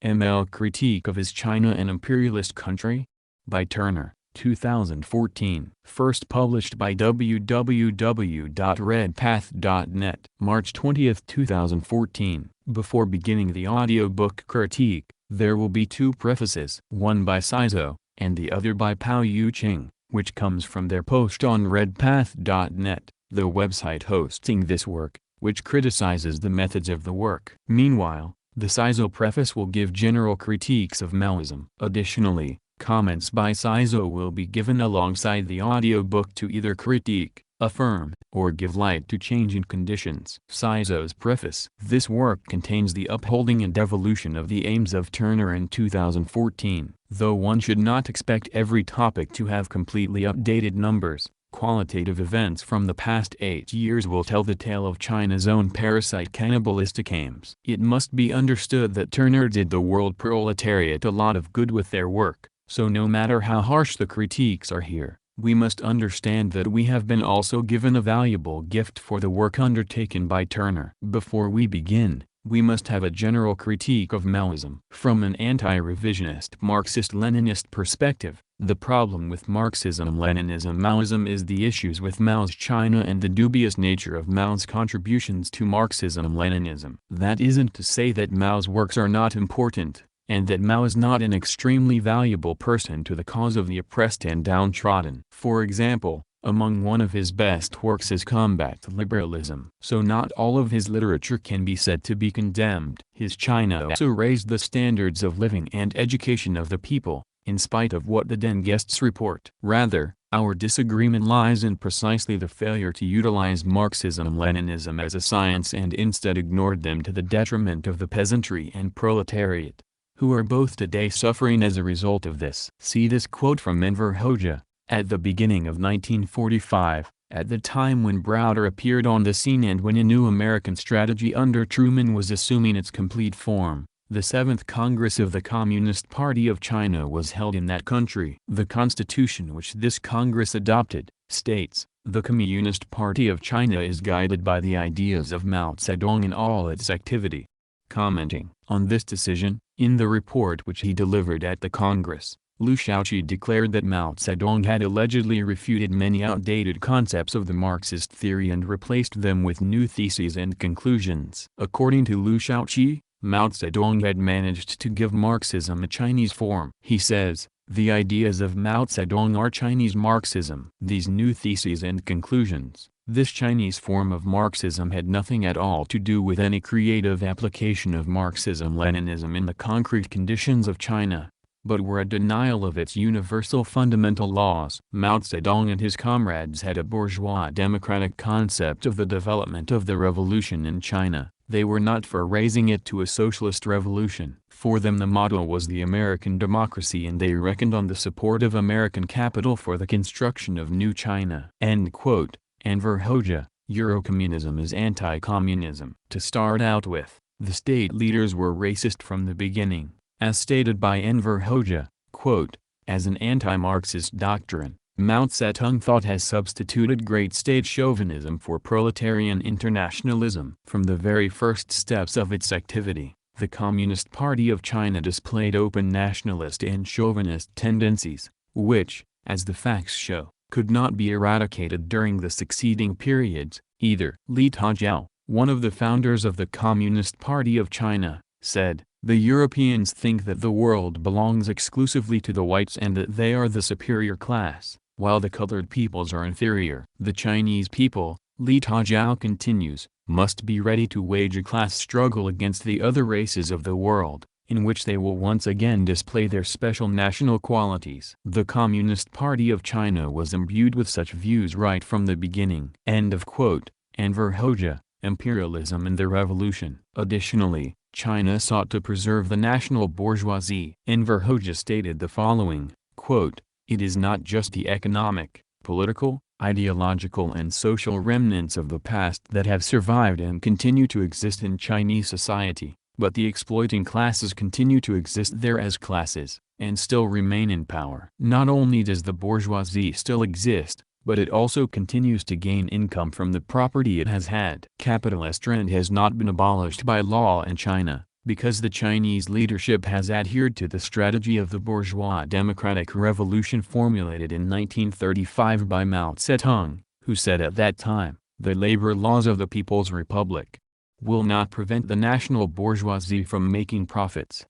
ML Critique of Is China an Imperialist Country? By Turner, 2014. First published by www.redpath.net. March 20, 2014. Before beginning the audiobook critique, there will be two prefaces. One by Saizo, and the other by Pao Yu Ching, which comes from their post on redpath.net, the website hosting this work, which criticizes the methods of the work. Meanwhile, the Saizo preface will give general critiques of Maoism. Additionally, comments by Saizo will be given alongside the audiobook to either critique, affirm, or give light to changing conditions. Saizo's preface. This work contains the upholding and evolution of the aims of Turner in 2014. Though one should not expect every topic to have completely updated numbers, qualitative events from the past 8 years will tell the tale of China's own parasite cannibalistic aims. It must be understood that Turner did the world proletariat a lot of good with their work, so no matter how harsh the critiques are here, we must understand that we have been also given a valuable gift for the work undertaken by Turner. Before we begin, we must have a general critique of Maoism. From an anti-revisionist Marxist-Leninist perspective, the problem with Marxism-Leninism-Maoism is the issues with Mao's China and the dubious nature of Mao's contributions to Marxism-Leninism. That isn't to say that Mao's works are not important, and that Mao is not an extremely valuable person to the cause of the oppressed and downtrodden. For example, among one of his best works is Combat Liberalism. So not all of his literature can be said to be condemned. His China also raised the standards of living and education of the people, in spite of what the Den guests report. Rather, our disagreement lies in precisely the failure to utilize Marxism-Leninism as a science and instead ignored them to the detriment of the peasantry and proletariat, who are both today suffering as a result of this. See this quote from Enver Hoxha. At the beginning of 1945, at the time when Browder appeared on the scene and when a new American strategy under Truman was assuming its complete form, the 7th Congress of the Communist Party of China was held in that country. The constitution which this Congress adopted, states, "The Communist Party of China is guided by the ideas of Mao Zedong in all its activity." Commenting on this decision, in the report which he delivered at the Congress, Liu Shaoqi declared that Mao Zedong had allegedly refuted many outdated concepts of the Marxist theory and replaced them with new theses and conclusions. According to Liu Shaoqi, Mao Zedong had managed to give Marxism a Chinese form. He says, "The ideas of Mao Zedong are Chinese Marxism." These new theses and conclusions, this Chinese form of Marxism had nothing at all to do with any creative application of Marxism-Leninism in the concrete conditions of China, but were a denial of its universal fundamental laws. Mao Zedong and his comrades had a bourgeois democratic concept of the development of the revolution in China. They were not for raising it to a socialist revolution. For them the model was the American democracy and they reckoned on the support of American capital for the construction of new China. End quote. Enver Hoxha, Eurocommunism is anti-communism. To start out with, the state leaders were racist from the beginning. As stated by Enver Hoxha, quote, "As an anti-Marxist doctrine, Mao Zedong thought has substituted great state chauvinism for proletarian internationalism. From the very first steps of its activity, the Communist Party of China displayed open nationalist and chauvinist tendencies, which, as the facts show, could not be eradicated during the succeeding periods, either." Li Tajiao, one of the founders of the Communist Party of China, said, "The Europeans think that the world belongs exclusively to the whites and that they are the superior class, while the colored peoples are inferior. The Chinese people," Li Tajiao continues, "must be ready to wage a class struggle against the other races of the world, in which they will once again display their special national qualities." The Communist Party of China was imbued with such views right from the beginning. End of quote. Enver Hoxha, Imperialism and the Revolution. Additionally, China sought to preserve the national bourgeoisie. Enver Hoxha stated the following, quote, "It is not just the economic, political, ideological and social remnants of the past that have survived and continue to exist in Chinese society, but the exploiting classes continue to exist there as classes, and still remain in power. Not only does the bourgeoisie still exist, but it also continues to gain income from the property it has had. Capitalist rent has not been abolished by law in China, Because the Chinese leadership has adhered to the strategy of the bourgeois democratic revolution formulated in 1935 by Mao Zedong, who said at that time, "The labor laws of the People's Republic will not prevent the national bourgeoisie from making profits."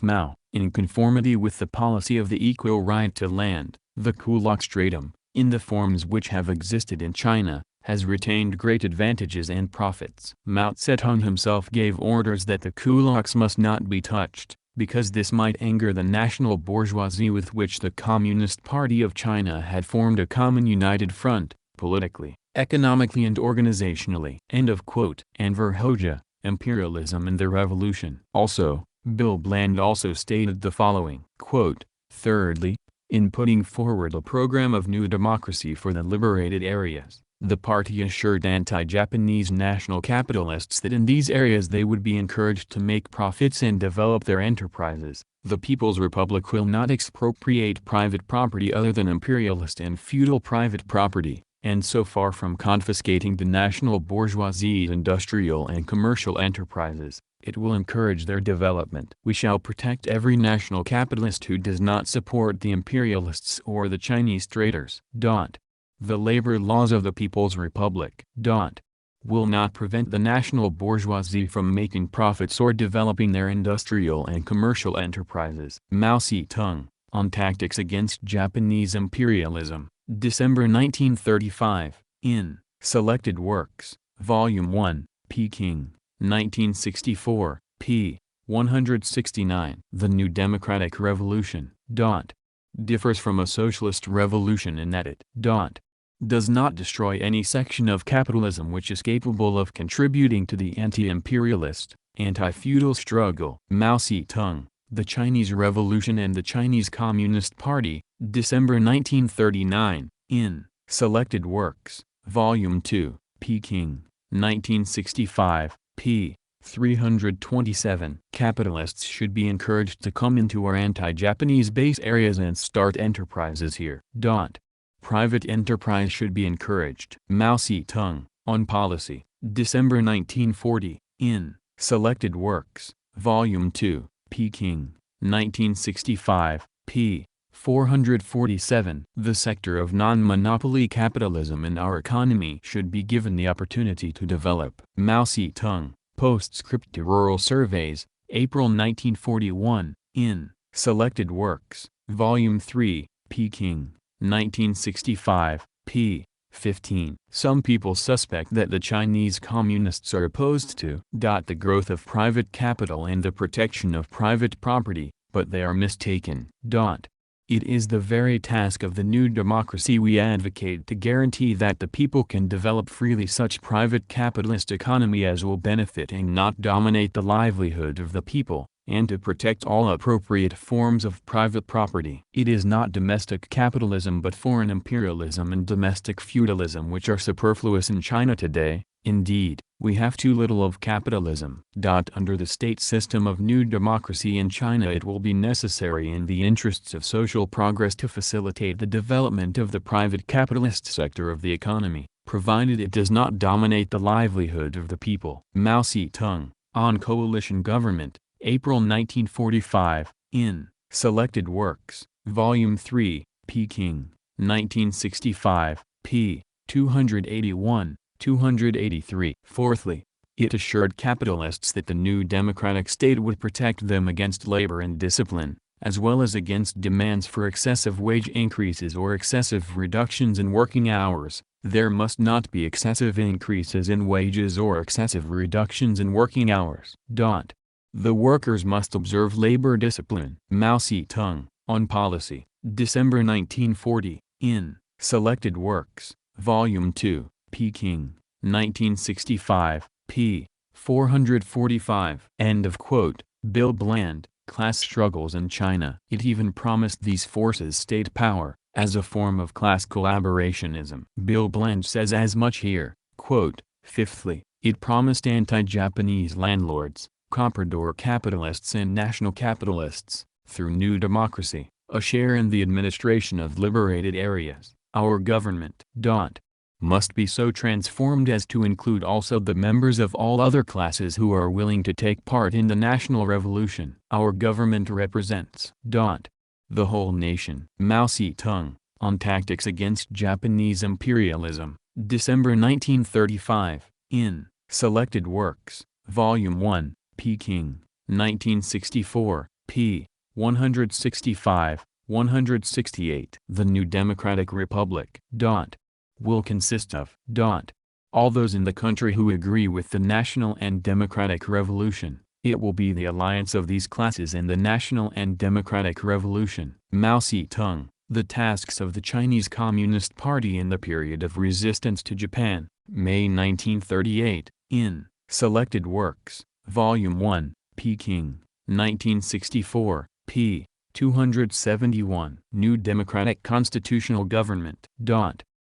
Mao, in conformity with the policy of the equal right to land, the kulak stratum, in the forms which have existed in China, has retained great advantages and profits. Mao Zedong himself gave orders that the kulaks must not be touched, because this might anger the national bourgeoisie with which the Communist Party of China had formed a common united front, politically, economically and organizationally. Anver Hoxha, Imperialism and the Revolution. Also, Bill Bland also stated the following, "Thirdly, in putting forward a program of new democracy for the liberated areas, the party assured anti-Japanese national capitalists that in these areas they would be encouraged to make profits and develop their enterprises. The People's Republic will not expropriate private property other than imperialist and feudal private property, and so far from confiscating the national bourgeoisie's industrial and commercial enterprises, it will encourage their development. We shall protect every national capitalist who does not support the imperialists or the Chinese traders. The labor laws of the People's Republic will not prevent the national bourgeoisie from making profits or developing their industrial and commercial enterprises." Mao Zedong, On Tactics Against Japanese Imperialism, December 1935, in Selected Works, Volume 1, Peking, 1964, p. 169. The New Democratic Revolution differs from a socialist revolution in that it does not destroy any section of capitalism which is capable of contributing to the anti-imperialist, anti-feudal struggle. Mao Zedong, The Chinese Revolution and the Chinese Communist Party, December 1939, in Selected Works, Volume 2, Peking, 1965, p. 327. Capitalists should be encouraged to come into our anti-Japanese base areas and start enterprises here. Private enterprise should be encouraged. Mao Zedong, On Policy, December 1940, in Selected Works, Volume 2, Peking, 1965, p. 447. The sector of non-monopoly capitalism in our economy should be given the opportunity to develop. Mao Zedong, Postscript to Rural Surveys, April 1941, in Selected Works, Volume 3, Peking, 1965, p. 15. Some people suspect that the Chinese Communists are opposed to the growth of private capital and the protection of private property, but they are mistaken. It is the very task of the new democracy we advocate to guarantee that the people can develop freely such private capitalist economy as will benefit and not dominate the livelihood of the people, and to protect all appropriate forms of private property. It is not domestic capitalism but foreign imperialism and domestic feudalism which are superfluous in China today. Indeed, we have too little of capitalism. Under the state system of new democracy in China, it will be necessary in the interests of social progress to facilitate the development of the private capitalist sector of the economy, provided it does not dominate the livelihood of the people. Mao Zedong, On Coalition Government, April 1945, in Selected Works, Volume 3, Peking, 1965, p. 281. 283. Fourthly, it assured capitalists that the new democratic state would protect them against labor indiscipline, as well as against demands for excessive wage increases or excessive reductions in working hours. There must not be excessive increases in wages or excessive reductions in working hours. The workers must observe labor discipline. Mao Zedong, On Policy, December 1940, in Selected Works, Volume 2, Peking, 1965, p. 445. Bill Bland, Class Struggles in China. It even promised these forces state power, as a form of class collaborationism. Bill Bland says as much here, Fifthly, it promised anti-Japanese landlords, comprador capitalists and national capitalists, through new democracy, a share in the administration of liberated areas. Our government. must be so transformed as to include also the members of all other classes who are willing to take part in the national revolution. Our government represents the whole nation. Mao Zedong, on Tactics Against Japanese Imperialism, December 1935, in Selected Works, Volume 1, Peking, 1964, p. 165, 168. The new Democratic Republic will consist of all those in the country who agree with the national and democratic revolution. It will be the alliance of these classes in the national and democratic revolution. Mao Zedong, The Tasks of the Chinese Communist Party in the Period of Resistance to Japan, May 1938, in Selected Works, Volume 1, Peking, 1964, p. 271. New Democratic Constitutional Government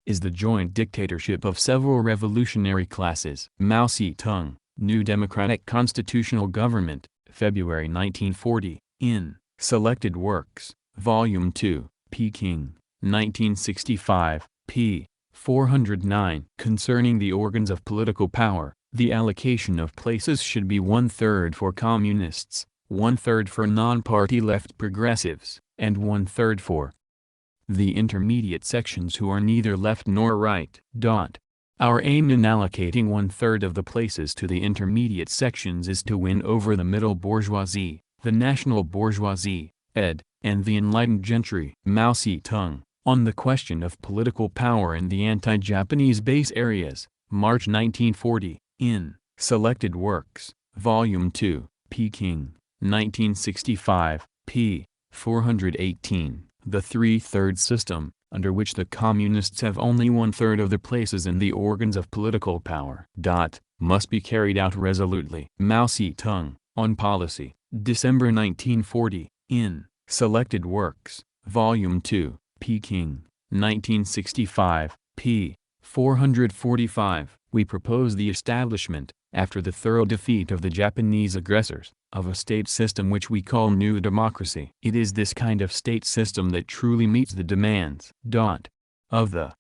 is the joint dictatorship of several revolutionary classes. Mao Zedong, New Democratic Constitutional Government, February 1940, in Selected Works, Volume 2, Peking, 1965, p. 409. Concerning the organs of political power, the allocation of places should be 1/3 for communists, 1/3 for non-party left progressives, and 1/3 for the intermediate sections who are neither left nor right. Our aim in allocating 1/3 of the places to the intermediate sections is to win over the middle bourgeoisie, the national bourgeoisie, and the enlightened gentry. Mao Zedong, on the question of political power in the anti-Japanese base areas, March 1940, in Selected Works, Volume 2, Peking, 1965, p. 418. The 3/3 system, under which the communists have only 1/3 of the places in the organs of political power, must be carried out resolutely. Mao Zedong, on Policy, December 1940, in Selected Works, Volume 2, Peking, 1965, p. 445. We propose the establishment, after the thorough defeat of the Japanese aggressors, of a state system which we call New Democracy. It is this kind of state system that truly meets the demands of the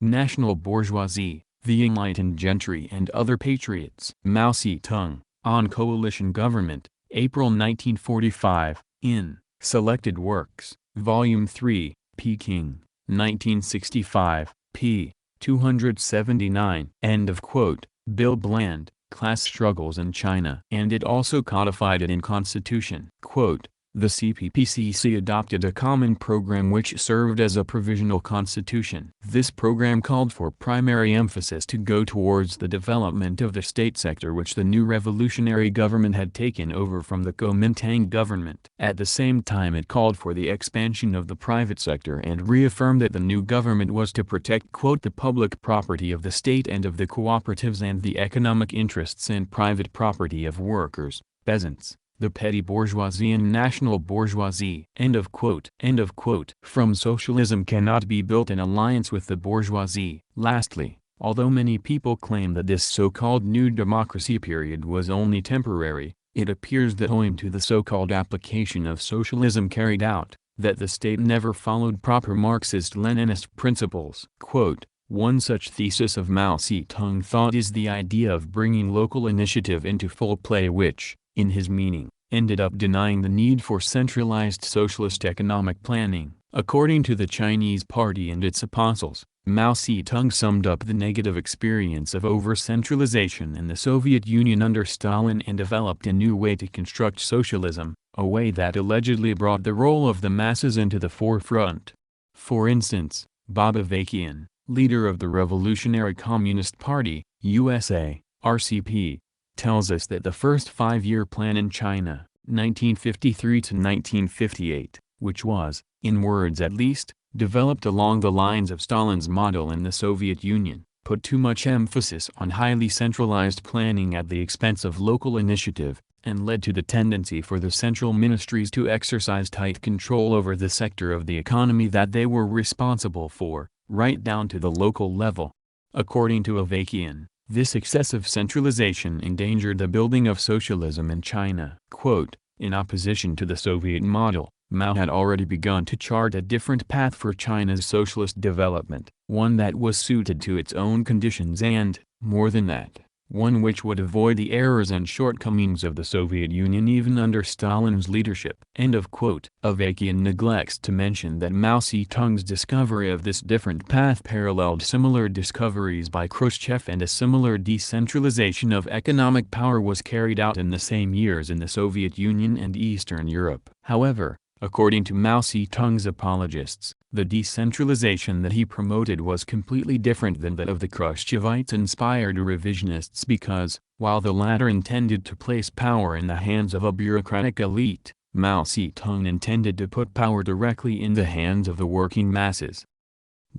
national bourgeoisie, the enlightened gentry and other patriots. Mao Zedong, on Coalition Government, April 1945, in Selected Works, Volume 3, Peking, 1965, p. 279. End of quote. Bill Bland, Class Struggles in China. And it also codified it in Constitution. Quote, the CPPCC adopted a common program which served as a provisional constitution. This program called for primary emphasis to go towards the development of the state sector which the new revolutionary government had taken over from the Kuomintang government. At the same time it called for the expansion of the private sector and reaffirmed that the new government was to protect quote, the public property of the state and of the cooperatives and the economic interests and private property of workers, peasants, the petty bourgeoisie and national bourgeoisie. End of quote. End of quote. From socialism cannot be built an alliance with the bourgeoisie. Lastly, although many people claim that this so-called new democracy period was only temporary, it appears that owing to the so-called application of socialism carried out, that the state never followed proper Marxist-Leninist principles. Quote, one such thesis of Mao Zedong thought is the idea of bringing local initiative into full play which, in his meaning, ended up denying the need for centralized socialist economic planning. According to the Chinese Party and its apostles, Mao Zedong summed up the negative experience of over-centralization in the Soviet Union under Stalin and developed a new way to construct socialism, a way that allegedly brought the role of the masses into the forefront. For instance, Bob Avakian, leader of the Revolutionary Communist Party, USA, RCP, tells us that the first five-year plan in China, 1953 to 1958, which was, in words at least, developed along the lines of Stalin's model in the Soviet Union, put too much emphasis on highly centralized planning at the expense of local initiative, and led to the tendency for the central ministries to exercise tight control over the sector of the economy that they were responsible for, right down to the local level. According to Avakian, this excessive centralization endangered the building of socialism in China. Quote, in opposition to the Soviet model, Mao had already begun to chart a different path for China's socialist development, one that was suited to its own conditions and, more than that, one which would avoid the errors and shortcomings of the Soviet Union even under Stalin's leadership. End of quote. Avakian neglects to mention that Mao Zedong's discovery of this different path paralleled similar discoveries by Khrushchev, and a similar decentralization of economic power was carried out in the same years in the Soviet Union and Eastern Europe. However, according to Mao Zedong's apologists, the decentralization that he promoted was completely different than that of the Khrushchevites-inspired revisionists because, while the latter intended to place power in the hands of a bureaucratic elite, Mao Zedong intended to put power directly in the hands of the working masses.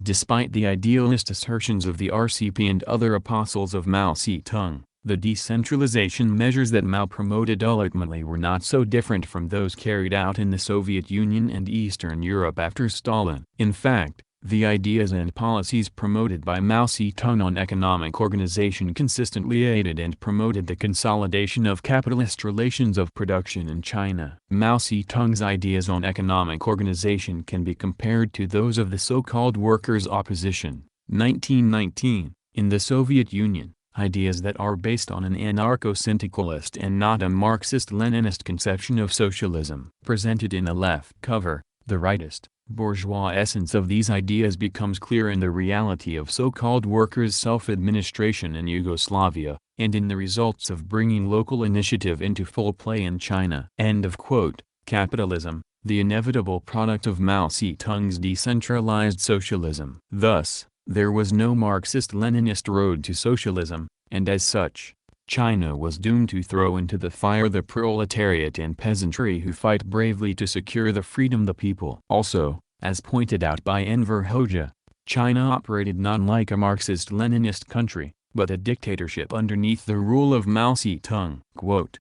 Despite the idealist assertions of the RCP and other apostles of Mao Zedong, the decentralization measures that Mao promoted ultimately were not so different from those carried out in the Soviet Union and Eastern Europe after Stalin. In fact, the ideas and policies promoted by Mao Zedong on economic organization consistently aided and promoted the consolidation of capitalist relations of production in China. Mao Zedong's ideas on economic organization can be compared to those of the so-called workers' opposition, 1919, in the Soviet Union. Ideas that are based on an anarcho-syndicalist and not a Marxist-Leninist conception of socialism. Presented in the left cover, the rightist, bourgeois essence of these ideas becomes clear in the reality of so-called workers' self-administration in Yugoslavia, and in the results of bringing local initiative into full play in China. End of quote. Capitalism, the inevitable product of Mao Zedong's decentralized socialism. Thus, there was no Marxist-Leninist road to socialism, and as such, China was doomed to throw into the fire the proletariat and peasantry who fight bravely to secure the freedom the people. Also, as pointed out by Enver Hoxha, China operated not like a Marxist-Leninist country, but a dictatorship underneath the rule of Mao Zedong. Quote,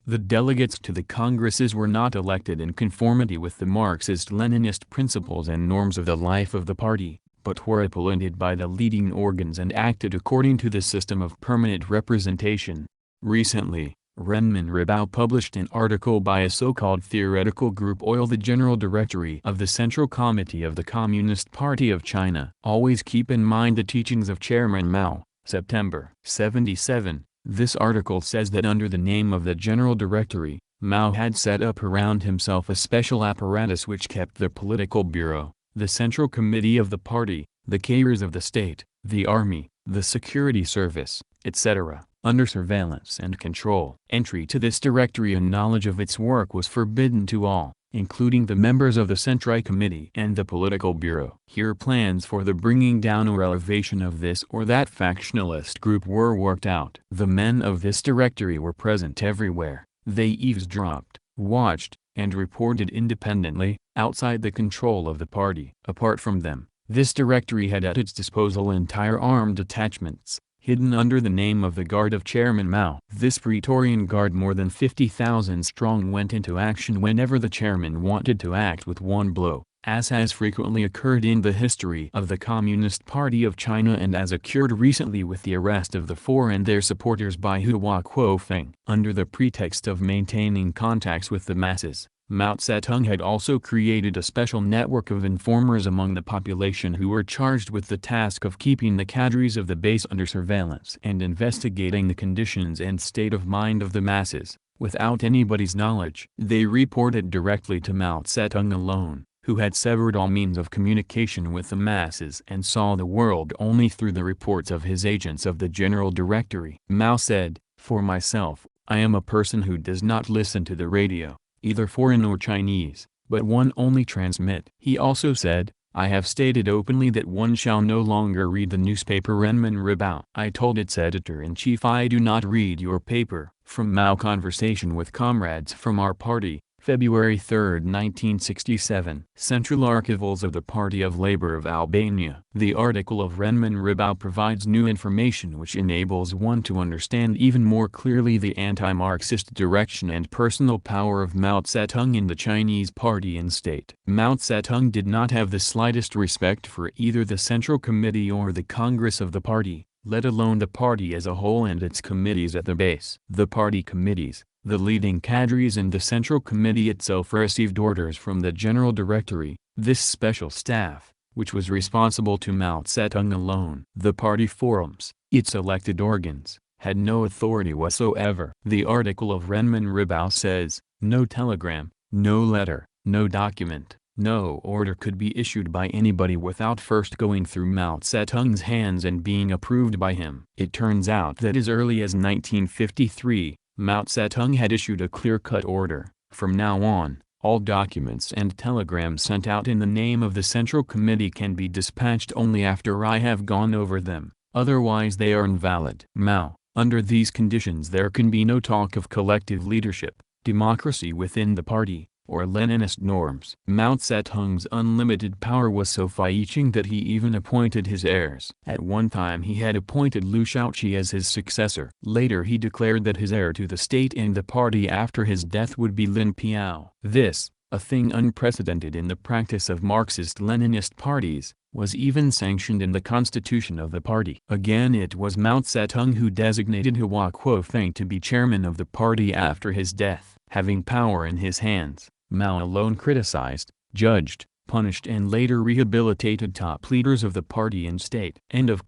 the delegates to the congresses were not elected in conformity with the Marxist-Leninist principles and norms of the life of the party, but were appointed by the leading organs and acted according to the system of permanent representation. Recently, Renmin Ribao published an article by a so-called theoretical group oil the General Directory of the Central Committee of the Communist Party of China. Always keep in mind the teachings of Chairman Mao, September 77. This article says that under the name of the General Directory, Mao had set up around himself a special apparatus which kept the political bureau, the Central Committee of the Party, the cares of the state, the army, the security service, etc., under surveillance and control. Entry to this directory and knowledge of its work was forbidden to all, including the members of the Central Committee and the political bureau. Here plans for the bringing down or elevation of this or that factionalist group were worked out. The men of this directory were present everywhere. They eavesdropped, watched, and reported independently, outside the control of the party. Apart from them, this directory had at its disposal entire armed detachments, hidden under the name of the Guard of Chairman Mao. This Praetorian Guard, more than 50,000 strong, went into action whenever the chairman wanted to act with one blow, as has frequently occurred in the history of the Communist Party of China and as occurred recently with the arrest of the four and their supporters by Hua Kuofeng. Under the pretext of maintaining contacts with the masses, Mao Zedong had also created a special network of informers among the population who were charged with the task of keeping the cadres of the base under surveillance and investigating the conditions and state of mind of the masses, without anybody's knowledge. They reported directly to Mao Zedong alone, who had severed all means of communication with the masses and saw the world only through the reports of his agents of the General Directory. Mao said, "For myself, I am a person who does not listen to the radio, either foreign or Chinese, but one only transmit." He also said, "I have stated openly that one shall no longer read the newspaper Renmin Ribao. I told its editor-in-chief I do not read your paper." From Mao Conversation with Comrades from Our Party, February 3, 1967. Central Archivals of the Party of Labour of Albania. The article of Renmin Ribao provides new information which enables one to understand even more clearly the anti-Marxist direction and personal power of Mao Zedong in the Chinese party and state. Mao Zedong did not have the slightest respect for either the Central Committee or the Congress of the party, let alone the party as a whole and its committees at the base. The party committees, The leading cadres in the Central Committee itself received orders from the General Directory, this special staff, which was responsible to Mao Zedong alone. The party forums, its elected organs, had no authority whatsoever. The article of Renmin Ribao says, no telegram, no letter, no document, no order could be issued by anybody without first going through Mao Zedong's hands and being approved by him. It turns out that as early as 1953, Mao Zedong had issued a clear-cut order: from now on, all documents and telegrams sent out in the name of the Central Committee can be dispatched only after I have gone over them, otherwise they are invalid. Mao, under these conditions there can be no talk of collective leadership, democracy within the party, or Leninist norms. Mao Zedong's unlimited power was so far-reaching that he even appointed his heirs. At one time he had appointed Liu Shaoqi as his successor. Later he declared that his heir to the state and the party after his death would be Lin Piao. This, a thing unprecedented in the practice of Marxist-Leninist parties, was even sanctioned in the constitution of the party. Again it was Mao Zedong who designated Hua Kuofeng to be chairman of the party after his death. Having power in his hands, Mao alone criticized, judged, punished and later rehabilitated top leaders of the party and state. Anwar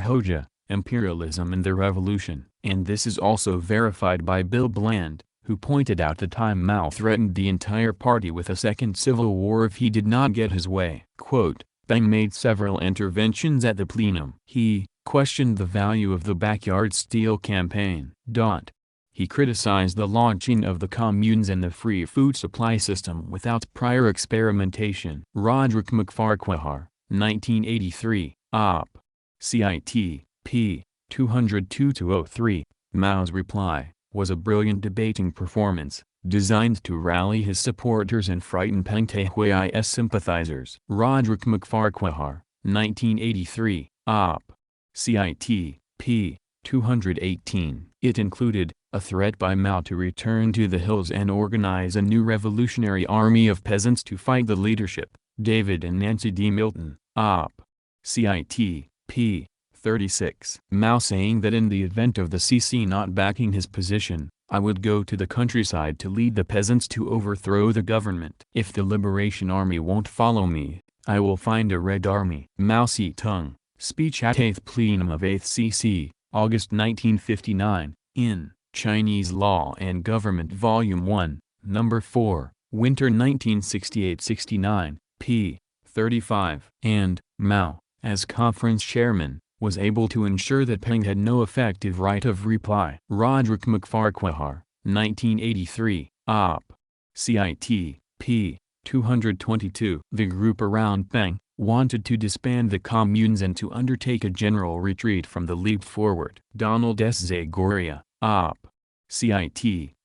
Hoxha, Imperialism and the Revolution. And this is also verified by Bill Bland, who pointed out the time Mao threatened the entire party with a second civil war if he did not get his way. Beng made several interventions at the plenum. He questioned the value of the backyard steel campaign. He criticized the launching of the communes and the free food supply system without prior experimentation. Roderick McFarquhar, 1983, Op. Cit. p. 202-03. Mao's reply was a brilliant debating performance, designed to rally his supporters and frighten Peng Dehuai's sympathizers. Roderick McFarquhar, 1983, Op. Cit. p. 218. It included a threat by Mao to return to the hills and organize a new revolutionary army of peasants to fight the leadership. David and Nancy D. Milton, Op. Cit. p. 36. Mao saying that in the event of the CC not backing his position, I would go to the countryside to lead the peasants to overthrow the government. If the Liberation Army won't follow me, I will find a Red Army. Mao Zedong, speech at 8th Plenum of 8th CC, August 1959, in Chinese Law and Government Volume 1, No. 4, Winter 1968-69, p. 35. And, Mao, as conference chairman, was able to ensure that Peng had no effective right of reply. Roderick McFarquhar, 1983, Op. Cit. p. 222. The group around Peng wanted to disband the communes and to undertake a general retreat from the leap forward. Donald S. Zagoria, Op. Cit.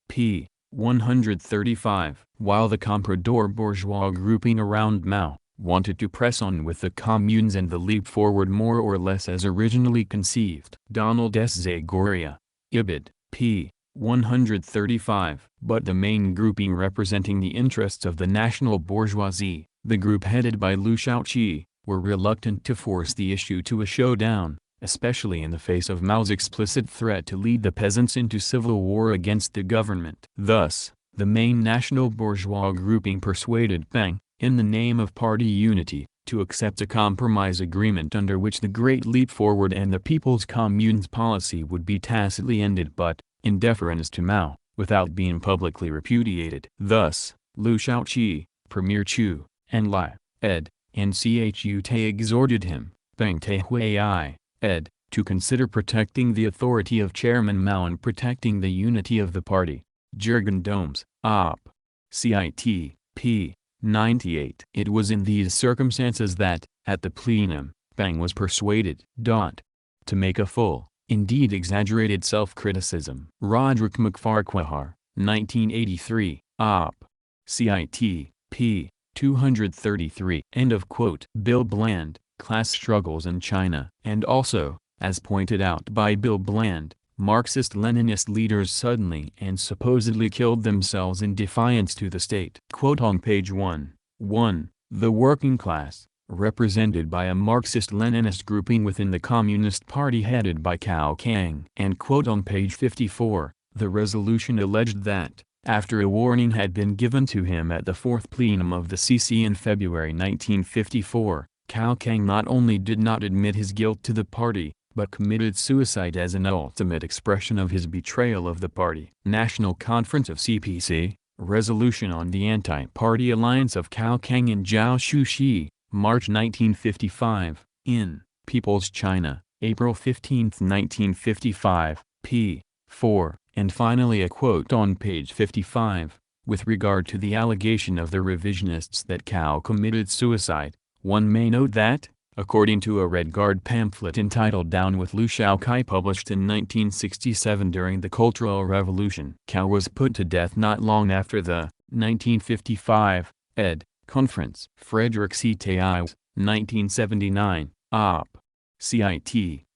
p. 135. While the comprador bourgeois grouping around Mao wanted to press on with the communes and the leap forward more or less as originally conceived. Donald S. Zagoria, Ibid. p. 135. But the main grouping representing the interests of the national bourgeoisie, the group headed by Liu Shaoqi, were reluctant to force the issue to a showdown, especially in the face of Mao's explicit threat to lead the peasants into civil war against the government. Thus, the main national bourgeois grouping persuaded Peng, in the name of party unity, to accept a compromise agreement under which the Great Leap Forward and the People's Communes policy would be tacitly ended but, in deference to Mao, without being publicly repudiated. Thus, Liu Shaoqi, Premier Chu, and Lai, ed., and Chu Te exhorted him, Peng Dehuai, ed., to consider protecting the authority of Chairman Mao and protecting the unity of the party. Jurgen Domes, Op. Cit. p. 98. It was in these circumstances that, at the plenum, Peng was persuaded to make a full, indeed exaggerated self-criticism. Roderick McFarquhar, 1983, Op. Cit. p. 233. Bill Bland, Class Struggles in China. And also, as pointed out by Bill Bland, Marxist-Leninist leaders suddenly and supposedly killed themselves in defiance to the state. On page 1, the working class, represented by a Marxist-Leninist grouping within the Communist Party headed by Cao Kang. And on page 54, The resolution alleged that, after a warning had been given to him at the fourth plenum of the CC in February 1954, Cao Kang not only did not admit his guilt to the party, but committed suicide as an ultimate expression of his betrayal of the party. National Conference of CPC, Resolution on the Anti-Party Alliance of Cao Kang and Zhao Shuxi, March 1955, in People's China, April 15, 1955, p. 4. And finally a quote on page 55, with regard to the allegation of the revisionists that Cao committed suicide, one may note that, according to a Red Guard pamphlet entitled Down with Liu Shaokai published in 1967 during the Cultural Revolution, Cao was put to death not long after the 1955 ed. Conference. Frederick C. Tai's, 1979, op. Cit.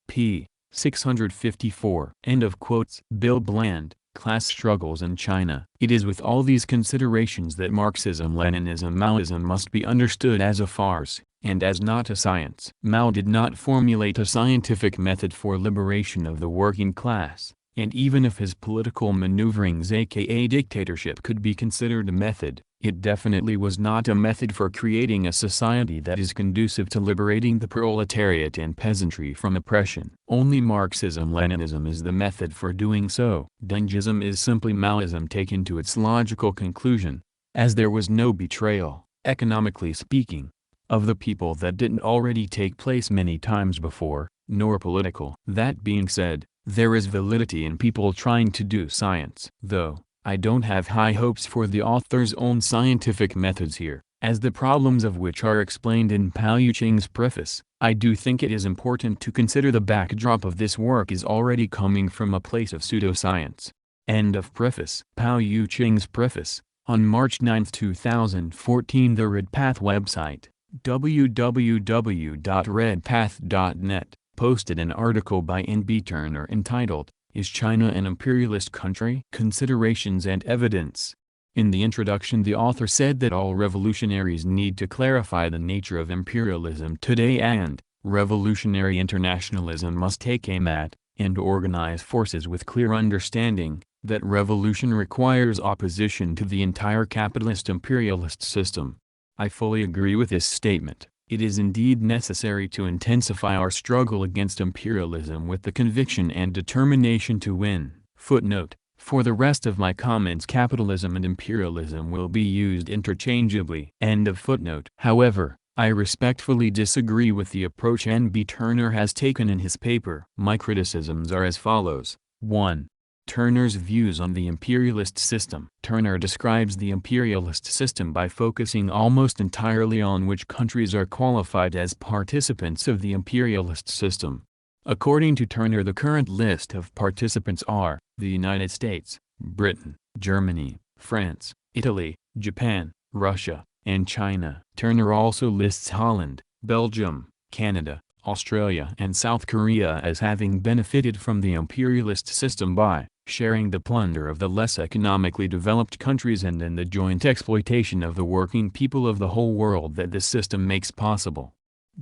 p. 654. End of quotes. Bill Bland, Class Struggles in China. It is with all these considerations that Marxism-Leninism-Maoism must be understood as a farce, and as not a science. Mao did not formulate a scientific method for liberation of the working class, and even if his political maneuverings aka dictatorship could be considered a method, it definitely was not a method for creating a society that is conducive to liberating the proletariat and peasantry from oppression. Only Marxism-Leninism is the method for doing so. Dengism is simply Maoism taken to its logical conclusion, as there was no betrayal, economically speaking, of the people that didn't already take place many times before, nor political. That being said, there is validity in people trying to do science. Though, I don't have high hopes for the author's own scientific methods here, as the problems of which are explained in Pao Yuqing's preface. I do think it is important to consider the backdrop of this work is already coming from a place of pseudoscience. End of preface. Pao Yuqing's preface. On March 9, 2014, the Red Path website, www.redpath.net, posted an article by N.B. Turner entitled, "Is China an Imperialist Country? Considerations and Evidence." In the introduction the author said that all revolutionaries need to clarify the nature of imperialism today and, revolutionary internationalism must take aim at, and organize forces with clear understanding, that revolution requires opposition to the entire capitalist imperialist system. I fully agree with this statement. It is indeed necessary to intensify our struggle against imperialism with the conviction and determination to win. Footnote. For the rest of my comments, capitalism and imperialism will be used interchangeably. End of footnote. However, I respectfully disagree with the approach N.B. Turner has taken in his paper. My criticisms are as follows. 1. Turner's views on the imperialist system. Turner describes the imperialist system by focusing almost entirely on which countries are qualified as participants of the imperialist system. According to Turner, the current list of participants are the United States, Britain, Germany, France, Italy, Japan, Russia, and China. Turner also lists Holland, Belgium, Canada, Australia and South Korea as having benefited from the imperialist system by sharing the plunder of the less economically developed countries and in the joint exploitation of the working people of the whole world that the system makes possible.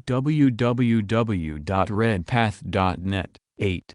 www.redpath.net. 8.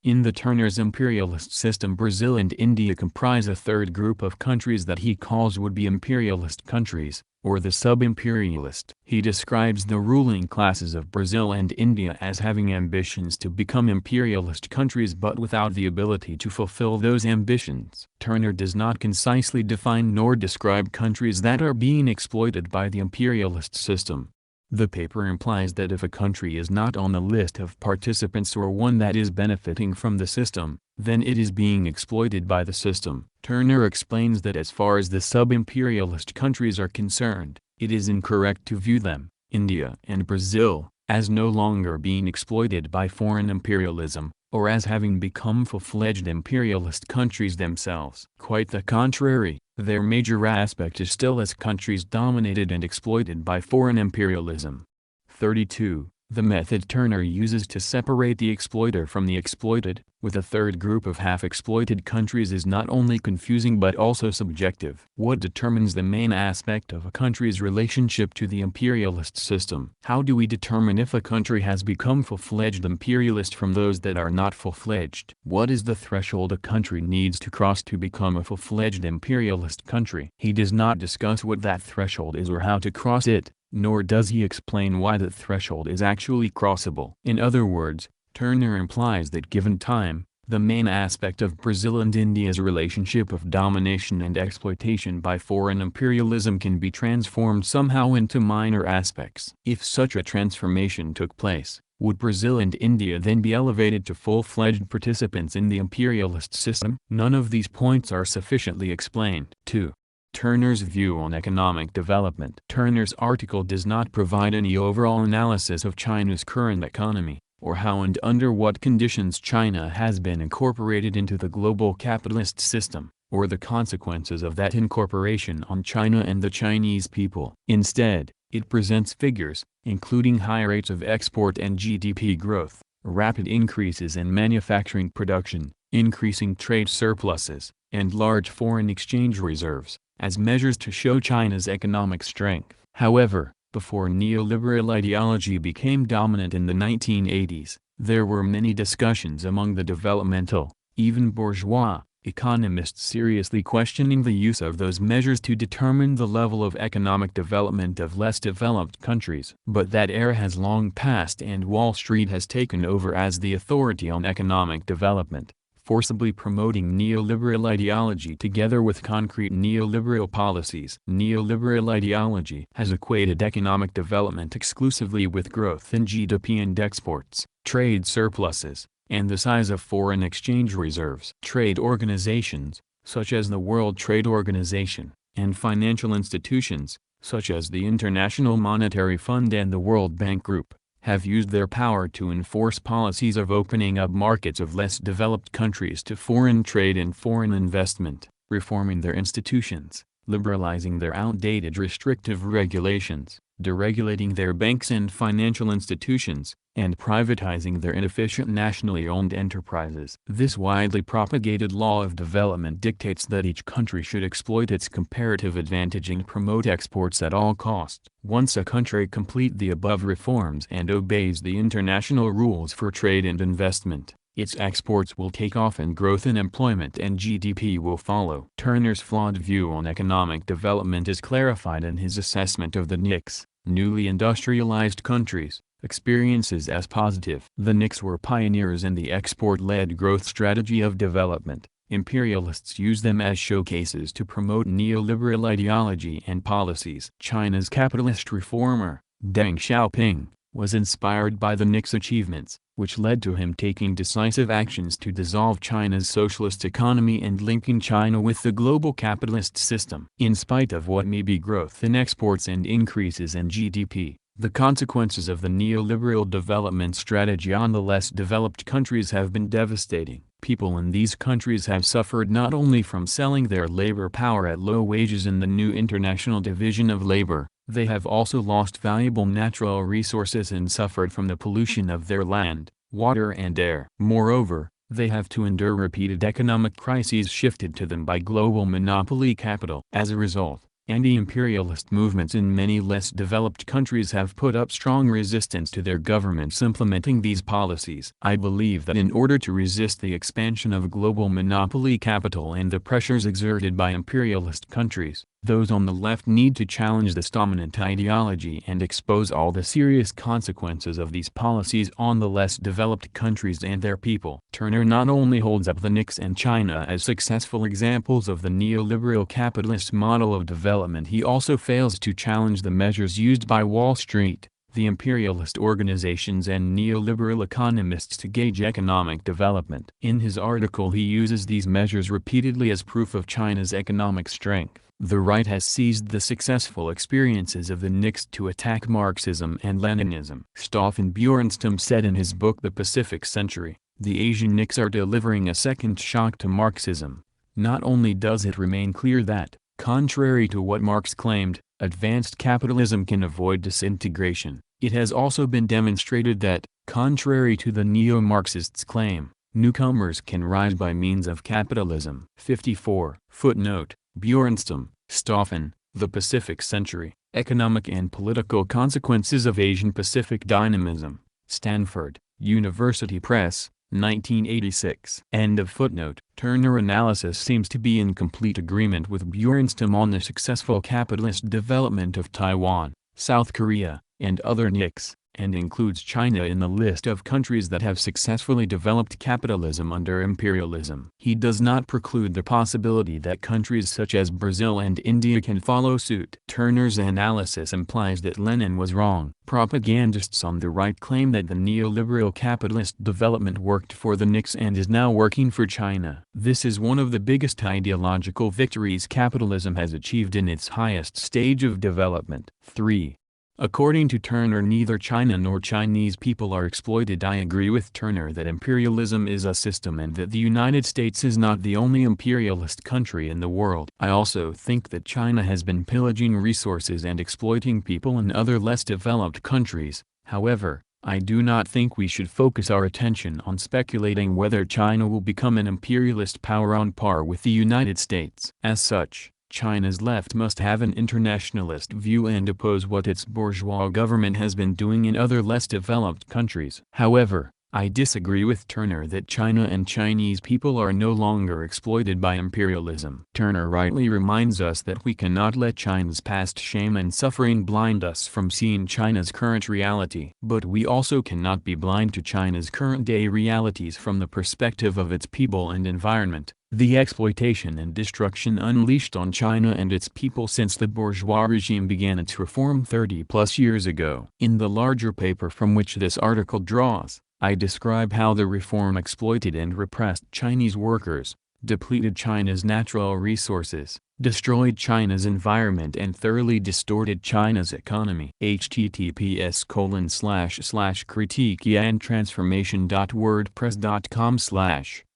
In the Turner's imperialist system, Brazil and India comprise a third group of countries that he calls would-be imperialist countries, or the sub-imperialist. He describes the ruling classes of Brazil and India as having ambitions to become imperialist countries but without the ability to fulfill those ambitions. Turner does not concisely define nor describe countries that are being exploited by the imperialist system. The paper implies that if a country is not on the list of participants or one that is benefiting from the system, then it is being exploited by the system. Turner explains that as far as the sub-imperialist countries are concerned, it is incorrect to view them, India and Brazil, as no longer being exploited by foreign imperialism, or as having become full-fledged imperialist countries themselves. Quite the contrary. Their major aspect is still as countries dominated and exploited by foreign imperialism. 32. The method Turner uses to separate the exploiter from the exploited, with a third group of half-exploited countries is not only confusing but also subjective. What determines the main aspect of a country's relationship to the imperialist system? How do we determine if a country has become full-fledged imperialist from those that are not full-fledged? What is the threshold a country needs to cross to become a full-fledged imperialist country? He does not discuss what that threshold is or how to cross it, nor does he explain why the threshold is actually crossable. In other words, Turner implies that given time, the main aspect of Brazil and India's relationship of domination and exploitation by foreign imperialism can be transformed somehow into minor aspects. If such a transformation took place, would Brazil and India then be elevated to full-fledged participants in the imperialist system? None of these points are sufficiently explained. 2. Turner's view on economic development. Turner's article does not provide any overall analysis of China's current economy, or how and under what conditions China has been incorporated into the global capitalist system, or the consequences of that incorporation on China and the Chinese people. Instead, it presents figures, including high rates of export and GDP growth, rapid increases in manufacturing production, increasing trade surpluses, and large foreign exchange reserves, as measures to show China's economic strength. However, before neoliberal ideology became dominant in the 1980s, there were many discussions among the developmental, even bourgeois, economists seriously questioning the use of those measures to determine the level of economic development of less developed countries. But that era has long passed and Wall Street has taken over as the authority on economic development, forcibly promoting neoliberal ideology together with concrete neoliberal policies. Neoliberal ideology has equated economic development exclusively with growth in GDP and exports, trade surpluses, and the size of foreign exchange reserves. Trade organizations, such as the World Trade Organization, and financial institutions, such as the International Monetary Fund and the World Bank Group, have used their power to enforce policies of opening up markets of less developed countries to foreign trade and foreign investment, reforming their institutions, liberalizing their outdated restrictive regulations, deregulating their banks and financial institutions, and privatizing their inefficient nationally owned enterprises. This widely propagated law of development dictates that each country should exploit its comparative advantage and promote exports at all costs. Once a country completes the above reforms and obeys the international rules for trade and investment, its exports will take off and growth in employment and GDP will follow. Turner's flawed view on economic development is clarified in his assessment of the NICs, newly industrialized countries, experiences as positive. The NICs were pioneers in the export-led growth strategy of development. Imperialists use them as showcases to promote neoliberal ideology and policies. China's capitalist reformer, Deng Xiaoping, was inspired by the NIC's achievements, which led to him taking decisive actions to dissolve China's socialist economy and linking China with the global capitalist system. In spite of what may be growth in exports and increases in GDP, the consequences of the neoliberal development strategy on the less developed countries have been devastating. People in these countries have suffered not only from selling their labor power at low wages in the new international division of labor, they have also lost valuable natural resources and suffered from the pollution of their land, water and air. Moreover, they have to endure repeated economic crises shifted to them by global monopoly capital. As a result, anti-imperialist movements in many less developed countries have put up strong resistance to their governments implementing these policies. I believe that in order to resist the expansion of global monopoly capital and the pressures exerted by imperialist countries, those on the left need to challenge this dominant ideology and expose all the serious consequences of these policies on the less developed countries and their people. Turner not only holds up the NICs and China as successful examples of the neoliberal capitalist model of development, he also fails to challenge the measures used by Wall Street, the imperialist organizations and neoliberal economists to gauge economic development. In his article he uses these measures repeatedly as proof of China's economic strength. The right has seized the successful experiences of the NICs to attack Marxism and Leninism. Stefan Bjornstam said in his book The Pacific Century, the Asian NICs are delivering a second shock to Marxism. Not only does it remain clear that, contrary to what Marx claimed, advanced capitalism can avoid disintegration, it has also been demonstrated that, contrary to the neo-Marxists' claim, Newcomers can rise by means of capitalism. 54. Footnote, Bjornstam, Stoffen, The Pacific Century, Economic and Political Consequences of Asian-Pacific Dynamism, Stanford, University Press, 1986. End of footnote. Turner analysis seems to be in complete agreement with Bjornstam on the successful capitalist development of Taiwan, South Korea, and other NICs, and includes China in the list of countries that have successfully developed capitalism under imperialism. He does not preclude the possibility that countries such as Brazil and India can follow suit. Turner's analysis implies that Lenin was wrong. Propagandists on the right claim that the neoliberal capitalist development worked for the NICs and is now working for China. This is one of the biggest ideological victories capitalism has achieved in its highest stage of development. 3. According to Turner, neither China nor Chinese people are exploited. I agree with Turner that imperialism is a system and that the United States is not the only imperialist country in the world. I also think that China has been pillaging resources and exploiting people in other less developed countries. However, I do not think we should focus our attention on speculating whether China will become an imperialist power on par with the United States. As such, China's left must have an internationalist view and oppose what its bourgeois government has been doing in other less developed countries. However, I disagree with Turner that China and Chinese people are no longer exploited by imperialism. Turner rightly reminds us that we cannot let China's past shame and suffering blind us from seeing China's current reality. But we also cannot be blind to China's current-day realities from the perspective of its people and environment. The exploitation and destruction unleashed on China and its people since the bourgeois regime began its reform 30-plus years ago. In the larger paper from which this article draws, I describe how the reform exploited and repressed Chinese workers, depleted China's natural resources, destroyed China's environment and thoroughly distorted China's economy. https://critiqueandtransformation.wordpress.com/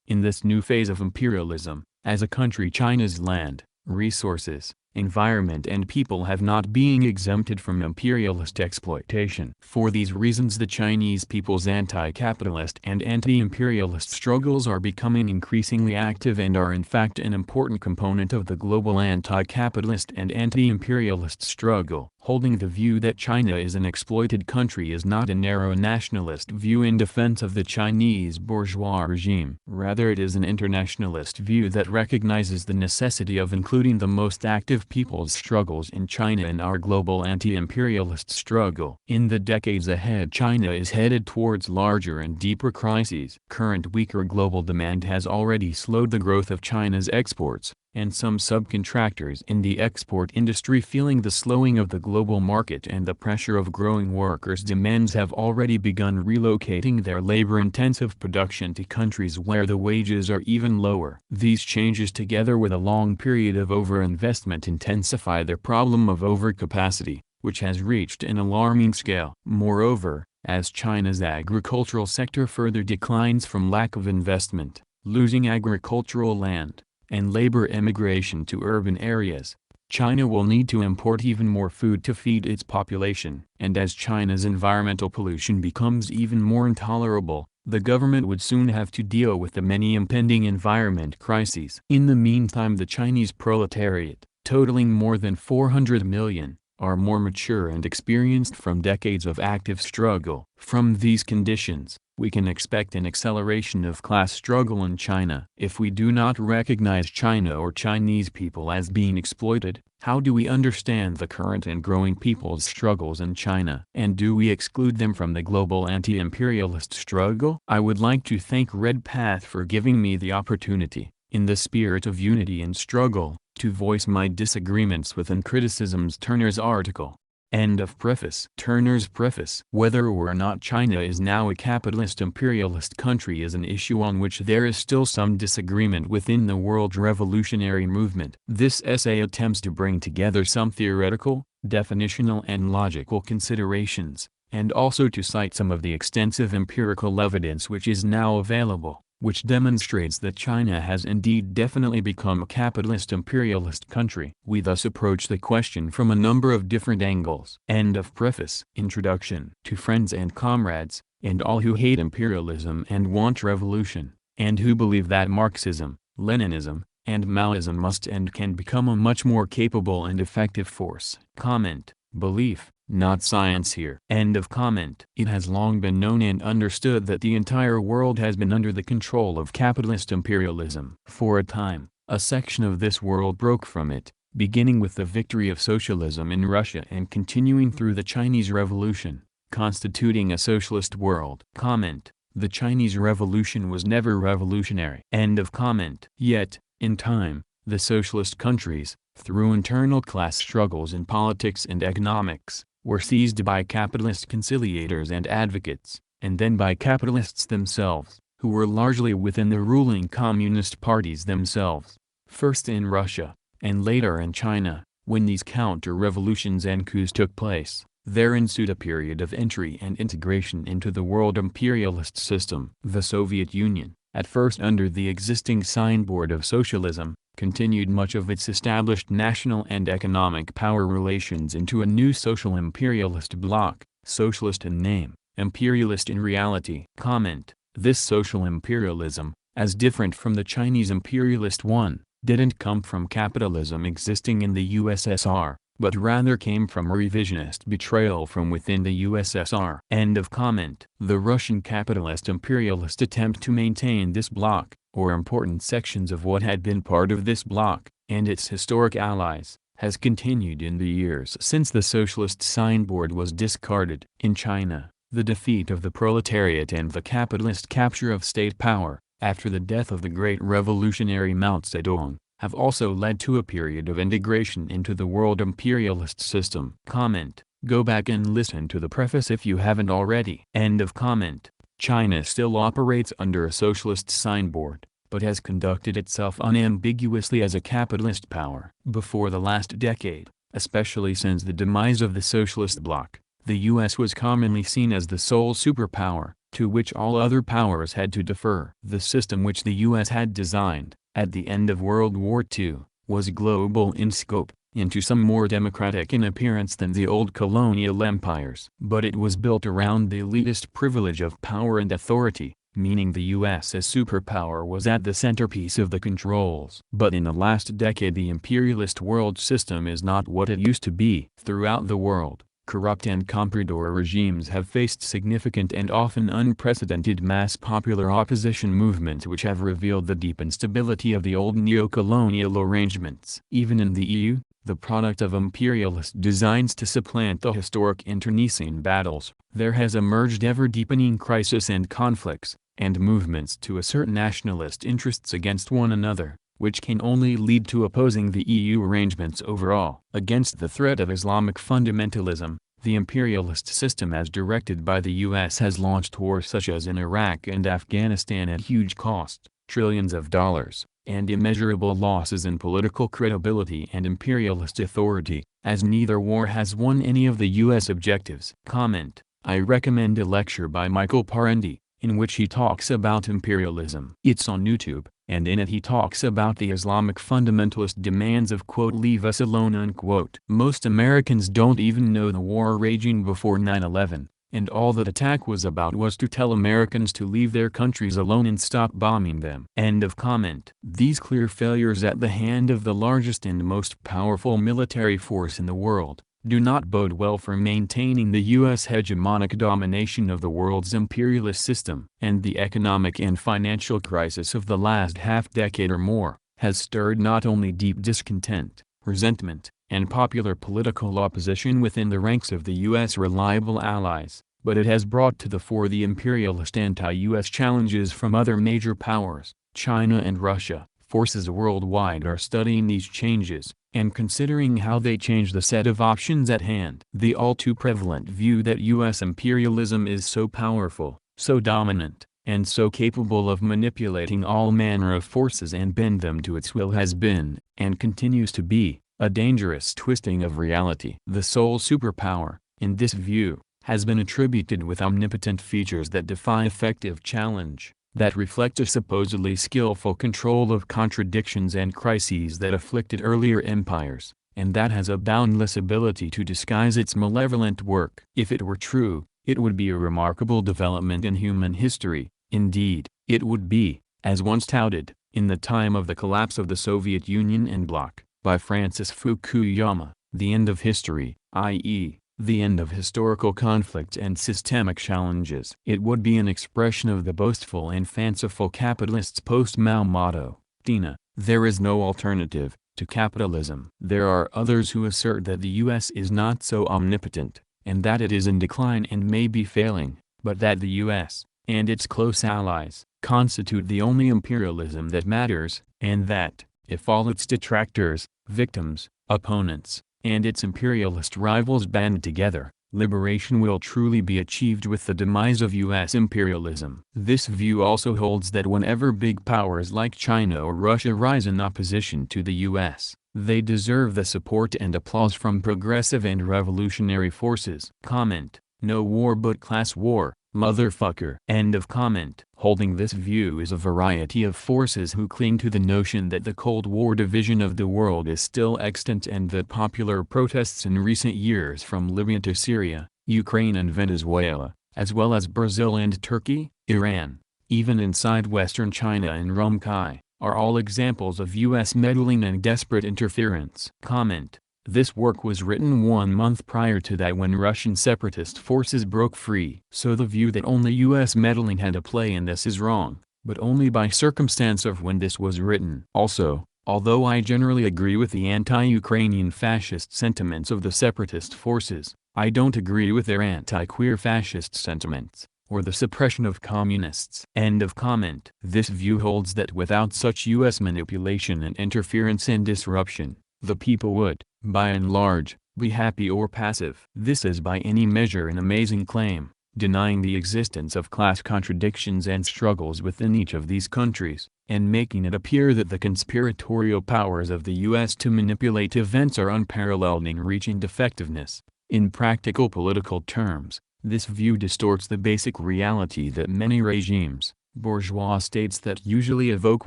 In this new phase of imperialism, as a country, China's land, resources, environment and people have not been exempted from imperialist exploitation. For these reasons, the Chinese people's anti-capitalist and anti-imperialist struggles are becoming increasingly active and are in fact an important component of the global anti-capitalist and anti-imperialist struggle. Holding the view that China is an exploited country is not a narrow nationalist view in defense of the Chinese bourgeois regime. Rather, it is an internationalist view that recognizes the necessity of including the most active people's struggles in China in our global anti-imperialist struggle. In the decades ahead, China is headed towards larger and deeper crises. Current weaker global demand has already slowed the growth of China's exports, and some subcontractors in the export industry, feeling the slowing of the global market and the pressure of growing workers' demands, have already begun relocating their labor-intensive production to countries where the wages are even lower. These changes, together with a long period of overinvestment, intensify the problem of overcapacity, which has reached an alarming scale. Moreover, as China's agricultural sector further declines from lack of investment, losing agricultural land, and labor emigration to urban areas, China will need to import even more food to feed its population. And as China's environmental pollution becomes even more intolerable, the government would soon have to deal with the many impending environment crises. In the meantime, the Chinese proletariat, totaling more than 400 million, are more mature and experienced from decades of active struggle. From these conditions, we can expect an acceleration of class struggle in China. If we do not recognize China or Chinese people as being exploited, how do we understand the current and growing people's struggles in China? And do we exclude them from the global anti-imperialist struggle? I would like to thank Red Path for giving me the opportunity, in the spirit of unity and struggle, to voice my disagreements with and criticisms Turner's article. End of preface. Turner's preface. Whether or not China is now a capitalist imperialist country is an issue on which there is still some disagreement within the world revolutionary movement. This essay attempts to bring together some theoretical, definitional and logical considerations, and also to cite some of the extensive empirical evidence which is now available, which demonstrates that China has indeed definitely become a capitalist imperialist country. We thus approach the question from a number of different angles. End of preface. Introduction. To friends and comrades, and all who hate imperialism and want revolution, and who believe that Marxism, Leninism, and Maoism must and can become a much more capable and effective force. Comment: belief, not science here. End of comment. It has long been known and understood that the entire world has been under the control of capitalist imperialism. For a time, a section of this world broke from it, beginning with the victory of socialism in Russia and continuing through the Chinese Revolution, constituting a socialist world. Comment: the Chinese Revolution was never revolutionary. End of comment. Yet, in time, the socialist countries, through internal class struggles in politics and economics, were seized by capitalist conciliators and advocates, and then by capitalists themselves, who were largely within the ruling communist parties themselves. First in Russia, and later in China, when these counter-revolutions and coups took place, there ensued a period of entry and integration into the world imperialist system. The Soviet Union, at first under the existing signboard of socialism, continued much of its established national and economic power relations into a new social imperialist bloc, socialist in name, imperialist in reality. Comment: this social imperialism, as different from the Chinese imperialist one, didn't come from capitalism existing in the USSR, but rather came from a revisionist betrayal from within the USSR. End of comment. The Russian capitalist imperialist attempt to maintain this bloc, or important sections of what had been part of this bloc, and its historic allies, has continued in the years since the socialist signboard was discarded. In China, the defeat of the proletariat and the capitalist capture of state power, after the death of the great revolutionary Mao Zedong, have also led to a period of integration into the world imperialist system. Comment: go back and listen to the preface if you haven't already. End of comment. China still operates under a socialist signboard, but has conducted itself unambiguously as a capitalist power. Before the last decade, especially since the demise of the socialist bloc, the U.S. was commonly seen as the sole superpower, to which all other powers had to defer. The system which the U.S. had designed, at the end of World War II, was global in scope, into some more democratic in appearance than the old colonial empires. But it was built around the elitist privilege of power and authority, meaning the U.S. as superpower was at the centerpiece of the controls. But in the last decade the imperialist world system is not what it used to be. Throughout the world, corrupt and comprador regimes have faced significant and often unprecedented mass popular opposition movements which have revealed the deep instability of the old neocolonial arrangements. Even in the EU, the product of imperialist designs to supplant the historic internecine battles, there has emerged ever-deepening crisis and conflicts, and movements to assert nationalist interests against one another, which can only lead to opposing the EU arrangements overall. Against the threat of Islamic fundamentalism, the imperialist system as directed by the U.S. has launched wars such as in Iraq and Afghanistan at huge cost, trillions of dollars, and immeasurable losses in political credibility and imperialist authority, as neither war has won any of the U.S. objectives. Comment: I recommend a lecture by Michael Parenti, in which he talks about imperialism. It's on YouTube, and in it he talks about the Islamic fundamentalist demands of quote "leave us alone" unquote. Most Americans don't even know the war raging before 9/11, and all that attack was about was to tell Americans to leave their countries alone and stop bombing them. End of comment. These clear failures at the hand of the largest and most powerful military force in the world do not bode well for maintaining the U.S. hegemonic domination of the world's imperialist system. And the economic and financial crisis of the last half-decade or more has stirred not only deep discontent, resentment, and popular political opposition within the ranks of the U.S. reliable allies, but it has brought to the fore the imperialist anti-U.S. challenges from other major powers, China and Russia. Forces worldwide are studying these changes, and considering how they change the set of options at hand. The all-too-prevalent view that U.S. imperialism is so powerful, so dominant, and so capable of manipulating all manner of forces and bend them to its will has been, and continues to be, a dangerous twisting of reality. The sole superpower, in this view, has been attributed with omnipotent features that defy effective challenge, that reflect a supposedly skillful control of contradictions and crises that afflicted earlier empires, and that has a boundless ability to disguise its malevolent work. If it were true, it would be a remarkable development in human history. Indeed, it would be, as once touted, in the time of the collapse of the Soviet Union and bloc, by Francis Fukuyama, the end of history, i.e., the end of historical conflicts and systemic challenges. It would be an expression of the boastful and fanciful capitalists' post-Mao motto, Tina, there is no alternative to capitalism. There are others who assert that the U.S. is not so omnipotent, and that it is in decline and may be failing, but that the U.S. and its close allies constitute the only imperialism that matters, and that, if all its detractors, victims, opponents, and its imperialist rivals band together, liberation will truly be achieved with the demise of U.S. imperialism. This view also holds that whenever big powers like China or Russia rise in opposition to the U.S., they deserve the support and applause from progressive and revolutionary forces. Comment: no war but class war, motherfucker. End of comment. Holding this view is a variety of forces who cling to the notion that the Cold War division of the world is still extant and that popular protests in recent years from Libya to Syria, Ukraine and Venezuela, as well as Brazil and Turkey, Iran, even inside Western China and Urumqi, are all examples of U.S. meddling and desperate interference. Comment: this work was written 1 month prior to that when Russian separatist forces broke free. So the view that only U.S. meddling had a play in this is wrong, but only by circumstance of when this was written. Also, although I generally agree with the anti-Ukrainian fascist sentiments of the separatist forces, I don't agree with their anti-queer fascist sentiments, or the suppression of communists. End of comment. This view holds that without such U.S. manipulation and interference and disruption, the people would, by and large, be happy or passive. This is by any measure an amazing claim, denying the existence of class contradictions and struggles within each of these countries, and making it appear that the conspiratorial powers of the U.S. to manipulate events are unparalleled in reach and effectiveness. In practical political terms, this view distorts the basic reality that many regimes, bourgeois states that usually evoke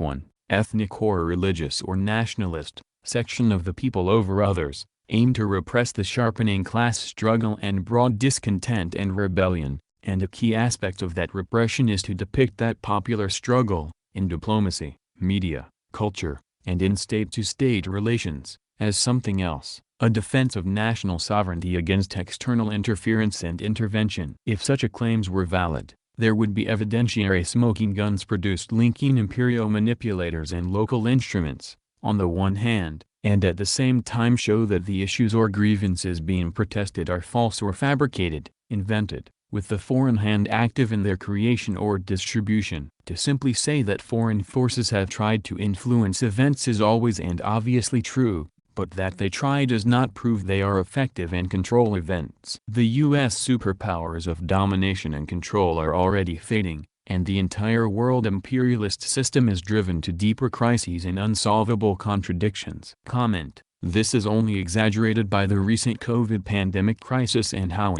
one, ethnic or religious or nationalist, section of the people over others, aim to repress the sharpening class struggle and broad discontent and rebellion, and a key aspect of that repression is to depict that popular struggle, in diplomacy, media, culture, and in state-to-state relations, as something else, a defense of national sovereignty against external interference and intervention. If such a claims were valid, there would be evidentiary smoking guns produced linking imperial manipulators and local instruments, on the one hand, and at the same time show that the issues or grievances being protested are false or fabricated, invented, with the foreign hand active in their creation or distribution. To simply say that foreign forces have tried to influence events is always and obviously true, but that they try does not prove they are effective and control events. The U.S. superpowers of domination and control are already fading, and the entire world imperialist system is driven to deeper crises and unsolvable contradictions. Comment: this is only exaggerated by the recent COVID pandemic crisis and how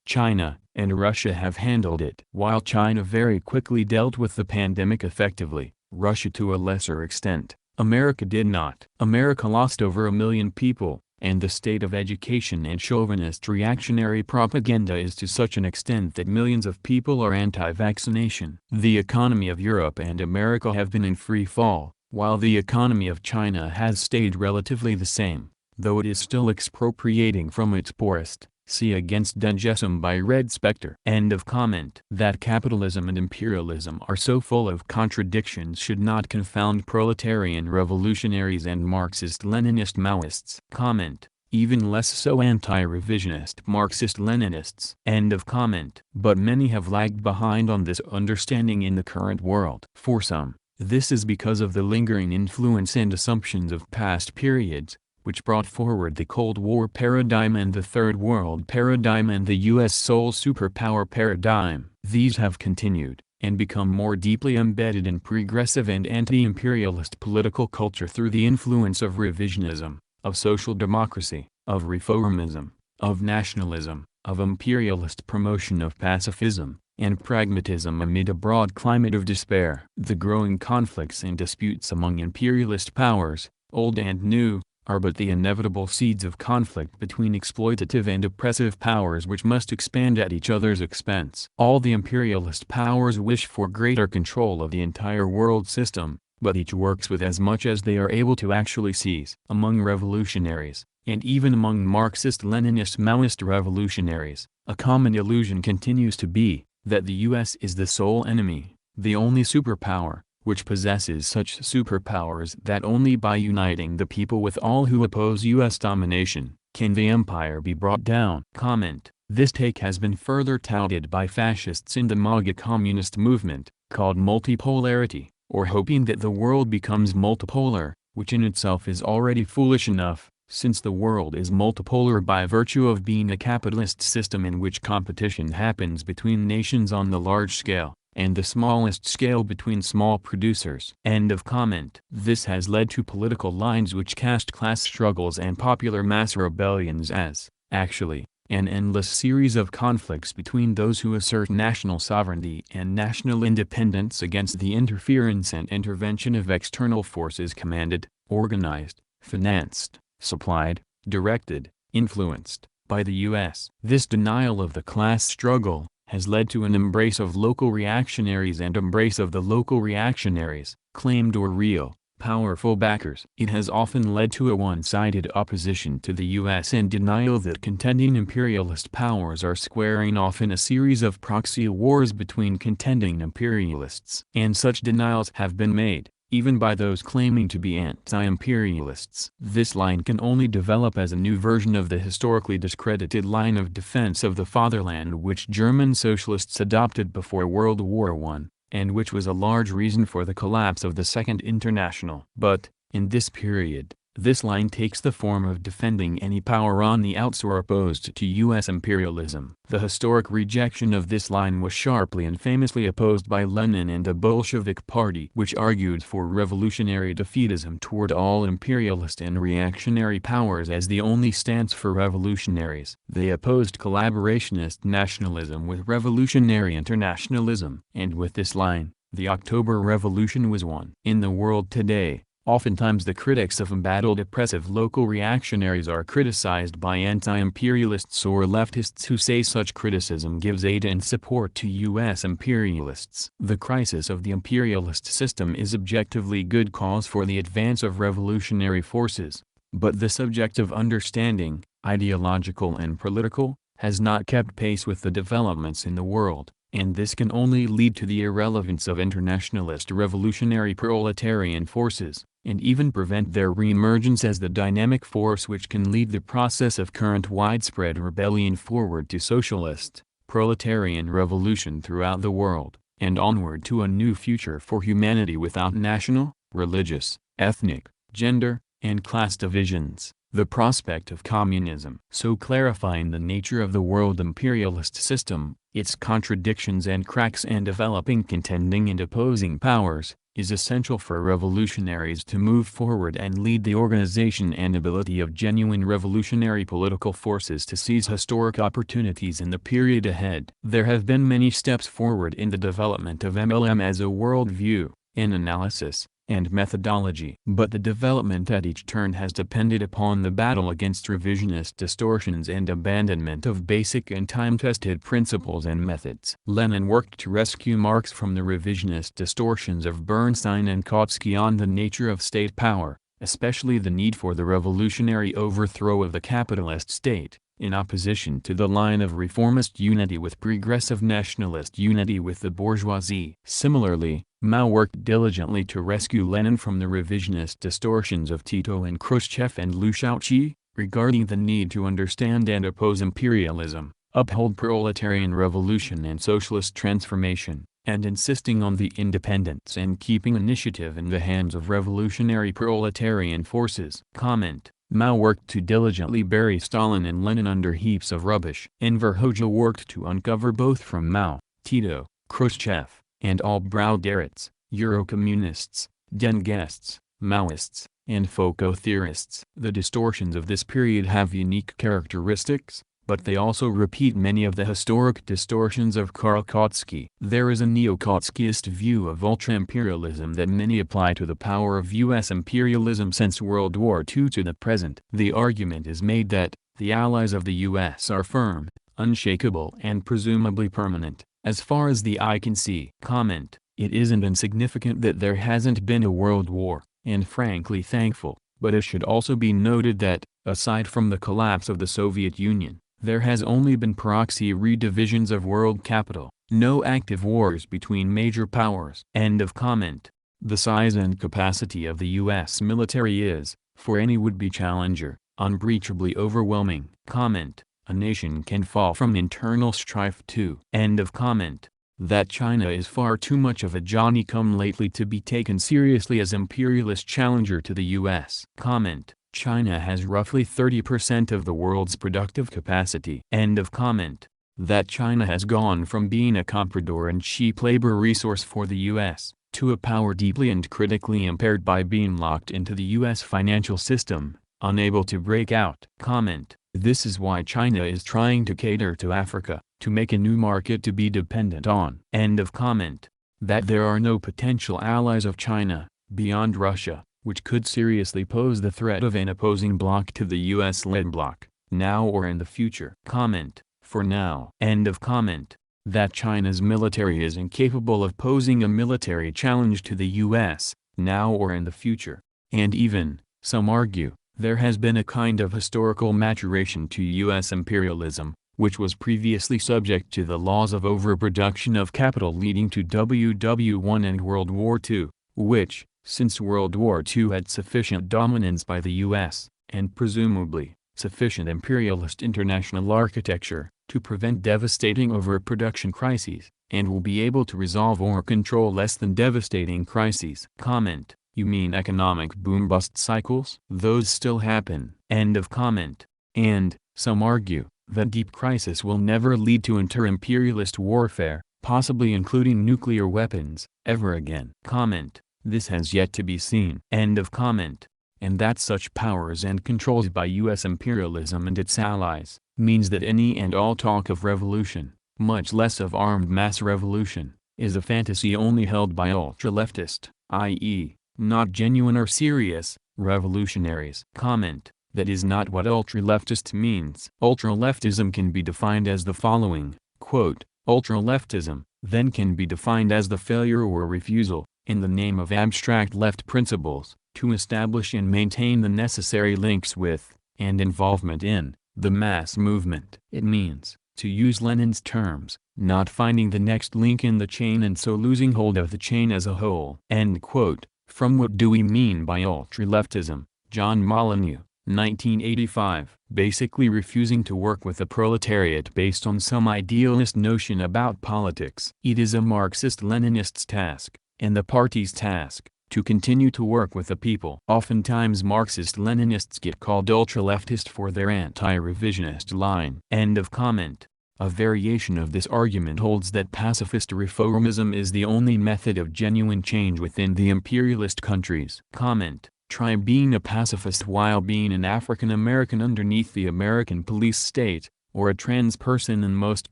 China and Russia have handled it. While China very quickly dealt with the pandemic effectively, Russia to a lesser extent, America did not. America lost over 1 million people, and the state of education and chauvinist reactionary propaganda is to such an extent that millions of people are anti-vaccination. The economy of Europe and America have been in free fall, while the economy of China has stayed relatively the same, though it is still expropriating from its poorest. See Against Dengism by Red Spectre. End of comment. That capitalism and imperialism are so full of contradictions should not confound proletarian revolutionaries and Marxist-Leninist Maoists. Comment: even less so anti-revisionist Marxist-Leninists. End of comment. But many have lagged behind on this understanding in the current world. For some, this is because of the lingering influence and assumptions of past periods, which brought forward the Cold War paradigm and the Third World paradigm and the U.S. sole superpower paradigm. These have continued, and become more deeply embedded in progressive and anti-imperialist political culture through the influence of revisionism, of social democracy, of reformism, of nationalism, of imperialist promotion of pacifism, and pragmatism amid a broad climate of despair. The growing conflicts and disputes among imperialist powers, old and new, are but the inevitable seeds of conflict between exploitative and oppressive powers which must expand at each other's expense. All the imperialist powers wish for greater control of the entire world system, but each works with as much as they are able to actually seize. Among revolutionaries, and even among Marxist-Leninist Maoist revolutionaries, a common illusion continues to be that the U.S. is the sole enemy, the only superpower, which possesses such superpowers that only by uniting the people with all who oppose U.S. domination, can the empire be brought down. Comment: This take has been further touted by fascists in the MAGA communist movement, called multipolarity, or hoping that the world becomes multipolar, which in itself is already foolish enough, since the world is multipolar by virtue of being a capitalist system in which competition happens between nations on the large scale, and the smallest scale between small producers. End of comment. This has led to political lines which cast class struggles and popular mass rebellions as, actually, an endless series of conflicts between those who assert national sovereignty and national independence against the interference and intervention of external forces commanded, organized, financed, supplied, directed, influenced, by the U.S. This denial of the class struggle has led to an embrace of local reactionaries and embrace of the local reactionaries, claimed or real, powerful backers. It has often led to a one-sided opposition to the U.S. and denial that contending imperialist powers are squaring off in a series of proxy wars between contending imperialists. And such denials have been made, even by those claiming to be anti-imperialists. This line can only develop as a new version of the historically discredited line of defense of the fatherland which German socialists adopted before World War I, and which was a large reason for the collapse of the Second International. But, in this period, this line takes the form of defending any power on the outs or opposed to U.S. imperialism. The historic rejection of this line was sharply and famously opposed by Lenin and the Bolshevik Party, which argued for revolutionary defeatism toward all imperialist and reactionary powers as the only stance for revolutionaries. They opposed collaborationist nationalism with revolutionary internationalism. And with this line, the October Revolution was won. In the world today, oftentimes the critics of embattled oppressive local reactionaries are criticized by anti-imperialists or leftists who say such criticism gives aid and support to U.S. imperialists. The crisis of the imperialist system is objectively good cause for the advance of revolutionary forces, but the subjective understanding, ideological and political, has not kept pace with the developments in the world. And this can only lead to the irrelevance of internationalist revolutionary proletarian forces, and even prevent their reemergence as the dynamic force which can lead the process of current widespread rebellion forward to socialist, proletarian revolution throughout the world, and onward to a new future for humanity without national, religious, ethnic, gender, and class divisions. The prospect of communism. So clarifying the nature of the world imperialist system, its contradictions and cracks and developing contending and opposing powers, is essential for revolutionaries to move forward and lead the organization and ability of genuine revolutionary political forces to seize historic opportunities in the period ahead. There have been many steps forward in the development of MLM as a worldview, an analysis, and methodology. But the development at each turn has depended upon the battle against revisionist distortions and abandonment of basic and time-tested principles and methods. Lenin worked to rescue Marx from the revisionist distortions of Bernstein and Kautsky on the nature of state power, especially the need for the revolutionary overthrow of the capitalist state, in opposition to the line of reformist unity with progressive nationalist unity with the bourgeoisie. Similarly, Mao worked diligently to rescue Lenin from the revisionist distortions of Tito and Khrushchev and Liu Shaoqi, regarding the need to understand and oppose imperialism, uphold proletarian revolution and socialist transformation, and insisting on the independence and keeping initiative in the hands of revolutionary proletarian forces. Comment: Mao worked to diligently bury Stalin and Lenin under heaps of rubbish. Enver Hoxha worked to uncover both from Mao, Tito, Khrushchev, and all Browderists, Eurocommunists, Dengists, Maoists, and Foucault theorists. The distortions of this period have unique characteristics, but they also repeat many of the historic distortions of Karl Kautsky. There is a neo-Kautskyist view of ultra-imperialism that many apply to the power of U.S. imperialism since World War II to the present. The argument is made that the allies of the U.S. are firm, unshakable and presumably permanent, as far as the eye can see. Comment: it isn't insignificant that there hasn't been a world war, and frankly thankful, but it should also be noted that, aside from the collapse of the Soviet Union, there has only been proxy redivisions of world capital, no active wars between major powers. End of comment. The size and capacity of the U.S. military is, for any would-be challenger, unbreachably overwhelming. Comment: a nation can fall from internal strife too. End of comment. That China is far too much of a Johnny-come-lately to be taken seriously as imperialist challenger to the U.S. Comment: China has roughly 30% of the world's productive capacity. End of comment. That China has gone from being a comprador and cheap labor resource for the U.S., to a power deeply and critically impaired by being locked into the U.S. financial system, unable to break out. Comment: this is why China is trying to cater to Africa, to make a new market to be dependent on. End of comment. That there are no potential allies of China, beyond Russia, which could seriously pose the threat of an opposing bloc to the US-led bloc, now or in the future. Comment: for now. End of comment. That China's military is incapable of posing a military challenge to the US, now or in the future. And even, some argue, there has been a kind of historical maturation to U.S. imperialism, which was previously subject to the laws of overproduction of capital leading to WW1 and World War II, which, since World War II had sufficient dominance by the U.S., and presumably, sufficient imperialist international architecture, to prevent devastating overproduction crises, and will be able to resolve or control less than devastating crises. Comment: you mean economic boom-bust cycles? Those still happen. End of comment. And, some argue, that deep crisis will never lead to inter-imperialist warfare, possibly including nuclear weapons, ever again. Comment: this has yet to be seen. End of comment. And that such powers and controls by U.S. imperialism and its allies, means that any and all talk of revolution, much less of armed mass revolution, is a fantasy only held by ultra-leftist, i.e., not genuine or serious, revolutionaries. Comment: that is not what ultra-leftist means. Ultra-leftism can be defined as the following, quote, ultra-leftism, then can be defined as the failure or refusal, in the name of abstract left principles, to establish and maintain the necessary links with, and involvement in, the mass movement. It means, to use Lenin's terms, not finding the next link in the chain and so losing hold of the chain as a whole. End quote. From What Do We Mean by Ultra-Leftism? John Molyneux, 1985. Basically refusing to work with the proletariat based on some idealist notion about politics. It is a Marxist-Leninist's task, and the party's task, to continue to work with the people. Oftentimes Marxist-Leninists get called ultra-leftist for their anti-revisionist line. End of comment. A variation of this argument holds that pacifist reformism is the only method of genuine change within the imperialist countries. Comment: try being a pacifist while being an African American underneath the American police state, or a trans person in most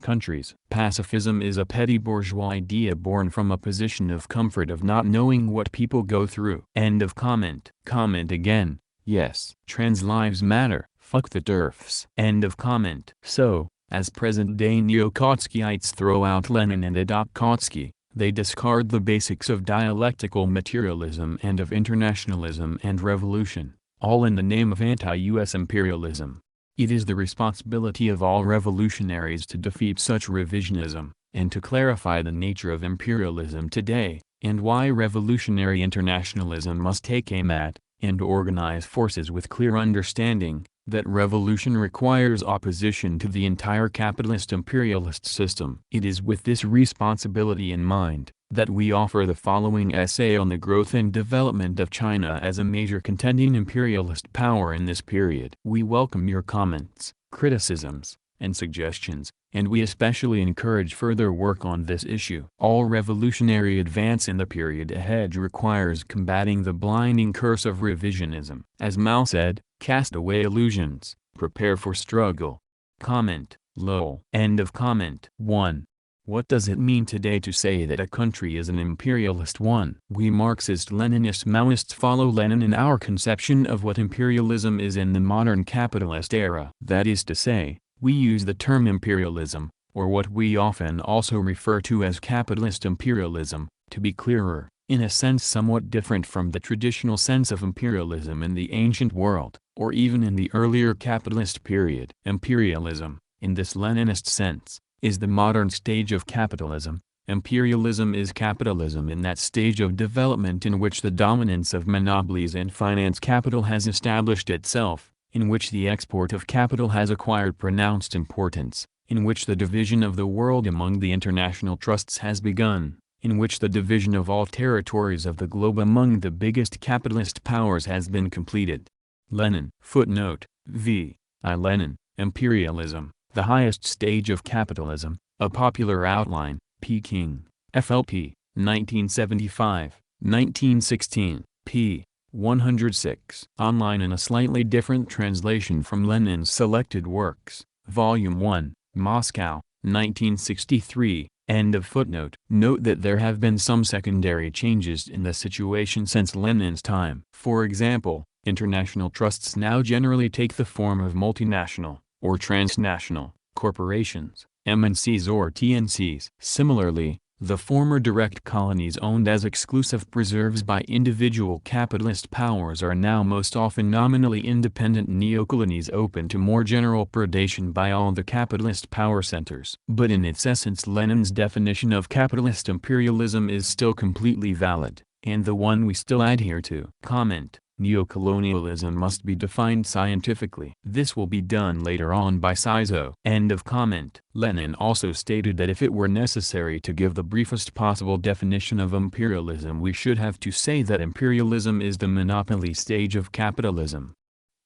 countries. Pacifism is a petty bourgeois idea born from a position of comfort of not knowing what people go through. End of comment. Comment again: yes, trans lives matter, fuck the TERFs. End of comment. So, as present-day neo-Kautskyites throw out Lenin and adopt Kautsky, they discard the basics of dialectical materialism and of internationalism and revolution, all in the name of anti-US imperialism. It is the responsibility of all revolutionaries to defeat such revisionism, and to clarify the nature of imperialism today, and why revolutionary internationalism must take aim at, and organize forces with clear understanding, that revolution requires opposition to the entire capitalist imperialist system. It is with this responsibility in mind, that we offer the following essay on the growth and development of China as a major contending imperialist power in this period. We welcome your comments, criticisms, and suggestions, and we especially encourage further work on this issue. All revolutionary advance in the period ahead requires combating the blinding curse of revisionism. As Mao said, cast away illusions, prepare for struggle. Comment, lol. End of comment. 1. What does it mean today to say that a country is an imperialist one? We Marxist-Leninists-Maoists follow Lenin in our conception of what imperialism is in the modern capitalist era. That is to say, we use the term imperialism, or what we often also refer to as capitalist imperialism, to be clearer, in a sense somewhat different from the traditional sense of imperialism in the ancient world, or even in the earlier capitalist period. Imperialism, in this Leninist sense, is the modern stage of capitalism. Imperialism is capitalism in that stage of development in which the dominance of monopolies and finance capital has established itself, in which the export of capital has acquired pronounced importance, in which the division of the world among the international trusts has begun, in which the division of all territories of the globe among the biggest capitalist powers has been completed. Lenin. Footnote, v. I. Lenin, Imperialism, the highest stage of capitalism, a popular outline, Peking, FLP, 1975, 1916, p. 106. Online in a slightly different translation from Lenin's selected works, Volume 1, Moscow, 1963, end of footnote. Note that there have been some secondary changes in the situation since Lenin's time. For example, international trusts now generally take the form of multinational, or transnational, corporations, MNCs or TNCs. Similarly, the former direct colonies owned as exclusive preserves by individual capitalist powers are now most often nominally independent neocolonies open to more general predation by all the capitalist power centers. But in its essence Lenin's definition of capitalist imperialism is still completely valid, and the one we still adhere to. Comment. Neocolonialism must be defined scientifically. This will be done later on by Sizo. End of comment. Lenin also stated that if it were necessary to give the briefest possible definition of imperialism we should have to say that imperialism is the monopoly stage of capitalism.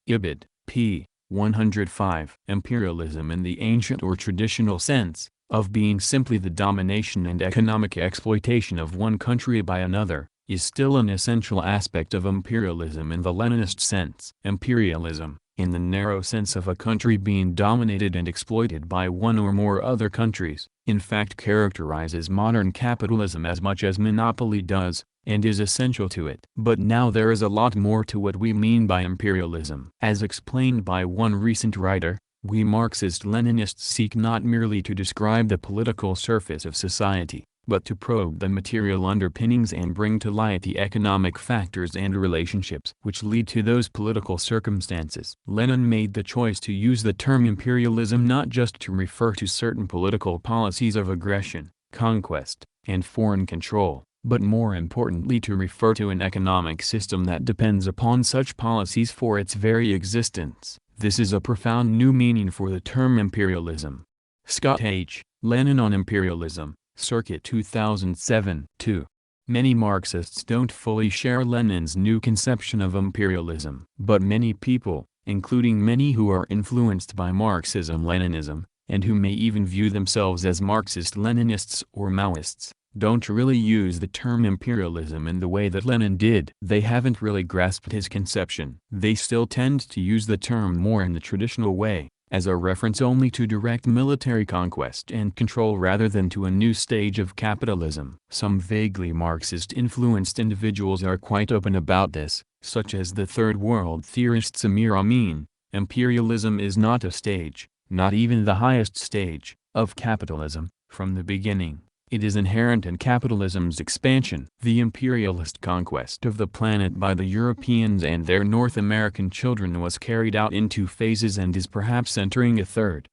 Ibid. p. 105. Imperialism in the ancient or traditional sense, of being simply the domination and economic exploitation of one country by another, is still an essential aspect of imperialism in the Leninist sense. Imperialism, in the narrow sense of a country being dominated and exploited by one or more other countries, in fact characterizes modern capitalism as much as monopoly does, and is essential to it. But now there is a lot more to what we mean by imperialism. As explained by one recent writer, we Marxist-Leninists seek not merely to describe the political surface of society, but to probe the material underpinnings and bring to light the economic factors and relationships which lead to those political circumstances. Lenin made the choice to use the term imperialism not just to refer to certain political policies of aggression, conquest, and foreign control, but more importantly to refer to an economic system that depends upon such policies for its very existence. This is a profound new meaning for the term imperialism. Scott H. Lenin on Imperialism, Circuit 2007. 2. Many Marxists don't fully share Lenin's new conception of imperialism. But many people, including many who are influenced by Marxism-Leninism, and who may even view themselves as Marxist-Leninists or Maoists, don't really use the term imperialism in the way that Lenin did. They haven't really grasped his conception. They still tend to use the term more in the traditional way, as a reference only to direct military conquest and control rather than to a new stage of capitalism. Some vaguely Marxist-influenced individuals are quite open about this, such as the Third World theorist Samir Amin. Imperialism is not a stage, not even the highest stage, of capitalism, from the beginning. It is inherent in capitalism's expansion. The imperialist conquest of the planet by the Europeans and their North American children was carried out in 2 phases and is perhaps entering a third.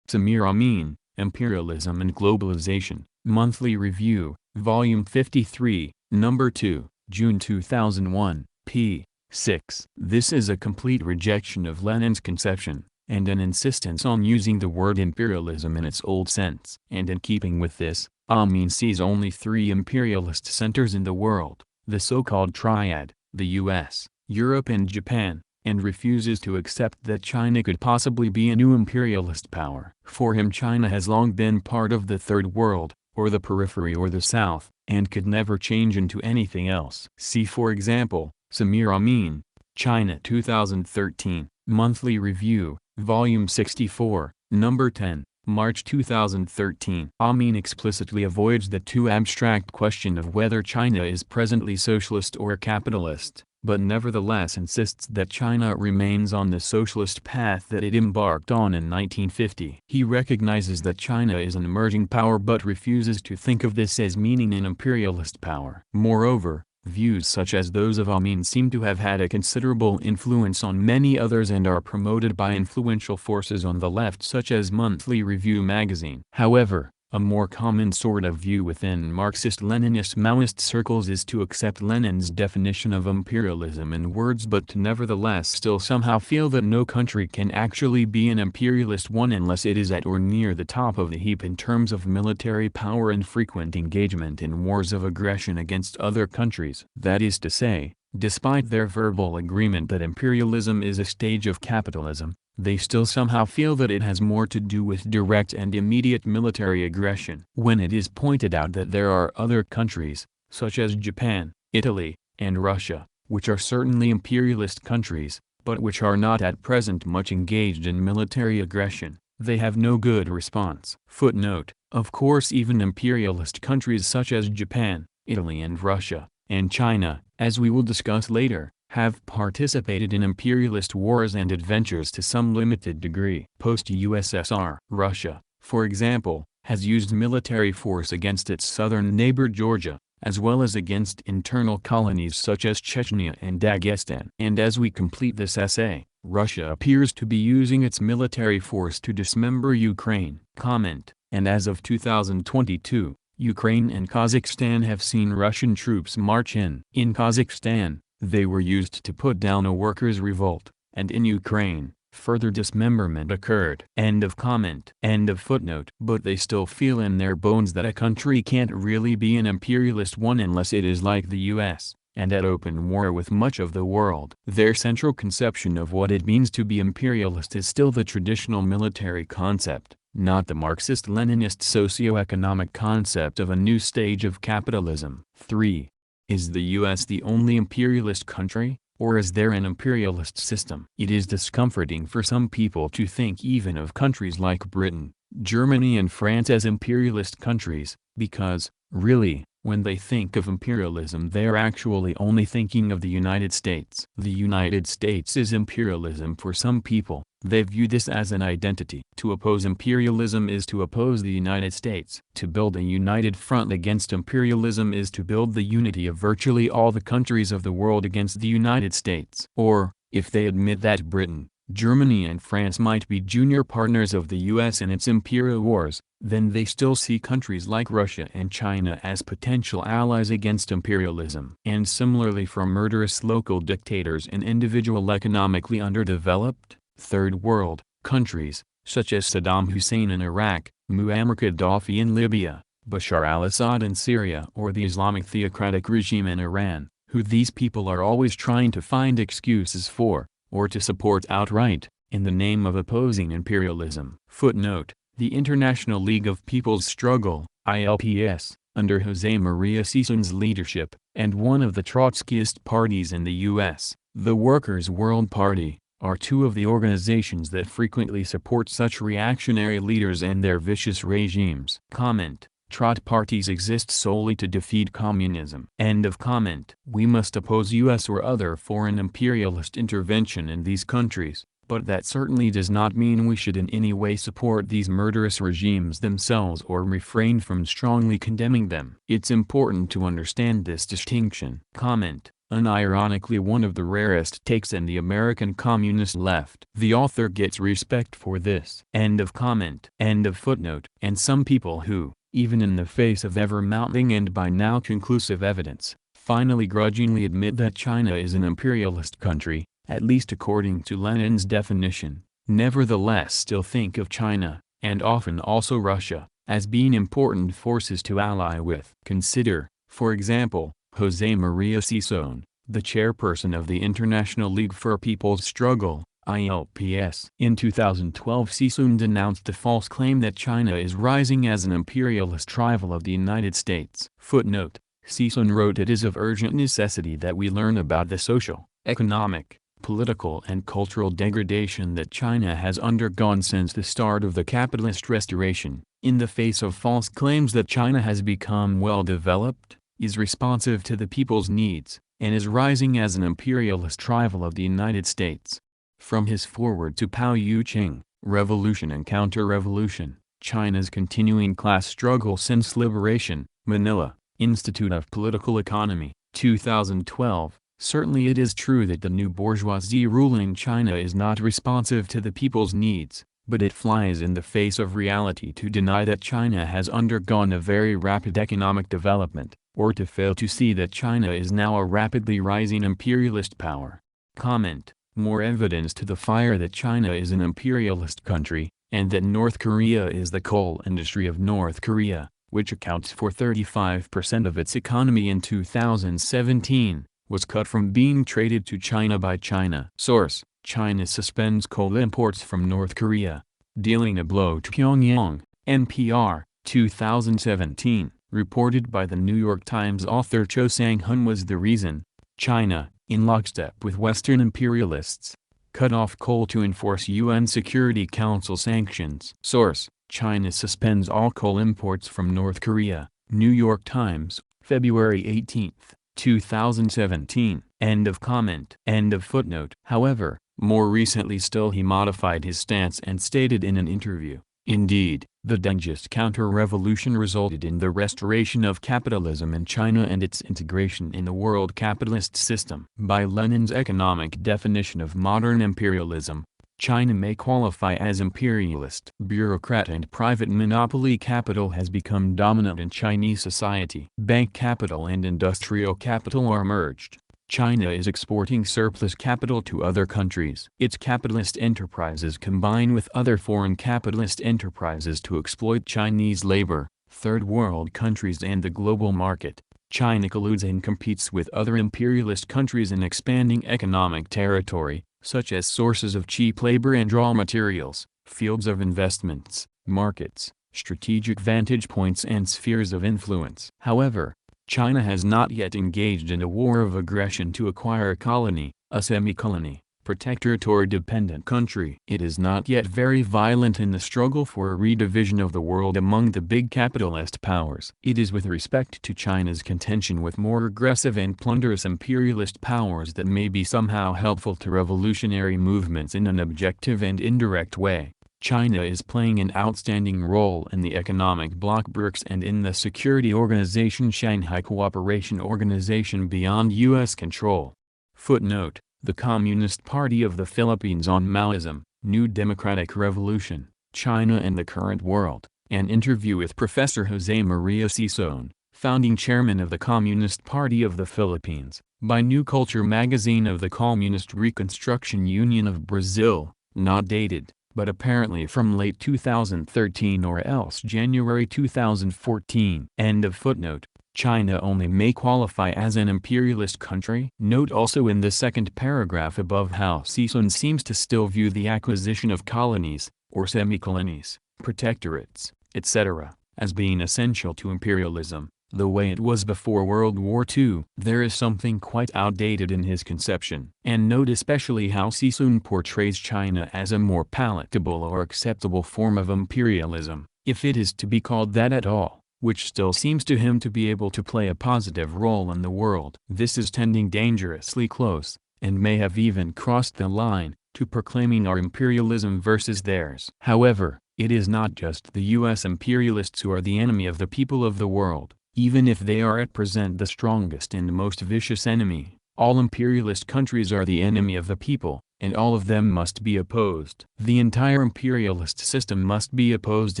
Samir Amin, Imperialism and Globalization, Monthly Review, Volume 53, Number 2, June 2001, p. 6. This is a complete rejection of Lenin's conception, and an insistence on using the word imperialism in its old sense. And in keeping with this, Amin sees only 3 imperialist centers in the world, the so-called triad, the US, Europe and Japan, and refuses to accept that China could possibly be a new imperialist power. For him China has long been part of the Third World, or the periphery or the South, and could never change into anything else. See for example, Samir Amin, China 2013, Monthly Review, Volume 64, Number 10. March 2013. Famine explicitly avoids the too abstract question of whether China is presently socialist or capitalist, but nevertheless insists that China remains on the socialist path that it embarked on in 1950. He recognizes that China is an emerging power but refuses to think of this as meaning an imperialist power. Moreover, views such as those of Famine seem to have had a considerable influence on many others and are promoted by influential forces on the left such as Monthly Review magazine. However, a more common sort of view within Marxist-Leninist-Maoist circles is to accept Lenin's definition of imperialism in words but to nevertheless still somehow feel that no country can actually be an imperialist one unless it is at or near the top of the heap in terms of military power and frequent engagement in wars of aggression against other countries. That is to say, despite their verbal agreement that imperialism is a stage of capitalism, they still somehow feel that it has more to do with direct and immediate military aggression. When it is pointed out that there are other countries, such as Japan, Italy, and Russia, which are certainly imperialist countries, but which are not at present much engaged in military aggression, they have no good response. Footnote: of course even imperialist countries such as Japan, Italy and Russia, and China, as we will discuss later, have participated in imperialist wars and adventures to some limited degree. Post-USSR Russia, for example, has used military force against its southern neighbor Georgia, as well as against internal colonies such as Chechnya and Dagestan. And as we complete this essay, Russia appears to be using its military force to dismember Ukraine. Comment: and as of 2022, Ukraine and Kazakhstan have seen Russian troops march in. In Kazakhstan, they were used to put down a workers' revolt, and in Ukraine, further dismemberment occurred. End of comment. End of footnote. But they still feel in their bones that a country can't really be an imperialist one unless it is like the US, and at open war with much of the world. Their central conception of what it means to be imperialist is still the traditional military concept, not the Marxist-Leninist socio-economic concept of a new stage of capitalism. 3. Is the US the only imperialist country, or is there an imperialist system? It is discomforting for some people to think even of countries like Britain, Germany and France as imperialist countries, because, really, when they think of imperialism they are actually only thinking of the United States. The United States is imperialism for some people. They view this as an identity. To oppose imperialism is to oppose the United States. To build a united front against imperialism is to build the unity of virtually all the countries of the world against the United States. Or, if they admit that Britain, Germany and France might be junior partners of the US in its imperial wars, then they still see countries like Russia and China as potential allies against imperialism. And similarly for murderous local dictators in individual economically underdeveloped, third world, countries, such as Saddam Hussein in Iraq, Muammar Gaddafi in Libya, Bashar al-Assad in Syria or the Islamic theocratic regime in Iran, who these people are always trying to find excuses for, or to support outright, in the name of opposing imperialism. Footnote: the International League of People's Struggle, ILPS, under José María Sisón's leadership, and one of the Trotskyist parties in the U.S., the Workers' World Party, are two of the organizations that frequently support such reactionary leaders and their vicious regimes. Comment: Trot parties exist solely to defeat communism. End of comment. We must oppose U.S. or other foreign imperialist intervention in these countries, but that certainly does not mean we should in any way support these murderous regimes themselves or refrain from strongly condemning them. It's important to understand this distinction. Comment: unironically one of the rarest takes in the American communist left. The author gets respect for this. End of comment. End of footnote. And some people who, even in the face of ever-mounting and by now conclusive evidence, finally grudgingly admit that China is an imperialist country, at least according to Lenin's definition, nevertheless still think of China, and often also Russia, as being important forces to ally with. Consider, for example, José María Sisón, the chairperson of the International League for People's Struggle, ILPS. In 2012 Sisón denounced the false claim that China is rising as an imperialist rival of the United States. Footnote: Sisón wrote, "It is of urgent necessity that we learn about the social, economic, political and cultural degradation that China has undergone since the start of the capitalist restoration, in the face of false claims that China has become well-developed, is responsive to the people's needs, and is rising as an imperialist rival of the United States. From his foreword to Pao Yu-ching, Revolution and Counter-Revolution, China's Continuing Class Struggle Since Liberation, Manila, Institute of Political Economy, 2012. Certainly it is true that the new bourgeoisie ruling China is not responsive to the people's needs, but it flies in the face of reality to deny that China has undergone a very rapid economic development, or to fail to see that China is now a rapidly rising imperialist power. Comment: more evidence to the fire that China is an imperialist country, and that North Korea is the coal industry of North Korea, which accounts for 35% of its economy in 2017, was cut from being traded to China by China. Source: China suspends coal imports from North Korea, dealing a blow to Pyongyang. NPR, 2017, reported by the New York Times. Author Cho Sang-hun was the reason China, in lockstep with Western imperialists, cut off coal to enforce UN Security Council sanctions. Source: China suspends all coal imports from North Korea. New York Times, February 18, 2017. End of comment. End of footnote. However, more recently still he modified his stance and stated in an interview, "Indeed, the Dengist counter-revolution resulted in the restoration of capitalism in China and its integration in the world capitalist system." By Lenin's economic definition of modern imperialism, China may qualify as imperialist. Bureaucrat and private monopoly capital has become dominant in Chinese society. Bank capital and industrial capital are merged. China is exporting surplus capital to other countries. Its capitalist enterprises combine with other foreign capitalist enterprises to exploit Chinese labor, third world countries and the global market. China colludes and competes with other imperialist countries in expanding economic territory, such as sources of cheap labor and raw materials, fields of investments, markets, strategic vantage points and spheres of influence. However, China has not yet engaged in a war of aggression to acquire a colony, a semi-colony, protectorate or dependent country. It is not yet very violent in the struggle for a redivision of the world among the big capitalist powers. It is with respect to China's contention with more aggressive and plunderous imperialist powers that may be somehow helpful to revolutionary movements in an objective and indirect way. China is playing an outstanding role in the economic bloc BRICS and in the security organization Shanghai Cooperation Organization beyond U.S. control. Footnote: The Communist Party of the Philippines on Maoism, New Democratic Revolution, China and the Current World. An interview with Professor Jose Maria Sison, founding chairman of the Communist Party of the Philippines, by New Culture magazine of the Communist Reconstruction Union of Brazil, not dated, but apparently from late 2013 or else January 2014. End of footnote. China only may qualify as an imperialist country. Note also in the second paragraph above how Sison seems to still view the acquisition of colonies, or semi-colonies, protectorates, etc., as being essential to imperialism, the way it was before World War II. There is something quite outdated in his conception. And note especially how Sison portrays China as a more palatable or acceptable form of imperialism, if it is to be called that at all, which still seems to him to be able to play a positive role in the world. This is tending dangerously close, and may have even crossed the line, to proclaiming our imperialism versus theirs. However, it is not just the U.S. imperialists who are the enemy of the people of the world. Even if they are at present the strongest and most vicious enemy, all imperialist countries are the enemy of the people, and all of them must be opposed. The entire imperialist system must be opposed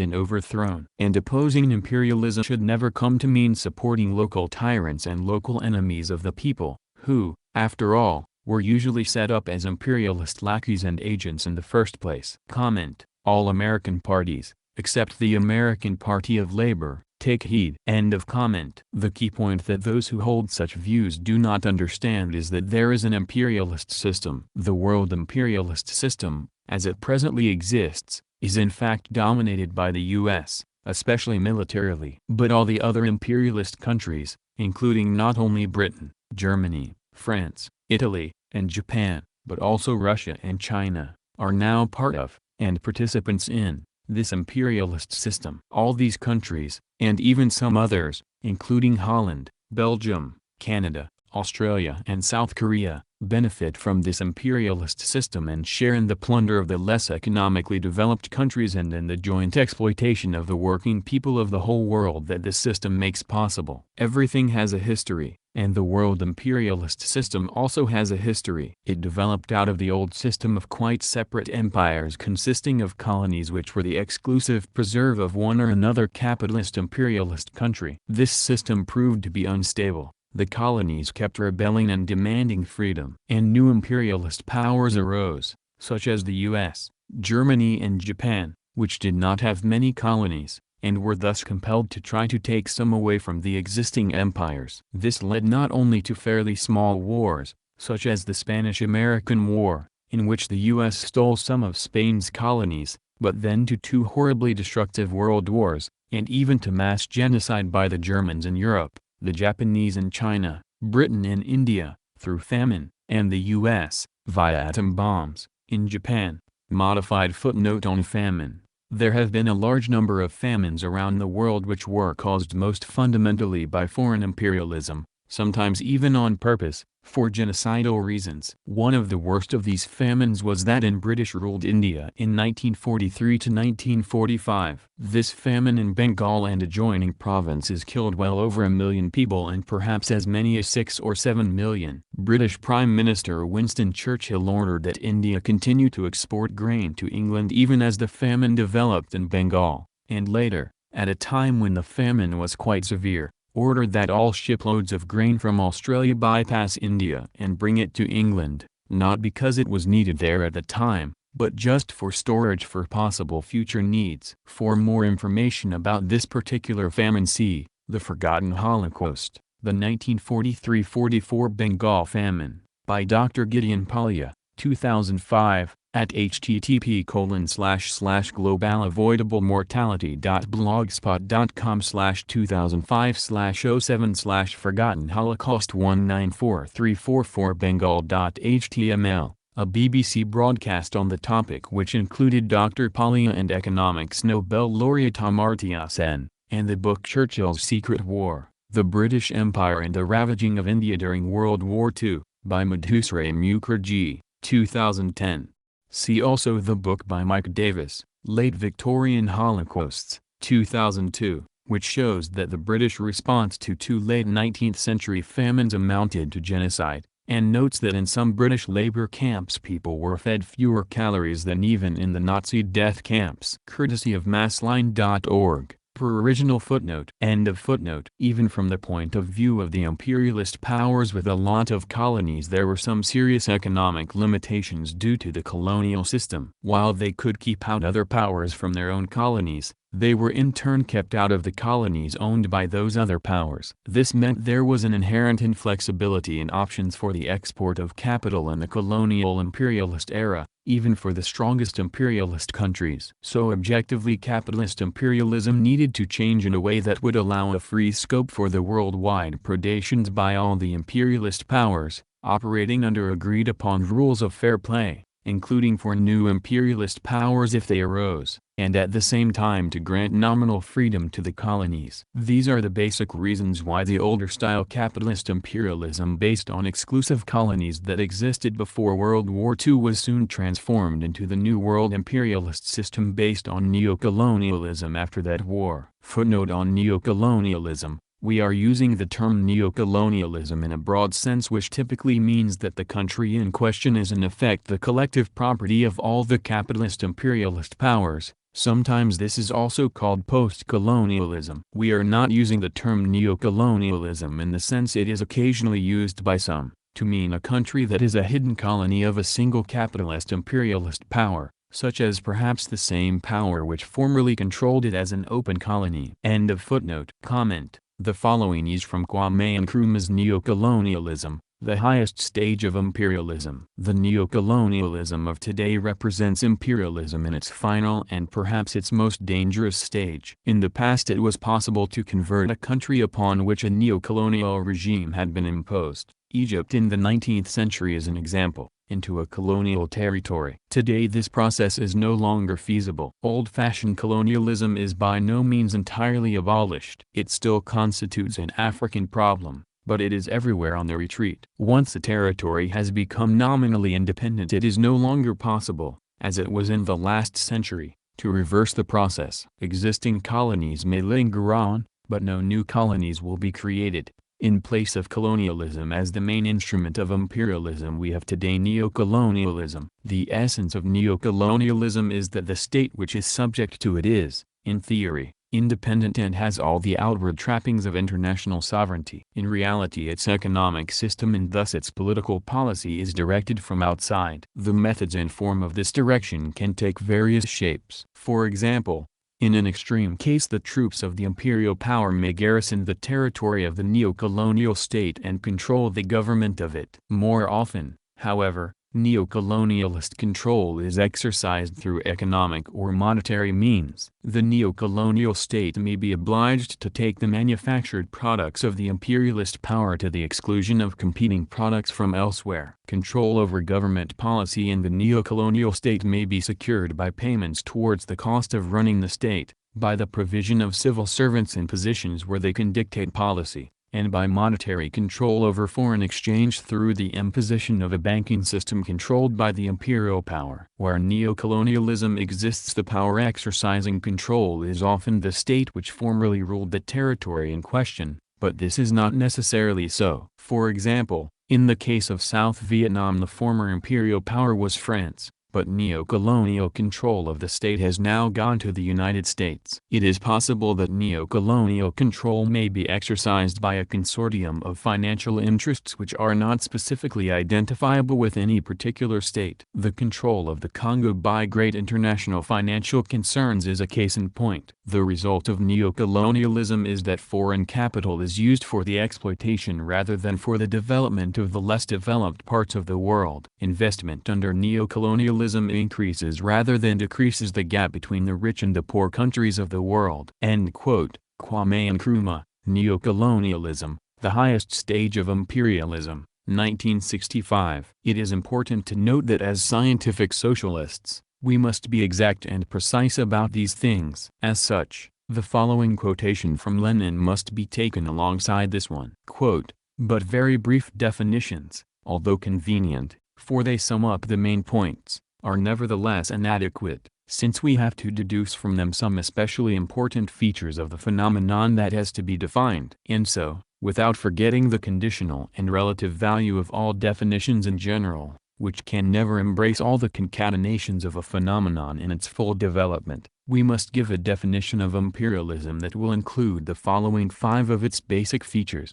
and overthrown. And opposing imperialism should never come to mean supporting local tyrants and local enemies of the people, who, after all, were usually set up as imperialist lackeys and agents in the first place. Comment: All American parties, except the American Party of Labor, take heed. End of comment. The key point that those who hold such views do not understand is that there is an imperialist system. The world imperialist system, as it presently exists, is in fact dominated by the U.S., especially militarily. But all the other imperialist countries, including not only Britain, Germany, France, Italy, and Japan, but also Russia and China, are now part of, and participants in, this imperialist system. All these countries, and even some others, including Holland, Belgium, Canada, Australia and South Korea, benefit from this imperialist system and share in the plunder of the less economically developed countries and in the joint exploitation of the working people of the whole world that this system makes possible. Everything has a history, and the world imperialist system also has a history. It developed out of the old system of quite separate empires consisting of colonies which were the exclusive preserve of one or another capitalist imperialist country. This system proved to be unstable. The colonies kept rebelling and demanding freedom. And new imperialist powers arose, such as the US, Germany and Japan, which did not have many colonies, and were thus compelled to try to take some away from the existing empires. This led not only to fairly small wars, such as the Spanish-American War, in which the US stole some of Spain's colonies, but then to two horribly destructive world wars, and even to mass genocide by the Germans in Europe, the Japanese in China, Britain in India, through famine, and the U.S., via atom bombs, in Japan. Modified footnote on famine. There have been a large number of famines around the world which were caused most fundamentally by foreign imperialism, sometimes even on purpose, for genocidal reasons. One of the worst of these famines was that in British-ruled India in 1943 to 1945. This famine in Bengal and adjoining provinces killed well over 1 million people and perhaps as many as 6 or 7 million. British Prime Minister Winston Churchill ordered that India continue to export grain to England even as the famine developed in Bengal, and later, at a time when the famine was quite severe, ordered that all shiploads of grain from Australia bypass India and bring it to England, not because it was needed there at the time, but just for storage for possible future needs. For more information about this particular famine, see The Forgotten Holocaust, the 1943-44 Bengal Famine, by Dr. Gideon Palya, 2005, at http://globalavoidablemortality.blogspot.com/2005/07/Forgotten Holocaust 194344 Bengal.html, a BBC broadcast on the topic which included Dr. Palya and economics Nobel laureate Amartya Sen, and the book Churchill's Secret War, The British Empire and the Ravaging of India During World War II, by Madhusray Mukherjee, 2010. See also the book by Mike Davis, Late Victorian Holocausts, 2002, which shows that the British response to two late 19th century famines amounted to genocide, and notes that in some British labor camps people were fed fewer calories than even in the Nazi death camps. Courtesy of massline.org. Per original footnote. End of footnote. Even from the point of view of the imperialist powers with a lot of colonies, there were some serious economic limitations due to the colonial system. While they could keep out other powers from their own colonies, they were in turn kept out of the colonies owned by those other powers. This meant there was an inherent inflexibility in options for the export of capital in the colonial imperialist era, even for the strongest imperialist countries. So objectively, capitalist imperialism needed to change in a way that would allow a free scope for the worldwide predations by all the imperialist powers, operating under agreed-upon rules of fair play, including for new imperialist powers if they arose, and at the same time to grant nominal freedom to the colonies. These are the basic reasons why the older-style capitalist imperialism based on exclusive colonies that existed before World War II was soon transformed into the New World imperialist system based on neocolonialism after that war. Footnote on neocolonialism. We are using the term neocolonialism in a broad sense, which typically means that the country in question is in effect the collective property of all the capitalist imperialist powers. Sometimes this is also called post-colonialism. We are not using the term neocolonialism in the sense it is occasionally used by some, to mean a country that is a hidden colony of a single capitalist imperialist power, such as perhaps the same power which formerly controlled it as an open colony. End of footnote. Comment. The following is from Kwame Nkrumah's Neocolonialism, the highest stage of imperialism. The neocolonialism of today represents imperialism in its final and perhaps its most dangerous stage. In the past it was possible to convert a country upon which a neocolonial regime had been imposed. Egypt in the 19th century is an example. into a colonial territory. Today this process is no longer feasible. Old-fashioned colonialism is by no means entirely abolished. It still constitutes an African problem, but it is everywhere on the retreat. Once a territory has become nominally independent, it is no longer possible, as it was in the last century, to reverse the process. Existing colonies may linger on, but no new colonies will be created. In place of colonialism as the main instrument of imperialism, we have today neocolonialism. The essence of neocolonialism is that the state which is subject to it is, in theory, independent and has all the outward trappings of international sovereignty. In reality, its economic system and thus its political policy is directed from outside. The methods and form of this direction can take various shapes. For example, in an extreme case, the troops of the imperial power may garrison the territory of the neocolonial state and control the government of it. More often, however, neocolonialist control is exercised through economic or monetary means. The neocolonial state may be obliged to take the manufactured products of the imperialist power to the exclusion of competing products from elsewhere. Control over government policy in the neocolonial state may be secured by payments towards the cost of running the state, by the provision of civil servants in positions where they can dictate policy, and by monetary control over foreign exchange through the imposition of a banking system controlled by the imperial power. Where neocolonialism exists, the power exercising control is often the state which formerly ruled the territory in question, but this is not necessarily so. For example, in the case of South Vietnam, the former imperial power was France, but neocolonial control of the state has now gone to the United States. It is possible that neocolonial control may be exercised by a consortium of financial interests which are not specifically identifiable with any particular state. The control of the Congo by great international financial concerns is a case in point. The result of neocolonialism is that foreign capital is used for the exploitation rather than for the development of the less developed parts of the world. Investment under neocolonialism increases rather than decreases the gap between the rich and the poor countries of the world. End quote. Kwame Nkrumah, Neocolonialism, the Highest Stage of Imperialism, 1965. It is important to note that as scientific socialists, we must be exact and precise about these things. As such, the following quotation from Lenin must be taken alongside this one. Quote, "But very brief definitions, although convenient, for they sum up the main points, are nevertheless inadequate, since we have to deduce from them some especially important features of the phenomenon that has to be defined. And so, without forgetting the conditional and relative value of all definitions in general, which can never embrace all the concatenations of a phenomenon in its full development, we must give a definition of imperialism that will include the following 5 of its basic features.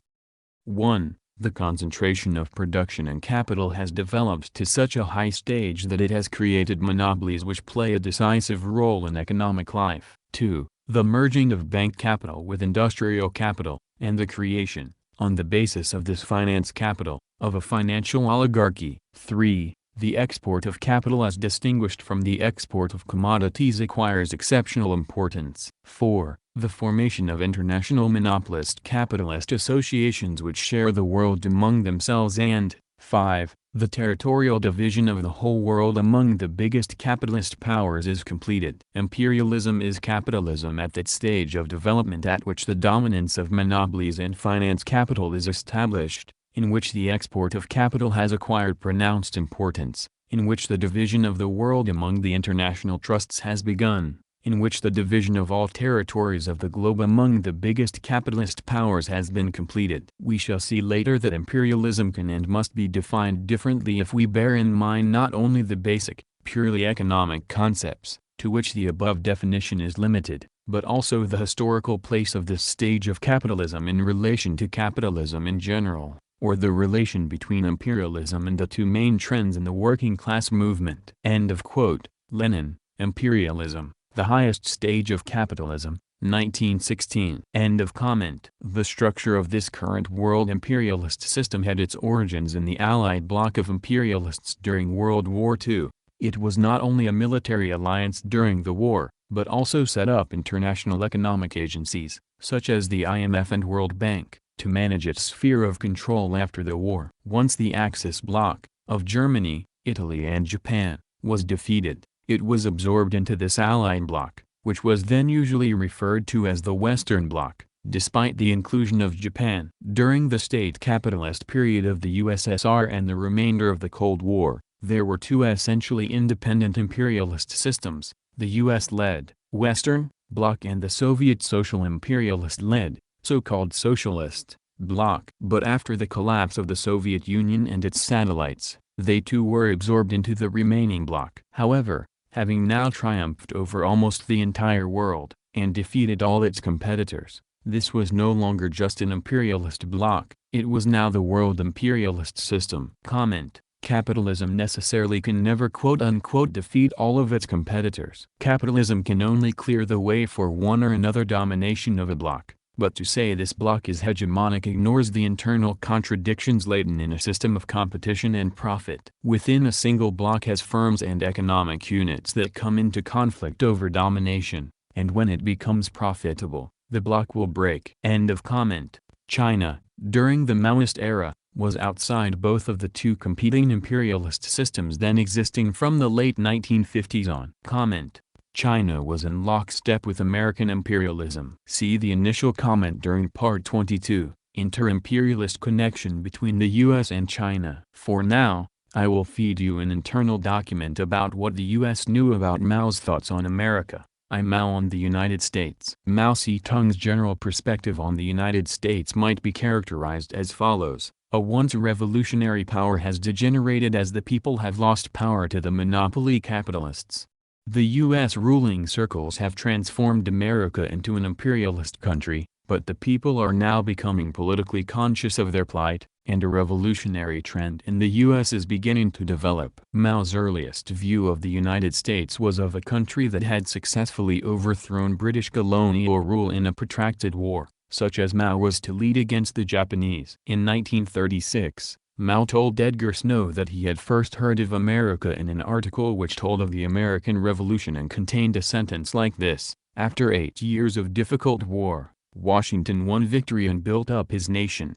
1. The concentration of production and capital has developed to such a high stage that it has created monopolies which play a decisive role in economic life. 2. The merging of bank capital with industrial capital, and the creation, on the basis of this finance capital, of a financial oligarchy. 3. The export of capital as distinguished from the export of commodities acquires exceptional importance. 4. The formation of international monopolist capitalist associations which share the world among themselves. And 5. The territorial division of the whole world among the biggest capitalist powers is completed. Imperialism is capitalism at that stage of development at which the dominance of monopolies and finance capital is established, in which the export of capital has acquired pronounced importance, in which the division of the world among the international trusts has begun, in which the division of all territories of the globe among the biggest capitalist powers has been completed. We shall see later that imperialism can and must be defined differently if we bear in mind not only the basic, purely economic concepts, to which the above definition is limited, but also the historical place of this stage of capitalism in relation to capitalism in general, or the relation between imperialism and the 2 main trends in the working class movement. End of quote. Lenin, Imperialism, the Highest Stage of Capitalism, 1916. End of comment. The structure of this current world imperialist system had its origins in the Allied bloc of imperialists during World War II. It was not only a military alliance during the war, but also set up international economic agencies, such as the IMF and World Bank, to manage its sphere of control after the war. Once the Axis bloc, of Germany, Italy and Japan, was defeated, it was absorbed into this Allied bloc, which was then usually referred to as the Western Bloc. Despite the inclusion of Japan during the state capitalist period of the USSR and the remainder of the Cold War, there were two essentially independent imperialist systems, the US-led Western Bloc and the Soviet Social Imperialist-led, so-called Socialist Bloc. But after the collapse of the Soviet Union and its satellites, they too were absorbed into the remaining bloc. However, having now triumphed over almost the entire world, and defeated all its competitors, this was no longer just an imperialist bloc, it was now the world imperialist system. Comment: capitalism necessarily can never quote-unquote defeat all of its competitors. Capitalism can only clear the way for one or another domination of a bloc, but to say this bloc is hegemonic ignores the internal contradictions latent in a system of competition and profit. Within a single bloc has firms and economic units that come into conflict over domination, and when it becomes profitable, the bloc will break. End of comment. China, during the Maoist era, was outside both of the two competing imperialist systems then existing from the late 1950s on. Comment: China was in lockstep with American imperialism. See the initial comment during Part 22, Inter-Imperialist Connection between the US and China. For now, I will feed you an internal document about what the US knew about Mao's thoughts on America. Mao on the United States. Mao Zedong's general perspective on the United States might be characterized as follows: a once revolutionary power has degenerated as the people have lost power to the monopoly capitalists. The U.S. ruling circles have transformed America into an imperialist country, but the people are now becoming politically conscious of their plight, and a revolutionary trend in the U.S. is beginning to develop. Mao's earliest view of the United States was of a country that had successfully overthrown British colonial rule in a protracted war, such as Mao was to lead against the Japanese. In 1936, Mao told Edgar Snow that he had first heard of America in an article which told of the American Revolution and contained a sentence like this: "After 8 years of difficult war, Washington won victory and built up his nation."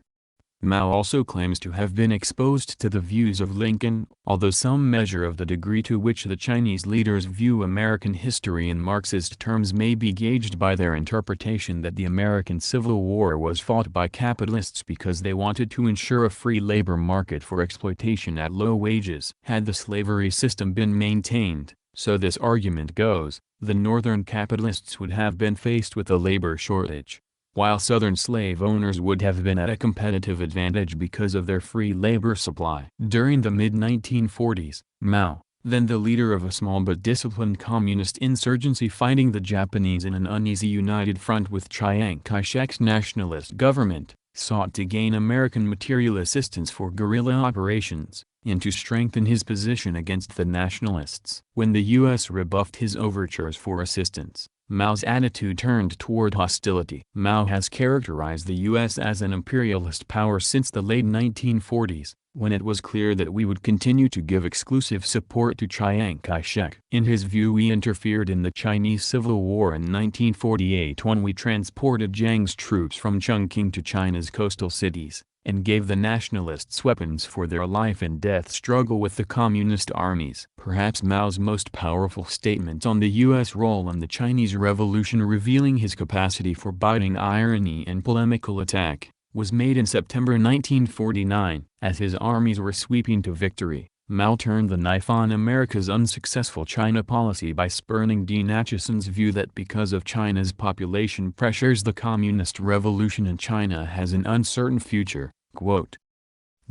Mao also claims to have been exposed to the views of Lincoln, although some measure of the degree to which the Chinese leaders view American history in Marxist terms may be gauged by their interpretation that the American Civil War was fought by capitalists because they wanted to ensure a free labor market for exploitation at low wages. Had the slavery system been maintained, so this argument goes, the northern capitalists would have been faced with a labor shortage, while southern slave owners would have been at a competitive advantage because of their free labor supply. During the mid-1940s, Mao, then the leader of a small but disciplined communist insurgency fighting the Japanese in an uneasy united front with Chiang Kai-shek's nationalist government, sought to gain American material assistance for guerrilla operations, and to strengthen his position against the nationalists. When the U.S. rebuffed his overtures for assistance, Mao's attitude turned toward hostility. Mao has characterized the U.S. as an imperialist power since the late 1940s, when it was clear that we would continue to give exclusive support to Chiang Kai-shek. In his view, we interfered in the Chinese Civil War in 1948 when we transported Jiang's troops from Chongqing to China's coastal cities, and gave the nationalists weapons for their life and death struggle with the communist armies. Perhaps Mao's most powerful statement on the U.S. role in the Chinese Revolution, revealing his capacity for biting irony and polemical attack, was made in September 1949. As his armies were sweeping to victory, Mao turned the knife on America's unsuccessful China policy by spurning Dean Acheson's view that because of China's population pressures the communist revolution in China has an uncertain future. Quote,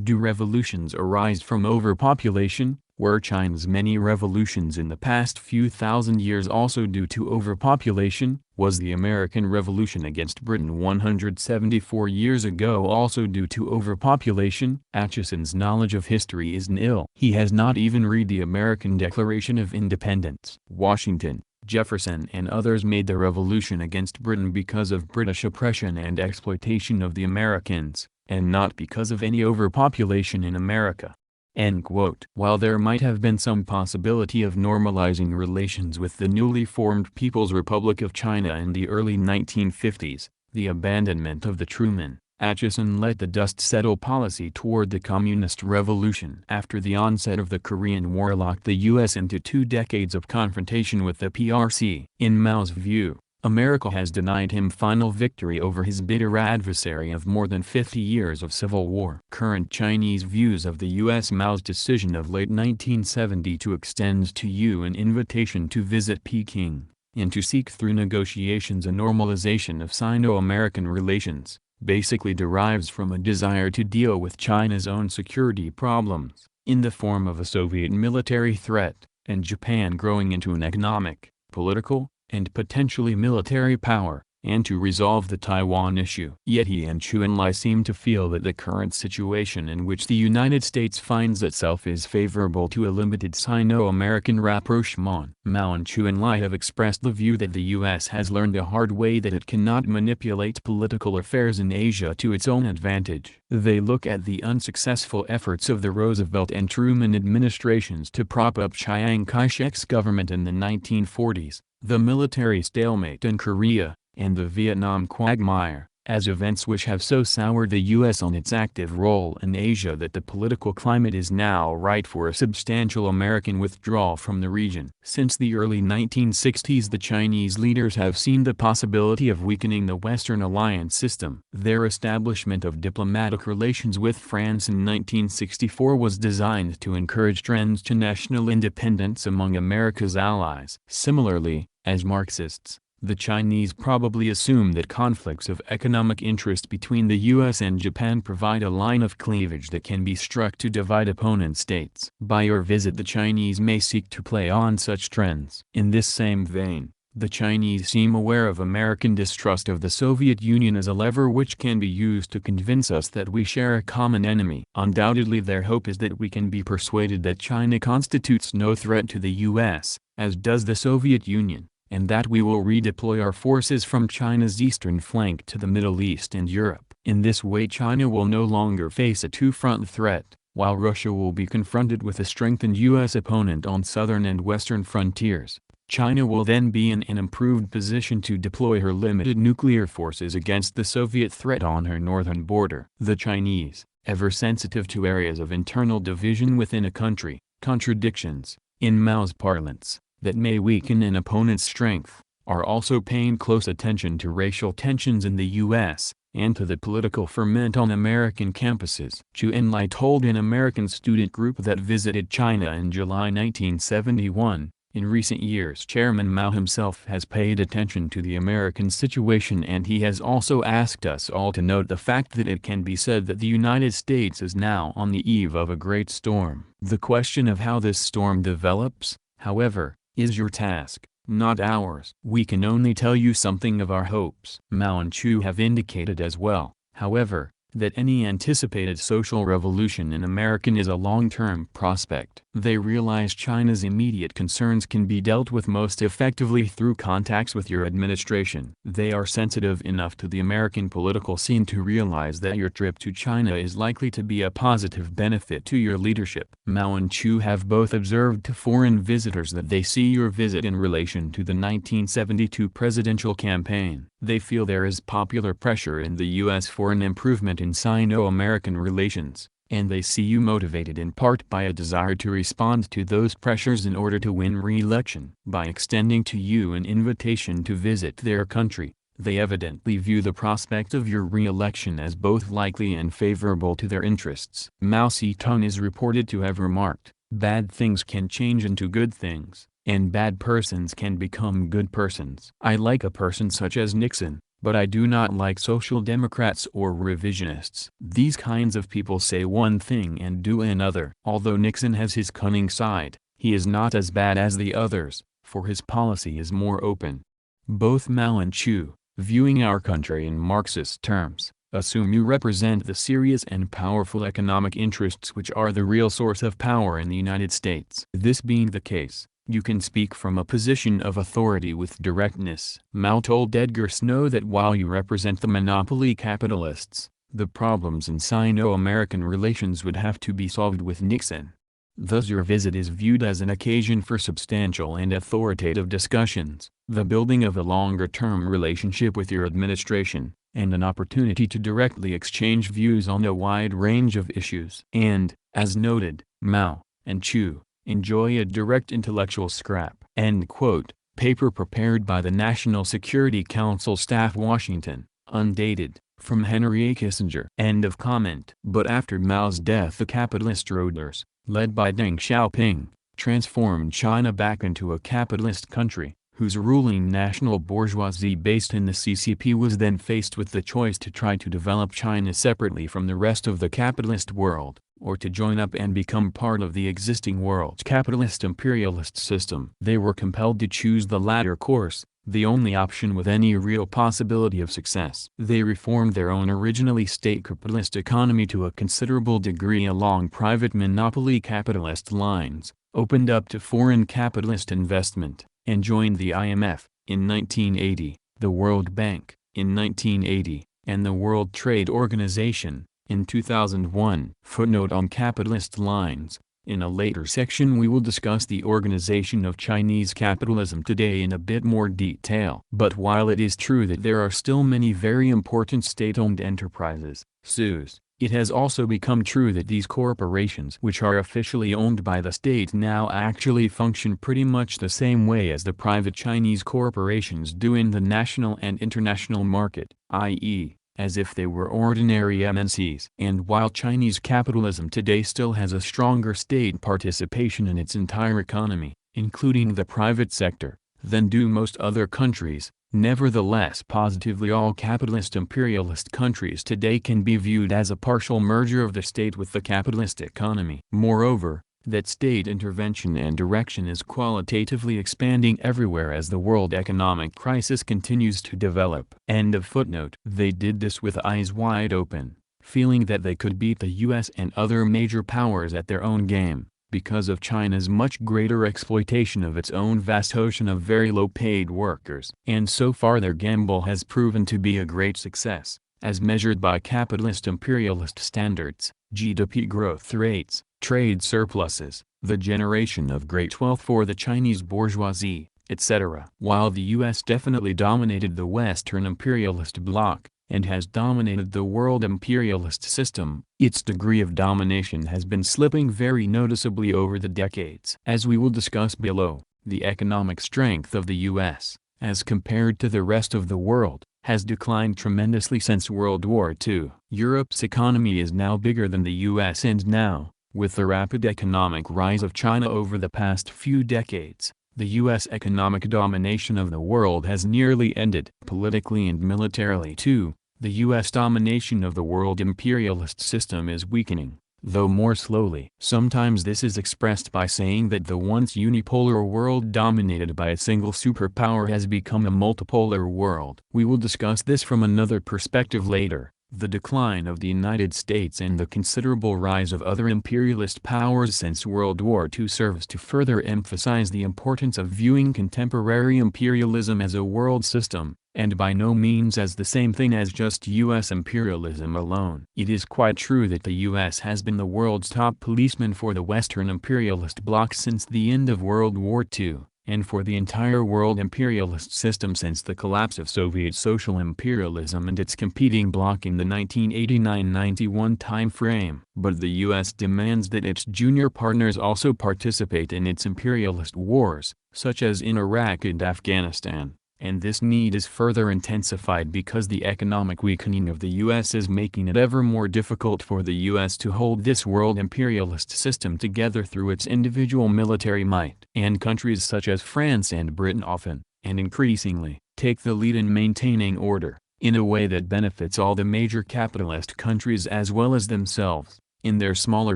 "Do revolutions arise from overpopulation? Were China's many revolutions in the past few thousand years also due to overpopulation? Was the American Revolution against Britain 174 years ago also due to overpopulation?" Acheson's knowledge of history is nil. He has not even read the American Declaration of Independence. Washington, Jefferson and others made the revolution against Britain because of British oppression and exploitation of the Americans, and not because of any overpopulation in America. End quote. While there might have been some possibility of normalizing relations with the newly formed People's Republic of China in the early 1950s, the abandonment of the Truman, Atchison let the dust settle policy toward the communist revolution after the onset of the Korean War locked the U.S. into 2 decades of confrontation with the PRC. In Mao's view, America has denied him final victory over his bitter adversary of more than 50 years of civil war. Current Chinese views of the U.S. Mao's decision of late 1970 to extend to you an invitation to visit Peking, and to seek through negotiations a normalization of Sino-American relations, basically derives from a desire to deal with China's own security problems, in the form of a Soviet military threat, and Japan growing into an economic, political, and potentially military power, and to resolve the Taiwan issue. Yet he and Chu Enlai seem to feel that the current situation in which the United States finds itself is favorable to a limited Sino-American rapprochement. Mao and Chu Enlai have expressed the view that the U.S. has learned the hard way that it cannot manipulate political affairs in Asia to its own advantage. They look at the unsuccessful efforts of the Roosevelt and Truman administrations to prop up Chiang Kai-shek's government in the 1940s, the military stalemate in Korea, and the Vietnam quagmire, as events which have so soured the U.S. on its active role in Asia that the political climate is now ripe for a substantial American withdrawal from the region. Since the early 1960s, the Chinese leaders have seen the possibility of weakening the Western alliance system. Their establishment of diplomatic relations with France in 1964 was designed to encourage trends to national independence among America's allies. Similarly, as Marxists, the Chinese probably assume that conflicts of economic interest between the U.S. and Japan provide a line of cleavage that can be struck to divide opponent states. By your visit, the Chinese may seek to play on such trends. In this same vein, the Chinese seem aware of American distrust of the Soviet Union as a lever which can be used to convince us that we share a common enemy. Undoubtedly, their hope is that we can be persuaded that China constitutes no threat to the U.S., as does the Soviet Union, and that we will redeploy our forces from China's eastern flank to the Middle East and Europe. In this way, China will no longer face a two-front threat, while Russia will be confronted with a strengthened U.S. opponent on southern and western frontiers. China will then be in an improved position to deploy her limited nuclear forces against the Soviet threat on her northern border. The Chinese, ever sensitive to areas of internal division within a country, contradictions, in Mao's parlance, that may weaken an opponent's strength, are also paying close attention to racial tensions in the U.S., and to the political ferment on American campuses. Chu Enlai told an American student group that visited China in July 1971, in recent years Chairman Mao himself has paid attention to the American situation, and he has also asked us all to note the fact that it can be said that the United States is now on the eve of a great storm. The question of how this storm develops, however, is your task, not ours. We can only tell you something of our hopes. Mao and Chu have indicated as well, however, that any anticipated social revolution in America is a long-term prospect. They realize China's immediate concerns can be dealt with most effectively through contacts with your administration. They are sensitive enough to the American political scene to realize that your trip to China is likely to be a positive benefit to your leadership. Mao and Chu have both observed to foreign visitors that they see your visit in relation to the 1972 presidential campaign. They feel there is popular pressure in the U.S. for an improvement in Sino-American relations, and they see you motivated in part by a desire to respond to those pressures in order to win re-election. By extending to you an invitation to visit their country, they evidently view the prospect of your re-election as both likely and favorable to their interests. Mao Zedong is reported to have remarked, "Bad things can change into good things, and bad persons can become good persons. I like a person such as Nixon, but I do not like social democrats or revisionists. These kinds of people say one thing and do another." Although Nixon has his cunning side, he is not as bad as the others, for his policy is more open. Both Mao and Chu, viewing our country in Marxist terms, assume you represent the serious and powerful economic interests which are the real source of power in the United States. This being the case, you can speak from a position of authority with directness. Mao told Edgar Snow that while you represent the monopoly capitalists, the problems in Sino-American relations would have to be solved with Nixon. Thus your visit is viewed as an occasion for substantial and authoritative discussions, the building of a longer-term relationship with your administration, and an opportunity to directly exchange views on a wide range of issues. And, as noted, Mao and Chu enjoy a direct intellectual scrap. End quote. Paper prepared by the National Security Council staff, Washington, undated, from Henry A. Kissinger. End of comment. But after Mao's death, the capitalist rulers, led by Deng Xiaoping, transformed China back into a capitalist country, whose ruling national bourgeoisie based in the CCP was then faced with the choice to try to develop China separately from the rest of the capitalist world, or to join up and become part of the existing world's capitalist imperialist system. They were compelled to choose the latter course, the only option with any real possibility of success. They reformed their own originally state capitalist economy to a considerable degree along private monopoly capitalist lines, opened up to foreign capitalist investment, and joined the IMF in 1980, the World Bank in 1980, and the World Trade Organization in 2001. Footnote on capitalist lines. In a later section we will discuss the organization of Chinese capitalism today in a bit more detail. But while it is true that there are still many very important state-owned enterprises, SUs, it has also become true that these corporations, which are officially owned by the state, now actually function pretty much the same way as the private Chinese corporations do in the national and international market, i.e., as if they were ordinary MNCs. And while Chinese capitalism today still has a stronger state participation in its entire economy, including the private sector, than do most other countries, nevertheless positively all capitalist imperialist countries today can be viewed as a partial merger of the state with the capitalist economy. Moreover, that state intervention and direction is qualitatively expanding everywhere as the world economic crisis continues to develop. End of footnote. They did this with eyes wide open, feeling that they could beat the US and other major powers at their own game, because of China's much greater exploitation of its own vast ocean of very low-paid workers. And so far their gamble has proven to be a great success, as measured by capitalist imperialist standards, GDP growth rates, trade surpluses, the generation of great wealth for the Chinese bourgeoisie, etc. While the US definitely dominated the Western imperialist bloc, and has dominated the world imperialist system, its degree of domination has been slipping very noticeably over the decades. As we will discuss below, the economic strength of the US, as compared to the rest of the world, has declined tremendously since World War II. Europe's economy is now bigger than the US, and now, with the rapid economic rise of China over the past few decades, the U.S. economic domination of the world has nearly ended. Politically and militarily too, the U.S. domination of the world imperialist system is weakening, though more slowly. Sometimes this is expressed by saying that the once unipolar world dominated by a single superpower has become a multipolar world. We will discuss this from another perspective later. The decline of the United States and the considerable rise of other imperialist powers since World War II serves to further emphasize the importance of viewing contemporary imperialism as a world system, and by no means as the same thing as just U.S. imperialism alone. It is quite true that the U.S. has been the world's top policeman for the Western imperialist bloc since the end of World War II, and for the entire world imperialist system since the collapse of Soviet social imperialism and its competing bloc in the 1989-91 time frame. But the U.S. demands that its junior partners also participate in its imperialist wars, such as in Iraq and Afghanistan. And this need is further intensified because the economic weakening of the U.S. is making it ever more difficult for the U.S. to hold this world imperialist system together through its individual military might. And countries such as France and Britain often, and increasingly, take the lead in maintaining order, in a way that benefits all the major capitalist countries as well as themselves, in their smaller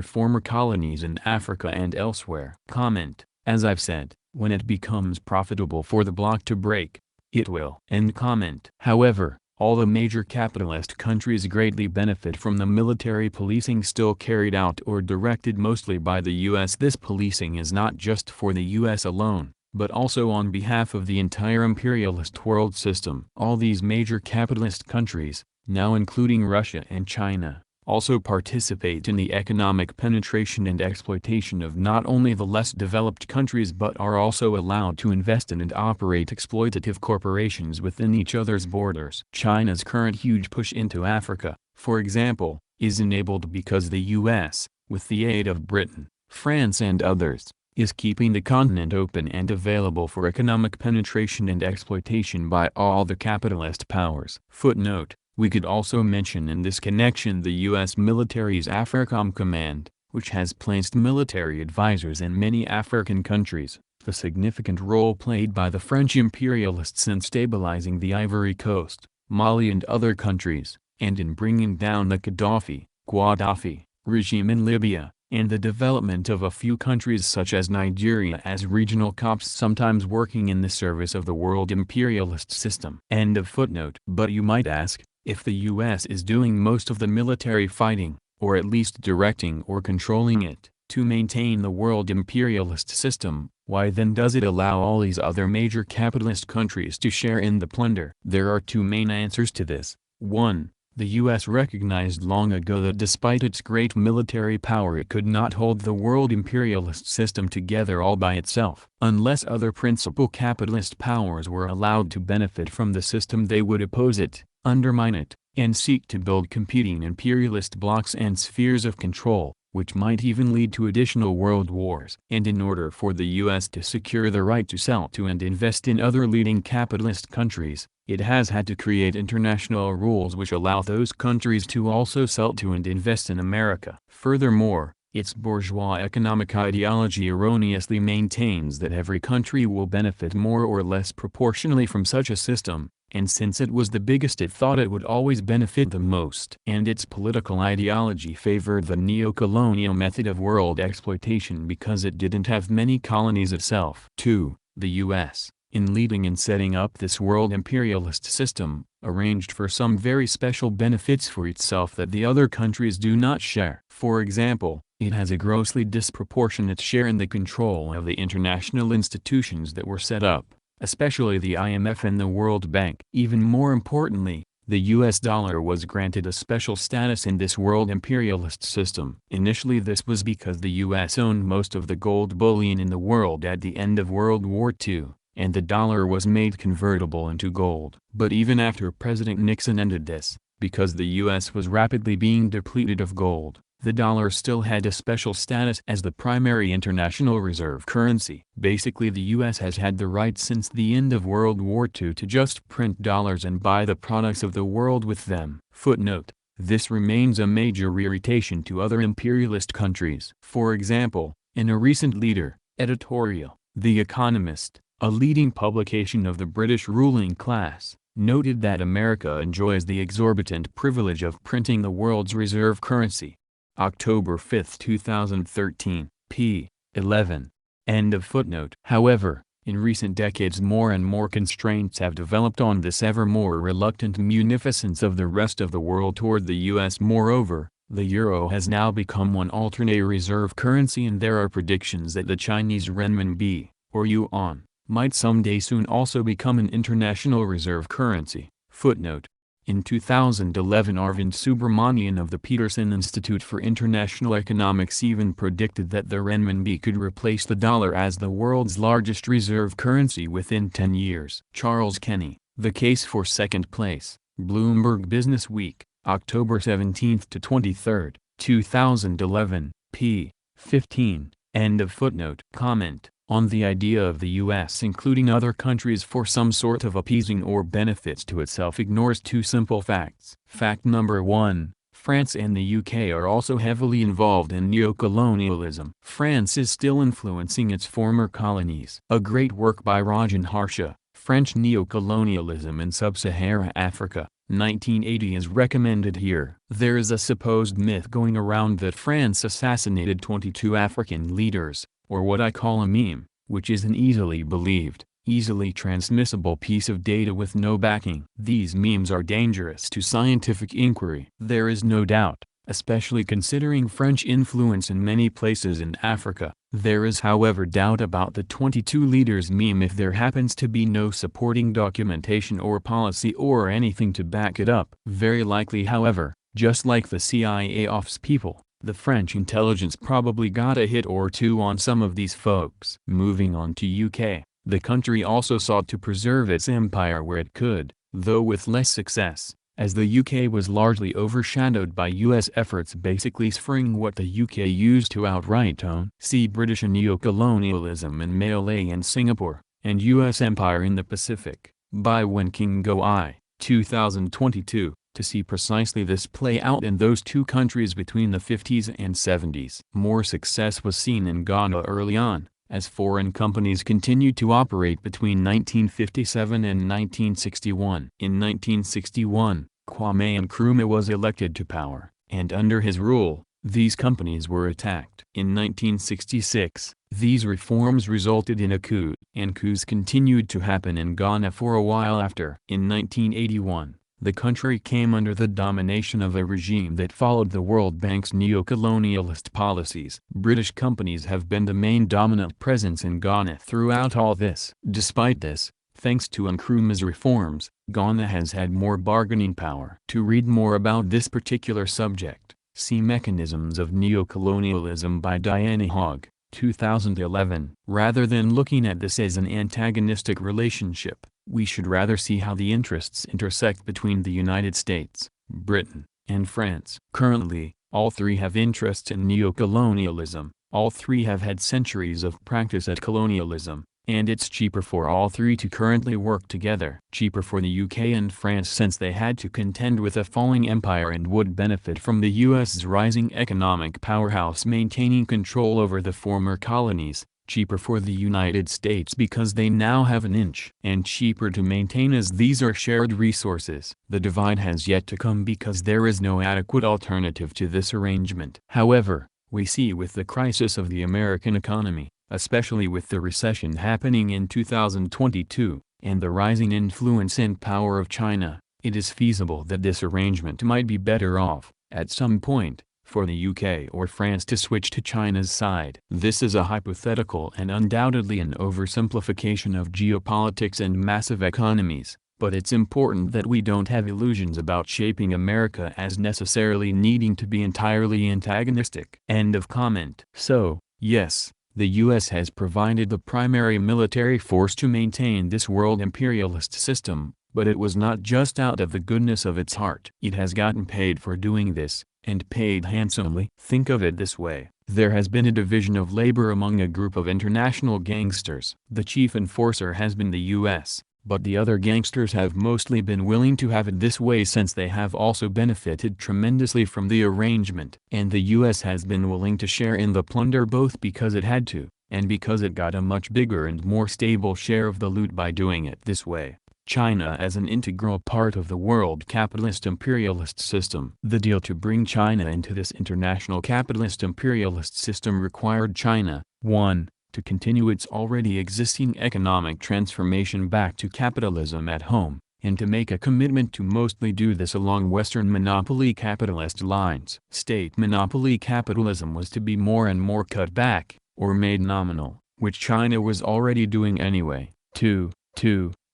former colonies in Africa and elsewhere. Comment. As I've said, when it becomes profitable for the bloc to break, it will. End comment. However, all the major capitalist countries greatly benefit from the military policing still carried out or directed mostly by the U.S. This policing is not just for the U.S. alone, but also on behalf of the entire imperialist world system. All these major capitalist countries, now including Russia and China, also participate in the economic penetration and exploitation of not only the less developed countries but are also allowed to invest in and operate exploitative corporations within each other's borders. China's current huge push into Africa, for example, is enabled because the U.S., with the aid of Britain, France and others, is keeping the continent open and available for economic penetration and exploitation by all the capitalist powers. Footnote: we could also mention in this connection the U.S. military's AFRICOM Command, which has placed military advisors in many African countries, the significant role played by the French imperialists in stabilizing the Ivory Coast, Mali and other countries, and in bringing down the Gaddafi regime in Libya, and the development of a few countries such as Nigeria as regional cops sometimes working in the service of the world imperialist system. End of footnote. But you might ask, if the U.S. is doing most of the military fighting, or at least directing or controlling it, to maintain the world imperialist system, why then does it allow all these other major capitalist countries to share in the plunder? There are two main answers to this. 1. The U.S. recognized long ago that despite its great military power it could not hold the world imperialist system together all by itself. Unless other principal capitalist powers were allowed to benefit from the system they would oppose it, undermine it, and seek to build competing imperialist blocs and spheres of control, which might even lead to additional world wars. And in order for the U.S. to secure the right to sell to and invest in other leading capitalist countries, it has had to create international rules which allow those countries to also sell to and invest in America. Furthermore, its bourgeois economic ideology erroneously maintains that every country will benefit more or less proportionally from such a system, and since it was the biggest it thought it would always benefit the most. And its political ideology favored the neocolonial method of world exploitation because it didn't have many colonies itself. 2. The U.S., in leading and setting up this world imperialist system, arranged for some very special benefits for itself that the other countries do not share. For example, it has a grossly disproportionate share in the control of the international institutions that were set up, especially the IMF and the World Bank. Even more importantly, the US dollar was granted a special status in this world imperialist system. Initially this was because the US owned most of the gold bullion in the world at the end of World War II, and the dollar was made convertible into gold. But even after President Nixon ended this, because the US was rapidly being depleted of gold, the dollar still had a special status as the primary international reserve currency. Basically the US has had the right since the end of World War II to just print dollars and buy the products of the world with them. Footnote: this remains a major irritation to other imperialist countries. For example, in a recent leader, editorial, The Economist, a leading publication of the British ruling class, noted that America enjoys the exorbitant privilege of printing the world's reserve currency. October 5, 2013, p. 11. End of footnote. However, in recent decades more and more constraints have developed on this ever more reluctant munificence of the rest of the world toward the U.S. Moreover, the euro has now become one alternate reserve currency and there are predictions that the Chinese renminbi, or yuan, might someday soon also become an international reserve currency. Footnote: in 2011 Arvind Subramanian of the Peterson Institute for International Economics even predicted that the renminbi could replace the dollar as the world's largest reserve currency within 10 years. Charles Kenny, The Case for Second Place, Bloomberg Business Week, October 17 to 23, 2011, p. 15. End of footnote. Comment on the idea of the U.S. including other countries for some sort of appeasing or benefits to itself ignores two simple facts. Fact number 1, France and the UK are also heavily involved in neocolonialism. France is still influencing its former colonies. A great work by Rajan Harsha, French Neocolonialism in Sub-Saharan Africa, 1980 is recommended here. There is a supposed myth going around that France assassinated 22 African leaders, or what I call a meme, which is an easily believed, easily transmissible piece of data with no backing. These memes are dangerous to scientific inquiry. There is no doubt, especially considering French influence in many places in Africa. There is however doubt about the 22 leaders meme if there happens to be no supporting documentation or policy or anything to back it up. Very likely however, Just like the CIA ops people, the French intelligence probably got a hit or two on some of these folks. Moving on to UK, the country also sought to preserve its empire where it could, though with less success, as the UK was largely overshadowed by US efforts basically spring what the UK used to outright own. See British and Neocolonialism in Malay and Singapore, and US Empire in the Pacific, by Wen King Go I, 2022, to see precisely this play out in those two countries between the 50s and 70s. More success was seen in Ghana early on, as foreign companies continued to operate between 1957 and 1961. In 1961, Kwame Nkrumah was elected to power, and under his rule, these companies were attacked. In 1966, these reforms resulted in a coup, and coups continued to happen in Ghana for a while after. In 1981, the country came under the domination of a regime that followed the World Bank's neo-colonialist policies. British companies have been the main dominant presence in Ghana throughout all this. Despite this, thanks to Nkrumah's reforms, Ghana has had more bargaining power. To read more about this particular subject, see Mechanisms of Neocolonialism by Diana Hogg, 2011. Rather than looking at this as an antagonistic relationship, we should rather see how the interests intersect between the United States, Britain, and France. Currently, all three have interests in neocolonialism, all three have had centuries of practice at colonialism, and it's cheaper for all three to currently work together. Cheaper for the UK and France since they had to contend with a falling empire and would benefit from the US's rising economic powerhouse maintaining control over the former colonies. Cheaper for the United States because they now have an inch. And cheaper to maintain as these are shared resources. The divide has yet to come because there is no adequate alternative to this arrangement. However, we see with the crisis of the American economy, especially with the recession happening in 2022, and the rising influence and power of China, it is feasible that this arrangement might be better off, at some point, for the UK or France to switch to China's side. This is a hypothetical and undoubtedly an oversimplification of geopolitics and massive economies, but it's important that we don't have illusions about shaping America as necessarily needing to be entirely antagonistic. End of comment. So, yes, the US has provided the primary military force to maintain this world imperialist system, but it was not just out of the goodness of its heart. It has gotten paid for doing this, and paid handsomely. Think of it this way. There has been a division of labor among a group of international gangsters. The chief enforcer has been the US, but the other gangsters have mostly been willing to have it this way since they have also benefited tremendously from the arrangement. And the US has been willing to share in the plunder both because it had to, and because it got a much bigger and more stable share of the loot by doing it this way. China as an integral part of the world capitalist imperialist system. The deal to bring China into this international capitalist imperialist system required China, 1. to continue its already existing economic transformation back to capitalism at home, and to make a commitment to mostly do this along Western monopoly capitalist lines. State monopoly capitalism was to be more and more cut back, or made nominal, which China was already doing anyway. 2.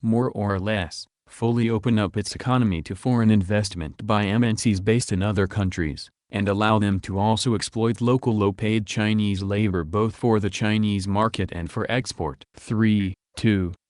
More or less, fully open up its economy to foreign investment by MNCs based in other countries, and allow them to also exploit local low-paid Chinese labor both for the Chinese market and for export. 3.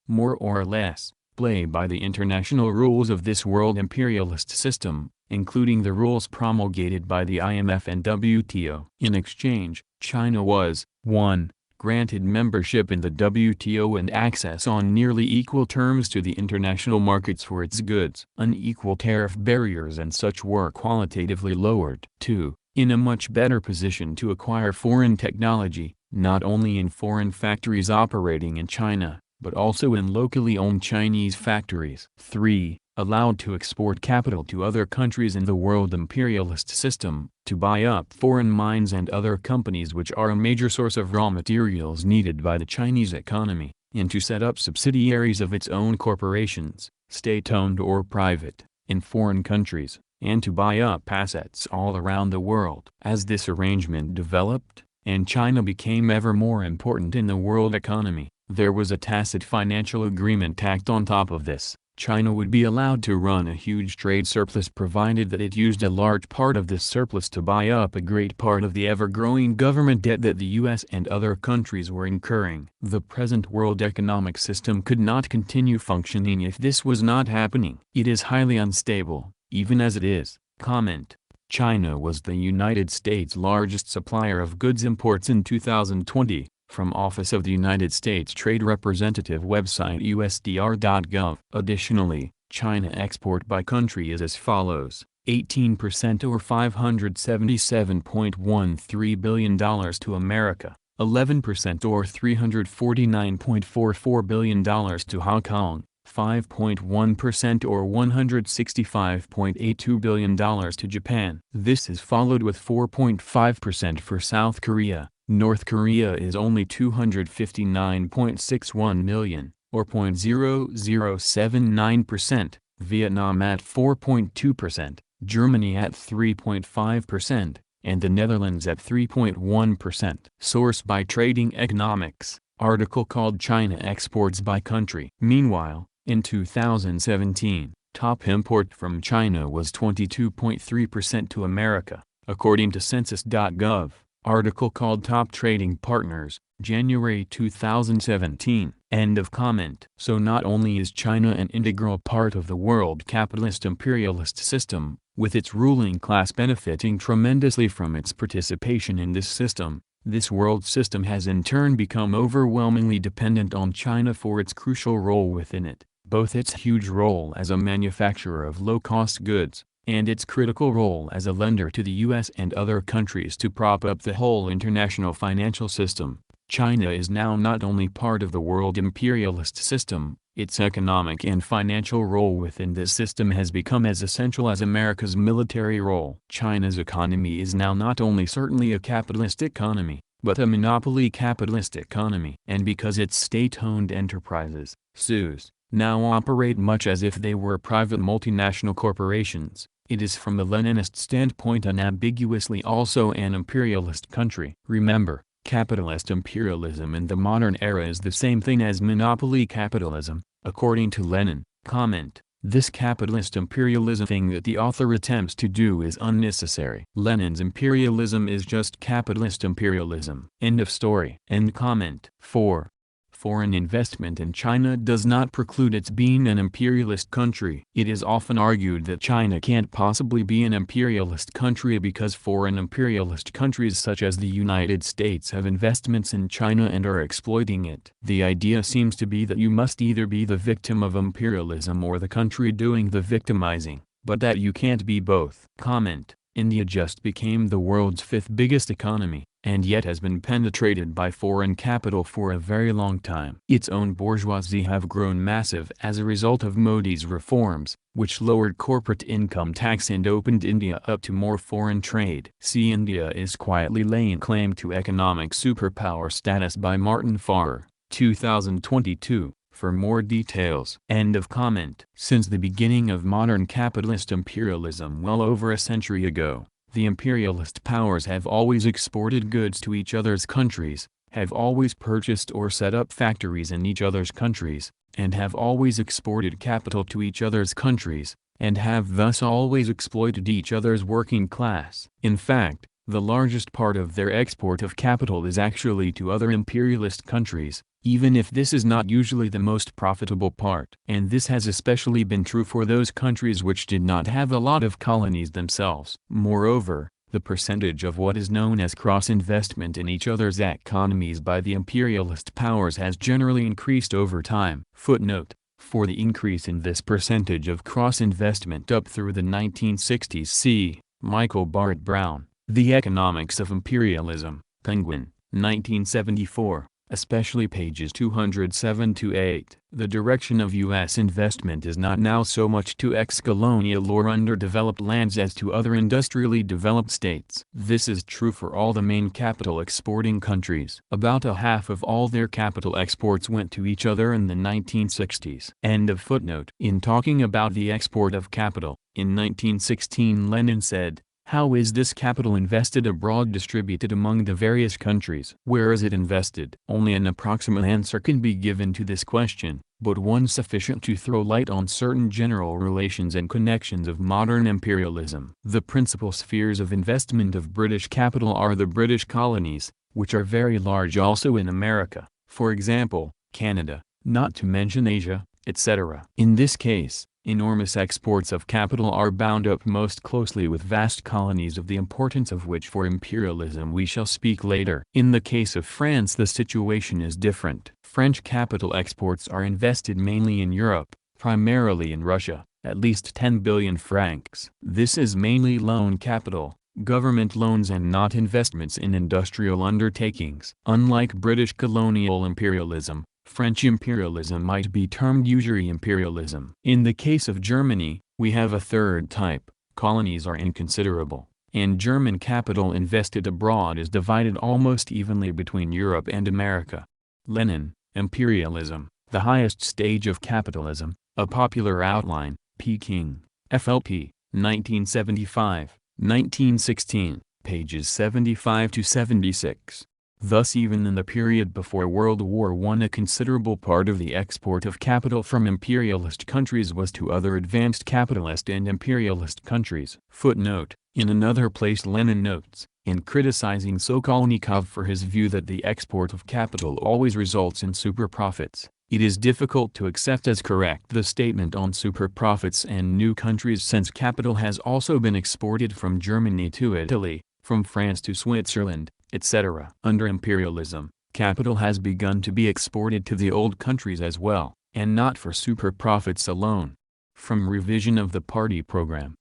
More or less, play by the international rules of this world imperialist system, including the rules promulgated by the IMF and WTO. In exchange, China was, 1. granted membership in the WTO and access on nearly equal terms to the international markets for its goods. Unequal tariff barriers and such were qualitatively lowered. 2. In a much better position to acquire foreign technology, not only in foreign factories operating in China, but also in locally owned Chinese factories. 3. Allowed to export capital to other countries in the world imperialist system, to buy up foreign mines and other companies which are a major source of raw materials needed by the Chinese economy, and to set up subsidiaries of its own corporations, state-owned or private, in foreign countries, and to buy up assets all around the world. As this arrangement developed, and China became ever more important in the world economy, there was a tacit financial agreement tacked on top of this. China would be allowed to run a huge trade surplus provided that it used a large part of this surplus to buy up a great part of the ever-growing government debt that the US and other countries were incurring. The present world economic system could not continue functioning if this was not happening. It is highly unstable, even as it is. Comment. China was the United States' largest supplier of goods imports in 2020, from Office of the United States Trade Representative website usdr.gov. Additionally, China export by country is as follows: 18% or $577.13 billion to America, 11% or $349.44 billion to Hong Kong, 5.1% or $165.82 billion to Japan. This is followed with 4.5% for South Korea. North Korea is only $259.61 million, or 0.0079%, Vietnam at 4.2%, Germany at 3.5%, and the Netherlands at 3.1%. Source by Trading Economics, article called China Exports by Country. Meanwhile, in 2017, top import from China was 22.3% to America, according to Census.gov. Article called Top Trading Partners, January 2017. End of comment. So not only is China an integral part of the world capitalist imperialist system, with its ruling class benefiting tremendously from its participation in this system, this world system has in turn become overwhelmingly dependent on China for its crucial role within it, both its huge role as a manufacturer of low-cost goods, and its critical role as a lender to the US and other countries to prop up the whole international financial system. China is now not only part of the world imperialist system, its economic and financial role within this system has become as essential as America's military role. China's economy is now not only certainly a capitalist economy, but a monopoly capitalist economy. And because its state-owned enterprises, SUs, now operate much as if they were private multinational corporations, it is from the Leninist standpoint unambiguously also an imperialist country. Remember, capitalist imperialism in the modern era is the same thing as monopoly capitalism, according to Lenin. Comment. This capitalist imperialism thing that the author attempts to do is unnecessary. Lenin's imperialism is just capitalist imperialism. End of story. End comment. 4. Foreign investment in China does not preclude its being an imperialist country. It is often argued that China can't possibly be an imperialist country because foreign imperialist countries such as the United States have investments in China and are exploiting it. The idea seems to be that you must either be the victim of imperialism or the country doing the victimizing, but that you can't be both. Comment. India just became the world's 5th biggest economy, and yet has been penetrated by foreign capital for a very long time. Its own bourgeoisie have grown massive as a result of Modi's reforms, which lowered corporate income tax and opened India up to more foreign trade. See, India is quietly laying claim to economic superpower status by Martin Farrer, 2022. For more details. End of comment. Since the beginning of modern capitalist imperialism well over a century ago, the imperialist powers have always exported goods to each other's countries, have always purchased or set up factories in each other's countries, and have always exported capital to each other's countries, and have thus always exploited each other's working class. In fact, the largest part of their export of capital is actually to other imperialist countries, even if this is not usually the most profitable part. And this has especially been true for those countries which did not have a lot of colonies themselves. Moreover, the percentage of what is known as cross-investment in each other's economies by the imperialist powers has generally increased over time. Footnote. For the increase in this percentage of cross-investment up through the 1960s, see Michael Bart Brown, The Economics of Imperialism, Penguin, 1974. Especially pages 207-8. The direction of U.S. investment is not now so much to ex-colonial or underdeveloped lands as to other industrially developed states. This is true for all the main capital exporting countries. About a half of all their capital exports went to each other in the 1960s. End of footnote. In talking about the export of capital, in 1916 Lenin said, How is this capital invested abroad distributed among the various countries? Where is it invested? Only an approximate answer can be given to this question, but one sufficient to throw light on certain general relations and connections of modern imperialism. The principal spheres of investment of British capital are the British colonies, which are very large also in America, for example, Canada, not to mention Asia, etc. In this case, enormous exports of capital are bound up most closely with vast colonies of the importance of which for imperialism we shall speak later. In the case of France the situation is different. French capital exports are invested mainly in Europe, primarily in Russia, at least 10 billion francs. This is mainly loan capital, government loans and not investments in industrial undertakings. Unlike British colonial imperialism, French imperialism might be termed usury imperialism. In the case of Germany, we have a third type. Colonies are inconsiderable, and German capital invested abroad is divided almost evenly between Europe and America. Lenin, Imperialism, the highest stage of capitalism, a popular outline, Peking, FLP, 1975, 1916, pages 75 to 76. Thus even in the period before World War I a considerable part of the export of capital from imperialist countries was to other advanced capitalist and imperialist countries. Footnote: in another place Lenin notes, in criticizing Sokolnikov for his view that the export of capital always results in super-profits, it is difficult to accept as correct the statement on super-profits and new countries since capital has also been exported from Germany to Italy, from France to Switzerland, etc. Under imperialism, capital has begun to be exported to the old countries as well, and not for super-profits alone. From Revision of the Party Program.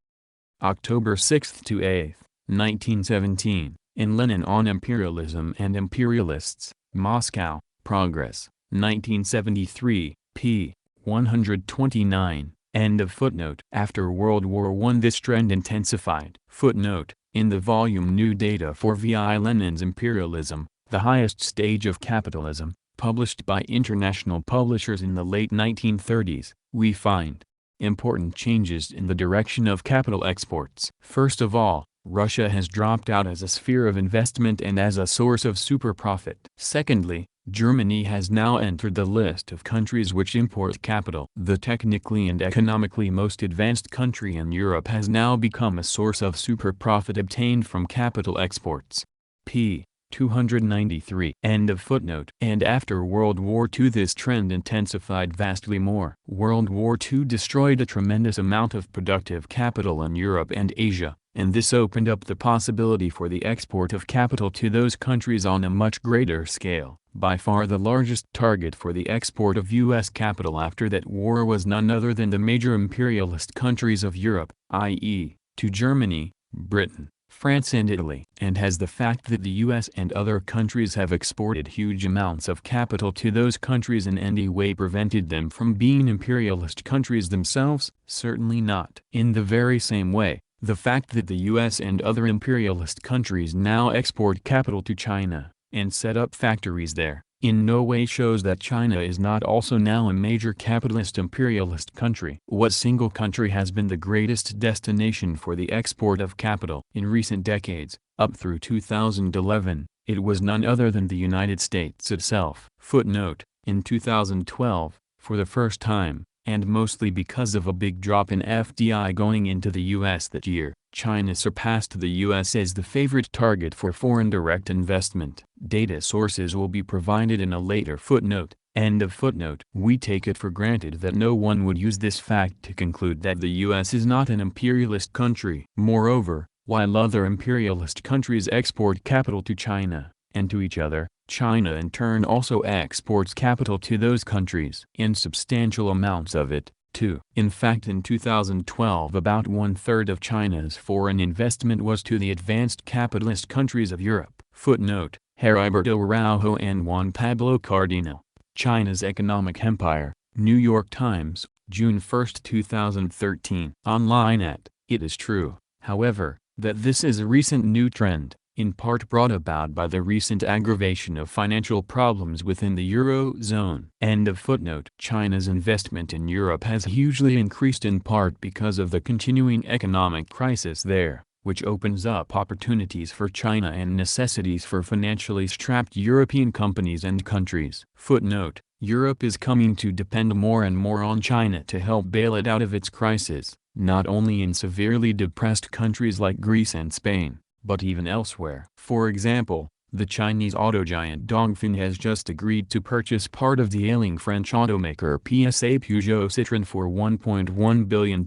October 6 to 8, 1917, in Lenin on Imperialism and Imperialists, Moscow, Progress, 1973, p. 129, end of footnote. After World War I this trend intensified. Footnote: in the volume New Data for V.I. Lenin's Imperialism, the highest stage of capitalism, published by international publishers in the late 1930s, we find important changes in the direction of capital exports. First of all, Russia has dropped out as a sphere of investment and as a source of super-profit. Secondly, Germany has now entered the list of countries which import capital. The technically and economically most advanced country in Europe has now become a source of super-profit obtained from capital exports. p. 293. End of footnote. And after World War II this trend intensified vastly more. World War II destroyed a tremendous amount of productive capital in Europe and Asia, and this opened up the possibility for the export of capital to those countries on a much greater scale. By far the largest target for the export of U.S. capital after that war was none other than the major imperialist countries of Europe, i.e., to Germany, Britain, France and Italy. And has the fact that the U.S. and other countries have exported huge amounts of capital to those countries in any way prevented them from being imperialist countries themselves? Certainly not. In the very same way, the fact that the U.S. and other imperialist countries now export capital to China, and set up factories there, in no way shows that China is not also now a major capitalist imperialist country. What single country has been the greatest destination for the export of capital? In recent decades, up through 2011, it was none other than the United States itself. Footnote: in 2012, for the first time, and mostly because of a big drop in FDI going into the U.S. that year, China surpassed the U.S. as the favorite target for foreign direct investment. Data sources will be provided in a later footnote. End of footnote. We take it for granted that no one would use this fact to conclude that the U.S. is not an imperialist country. Moreover, while other imperialist countries export capital to China, and to each other, China in turn also exports capital to those countries. In substantial amounts of it, too. In fact in 2012 about one-third of China's foreign investment was to the advanced capitalist countries of Europe. Footnote: Heriberto Araujo and Juan Pablo Cardinal. China's Economic Empire, New York Times, June 1, 2013. Online at, it is true, however, that this is a recent new trend, in part brought about by the recent aggravation of financial problems within the Eurozone. End of footnote. China's investment in Europe has hugely increased in part because of the continuing economic crisis there, which opens up opportunities for China and necessities for financially strapped European companies and countries. Footnote: Europe is coming to depend more and more on China to help bail it out of its crisis, not only in severely depressed countries like Greece and Spain, but even elsewhere. For example, the Chinese auto giant Dongfeng has just agreed to purchase part of the ailing French automaker PSA Peugeot Citroën for $1.1 billion.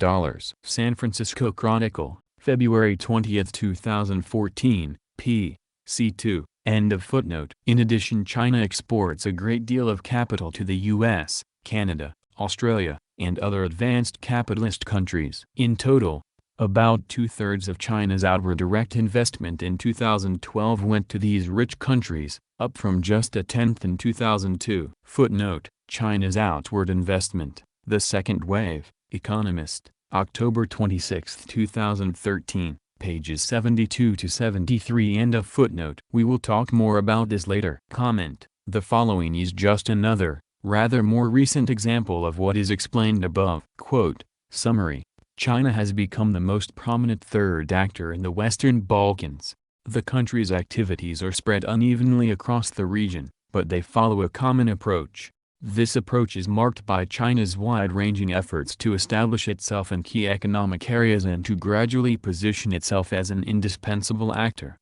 San Francisco Chronicle, February 20, 2014, p. c2. End of footnote. In addition, China exports a great deal of capital to the US, Canada, Australia, and other advanced capitalist countries. In total, about two-thirds of China's outward direct investment in 2012 went to these rich countries, up from just a tenth in 2002. Footnote: China's outward investment, the second wave. Economist, October 26, 2013, pages 72 to 73. End of footnote. We will talk more about this later. Comment: the following is just another, rather more recent example of what is explained above. Quote: Summary: China has become the most prominent third actor in the Western Balkans. The country's activities are spread unevenly across the region, but they follow a common approach. This approach is marked by China's wide-ranging efforts to establish itself in key economic areas and to gradually position itself as an indispensable actor.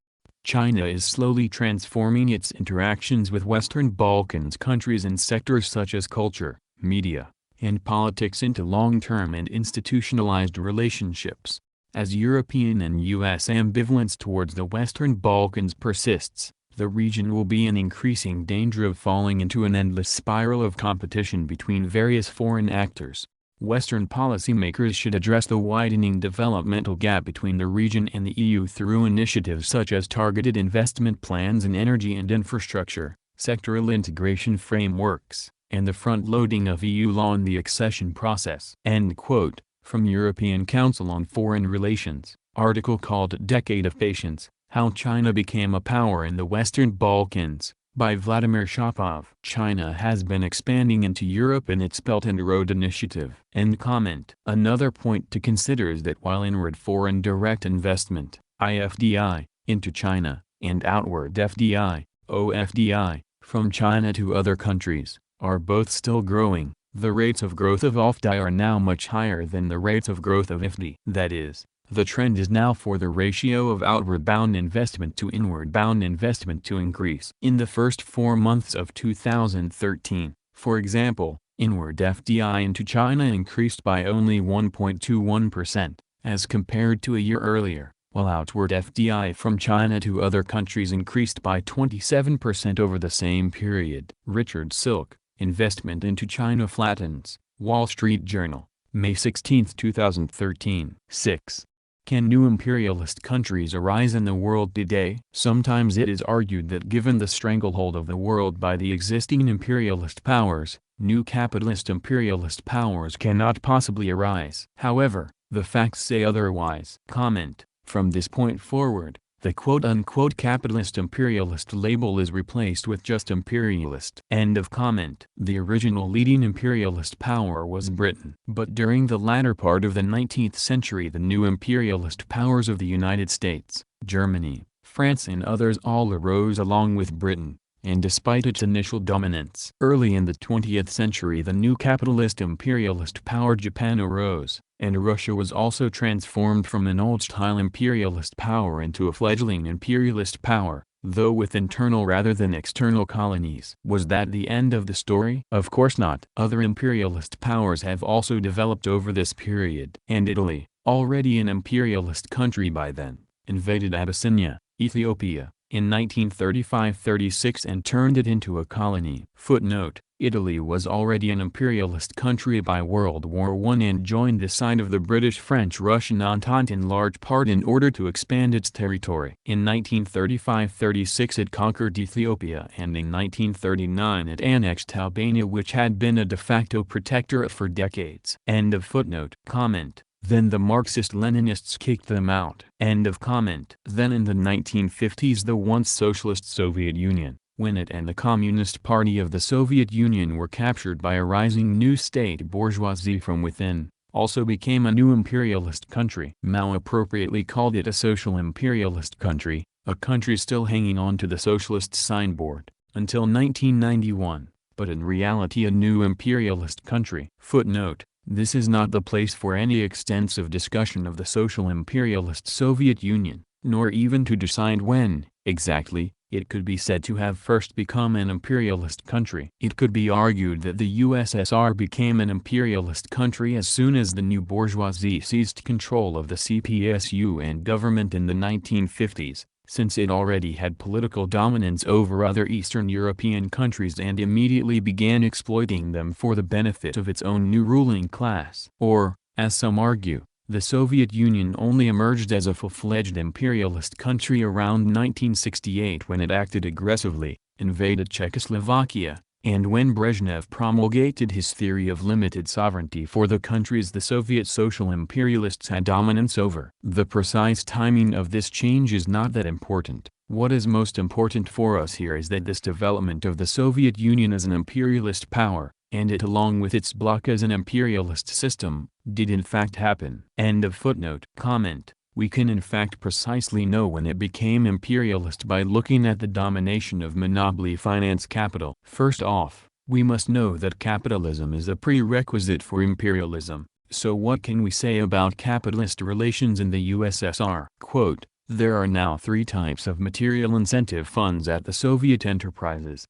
China is slowly transforming its interactions with Western Balkans countries in sectors such as culture, media, and politics into long-term and institutionalized relationships. As European and U.S. ambivalence towards the Western Balkans persists, the region will be in increasing danger of falling into an endless spiral of competition between various foreign actors. Western policymakers should address the widening developmental gap between the region and the EU through initiatives such as targeted investment plans in energy and infrastructure, sectoral integration frameworks, and the front-loading of EU law in the accession process. End quote. From European Council on Foreign Relations, article called Decade of Patience, How China Became a Power in the Western Balkans, by Vladimir Shapov. China has been expanding into Europe in its Belt and Road Initiative. End comment. Another point to consider is that while inward foreign direct investment, IFDI, into China, and outward FDI, OFDI, from China to other countries, are both still growing, the rates of growth of OFDI are now much higher than the rates of growth of IFDI. That is, the trend is now for the ratio of outward-bound investment to inward-bound investment to increase. In the first 4 months of 2013, for example, inward FDI into China increased by only 1.21%, as compared to a year earlier, while outward FDI from China to other countries increased by 27% over the same period. Richard Silk, Investment into China Flattens, Wall Street Journal, May 16, 2013. 6. Can new imperialist countries arise in the world today? Sometimes it is argued that given the stranglehold of the world by the existing imperialist powers, new capitalist imperialist powers cannot possibly arise. However, the facts say otherwise. Comment: from this point forward, the quote-unquote capitalist imperialist label is replaced with just imperialist. End of comment. The original leading imperialist power was Britain. But during the latter part of the 19th century, the new imperialist powers of the United States, Germany, France and others all arose along with Britain, and despite its initial dominance. Early in the 20th century, the new capitalist imperialist power Japan arose, and Russia was also transformed from an old-style imperialist power into a fledgling imperialist power, though with internal rather than external colonies. Was that the end of the story? Of course not. Other imperialist powers have also developed over this period. And Italy, already an imperialist country by then, invaded Abyssinia, Ethiopia, in 1935-36 and turned it into a colony. Footnote: Italy was already an imperialist country by World War I and joined the side of the British-French-Russian Entente in large part in order to expand its territory. In 1935-36 it conquered Ethiopia, and in 1939 it annexed Albania, which had been a de facto protectorate for decades. End of footnote. Comment: then the Marxist-Leninists kicked them out. End of comment. Then in the 1950s the once socialist Soviet Union, when it and the Communist Party of the Soviet Union were captured by a rising new state bourgeoisie from within, also became a new imperialist country. Mao appropriately called it a social imperialist country, a country still hanging on to the socialist signboard, until 1991, but in reality a new imperialist country. Footnote: this is not the place for any extensive discussion of the social imperialist Soviet Union, nor even to decide when, exactly, it could be said to have first become an imperialist country. It could be argued that the USSR became an imperialist country as soon as the new bourgeoisie seized control of the CPSU and government in the 1950s, since it already had political dominance over other Eastern European countries and immediately began exploiting them for the benefit of its own new ruling class. Or, as some argue, the Soviet Union only emerged as a full-fledged imperialist country around 1968 when it acted aggressively, invaded Czechoslovakia, and when Brezhnev promulgated his theory of limited sovereignty for the countries the Soviet social imperialists had dominance over. The precise timing of this change is not that important. What is most important for us here is that this development of the Soviet Union as an imperialist power, and it along with its bloc as an imperialist system, did in fact happen. End of footnote. Comment: we can in fact precisely know when it became imperialist by looking at the domination of monopoly finance capital. First off, we must know that capitalism is a prerequisite for imperialism. So what can we say about capitalist relations in the USSR? Quote: there are now three types of material incentive funds at the Soviet enterprises.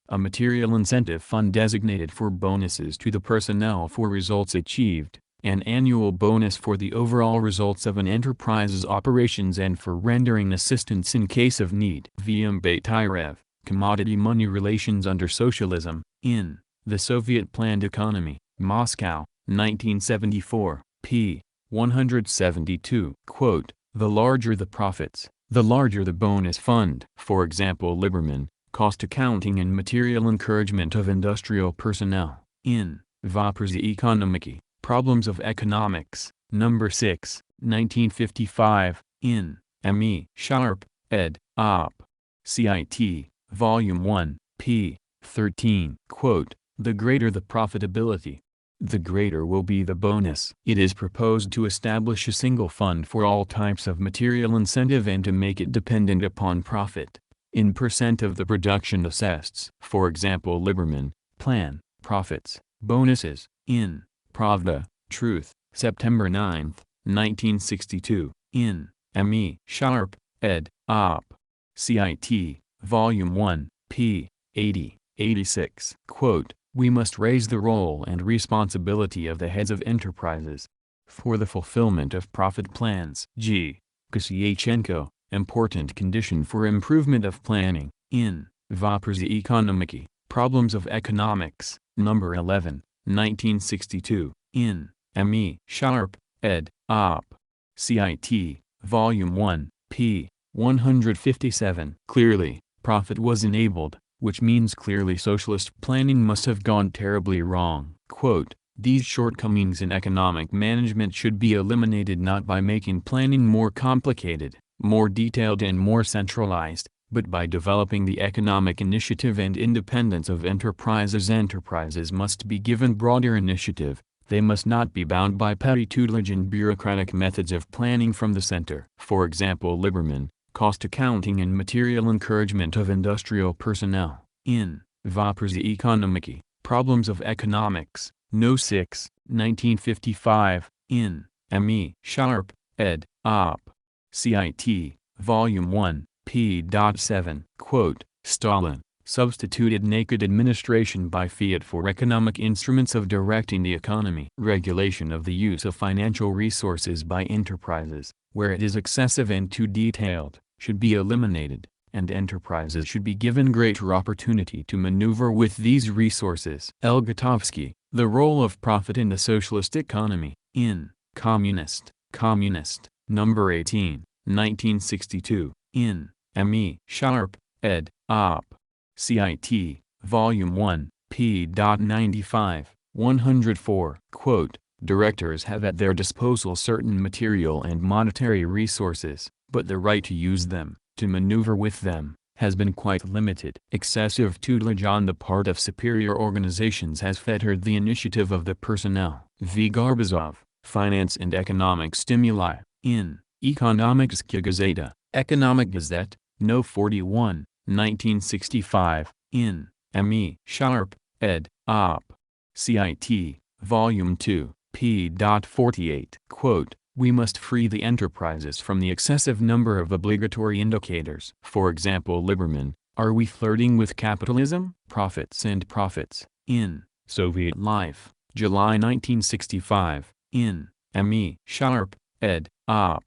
A material incentive fund designated for bonuses to the personnel for results achieved, an annual bonus for the overall results of an enterprise's operations and for rendering assistance in case of need. Vyembaytyrev, Commodity Money Relations Under Socialism, in The Soviet Planned Economy, Moscow, 1974, p. 172. Quote: the larger the profits, the larger the bonus fund. For example, Lieberman, Cost Accounting and Material Encouragement of Industrial Personnel, in Vопросы Ekonomiki, Problems of Economics, No. 6, 1955, in M.E. Sharp, ed. Op. Cit. Volume 1, p. 13. Quote: the greater the profitability, the greater will be the bonus. It is proposed to establish a single fund for all types of material incentive and to make it dependent upon profit, in percent of the production assessed. For example, Lieberman, Plan, Profits, Bonuses, in Pravda, Truth, September 9, 1962, in M.E. Sharp, ed. Op. Cit. Volume 1, p. 80, 86. Quote: we must raise the role and responsibility of the heads of enterprises for the fulfillment of profit plans. G. Kosyachenko, Important Condition for Improvement of Planning, in Vопросы Ekonomiki, Problems of Economics, No. 11, 1962, in M.E. Sharp, ed. Op. Cit. Volume 1, p. 157. Clearly, profit was enabled, which means clearly socialist planning must have gone terribly wrong. Quote: these shortcomings in economic management should be eliminated not by making planning more complicated, more detailed and more centralized, but by developing the economic initiative and independence of enterprises. Enterprises must be given broader initiative, they must not be bound by petty tutelage and bureaucratic methods of planning from the center. For example, Lieberman, Cost Accounting and Material Encouragement of Industrial Personnel, in Vопросы Ekonomiki, Problems of Economics, No. 6, 1955, in M.E. Sharp, ed. Op. Cit. Volume 1, p. 7. Quote: Stalin substituted naked administration by fiat for economic instruments of directing the economy. Regulation of the use of financial resources by enterprises, where it is excessive and too detailed, should be eliminated, and enterprises should be given greater opportunity to maneuver with these resources. Elgatovsky, The Role of Profit in the Socialist Economy, in Communist, No. 18, 1962, in M.E. Sharp, ed. Op. Cit. Volume 1, p. 95, 104. Quote: directors have at their disposal certain material and monetary resources, but the right to use them, to maneuver with them, has been quite limited. Excessive tutelage on the part of superior organizations has fettered the initiative of the personnel. V. Garbazov, Finance and Economic Stimuli, in Ekonomическая Gazeta, Economic Gazette, No. 41, 1965, in M.E. Sharp, ed. Op. Cit. Volume 2, p. 48. Quote, "We must free the enterprises from the excessive number of obligatory indicators." For example, Lieberman, Are We Flirting with Capitalism? Profits and Profits, in Soviet Life, July 1965, in M.E. Sharp, ed. Op.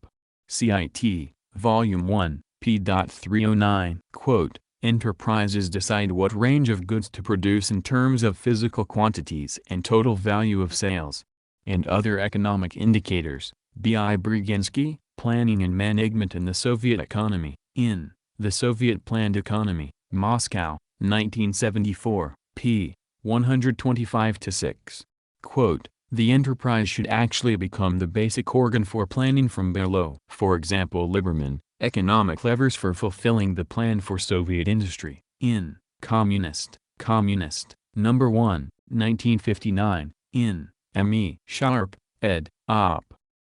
Cit. Volume 1, p. 309. Quote, "Enterprises decide what range of goods to produce in terms of physical quantities and total value of sales, and other economic indicators." B.I. Brzezinski, Planning and Management in the Soviet Economy, in The Soviet Planned Economy, Moscow, 1974, p. 125-6. Quote, "The enterprise should actually become the basic organ for planning from below." For example, Lieberman, Economic Levers for Fulfilling the Plan for Soviet Industry, in Communist, No. 1, 1959, in M.E. Sharp, ed. Op.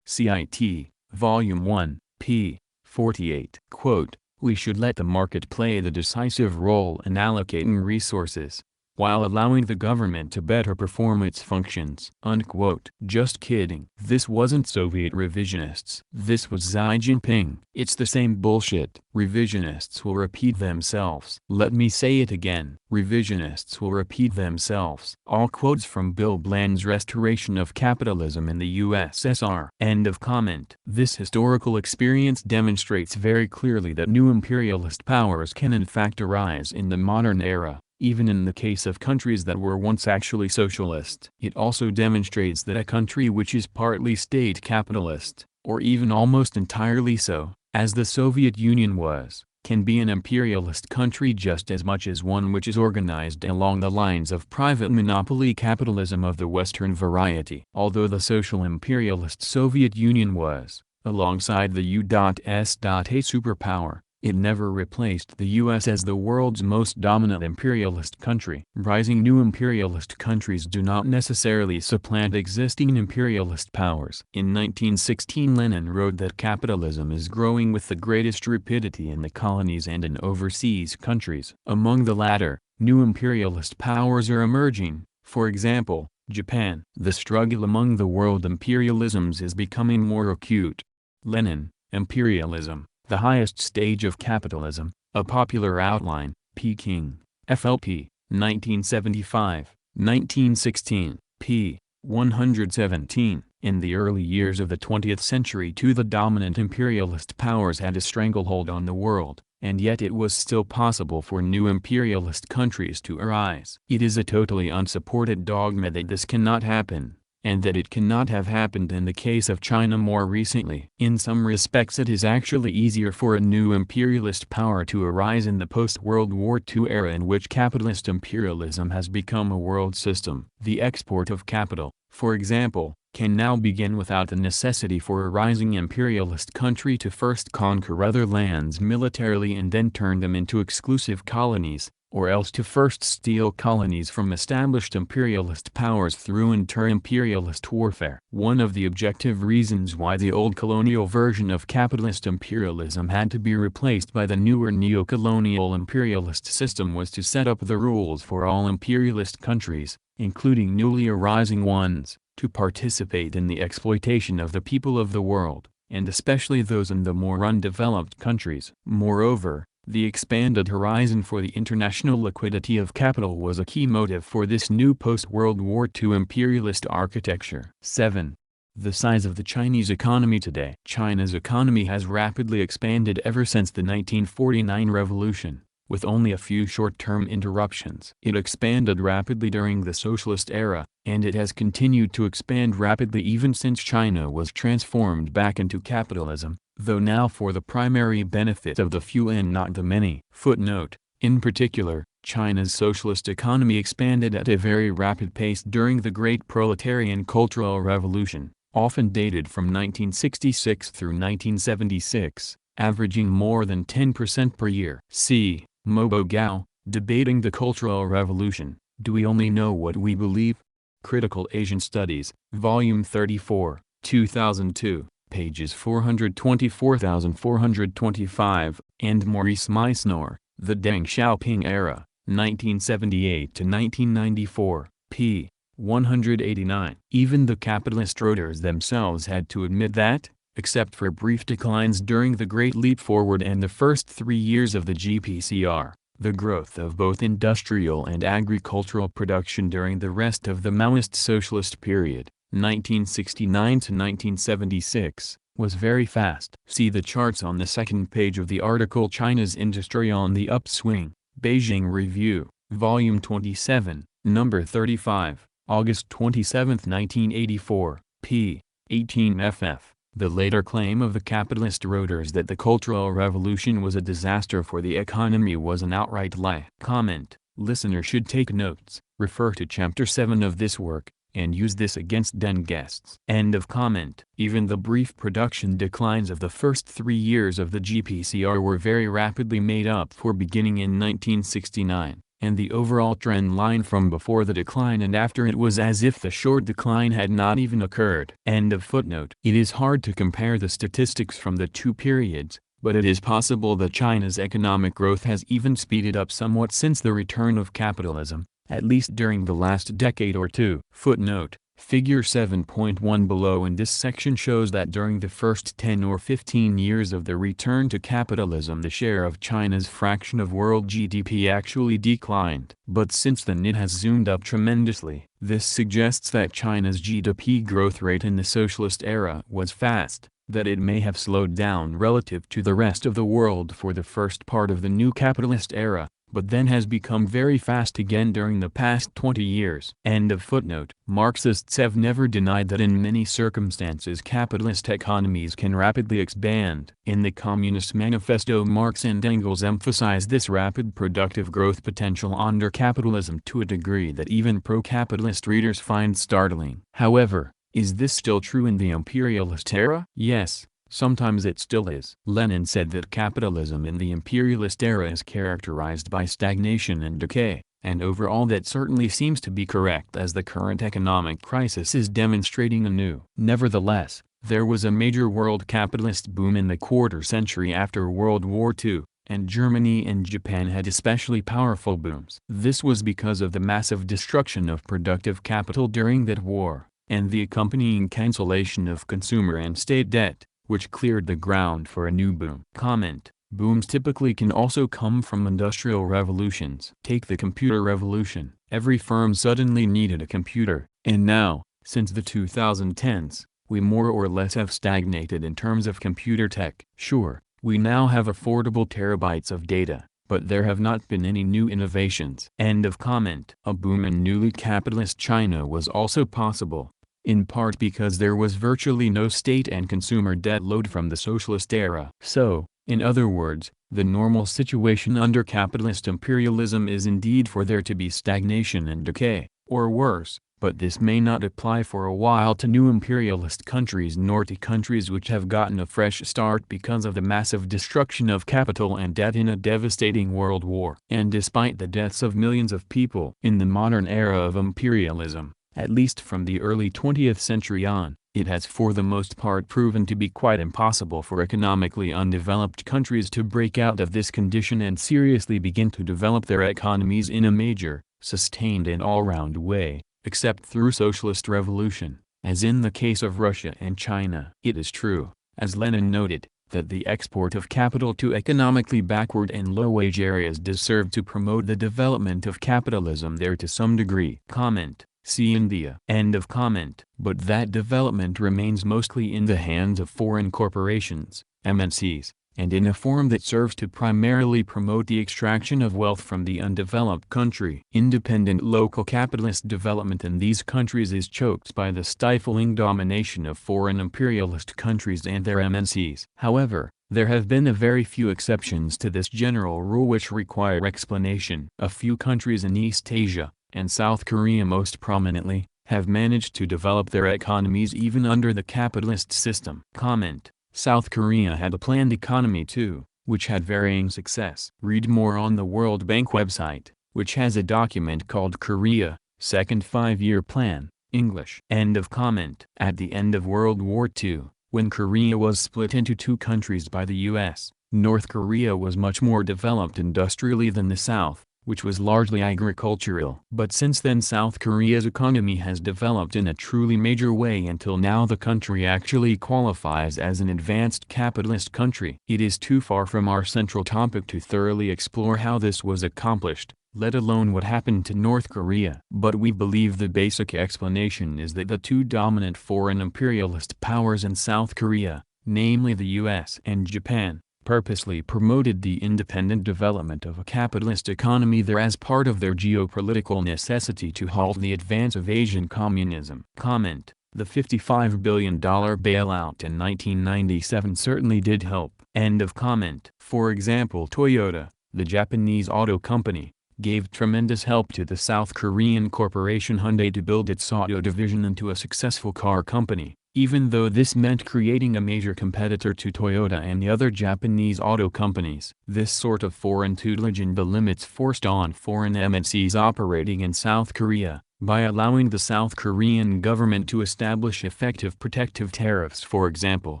Cit. Volume 1, p. 48. Quote, "We should let the market play the decisive role in allocating resources, while allowing the government to better perform its functions." Unquote. Just kidding. This wasn't Soviet revisionists. This was Xi Jinping. It's the same bullshit. Revisionists will repeat themselves. Let me say it again. Revisionists will repeat themselves. All quotes from Bill Bland's Restoration of Capitalism in the USSR. End of comment. This historical experience demonstrates very clearly that new imperialist powers can in fact arise in the modern era, even in the case of countries that were once actually socialist. It also demonstrates that a country which is partly state capitalist, or even almost entirely so, as the Soviet Union was, can be an imperialist country just as much as one which is organized along the lines of private monopoly capitalism of the Western variety. Although the social imperialist Soviet Union was, alongside the U.S. a superpower, it never replaced the U.S. as the world's most dominant imperialist country. Rising new imperialist countries do not necessarily supplant existing imperialist powers. In 1916, Lenin wrote that capitalism is growing with the greatest rapidity in the colonies and in overseas countries. Among the latter, new imperialist powers are emerging, for example, Japan. The struggle among the world imperialisms is becoming more acute. Lenin, Imperialism, the Highest Stage of Capitalism, A Popular Outline, Peking, FLP, 1975, 1916, p. 117. In the early years of the 20th century the dominant imperialist powers had a stranglehold on the world, and yet it was still possible for new imperialist countries to arise. It is a totally unsupported dogma that this cannot happen, and that it cannot have happened in the case of China more recently. In some respects it is actually easier for a new imperialist power to arise in the post-World War II era in which capitalist imperialism has become a world system. The export of capital, for example, can now begin without the necessity for a rising imperialist country to first conquer other lands militarily and then turn them into exclusive colonies, or else to first steal colonies from established imperialist powers through inter-imperialist warfare. One of the objective reasons why the old colonial version of capitalist imperialism had to be replaced by the newer neocolonial imperialist system was to set up the rules for all imperialist countries, including newly arising ones, to participate in the exploitation of the people of the world, and especially those in the more undeveloped countries. Moreover, the expanded horizon for the international liquidity of capital was a key motive for this new post-World War II imperialist architecture. 7. The size of the Chinese economy today. China's economy has rapidly expanded ever since the 1949 revolution, with only a few short-term interruptions. It expanded rapidly during the socialist era, and it has continued to expand rapidly even since China was transformed back into capitalism, though now for the primary benefit of the few and not the many. Footnote: in particular, China's socialist economy expanded at a very rapid pace during the Great Proletarian Cultural Revolution, often dated from 1966 through 1976, averaging more than 10% per year. C. Mobo Gao, Debating the Cultural Revolution, Do We Only Know What We Believe? Critical Asian Studies, Volume 34, 2002, pages 424,425, and Maurice Meissner, The Deng Xiaoping Era, 1978 to 1994, p. 189. Even the capitalist writers themselves had to admit that, except for brief declines during the Great Leap Forward and the first 3 years of the GPCR, the growth of both industrial and agricultural production during the rest of the Maoist socialist period, 1969 to 1976, was very fast. See the charts on the second page of the article China's Industry on the Upswing, Beijing Review, Volume 27, Number 35, August 27, 1984, p. 18 ff. The later claim of the capitalist writers that the Cultural Revolution was a disaster for the economy was an outright lie. Comment: Listener should take notes, refer to Chapter 7 of this work, and use this against den guests. End of comment. Even the brief production declines of the first 3 years of the GPCR were very rapidly made up for beginning in 1969. And the overall trend line from before the decline and after it was as if the short decline had not even occurred. End of footnote. It is hard to compare the statistics from the two periods, but it is possible that China's economic growth has even speeded up somewhat since the return of capitalism, at least during the last decade or two. Footnote: Figure 7.1 below in this section shows that during the first 10 or 15 years of the return to capitalism the share of China's fraction of world GDP actually declined. But since then it has zoomed up tremendously. This suggests that China's GDP growth rate in the socialist era was fast, that it may have slowed down relative to the rest of the world for the first part of the new capitalist era, but then has become very fast again during the past 20 years. End of footnote. Marxists have never denied that in many circumstances capitalist economies can rapidly expand. In the Communist Manifesto, Marx and Engels emphasize this rapid productive growth potential under capitalism to a degree that even pro-capitalist readers find startling. However, is this still true in the imperialist era? Yes. Sometimes it still is. Lenin said that capitalism in the imperialist era is characterized by stagnation and decay, and overall that certainly seems to be correct as the current economic crisis is demonstrating anew. Nevertheless, there was a major world capitalist boom in the quarter century after World War II, and Germany and Japan had especially powerful booms. This was because of the massive destruction of productive capital during that war, and the accompanying cancellation of consumer and state debt, which cleared the ground for a new boom. Comment: Booms typically can also come from industrial revolutions. Take the computer revolution. Every firm suddenly needed a computer, and now, since the 2010s, we more or less have stagnated in terms of computer tech. Sure, we now have affordable terabytes of data, but there have not been any new innovations. End of comment. A boom in newly capitalist China was also possible, in part because there was virtually no state and consumer debt load from the socialist era. So, in other words, the normal situation under capitalist imperialism is indeed for there to be stagnation and decay, or worse, but this may not apply for a while to new imperialist countries nor to countries which have gotten a fresh start because of the massive destruction of capital and debt in a devastating world war. And despite the deaths of millions of people in the modern era of imperialism, at least from the early 20th century on, it has for the most part proven to be quite impossible for economically undeveloped countries to break out of this condition and seriously begin to develop their economies in a major, sustained and all-round way, except through socialist revolution, as in the case of Russia and China. It is true, as Lenin noted, that the export of capital to economically backward and low-wage areas does serve to promote the development of capitalism there to some degree. Comment: See India. End of comment. But that development remains mostly in the hands of foreign corporations, MNCs, and in a form that serves to primarily promote the extraction of wealth from the undeveloped country. Independent local capitalist development in these countries is choked by the stifling domination of foreign imperialist countries and their MNCs. However, there have been a very few exceptions to this general rule which require explanation. A few countries in East Asia, and South Korea most prominently, have managed to develop their economies even under the capitalist system. Comment: South Korea had a planned economy too, which had varying success. Read more on the World Bank website, which has a document called Korea, Second Five-Year Plan, English. End of comment. At the end of World War II, when Korea was split into two countries by the U.S., North Korea was much more developed industrially than the South, which was largely agricultural. But since then South Korea's economy has developed in a truly major way until now the country actually qualifies as an advanced capitalist country. It is too far from our central topic to thoroughly explore how this was accomplished, let alone what happened to North Korea. But we believe the basic explanation is that the two dominant foreign imperialist powers in South Korea, namely the US and Japan, purposely promoted the independent development of a capitalist economy there as part of their geopolitical necessity to halt the advance of Asian communism. Comment: the $55 billion bailout in 1997 certainly did help. End of comment. For example, Toyota, the Japanese auto company, gave tremendous help to the South Korean corporation Hyundai to build its auto division into a successful car company, even though this meant creating a major competitor to Toyota and the other Japanese auto companies. This sort of foreign tutelage and the limits forced on foreign MNCs operating in South Korea, by allowing the South Korean government to establish effective protective tariffs, for example,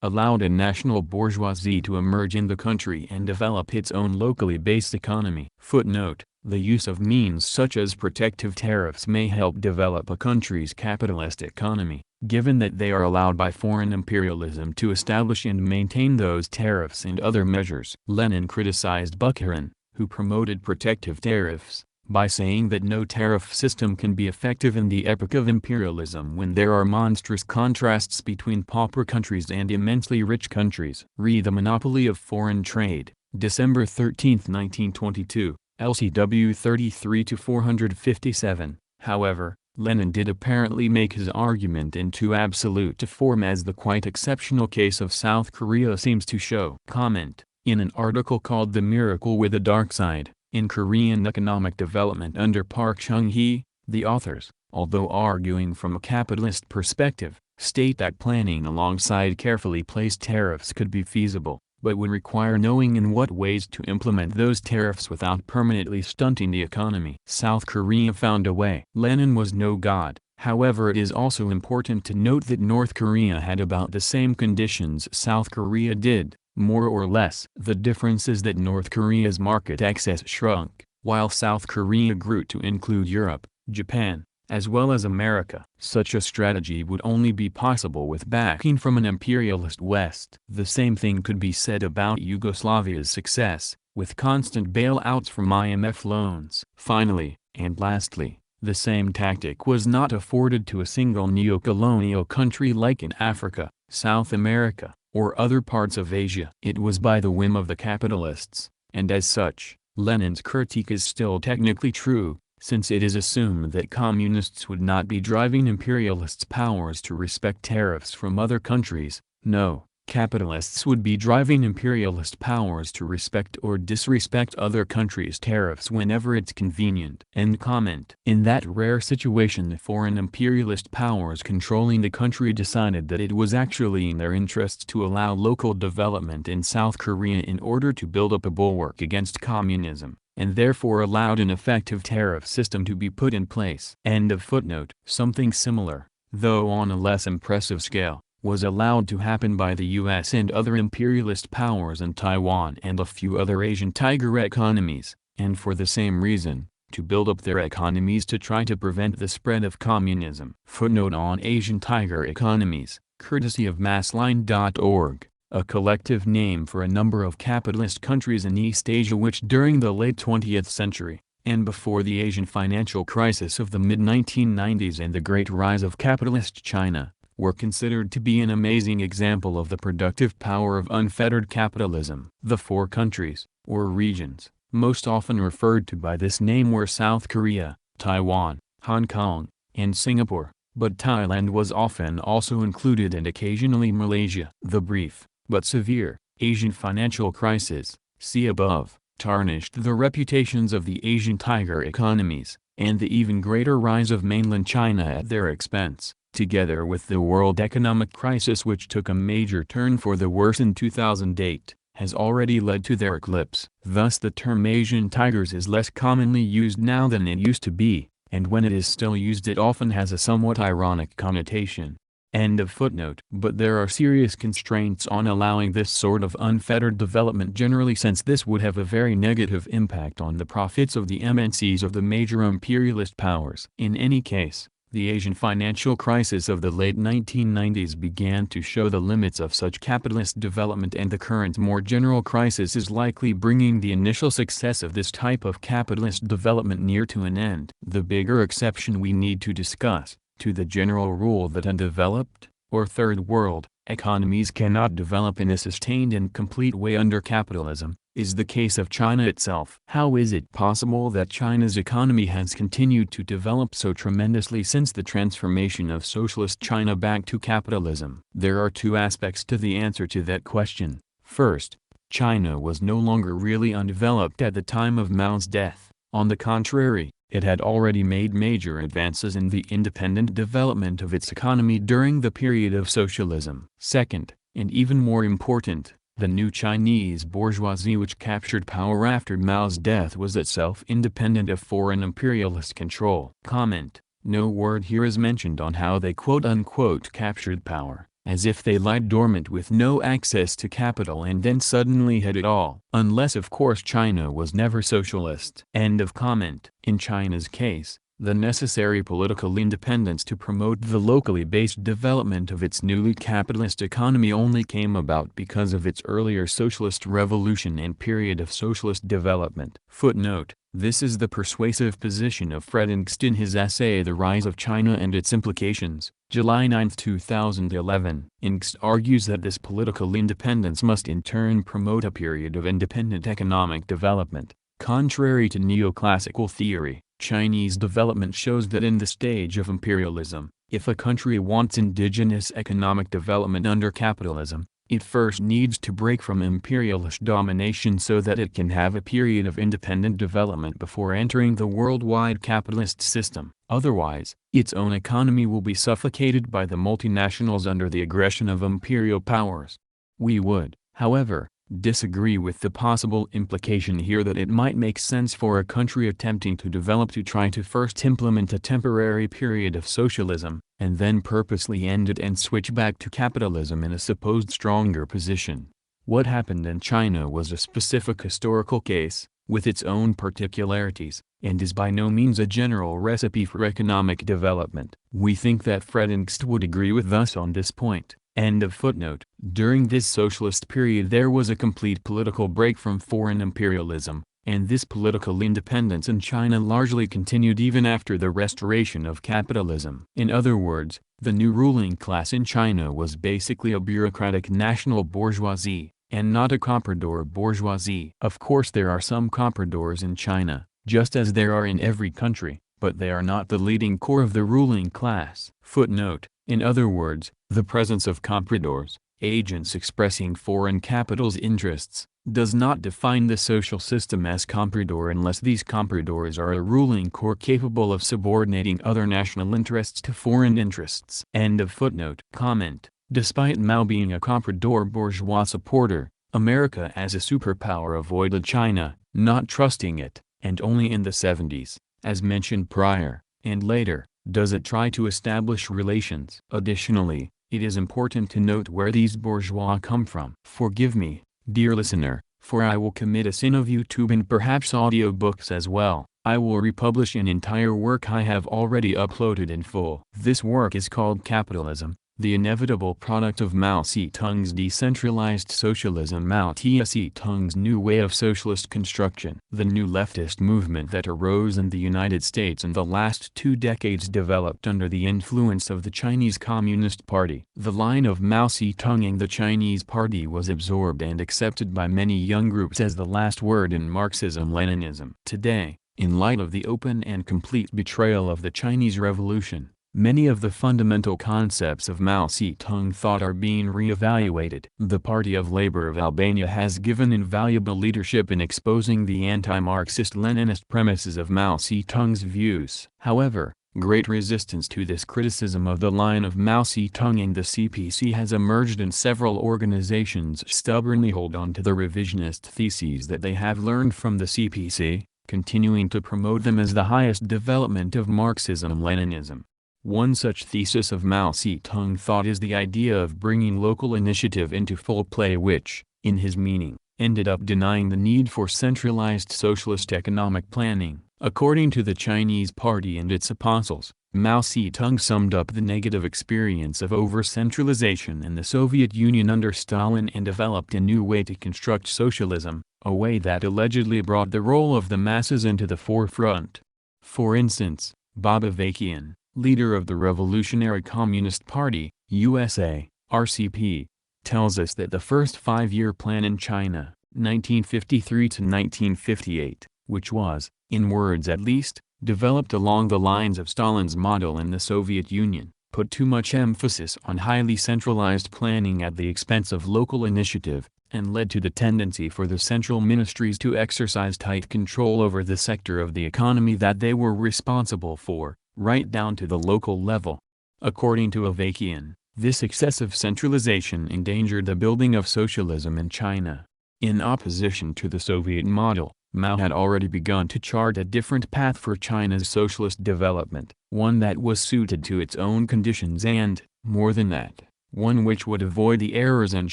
allowed a national bourgeoisie to emerge in the country and develop its own locally based economy. Footnote: the use of means such as protective tariffs may help develop a country's capitalist economy, given that they are allowed by foreign imperialism to establish and maintain those tariffs and other measures. Lenin criticized Bukharin, who promoted protective tariffs, by saying that no tariff system can be effective in the epoch of imperialism when there are monstrous contrasts between pauper countries and immensely rich countries. Read The Monopoly of Foreign Trade, December 13, 1922. LCW 33-457. However, Lenin did apparently make his argument in too absolute a form, as the quite exceptional case of South Korea seems to show. Comment: in an article called The Miracle with a Dark Side, in Korean Economic Development under Park Chung-hee, the authors, although arguing from a capitalist perspective, state that planning alongside carefully placed tariffs could be feasible, but would require knowing in what ways to implement those tariffs without permanently stunting the economy. South Korea found a way. Lenin was no god. However, it is also important to note that North Korea had about the same conditions South Korea did, more or less. The difference is that North Korea's market access shrunk, while South Korea grew to include Europe, Japan, as well as America. Such a strategy would only be possible with backing from an imperialist West. The same thing could be said about Yugoslavia's success, with constant bailouts from IMF loans. Finally, and lastly, the same tactic was not afforded to a single neocolonial country like in Africa, South America, or other parts of Asia. It was by the whim of the capitalists, and as such, Lenin's critique is still technically true, since it is assumed that communists would not be driving imperialists' powers to respect tariffs from other countries. No, capitalists would be driving imperialist powers to respect or disrespect other countries' tariffs whenever it's convenient. End comment. In that rare situation, the foreign imperialist powers controlling the country decided that it was actually in their interests to allow local development in South Korea in order to build up a bulwark against communism, and therefore allowed an effective tariff system to be put in place. End of footnote. Something similar, though on a less impressive scale, was allowed to happen by the US and other imperialist powers in Taiwan and a few other Asian tiger economies, and for the same reason, to build up their economies to try to prevent the spread of communism. Footnote on Asian tiger economies, courtesy of massline.org. A collective name for a number of capitalist countries in East Asia which during the late 20th century, and before the Asian financial crisis of the mid-1990s and the great rise of capitalist China, were considered to be an amazing example of the productive power of unfettered capitalism. The four countries, or regions, most often referred to by this name were South Korea, Taiwan, Hong Kong, and Singapore, but Thailand was often also included and occasionally Malaysia. The brief, but severe, Asian financial crisis, see above, tarnished the reputations of the Asian tiger economies, and the even greater rise of mainland China at their expense, together with the world economic crisis which took a major turn for the worse in 2008, has already led to their eclipse. Thus the term Asian tigers is less commonly used now than it used to be, and when it is still used it often has a somewhat ironic connotation. End of footnote. But there are serious constraints on allowing this sort of unfettered development generally, since this would have a very negative impact on the profits of the MNCs of the major imperialist powers. In any case, the Asian financial crisis of the late 1990s began to show the limits of such capitalist development, and the current more general crisis is likely bringing the initial success of this type of capitalist development near to an end. The bigger exception we need to discuss, to the general rule that undeveloped, or third world, economies cannot develop in a sustained and complete way under capitalism, is the case of China itself. How is it possible that China's economy has continued to develop so tremendously since the transformation of socialist China back to capitalism? There are two aspects to the answer to that question. First, China was no longer really undeveloped at the time of Mao's death. On the contrary, it had already made major advances in the independent development of its economy during the period of socialism. Second, and even more important, the new Chinese bourgeoisie which captured power after Mao's death was itself independent of foreign imperialist control. Comment: no word here is mentioned on how they quote-unquote captured power, as if they lied dormant with no access to capital and then suddenly had it all. Unless of course China was never socialist. End of comment. In China's case, the necessary political independence to promote the locally based development of its newly capitalist economy only came about because of its earlier socialist revolution and period of socialist development. Footnote: this is the persuasive position of Fred Engst in his essay The Rise of China and Its Implications, July 9, 2011. Engst argues that this political independence must in turn promote a period of independent economic development. Contrary to neoclassical theory, Chinese development shows that in the stage of imperialism, if a country wants indigenous economic development under capitalism, it first needs to break from imperialist domination so that it can have a period of independent development before entering the worldwide capitalist system. Otherwise, its own economy will be suffocated by the multinationals under the aggression of imperial powers. We would, however, disagree with the possible implication here that it might make sense for a country attempting to develop to try to first implement a temporary period of socialism, and then purposely end it and switch back to capitalism in a supposed stronger position. What happened in China was a specific historical case, with its own particularities, and is by no means a general recipe for economic development. We think that Fred Engst would agree with us on this point. End of footnote. During this socialist period there was a complete political break from foreign imperialism, and this political independence in China largely continued even after the restoration of capitalism. In other words, the new ruling class in China was basically a bureaucratic national bourgeoisie, and not a comprador bourgeoisie. Of course there are some compradors in China, just as there are in every country, but they are not the leading core of the ruling class. Footnote: in other words, the presence of compradors, agents expressing foreign capital's interests, does not define the social system as comprador unless these compradors are a ruling core capable of subordinating other national interests to foreign interests. End of footnote. Comment: despite Mao being a comprador bourgeois supporter, America as a superpower avoided China, not trusting it, and only in the 70s, as mentioned prior, and later, does it try to establish relations. Additionally, it is important to note where these bourgeois come from. Forgive me, dear listener, for I will commit a sin of YouTube and perhaps audiobooks as well. I will republish an entire work I have already uploaded in full. This work is called Capitalism, the Inevitable Product of Mao Zedong's Decentralized Socialism, Mao Zedong's New Way of Socialist Construction. The new leftist movement that arose in the United States in the last 2 decades developed under the influence of the Chinese Communist Party. The line of Mao Zedong and the Chinese Party was absorbed and accepted by many young groups as the last word in Marxism-Leninism. Today, in light of the open and complete betrayal of the Chinese Revolution, many of the fundamental concepts of Mao Zedong thought are being re-evaluated. The Party of Labour of Albania has given invaluable leadership in exposing the anti-Marxist-Leninist premises of Mao Zedong's views. However, Great resistance to this criticism of the line of Mao Zedong and the CPC has emerged, and several organizations stubbornly hold on to the revisionist theses that they have learned from the CPC, continuing to promote them as the highest development of Marxism-Leninism. One such thesis of Mao Zedong thought is the idea of bringing local initiative into full play, which, in his meaning, ended up denying the need for centralized socialist economic planning. According to the Chinese Party and its apostles, Mao Zedong summed up the negative experience of over-centralization in the Soviet Union under Stalin and developed a new way to construct socialism, a way that allegedly brought the role of the masses into the forefront. For instance, Bob Avakian, leader of the Revolutionary Communist Party, USA, RCP, tells us that the first five-year plan in China, 1953 to 1958, which was, in words at least, developed along the lines of Stalin's model in the Soviet Union, put too much emphasis on highly centralized planning at the expense of local initiative, and led to the tendency for the central ministries to exercise tight control over the sector of the economy that they were responsible for, right down to the local level. According to Avakian, this excessive centralization endangered the building of socialism in China. In opposition to the Soviet model, Mao had already begun to chart a different path for China's socialist development, one that was suited to its own conditions and, more than that, one which would avoid the errors and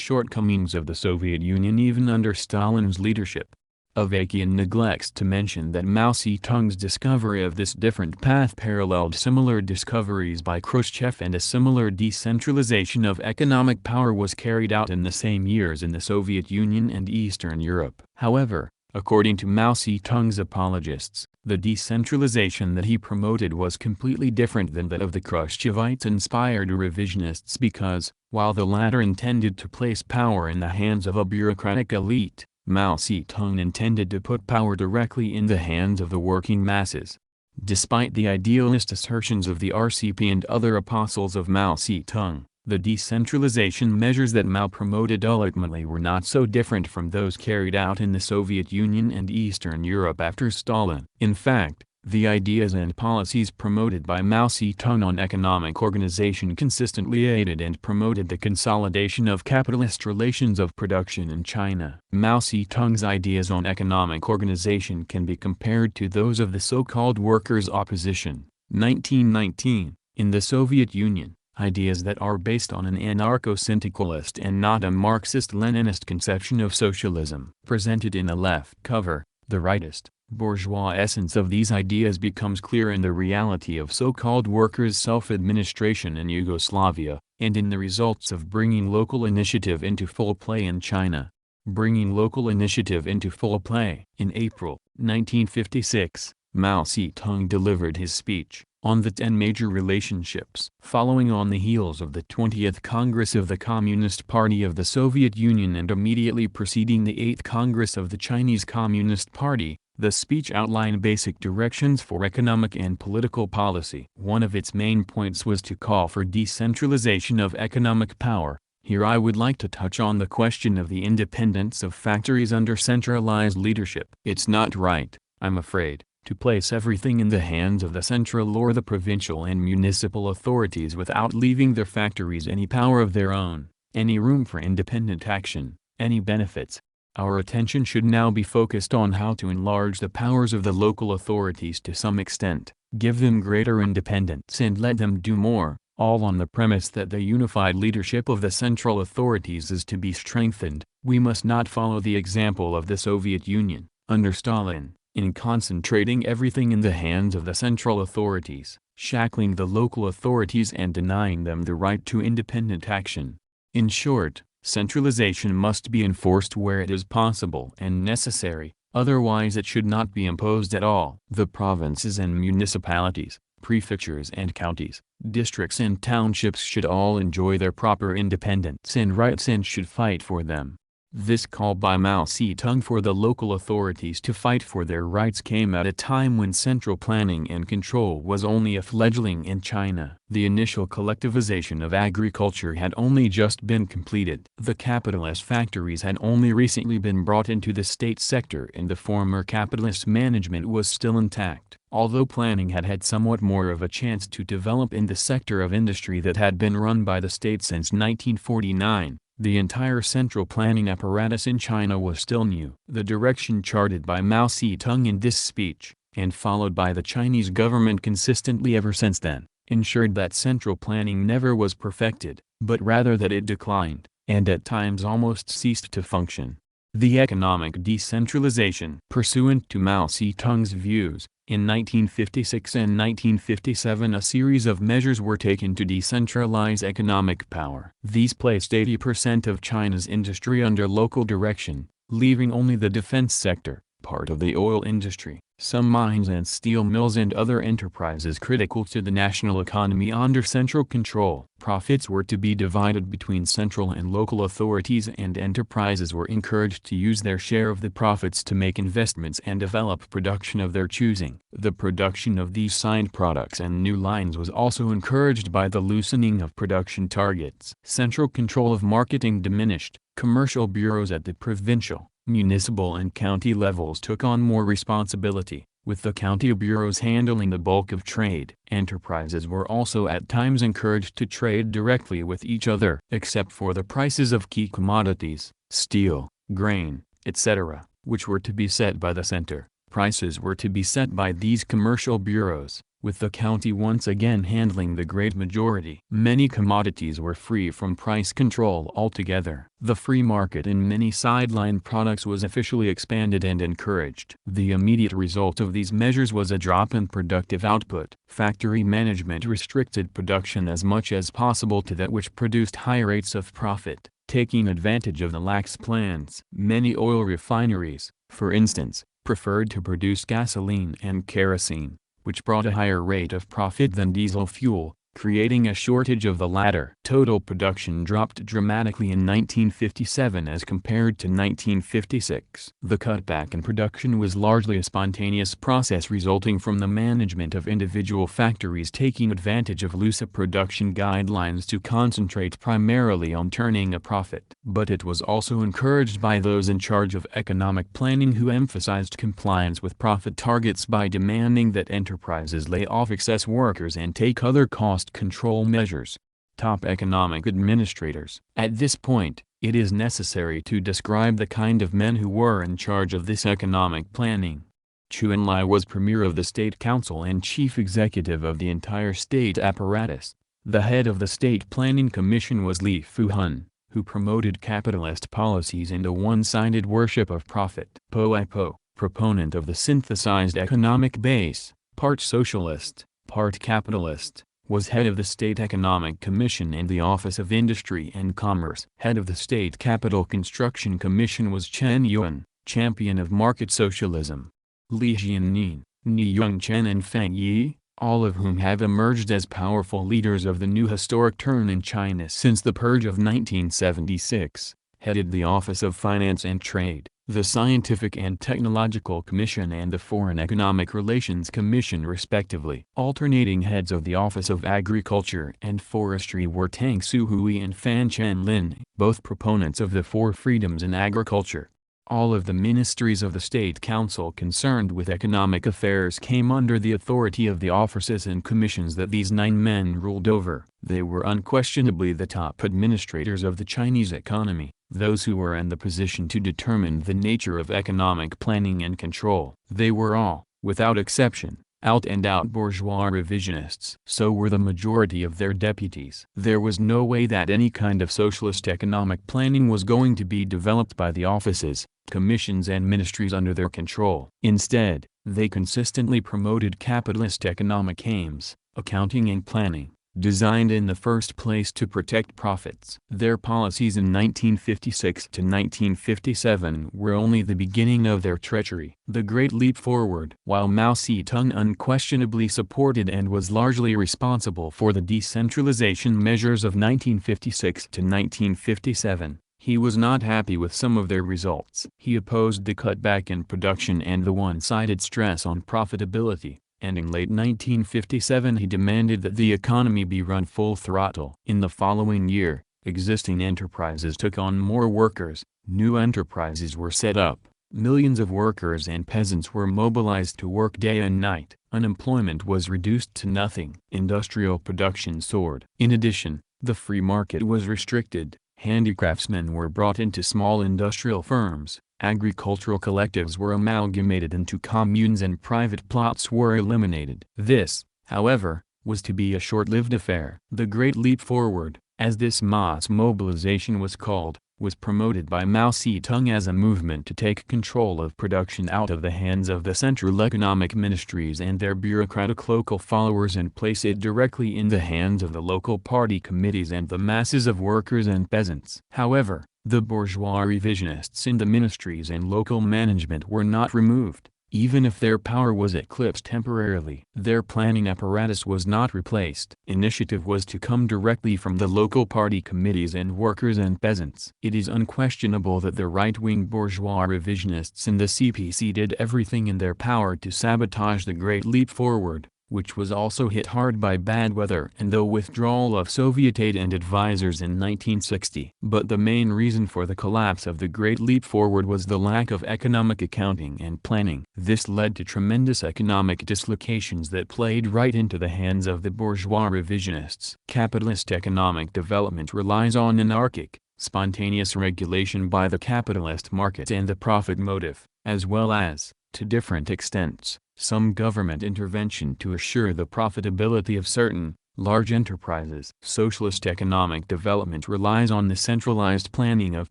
shortcomings of the Soviet Union even under Stalin's leadership. Avakian neglects to mention that Mao Zedong's discovery of this different path paralleled similar discoveries by Khrushchev, and a similar decentralization of economic power was carried out in the same years in the Soviet Union and Eastern Europe. However, according to Mao Zedong's apologists, the decentralization that he promoted was completely different than that of the Khrushchevite-inspired revisionists because, while the latter intended to place power in the hands of a bureaucratic elite, Mao Zedong intended to put power directly in the hands of the working masses. Despite the idealist assertions of the RCP and other apostles of Mao Zedong, the decentralization measures that Mao promoted ultimately were not so different from those carried out in the Soviet Union and Eastern Europe after Stalin. In fact, the ideas and policies promoted by Mao Zedong on economic organization consistently aided and promoted the consolidation of capitalist relations of production in China. Mao Zedong's ideas on economic organization can be compared to those of the so-called workers' opposition, 1919, in the Soviet Union. Ideas that are based on an anarcho-syndicalist and not a Marxist-Leninist conception of socialism. Presented in a left cover, the rightist, bourgeois essence of these ideas becomes clear in the reality of so-called workers' self-administration in Yugoslavia, and in the results of bringing local initiative into full play in China. Bringing local initiative into full play. In April 1956, Mao Zedong delivered his speech on the 10 major relationships. Following on the heels of the 20th Congress of the Communist Party of the Soviet Union and immediately preceding the 8th Congress of the Chinese Communist Party, the speech outlined basic directions for economic and political policy. One of its main points was to call for decentralization of economic power. Here I would like to touch on the question of the independence of factories under centralized leadership. It's not right, I'm afraid, to place everything in the hands of the central or the provincial and municipal authorities without leaving their factories any power of their own, any room for independent action, any benefits. Our attention should now be focused on how to enlarge the powers of the local authorities to some extent, give them greater independence and let them do more, all on the premise that the unified leadership of the central authorities is to be strengthened. We must not follow the example of the Soviet Union, under Stalin, in concentrating everything in the hands of the central authorities, shackling the local authorities and denying them the right to independent action. In short, centralization must be enforced where it is possible and necessary, otherwise it should not be imposed at all. The provinces and municipalities, prefectures and counties, districts and townships should all enjoy their proper independence and rights and should fight for them. This call by Mao Zedong for the local authorities to fight for their rights came at a time when central planning and control was only a fledgling in China. The initial collectivization of agriculture had only just been completed. The capitalist factories had only recently been brought into the state sector and the former capitalist management was still intact. Although planning had had somewhat more of a chance to develop in the sector of industry that had been run by the state since 1949, the entire central planning apparatus in China was still new. The direction charted by Mao Zedong in this speech, and followed by the Chinese government consistently ever since then, ensured that central planning never was perfected, but rather that it declined, and at times almost ceased to function. The economic decentralization. Pursuant to Mao Zedong's views, in 1956 and 1957 a series of measures were taken to decentralize economic power. These placed 80% of China's industry under local direction, leaving only the defense sector, part of the oil industry, some mines and steel mills and other enterprises critical to the national economy under central control. Profits were to be divided between central and local authorities, and enterprises were encouraged to use their share of the profits to make investments and develop production of their choosing. The production of these signed products and new lines was also encouraged by the loosening of production targets. Central control of marketing diminished. Commercial bureaus at the provincial, municipal and county levels took on more responsibility, with the county bureaus handling the bulk of trade. Enterprises were also at times encouraged to trade directly with each other, except for the prices of key commodities, steel, grain, etc., which were to be set by the center. Prices were to be set by these commercial bureaus, with the county once again handling the great majority. Many commodities were free from price control altogether. The free market in many sideline products was officially expanded and encouraged. The immediate result of these measures was a drop in productive output. Factory management restricted production as much as possible to that which produced high rates of profit, taking advantage of the lax plans. Many oil refineries, for instance, preferred to produce gasoline and kerosene, which brought a higher rate of profit than diesel fuel, creating a shortage of the latter. Total production dropped dramatically in 1957 as compared to 1956. The cutback in production was largely a spontaneous process resulting from the management of individual factories taking advantage of looser production guidelines to concentrate primarily on turning a profit. But it was also encouraged by those in charge of economic planning who emphasized compliance with profit targets by demanding that enterprises lay off excess workers and take other cost control measures. Top economic administrators. At this point, it is necessary to describe the kind of men who were in charge of this economic planning. Chu Enlai was premier of the State Council and chief executive of the entire state apparatus. The head of the State Planning Commission was Li Fuhun, who promoted capitalist policies and a one-sided worship of profit. Po Ipo, proponent of the synthesized economic base, part socialist, part capitalist, was head of the State Economic Commission and the Office of Industry and Commerce. Head of the State Capital Construction Commission was Chen Yuan, champion of market socialism. Li Jiannin, Ni Yongchen and Fang Yi, all of whom have emerged as powerful leaders of the new historic turn in China since the purge of 1976, headed the Office of Finance and Trade, the Scientific and Technological Commission and the Foreign Economic Relations Commission respectively. Alternating heads of the Office of Agriculture and Forestry were Tang Suhui and Fan Chenlin, both proponents of the four freedoms in agriculture. All of the ministries of the State Council concerned with economic affairs came under the authority of the offices and commissions that these 9 men ruled over. They were unquestionably the top administrators of the Chinese economy, those who were in the position to determine the nature of economic planning and control. They were all, without exception, out-and-out bourgeois revisionists. So were the majority of their deputies. There was no way that any kind of socialist economic planning was going to be developed by the offices, commissions and ministries under their control. Instead, they consistently promoted capitalist economic aims, accounting and planning, designed in the first place to protect profits. Their policies in 1956 to 1957 were only the beginning of their treachery. The Great Leap Forward. While Mao Zedong unquestionably supported and was largely responsible for the decentralization measures of 1956 to 1957, he was not happy with some of their results. He opposed the cutback in production and the one-sided stress on profitability, and in late 1957 he demanded that the economy be run full throttle. In the following year, existing enterprises took on more workers, new enterprises were set up, Millions of workers and peasants were mobilized to work day and night. Unemployment was reduced to nothing. Industrial production soared. In addition, the free market was restricted. Handicraftsmen were brought into small industrial firms. Agricultural collectives were amalgamated into communes and private plots were eliminated. This, however, was to be a short-lived affair. The Great Leap Forward, as this mass mobilization was called, was promoted by Mao Zedong as a movement to take control of production out of the hands of the central economic ministries and their bureaucratic local followers and place it directly in the hands of the local party committees and the masses of workers and peasants. However, the bourgeois revisionists in the ministries and local management were not removed. Even if their power was eclipsed temporarily, their planning apparatus was not replaced. Initiative was to come directly from the local party committees and workers and peasants. It is unquestionable that the right-wing bourgeois revisionists in the CPC did everything in their power to sabotage the Great Leap Forward, which was also hit hard by bad weather and the withdrawal of Soviet aid and advisors in 1960. But the main reason for the collapse of the Great Leap Forward was the lack of economic accounting and planning. This led to tremendous economic dislocations that played right into the hands of the bourgeois revisionists. Capitalist economic development relies on anarchic, spontaneous regulation by the capitalist market and the profit motive, as well as, to different extents, some government intervention to assure the profitability of certain, large enterprises. Socialist economic development relies on the centralized planning of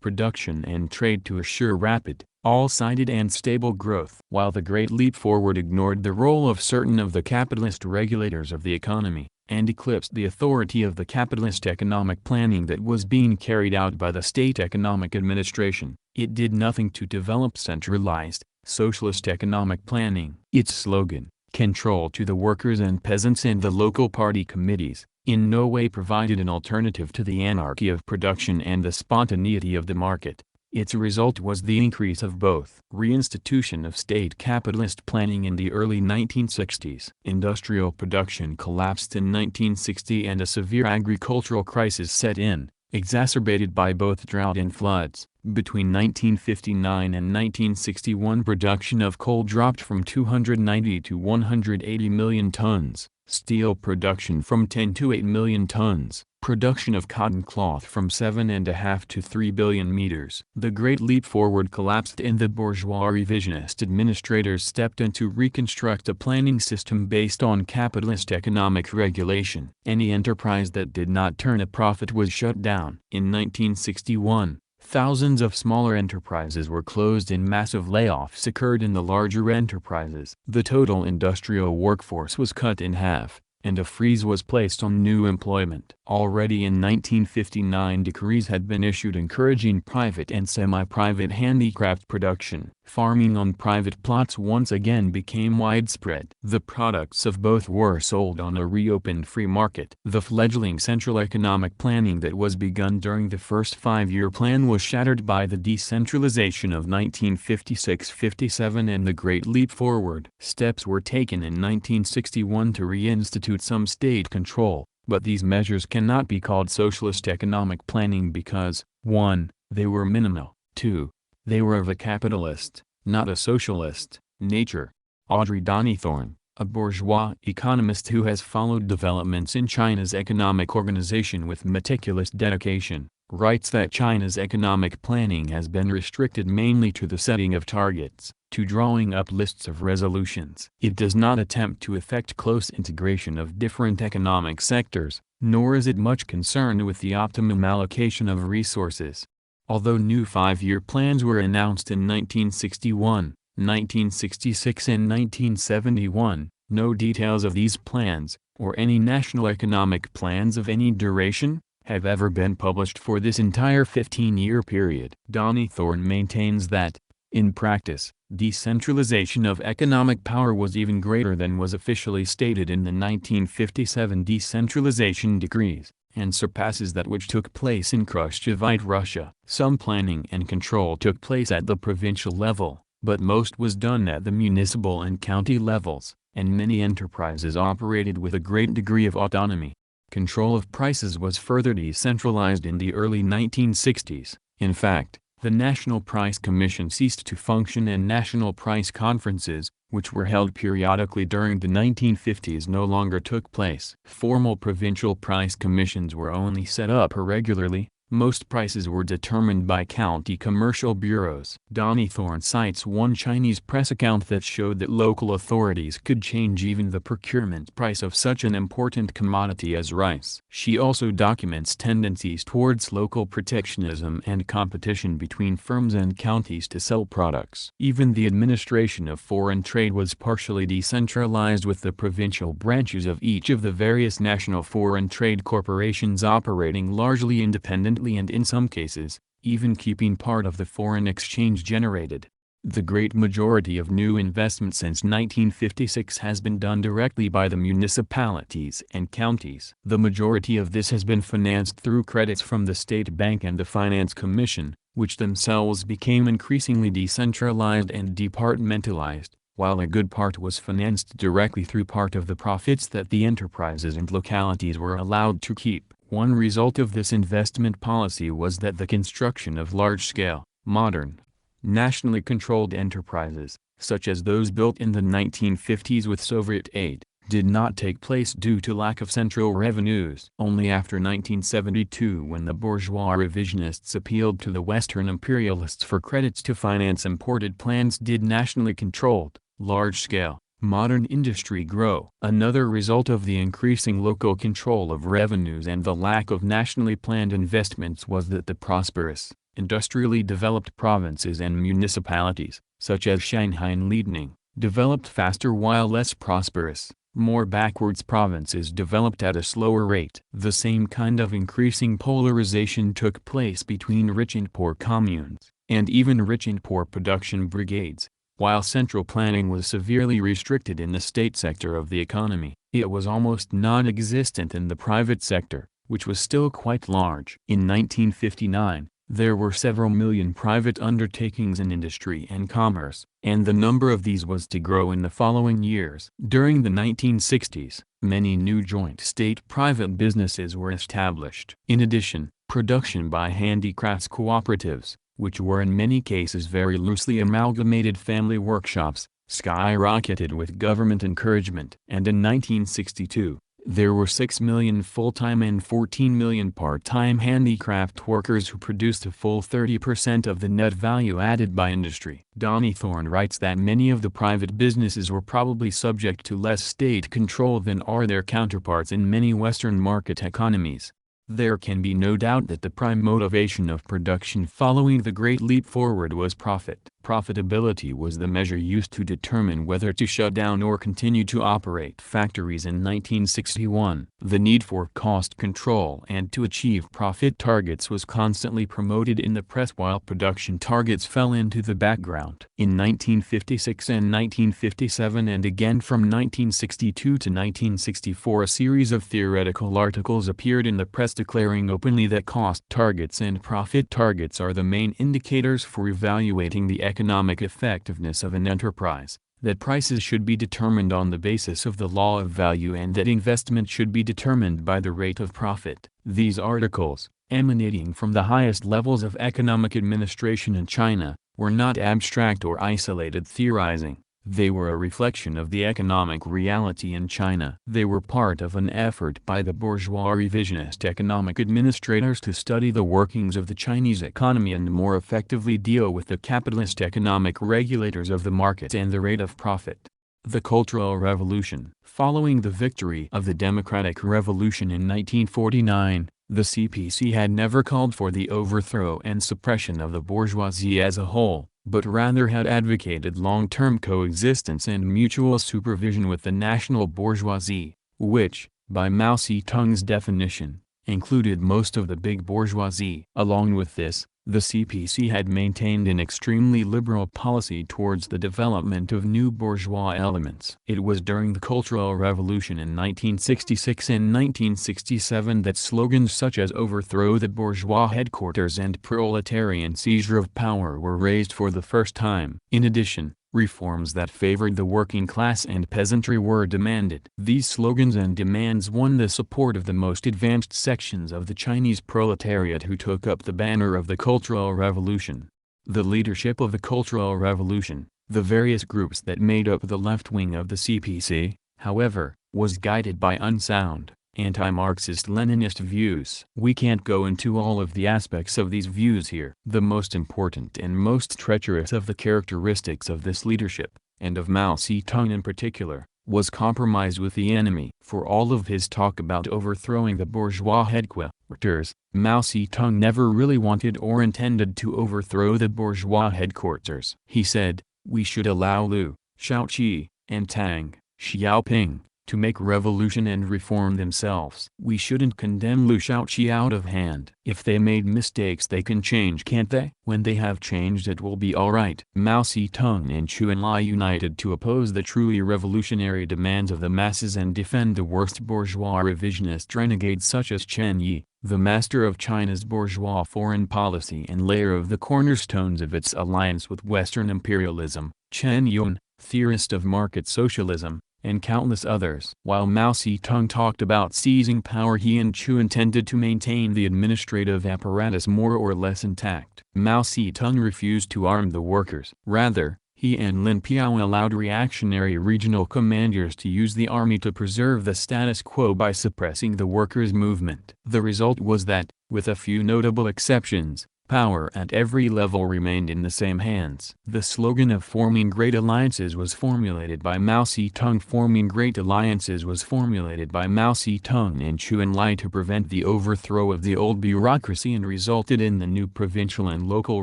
production and trade to assure rapid, all-sided and stable growth. While the Great Leap Forward ignored the role of certain of the capitalist regulators of the economy, and eclipsed the authority of the capitalist economic planning that was being carried out by the state economic administration, it did nothing to develop centralized, socialist economic planning. Its slogan, "Control to the workers and peasants and the local party committees," in no way provided an alternative to the anarchy of production and the spontaneity of the market. Its result was the increase of both reinstitution of state capitalist planning in the early 1960s. Industrial production collapsed in 1960 and a severe agricultural crisis set in, exacerbated by both drought and floods. Between 1959 and 1961 production of coal dropped from 290 to 180 million tons, steel production from 10 to 8 million tons, production of cotton cloth from 7.5 to 3 billion meters. The Great Leap Forward collapsed and the bourgeois revisionist administrators stepped in to reconstruct a planning system based on capitalist economic regulation. Any enterprise that did not turn a profit was shut down. In 1961, thousands of smaller enterprises were closed and massive layoffs occurred in the larger enterprises. The total industrial workforce was cut in half, and a freeze was placed on new employment. Already in 1959 decrees had been issued encouraging private and semi-private handicraft production. Farming on private plots once again became widespread. The products of both were sold on a reopened free market. The fledgling central economic planning that was begun during the first five-year plan was shattered by the decentralization of 1956-57 and the Great Leap Forward. Steps were taken in 1961 to reinstitute some state control, but these measures cannot be called socialist economic planning because, 1. They were minimal, 2. They were of a capitalist, not a socialist, nature. Audrey Donnythorne, a bourgeois economist who has followed developments in China's economic organization with meticulous dedication, writes that China's economic planning has been restricted mainly to the setting of targets, to drawing up lists of resolutions. It does not attempt to effect close integration of different economic sectors, nor is it much concerned with the optimum allocation of resources. Although new five-year plans were announced in 1961, 1966 and 1971, no details of these plans, or any national economic plans of any duration, have ever been published for this entire 15-year period. Donnythorne maintains that, in practice, decentralization of economic power was even greater than was officially stated in the 1957 decentralization decrees, and surpasses that which took place in Khrushchevite Russia. Some planning and control took place at the provincial level, but most was done at the municipal and county levels, and many enterprises operated with a great degree of autonomy. Control of prices was further decentralized in the early 1960s. In fact, The National Price Commission ceased to function and national price conferences, which were held periodically during the 1950s, no longer took place. Formal provincial price commissions were only set up irregularly. Most prices were determined by county commercial bureaus. Donithorn cites one Chinese press account that showed that local authorities could change even the procurement price of such an important commodity as rice. She also documents tendencies towards local protectionism and competition between firms and counties to sell products. Even the administration of foreign trade was partially decentralized, with the provincial branches of each of the various national foreign trade corporations operating largely independently and in some cases, even keeping part of the foreign exchange generated. The great majority of new investment since 1956 has been done directly by the municipalities and counties. The majority of this has been financed through credits from the State Bank and the Finance Commission, which themselves became increasingly decentralized and departmentalized, while a good part was financed directly through part of the profits that the enterprises and localities were allowed to keep. One result of this investment policy was that the construction of large-scale, modern, nationally controlled enterprises, such as those built in the 1950s with Soviet aid, did not take place due to lack of central revenues. Only after 1972, when the bourgeois revisionists appealed to the Western imperialists for credits to finance imported plants, did nationally controlled, large-scale, modern industry grow. Another result of the increasing local control of revenues and the lack of nationally planned investments was that the prosperous, industrially developed provinces and municipalities, such as Shanghai and Liaoning, developed faster, while less prosperous, more backwards provinces developed at a slower rate. The same kind of increasing polarization took place between rich and poor communes, and even rich and poor production brigades. While central planning was severely restricted in the state sector of the economy, it was almost non-existent in the private sector, which was still quite large. In 1959, there were several million private undertakings in industry and commerce, and the number of these was to grow in the following years. During the 1960s, many new joint state-private businesses were established. In addition, production by handicrafts cooperatives, which were in many cases very loosely amalgamated family workshops, skyrocketed with government encouragement. And in 1962, there were 6 million full-time and 14 million part-time handicraft workers who produced a full 30% of the net value added by industry. Donithorn writes that many of the private businesses were probably subject to less state control than are their counterparts in many Western market economies. There can be no doubt that the prime motivation of production following the Great Leap Forward was profit. Profitability was the measure used to determine whether to shut down or continue to operate factories in 1961. The need for cost control and to achieve profit targets was constantly promoted in the press, while production targets fell into the background. In 1956 and 1957, and again from 1962 to 1964, a series of theoretical articles appeared in the press declaring openly that cost targets and profit targets are the main indicators for evaluating the economic effectiveness of an enterprise, that prices should be determined on the basis of the law of value, and that investment should be determined by the rate of profit. These articles, emanating from the highest levels of economic administration in China, were not abstract or isolated theorizing. They were a reflection of the economic reality in China. They were part of an effort by the bourgeois revisionist economic administrators to study the workings of the Chinese economy and more effectively deal with the capitalist economic regulators of the market and the rate of profit. The Cultural Revolution. Following the victory of the Democratic Revolution in 1949, the CPC had never called for the overthrow and suppression of the bourgeoisie as a whole, but rather had advocated long-term coexistence and mutual supervision with the national bourgeoisie, which, by Mao Zedong's definition, included most of the big bourgeoisie. Along with this, the CPC had maintained an extremely liberal policy towards the development of new bourgeois elements. It was during the Cultural Revolution in 1966 and 1967 that slogans such as "Overthrow the bourgeois headquarters" and "Proletarian seizure of power" were raised for the first time. In addition, Reforms that favored the working class and peasantry were demanded. These slogans and demands won the support of the most advanced sections of the Chinese proletariat who took up the banner of the Cultural Revolution. The leadership of the Cultural Revolution, the various groups that made up the left wing of the CPC, however, was guided by unsound, anti-Marxist-Leninist views. We can't go into all of the aspects of these views here. The most important and most treacherous of the characteristics of this leadership, and of Mao Zedong in particular, was compromise with the enemy. For all of his talk about overthrowing the bourgeois headquarters, Mao Zedong never really wanted or intended to overthrow the bourgeois headquarters. He said, "We should allow Liu, Shaoqi, and Tang, Xiaoping, to make revolution and reform themselves. We shouldn't condemn Liu Shaoqi out of hand. If they made mistakes they can change, can't they? When they have changed it will be alright." Mao Zedong and Zhou Enlai united to oppose the truly revolutionary demands of the masses and defend the worst bourgeois revisionist renegades such as Chen Yi, the master of China's bourgeois foreign policy and layer of the cornerstones of its alliance with Western imperialism, Chen Yun, theorist of market socialism, and countless others. While Mao Zedong talked about seizing power, he and Chu intended to maintain the administrative apparatus more or less intact. Mao Zedong refused to arm the workers. Rather, he and Lin Piao allowed reactionary regional commanders to use the army to preserve the status quo by suppressing the workers' movement. The result was that, with a few notable exceptions, power at every level remained in the same hands. The slogan of forming great alliances was formulated by Mao Zedong. Forming great alliances was formulated by Mao Zedong and Zhou Enlai to prevent the overthrow of the old bureaucracy and resulted in the new provincial and local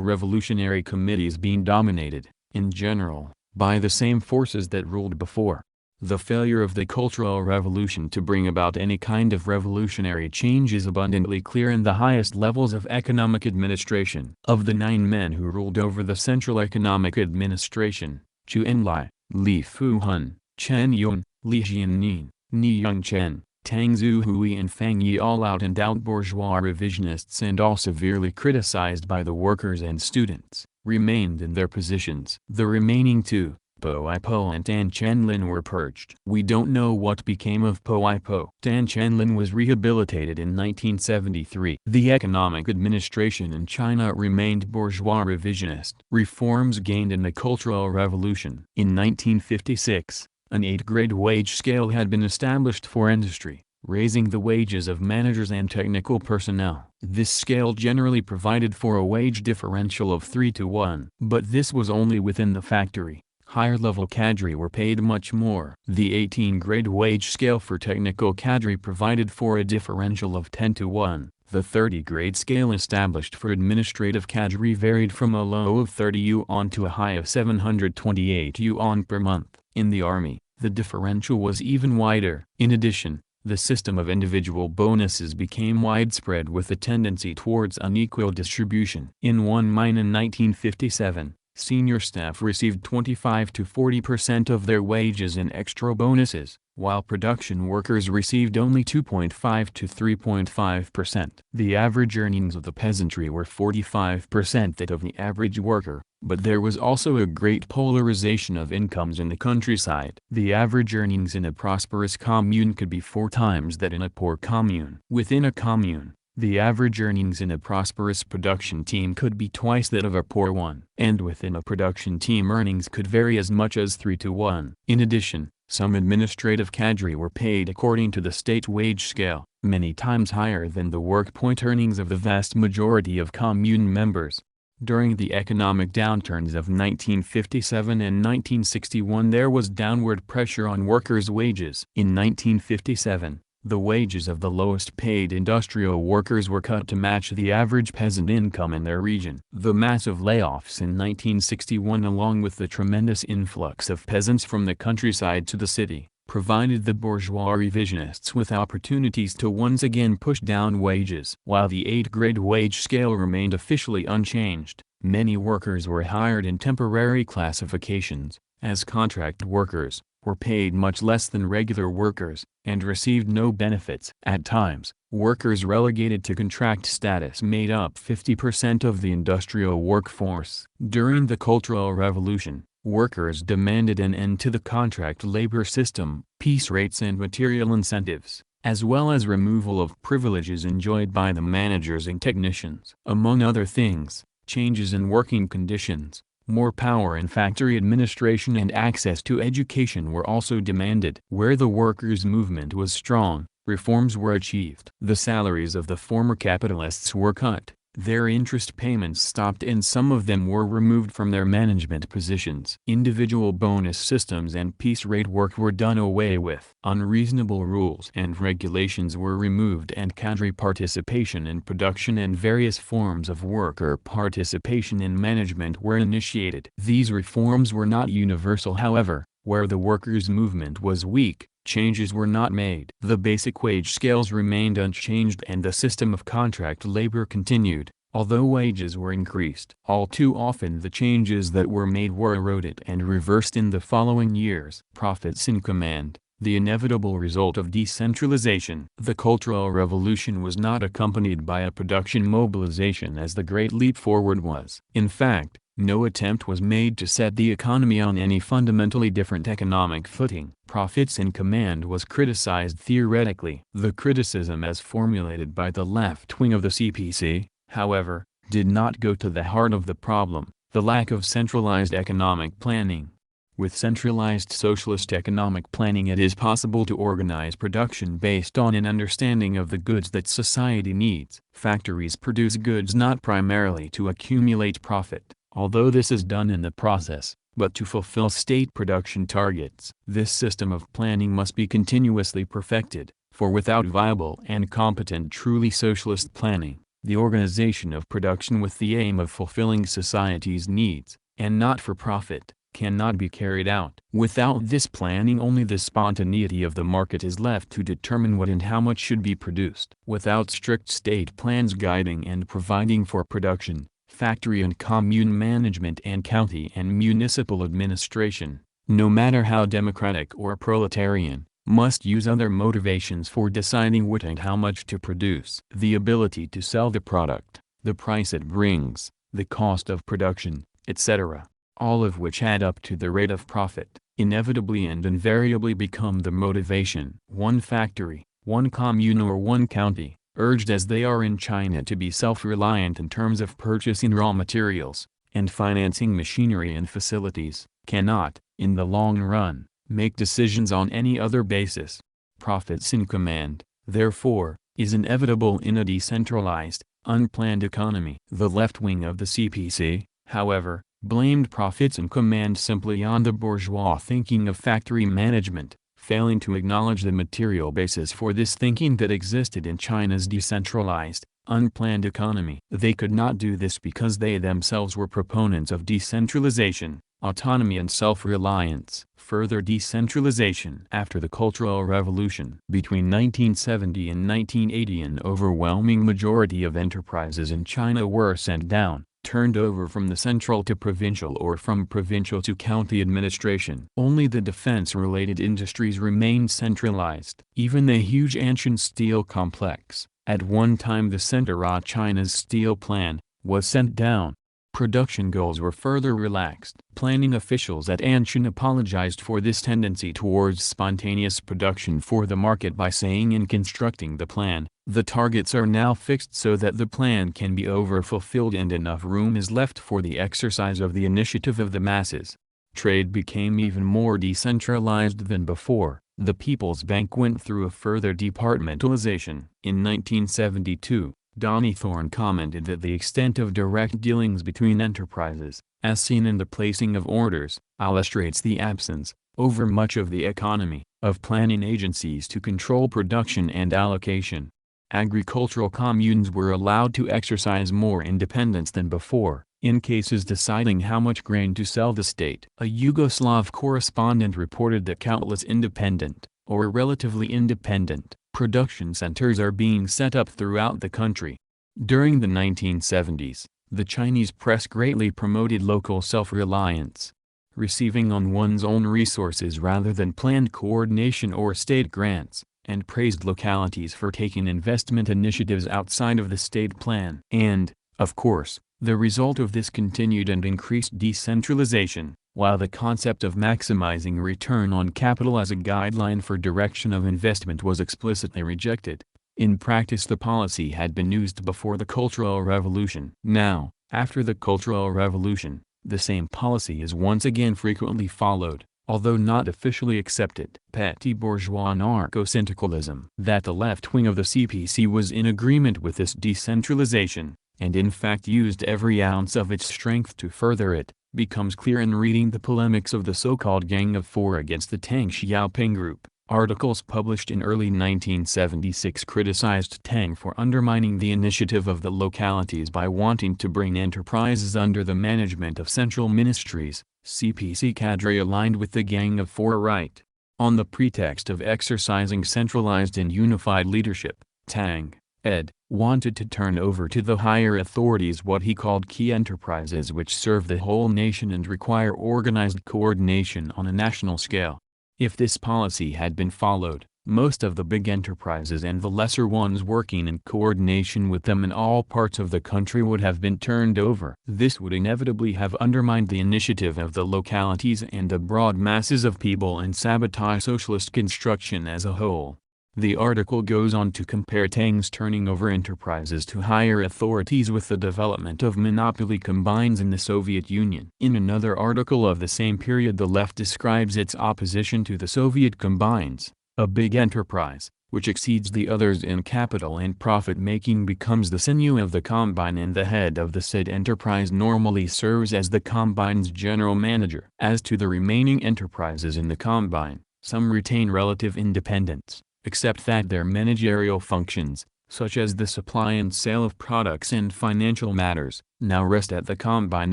revolutionary committees being dominated, in general, by the same forces that ruled before. The failure of the Cultural Revolution to bring about any kind of revolutionary change is abundantly clear in the highest levels of economic administration. Of the 9 men who ruled over the Central Economic Administration, Zhou Enlai, Li Fuhun, Chen Yun, Li Jiannin, Ni Yongchen, Tang Zuhui and Fang Yi, all out-and-out bourgeois revisionists and all severely criticized by the workers and students, remained in their positions. The remaining 2, Po Ipo and Tan Chenlin, were purged. We don't know what became of Po Ipo. Tan Chenlin was rehabilitated in 1973. The economic administration in China remained bourgeois revisionist. Reforms gained in the Cultural Revolution. In 1956, an 8-grade wage scale had been established for industry, raising the wages of managers and technical personnel. This scale generally provided for a wage differential of 3-to-1. But this was only within the factory. Higher-level cadre were paid much more. The 18-grade wage scale for technical cadre provided for a differential of 10-to-1. The 30-grade scale established for administrative cadre varied from a low of 30 yuan to a high of 728 yuan per month. In the army, the differential was even wider. In addition, the system of individual bonuses became widespread with a tendency towards unequal distribution. In one mine in 1957, senior staff received 25 to 40% of their wages in extra bonuses, while production workers received only 2.5 to 3.5%. The average earnings of the peasantry were 45% that of the average worker, but there was also a great polarization of incomes in the countryside. The average earnings in a prosperous commune could be 4 times that in a poor commune. Within a commune, the average earnings in a prosperous production team could be twice that of a poor one. And within a production team earnings could vary as much as 3-to-1. In addition, some administrative cadre were paid according to the state wage scale, many times higher than the work point earnings of the vast majority of commune members. During the economic downturns of 1957 and 1961 there was downward pressure on workers' wages. In 1957, the wages of the lowest paid industrial workers were cut to match the average peasant income in their region. The massive layoffs in 1961 along with the tremendous influx of peasants from the countryside to the city, provided the bourgeois revisionists with opportunities to once again push down wages. While the 8-grade wage scale remained officially unchanged, many workers were hired in temporary classifications, as contract workers, were paid much less than regular workers, and received no benefits. At times, workers relegated to contract status made up 50% of the industrial workforce. During the Cultural Revolution, Workers demanded an end to the contract labor system, piece rates and material incentives, as well as removal of privileges enjoyed by the managers and technicians. Among other things, changes in working conditions, more power in factory administration and access to education were also demanded. Where the workers' movement was strong, reforms were achieved. The salaries of the former capitalists were cut, their interest payments stopped, and some of them were removed from their management positions. Individual bonus systems and piece rate work were done away with. Unreasonable rules and regulations were removed, and cadre participation in production and various forms of worker participation in management were initiated. These reforms were not universal, however. Where the workers' movement was weak, changes were not made. The basic wage scales remained unchanged and the system of contract labor continued, although wages were increased. All too often the changes that were made were eroded and reversed in the following years. Profits in command, the inevitable result of decentralization. The Cultural Revolution was not accompanied by a production mobilization as the Great Leap Forward was. In fact, no attempt was made to set the economy on any fundamentally different economic footing. Profits in command was criticized theoretically. The criticism as formulated by the left wing of the CPC, however, did not go to the heart of the problem, the lack of centralized economic planning. With centralized socialist economic planning, it is possible to organize production based on an understanding of the goods that society needs. Factories produce goods not primarily to accumulate profit, although this is done in the process, but to fulfill state production targets. This system of planning must be continuously perfected, for without viable and competent truly socialist planning, the organization of production with the aim of fulfilling society's needs, and not for profit, cannot be carried out. Without this planning, only the spontaneity of the market is left to determine what and how much should be produced. Without strict state plans guiding and providing for production, factory and commune management and county and municipal administration, no matter how democratic or proletarian, must use other motivations for deciding what and how much to produce. The ability to sell the product, the price it brings, the cost of production, etc., all of which add up to the rate of profit, inevitably and invariably become the motivation. One factory, one commune or one county, urged as they are in China to be self-reliant in terms of purchasing raw materials, and financing machinery and facilities, cannot, in the long run, make decisions on any other basis. Profits in command, therefore, is inevitable in a decentralized, unplanned economy. The left wing of the CPC, however, blamed profits in command simply on the bourgeois thinking of factory management, failing to acknowledge the material basis for this thinking that existed in China's decentralized, unplanned economy. They could not do this because they themselves were proponents of decentralization, autonomy and self-reliance. Further decentralization. After the Cultural Revolution between 1970 and 1980, an overwhelming majority of enterprises in China were sent down, turned over from the central to provincial or from provincial to county administration. Only the defense-related industries remained centralized. Even the huge Anshan steel complex, at one time the center of China's steel plan, was sent down. Production goals were further relaxed. Planning officials at Anshan apologized for this tendency towards spontaneous production for the market by saying in constructing the plan, the targets are now fixed so that the plan can be over-fulfilled and enough room is left for the exercise of the initiative of the masses. Trade became even more decentralized than before. The People's Bank went through a further departmentalization. In 1972, Donnythorne commented that the extent of direct dealings between enterprises, as seen in the placing of orders, illustrates the absence, over much of the economy, of planning agencies to control production and allocation. Agricultural communes were allowed to exercise more independence than before, in cases deciding how much grain to sell the state. A Yugoslav correspondent reported that countless independent, or relatively independent, production centers are being set up throughout the country. During the 1970s, the Chinese press greatly promoted local self-reliance, receiving on one's own resources rather than planned coordination or state grants, and praised localities for taking investment initiatives outside of the state plan. And, of course, the result of this continued and increased decentralization While the concept of maximizing return on capital as a guideline for direction of investment was explicitly rejected, in practice the policy had been used before the Cultural Revolution. Now, after the Cultural Revolution, the same policy is once again frequently followed, although not officially accepted. Petty bourgeois anarcho-syndicalism. That the left wing of the CPC was in agreement with this decentralization, and in fact used every ounce of its strength to further it, becomes clear in reading the polemics of the so-called Gang of Four against the Tang Xiaoping group. Articles published in early 1976 criticized Tang for undermining the initiative of the localities by wanting to bring enterprises under the management of central ministries. CPC cadre aligned with the Gang of Four right. On the pretext of exercising centralized and unified leadership, Tang, ed., wanted to turn over to the higher authorities what he called key enterprises which serve the whole nation and require organized coordination on a national scale. If this policy had been followed, most of the big enterprises and the lesser ones working in coordination with them in all parts of the country would have been turned over. This would inevitably have undermined the initiative of the localities and the broad masses of people and sabotaged socialist construction as a whole. The article goes on to compare Tang's turning over enterprises to higher authorities with the development of monopoly combines in the Soviet Union. In another article of the same period the left describes its opposition to the Soviet combines. A big enterprise, which exceeds the others in capital and profit-making becomes the sinew of the combine and the head of the said enterprise normally serves as the combine's general manager. As to the remaining enterprises in the combine, some retain relative independence, except that their managerial functions, such as the supply and sale of products and financial matters, now rest at the combined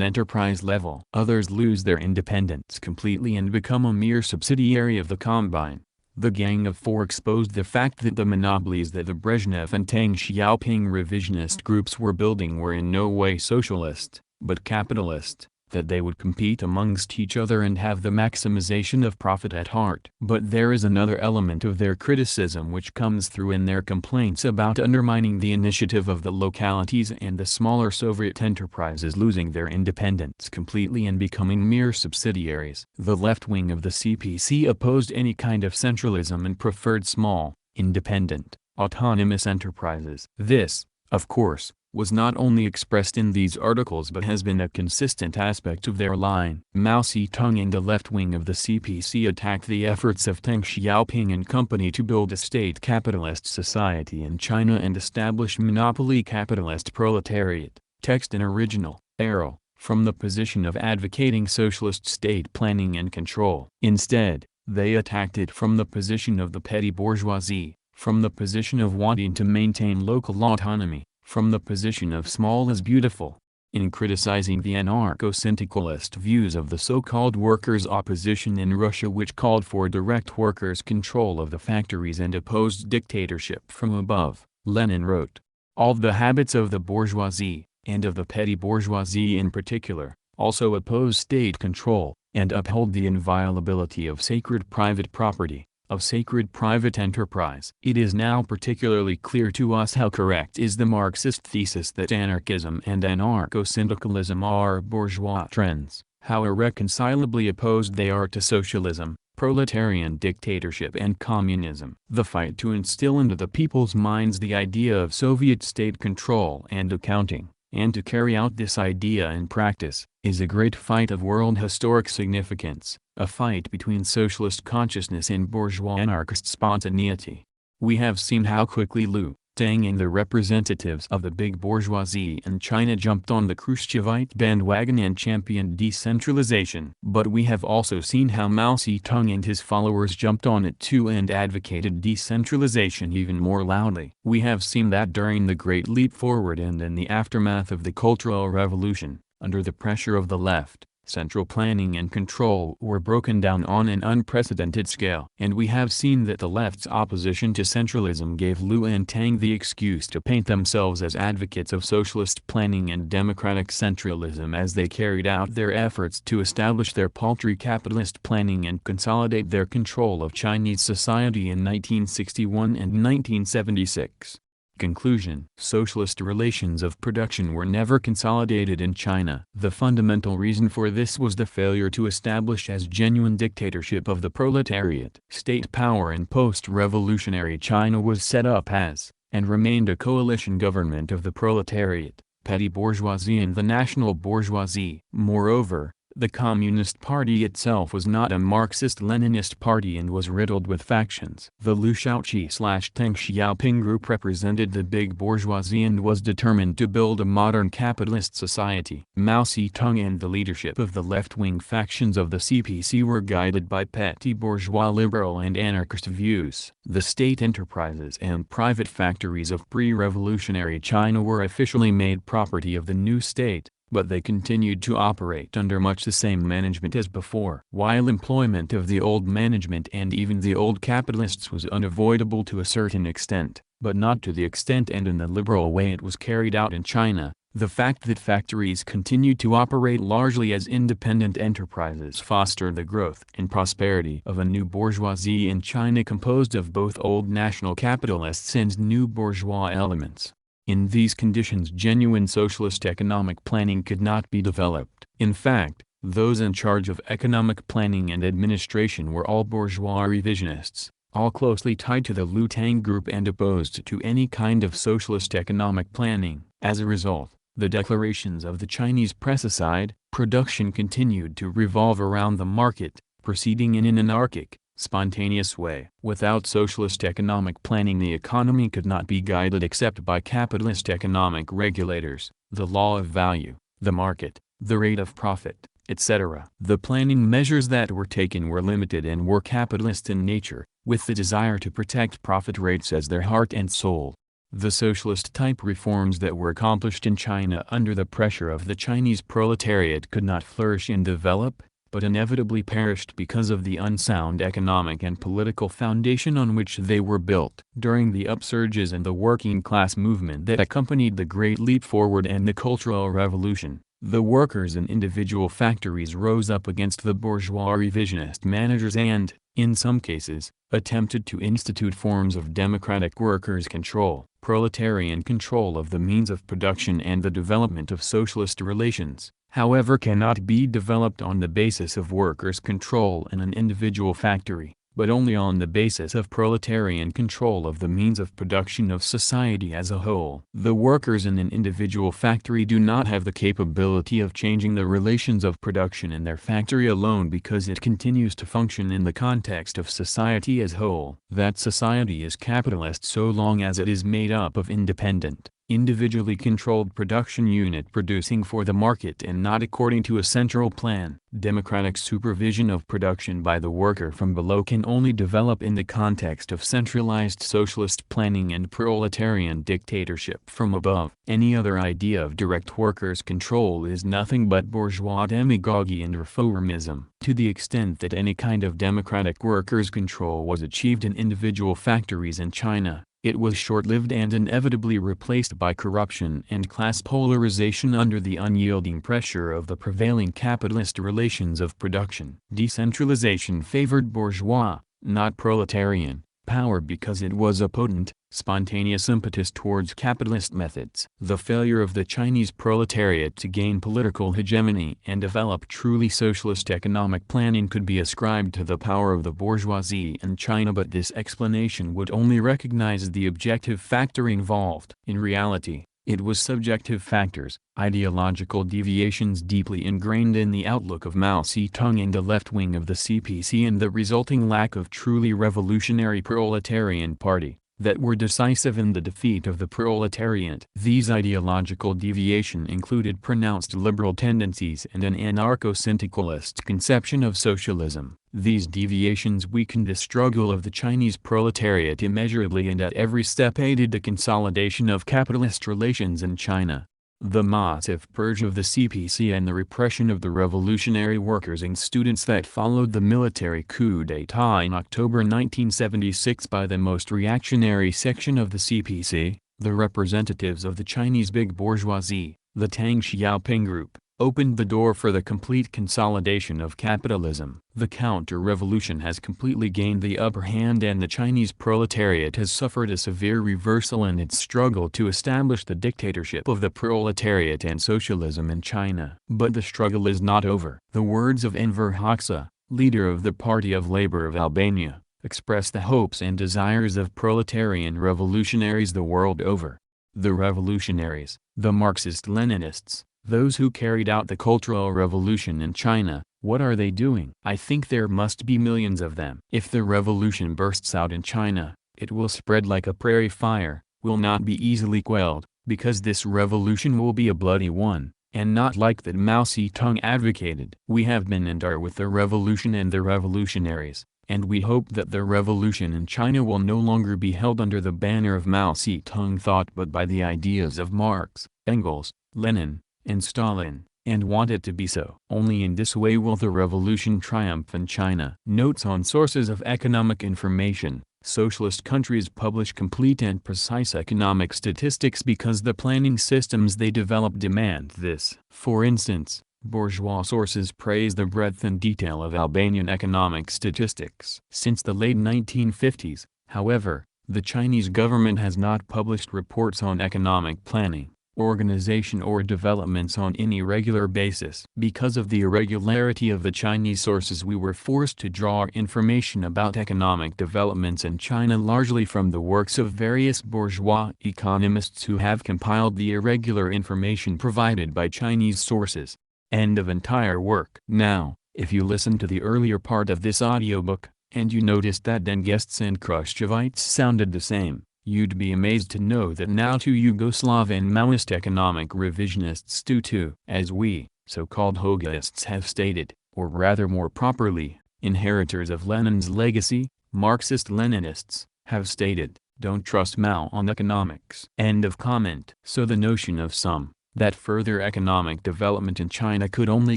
enterprise level. Others lose their independence completely and become a mere subsidiary of the combine. The Gang of Four exposed the fact that the monopolies that the Brezhnev and Tang Xiaoping revisionist groups were building were in no way socialist, but capitalist, that they would compete amongst each other and have the maximization of profit at heart. But there is another element of their criticism which comes through in their complaints about undermining the initiative of the localities and the smaller Soviet enterprises losing their independence completely and becoming mere subsidiaries. The left wing of the CPC opposed any kind of centralism and preferred small, independent, autonomous enterprises. This, of course, was not only expressed in these articles but has been a consistent aspect of their line. Mao Zedong and the left wing of the CPC attacked the efforts of Tang Xiaoping and company to build a state capitalist society in China and establish monopoly capitalist proletariat. Text in original, Arrow, from the position of advocating socialist state planning and control. Instead, they attacked it from the position of the petty bourgeoisie, from the position of wanting to maintain local autonomy, from the position of small is beautiful. In criticizing the anarcho-syndicalist views of the so-called workers' opposition in Russia which called for direct workers' control of the factories and opposed dictatorship from above, Lenin wrote, "All the habits of the bourgeoisie, and of the petty bourgeoisie in particular, also oppose state control, and uphold the inviolability of sacred private property, of sacred private enterprise." It is now particularly clear to us how correct is the Marxist thesis that anarchism and anarcho-syndicalism are bourgeois trends, how irreconcilably opposed they are to socialism, proletarian dictatorship and communism. The fight to instill into the people's minds the idea of Soviet state control and accounting, and to carry out this idea in practice, is a great fight of world historic significance, a fight between socialist consciousness and bourgeois anarchist spontaneity. We have seen how quickly Liu, Tang and the representatives of the big bourgeoisie in China jumped on the Khrushchevite bandwagon and championed decentralization. But we have also seen how Mao Zedong and his followers jumped on it too and advocated decentralization even more loudly. We have seen that during the Great Leap Forward and in the aftermath of the Cultural Revolution, under the pressure of the left, central planning and control were broken down on an unprecedented scale. And we have seen that the left's opposition to centralism gave Liu and Tang the excuse to paint themselves as advocates of socialist planning and democratic centralism as they carried out their efforts to establish their paltry capitalist planning and consolidate their control of Chinese society in 1961 and 1976. Conclusion: socialist relations of production were never consolidated in China. The fundamental reason for this was the failure to establish as genuine dictatorship of the proletariat. State power in post-revolutionary China was set up as, and remained a coalition government of the proletariat, petty bourgeoisie and the national bourgeoisie. Moreover, the Communist Party itself was not a Marxist-Leninist party and was riddled with factions. The Liu Shaoqi/Deng Xiaoping group represented the big bourgeoisie and was determined to build a modern capitalist society. Mao Zedong and the leadership of the left-wing factions of the CPC were guided by petty bourgeois liberal and anarchist views. The state enterprises and private factories of pre-revolutionary China were officially made property of the new state, but they continued to operate under much the same management as before. While employment of the old management and even the old capitalists was unavoidable to a certain extent, but not to the extent and in the liberal way it was carried out in China, the fact that factories continued to operate largely as independent enterprises fostered the growth and prosperity of a new bourgeoisie in China composed of both old national capitalists and new bourgeois elements. In these conditions genuine socialist economic planning could not be developed. In fact, those in charge of economic planning and administration were all bourgeois revisionists, all closely tied to the Liu Tang group and opposed to any kind of socialist economic planning. As a result, the declarations of the Chinese press aside, production continued to revolve around the market, proceeding in an anarchic, spontaneous way. Without socialist economic planning the economy could not be guided except by capitalist economic regulators, the law of value, the market, the rate of profit, etc. The planning measures that were taken were limited and were capitalist in nature, with the desire to protect profit rates as their heart and soul. The socialist type reforms that were accomplished in China under the pressure of the Chinese proletariat could not flourish and develop, but inevitably perished because of the unsound economic and political foundation on which they were built. During the upsurges and the working class movement that accompanied the Great Leap Forward and the Cultural Revolution, the workers in individual factories rose up against the bourgeois revisionist managers and, in some cases, attempted to institute forms of democratic workers' control, proletarian control of the means of production and the development of socialist relations. However, cannot be developed on the basis of workers' control in an individual factory, but only on the basis of proletarian control of the means of production of society as a whole. The workers in an individual factory do not have the capability of changing the relations of production in their factory alone because it continues to function in the context of society as a whole. That society is capitalist so long as it is made up of independent, individually controlled production unit producing for the market and not according to a central plan. Democratic supervision of production by the worker from below can only develop in the context of centralized socialist planning and proletarian dictatorship from above. Any other idea of direct workers' control is nothing but bourgeois demagogy and reformism. To the extent that any kind of democratic workers' control was achieved in individual factories in China, it was short-lived and inevitably replaced by corruption and class polarization under the unyielding pressure of the prevailing capitalist relations of production. Decentralization favored bourgeois, not proletarian, power because it was a potent, spontaneous impetus towards capitalist methods. The failure of the Chinese proletariat to gain political hegemony and develop truly socialist economic planning could be ascribed to the power of the bourgeoisie in China, but this explanation would only recognize the objective factor involved. In reality, it was subjective factors, ideological deviations deeply ingrained in the outlook of Mao Zedong and the left wing of the CPC and the resulting lack of truly revolutionary proletarian party, that were decisive in the defeat of the proletariat. These ideological deviations included pronounced liberal tendencies and an anarcho-syndicalist conception of socialism. These deviations weakened the struggle of the Chinese proletariat immeasurably and at every step aided the consolidation of capitalist relations in China. The massive purge of the CPC and the repression of the revolutionary workers and students that followed the military coup d'état in October 1976 by the most reactionary section of the CPC, the representatives of the Chinese big bourgeoisie, the Deng Xiaoping group, opened the door for the complete consolidation of capitalism. The counter-revolution has completely gained the upper hand, and the Chinese proletariat has suffered a severe reversal in its struggle to establish the dictatorship of the proletariat and socialism in China. But the struggle is not over. The words of Enver Hoxha, leader of the Party of Labour of Albania, express the hopes and desires of proletarian revolutionaries the world over. The revolutionaries, the Marxist-Leninists, those who carried out the Cultural Revolution in China, what are they doing? I think there must be millions of them. If the revolution bursts out in China, it will spread like a prairie fire, will not be easily quelled, because this revolution will be a bloody one, and not like that Mao Zedong advocated. We have been and are with the revolution and the revolutionaries, and we hope that the revolution in China will no longer be held under the banner of Mao Zedong thought but by the ideas of Marx, Engels, Lenin, and Stalin, and want it to be so. Only in this way will the revolution triumph in China. Notes on sources of economic information. Socialist countries publish complete and precise economic statistics because the planning systems they develop demand this. For instance, bourgeois sources praise the breadth and detail of Albanian economic statistics. Since the late 1950s, however, the Chinese government has not published reports on economic planning, organization or developments on any regular basis. Because of the irregularity of the Chinese sources, we were forced to draw our information about economic developments in China largely from the works of various bourgeois economists who have compiled the irregular information provided by Chinese sources. End of entire work. Now, if you listen to the earlier part of this audiobook, and you noticed that Dengists and Khrushchevites sounded the same, you'd be amazed to know that now two Yugoslav and Maoist economic revisionists do too. As we, so-called Hogaists have stated, or rather more properly, inheritors of Lenin's legacy, Marxist-Leninists, have stated, don't trust Mao on economics. End of comment. So the notion of some, that further economic development in China could only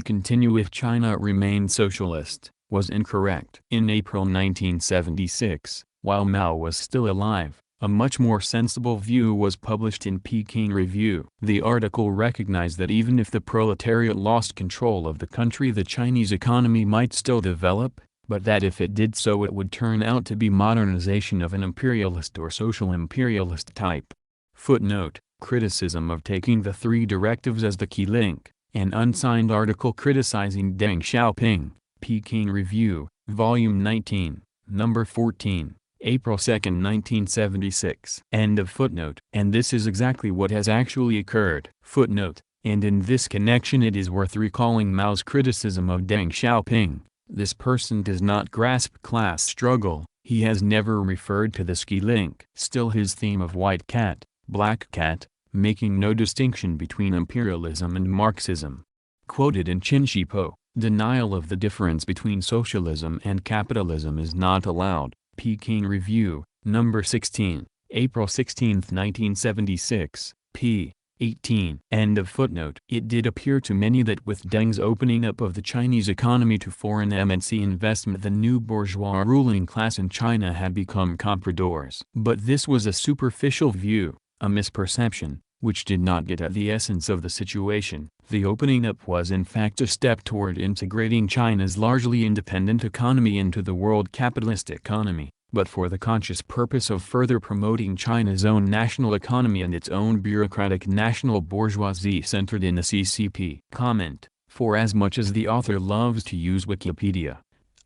continue if China remained socialist, was incorrect. In April 1976, while Mao was still alive, a much more sensible view was published in Peking Review. The article recognized that even if the proletariat lost control of the country, the Chinese economy might still develop, but that if it did so it would turn out to be modernization of an imperialist or social imperialist type. Footnote: criticism of taking the three directives as the key link, an unsigned article criticizing Deng Xiaoping, Peking Review, Volume 19, Number 14. April 2, 1976. End of footnote. And this is exactly what has actually occurred. Footnote. And in this connection it is worth recalling Mao's criticism of Deng Xiaoping. This person does not grasp class struggle. He has never referred to the ski link. Still his theme of white cat, black cat, making no distinction between imperialism and Marxism. Quoted in Chinshipo, denial of the difference between socialism and capitalism is not allowed. Peking Review, Number 16, April 16, 1976, p. 18. End of footnote. It did appear to many that with Deng's opening up of the Chinese economy to foreign MNC investment, the new bourgeois ruling class in China had become compradors. But this was a superficial view, a misperception, which did not get at the essence of the situation. The opening up was in fact a step toward integrating China's largely independent economy into the world capitalist economy, but for the conscious purpose of further promoting China's own national economy and its own bureaucratic national bourgeoisie centered in the CCP. Comment: for as much as the author loves to use Wikipedia,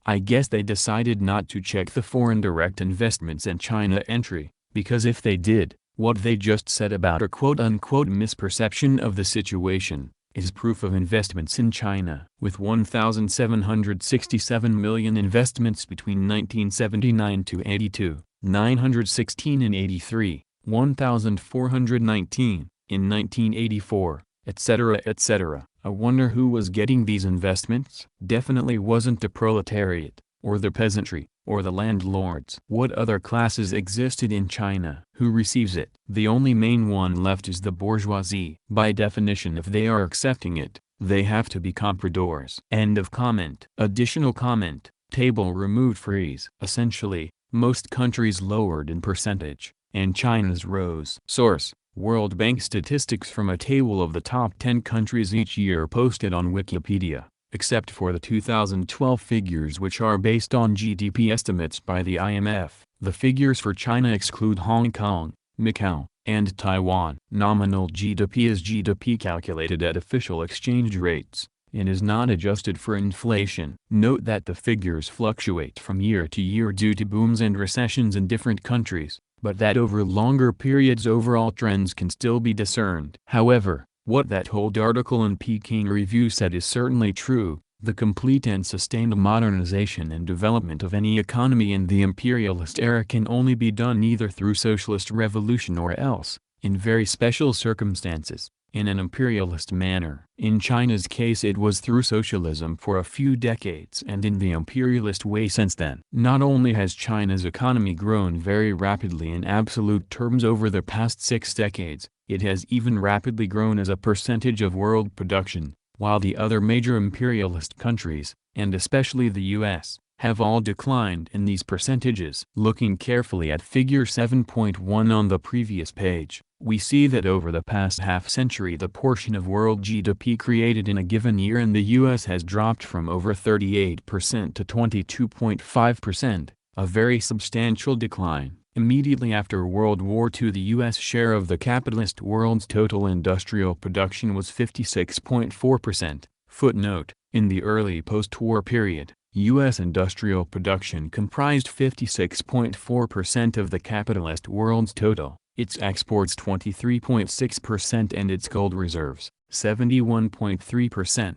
I guess they decided not to check the foreign direct investments in China entry, because if they did, what they just said about a quote-unquote misperception of the situation is proof of investments in China. With 1,767 million investments between 1979 to 82, 916 in 83, 1,419 in 1984, etc. etc. I wonder who was getting these investments? Definitely wasn't the proletariat, or the peasantry, or the landlords. What other classes existed in China? Who receives it? The only main one left is the bourgeoisie. By definition, if they are accepting it, they have to be compradors. End of comment. Additional comment. Table removed. Freeze. Essentially, most countries lowered in percentage, and China's rose. Source: World Bank statistics from a table of the top 10 countries each year posted on Wikipedia, except for the 2012 figures which are based on GDP estimates by the IMF. The figures for China exclude Hong Kong, Macau, and Taiwan. Nominal GDP is GDP calculated at official exchange rates, and is not adjusted for inflation. Note that the figures fluctuate from year to year due to booms and recessions in different countries, but that over longer periods overall trends can still be discerned. However, what that whole article in Peking Review said is certainly true. The complete and sustained modernization and development of any economy in the imperialist era can only be done either through socialist revolution or else, in very special circumstances, in an imperialist manner. In China's case it was through socialism for a few decades and in the imperialist way since then. Not only has China's economy grown very rapidly in absolute terms over the past 6 decades, it has even rapidly grown as a percentage of world production, while the other major imperialist countries, and especially the US, have all declined in these percentages. Looking carefully at figure 7.1 on the previous page, we see that over the past half-century the portion of world GDP created in a given year in the US has dropped from over 38% to 22.5%, a very substantial decline. Immediately after World War II, the U.S. share of the capitalist world's total industrial production was 56.4%. Footnote: in the early post-war period, U.S. industrial production comprised 56.4% of the capitalist world's total, its exports 23.6% and its gold reserves 71.3%.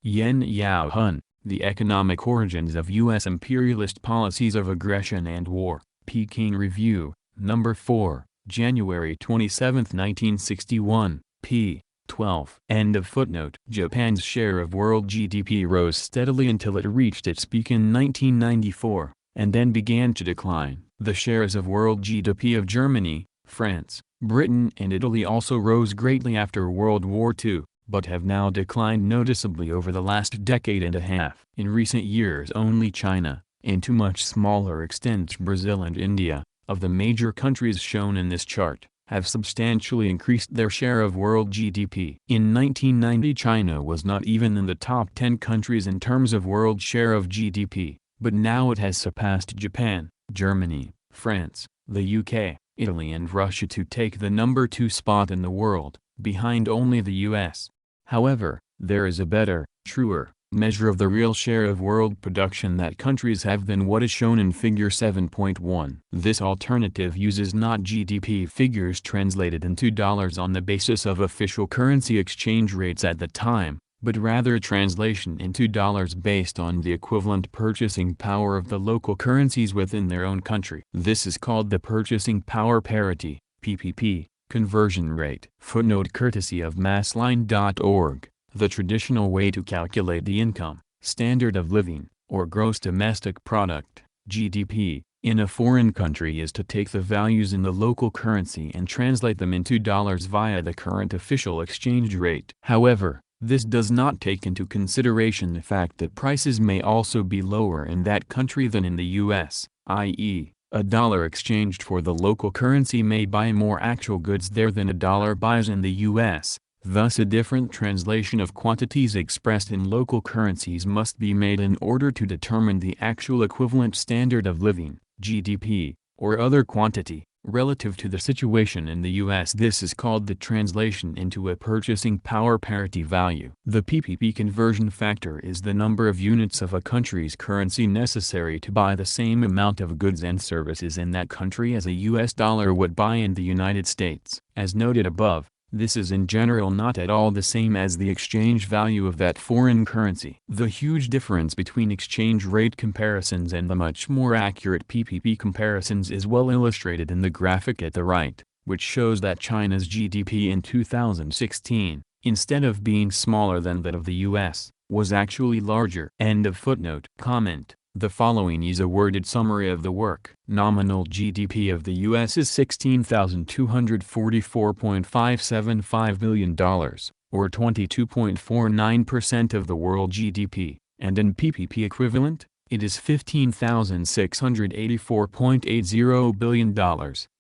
Yen Yao Hun, The Economic Origins of U.S. Imperialist Policies of Aggression and War. Peking Review, No. 4, January 27, 1961, p. 12. End of footnote. Japan's share of world GDP rose steadily until it reached its peak in 1994, and then began to decline. The shares of world GDP of Germany, France, Britain and Italy also rose greatly after World War II, but have now declined noticeably over the last decade and a half. In recent years only China, and to much smaller extent Brazil and India, of the major countries shown in this chart, have substantially increased their share of world GDP. In 1990 China was not even in the top 10 countries in terms of world share of GDP, but now it has surpassed Japan, Germany, France, the UK, Italy and Russia to take the number 2 spot in the world, behind only the US. However, there is a better, truer, measure of the real share of world production that countries have than what is shown in figure 7.1. This alternative uses not GDP figures translated into dollars on the basis of official currency exchange rates at the time, but rather a translation into dollars based on the equivalent purchasing power of the local currencies within their own country. This is called the purchasing power parity, PPP, conversion rate. Footnote courtesy of massline.org. The traditional way to calculate the income, standard of living, or gross domestic product, GDP, in a foreign country is to take the values in the local currency and translate them into dollars via the current official exchange rate. However, this does not take into consideration the fact that prices may also be lower in that country than in the US, i.e., a dollar exchanged for the local currency may buy more actual goods there than a dollar buys in the US. Thus a different translation of quantities expressed in local currencies must be made in order to determine the actual equivalent standard of living, GDP, or other quantity, relative to the situation in the US. This is called the translation into a purchasing power parity value. The PPP conversion factor is the number of units of a country's currency necessary to buy the same amount of goods and services in that country as a US dollar would buy in the United States. As noted above, this is in general not at all the same as the exchange value of that foreign currency. The huge difference between exchange rate comparisons and the much more accurate PPP comparisons is well illustrated in the graphic at the right, which shows that China's GDP in 2016, instead of being smaller than that of the US, was actually larger. End of footnote. Comment. The following is a worded summary of the work. Nominal GDP of the U.S. is $16,244.575 billion, or 22.49% of the world GDP, and in PPP equivalent, it is $15,684.80 billion,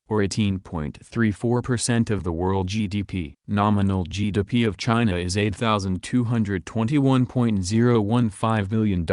or 18.34% of the world GDP. Nominal GDP of China is $8,221.015 billion,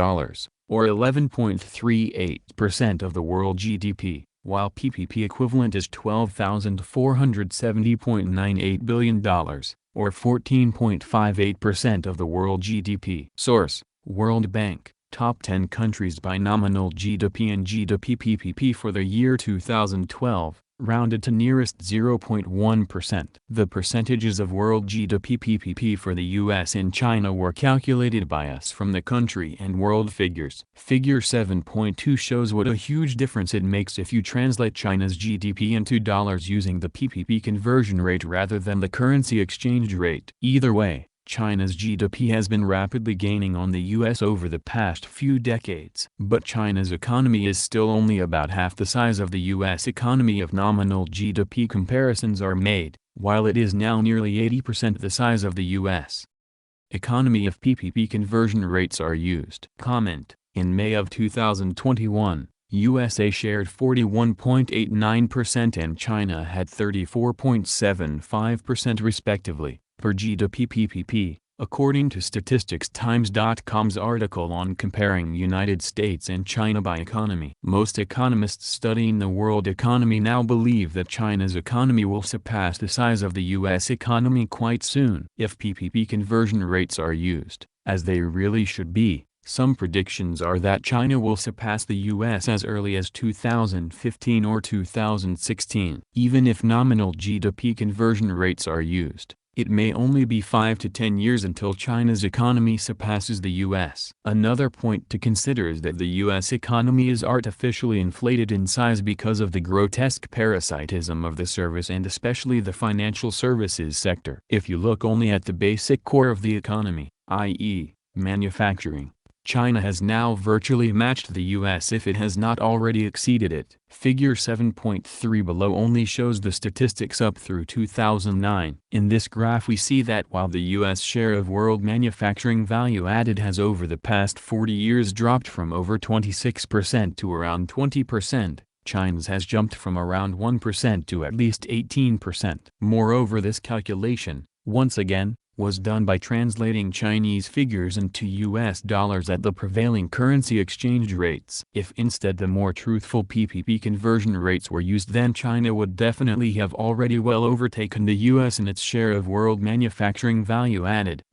or 11.38% of the world GDP, while PPP equivalent is $12,470.98 billion, or 14.58% of the world GDP. Source: World Bank. Top 10 countries by nominal GDP and GDP PPP for the year 2012, rounded to nearest 0.1%. The percentages of world GDP PPP for the US and China were calculated by us from the country and world figures. Figure 7.2 shows what a huge difference it makes if you translate China's GDP into dollars using the PPP conversion rate rather than the currency exchange rate. Either way, China's GDP has been rapidly gaining on the US over the past few decades. But China's economy is still only about half the size of the US economy if nominal GDP comparisons are made, while it is now nearly 80% the size of the US economy if PPP conversion rates are used. Comment: in May of 2021, USA shared 41.89% and China had 34.75% respectively, per GDP PPP, according to StatisticsTimes.com's article on comparing United States and China by economy. Most economists studying the world economy now believe that China's economy will surpass the size of the US economy quite soon. If PPP conversion rates are used, as they really should be, some predictions are that China will surpass the US as early as 2015 or 2016. Even if nominal GDP conversion rates are used, it may only be 5 to 10 years until China's economy surpasses the US. Another point to consider is that the US economy is artificially inflated in size because of the grotesque parasitism of the service and especially the financial services sector. If you look only at the basic core of the economy, i.e., manufacturing, China has now virtually matched the US if it has not already exceeded it. Figure 7.3 below only shows the statistics up through 2009. In this graph we see that while the US share of world manufacturing value added has over the past 40 years dropped from over 26% to around 20%, China's has jumped from around 1% to at least 18%. Moreover, this calculation, once again, was done by translating Chinese figures into US dollars at the prevailing currency exchange rates. If instead the more truthful PPP conversion rates were used, then China would definitely have already well overtaken the US in its share of world manufacturing value added.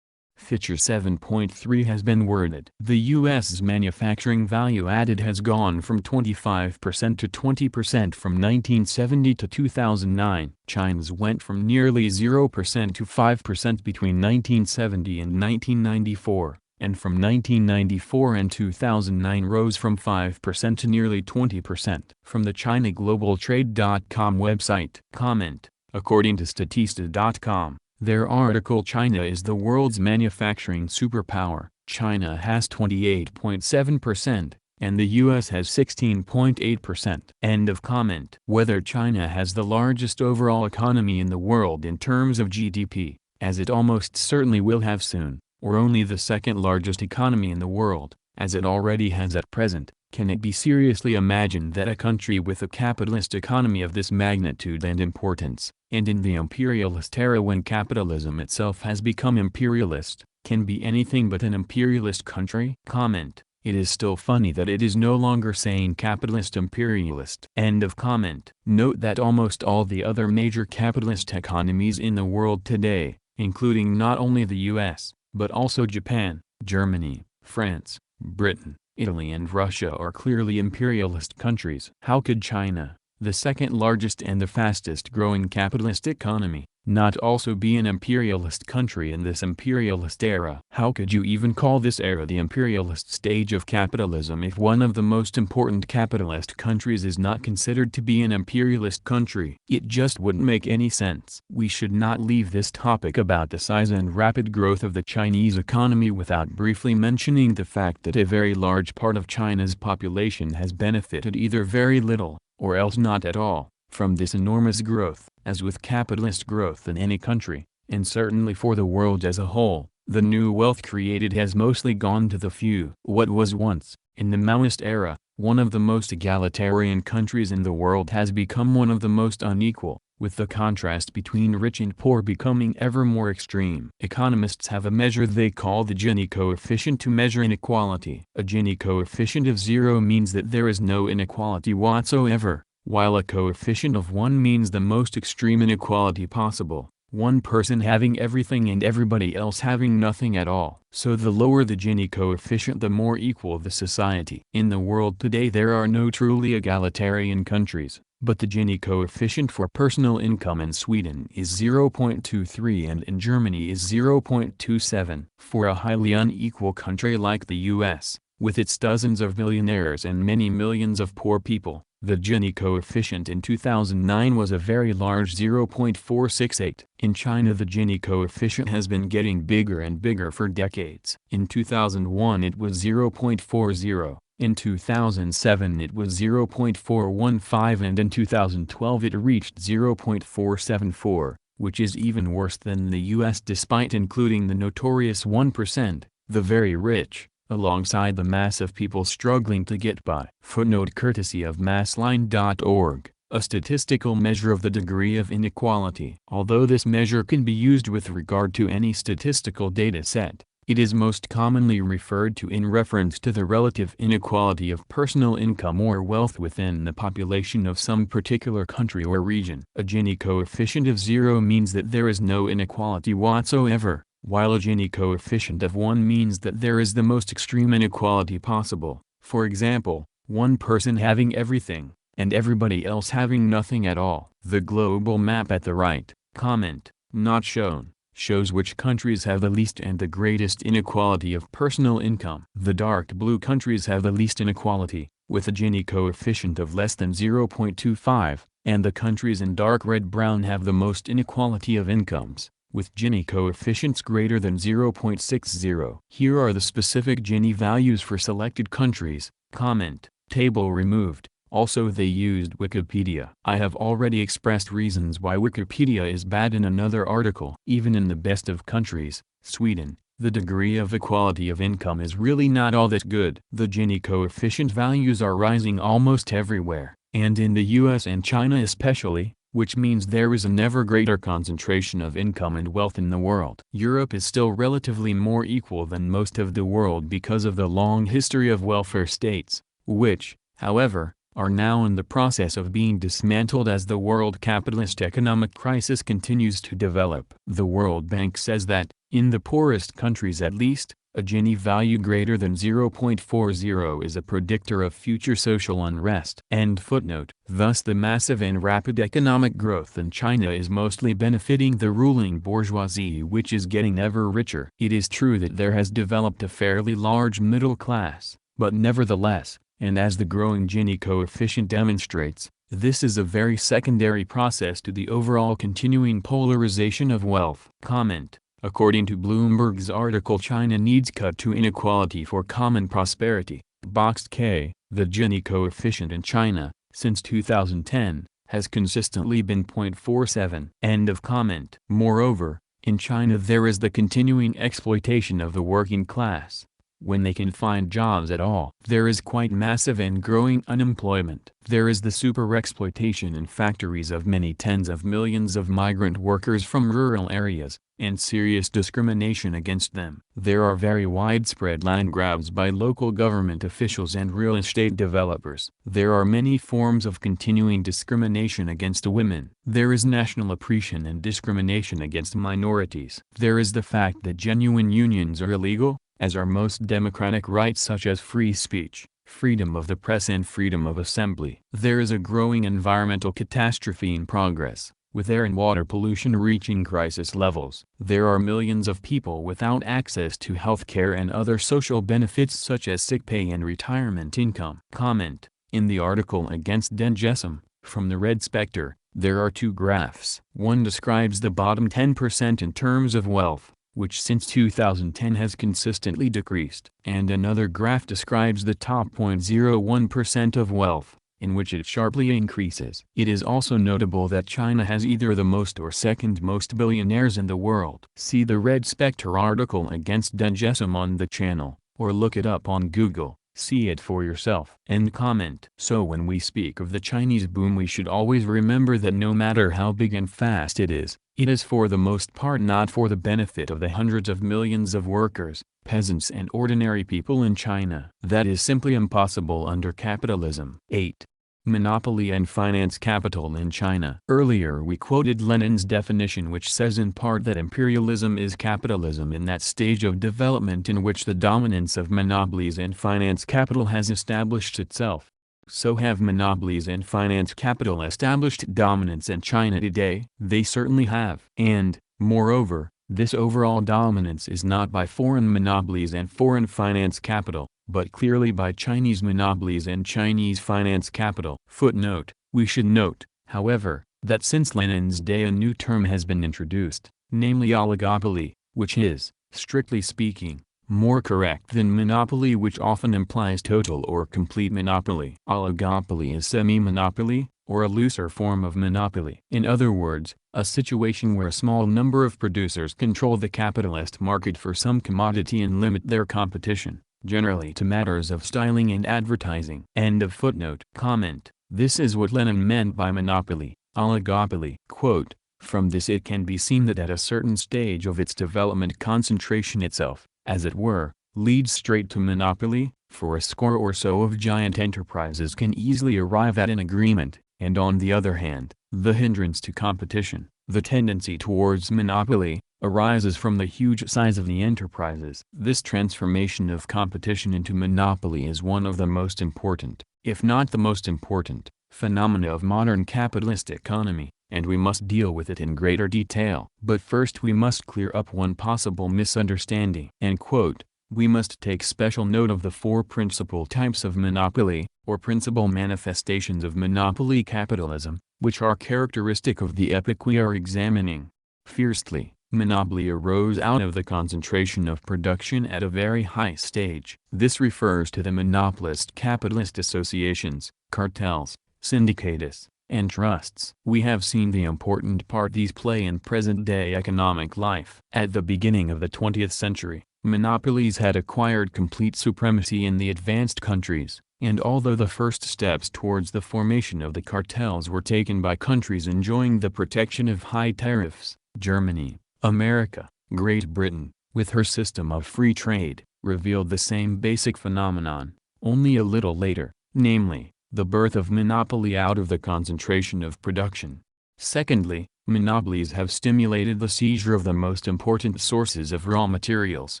Figure 7.3 has been worded. The US's manufacturing value added has gone from 25% to 20% from 1970 to 2009. China's went from nearly 0% to 5% between 1970 and 1994, and from 1994 and 2009 rose from 5% to nearly 20%. From the ChinaGlobalTrade.com website. Comment: according to Statista.com, their article, China is the world's manufacturing superpower. China has 28.7%, and the US has 16.8%. End of comment. Whether China has the largest overall economy in the world in terms of GDP, as it almost certainly will have soon, or only the second largest economy in the world, as it already has at present, can it be seriously imagined that a country with a capitalist economy of this magnitude and importance, and in the imperialist era when capitalism itself has become imperialist, can be anything but an imperialist country? Comment: it is still funny that it is no longer saying capitalist imperialist. End of comment. Note that almost all the other major capitalist economies in the world today, including not only the US, but also Japan, Germany, France, Britain, Italy and Russia, are clearly imperialist countries. How could China, the second largest and the fastest growing capitalist economy, not also be an imperialist country in this imperialist era? How could you even call this era the imperialist stage of capitalism if one of the most important capitalist countries is not considered to be an imperialist country? It just wouldn't make any sense. We should not leave this topic about the size and rapid growth of the Chinese economy without briefly mentioning the fact that a very large part of China's population has benefited either very little, or else not at all, from this enormous growth. As with capitalist growth in any country, and certainly for the world as a whole, the new wealth created has mostly gone to the few. What was once, in the Maoist era, One of the most egalitarian countries in the world has become one of the most unequal, with the contrast between rich and poor becoming ever more extreme. Economists have a measure they call the Gini coefficient to measure inequality. A Gini coefficient of 0 means that there is no inequality whatsoever, while a coefficient of 1 means the most extreme inequality possible. One person having everything and everybody else having nothing at all. So the lower the Gini coefficient, the more equal the society. In the world today there are no truly egalitarian countries, but the Gini coefficient for personal income in Sweden is 0.23 and in Germany is 0.27. For a highly unequal country like the US, with its dozens of millionaires and many millions of poor people, the Gini coefficient in 2009 was a very large 0.468. In China the Gini coefficient has been getting bigger and bigger for decades. In 2001 it was 0.40, in 2007 it was 0.415 and in 2012 it reached 0.474, which is even worse than the US despite including the notorious 1%, the very rich, alongside the mass of people struggling to get by. Footnote courtesy of massline.org, a statistical measure of the degree of inequality. Although this measure can be used with regard to any statistical data set, it is most commonly referred to in reference to the relative inequality of personal income or wealth within the population of some particular country or region. A Gini coefficient of 0 means that there is no inequality whatsoever, while a Gini coefficient of 1 means that there is the most extreme inequality possible. For example, one person having everything, and everybody else having nothing at all. The global map at the right, comment, not shown, shows which countries have the least and the greatest inequality of personal income. The dark blue countries have the least inequality, with a Gini coefficient of less than 0.25, and the countries in dark red-brown have the most inequality of incomes, with Gini coefficients greater than 0.60. Here are the specific Gini values for selected countries, comment, table removed. Also they used Wikipedia. I have already expressed reasons why Wikipedia is bad in another article. Even in the best of countries, Sweden, the degree of equality of income is really not all that good. The Gini coefficient values are rising almost everywhere, and in the US and China especially, which means there is an ever greater concentration of income and wealth in the world. Europe is still relatively more equal than most of the world because of the long history of welfare states, which, however, are now in the process of being dismantled as the world capitalist economic crisis continues to develop. The World Bank says that, in the poorest countries at least, a Gini value greater than 0.40 is a predictor of future social unrest. End footnote. Thus the massive and rapid economic growth in China is mostly benefiting the ruling bourgeoisie, which is getting ever richer. It is true that there has developed a fairly large middle class, but nevertheless, and as the growing Gini coefficient demonstrates, this is a very secondary process to the overall continuing polarization of wealth. Comment. According to Bloomberg's article China needs cut to inequality for common prosperity, boxed K, the Gini coefficient in China, since 2010, has consistently been 0.47. End of comment. Moreover, in China there is the continuing exploitation of the working class. When they can find jobs at all, there is quite massive and growing unemployment. There is the super-exploitation in factories of many tens of millions of migrant workers from rural areas, and serious discrimination against them. There are very widespread land grabs by local government officials and real estate developers. There are many forms of continuing discrimination against women. There is national oppression and discrimination against minorities. There is the fact that genuine unions are illegal, as are most democratic rights such as free speech, freedom of the press and freedom of assembly. There is a growing environmental catastrophe in progress, with air and water pollution reaching crisis levels. There are millions of people without access to health care and other social benefits such as sick pay and retirement income. Comment. In the article Against Dengism, from the Red Spectre, there are two graphs. One describes the bottom 10% in terms of wealth, which since 2010 has consistently decreased. And another graph describes the top 0.01% of wealth, in which it sharply increases. It is also notable that China has either the most or second most billionaires in the world. See the Red Spectre article Against Dengism on the channel, or look it up on Google. See it for yourself. End comment. So when we speak of the Chinese boom, we should always remember that no matter how big and fast it is for the most part not for the benefit of the hundreds of millions of workers, peasants and ordinary people in China. That is simply impossible under capitalism. 8. Monopoly and finance capital in China. Earlier we quoted Lenin's definition, which says in part that imperialism is capitalism in that stage of development in which the dominance of monopolies and finance capital has established itself. So have monopolies and finance capital established dominance in China today? They certainly have. And, moreover, this overall dominance is not by foreign monopolies and foreign finance capital, but clearly by Chinese monopolies and Chinese finance capital. Footnote: we should note, however, that since Lenin's day a new term has been introduced, namely oligopoly, which is, strictly speaking, more correct than monopoly, which often implies total or complete monopoly. Oligopoly is semi-monopoly, or a looser form of monopoly. In other words, a situation where a small number of producers control the capitalist market for some commodity and limit their competition, generally to matters of styling and advertising. End of footnote. Comment: this is what Lenin meant by monopoly, oligopoly. Quote: from this it can be seen that at a certain stage of its development concentration itself, as it were, leads straight to monopoly, for a score or so of giant enterprises can easily arrive at an agreement, and on the other hand, the hindrance to competition, the tendency towards monopoly, arises from the huge size of the enterprises. This transformation of competition into monopoly is one of the most important, if not the most important, phenomena of modern capitalist economy, and we must deal with it in greater detail. But first we must clear up one possible misunderstanding. End quote. We must take special note of the four principal types of monopoly, or principal manifestations of monopoly capitalism, which are characteristic of the epoch we are examining. Firstly, monopoly arose out of the concentration of production at a very high stage. This refers to the monopolist capitalist associations, cartels, syndicatists, and trusts. We have seen the important part these play in present-day economic life. At the beginning of the 20th century, monopolies had acquired complete supremacy in the advanced countries, and although the first steps towards the formation of the cartels were taken by countries enjoying the protection of high tariffs, Germany, America, Great Britain, with her system of free trade, revealed the same basic phenomenon, only a little later, namely, the birth of monopoly out of the concentration of production. Secondly, monopolies have stimulated the seizure of the most important sources of raw materials,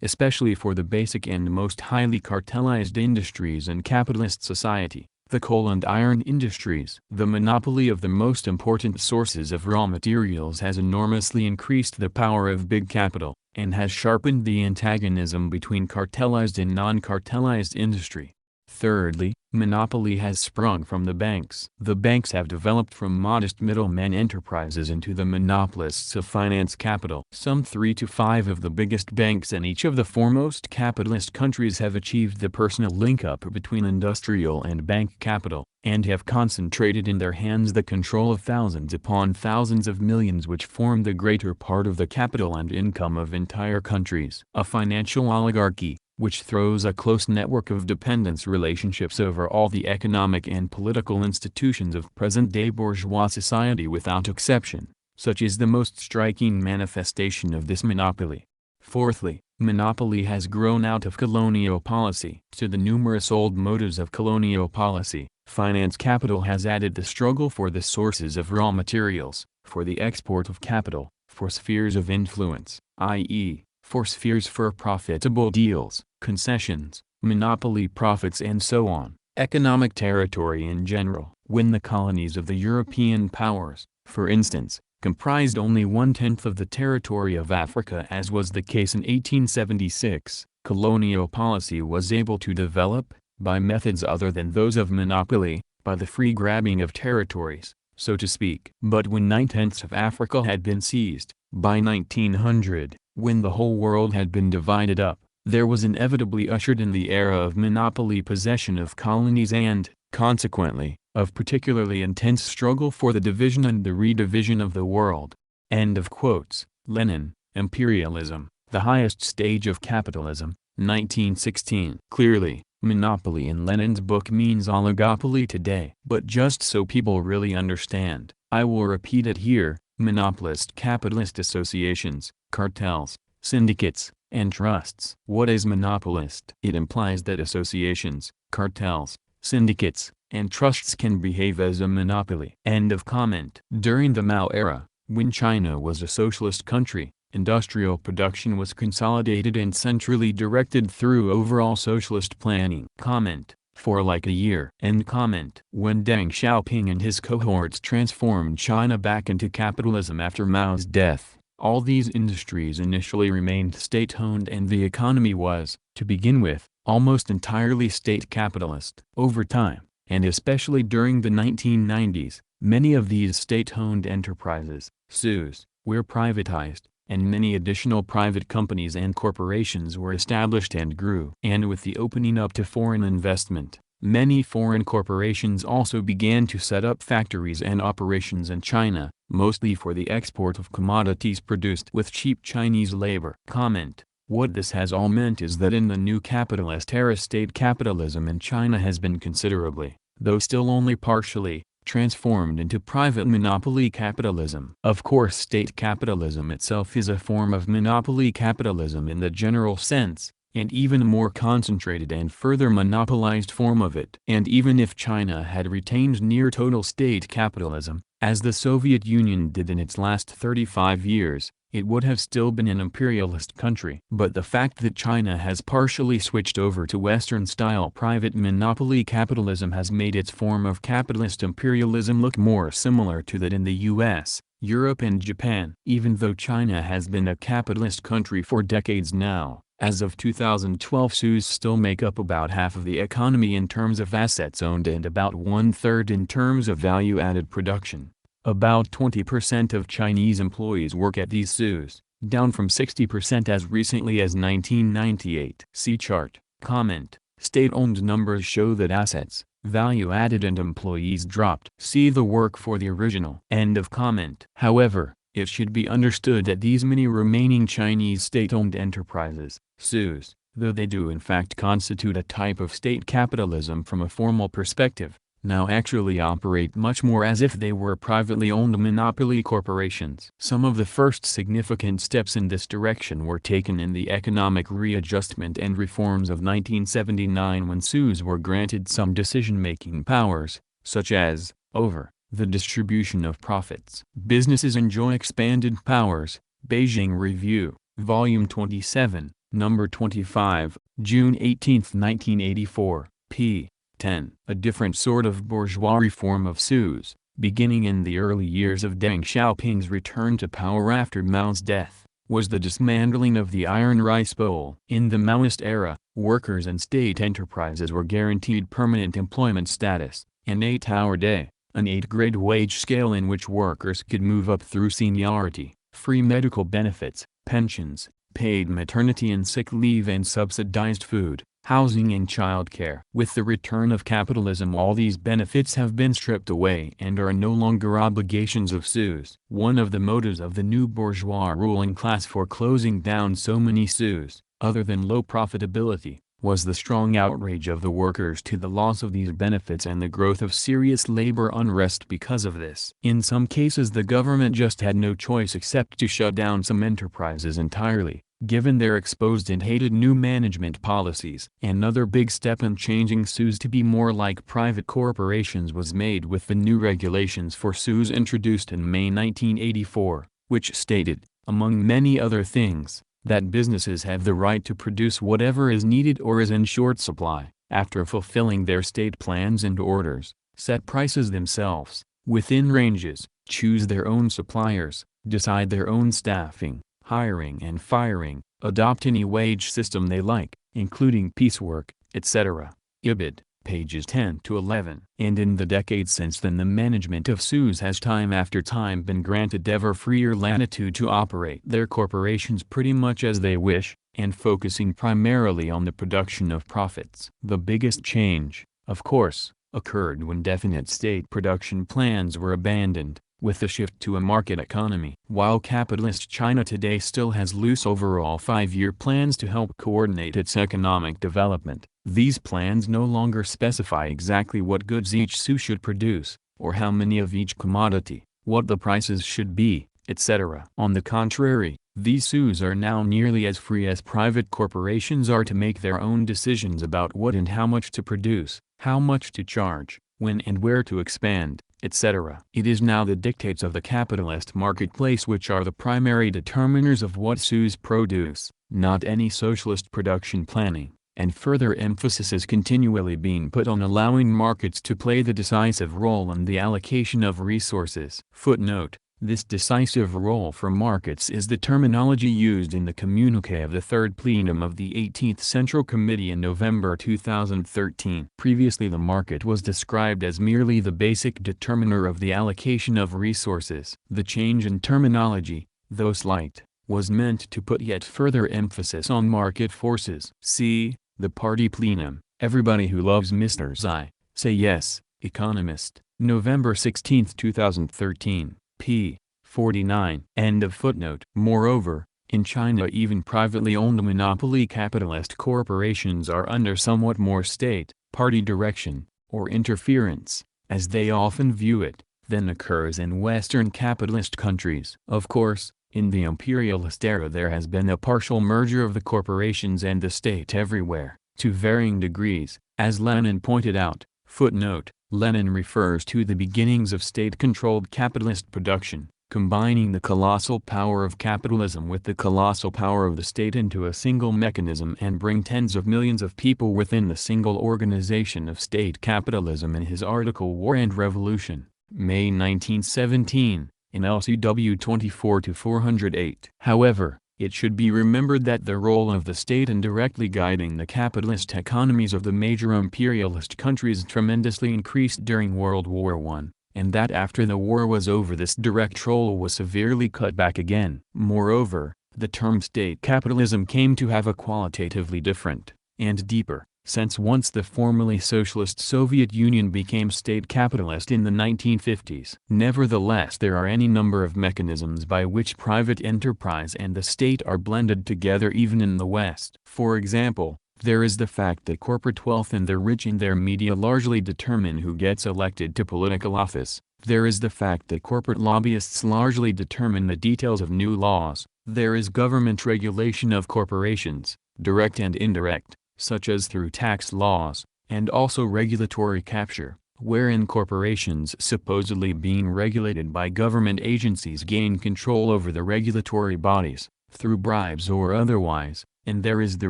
especially for the basic and most highly cartelized industries in capitalist society, the coal and iron industries. The monopoly of the most important sources of raw materials has enormously increased the power of big capital, and has sharpened the antagonism between cartelized and non-cartelized industry. Thirdly, monopoly has sprung from the banks. The banks have developed from modest middleman enterprises into the monopolists of finance capital. Some 3 to 5 of the biggest banks in each of the foremost capitalist countries have achieved the personal link-up between industrial and bank capital, and have concentrated in their hands the control of thousands upon thousands of millions which form the greater part of the capital and income of entire countries. A financial oligarchy, which throws a close network of dependence relationships over all the economic and political institutions of present-day bourgeois society without exception, such is the most striking manifestation of this monopoly. Fourthly, monopoly has grown out of colonial policy. To the numerous old motives of colonial policy, finance capital has added the struggle for the sources of raw materials, for the export of capital, for spheres of influence, i.e., for spheres for profitable deals, concessions, monopoly profits and so on, economic territory in general. When the colonies of the European powers, for instance, comprised only 1/10 of the territory of Africa as was the case in 1876, colonial policy was able to develop, by methods other than those of monopoly, by the free grabbing of territories, so to speak. But when 9/10 of Africa had been seized, by 1900, when the whole world had been divided up, there was inevitably ushered in the era of monopoly possession of colonies and, consequently, of particularly intense struggle for the division and the redivision of the world. End of quotes. Lenin, Imperialism, the Highest Stage of Capitalism, 1916. Clearly, Monopoly in Lenin's book means oligopoly today. But just so people really understand, I will repeat it here: monopolist capitalist associations, cartels, syndicates, and trusts. What is monopolist? It implies that associations, cartels, syndicates, and trusts can behave as a monopoly. End of comment. During the Mao era, when China was a socialist country, industrial production was consolidated and centrally directed through overall socialist planning. Comment. For like a year. End comment. When Deng Xiaoping and his cohorts transformed China back into capitalism after Mao's death, all these industries initially remained state-owned and the economy was, to begin with, almost entirely state capitalist. Over time, and especially during the 1990s, many of these state-owned enterprises, SOEs, were privatized, and many additional private companies and corporations were established and grew. And with the opening up to foreign investment, many foreign corporations also began to set up factories and operations in China, mostly for the export of commodities produced with cheap Chinese labor. Comment. What this has all meant is that in the new capitalist era, state capitalism in China has been considerably, though still only partially, transformed into private monopoly capitalism. Of course, state capitalism itself is a form of monopoly capitalism in the general sense, and even a more concentrated and further monopolized form of it. And even if China had retained near total state capitalism, as the Soviet Union did in its last 35 years, it would have still been an imperialist country. But the fact that China has partially switched over to Western-style private monopoly capitalism has made its form of capitalist imperialism look more similar to that in the US, Europe and Japan. Even though China has been a capitalist country for decades now, as of 2012 SOEs still make up about half of the economy in terms of assets owned and about one-third in terms of value-added production. About 20% of Chinese employees work at these SOEs, down from 60% as recently as 1998. See chart. Comment. State-owned numbers show that assets, value-added and employees dropped. See the work for the original. End of comment. However, it should be understood that these many remaining Chinese state-owned enterprises, SOEs, though they do in fact constitute a type of state capitalism from a formal perspective, now actually operate much more as if they were privately owned monopoly corporations. Some of the first significant steps in this direction were taken in the economic readjustment and reforms of 1979 when SOEs were granted some decision-making powers, such as, over the distribution of profits. Businesses enjoy expanded powers. Beijing Review, Volume 27, Number 25, June 18, 1984, p. 10. A different sort of bourgeois reform of SOEs, beginning in the early years of Deng Xiaoping's return to power after Mao's death, was the dismantling of the iron rice bowl. In the Maoist era, workers and state enterprises were guaranteed permanent employment status, an 8-hour day, an 8-grade wage scale in which workers could move up through seniority, free medical benefits, pensions, paid maternity and sick leave and subsidized food, housing and childcare. With the return of capitalism, all these benefits have been stripped away and are no longer obligations of SOEs. One of the motives of the new bourgeois ruling class for closing down so many SOEs, other than low profitability, was the strong outrage of the workers to the loss of these benefits and the growth of serious labor unrest because of this. In some cases the government just had no choice except to shut down some enterprises entirely, given their exposed and hated new management policies. Another big step in changing SOEs to be more like private corporations was made with the new regulations for SOEs introduced in May 1984, which stated, among many other things, that businesses have the right to produce whatever is needed or is in short supply, after fulfilling their state plans and orders, set prices themselves, within ranges, choose their own suppliers, decide their own staffing, hiring and firing, adopt any wage system they like, including piecework, etc. Ibid, pages 10 to 11. And in the decades since then the management of SOEs has time after time been granted ever freer latitude to operate their corporations pretty much as they wish, and focusing primarily on the production of profits. The biggest change, of course, occurred when definite state production plans were abandoned, with the shift to a market economy. While capitalist China today still has loose overall 5-year plans to help coordinate its economic development, these plans no longer specify exactly what goods each SU should produce, or how many of each commodity, what the prices should be, etc. On the contrary, these SUs are now nearly as free as private corporations are to make their own decisions about what and how much to produce, how much to charge, when and where to expand, etc. It is now the dictates of the capitalist marketplace which are the primary determiners of what SUs produce, not any socialist production planning, and further emphasis is continually being put on allowing markets to play the decisive role in the allocation of resources. Footnote: this decisive role for markets is the terminology used in the communiqué of the Third Plenum of the 18th Central Committee in November 2013. Previously the market was described as merely the basic determiner of the allocation of resources. The change in terminology, though slight, was meant to put yet further emphasis on market forces. See the Party Plenum, Everybody Who Loves Mr. Xi, Say Yes, Economist, November 16, 2013. p. 49. End of footnote. Moreover, in China even privately owned monopoly capitalist corporations are under somewhat more state, party direction, or interference, as they often view it, than occurs in Western capitalist countries. Of course, in the imperialist era there has been a partial merger of the corporations and the state everywhere, to varying degrees, as Lenin pointed out. Footnote: Lenin refers to the beginnings of state-controlled capitalist production, combining the colossal power of capitalism with the colossal power of the state into a single mechanism and bring tens of millions of people within the single organization of state capitalism in his article War and Revolution, May 1917, in LCW 24-408. However, it should be remembered that the role of the state in directly guiding the capitalist economies of the major imperialist countries tremendously increased during World War I, and that after the war was over this direct role was severely cut back again. Moreover, the term state capitalism came to have a qualitatively different, and deeper, sense once the formerly socialist Soviet Union became state capitalist in the 1950s. Nevertheless, there are any number of mechanisms by which private enterprise and the state are blended together even in the West. For example, there is the fact that corporate wealth and the rich in their media largely determine who gets elected to political office. There is the fact that corporate lobbyists largely determine the details of new laws. There is government regulation of corporations, direct and indirect, such as through tax laws, and also regulatory capture, wherein corporations supposedly being regulated by government agencies gain control over the regulatory bodies, through bribes or otherwise, and there is the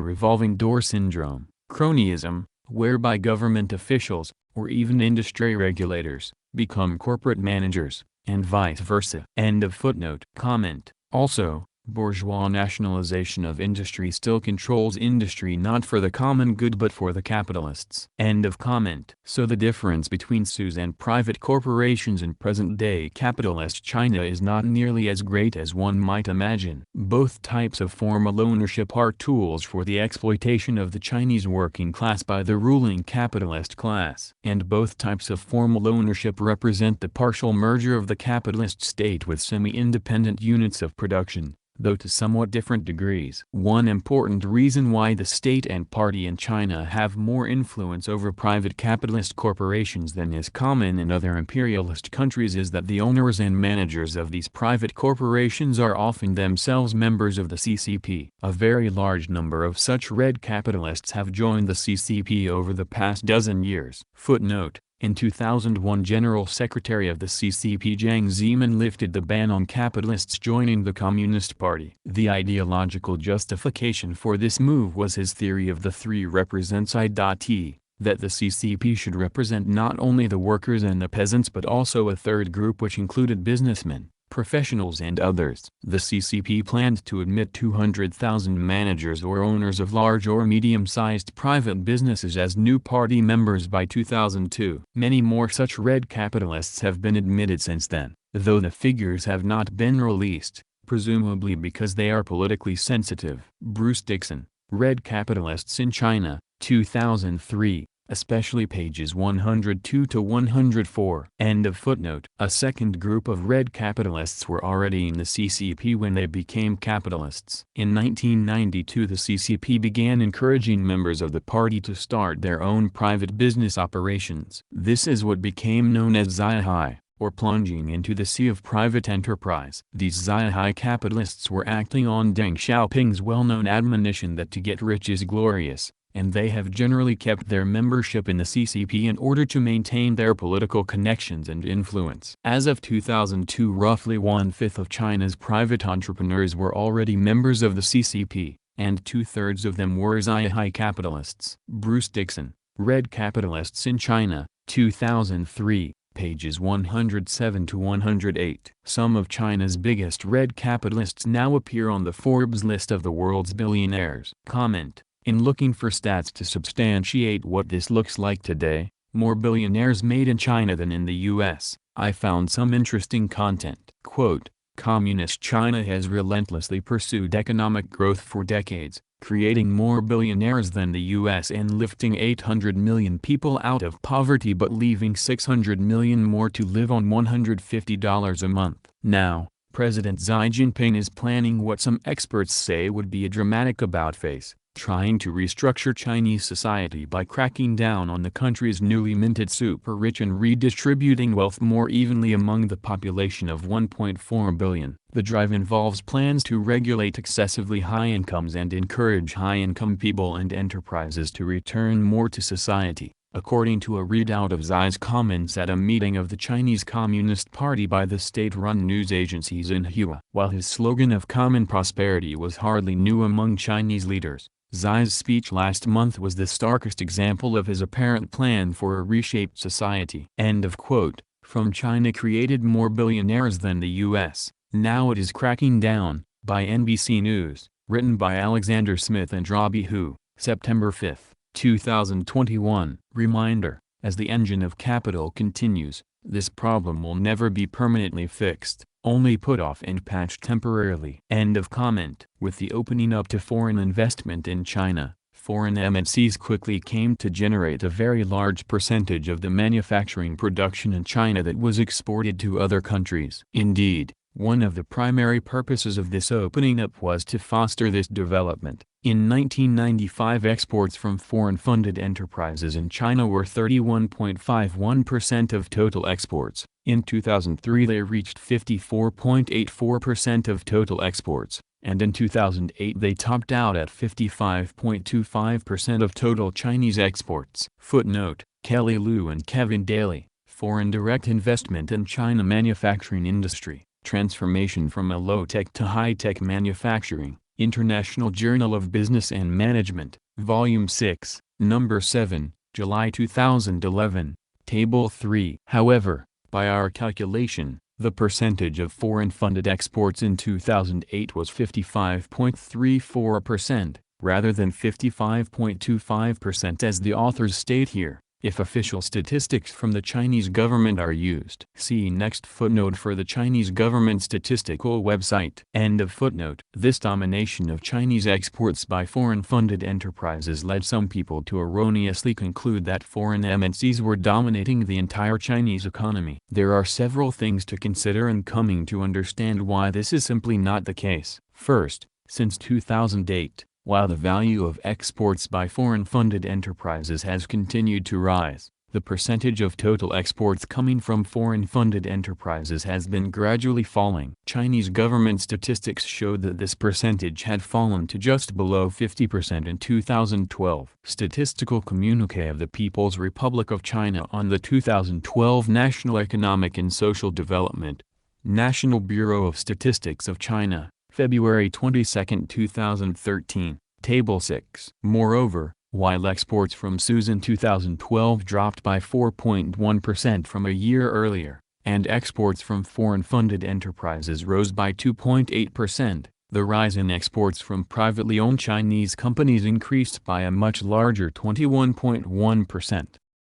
revolving door syndrome, cronyism, whereby government officials, or even industry regulators, become corporate managers, and vice versa. End of footnote. Comment. Also, bourgeois nationalization of industry still controls industry not for the common good but for the capitalists. End of comment. So the difference between SUs and private corporations in present-day capitalist China is not nearly as great as one might imagine. Both types of formal ownership are tools for the exploitation of the Chinese working class by the ruling capitalist class. And both types of formal ownership represent the partial merger of the capitalist state with semi-independent units of production, though to somewhat different degrees. One important reason why the state and party in China have more influence over private capitalist corporations than is common in other imperialist countries is that the owners and managers of these private corporations are often themselves members of the CCP. A very large number of such red capitalists have joined the CCP over the past dozen years. Footnote: in 2001, General Secretary of the CCP Jiang Zemin lifted the ban on capitalists joining the Communist Party. The ideological justification for this move was his theory of the three represents I.T., that the CCP should represent not only the workers and the peasants but also a third group which included businessmen, professionals and others. The CCP planned to admit 200,000 managers or owners of large or medium-sized private businesses as new party members by 2002. Many more such red capitalists have been admitted since then, though the figures have not been released, presumably because they are politically sensitive. Bruce Dixon, Red Capitalists in China, 2003. especially pages 102 to 104. End of footnote. A second group of red capitalists were already in the CCP when they became capitalists. In 1992 the CCP began encouraging members of the party to start their own private business operations. This is what became known as Zai, or plunging into the sea of private enterprise. These Zai capitalists were acting on Deng Xiaoping's well-known admonition that to get rich is glorious, and they have generally kept their membership in the CCP in order to maintain their political connections and influence. As of 2002, roughly 1/5 of China's private entrepreneurs were already members of the CCP, and 2/3 of them were Zai capitalists. Bruce Dixon, Red Capitalists in China, 2003. Pages 107 to 108. Some of China's biggest red capitalists now appear on the Forbes list of the world's billionaires. Comment: in looking for stats to substantiate what this looks like today, more billionaires made in China than in the US, I found some interesting content. Quote, "Communist China has relentlessly pursued economic growth for decades, creating more billionaires than the US and lifting 800 million people out of poverty but leaving 600 million more to live on $150 a month. Now, President Xi Jinping is planning what some experts say would be a dramatic about-face, trying to restructure Chinese society by cracking down on the country's newly minted super-rich and redistributing wealth more evenly among the population of 1.4 billion. The drive involves plans to regulate excessively high incomes and encourage high-income people and enterprises to return more to society, according to a readout of Xi's comments at a meeting of the Chinese Communist Party by the state-run news agencies in Xinhua. While his slogan of common prosperity was hardly new among Chinese leaders, Xi's speech last month was the starkest example of his apparent plan for a reshaped society. End of quote. From China created more billionaires than the US, now it is cracking down, by NBC News, written by Alexander Smith and Robbie Hu, September 5, 2021. Reminder: as the engine of capital continues, this problem will never be permanently fixed, only put off and patched temporarily. End of comment. With the opening up to foreign investment in China, foreign MNCs quickly came to generate a very large percentage of the manufacturing production in China that was exported to other countries. Indeed, one of the primary purposes of this opening up was to foster this development. In 1995, exports from foreign-funded enterprises in China were 31.51% of total exports. In 2003 they reached 54.84% of total exports, and in 2008 they topped out at 55.25% of total Chinese exports. Footnote: Kelly Liu and Kevin Daly, Foreign Direct Investment in China Manufacturing Industry, Transformation from a Low-Tech to High-Tech Manufacturing, International Journal of Business and Management, Volume 6, Number 7, July 2011, Table 3. However, by our calculation, the percentage of foreign-funded exports in 2008 was 55.34%, rather than 55.25% as the authors state here, if official statistics from the Chinese government are used. See next footnote for the Chinese government statistical website. End of footnote. This domination of Chinese exports by foreign-funded enterprises led some people to erroneously conclude that foreign MNCs were dominating the entire Chinese economy. There are several things to consider in coming to understand why this is simply not the case. First, since 2008, while the value of exports by foreign-funded enterprises has continued to rise, the percentage of total exports coming from foreign-funded enterprises has been gradually falling. Chinese government statistics showed that this percentage had fallen to just below 50% in 2012. Statistical Communique of the People's Republic of China on the 2012 National Economic and Social Development, National Bureau of Statistics of China, February 22, 2013, Table 6. Moreover, while exports from SUS in 2012 dropped by 4.1% from a year earlier, and exports from foreign-funded enterprises rose by 2.8%, the rise in exports from privately owned Chinese companies increased by a much larger 21.1%.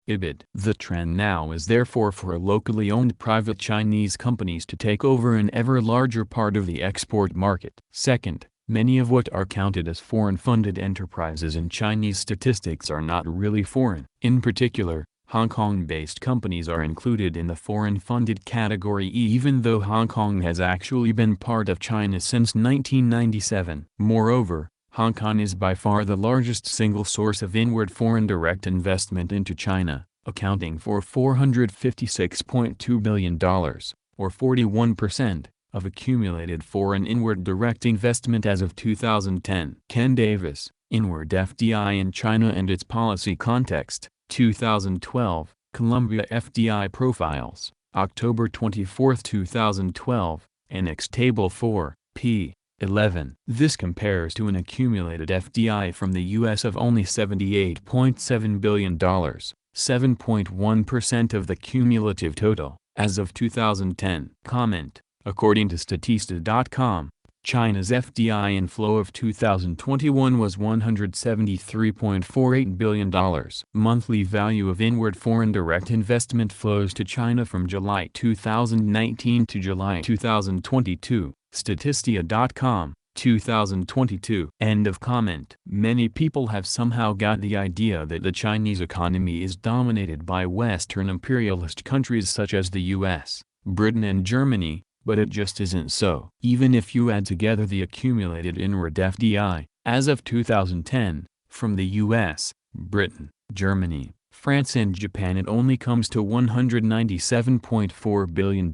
IBID. The trend now is therefore for locally owned private Chinese companies to take over an ever larger part of the export market. Second, Many of what are counted as foreign-funded enterprises in Chinese statistics are not really foreign. In particular, Hong Kong-based companies are included in the foreign-funded category even though Hong Kong has actually been part of China since 1997. Moreover, Hong Kong is by far the largest single source of inward foreign direct investment into China, accounting for $456.2 billion, or 41%, of accumulated foreign inward direct investment as of 2010. Ken Davis, Inward FDI in China and Its Policy Context, 2012, Columbia FDI Profiles, October 24, 2012, Annex Table 4, p. 11. This compares to an accumulated FDI from the U.S. of only $78.7 billion, 7.1% of the cumulative total, as of 2010. Comment. According to Statista.com, China's FDI inflow of 2021 was $173.48 billion. Monthly value of inward foreign direct investment flows to China from July 2019 to July 2022. Statista.com, 2022. End of comment. Many people have somehow got the idea that the Chinese economy is dominated by Western imperialist countries such as the US, Britain and Germany, but it just isn't so. Even if you add together the accumulated inward FDI, as of 2010, from the US, Britain, Germany, France and Japan, it only comes to $197.4 billion,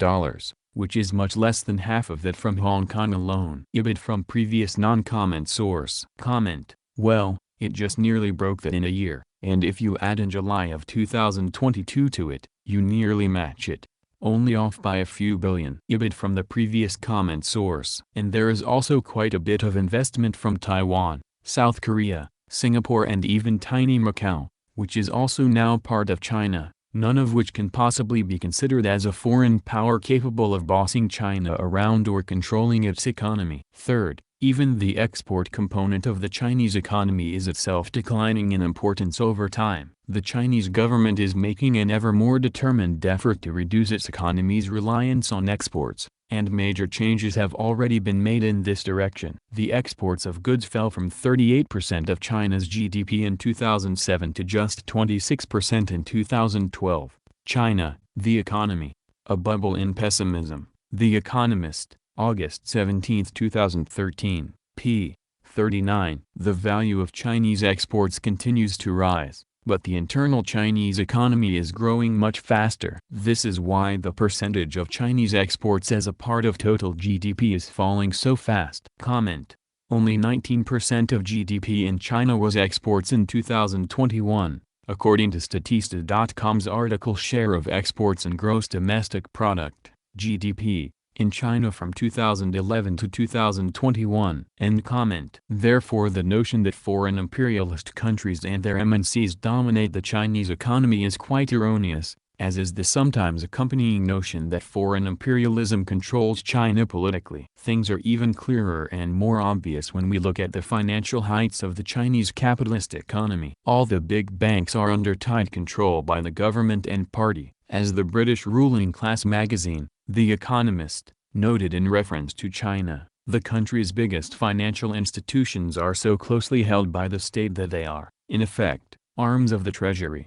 which is much less than half of that from Hong Kong alone. EBIT from previous non-comment source. Comment. Well, it just nearly broke that in a year, and if you add in July of 2022 to it, you nearly match it. Only off by a few billion. EBIT from the previous comment source. And there is also quite a bit of investment from Taiwan, South Korea, Singapore and even tiny Macau, which is also now part of China, none of which can possibly be considered as a foreign power capable of bossing China around or controlling its economy. Third, even the export component of the Chinese economy is itself declining in importance over time. The Chinese government is making an ever more determined effort to reduce its economy's reliance on exports, and major changes have already been made in this direction. The exports of goods fell from 38% of China's GDP in 2007 to just 26% in 2012. China, the economy. A bubble in pessimism. The Economist, August 17, 2013, p. 39. The value of Chinese exports continues to rise, but the internal Chinese economy is growing much faster. This is why the percentage of Chinese exports as a part of total GDP is falling so fast. Comment. Only 19% of GDP in China was exports in 2021, according to Statista.com's article Share of Exports in Gross Domestic Product, GDP, in China from 2011 to 2021. End comment. Therefore the notion that foreign imperialist countries and their MNCs dominate the Chinese economy is quite erroneous, as is the sometimes accompanying notion that foreign imperialism controls China politically. Things are even clearer and more obvious when we look at the financial heights of the Chinese capitalist economy. All the big banks are under tight control by the government and party, as the British ruling class magazine, The Economist, noted in reference to China. The country's biggest financial institutions are so closely held by the state that they are, in effect, arms of the treasury.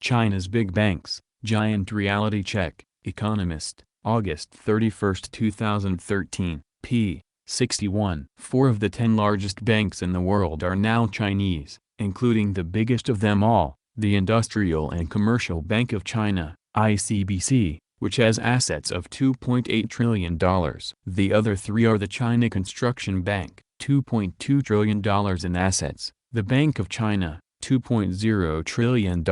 China's big banks. Giant reality check. Economist, August 31, 2013, p. 61. 4 of the 10 largest banks in the world are now Chinese, including the biggest of them all, the Industrial and Commercial Bank of China, ICBC, which has assets of $2.8 trillion. The other 3 are the China Construction Bank, $2.2 trillion in assets, the Bank of China, $2.0 trillion,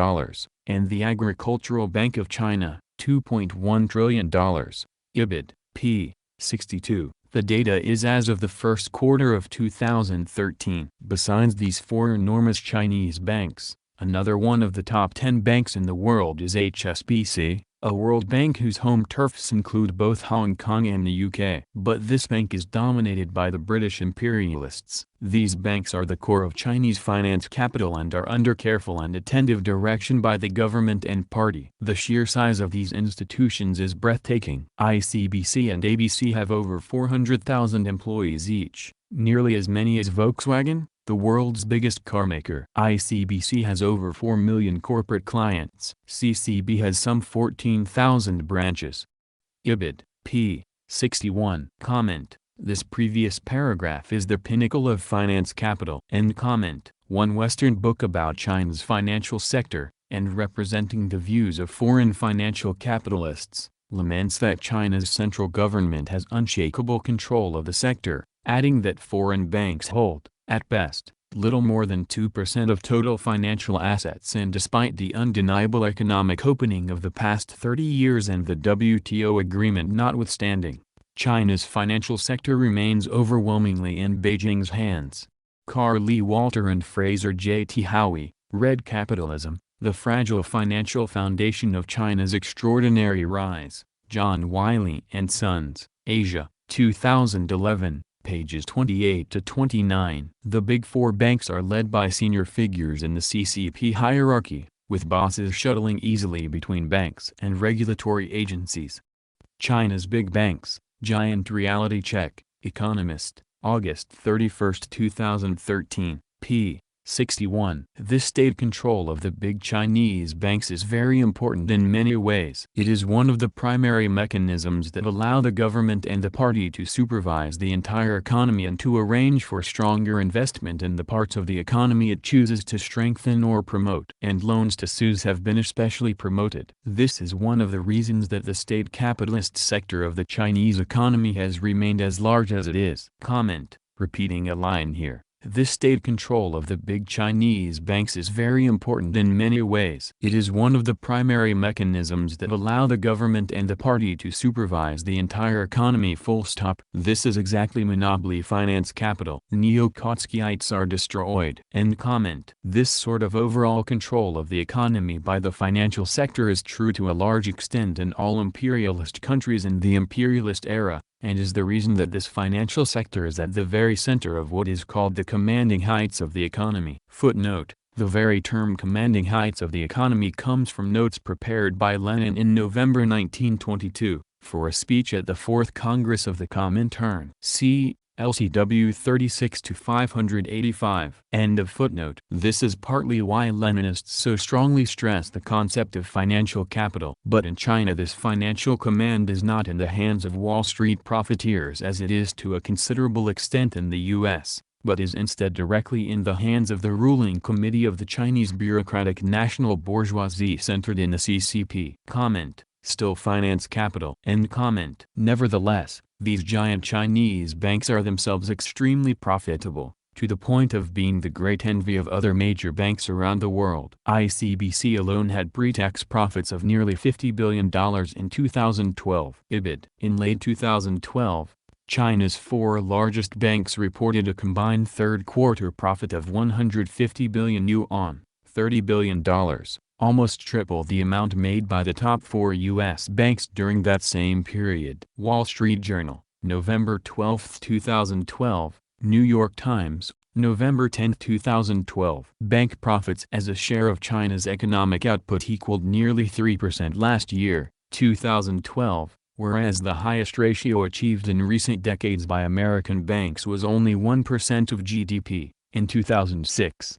and the Agricultural Bank of China, $2.1 trillion. EBIT, p. 62. The data is as of the first quarter of 2013. Besides these 4 enormous Chinese banks, another one of the top 10 banks in the world is HSBC, a world bank whose home turfs include both Hong Kong and the UK. But this bank is dominated by the British imperialists. These banks are the core of Chinese finance capital and are under careful and attentive direction by the government and party. The sheer size of these institutions is breathtaking. ICBC and ABC have over 400,000 employees each, nearly as many as Volkswagen, the world's biggest carmaker. ICBC has over 4 million corporate clients. CCB has some 14,000 branches. Ibid. p. 61. Comment. This previous paragraph is the pinnacle of finance capital. End comment. One Western book about China's financial sector, and representing the views of foreign financial capitalists, laments that China's central government has unshakable control of the sector, adding that foreign banks hold, at best, little more than 2% of total financial assets, and despite the undeniable economic opening of the past 30 years and the WTO agreement notwithstanding, China's financial sector remains overwhelmingly in Beijing's hands. Carl Lee Walter and Fraser J.T. Howie, Red Capitalism, The Fragile Financial Foundation of China's Extraordinary Rise, John Wiley & Sons, Asia, 2011, pages 28 to 29. The Big Four banks are led by senior figures in the CCP hierarchy, with bosses shuttling easily between banks and regulatory agencies. China's big banks, giant reality check, Economist, August 31, 2013, p. 61. This state control of the big Chinese banks is very important in many ways. It is one of the primary mechanisms that allow the government and the party to supervise the entire economy and to arrange for stronger investment in the parts of the economy it chooses to strengthen or promote. And loans to SOEs have been especially promoted. This is one of the reasons that the state capitalist sector of the Chinese economy has remained as large as it is. Comment. Repeating a line here. This state control of the big Chinese banks is very important in many ways. It is one of the primary mechanisms that allow the government and the party to supervise the entire economy. Full stop. This is exactly monopoly finance capital. Neo-Trotskyites are destroyed. End comment. This sort of overall control of the economy by the financial sector is true to a large extent in all imperialist countries in the imperialist era, and is the reason that this financial sector is at the very center of what is called the commanding heights of the economy. Footnote. The very term commanding heights of the economy comes from notes prepared by Lenin in November 1922, for a speech at the Fourth Congress of the Comintern. See LCW 36-585. End of footnote. This is partly why Leninists so strongly stress the concept of financial capital. But in China this financial command is not in the hands of Wall Street profiteers as it is to a considerable extent in the U.S., but is instead directly in the hands of the ruling committee of the Chinese bureaucratic national bourgeoisie centered in the CCP. Comment. Still finance capital. End comment. Nevertheless, these giant Chinese banks are themselves extremely profitable, to the point of being the great envy of other major banks around the world. ICBC alone had pre-tax profits of nearly $50 billion in 2012. Ibid. In late 2012, China's four largest banks reported a combined third-quarter profit of 150 billion yuan, $30 billion. Almost triple the amount made by the top four U.S. banks during that same period. Wall Street Journal, November 12, 2012, New York Times, November 10, 2012. Bank profits as a share of China's economic output equaled nearly 3% last year, 2012, whereas the highest ratio achieved in recent decades by American banks was only 1% of GDP, in 2006.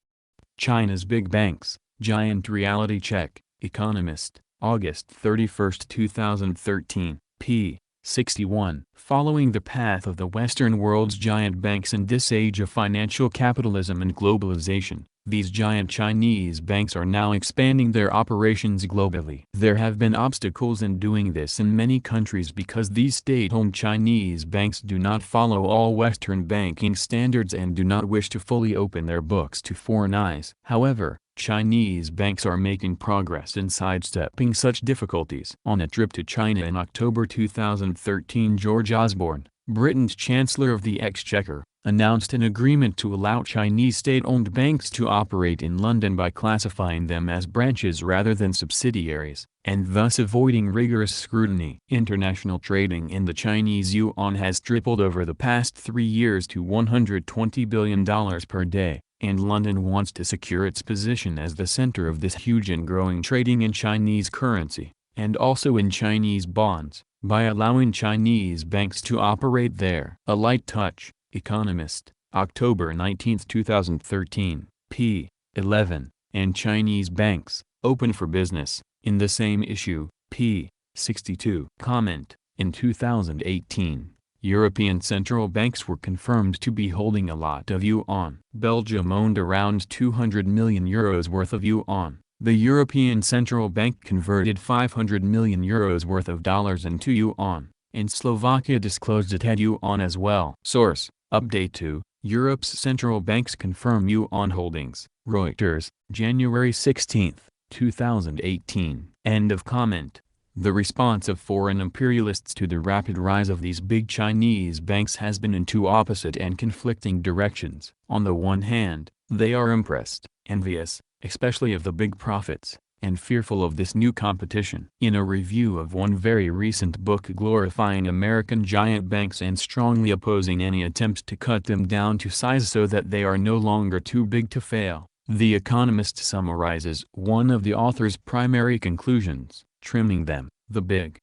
China's big banks. Giant reality check, Economist, August 31, 2013, p. 61. Following the path of the Western world's giant banks in this age of financial capitalism and globalization, these giant Chinese banks are now expanding their operations globally. There have been obstacles in doing this in many countries because these state-owned Chinese banks do not follow all Western banking standards and do not wish to fully open their books to foreign eyes. However, Chinese banks are making progress in sidestepping such difficulties. On a trip to China in October 2013, George Osborne, Britain's Chancellor of the Exchequer, announced an agreement to allow Chinese state-owned banks to operate in London by classifying them as branches rather than subsidiaries, and thus avoiding rigorous scrutiny. International trading in the Chinese yuan has tripled over the past 3 years to $120 billion per day, and London wants to secure its position as the center of this huge and growing trading in Chinese currency, and also in Chinese bonds, by allowing Chinese banks to operate there. A light touch, Economist, October 19, 2013, p. 11, and Chinese banks, open for business, in the same issue, p. 62. Comment, in 2018, European central banks were confirmed to be holding a lot of yuan. Belgium owned around 200 million euros worth of yuan. The European Central Bank converted 500 million euros worth of dollars into yuan, and Slovakia disclosed it had yuan as well. Source, Update 2, Europe's central banks confirm yuan holdings. Reuters, January 16, 2018. End of comment. The response of foreign imperialists to the rapid rise of these big Chinese banks has been in two opposite and conflicting directions. On the one hand, they are impressed, envious, especially of the big profits, and fearful of this new competition. In a review of one very recent book glorifying American giant banks and strongly opposing any attempts to cut them down to size so that they are no longer too big to fail, The Economist summarizes one of the author's primary conclusions: trimming them, the big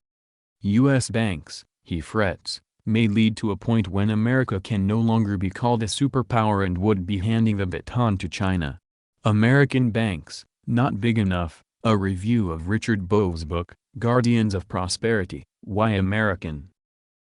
U.S. banks, he frets, may lead to a point when America can no longer be called a superpower and would be handing the baton to China. American banks, not big enough. A review of Richard Bove's book, Guardians of Prosperity, Why American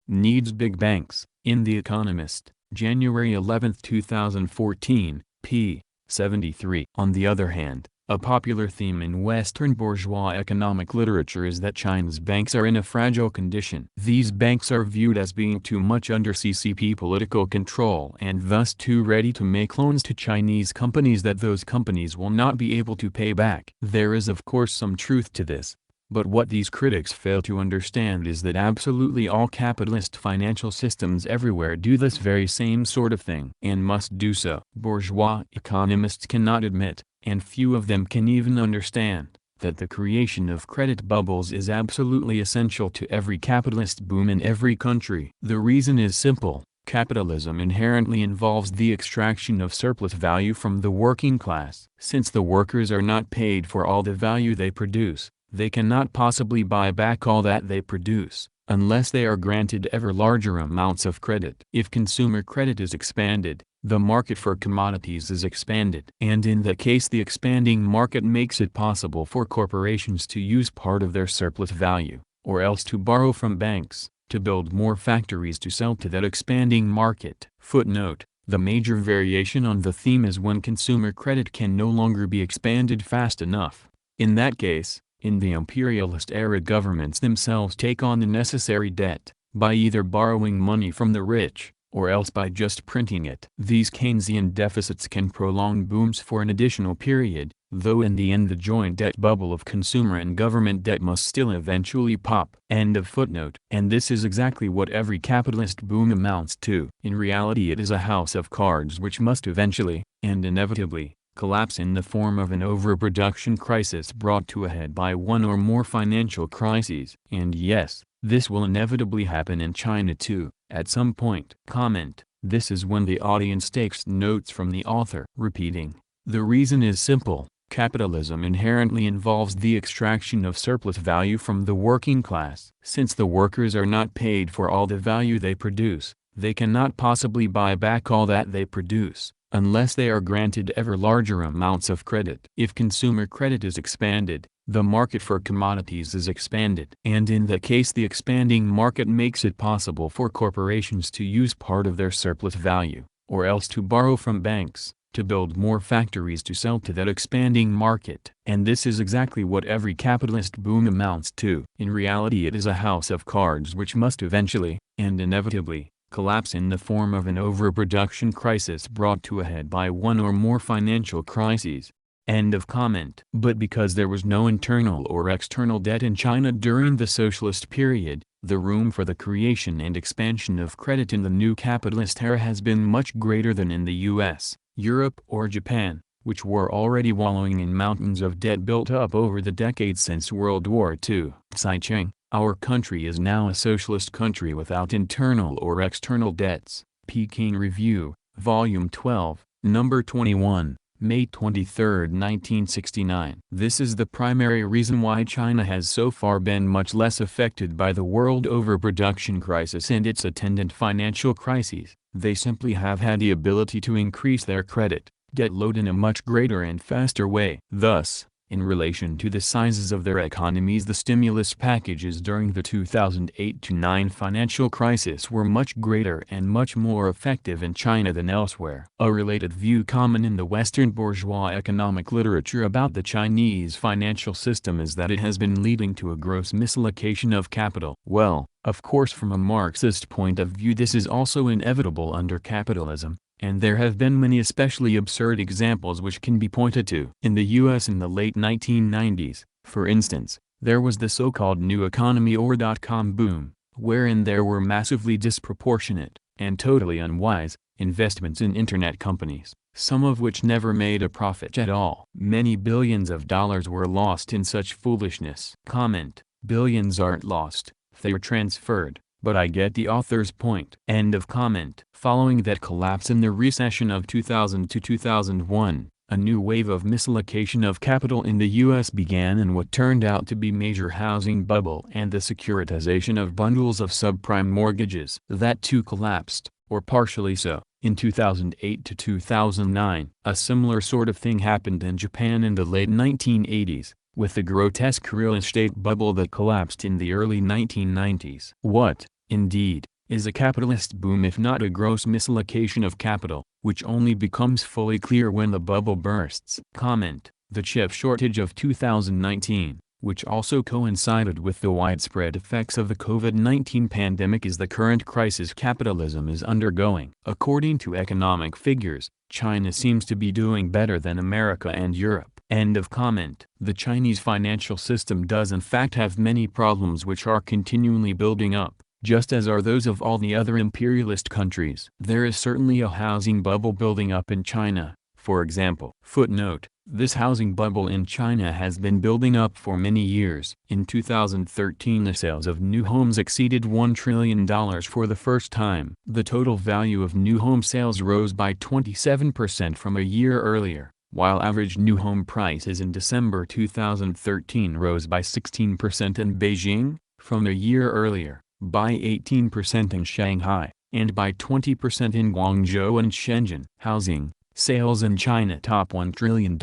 Needs Big Banks, in The Economist, January 11, 2014, p. 73. On the other hand, a popular theme in Western bourgeois economic literature is that China's banks are in a fragile condition. These banks are viewed as being too much under CCP political control and thus too ready to make loans to Chinese companies that those companies will not be able to pay back. There is of course some truth to this, but what these critics fail to understand is that absolutely all capitalist financial systems everywhere do this very same sort of thing and must do so. Bourgeois economists cannot admit, and few of them can even understand, that the creation of credit bubbles is absolutely essential to every capitalist boom in every country. The reason is simple: capitalism inherently involves the extraction of surplus value from the working class. Since the workers are not paid for all the value they produce, they cannot possibly buy back all that they produce, unless they are granted ever larger amounts of credit. If consumer credit is expanded, the market for commodities is expanded. And in that case the expanding market makes it possible for corporations to use part of their surplus value, or else to borrow from banks, to build more factories to sell to that expanding market. Footnote: the major variation on the theme is when consumer credit can no longer be expanded fast enough. In that case, in the imperialist era, governments themselves take on the necessary debt, by either borrowing money from the rich, or else by just printing it. These Keynesian deficits can prolong booms for an additional period, though in the end the joint debt bubble of consumer and government debt must still eventually pop. End of footnote. And this is exactly what every capitalist boom amounts to. In reality it is a house of cards which must eventually, and inevitably, collapse in the form of an overproduction crisis brought to a head by one or more financial crises. And yes, this will inevitably happen in China too, at some point. Comment: this is when the audience takes notes from the author. Repeating: the reason is simple: capitalism inherently involves the extraction of surplus value from the working class. Since the workers are not paid for all the value they produce, they cannot possibly buy back all that they produce, unless they are granted ever larger amounts of credit. If consumer credit is expanded, the market for commodities is expanded. And in that case the expanding market makes it possible for corporations to use part of their surplus value, or else to borrow from banks, to build more factories to sell to that expanding market. And this is exactly what every capitalist boom amounts to. In reality it is a house of cards which must eventually, and inevitably, collapse in the form of an overproduction crisis brought to a head by one or more financial crises. End of comment. But because there was no internal or external debt in China during the socialist period, the room for the creation and expansion of credit in the new capitalist era has been much greater than in the US, Europe or Japan, which were already wallowing in mountains of debt built up over the decades since World War II. Tsai Ching: our country is now a socialist country without internal or external debts. Peking Review, Volume 12, Number 21, May 23, 1969. This is the primary reason why China has so far been much less affected by the world overproduction crisis and its attendant financial crises. They simply have had the ability to increase their credit, debt load in a much greater and faster way. Thus, in relation to the sizes of their economies, the stimulus packages during the 2008-9 financial crisis were much greater and much more effective in China than elsewhere. A related view common in the Western bourgeois economic literature about the Chinese financial system is that it has been leading to a gross misallocation of capital. Well, of course, from a Marxist point of view, this is also inevitable under capitalism. And there have been many especially absurd examples which can be pointed to. In the US in the late 1990s, for instance, there was the so-called new economy or dot-com boom, wherein there were massively disproportionate, and totally unwise, investments in internet companies, some of which never made a profit at all. Many billions of dollars were lost in such foolishness. Comment: billions aren't lost, they're transferred. But I get the author's point. End of comment. Following that collapse in the recession of 2000-2001, a new wave of misallocation of capital in the U.S. began in what turned out to be major housing bubble and the securitization of bundles of subprime mortgages. That too collapsed, or partially so, in 2008-2009. A similar sort of thing happened in Japan in the late 1980s. With the grotesque real estate bubble that collapsed in the early 1990s. What, indeed, is a capitalist boom if not a gross misallocation of capital, which only becomes fully clear when the bubble bursts? Comment: the chip shortage of 2019, which also coincided with the widespread effects of the COVID-19 pandemic, is the current crisis capitalism is undergoing. According to economic figures, China seems to be doing better than America and Europe. End of comment. The Chinese financial system does in fact have many problems which are continually building up, just as are those of all the other imperialist countries. There is certainly a housing bubble building up in China, for example. Footnote: this housing bubble in China has been building up for many years. In 2013, the sales of new homes exceeded $1 trillion for the first time. The total value of new home sales rose by 27% from a year earlier, while average new home prices in December 2013 rose by 16% in Beijing, from a year earlier, by 18% in Shanghai, and by 20% in Guangzhou and Shenzhen. Housing sales in China top $1 trillion.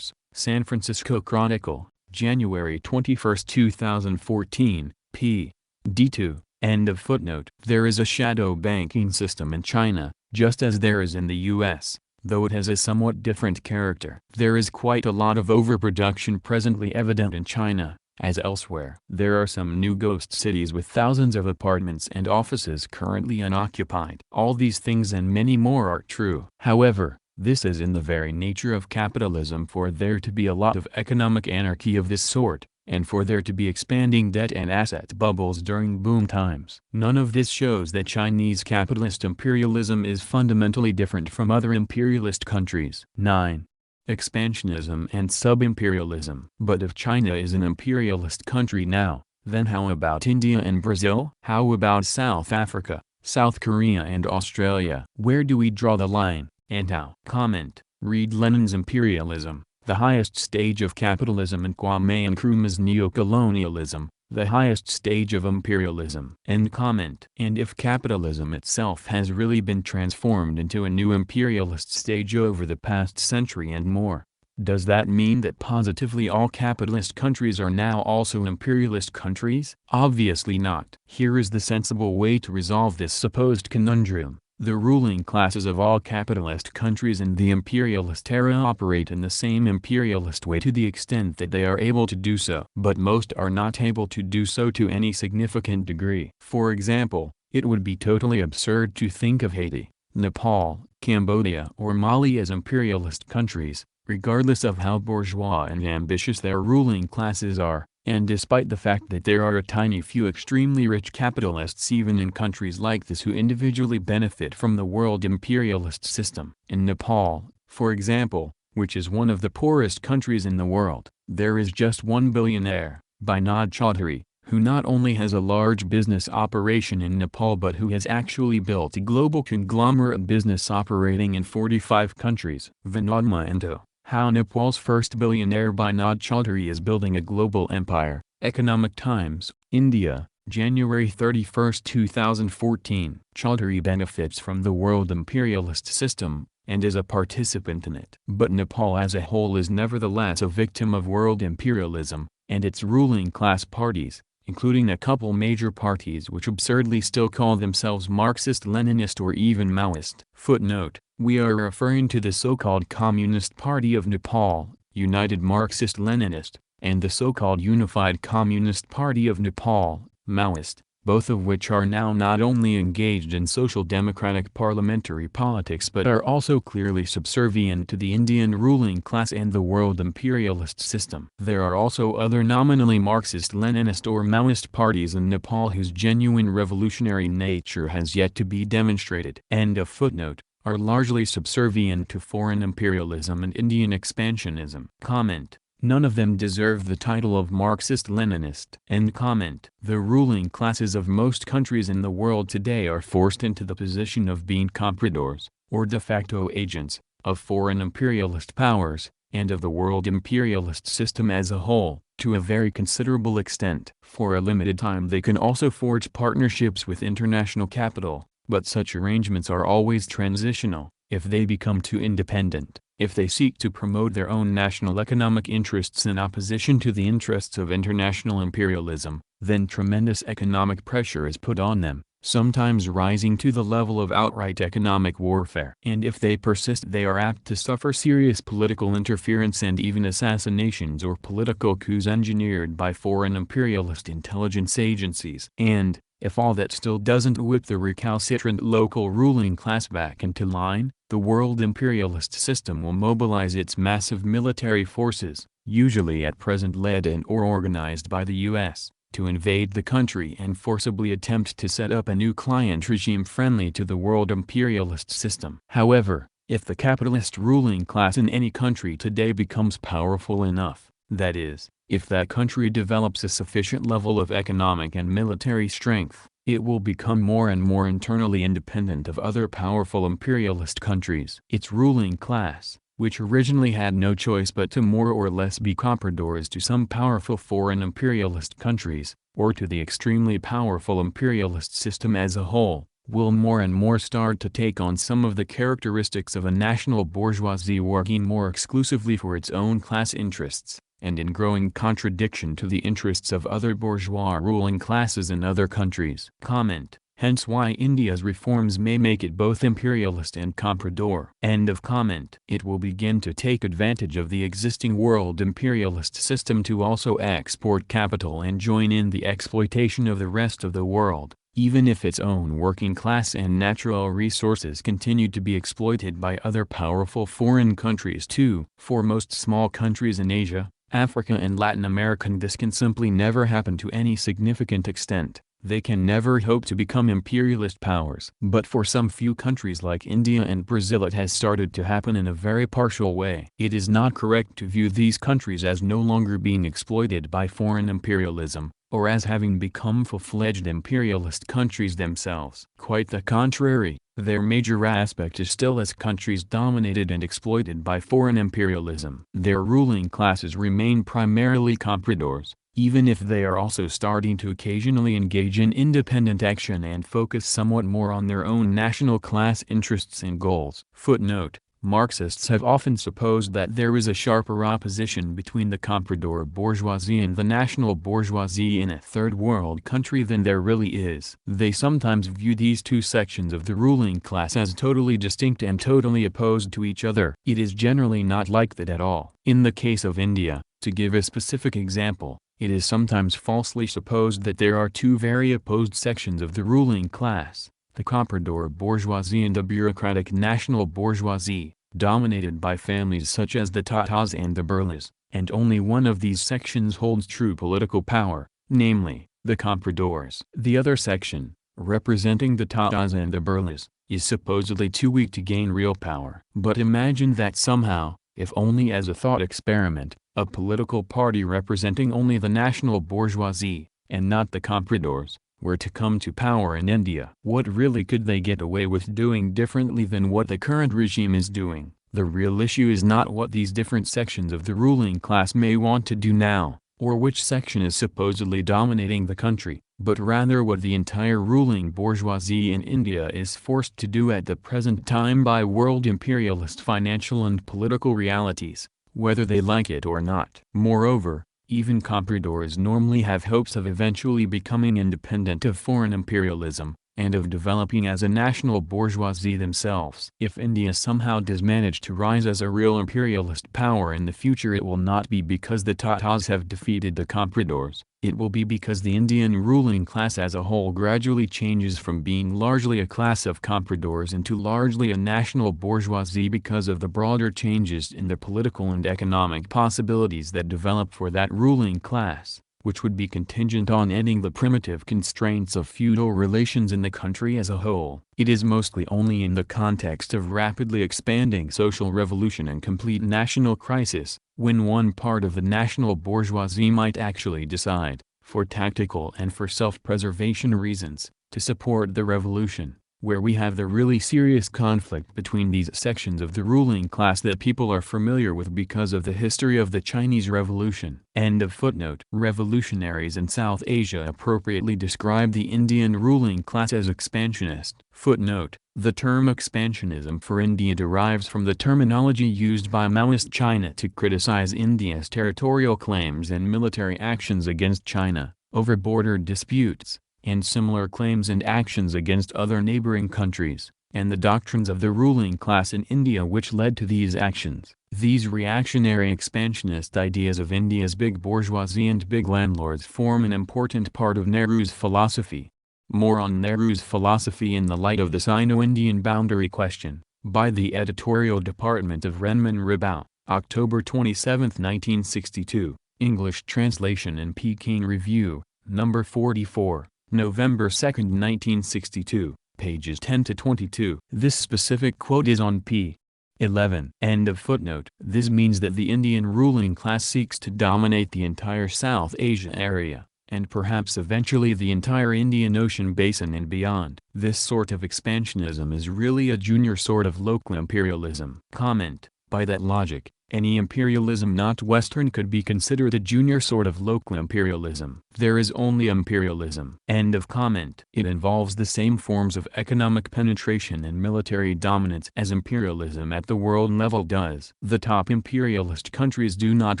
San Francisco Chronicle, January 21, 2014, p. D2. End of footnote. There is a shadow banking system in China, just as there is in the U.S., though it has a somewhat different character. There is quite a lot of overproduction presently evident in China, as elsewhere. There are some new ghost cities with thousands of apartments and offices currently unoccupied. All these things and many more are true. However, this is in the very nature of capitalism for there to be a lot of economic anarchy of this sort, and for there to be expanding debt and asset bubbles during boom times. None of this shows that Chinese capitalist imperialism is fundamentally different from other imperialist countries. 9. Expansionism and sub-imperialism. But if China is an imperialist country now, then how about India and Brazil? How about South Africa, South Korea and Australia? Where do we draw the line, and how? Comment: read Lenin's Imperialism, the highest stage of capitalism, and Kwame Nkrumah's Neocolonialism, the highest stage of imperialism. End comment. And if capitalism itself has really been transformed into a new imperialist stage over the past century and more, does that mean that positively all capitalist countries are now also imperialist countries? Obviously not. Here is the sensible way to resolve this supposed conundrum. The ruling classes of all capitalist countries in the imperialist era operate in the same imperialist way to the extent that they are able to do so. But most are not able to do so to any significant degree. For example, it would be totally absurd to think of Haiti, Nepal, Cambodia or Mali as imperialist countries, regardless of how bourgeois and ambitious their ruling classes are. And despite the fact that there are a tiny few extremely rich capitalists even in countries like this who individually benefit from the world imperialist system. In Nepal, for example, which is one of the poorest countries in the world, there is just one billionaire, Binod Chaudhary, who not only has a large business operation in Nepal but who has actually built a global conglomerate business operating in 45 countries. Vinod Mahento. How Nepal's first billionaire Binod Chaudhary is building a global empire. Economic Times, India, January 31, 2014. Chaudhary benefits from the world imperialist system, and is a participant in it. But Nepal as a whole is nevertheless a victim of world imperialism, and its ruling class parties, including a couple major parties which absurdly still call themselves Marxist-Leninist or even Maoist. Footnote: we are referring to the so-called Communist Party of Nepal, United Marxist-Leninist, and the so-called Unified Communist Party of Nepal, Maoist, both of which are now not only engaged in social democratic parliamentary politics but are also clearly subservient to the Indian ruling class and the world imperialist system. There are also other nominally Marxist-Leninist or Maoist parties in Nepal whose genuine revolutionary nature has yet to be demonstrated. End of footnote. Are largely subservient to foreign imperialism and Indian expansionism. Comment: none of them deserve the title of Marxist-Leninist. End comment. The ruling classes of most countries in the world today are forced into the position of being compradors, or de facto agents, of foreign imperialist powers, and of the world imperialist system as a whole, to a very considerable extent. For a limited time they can also forge partnerships with international capital, but such arrangements are always transitional. If they become too independent, if they seek to promote their own national economic interests in opposition to the interests of international imperialism, then tremendous economic pressure is put on them, sometimes rising to the level of outright economic warfare. And if they persist, they are apt to suffer serious political interference and even assassinations or political coups engineered by foreign imperialist intelligence agencies. And, if all that still doesn't whip the recalcitrant local ruling class back into line, the world imperialist system will mobilize its massive military forces, usually at present led and or organized by the U.S., to invade the country and forcibly attempt to set up a new client regime friendly to the world imperialist system. However, if the capitalist ruling class in any country today becomes powerful enough, that is, if that country develops a sufficient level of economic and military strength, it will become more and more internally independent of other powerful imperialist countries. Its ruling class, which originally had no choice but to more or less be compradors to some powerful foreign imperialist countries, or to the extremely powerful imperialist system as a whole, will more and more start to take on some of the characteristics of a national bourgeoisie working more exclusively for its own class interests, and in growing contradiction to the interests of other bourgeois ruling classes in other countries. Comment: hence why India's reforms may make it both imperialist and comprador. End of comment. It will begin to take advantage of the existing world imperialist system to also export capital and join in the exploitation of the rest of the world, even if its own working class and natural resources continue to be exploited by other powerful foreign countries too. For most small countries in Asia, Africa and Latin America this can simply never happen to any significant extent. They can never hope to become imperialist powers. But for some few countries like India and Brazil it has started to happen in a very partial way. It is not correct to view these countries as no longer being exploited by foreign imperialism, or as having become full-fledged imperialist countries themselves. Quite the contrary, their major aspect is still as countries dominated and exploited by foreign imperialism. Their ruling classes remain primarily compradors, even if they are also starting to occasionally engage in independent action and focus somewhat more on their own national class interests and goals. Footnote: Marxists have often supposed that there is a sharper opposition between the comprador bourgeoisie and the national bourgeoisie in a third world country than there really is. They sometimes view these two sections of the ruling class as totally distinct and totally opposed to each other. It is generally not like that at all. In the case of India, to give a specific example, it is sometimes falsely supposed that there are two very opposed sections of the ruling class, the comprador bourgeoisie and the bureaucratic national bourgeoisie, dominated by families such as the Tatas and the Birlas, and only one of these sections holds true political power, namely, the compradors. The other section, representing the Tatas and the Birlas, is supposedly too weak to gain real power. But imagine that somehow, if only as a thought experiment, a political party representing only the national bourgeoisie, and not the compradors, were to come to power in India. What really could they get away with doing differently than what the current regime is doing? The real issue is not what these different sections of the ruling class may want to do now, or which section is supposedly dominating the country, but rather what the entire ruling bourgeoisie in India is forced to do at the present time by world imperialist financial and political realities, whether they like it or not. Moreover, even compradors normally have hopes of eventually becoming independent of foreign imperialism, and of developing as a national bourgeoisie themselves. If India somehow does manage to rise as a real imperialist power in the future, it will not be because the Tatas have defeated the compradors. It will be because the Indian ruling class as a whole gradually changes from being largely a class of compradors into largely a national bourgeoisie because of the broader changes in the political and economic possibilities that develop for that ruling class, which would be contingent on ending the primitive constraints of feudal relations in the country as a whole. It is mostly only in the context of rapidly expanding social revolution and complete national crisis, when one part of the national bourgeoisie might actually decide, for tactical and for self-preservation reasons, to support the revolution, where we have the really serious conflict between these sections of the ruling class that people are familiar with because of the history of the Chinese Revolution. End of footnote. Revolutionaries in South Asia appropriately describe the Indian ruling class as expansionist. Footnote. The term expansionism for India derives from the terminology used by Maoist China to criticize India's territorial claims and military actions against China, over border disputes, and similar claims and actions against other neighboring countries, and the doctrines of the ruling class in India which led to these actions. These reactionary expansionist ideas of India's big bourgeoisie and big landlords form an important part of Nehru's philosophy. More on Nehru's philosophy in the light of the Sino-Indian boundary question, by the editorial department of Renmin Ribao, October 27, 1962, English translation in Peking Review, No. 44. November 2, 1962, pages 10 to 22. This specific quote is on p. 11. End of footnote. This means that the Indian ruling class seeks to dominate the entire South Asia area, and perhaps eventually the entire Indian Ocean basin and beyond. This sort of expansionism is really a junior sort of local imperialism. Comment. By that logic, any imperialism not Western could be considered a junior sort of local imperialism. There is only imperialism. End of comment. It involves the same forms of economic penetration and military dominance as imperialism at the world level does. The top imperialist countries do not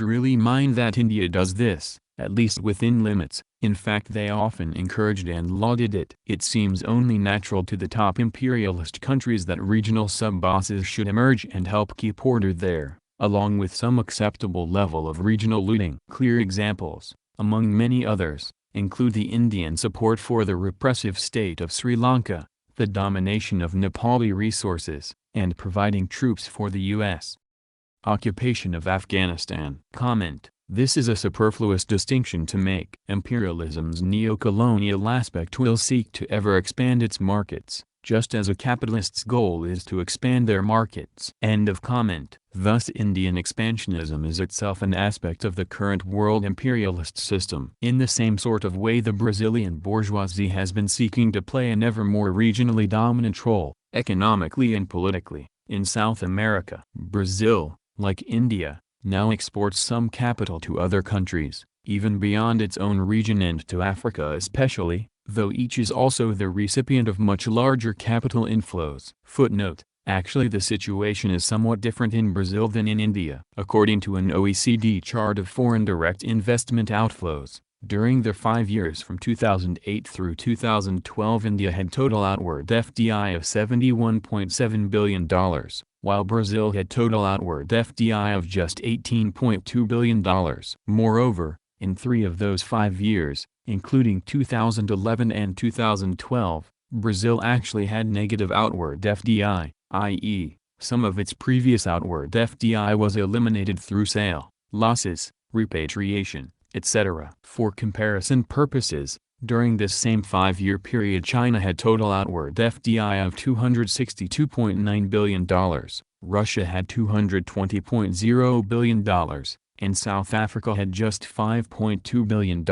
really mind that India does this, at least within limits. In fact, they often encouraged and lauded it. It seems only natural to the top imperialist countries that regional sub-bosses should emerge and help keep order there, along with some acceptable level of regional looting. Clear examples, among many others, include the Indian support for the repressive state of Sri Lanka, the domination of Nepali resources, and providing troops for the U.S. occupation of Afghanistan. Comment. This is a superfluous distinction to make. Imperialism's neocolonial aspect will seek to ever expand its markets, just as a capitalist's goal is to expand their markets. End of comment. Thus Indian expansionism is itself an aspect of the current world imperialist system. In the same sort of way the Brazilian bourgeoisie has been seeking to play an ever more regionally dominant role, economically and politically, in South America. Brazil, like India, now exports some capital to other countries, even beyond its own region and to Africa especially, though each is also the recipient of much larger capital inflows. Footnote. Actually the situation is somewhat different in Brazil than in India. According to an OECD chart of foreign direct investment outflows, during the 5 years from 2008 through 2012 India had total outward FDI of $71.7 billion, while Brazil had total outward FDI of just $18.2 billion. Moreover, in 3 of those 5 years, including 2011 and 2012, Brazil actually had negative outward FDI, i.e., some of its previous outward FDI was eliminated through sale, losses, repatriation, etc. For comparison purposes, during this same 5-year period China had total outward FDI of $262.9 billion, Russia had $220.0 billion, and South Africa had just $5.2 billion,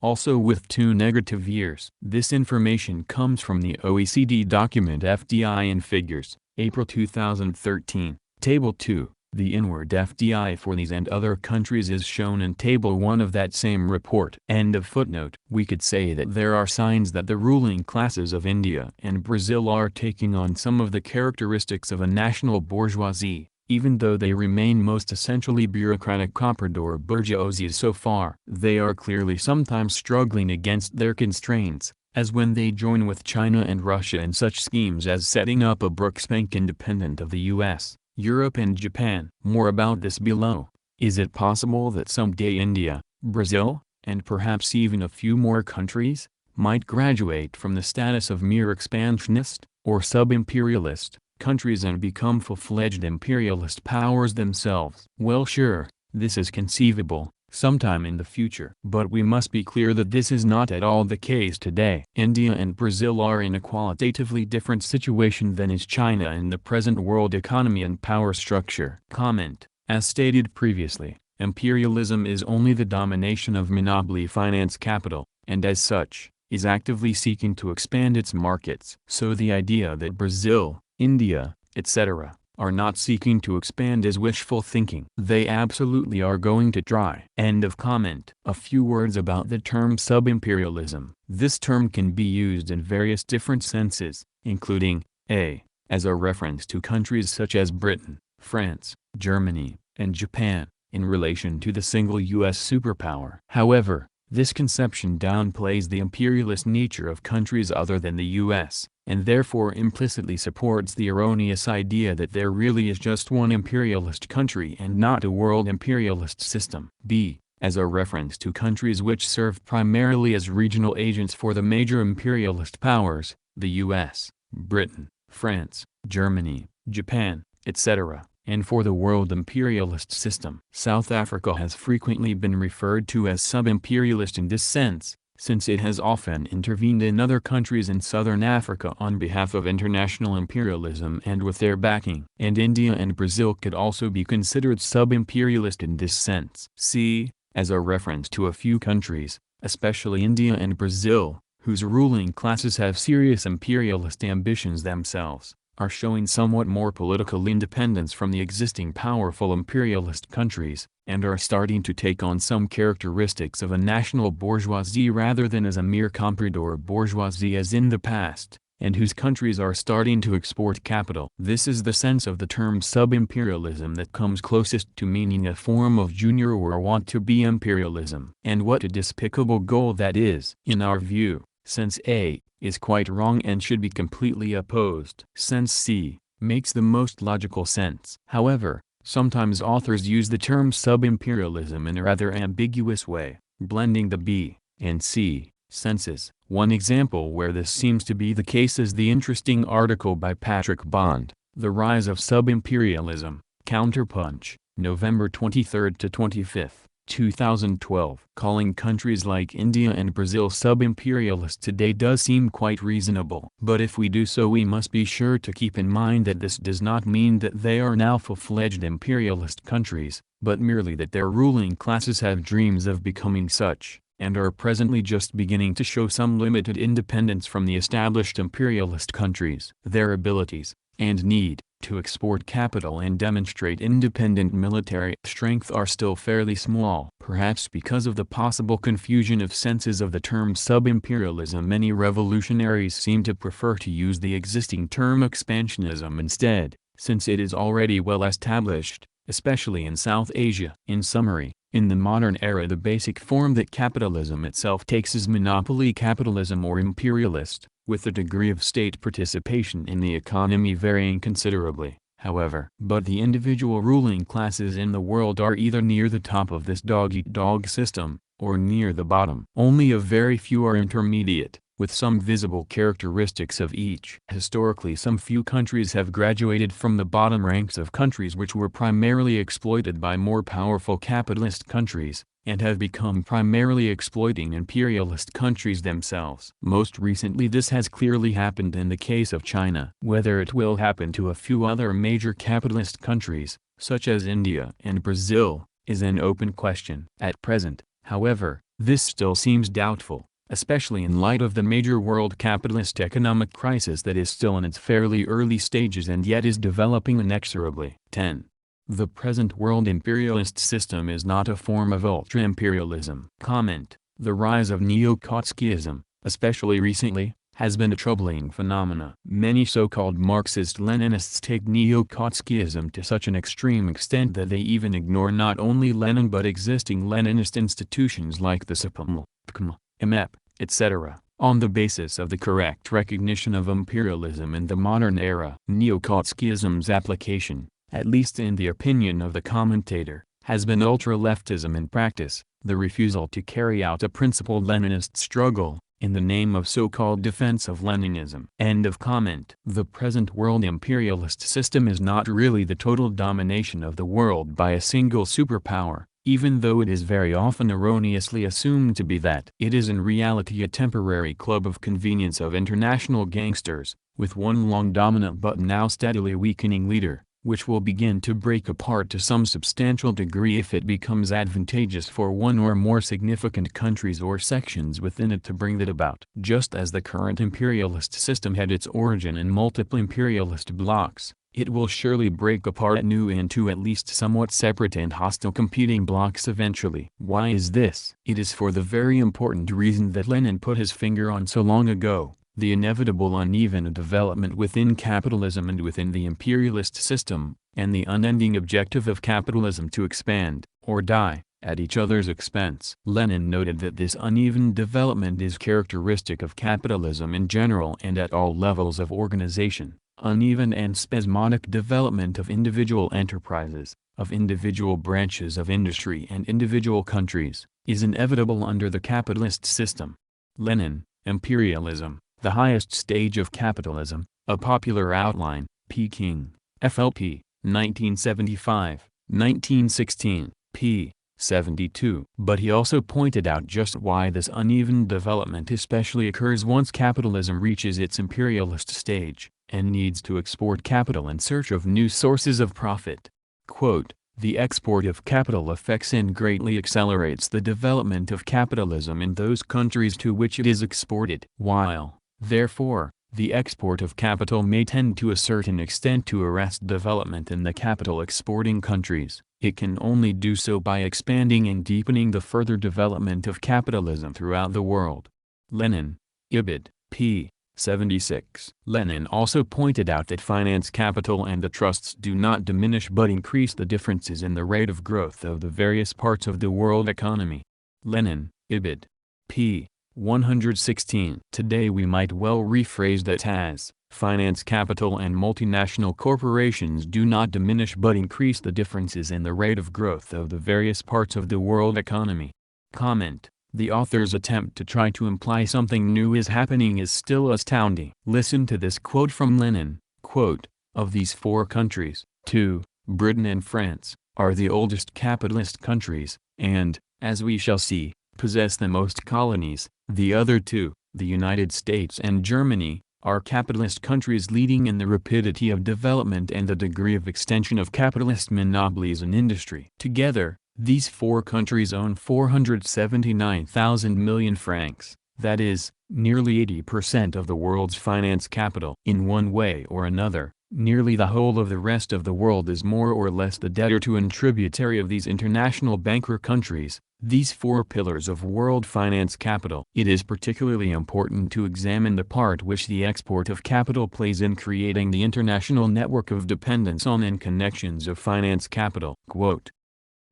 also with 2 negative years. This information comes from the OECD document FDI in Figures, April 2013, Table 2. The inward FDI for these and other countries is shown in Table 1 of that same report. End of footnote. We could say that there are signs that the ruling classes of India and Brazil are taking on some of the characteristics of a national bourgeoisie, even though they remain most essentially bureaucratic comprador bourgeoisies so far. They are clearly sometimes struggling against their constraints, as when they join with China and Russia in such schemes as setting up a Brooks Bank independent of the U.S., Europe and Japan. More about this below. Is it possible that someday India, Brazil, and perhaps even a few more countries, might graduate from the status of mere expansionist, or sub-imperialist, countries and become full-fledged imperialist powers themselves? Well, sure, this is conceivable, sometime in the future. But we must be clear that this is not at all the case today. India and Brazil are in a qualitatively different situation than is China in the present world economy and power structure. Comment. As stated previously, imperialism is only the domination of monopoly finance capital, and as such, is actively seeking to expand its markets. So the idea that Brazil, India, etc., are not seeking to expand is wishful thinking. They absolutely are going to try. End of comment. A few words about the term sub-imperialism. This term can be used in various different senses, including a. as a reference to countries such as Britain, France, Germany, and Japan, in relation to the single U.S. superpower. However, this conception downplays the imperialist nature of countries other than the U.S., and therefore implicitly supports the erroneous idea that there really is just one imperialist country and not a world imperialist system. B. as a reference to countries which serve primarily as regional agents for the major imperialist powers, the U.S., Britain, France, Germany, Japan, etc., and for the world imperialist system. South Africa has frequently been referred to as sub-imperialist in this sense, since it has often intervened in other countries in southern Africa on behalf of international imperialism and with their backing. And India and Brazil could also be considered sub-imperialist in this sense. C. as a reference to a few countries, especially India and Brazil, whose ruling classes have serious imperialist ambitions themselves, are showing somewhat more political independence from the existing powerful imperialist countries, and are starting to take on some characteristics of a national bourgeoisie rather than as a mere comprador bourgeoisie as in the past, and whose countries are starting to export capital. This is the sense of the term sub-imperialism that comes closest to meaning a form of junior or want-to-be imperialism. And what a despicable goal that is! In our view, sense A is quite wrong and should be completely opposed. Sense C makes the most logical sense. However, sometimes authors use the term sub-imperialism in a rather ambiguous way, blending the B and C senses. One example where this seems to be the case is the interesting article by Patrick Bond, The Rise of Sub-Imperialism, Counterpunch, November 23 to 25, 2012. Calling countries like India and Brazil sub-imperialist today does seem quite reasonable. But if we do so, we must be sure to keep in mind that this does not mean that they are now full-fledged imperialist countries, but merely that their ruling classes have dreams of becoming such, and are presently just beginning to show some limited independence from the established imperialist countries. Their abilities, and need, to export capital and demonstrate independent military strength are still fairly small. Perhaps because of the possible confusion of senses of the term sub-imperialism, many revolutionaries seem to prefer to use the existing term expansionism instead, since it is already well established, especially in South Asia. In summary, in the modern era, the basic form that capitalism itself takes is monopoly capitalism or imperialist, with the degree of state participation in the economy varying considerably, however. But the individual ruling classes in the world are either near the top of this dog-eat-dog system, or near the bottom. Only a very few are intermediate, with some visible characteristics of each. Historically, some few countries have graduated from the bottom ranks of countries which were primarily exploited by more powerful capitalist countries, and have become primarily exploiting imperialist countries themselves. Most recently, this has clearly happened in the case of China. Whether it will happen to a few other major capitalist countries, such as India and Brazil, is an open question. At present, however, this still seems doubtful, especially in light of the major world capitalist economic crisis that is still in its fairly early stages and yet is developing inexorably. 10. The present world imperialist system is not a form of ultra-imperialism. Comment: the rise of Neocolonialism, especially recently, has been a troubling phenomena. Many so-called Marxist-Leninists take Neocolonialism to such an extreme extent that they even ignore not only Lenin but existing Leninist institutions like the SPML, PKM, MEP, etc., on the basis of the correct recognition of imperialism in the modern era. Neocolonialism's application, at least in the opinion of the commentator, has been ultra-leftism in practice, the refusal to carry out a principled Leninist struggle, in the name of so-called defense of Leninism. End of comment. The present world imperialist system is not really the total domination of the world by a single superpower, even though it is very often erroneously assumed to be that. It is in reality a temporary club of convenience of international gangsters, with one long dominant but now steadily weakening leader, which will begin to break apart to some substantial degree if it becomes advantageous for one or more significant countries or sections within it to bring that about. Just as the current imperialist system had its origin in multiple imperialist blocs, it will surely break apart anew into at least somewhat separate and hostile competing blocs eventually. Why is this? It is for the very important reason that Lenin put his finger on so long ago: the inevitable uneven development within capitalism and within the imperialist system, and the unending objective of capitalism to expand, or die, at each other's expense. Lenin noted that this uneven development is characteristic of capitalism in general and at all levels of organization. Uneven and spasmodic development of individual enterprises, of individual branches of industry and individual countries, is inevitable under the capitalist system. Lenin, Imperialism, the highest stage of capitalism, a popular outline, Peking, FLP, 1975, 1916, p. 72. But he also pointed out just why this uneven development especially occurs once capitalism reaches its imperialist stage, and needs to export capital in search of new sources of profit. Quote, "The export of capital affects and greatly accelerates the development of capitalism in those countries to which it is exported. While, therefore, the export of capital may tend to a certain extent to arrest development in the capital exporting countries, it can only do so by expanding and deepening the further development of capitalism throughout the world." Lenin, Ibid, p. 76. Lenin also pointed out that finance capital and the trusts do not diminish but increase the differences in the rate of growth of the various parts of the world economy. Lenin, Ibid, p. 116. Today we might well rephrase that as, finance capital and multinational corporations do not diminish but increase the differences in the rate of growth of the various parts of the world economy. Comment: the author's attempt to try to imply something new is happening is still astounding. Listen to this quote from Lenin, quote, "Of these four countries, two, Britain and France, are the oldest capitalist countries, and, as we shall see, possess the most colonies. The other two, the United States and Germany, are capitalist countries leading in the rapidity of development and the degree of extension of capitalist monopolies in industry. Together, these four countries own 479,000 million francs, that is, nearly 80% of the world's finance capital. In one way or another, nearly the whole of the rest of the world is more or less the debtor to and tributary of these international banker countries, these four pillars of world finance capital. It is particularly important to examine the part which the export of capital plays in creating the international network of dependence on and connections of finance capital." Quote,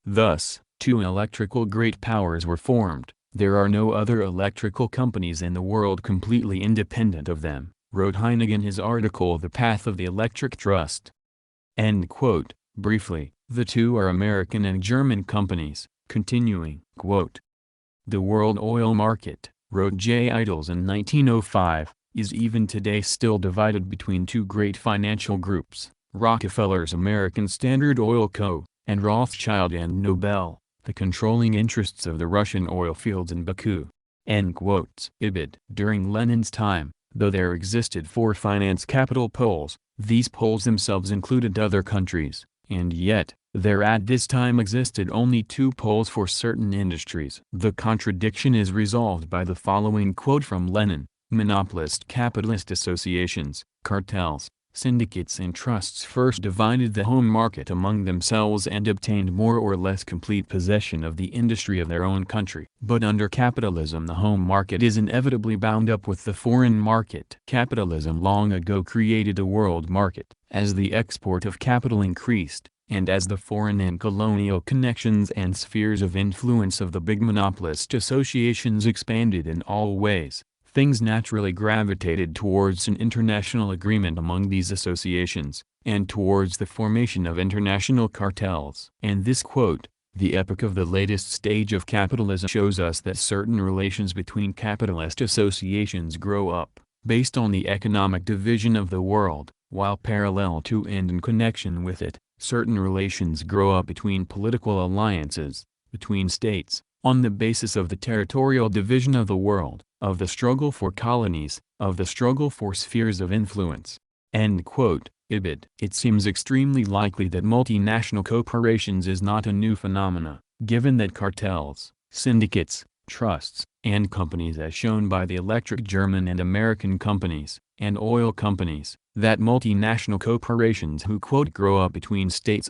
"Thus, two electrical great powers were formed. There are no other electrical companies in the world completely independent of them," wrote Heinegg in his article The Path of the Electric Trust. End quote. Briefly, the two are American and German companies. Continuing, quote, "The world oil market," wrote J. Idles in 1905, "is even today still divided between two great financial groups, Rockefeller's American Standard Oil Co., and Rothschild and Nobel, the controlling interests of the Russian oil fields in Baku." End quote. Ibid. During Lenin's time, though there existed four finance capital poles, these poles themselves included other countries, and yet, there at this time existed only two poles for certain industries. The contradiction is resolved by the following quote from Lenin: "Monopolist capitalist associations, cartels, syndicates and trusts first divided the home market among themselves and obtained more or less complete possession of the industry of their own country. But under capitalism, the home market is inevitably bound up with the foreign market. Capitalism long ago created a world market. As the export of capital increased, and as the foreign and colonial connections and spheres of influence of the big monopolist associations expanded in all ways, things naturally gravitated towards an international agreement among these associations, and towards the formation of international cartels. And this quote, "The epoch of the latest stage of capitalism," shows us that certain relations between capitalist associations grow up, based on the economic division of the world, while parallel to and in connection with it, certain relations grow up between political alliances, between states, on the basis of the territorial division of the world, of the struggle for colonies, of the struggle for spheres of influence." End quote. Ibid. It seems extremely likely that multinational corporations is not a new phenomena, given that cartels, syndicates, trusts, and companies as shown by the electric German and American companies, and oil companies, that multinational corporations who "grow up between states"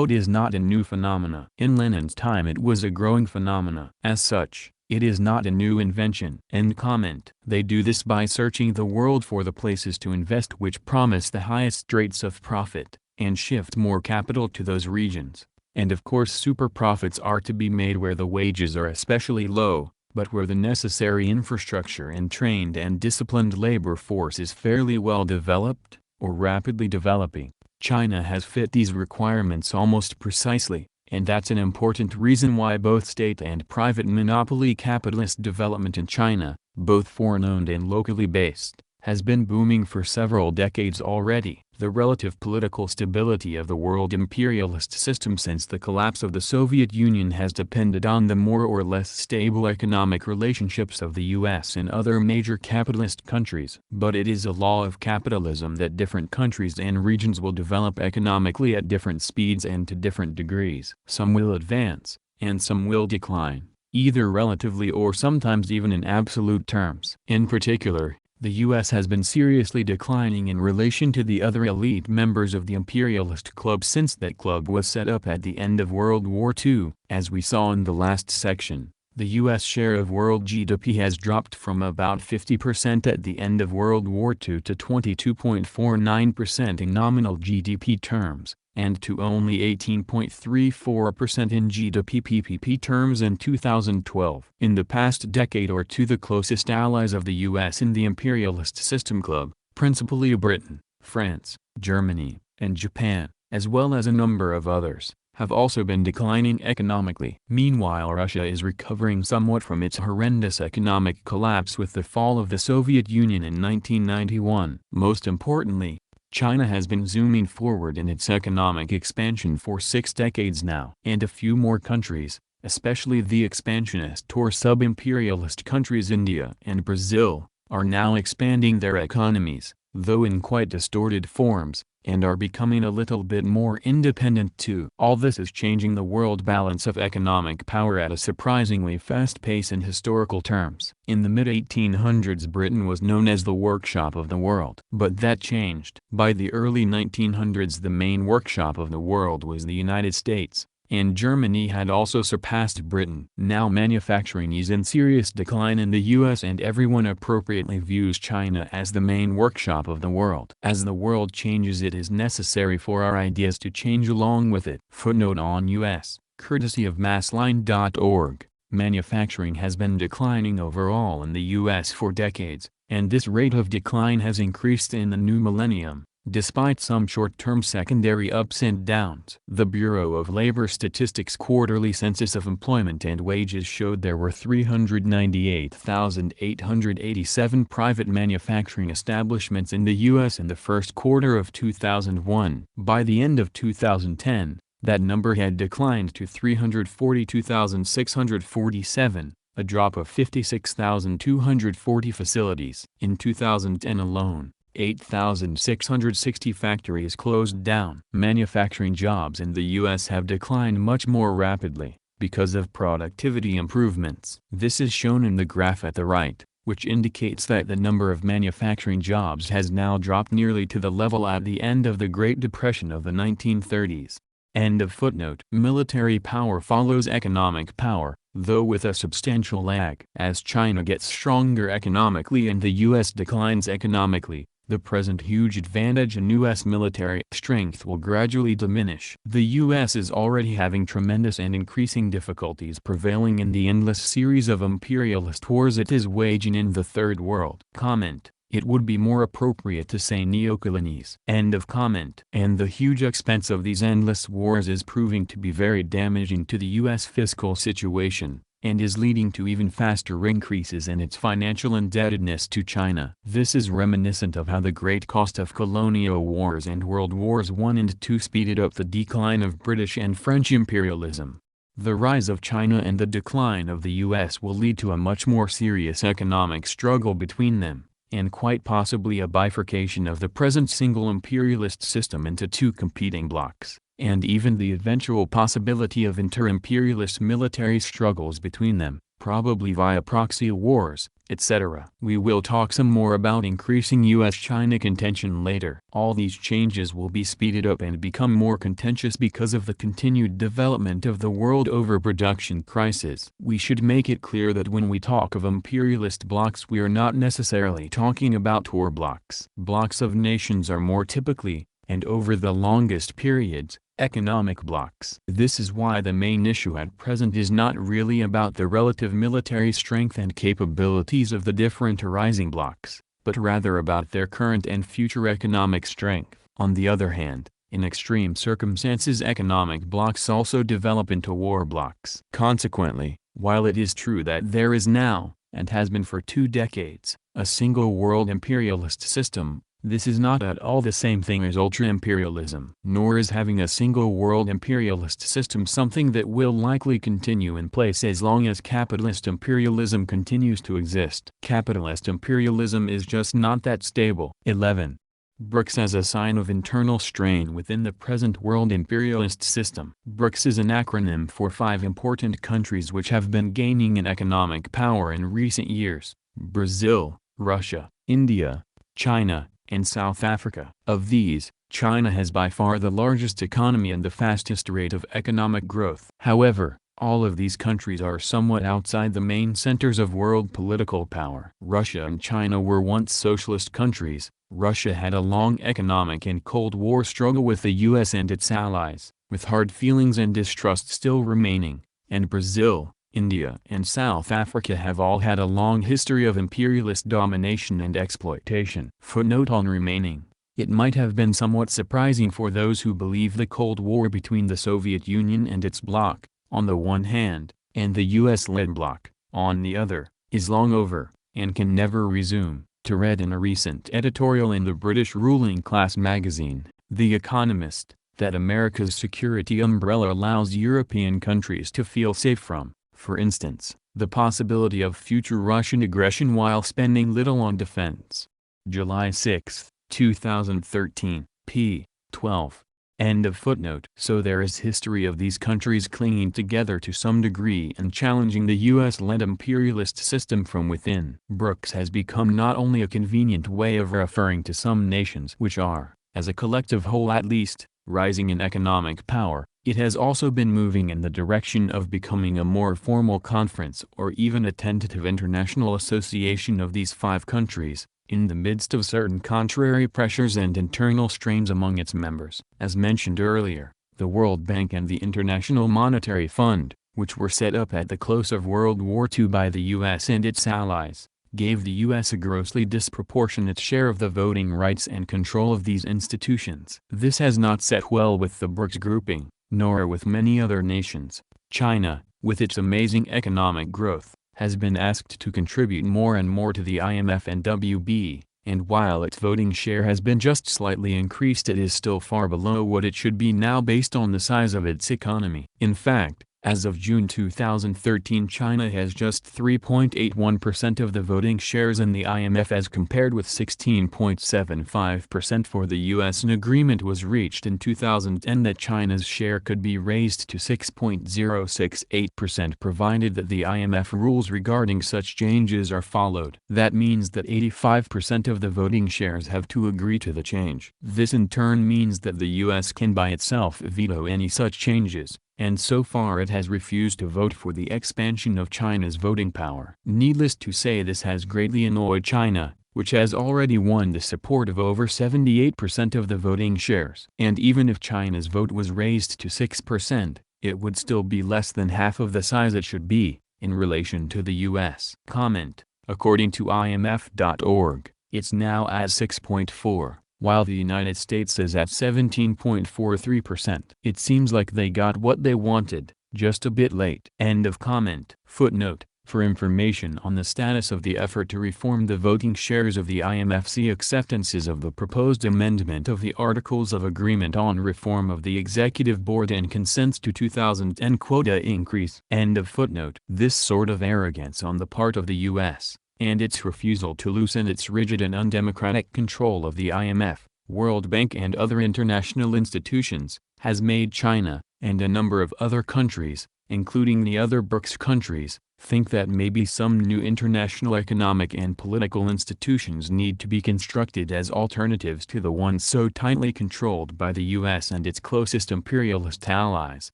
is not a new phenomena. In Lenin's time it was a growing phenomena. As such, it is not a new invention. End comment. They do this by searching the world for the places to invest which promise the highest rates of profit, and shift more capital to those regions. And of course super profits are to be made where the wages are especially low, but where the necessary infrastructure and trained and disciplined labor force is fairly well developed, or rapidly developing. China has fit these requirements almost precisely, and that's an important reason why both state and private monopoly capitalist development in China, both foreign-owned and locally based, has been booming for several decades already. The relative political stability of the world imperialist system since the collapse of the Soviet Union has depended on the more or less stable economic relationships of the US and other major capitalist countries. But it is a law of capitalism that different countries and regions will develop economically at different speeds and to different degrees. Some will advance, and some will decline, either relatively or sometimes even in absolute terms. In particular, the U.S. has been seriously declining in relation to the other elite members of the Imperialist Club since that club was set up at the end of World War II. As we saw in the last section, the U.S. share of world GDP has dropped from about 50% at the end of World War II to 22.49% in nominal GDP terms, and to only 18.34% in GDP PPP terms in 2012. In the past decade or two, the closest allies of the U.S. in the imperialist system club, principally Britain, France, Germany, and Japan, as well as a number of others, have also been declining economically. Meanwhile, Russia is recovering somewhat from its horrendous economic collapse with the fall of the Soviet Union in 1991. Most importantly, China has been zooming forward in its economic expansion for 6 decades now. And a few more countries, especially the expansionist or sub-imperialist countries India and Brazil, are now expanding their economies, though in quite distorted forms, and are becoming a little bit more independent too. All this is changing the world balance of economic power at a surprisingly fast pace in historical terms. In the mid-1800s, Britain was known as the workshop of the world. But that changed. By the early 1900s, the main workshop of the world was the United States, and Germany had also surpassed Britain. Now manufacturing is in serious decline in the US, and everyone appropriately views China as the main workshop of the world. As the world changes, it is necessary for our ideas to change along with it. Footnote on US, courtesy of massline.org. Manufacturing has been declining overall in the US for decades, and this rate of decline has increased in the new millennium, despite some short-term secondary ups and downs. The Bureau of Labor Statistics quarterly census of employment and wages showed there were 398,887 private manufacturing establishments in the U.S. in the first quarter of 2001. By the end of 2010, that number had declined to 342,647, a drop of 56,240 facilities. In 2010 alone, 8,660 factories closed down. Manufacturing jobs in the U.S. have declined much more rapidly, because of productivity improvements. This is shown in the graph at the right, which indicates that the number of manufacturing jobs has now dropped nearly to the level at the end of the Great Depression of the 1930s. End of footnote. Military power follows economic power, though with a substantial lag. As China gets stronger economically and the U.S. declines economically, the present huge advantage in U.S. military strength will gradually diminish. The U.S. is already having tremendous and increasing difficulties prevailing in the endless series of imperialist wars it is waging in the Third World. Comment: it would be more appropriate to say neocolonies. End of comment. And the huge expense of these endless wars is proving to be very damaging to the U.S. fiscal situation, and is leading to even faster increases in its financial indebtedness to China. This is reminiscent of how the great cost of colonial wars and World Wars I and II speeded up the decline of British and French imperialism. The rise of China and the decline of the U.S. will lead to a much more serious economic struggle between them, and quite possibly a bifurcation of the present single imperialist system into two competing blocs, and even the eventual possibility of inter-imperialist military struggles between them, probably via proxy wars, etc. We will talk some more about increasing U.S.-China contention later. All these changes will be speeded up and become more contentious because of the continued development of the world overproduction crisis. We should make it clear that when we talk of imperialist blocs we are not necessarily talking about war blocs. Blocs of nations are more typically, and over the longest periods, economic blocs. This is why the main issue at present is not really about the relative military strength and capabilities of the different arising blocs, but rather about their current and future economic strength. On the other hand, in extreme circumstances economic blocs also develop into war blocs. Consequently, while it is true that there is now, and has been for 2 decades, a single world imperialist system, this is not at all the same thing as ultra-imperialism. Nor is having a single world imperialist system something that will likely continue in place as long as capitalist imperialism continues to exist. Capitalist imperialism is just not that stable. 11. BRICS as a sign of internal strain within the present world imperialist system. BRICS is an acronym for 5 important countries which have been gaining in economic power in recent years: Brazil, Russia, India, China, and South Africa. Of these, China has by far the largest economy and the fastest rate of economic growth. However, all of these countries are somewhat outside the main centers of world political power. Russia and China were once socialist countries. Russia had a long economic and Cold War struggle with the U.S. and its allies, with hard feelings and distrust still remaining, and Brazil, India and South Africa have all had a long history of imperialist domination and exploitation. Footnote on remaining: it might have been somewhat surprising for those who believe the Cold War between the Soviet Union and its bloc, on the one hand, and the US-led bloc, on the other, is long over, and can never resume, to read in a recent editorial in the British ruling class magazine, The Economist, that America's security umbrella allows European countries to feel safe from, for instance, the possibility of future Russian aggression while spending little on defense. July 6, 2013, p. 12. End of footnote. So there is history of these countries clinging together to some degree and challenging the US-led imperialist system from within. BRICS has become not only a convenient way of referring to some nations which are, as a collective whole at least, rising in economic power, it has also been moving in the direction of becoming a more formal conference or even a tentative international association of these 5 countries, in the midst of certain contrary pressures and internal strains among its members. As mentioned earlier, the World Bank and the International Monetary Fund, which were set up at the close of World War II by the U.S. and its allies, gave the U.S. a grossly disproportionate share of the voting rights and control of these institutions. This has not set well with the BRICS grouping, nor with many other nations. China, with its amazing economic growth, has been asked to contribute more and more to the IMF and WB, and while its voting share has been just slightly increased, it is still far below what it should be now based on the size of its economy. In fact, As of June 2013, China has just 3.81% of the voting shares in the IMF as compared with 16.75% for the US. An agreement was reached in 2010 that China's share could be raised to 6.068% provided that the IMF rules regarding such changes are followed. That means that 85% of the voting shares have to agree to the change. This in turn means that the US can by itself veto any such changes, and so far it has refused to vote for the expansion of China's voting power. Needless to say, this has greatly annoyed China, which has already won the support of over 78% of the voting shares. And even if China's vote was raised to 6%, it would still be less than half of the size it should be, in relation to the US. Comment: according to IMF.org, it's now at 6.4%. While the United States is at 17.43%. It seems like they got what they wanted, just a bit late. End of comment. Footnote: for information on the status of the effort to reform the voting shares of the IMF, see acceptances of the proposed amendment of the Articles of Agreement on Reform of the Executive Board and consents to 2010 quota increase. End of footnote. This sort of arrogance on the part of the U.S., and its refusal to loosen its rigid and undemocratic control of the IMF, World Bank and other international institutions, has made China, and a number of other countries, including the other BRICS countries, think that maybe some new international economic and political institutions need to be constructed as alternatives to the ones so tightly controlled by the US and its closest imperialist allies.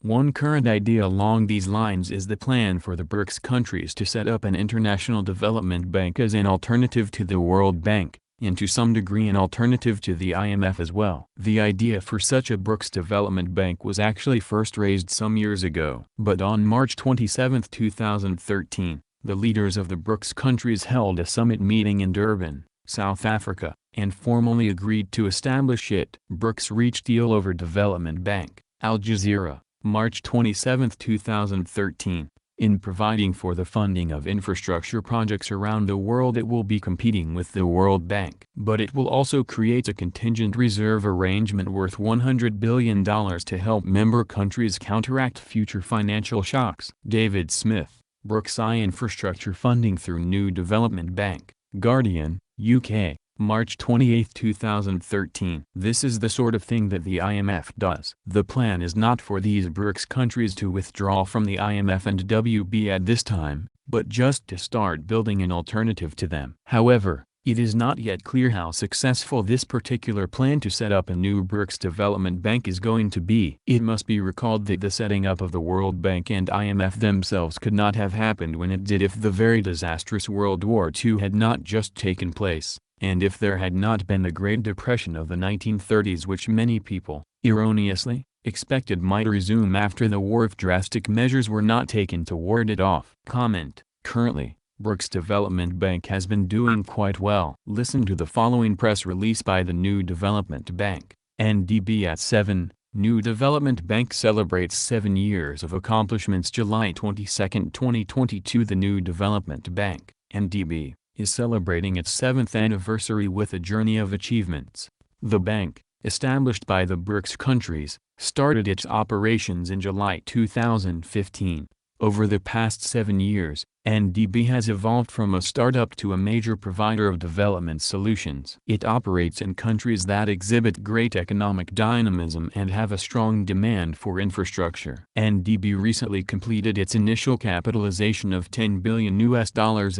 One current idea along these lines is the plan for the BRICS countries to set up an international development bank as an alternative to the World Bank, and to some degree an alternative to the IMF as well. The idea for such a BRICS development bank was actually first raised some years ago. But on March 27, 2013, the leaders of the BRICS countries held a summit meeting in Durban, South Africa, and formally agreed to establish it. BRICS reached deal over development bank. Al Jazeera, March 27, 2013. In providing for the funding of infrastructure projects around the world, it will be competing with the World Bank. But it will also create a contingent reserve arrangement worth $100 billion to help member countries counteract future financial shocks. David Smith, BRICS infrastructure funding through New Development Bank. Guardian, UK. March 28, 2013. This is the sort of thing that the IMF does. The plan is not for these BRICS countries to withdraw from the IMF and WB at this time, but just to start building an alternative to them. However, it is not yet clear how successful this particular plan to set up a new BRICS development bank is going to be. It must be recalled that the setting up of the World Bank and IMF themselves could not have happened when it did if the very disastrous World War II had not just taken place, and if there had not been the Great Depression of the 1930s, which many people, erroneously, expected might resume after the war if drastic measures were not taken to ward it off. Comment: currently, BRICS Development Bank has been doing quite well. Listen to the following press release by the New Development Bank. NDB at 7. New Development Bank celebrates 7 years of accomplishments. July 22, 2022. The New Development Bank, NDB, is celebrating its 7th anniversary with a journey of achievements. The bank, established by the BRICS countries, started its operations in July 2015. Over the past 7 years, NDB has evolved from a startup to a major provider of development solutions. It operates in countries that exhibit great economic dynamism and have a strong demand for infrastructure. NDB recently completed its initial capitalization of $10 billion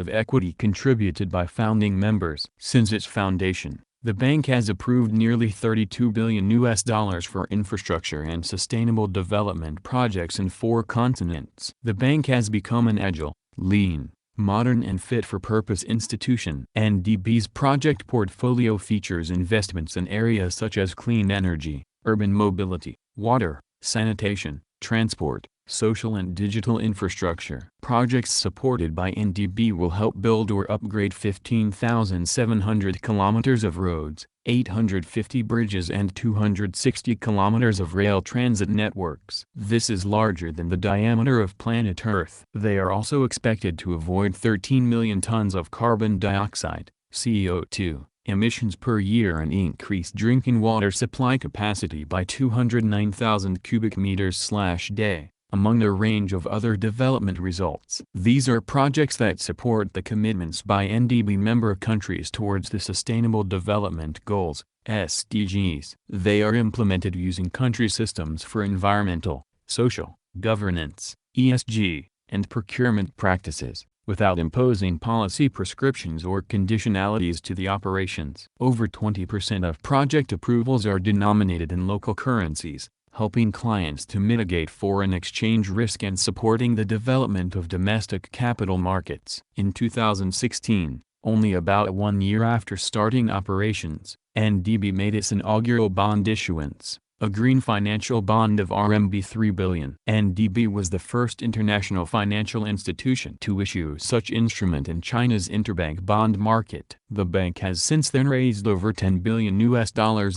of equity contributed by founding members. Since its foundation, the bank has approved nearly $32 billion for infrastructure and sustainable development projects in 4 continents. The bank has become an agile, lean, modern and fit-for-purpose institution. NDB's project portfolio features investments in areas such as clean energy, urban mobility, water, sanitation, transport, social and digital infrastructure. Projects supported by NDB will help build or upgrade 15,700 kilometers of roads, 850 bridges and 260 kilometers of rail transit networks. This is larger than the diameter of planet Earth. They are also expected to avoid 13 million tons of carbon dioxide, CO2, emissions per year and increase drinking water supply capacity by 209,000 cubic meters/day. among a range of other development results. These are projects that support the commitments by NDB member countries towards the Sustainable Development Goals, SDGs. They are implemented using country systems for environmental, social, governance, ESG, and procurement practices, without imposing policy prescriptions or conditionalities to the operations. Over 20% of project approvals are denominated in local currencies, helping clients to mitigate foreign exchange risk and supporting the development of domestic capital markets. In 2016, only about 1 year after starting operations, NDB made its inaugural bond issuance, a green financial bond of RMB 3 billion. NDB was the first international financial institution to issue such instrument in China's interbank bond market. The bank has since then raised over $10 billion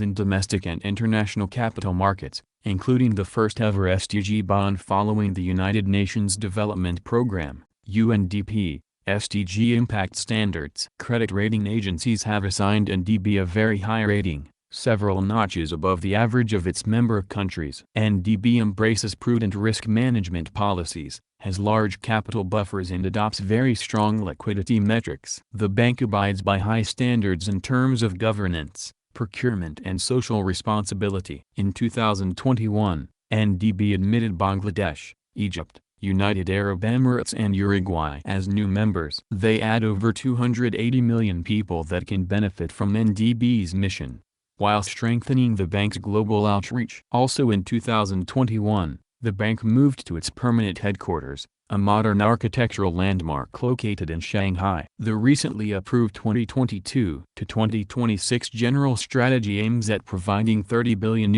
in domestic and international capital markets, including the first ever SDG bond following the United Nations Development Programme, UNDP, SDG impact standards. Credit rating agencies have assigned NDB a very high rating, several notches above the average of its member countries. NDB embraces prudent risk management policies, has large capital buffers and adopts very strong liquidity metrics. The bank abides by high standards in terms of governance, procurement and social responsibility. In 2021, NDB admitted Bangladesh, Egypt, United Arab Emirates and Uruguay as new members. They add over 280 million people that can benefit from NDB's mission, while strengthening the bank's global outreach. Also in 2021, the bank moved to its permanent headquarters, a modern architectural landmark located in Shanghai. The recently approved 2022 to 2026 general strategy aims at providing $30 billion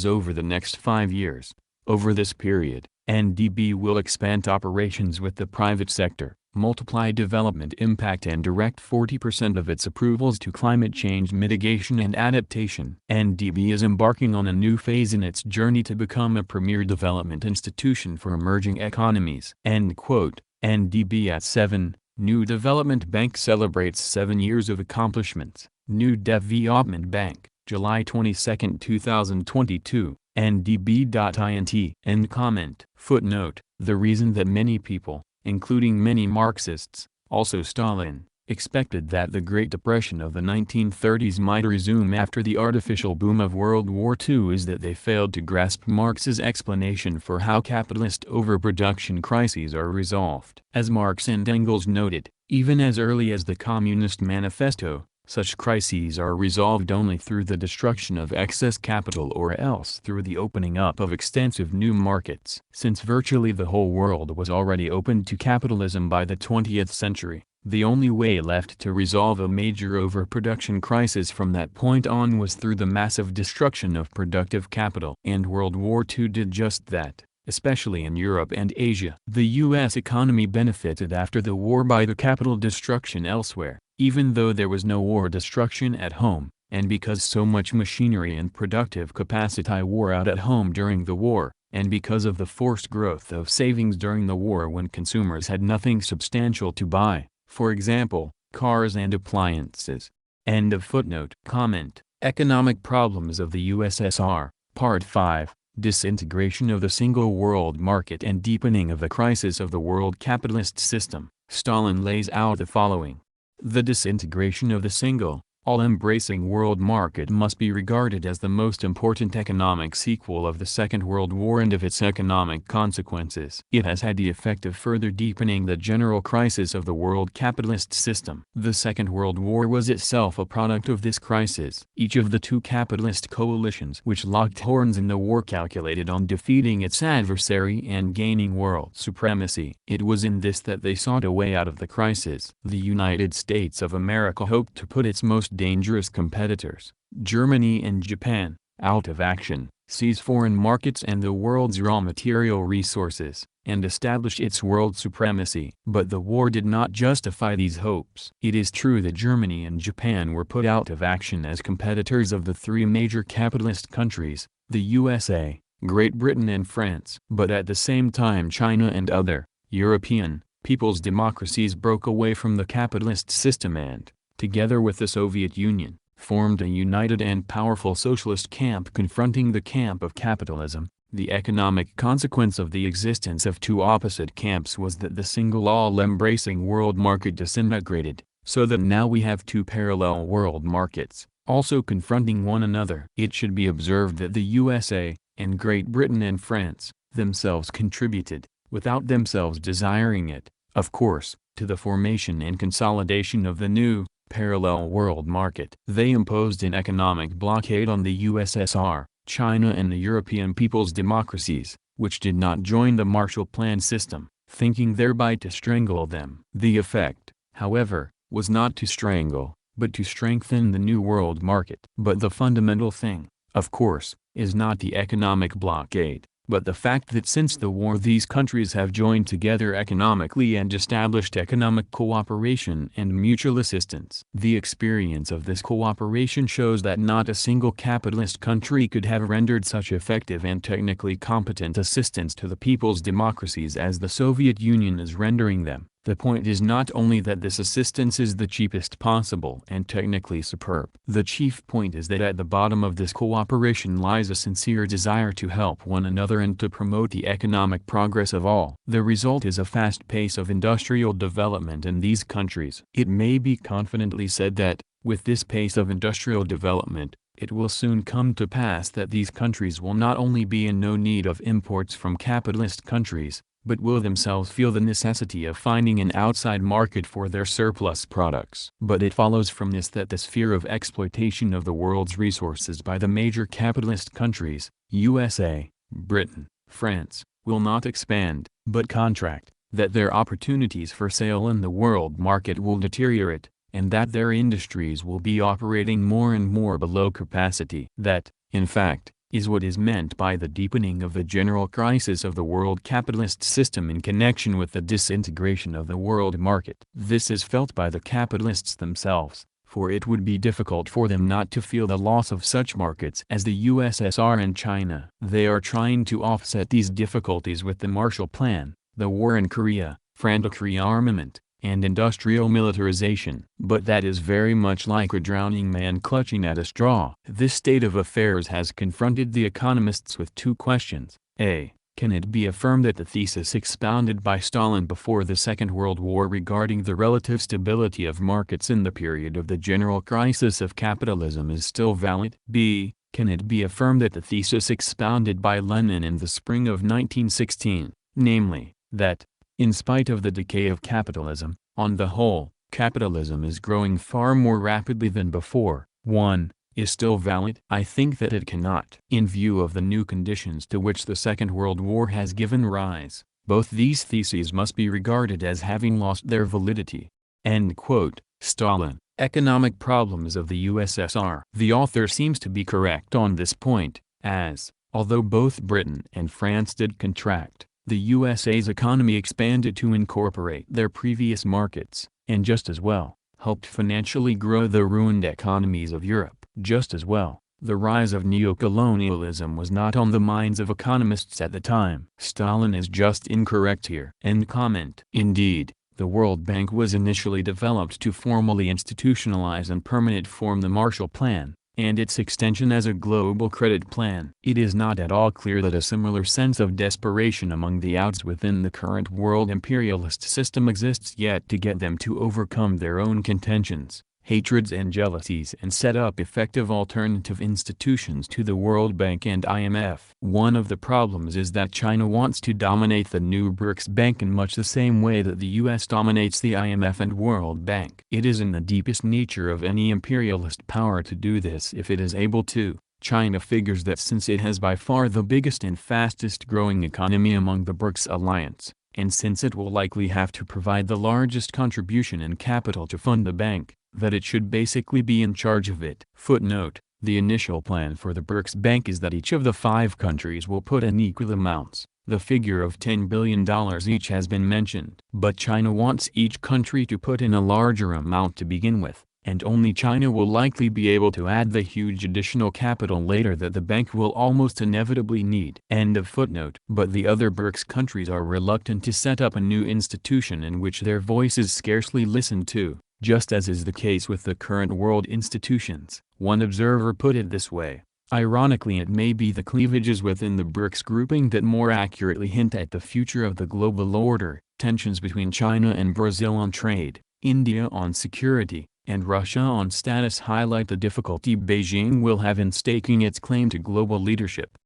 over the next 5 years. Over this period, NDB will expand operations with the private sector, multiply development impact and direct 40% of its approvals to climate change mitigation and adaptation. NDB is embarking on a new phase in its journey to become a premier development institution for emerging economies. End quote. NDB at 7, New Development Bank celebrates 7 years of accomplishments. New Development Bank, July 22, 2022. ndb.int. End comment. Footnote: the reason that many people, including many Marxists, also Stalin, expected that the Great Depression of the 1930s might resume after the artificial boom of World War II is that they failed to grasp Marx's explanation for how capitalist overproduction crises are resolved. As Marx and Engels noted, even as early as the Communist Manifesto, such crises are resolved only through the destruction of excess capital or else through the opening up of extensive new markets. Since virtually the whole world was already open to capitalism by the 20th century, the only way left to resolve a major overproduction crisis from that point on was through the massive destruction of productive capital. And World War II did just that, especially in Europe and Asia. The U.S. economy benefited after the war by the capital destruction elsewhere, even though there was no war destruction at home, and because so much machinery and productive capacity wore out at home during the war, and because of the forced growth of savings during the war when consumers had nothing substantial to buy, for example, cars and appliances. End of footnote. Comment: Economic Problems of the USSR, Part 5, Disintegration of the Single World Market and Deepening of the Crisis of the World Capitalist System. Stalin lays out the following. The disintegration of the single, all-embracing world market must be regarded as the most important economic sequel of the Second World War and of its economic consequences. It has had the effect of further deepening the general crisis of the world capitalist system. The Second World War was itself a product of this crisis. Each of the two capitalist coalitions which locked horns in the war calculated on defeating its adversary and gaining world supremacy. It was in this that they sought a way out of the crisis. The United States of America hoped to put its most dangerous competitors, Germany and Japan, out of action, seize foreign markets and the world's raw material resources, and establish its world supremacy. But the war did not justify these hopes. It is true that Germany and Japan were put out of action as competitors of the three major capitalist countries, the USA, Great Britain and France. But at the same time China and other, European, people's democracies broke away from the capitalist system and, together with the Soviet Union, formed a united and powerful socialist camp confronting the camp of capitalism, The economic consequence of the existence of two opposite camps was that the single all-embracing world market disintegrated, so that now we have two parallel world markets, also confronting one another. It should be observed that the USA, and Great Britain and France, themselves contributed, without themselves desiring it, of course, to the formation and consolidation of the new, parallel world market. They imposed an economic blockade on the USSR, China and the European people's democracies, which did not join the Marshall Plan system, thinking thereby to strangle them. The effect, however, was not to strangle, but to strengthen the new world market. But the fundamental thing, of course, is not the economic blockade, but the fact that since the war these countries have joined together economically and established economic cooperation and mutual assistance. The experience of this cooperation shows that not a single capitalist country could have rendered such effective and technically competent assistance to the people's democracies as the Soviet Union is rendering them. The point is not only that this assistance is the cheapest possible and technically superb. The chief point is that at the bottom of this cooperation lies a sincere desire to help one another and to promote the economic progress of all. The result is a fast pace of industrial development in these countries. It may be confidently said that, with this pace of industrial development, it will soon come to pass that these countries will not only be in no need of imports from capitalist countries, but will themselves feel the necessity of finding an outside market for their surplus products. But it follows from this that the sphere of exploitation of the world's resources by the major capitalist countries, USA, Britain, France, will not expand, but contract, that their opportunities for sale in the world market will deteriorate, and that their industries will be operating more and more below capacity. That, in fact, is what is meant by the deepening of the general crisis of the world capitalist system in connection with the disintegration of the world market. This is felt by the capitalists themselves, for it would be difficult for them not to feel the loss of such markets as the USSR and China. They are trying to offset these difficulties with the Marshall Plan, the war in Korea, frantic rearmament, and industrial militarization. But that is very much like a drowning man clutching at a straw. This state of affairs has confronted the economists with two questions. A. Can it be affirmed that the thesis expounded by Stalin before the Second World War regarding the relative stability of markets in the period of the general crisis of capitalism is still valid? B. Can it be affirmed that the thesis expounded by Lenin in the spring of 1916, namely, that, in spite of the decay of capitalism, on the whole, capitalism is growing far more rapidly than before, 1, is still valid? I think that it cannot. In view of the new conditions to which the Second World War has given rise, both these theses must be regarded as having lost their validity. End quote. Stalin, Economic Problems of the USSR. The author seems to be correct on this point, as, although both Britain and France did contract, the USA's economy expanded to incorporate their previous markets, and just as well, helped financially grow the ruined economies of Europe. Just as well, the rise of neocolonialism was not on the minds of economists at the time. Stalin is just incorrect here. End comment. Indeed, the World Bank was initially developed to formally institutionalize and permanent form the Marshall Plan, and its extension as a global credit plan. It is not at all clear that a similar sense of desperation among the outs within the current world imperialist system exists yet to get them to overcome their own contentions, hatreds and jealousies and set up effective alternative institutions to the World Bank and IMF. One of the problems is that China wants to dominate the new BRICS Bank in much the same way that the US dominates the IMF and World Bank. It is in the deepest nature of any imperialist power to do this if it is able to. China figures that since it has by far the biggest and fastest growing economy among the BRICS alliance, and since it will likely have to provide the largest contribution in capital to fund the bank, that it should basically be in charge of it. Footnote: the initial plan for the BRICS Bank is that each of the 5 countries will put in equal amounts. The figure of $10 billion each has been mentioned. But China wants each country to put in a larger amount to begin with, and only China will likely be able to add the huge additional capital later that the bank will almost inevitably need. End of footnote. But the other BRICS countries are reluctant to set up a new institution in which their voice is scarcely listened to, just as is the case with the current world institutions. One observer put it this way: Ironically, it may be the cleavages within the BRICS grouping that more accurately hint at the future of the global order. Tensions between China and Brazil on trade, India on security, and Russia on status highlight the difficulty Beijing will have in staking its claim to global leadership.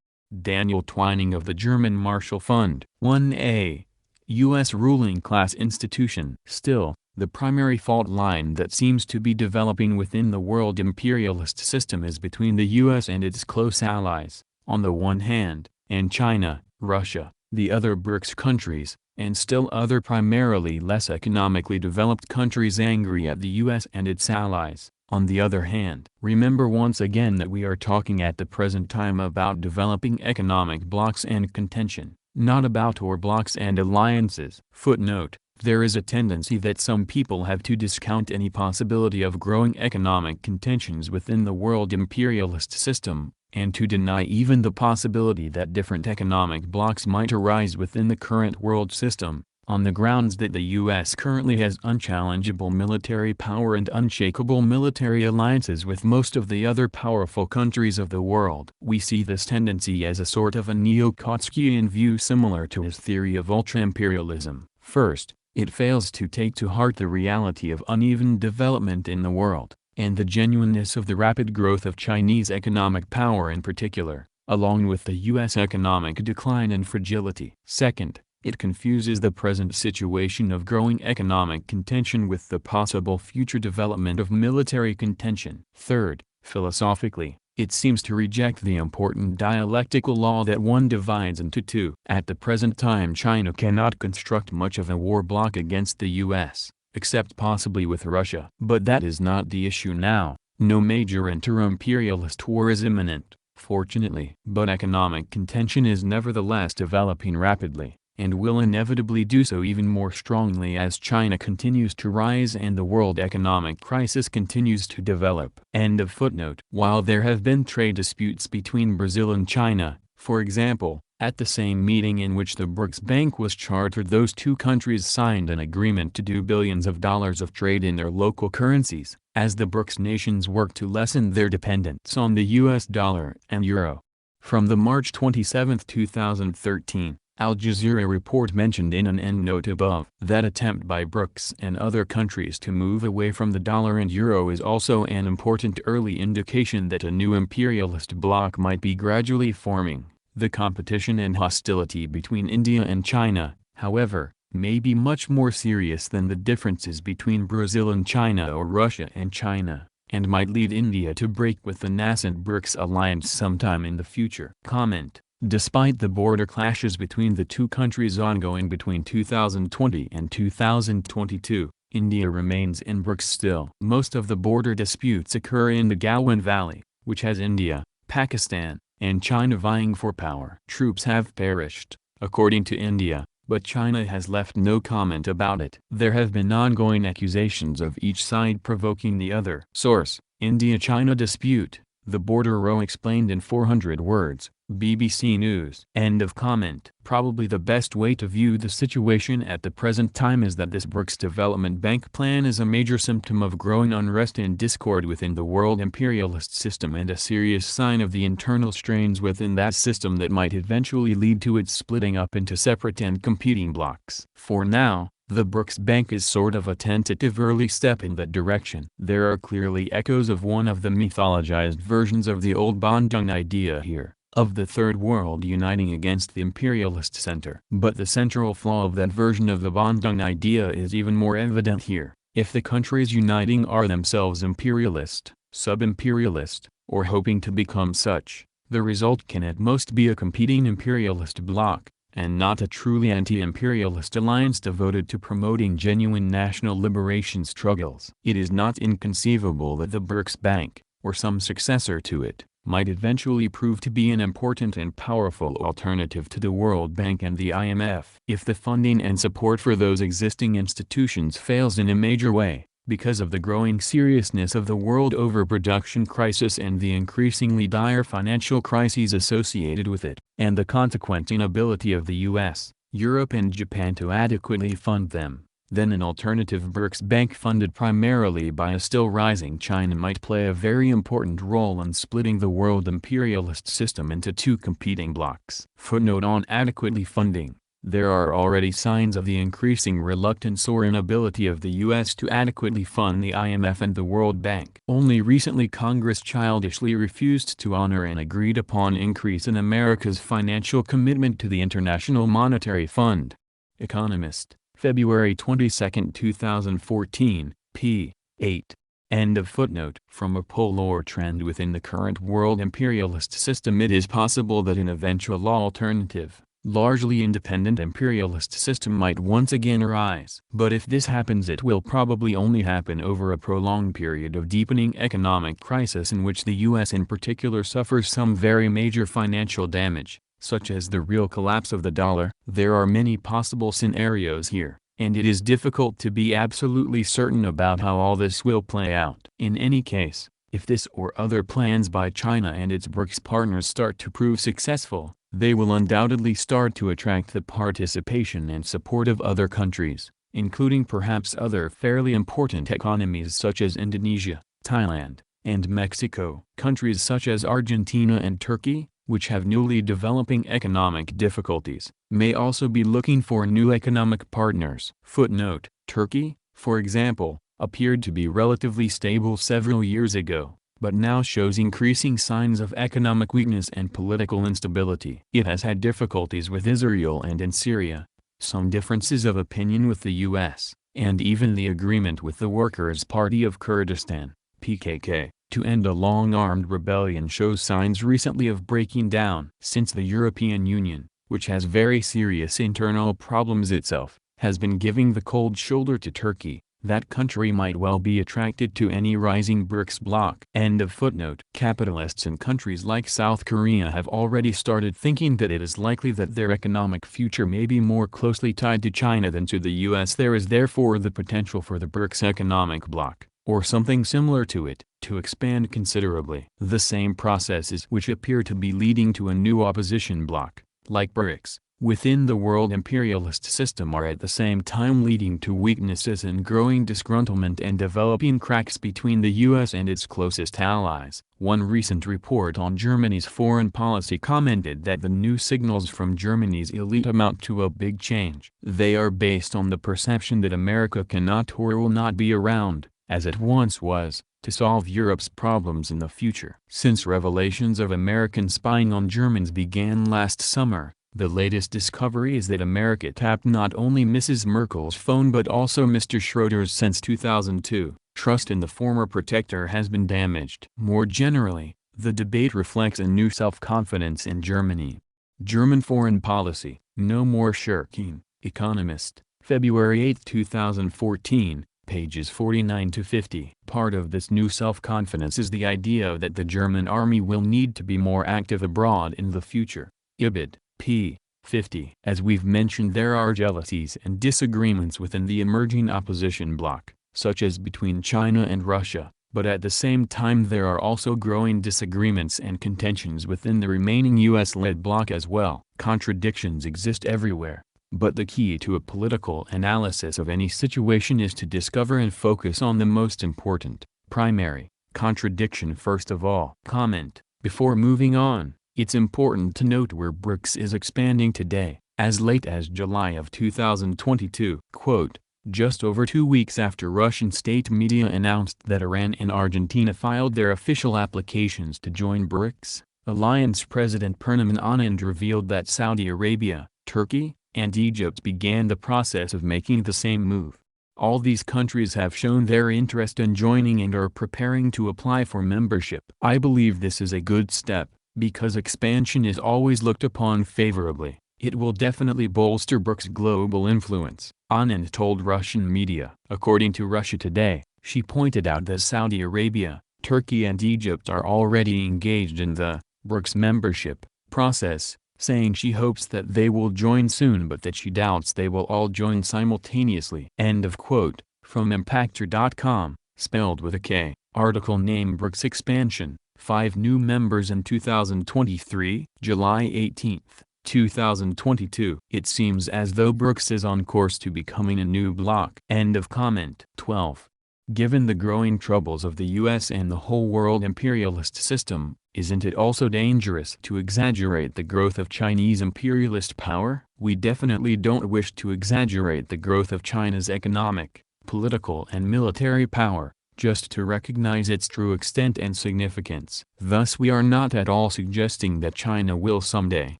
Daniel Twining of the German Marshall Fund. 1a. U.S. ruling class institution. Still, the primary fault line that seems to be developing within the world imperialist system is between the U.S. and its close allies, on the one hand, and China, Russia, the other BRICS countries, and still other primarily less economically developed countries angry at the U.S. and its allies, on the other hand. Remember once again that we are talking at the present time about developing economic blocs and contention, not about or blocs and alliances. Footnote: there is a tendency that some people have to discount any possibility of growing economic contentions within the world imperialist system, and to deny even the possibility that different economic blocs might arise within the current world system, on the grounds that the U.S. currently has unchallengeable military power and unshakable military alliances with most of the other powerful countries of the world. We see this tendency as a sort of a neo-Kotskian view similar to his theory of ultra-imperialism. First, it fails to take to heart the reality of uneven development in the world, and the genuineness of the rapid growth of Chinese economic power in particular, along with the U.S. economic decline and fragility. Second, it confuses the present situation of growing economic contention with the possible future development of military contention. Third, philosophically, it seems to reject the important dialectical law that one divides into two. At the present time, China cannot construct much of a war bloc against the U.S., except possibly with Russia. But that is not the issue now. No major inter-imperialist war is imminent, fortunately. But economic contention is nevertheless developing rapidly, and will inevitably do so even more strongly as China continues to rise and the world economic crisis continues to develop. End of footnote. While there have been trade disputes between Brazil and China, for example, at the same meeting in which the BRICS Bank was chartered, those two countries signed an agreement to do billions of dollars of trade in their local currencies, as the BRICS nations work to lessen their dependence on the US dollar and euro. From the March 27, 2013, Al Jazeera report mentioned in an endnote above that attempt by BRICS and other countries to move away from the dollar and euro is also an important early indication that a new imperialist bloc might be gradually forming. The competition and hostility between India and China, however, may be much more serious than the differences between Brazil and China or Russia and China, and might lead India to break with the nascent BRICS alliance sometime in the future. Comment: despite the border clashes between the two countries ongoing between 2020 and 2022, India remains in BRICS still. Most of the border disputes occur in the Galwan Valley, which has India, Pakistan, and China vying for power. Troops have perished, according to India, but China has left no comment about it. There have been ongoing accusations of each side provoking the other. Source: India-China dispute, the border row explained in 400 words. BBC News. End of comment. Probably the best way to view the situation at the present time is that this BRICS Development Bank plan is a major symptom of growing unrest and discord within the world imperialist system and a serious sign of the internal strains within that system that might eventually lead to its splitting up into separate and competing blocs. For now, the BRICS Bank is sort of a tentative early step in that direction. There are clearly echoes of one of the mythologized versions of the old Bandung idea here, of the Third World uniting against the imperialist center. But the central flaw of that version of the Bandung idea is even more evident here. If the countries uniting are themselves imperialist, sub-imperialist, or hoping to become such, the result can at most be a competing imperialist bloc, and not a truly anti-imperialist alliance devoted to promoting genuine national liberation struggles. It is not inconceivable that the BRICS Bank, or some successor to it, might eventually prove to be an important and powerful alternative to the World Bank and the IMF. If the funding and support for those existing institutions fails in a major way, because of the growing seriousness of the world overproduction crisis and the increasingly dire financial crises associated with it, and the consequent inability of the US, Europe and Japan to adequately fund them, then an alternative BRICS bank funded primarily by a still rising China might play a very important role in splitting the world imperialist system into two competing blocs. Footnote on adequately funding. There are already signs of the increasing reluctance or inability of the U.S. to adequately fund the IMF and the World Bank. Only recently Congress childishly refused to honor an agreed-upon increase in America's financial commitment to the International Monetary Fund. Economist, February 22, 2014, p. 8. End of footnote. From a polar trend within the current world imperialist system, it is possible that an eventual alternative, largely independent imperialist system might once again arise. But if this happens, it will probably only happen over a prolonged period of deepening economic crisis in which the U.S. in particular suffers some very major financial damage, such as the real collapse of the dollar. There are many possible scenarios here, and it is difficult to be absolutely certain about how all this will play out. In any case, if this or other plans by China and its BRICS partners start to prove successful, they will undoubtedly start to attract the participation and support of other countries, including perhaps other fairly important economies such as Indonesia, Thailand, and Mexico. Countries such as Argentina and Turkey, which have newly developing economic difficulties, may also be looking for new economic partners. Footnote: Turkey, for example, appeared to be relatively stable several years ago, but now shows increasing signs of economic weakness and political instability. It has had difficulties with Israel and in Syria, some differences of opinion with the U.S., and even the agreement with the Workers' Party of Kurdistan, PKK, to end a long-armed rebellion shows signs recently of breaking down. Since the European Union, which has very serious internal problems itself, has been giving the cold shoulder to Turkey, that country might well be attracted to any rising BRICS bloc. End of footnote. Capitalists in countries like South Korea have already started thinking that it is likely that their economic future may be more closely tied to China than to the U.S. There is therefore the potential for the BRICS economic bloc, or something similar to it, to expand considerably. The same processes which appear to be leading to a new opposition bloc, like BRICS, within the world imperialist system are at the same time leading to weaknesses and growing disgruntlement and developing cracks between the U.S. and its closest allies. One recent report on Germany's foreign policy commented that the new signals from Germany's elite amount to a big change. They are based on the perception that America cannot or will not be around, as it once was, to solve Europe's problems in the future. Since revelations of American spying on Germans began last summer, the latest discovery is that America tapped not only Mrs. Merkel's phone but also Mr. Schroeder's since 2002. Trust in the former protector has been damaged. More generally, the debate reflects a new self-confidence in Germany. German foreign policy, no more shirking. Economist, February 8, 2014, pages 49 to 50. Part of this new self-confidence is the idea that the German army will need to be more active abroad in the future. Ibid. p. 50. As we've mentioned, there are jealousies and disagreements within the emerging opposition bloc, such as between China and Russia, but at the same time there are also growing disagreements and contentions within the remaining US-led bloc as well. Contradictions exist everywhere, but the key to a political analysis of any situation is to discover and focus on the most important, primary, contradiction first of all. Comment: before moving on, it's important to note where BRICS is expanding today. As late as July of 2022, quote, just over 2 weeks after Russian state media announced that Iran and Argentina filed their official applications to join BRICS, Alliance President Pernaman Anand revealed that Saudi Arabia, Turkey, and Egypt began the process of making the same move. All these countries have shown their interest in joining and are preparing to apply for membership. I believe this is a good step, because expansion is always looked upon favorably. It will definitely bolster BRICS' global influence, Anand told Russian media. According to Russia Today, she pointed out that Saudi Arabia, Turkey and Egypt are already engaged in the BRICS membership process, saying she hopes that they will join soon but that she doubts they will all join simultaneously. End of quote. From Impactor.com, spelled with a K, article named BRICS Expansion, 5 new members in 2023, July 18. 2022. It seems as though Brooks is on course to becoming a new bloc. End of comment. 12. Given the growing troubles of the U.S. and the whole world imperialist system, isn't it also dangerous to exaggerate the growth of Chinese imperialist power? We definitely don't wish to exaggerate the growth of China's economic, political and military power, just to recognize its true extent and significance. Thus we are not at all suggesting that China will someday,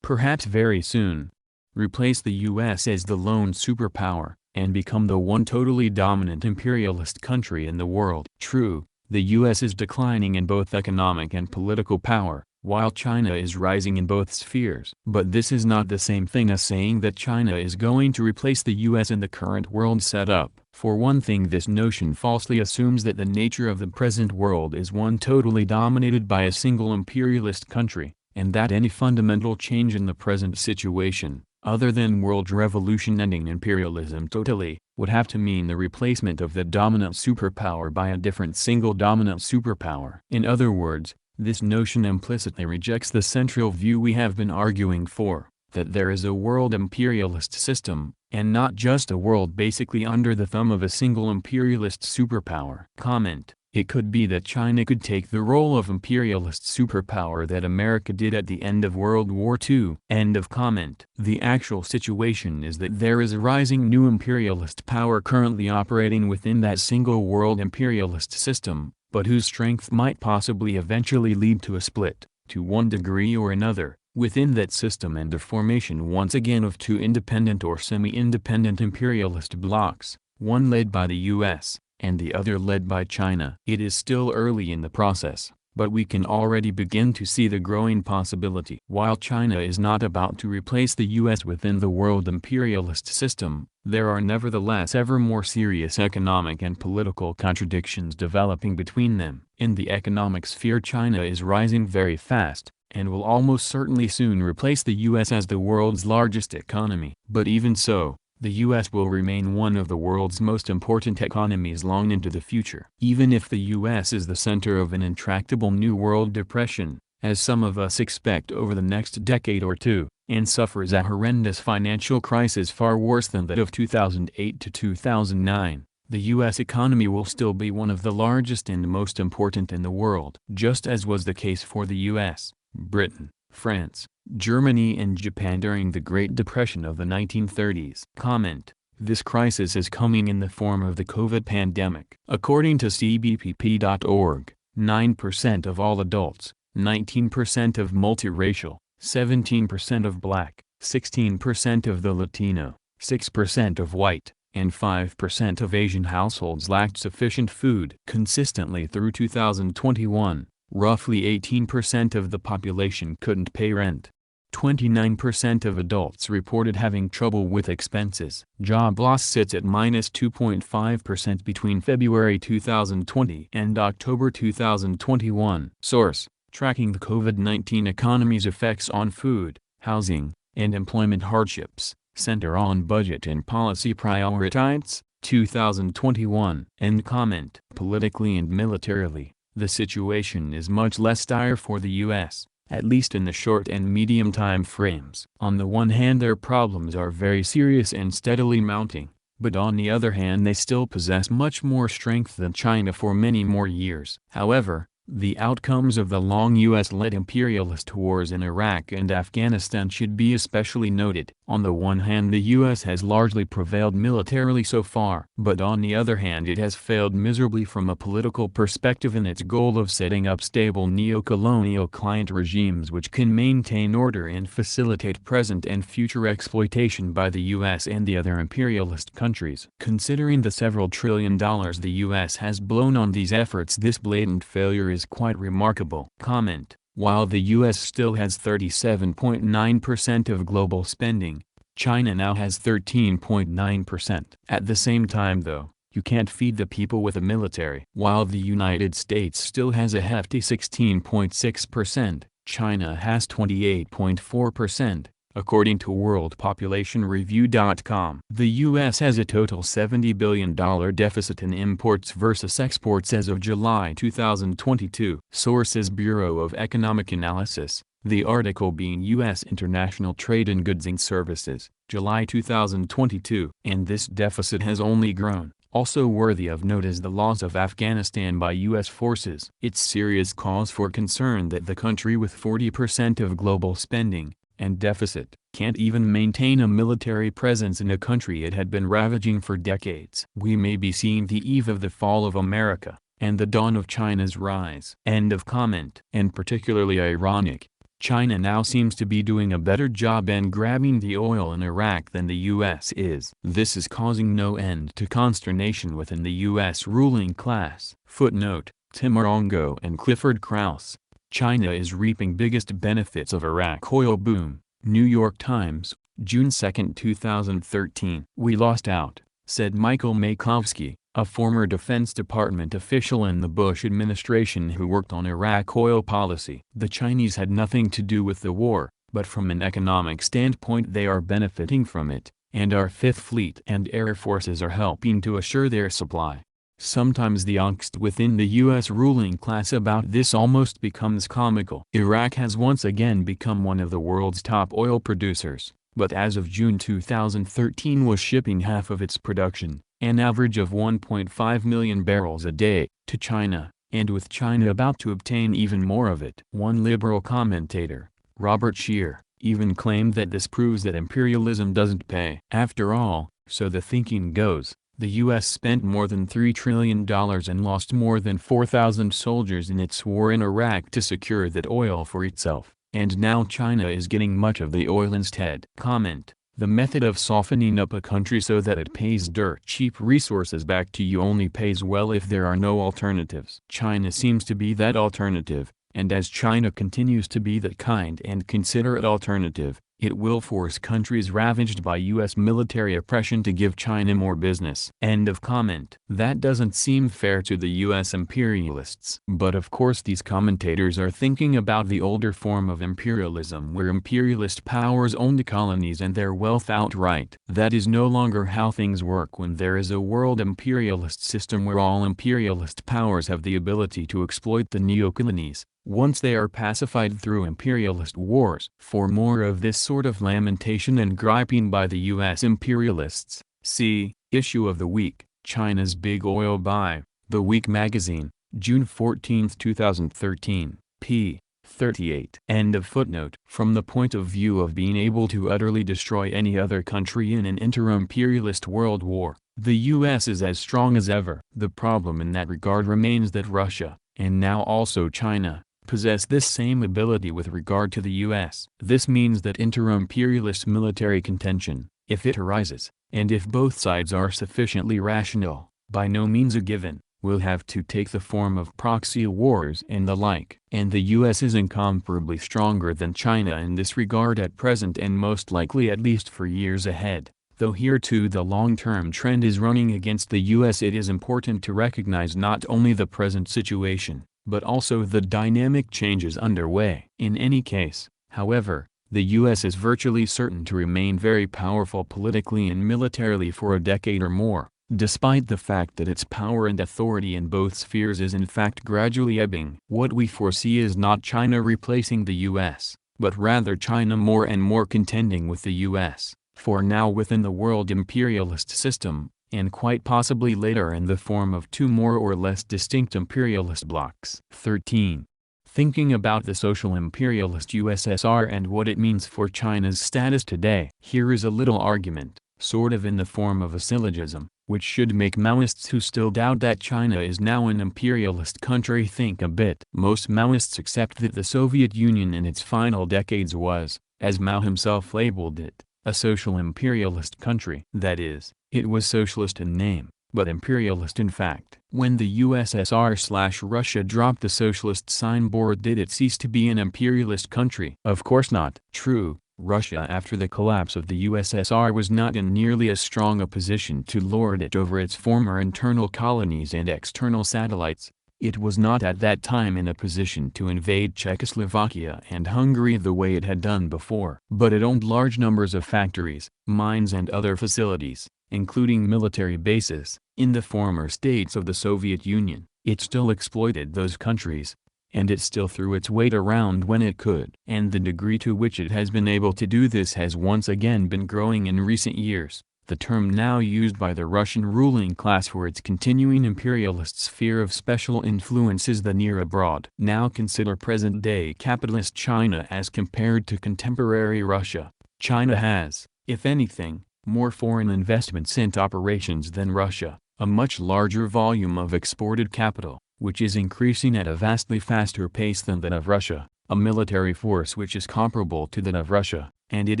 perhaps very soon, replace the U.S. as the lone superpower, and become the one totally dominant imperialist country in the world. True, the U.S. is declining in both economic and political power, while China is rising in both spheres. But this is not the same thing as saying that China is going to replace the U.S. in the current world setup. For one thing, this notion falsely assumes that the nature of the present world is one totally dominated by a single imperialist country, and that any fundamental change in the present situation, other than world revolution ending imperialism totally, would have to mean the replacement of the dominant superpower by a different single dominant superpower. In other words, this notion implicitly rejects the central view we have been arguing for, that there is a world imperialist system, and not just a world basically under the thumb of a single imperialist superpower. Comment. It could be that China could take the role of imperialist superpower that America did at the end of World War II. End of comment. The actual situation is that there is a rising new imperialist power currently operating within that single world imperialist system, but whose strength might possibly eventually lead to a split, to one degree or another, within that system and the formation once again of two independent or semi-independent imperialist blocs, one led by the U.S., and the other led by China. It is still early in the process, but we can already begin to see the growing possibility. While China is not about to replace the U.S. within the world imperialist system, there are nevertheless ever more serious economic and political contradictions developing between them. In the economic sphere, China is rising very fast, and will almost certainly soon replace the U.S. as the world's largest economy. But even so, the U.S. will remain one of the world's most important economies long into the future. Even if the U.S. is the center of an intractable New World Depression, as some of us expect over the next decade or two, and suffers a horrendous financial crisis far worse than that of 2008 to 2009, the U.S. economy will still be one of the largest and most important in the world. Just as was the case for the U.S., Britain, France, Germany and Japan during the Great Depression of the 1930s. Comment. This crisis is coming in the form of the COVID pandemic. According to cbpp.org, 9% of all adults, 19% of multiracial, 17% of black, 16% of the Latino, 6% of white, and 5% of Asian households lacked sufficient food. Consistently through 2021, roughly 18% of the population couldn't pay rent. 29% of adults reported having trouble with expenses. Job loss sits at -2.5% between February 2020 and October 2021. Source: Tracking the COVID-19 economy's effects on food, housing, and employment hardships. Center on Budget and Policy Priorities, 2021. End comment. Politically and militarily, the situation is much less dire for the U.S., at least in the short and medium time frames. On the one hand, their problems are very serious and steadily mounting, but on the other hand they still possess much more strength than China for many more years. However, the outcomes of the long U.S.-led imperialist wars in Iraq and Afghanistan should be especially noted. On the one hand, the U.S. has largely prevailed militarily so far, but on the other hand it has failed miserably from a political perspective in its goal of setting up stable neo-colonial client regimes which can maintain order and facilitate present and future exploitation by the U.S. and the other imperialist countries. Considering the several $1 trillion the U.S. has blown on these efforts, this blatant failure is quite remarkable. Comment. While the U.S. still has 37.9% of global spending, China now has 13.9%. At the same time though, you can't feed the people with a military. While the United States still has a hefty 16.6%, China has 28.4%. According to WorldPopulationReview.com, the U.S. has a total $70 billion deficit in imports versus exports as of July 2022. Sources: Bureau of Economic Analysis, The article being U.S. International Trade in Goods and Services, July 2022. And this deficit has only grown. Also worthy of note is the loss of Afghanistan by U.S. forces. It's serious cause for concern that the country with 40% of global spending and deficit can't even maintain a military presence in a country it had been ravaging for decades. We may be seeing the eve of the fall of America and the dawn of China's rise. End of comment. And particularly ironic, China now seems to be doing a better job in grabbing the oil in Iraq than the U.S. is. This is causing no end to consternation within the U.S. ruling class. Footnote, Tim Arongo and Clifford Krauss. China is reaping biggest benefits of Iraq oil boom. New York Times, June 2, 2013. We lost out, said Michael Makovsky, a former Defense Department official in the Bush administration who worked on Iraq oil policy. The Chinese had nothing to do with the war, but from an economic standpoint they are benefiting from it, and our Fifth Fleet and Air Forces are helping to assure their supply. Sometimes the angst within the U.S. ruling class about this almost becomes comical. Iraq has once again become one of the world's top oil producers, but as of June 2013 was shipping half of its production, an average of 1.5 million barrels a day, to China, and with China about to obtain even more of it. One liberal commentator, Robert Scheer, even claimed that this proves that imperialism doesn't pay. After all, so the thinking goes, the U.S. spent more than $3 trillion and lost more than 4,000 soldiers in its war in Iraq to secure that oil for itself, and now China is getting much of the oil instead. Comment. The method of softening up a country so that it pays dirt cheap resources back to you only pays well if there are no alternatives. China seems to be that alternative, and as China continues to be that kind and considerate alternative, it will force countries ravaged by U.S. military oppression to give China more business. End of comment. That doesn't seem fair to the U.S. imperialists. But of course these commentators are thinking about the older form of imperialism where imperialist powers own the colonies and their wealth outright. That is no longer how things work when there is a world imperialist system where all imperialist powers have the ability to exploit the neocolonies, once they are pacified through imperialist wars. For more of this sort of lamentation and griping by the U.S. imperialists, see, Issue of the Week, China's Big Oil Buy, The Week magazine, June 14, 2013, p. 38. End of footnote. From the point of view of being able to utterly destroy any other country in an inter-imperialist world war, the U.S. is as strong as ever. The problem in that regard remains that Russia, and now also China, possess this same ability with regard to the U.S. This means that inter-imperialist military contention, if it arises, and if both sides are sufficiently rational, by no means a given, will have to take the form of proxy wars and the like. And the U.S. is incomparably stronger than China in this regard at present and most likely at least for years ahead. Though here too the long-term trend is running against the U.S., it is important to recognize not only the present situation, but also the dynamic changes underway. In any case, however, the U.S. is virtually certain to remain very powerful politically and militarily for a decade or more, despite the fact that its power and authority in both spheres is in fact gradually ebbing. What we foresee is not China replacing the U.S., but rather China more and more contending with the U.S., for now within the world imperialist system, and quite possibly later in the form of two more or less distinct imperialist blocs. 13. Thinking about the social imperialist USSR and what it means for China's status today. Here is a little argument, sort of in the form of a syllogism, which should make Maoists who still doubt that China is now an imperialist country think a bit. Most Maoists accept that the Soviet Union in its final decades was, as Mao himself labeled it, a social imperialist country. That is, it was socialist in name, but imperialist in fact. When the USSR/Russia dropped the socialist signboard, did it cease to be an imperialist country? Of course not. True, Russia after the collapse of the USSR was not in nearly as strong a position to lord it over its former internal colonies and external satellites. It was not at that time in a position to invade Czechoslovakia and Hungary the way it had done before. But it owned large numbers of factories, mines and other facilities, including military bases, in the former states of the Soviet Union. It still exploited those countries, and it still threw its weight around when it could. And the degree to which it has been able to do this has once again been growing in recent years. The term now used by the Russian ruling class for its continuing imperialist sphere of special influence is the near abroad. Now consider present-day capitalist China as compared to contemporary Russia. China has, if anything, more foreign investments and operations than Russia, a much larger volume of exported capital, which is increasing at a vastly faster pace than that of Russia, a military force which is comparable to that of Russia, and it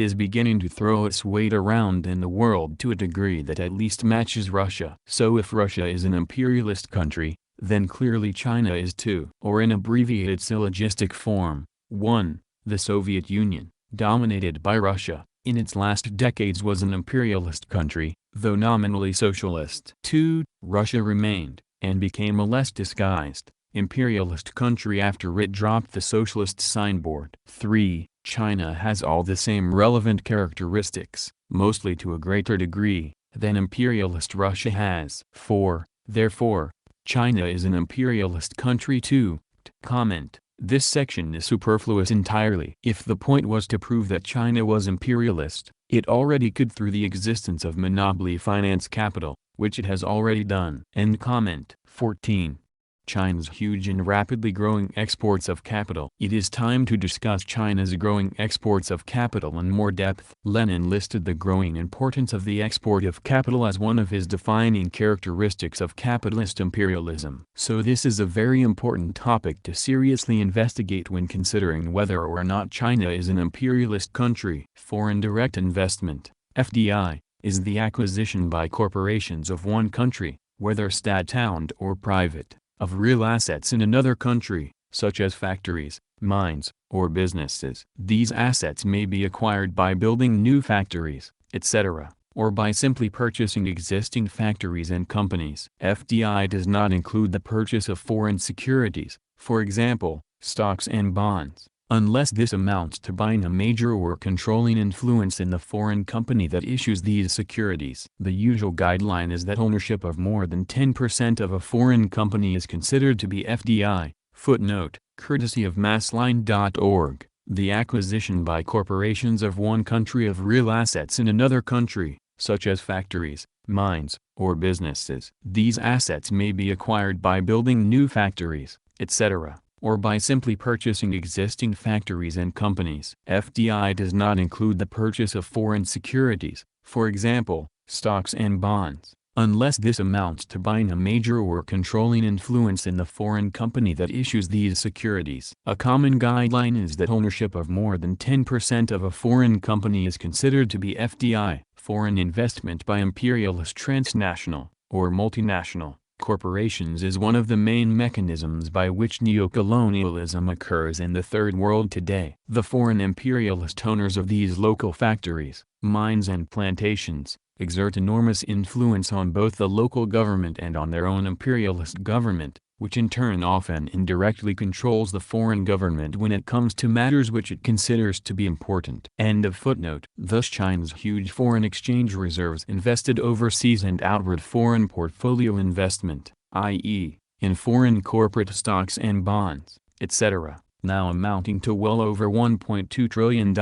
is beginning to throw its weight around in the world to a degree that at least matches Russia. So if Russia is an imperialist country, then clearly China is too. Or in abbreviated syllogistic form, 1. The Soviet Union, dominated by Russia, in its last decades was an imperialist country, though nominally socialist. 2. Russia remained, and became a less disguised, imperialist country after it dropped the socialist signboard. 3. China has all the same relevant characteristics, mostly to a greater degree, than imperialist Russia has. 4. Therefore, China is an imperialist country too. Comment: this section is superfluous entirely. If the point was to prove that China was imperialist, it already could through the existence of monopoly finance capital, which it has already done. End comment. 14. China's huge and rapidly growing exports of capital. It is time to discuss China's growing exports of capital in more depth. Lenin listed the growing importance of the export of capital as one of his defining characteristics of capitalist imperialism. So this is a very important topic to seriously investigate when considering whether or not China is an imperialist country. Foreign direct investment, FDI, is the acquisition by corporations of one country, whether state-owned or private, of real assets in another country, such as factories, mines, or businesses. These assets may be acquired by building new factories, etc., or by simply purchasing existing factories and companies. FDI does not include the purchase of foreign securities, for example, stocks and bonds, unless this amounts to buying a major or controlling influence in the foreign company that issues these securities. The usual guideline is that ownership of more than 10% of a foreign company is considered to be FDI. Footnote, courtesy of massline.org. The acquisition by corporations of one country of real assets in another country, such as factories, mines, or businesses. These assets may be acquired by building new factories, etc., or by simply purchasing existing factories and companies. FDI does not include the purchase of foreign securities, for example, stocks and bonds, unless this amounts to buying a major or controlling influence in the foreign company that issues these securities. A common guideline is that ownership of more than 10% of a foreign company is considered to be FDI, foreign investment by imperialist transnational, or multinational, corporations is one of the main mechanisms by which neocolonialism occurs in the Third World today. The foreign imperialist owners of these local factories, mines and plantations, exert enormous influence on both the local government and on their own imperialist government, which in turn often indirectly controls the foreign government when it comes to matters which it considers to be important. End of footnote. Thus China's huge foreign exchange reserves invested overseas and outward foreign portfolio investment, i.e., in foreign corporate stocks and bonds, etc., now amounting to well over $1.2 trillion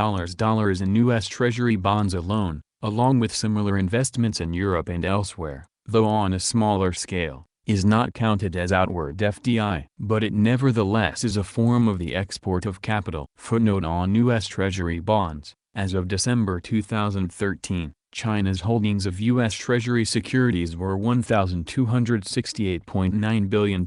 in U.S. Treasury bonds alone, along with similar investments in Europe and elsewhere, though on a smaller scale, is not counted as outward FDI. But it nevertheless is a form of the export of capital. Footnote on U.S. Treasury bonds. As of December 2013, China's holdings of U.S. Treasury securities were $1,268.9 billion.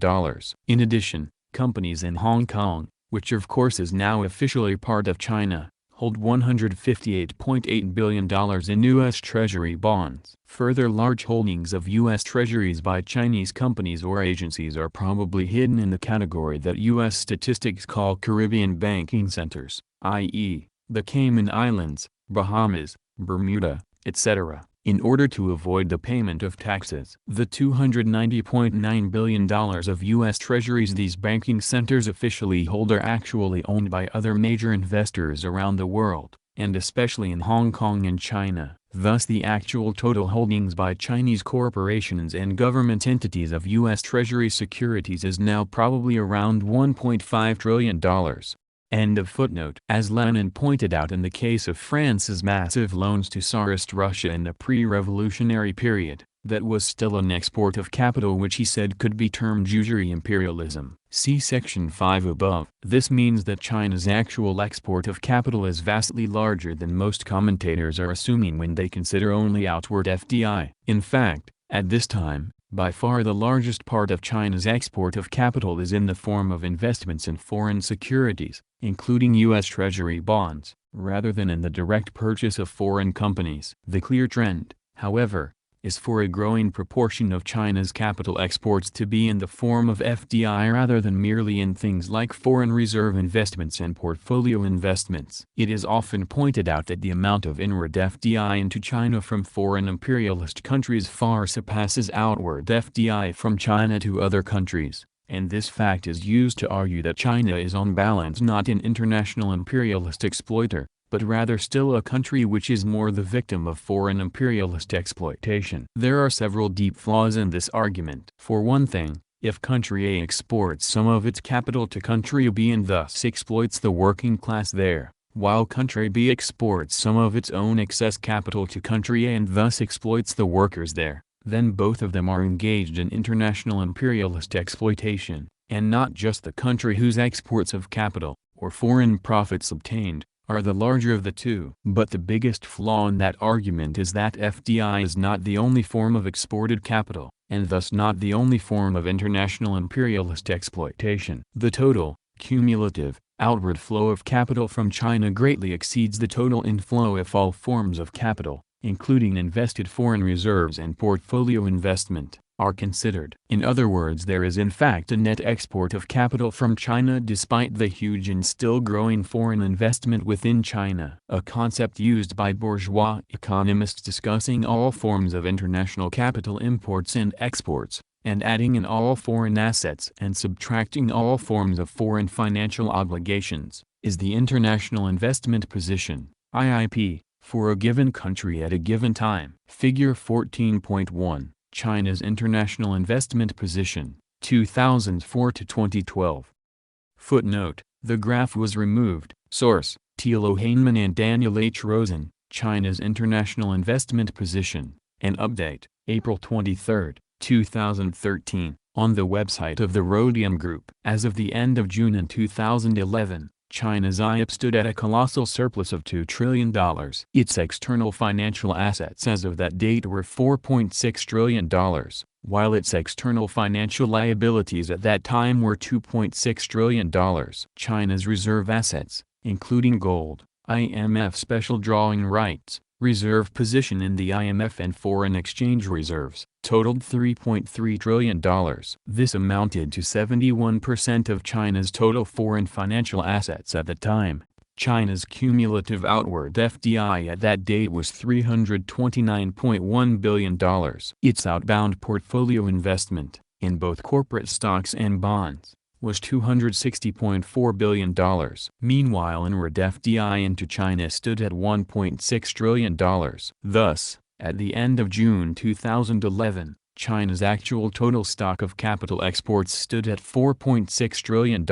In addition, companies in Hong Kong, which of course is now officially part of China, hold $158.8 billion in U.S. Treasury bonds. Further large holdings of U.S. Treasuries by Chinese companies or agencies are probably hidden in the category that U.S. statistics call Caribbean banking centers, i.e., the Cayman Islands, Bahamas, Bermuda, etc., in order to avoid the payment of taxes. The $290.9 billion of U.S. Treasuries these banking centers officially hold are actually owned by other major investors around the world, and especially in Hong Kong and China. Thus the actual total holdings by Chinese corporations and government entities of U.S. Treasury securities is now probably around $1.5 trillion. End of footnote. As Lenin pointed out in the case of France's massive loans to Tsarist Russia in the pre-revolutionary period, that was still an export of capital which he said could be termed usury imperialism. See section 5 above. This means that China's actual export of capital is vastly larger than most commentators are assuming when they consider only outward FDI. In fact, at this time, by far the largest part of China's export of capital is in the form of investments in foreign securities, including U.S. Treasury bonds, rather than in the direct purchase of foreign companies. The clear trend, however, is for a growing proportion of China's capital exports to be in the form of FDI rather than merely in things like foreign reserve investments and portfolio investments. It is often pointed out that the amount of inward FDI into China from foreign imperialist countries far surpasses outward FDI from China to other countries, and this fact is used to argue that China is on balance not an international imperialist exploiter, but rather still a country which is more the victim of foreign imperialist exploitation. There are several deep flaws in this argument. For one thing, if country A exports some of its capital to country B and thus exploits the working class there, while country B exports some of its own excess capital to country A and thus exploits the workers there, then both of them are engaged in international imperialist exploitation, and not just the country whose exports of capital, or foreign profits obtained, are the larger of the two. But the biggest flaw in that argument is that FDI is not the only form of exported capital, and thus not the only form of international imperialist exploitation. The total, cumulative, outward flow of capital from China greatly exceeds the total inflow if all forms of capital, including invested foreign reserves and portfolio investment, are considered. In other words, there is in fact a net export of capital from China despite the huge and still growing foreign investment within China. A concept used by bourgeois economists discussing all forms of international capital imports and exports, and adding in all foreign assets and subtracting all forms of foreign financial obligations, is the international investment position, IIP, for a given country at a given time. Figure 14.1. China's international investment position, 2004 to 2012. Footnote: the graph was removed. Source: Thilo Heinemann and Daniel H. Rosen, China's international investment position, an update, April 23, 2013, on the website of the Rhodium Group. As of the end of June in 2011, China's IIP stood at a colossal surplus of $2 trillion. Its external financial assets as of that date were $4.6 trillion, while its external financial liabilities at that time were $2.6 trillion. China's reserve assets, including gold, IMF special drawing rights, reserve position in the IMF and foreign exchange reserves, totaled $3.3 trillion. This amounted to 71% of China's total foreign financial assets at the time. China's cumulative outward FDI at that date was $329.1 billion. Its outbound portfolio investment, in both corporate stocks and bonds, was $260.4 billion. Meanwhile, inward FDI into China stood at $1.6 trillion. Thus, at the end of June 2011, China's actual total stock of capital exports stood at $4.6 trillion,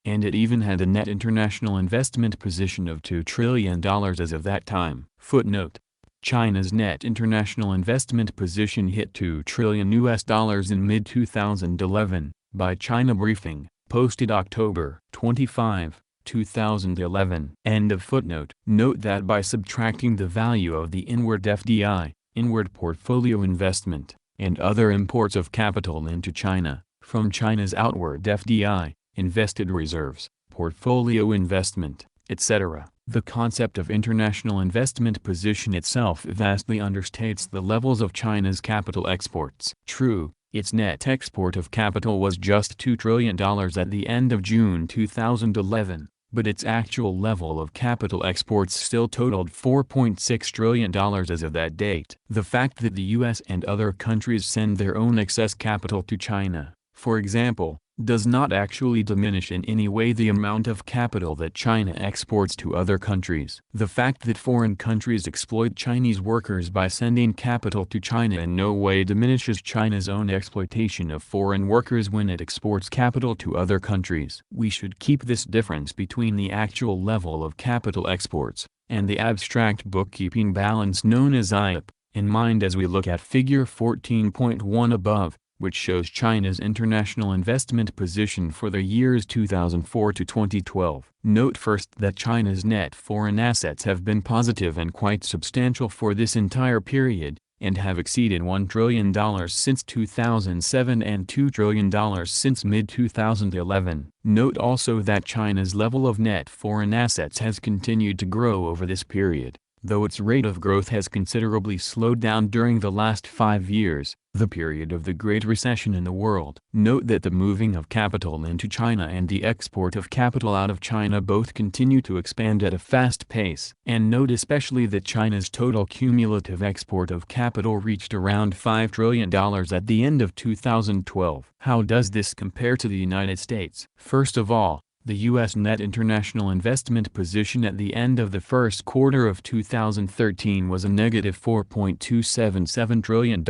and it even had a net international investment position of $2 trillion as of that time. Footnote: China's net international investment position hit $2 trillion in mid-2011, by China Briefing, posted October 25, 2011. End of footnote. Note that by subtracting the value of the inward FDI, inward portfolio investment, and other imports of capital into China, from China's outward FDI, invested reserves, portfolio investment, etc., the concept of international investment position itself vastly understates the levels of China's capital exports. True, its net export of capital was just $2 trillion at the end of June 2011, but its actual level of capital exports still totaled $4.6 trillion as of that date. The fact that the US and other countries send their own excess capital to China, for example, does not actually diminish in any way the amount of capital that China exports to other countries. The fact that foreign countries exploit Chinese workers by sending capital to China in no way diminishes China's own exploitation of foreign workers when it exports capital to other countries. We should keep this difference between the actual level of capital exports and the abstract bookkeeping balance known as IAP in mind as we look at Figure 14.1 above, which shows China's international investment position for the years 2004 to 2012. Note first that China's net foreign assets have been positive and quite substantial for this entire period, and have exceeded $1 trillion since 2007 and $2 trillion since mid-2011. Note also that China's level of net foreign assets has continued to grow over this period, though its rate of growth has considerably slowed down during the last 5 years, the period of the Great Recession in the world. Note that the moving of capital into China and the export of capital out of China both continue to expand at a fast pace. And note especially that China's total cumulative export of capital reached around $5 trillion at the end of 2012. How does this compare to the United States? First of all, the U.S. net international investment position at the end of the first quarter of 2013 was a negative $4.277 trillion.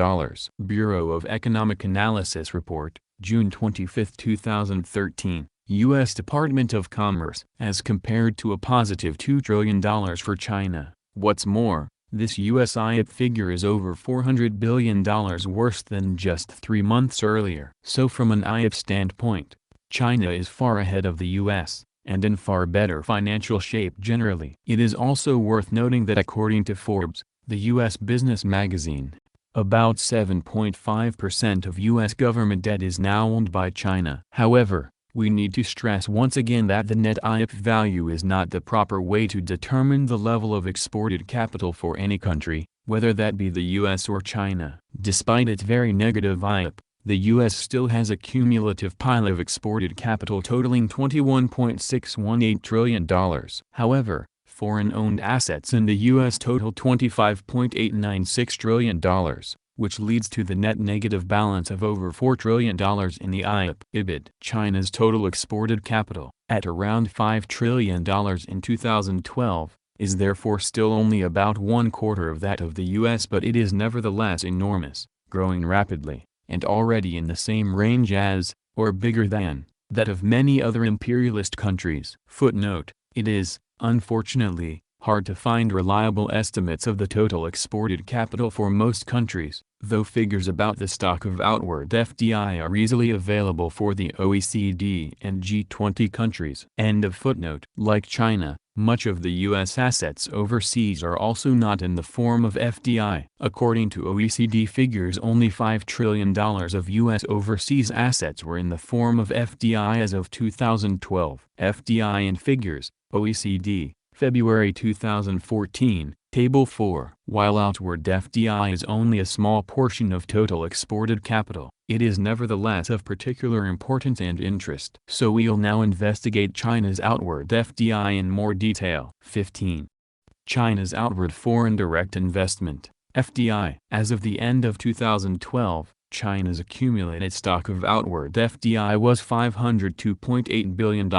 Bureau of Economic Analysis Report, June 25, 2013, U.S. Department of Commerce, as compared to a positive $2 trillion for China. What's more, this U.S. IAP figure is over $400 billion worse than just 3 months earlier. So from an IAP standpoint, China is far ahead of the U.S., and in far better financial shape generally. It is also worth noting that according to Forbes, the U.S. business magazine, about 7.5% of U.S. government debt is now owned by China. However, we need to stress once again that the net IAP value is not the proper way to determine the level of exported capital for any country, whether that be the U.S. or China. Despite its very negative IAP, the U.S. still has a cumulative pile of exported capital totaling $21.618 trillion. However, foreign-owned assets in the U.S. total $25.896 trillion, which leads to the net negative balance of over $4 trillion in the IAP. China's total exported capital, at around $5 trillion in 2012, is therefore still only about 1/4 of that of the U.S., but it is nevertheless enormous, growing rapidly, and already in the same range as, or bigger than, that of many other imperialist countries. Footnote: it is, unfortunately, hard to find reliable estimates of the total exported capital for most countries, though figures about the stock of outward FDI are easily available for the OECD and G20 countries. End of footnote. Like China, much of the U.S. assets overseas are also not in the form of FDI. According to OECD figures, only $5 trillion of U.S. overseas assets were in the form of FDI as of 2012. FDI in figures, OECD, February 2014, Table 4. While outward FDI is only a small portion of total exported capital, it is nevertheless of particular importance and interest. So we'll now investigate China's outward FDI in more detail. 15. China's outward foreign direct investment, FDI. As of the end of 2012, China's accumulated stock of outward FDI was $502.8 billion.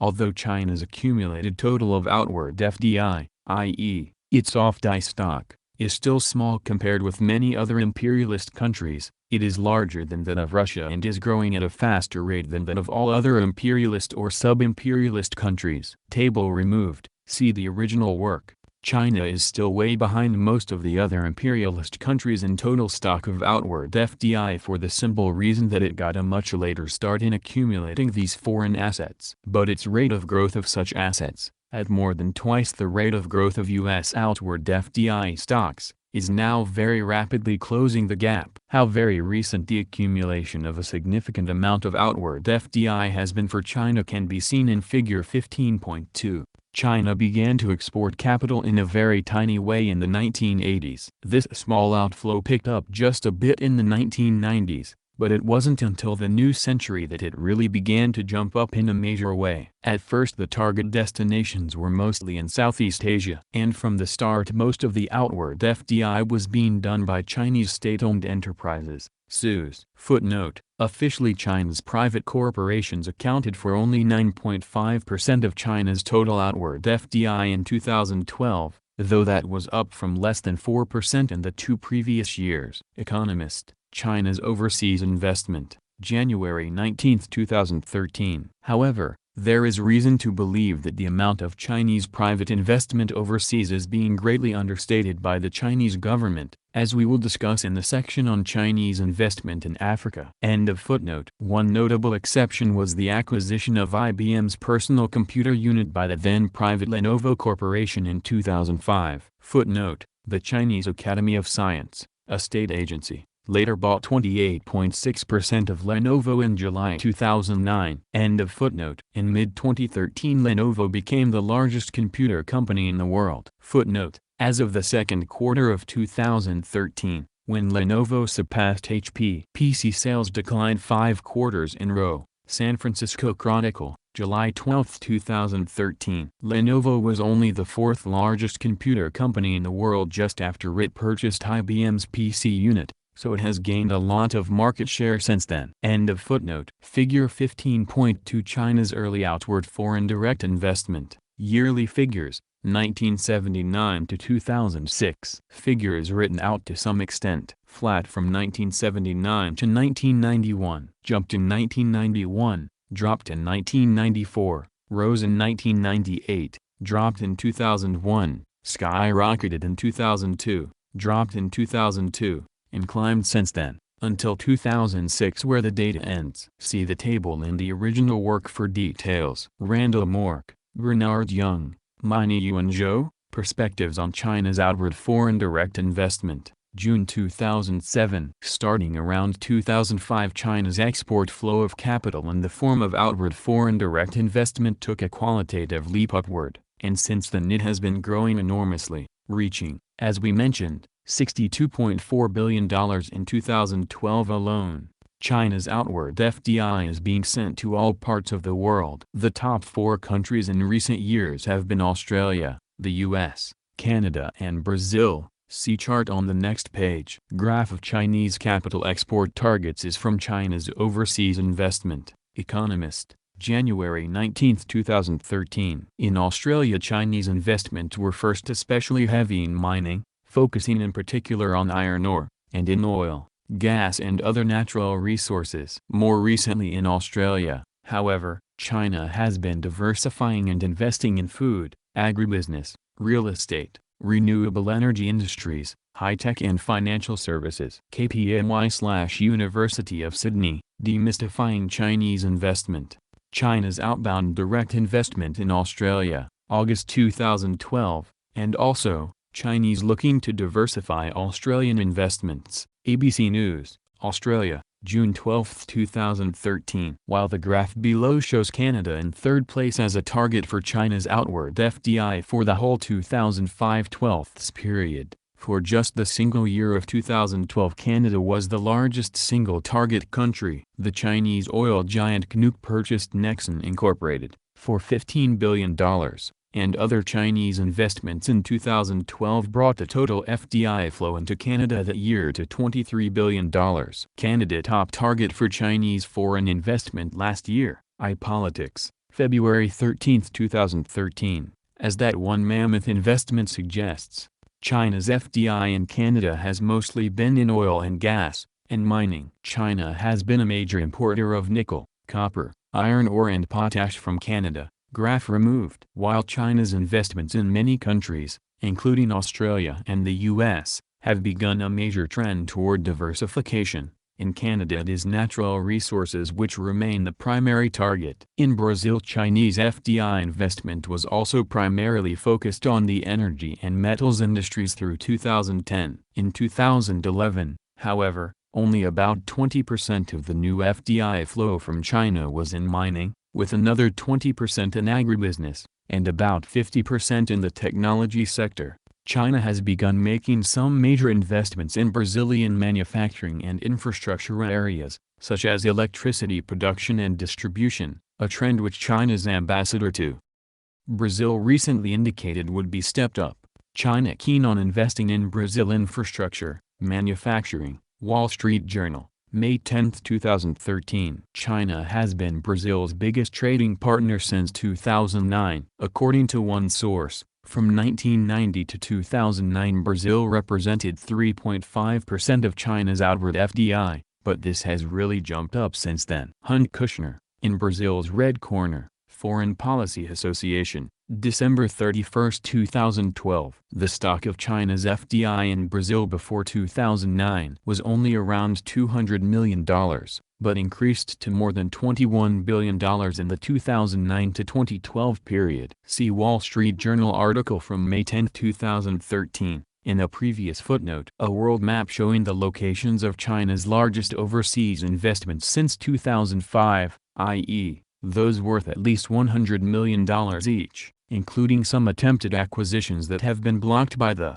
Although China's accumulated total of outward FDI, i.e., its FDI stock, is still small compared with many other imperialist countries, it is larger than that of Russia and is growing at a faster rate than that of all other imperialist or sub-imperialist countries. Table removed. See the original work. China is still way behind most of the other imperialist countries in total stock of outward FDI for the simple reason that it got a much later start in accumulating these foreign assets. But its rate of growth of such assets, at more than twice the rate of growth of U.S. outward FDI stocks, is now very rapidly closing the gap. How very recent the accumulation of a significant amount of outward FDI has been for China can be seen in Figure 15.2. China began to export capital in a very tiny way in the 1980s. This small outflow picked up just a bit in the 1990s, but it wasn't until the new century that it really began to jump up in a major way. At first the target destinations were mostly in Southeast Asia, and from the start most of the outward FDI was being done by Chinese state-owned enterprises. SUs. Footnote: officially China's private corporations accounted for only 9.5% of China's total outward FDI in 2012, though that was up from less than 4% in the 2 previous years. Economist. China's overseas investment, January 19, 2013. However, there is reason to believe that the amount of Chinese private investment overseas is being greatly understated by the Chinese government, as we will discuss in the section on Chinese investment in Africa. End of footnote. One notable exception was the acquisition of IBM's personal computer unit by the then private Lenovo Corporation in 2005. Footnote: the Chinese Academy of Science, a state agency, later bought 28.6% of Lenovo in July 2009. End of footnote. In mid-2013 Lenovo became the largest computer company in the world. Footnote: as of the second quarter of 2013, when Lenovo surpassed HP, PC sales declined 5 quarters in a row. San Francisco Chronicle, July 12, 2013. Lenovo was only the 4th largest computer company in the world just after it purchased IBM's PC unit, so it has gained a lot of market share since then. End of footnote. Figure 15.2 China's early outward foreign direct investment, yearly figures, 1979 to 2006. Figures written out to some extent. Flat from 1979 to 1991. Jumped in 1991, dropped in 1994, rose in 1998, dropped in 2001, skyrocketed in 2002, dropped in 2002, and climbed since then, until 2006 where the data ends. See the table in the original work for details. Randall Mork, Bernard Young, Miney Yuan Zhou, Perspectives on China's Outward Foreign Direct Investment, June 2007. Starting around 2005 China's export flow of capital in the form of outward foreign direct investment took a qualitative leap upward, and since then it has been growing enormously, reaching, as we mentioned, $62.4 billion in 2012 alone. China's outward FDI is being sent to all parts of the world. The top 4 countries in recent years have been Australia, the US, Canada and Brazil. See chart on the next page. Graph of Chinese capital export targets is from China's overseas investment. Economist, January 19, 2013. In Australia Chinese investments were first especially heavy in mining, focusing in particular on iron ore, and in oil, gas and other natural resources. More recently in Australia, however, China has been diversifying and investing in food, agribusiness, real estate, renewable energy industries, high-tech and financial services. KPMY/University of Sydney, Demystifying Chinese Investment. China's outbound direct investment in Australia, August 2012, and also, Chinese looking to diversify Australian investments. ABC News, Australia, June 12, 2013. While the graph below shows Canada in 3rd place as a target for China's outward FDI for the whole 2005-12 period, for just the single year of 2012 Canada was the largest single target country. The Chinese oil giant CNOOC purchased Nexen Incorporated for $15 billion. And other Chinese investments in 2012 brought the total FDI flow into Canada that year to $23 billion. Canada top target for Chinese foreign investment last year. iPolitics, February 13, 2013. As that one mammoth investment suggests, China's FDI in Canada has mostly been in oil and gas, and mining. China has been a major importer of nickel, copper, iron ore and potash from Canada. Graph removed. While China's investments in many countries, including Australia and the US, have begun a major trend toward diversification, in Canada it is natural resources which remain the primary target. In Brazil Chinese FDI investment was also primarily focused on the energy and metals industries through 2010. In 2011, however, only about 20% of the new FDI flow from China was in mining, with another 20% in agribusiness, and about 50% in the technology sector. China has begun making some major investments in Brazilian manufacturing and infrastructure areas, such as electricity production and distribution, a trend which China's ambassador to Brazil recently indicated would be stepped up. China keen on investing in Brazil infrastructure, manufacturing. Wall Street Journal, May 10, 2013. China has been Brazil's biggest trading partner since 2009. According to one source, from 1990 to 2009 Brazil represented 3.5% of China's outward FDI, but this has really jumped up since then. Hunt Kushner, in Brazil's Red Corner, Foreign Policy Association, December 31, 2012. The stock of China's FDI in Brazil before 2009 was only around $200 million, but increased to more than $21 billion in the 2009 to 2012 period. See Wall Street Journal article from May 10, 2013. In a previous footnote, a world map showing the locations of China's largest overseas investments since 2005, i.e., those worth at least $100 million each, including some attempted acquisitions that have been blocked by the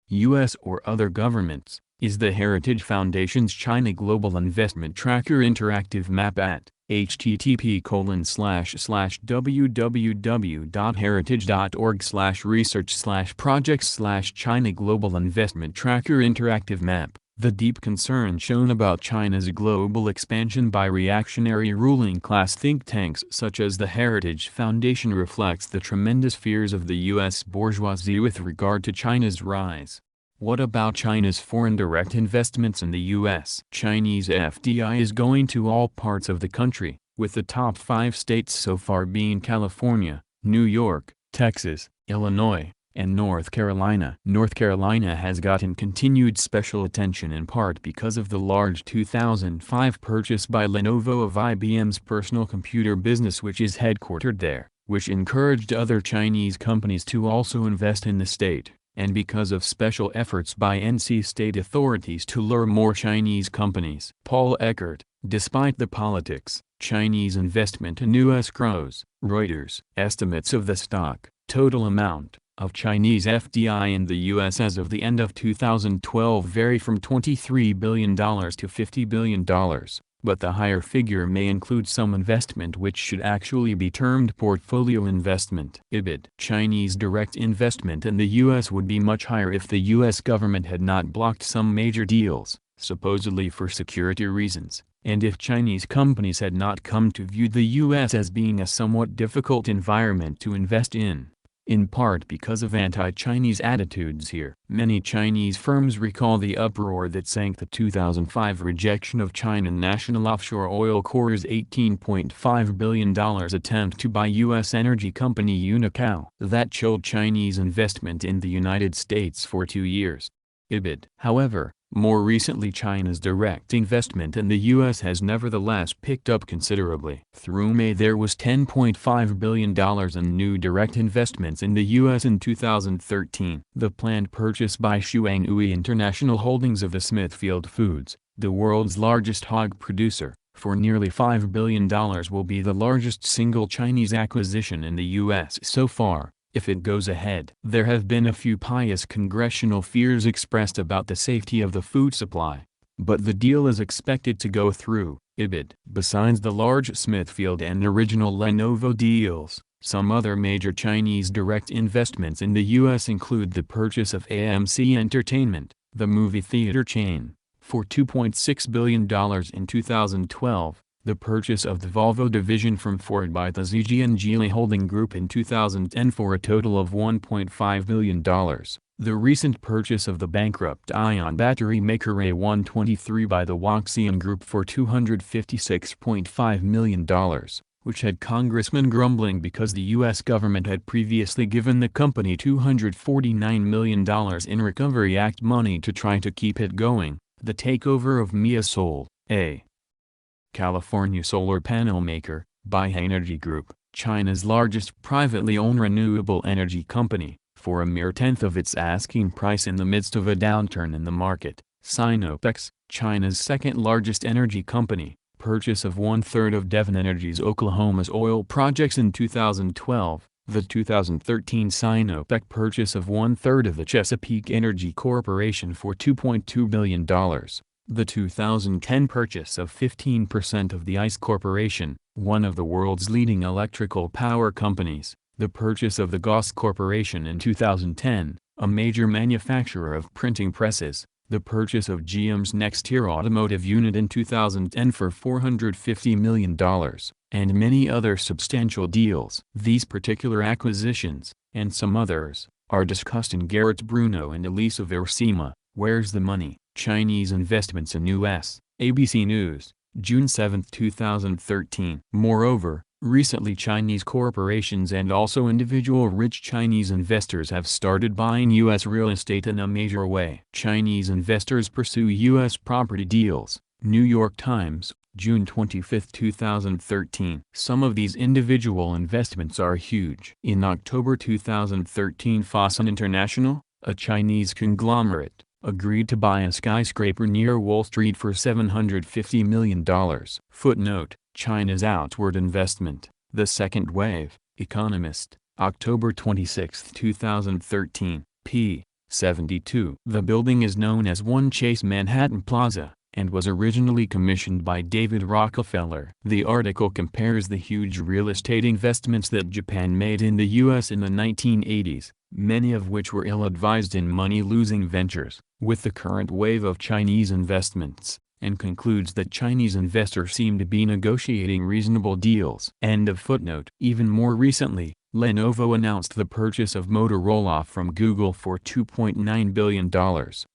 U.S. or other governments, is the Heritage Foundation's China Global Investment Tracker interactive map at http://www.heritage.org/research/projects/China Global Investment Tracker interactive map. The deep concern shown about China's global expansion by reactionary ruling class think tanks such as the Heritage Foundation reflects the tremendous fears of the U.S. bourgeoisie with regard to China's rise. What about China's foreign direct investments in the U.S.? Chinese FDI is going to all parts of the country, with the top 5 states so far being California, New York, Texas, Illinois, and North Carolina. North Carolina has gotten continued special attention in part because of the large 2005 purchase by Lenovo of IBM's personal computer business, which is headquartered there, which encouraged other Chinese companies to also invest in the state, and because of special efforts by NC state authorities to lure more Chinese companies. Paul Eckert, despite the politics, Chinese investment in U.S. grows. Reuters. Estimates of the stock, total amount, of Chinese FDI in the U.S. as of the end of 2012 vary from $23 billion to $50 billion, but the higher figure may include some investment which should actually be termed portfolio investment. IBID. Chinese direct investment in the U.S. would be much higher if the U.S. government had not blocked some major deals, supposedly for security reasons, and if Chinese companies had not come to view the U.S. as being a somewhat difficult environment to invest in part because of anti-Chinese attitudes here. Many Chinese firms recall the uproar that sank the 2005 rejection of China National Offshore Oil Corp's $18.5 billion attempt to buy U.S. energy company Unocal. That chilled Chinese investment in the United States for 2 years. IBID. However, more recently China's direct investment in the U.S. has nevertheless picked up considerably. Through May there was $10.5 billion in new direct investments in the U.S. in 2013. The planned purchase by Shuanghui International Holdings of the Smithfield Foods, the world's largest hog producer, for nearly $5 billion will be the largest single Chinese acquisition in the U.S. so far, if it goes ahead. There have been a few pious congressional fears expressed about the safety of the food supply, but the deal is expected to go through. IBID. Besides the large Smithfield and original Lenovo deals, some other major Chinese direct investments in the U.S. include the purchase of AMC Entertainment, the movie theater chain, for $2.6 billion in 2012, the purchase of the Volvo division from Ford by the Zhejiang Geely Holding Group in 2010 for a total of $1.5 billion, the recent purchase of the bankrupt ion battery maker A123 by the Waxian Group for $256.5 million, which had congressmen grumbling because the U.S. government had previously given the company $249 million in Recovery Act money to try to keep it going, the takeover of Mia Sol, a California solar panel maker, by Energy Group, China's largest privately owned renewable energy company, for a mere tenth of its asking price in the midst of a downturn in the market. Sinopec, China's second-largest energy company, purchase of one-third of Devon Energy's Oklahoma's oil projects in 2012, the 2013 Sinopec purchase of one-third of the Chesapeake Energy Corporation for $2.2 billion, The 2010 purchase of 15% of the ICE Corporation, one of the world's leading electrical power companies, the purchase of the Gauss Corporation in 2010, a major manufacturer of printing presses, the purchase of GM's Nexteer automotive unit in 2010 for $450 million, and many other substantial deals. These particular acquisitions, and some others, are discussed in Garrett Bruno and Elisa Versima, Where's the Money? Chinese Investments in U.S., ABC News, June 7, 2013. Moreover, recently Chinese corporations and also individual rich Chinese investors have started buying U.S. real estate in a major way. Chinese investors pursue U.S. property deals, New York Times, June 25, 2013. Some of these individual investments are huge. In October 2013, Fosun International, a Chinese conglomerate, agreed to buy a skyscraper near Wall Street for $750 million. Footnote: China's outward investment, the second wave. Economist, October 26, 2013, p. 72. The building is known as One Chase Manhattan Plaza, and was originally commissioned by David Rockefeller. The article compares the huge real estate investments that Japan made in the U.S. in the 1980s, many of which were ill-advised and money-losing ventures, with the current wave of Chinese investments, and concludes that Chinese investors seem to be negotiating reasonable deals. End of footnote. Even more recently, Lenovo announced the purchase of Motorola from Google for $2.9 billion.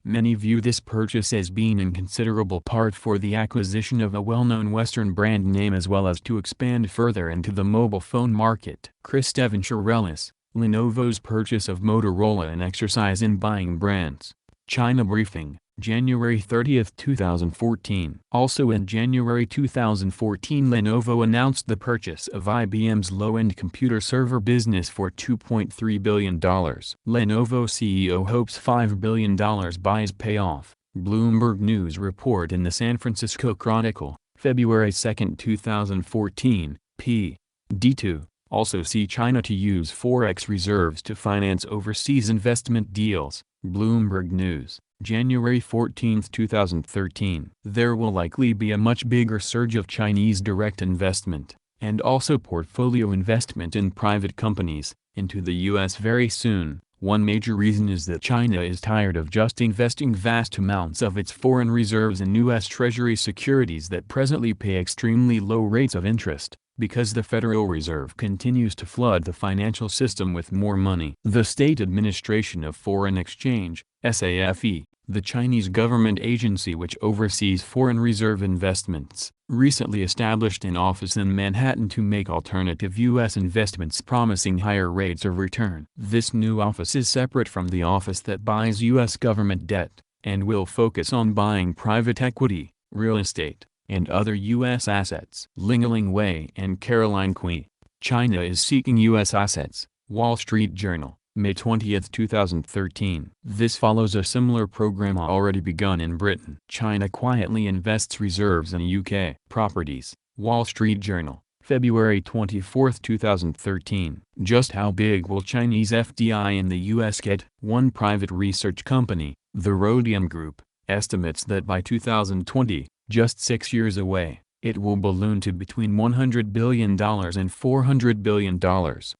Many view this purchase as being in considerable part for the acquisition of a well-known Western brand name as well as to expand further into the mobile phone market. Chris Devonshire-Ellis, Lenovo's purchase of Motorola an exercise in buying brands. China Briefing, January 30, 2014. Also in January 2014, Lenovo announced the purchase of IBM's low-end computer server business for $2.3 billion. Lenovo CEO hopes $5 billion buys pay off. Bloomberg News report in the San Francisco Chronicle, February 2, 2014, p. D2. Also see China to use forex reserves to finance overseas investment deals. Bloomberg News, January 14, 2013. There will likely be a much bigger surge of Chinese direct investment, and also portfolio investment in private companies, into the U.S. very soon. One major reason is that China is tired of just investing vast amounts of its foreign reserves in U.S. Treasury securities that presently pay extremely low rates of interest, because the Federal Reserve continues to flood the financial system with more money. The State Administration of Foreign Exchange, SAFE, the Chinese government agency which oversees foreign reserve investments, recently established an office in Manhattan to make alternative U.S. investments promising higher rates of return. This new office is separate from the office that buys U.S. government debt, and will focus on buying private equity, real estate, and other U.S. assets. Ling Wei and Caroline Kui, China is seeking U.S. assets, Wall Street Journal, May 20, 2013. This follows a similar program already begun in Britain. China quietly invests reserves in UK properties, Wall Street Journal, February 24, 2013. Just how big will Chinese FDI in the U.S. get? One private research company, the Rhodium Group, estimates that by 2020, just 6 years away, it will balloon to between $100 billion and $400 billion.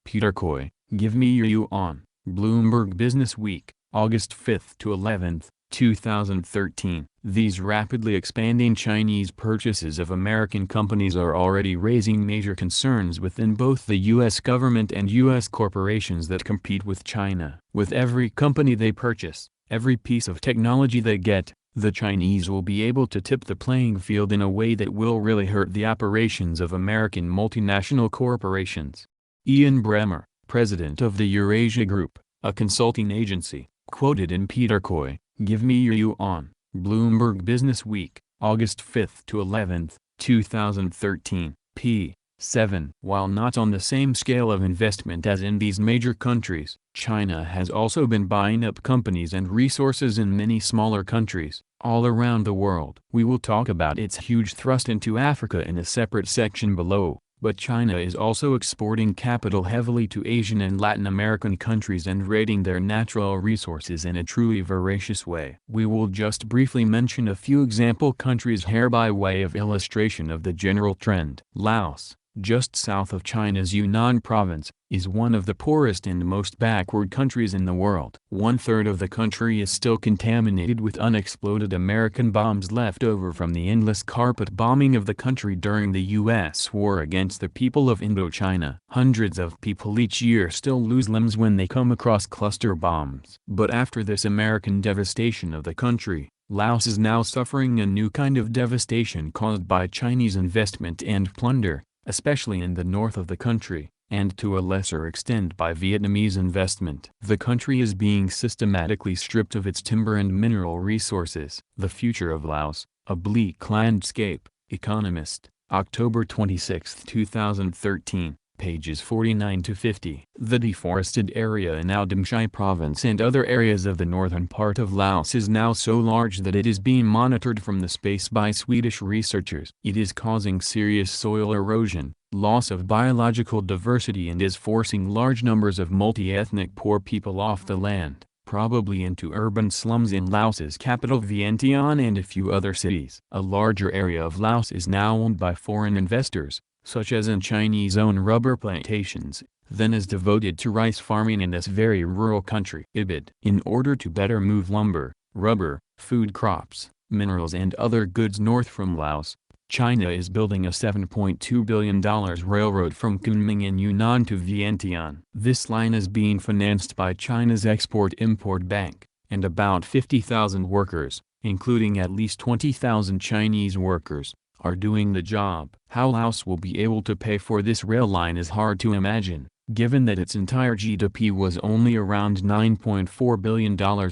Peter Coy, give me your yuan. Bloomberg Business Week, August 5 to 11, 2013. These rapidly expanding Chinese purchases of American companies are already raising major concerns within both the U.S. government and U.S. corporations that compete with China. With every company they purchase, every piece of technology they get, the Chinese will be able to tip the playing field in a way that will really hurt the operations of American multinational corporations. Ian Bremmer, president of the Eurasia Group, a consulting agency, quoted in Peter Coy, give me your yuan. Bloomberg Business Week, August 5 to 11, 2013, p. 7. While not on the same scale of investment as in these major countries, China has also been buying up companies and resources in many smaller countries, all around the world. We will talk about its huge thrust into Africa in a separate section below, But China is also exporting capital heavily to Asian and Latin American countries and raiding their natural resources in a truly voracious way. We will just briefly mention a few example countries here by way of illustration of the general trend. Laos, just south of China's Yunnan province, is one of the poorest and most backward countries in the world. 1/3 of the country is still contaminated with unexploded American bombs left over from the endless carpet bombing of the country during the U.S. war against the people of Indochina. Hundreds of people each year still lose limbs when they come across cluster bombs. But after this American devastation of the country, Laos is now suffering a new kind of devastation caused by Chinese investment and plunder, especially in the north of the country, and to a lesser extent by Vietnamese investment. The country is being systematically stripped of its timber and mineral resources. The future of Laos, a bleak landscape. Economist, October 26, 2013. Pages 49 to 50. The deforested area in Udomxai province and other areas of the northern part of Laos is now so large that it is being monitored from the space by Swedish researchers. It is causing serious soil erosion, loss of biological diversity, and is forcing large numbers of multi-ethnic poor people off the land, probably into urban slums in Laos's capital Vientiane and a few other cities. A larger area of Laos is now owned by foreign investors, such as in Chinese-owned rubber plantations, then is devoted to rice farming in this very rural country. In order to better move lumber, rubber, food crops, minerals and other goods north from Laos, China is building a $7.2 billion railroad from Kunming in Yunnan to Vientiane. This line is being financed by China's Export-Import Bank, and about 50,000 workers, including at least 20,000 Chinese workers, are doing the job. How Laos will be able to pay for this rail line is hard to imagine, given that its entire GDP was only around $9.4 billion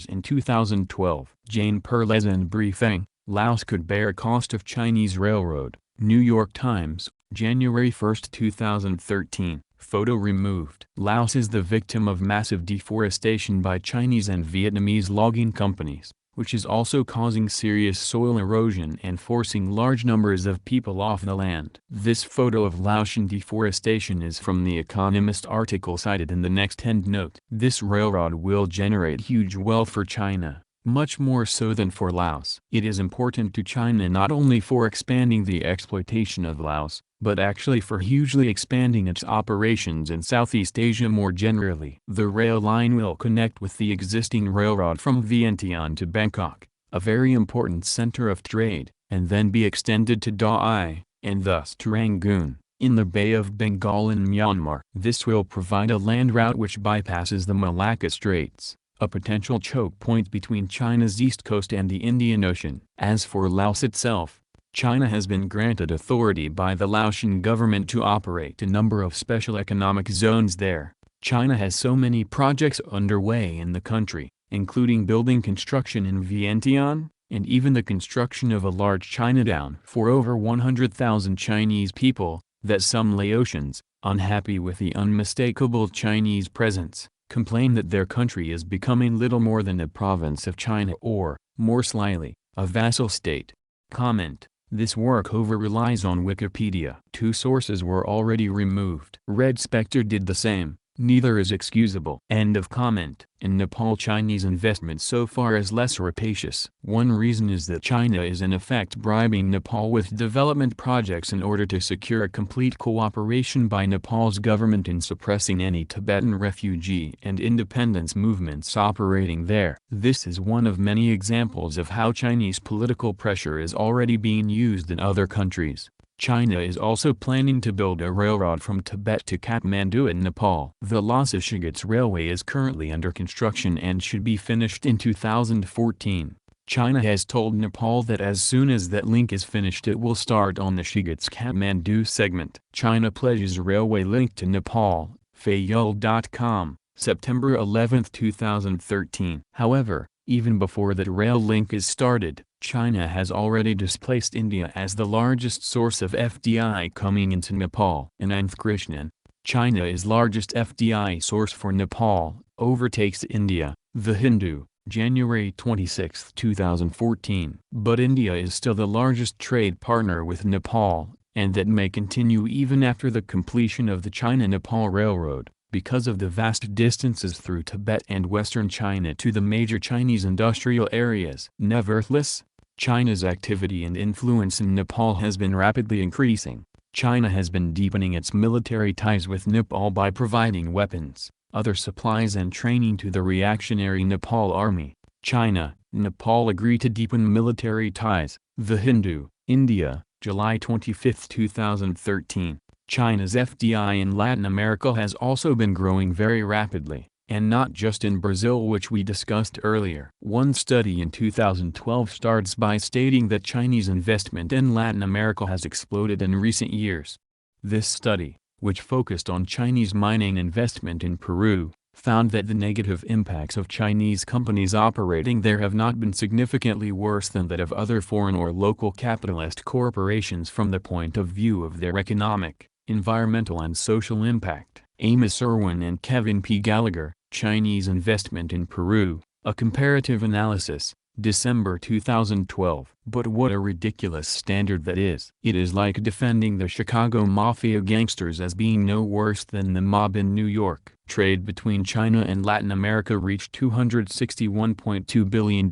in 2012. Jane Perlez briefing, Laos could bear cost of Chinese railroad. New York Times, January 1, 2013. Photo removed. Laos is the victim of massive deforestation by Chinese and Vietnamese logging companies, which is also causing serious soil erosion and forcing large numbers of people off the land. This photo of Laotian deforestation is from the Economist article cited in the next endnote. This railroad will generate huge wealth for China, much more so than for Laos. It is important to China not only for expanding the exploitation of Laos, but actually for hugely expanding its operations in Southeast Asia more generally. The rail line will connect with the existing railroad from Vientiane to Bangkok, a very important center of trade, and then be extended to Da'ai, and thus to Rangoon, in the Bay of Bengal in Myanmar. This will provide a land route which bypasses the Malacca Straits, a potential choke point between China's east coast and the Indian Ocean. As for Laos itself, China has been granted authority by the Laotian government to operate a number of special economic zones there. China has so many projects underway in the country, including building construction in Vientiane, and even the construction of a large Chinatown for over 100,000 Chinese people, that some Laotians, unhappy with the unmistakable Chinese presence, complain that their country is becoming little more than a province of China or, more slyly, a vassal state. Comment: this work over-relies on Wikipedia. 2 sources were already removed. Red Spectre did the same. Neither is excusable. End of comment. In Nepal, Chinese investment so far is less rapacious. One reason is that China is in effect bribing Nepal with development projects in order to secure a complete cooperation by Nepal's government in suppressing any Tibetan refugee and independence movements operating there. This is one of many examples of how Chinese political pressure is already being used in other countries. China is also planning to build a railroad from Tibet to Kathmandu in Nepal. The Lhasa Shigats Railway is currently under construction and should be finished in 2014. China has told Nepal that as soon as that link is finished it will start on the Shigats-Kathmandu segment. China pledges railway link to Nepal, Fayul.com, September 11, 2013. However, even before that rail link is started, China has already displaced India as the largest source of FDI coming into Nepal. In Transcription, China is largest FDI source for Nepal, overtakes India. The Hindu, January 26, 2014. But India is still the largest trade partner with Nepal, and that may continue even after the completion of the China-Nepal Railroad, because of the vast distances through Tibet and western China to the major Chinese industrial areas. Nevertheless, China's activity and influence in Nepal has been rapidly increasing. China has been deepening its military ties with Nepal by providing weapons, other supplies and training to the reactionary Nepal army. China, Nepal agreed to deepen military ties. The Hindu, India, July 25, 2013. China's FDI in Latin America has also been growing very rapidly, and not just in Brazil, which we discussed earlier. One study in 2012 starts by stating that Chinese investment in Latin America has exploded in recent years. This study, which focused on Chinese mining investment in Peru, found that the negative impacts of Chinese companies operating there have not been significantly worse than that of other foreign or local capitalist corporations from the point of view of their economic, environmental and social impact. Amos Irwin and Kevin P. Gallagher, Chinese Investment in Peru, A Comparative Analysis, December 2012. But what a ridiculous standard that is. It is like defending the Chicago Mafia gangsters as being no worse than the mob in New York. Trade between China and Latin America reached $261.2 billion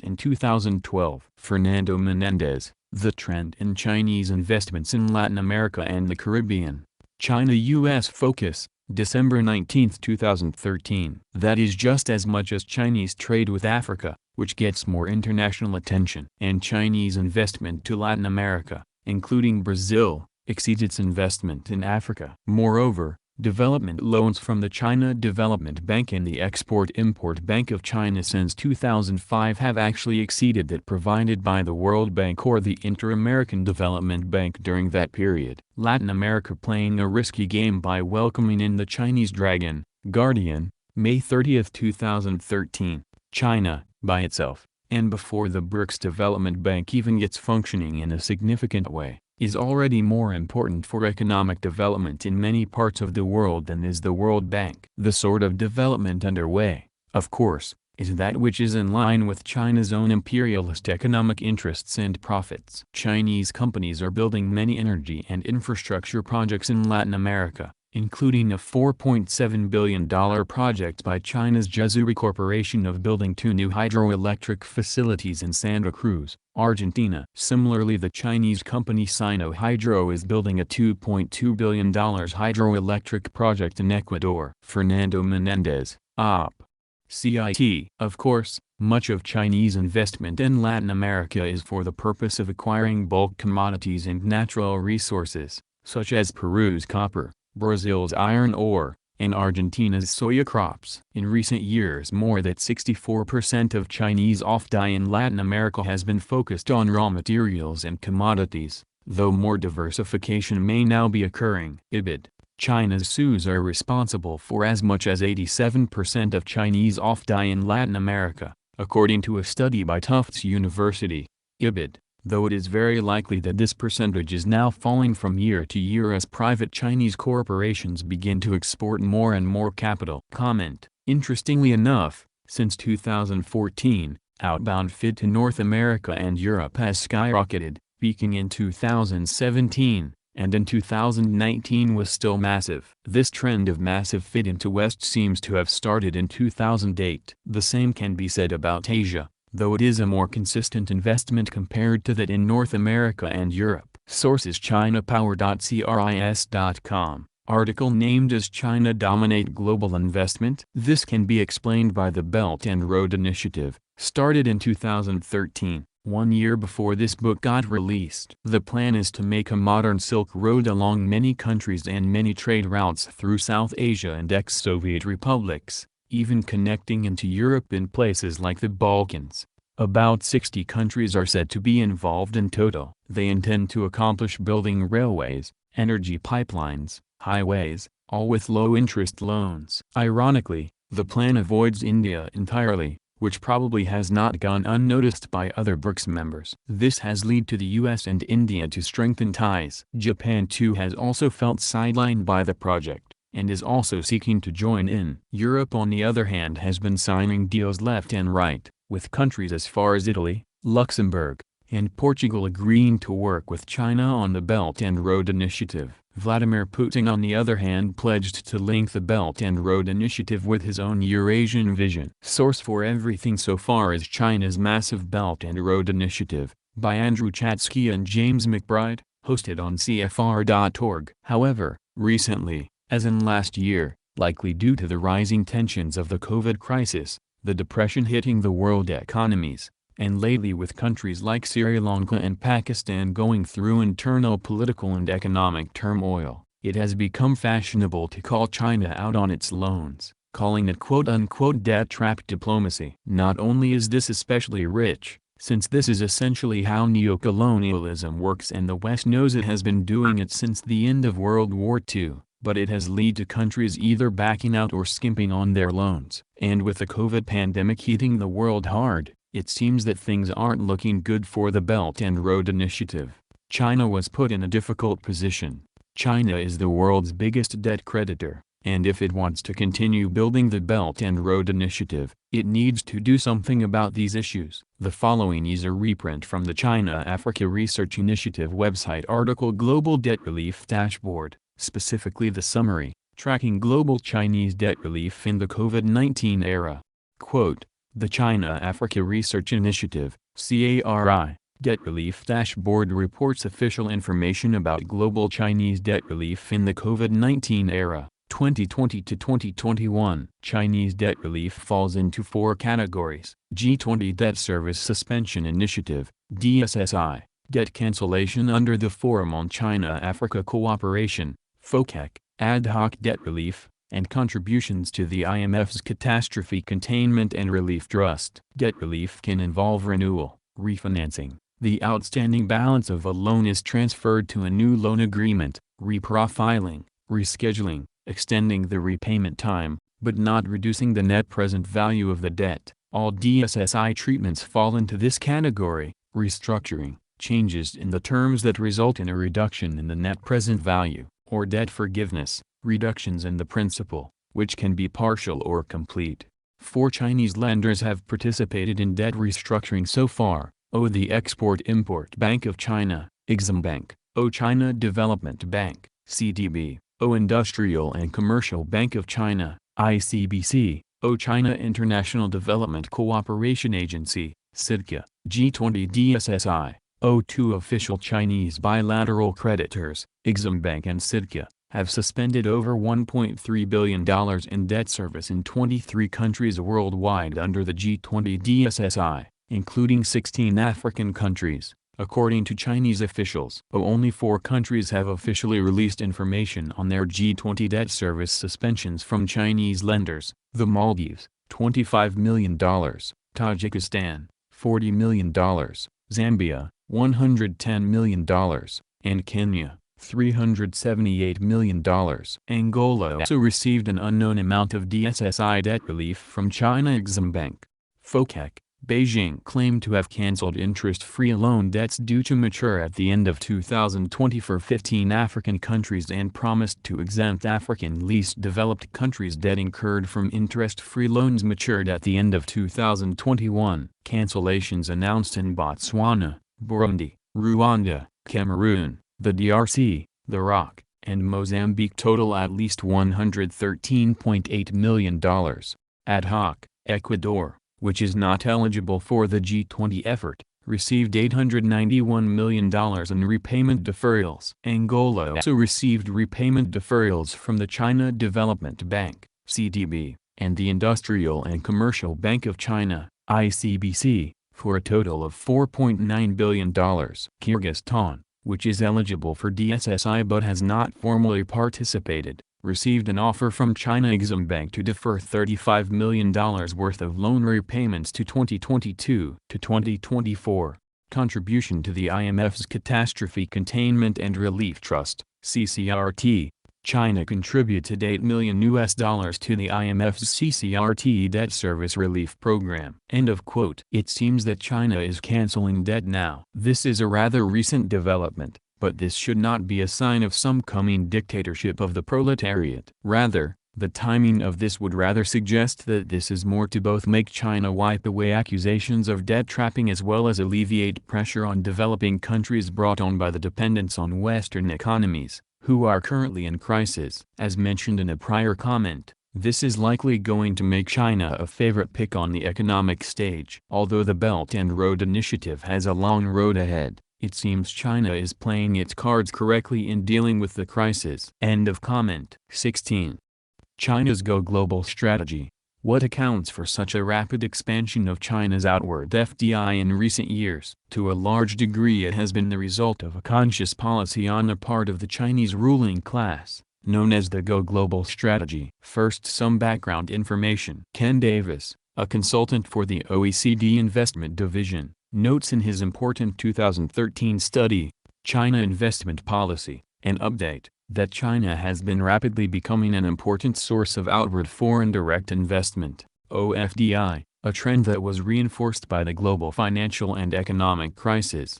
in 2012. Fernando Menendez, The Trend in Chinese Investments in Latin America and the Caribbean. China-U.S. Focus, December 19, 2013. That is just as much as Chinese trade with Africa, which gets more international attention. And Chinese investment to Latin America, including Brazil, exceeds its investment in Africa. Moreover, development loans from the China Development Bank and the Export-Import Bank of China since 2005 have actually exceeded that provided by the World Bank or the Inter-American Development Bank during that period. Latin America playing a risky game by welcoming in the Chinese Dragon, Guardian, May 30, 2013. China, by itself, and before the BRICS Development Bank even gets functioning in a significant way, is already more important for economic development in many parts of the world than is the World Bank. The sort of development underway, of course, is that which is in line with China's own imperialist economic interests and profits. Chinese companies are building many energy and infrastructure projects in Latin America, including a $4.7 billion project by China's Jazuri Corporation of building 2 new hydroelectric facilities in Santa Cruz, Argentina. Similarly, the Chinese company Sino Hydro is building a $2.2 billion hydroelectric project in Ecuador. Fernando Menendez, Op. CIT. Of course, much of Chinese investment in Latin America is for the purpose of acquiring bulk commodities and natural resources, such as Peru's copper, Brazil's iron ore, and Argentina's soya crops. In recent years, more than 64% of Chinese FDI in Latin America has been focused on raw materials and commodities, though more diversification may now be occurring. IBID. China's SUs are responsible for as much as 87% of Chinese FDI in Latin America, according to a study by Tufts University. IBID. Though it is very likely that this percentage is now falling from year to year as private Chinese corporations begin to export more and more capital. Comment. Interestingly enough, since 2014, outbound FDI to North America and Europe has skyrocketed, peaking in 2017, and in 2019 was still massive. This trend of massive FDI into West seems to have started in 2008. The same can be said about Asia, though it is a more consistent investment compared to that in North America and Europe. Sources: ChinaPower.cris.com. Article named as China Dominate Global Investment. This can be explained by the Belt and Road Initiative, started in 2013, 1 year before this book got released. The plan is to make a modern Silk Road along many countries and many trade routes through South Asia and ex-Soviet republics, even connecting into Europe in places like the Balkans. About 60 countries are said to be involved in total. They intend to accomplish building railways, energy pipelines, highways, all with low-interest loans. Ironically, the plan avoids India entirely, which probably has not gone unnoticed by other BRICS members. This has led to the US and India to strengthen ties. Japan too has also felt sidelined by the project, and is also seeking to join in. Europe on the other hand has been signing deals left and right, with countries as far as Italy, Luxembourg, and Portugal agreeing to work with China on the Belt and Road Initiative. Vladimir Putin on the other hand pledged to link the Belt and Road Initiative with his own Eurasian vision. Source for everything so far is China's massive Belt and Road Initiative, by Andrew Chatsky and James McBride, hosted on CFR.org. However, recently, as in last year, likely due to the rising tensions of the COVID crisis, the depression hitting the world economies, and lately with countries like Sri Lanka and Pakistan going through internal political and economic turmoil, it has become fashionable to call China out on its loans, calling it quote-unquote debt trap diplomacy. Not only is this especially rich, since this is essentially how neocolonialism works and the West knows it has been doing it since the end of World War II, but it has led to countries either backing out or skimping on their loans. And with the COVID pandemic hitting the world hard, it seems that things aren't looking good for the Belt and Road Initiative. China was put in a difficult position. China is the world's biggest debt creditor, and if it wants to continue building the Belt and Road Initiative, it needs to do something about these issues. The following is a reprint from the China-Africa Research Initiative website article Global Debt Relief Dashboard, specifically the summary, Tracking Global Chinese Debt Relief in the COVID-19 Era. Quote, the China-Africa Research Initiative, CARI, Debt Relief Dashboard reports official information about global Chinese debt relief in the COVID-19 era, 2020 to 2021. Chinese debt relief falls into four categories: G20 Debt Service Suspension Initiative, DSSI, debt cancellation under the Forum on China-Africa Cooperation, FOCAC, ad hoc debt relief, and contributions to the IMF's Catastrophe Containment and Relief Trust. Debt relief can involve renewal, refinancing. The outstanding balance of a loan is transferred to a new loan agreement, reprofiling, rescheduling, extending the repayment time, but not reducing the net present value of the debt. All DSSI treatments fall into this category: restructuring, changes in the terms that result in a reduction in the net present value, or debt forgiveness, reductions in the principal, which can be partial or complete. 4 Chinese lenders have participated in debt restructuring so far: O. The Export-Import Bank of China, Exim Bank; O. China Development Bank, CDB; O. Industrial and Commercial Bank of China, ICBC; O. China International Development Cooperation Agency, CIDCA. G20 DSSI, O. 2 official Chinese bilateral creditors, Exim Bank and CIDCA, have suspended over $1.3 billion in debt service in 23 countries worldwide under the G20 DSSI, including 16 African countries, according to Chinese officials. Only 4 countries have officially released information on their G20 debt service suspensions from Chinese lenders: the Maldives, $25 million, Tajikistan, $40 million, Zambia, $110 million, and Kenya, $378 million. Angola also received an unknown amount of DSSI debt relief from China Exim Bank. FOCAC. Beijing claimed to have cancelled interest-free loan debts due to mature at the end of 2020 for 15 African countries and promised to exempt African least developed countries' debt incurred from interest-free loans matured at the end of 2021. Cancellations announced in Botswana, Burundi, Rwanda, Cameroon, the DRC, the ROC, and Mozambique total at least $113.8 million. Ad hoc, Ecuador, which is not eligible for the G20 effort, received $891 million in repayment deferrals. Angola also received repayment deferrals from the China Development Bank, CDB, and the Industrial and Commercial Bank of China, ICBC, for a total of $4.9 billion. Kyrgyzstan, which is eligible for DSSI but has not formally participated, received an offer from China Exim Bank to defer $35 million worth of loan repayments to 2022 to 2024. Contribution to the IMF's Catastrophe Containment and Relief Trust, CCRT. China contributed $8 million to the IMF's CCRT debt service relief program. End of quote. It seems that China is canceling debt now. This is a rather recent development, but this should not be a sign of some coming dictatorship of the proletariat. Rather, The timing of this would rather suggest that this is more to both make China wipe away accusations of debt trapping as well as alleviate pressure on developing countries brought on by the dependence on Western economies, who are currently in crisis. As mentioned in a prior comment, this is likely going to make China a favorite pick on the economic stage. Although the Belt and Road Initiative has a long road ahead, it seems China is playing its cards correctly in dealing with the crisis. End of comment. 16. China's Go Global strategy. What accounts for such a rapid expansion of China's outward FDI in recent years? To a large degree it has been the result of a conscious policy on the part of the Chinese ruling class, known as the Go Global strategy. First, some background information. Ken Davis, a consultant for the OECD Investment Division, notes in his important 2013 study, China Investment Policy, an update, that China has been rapidly becoming an important source of outward foreign direct investment, OFDI, a trend that was reinforced by the global financial and economic crisis.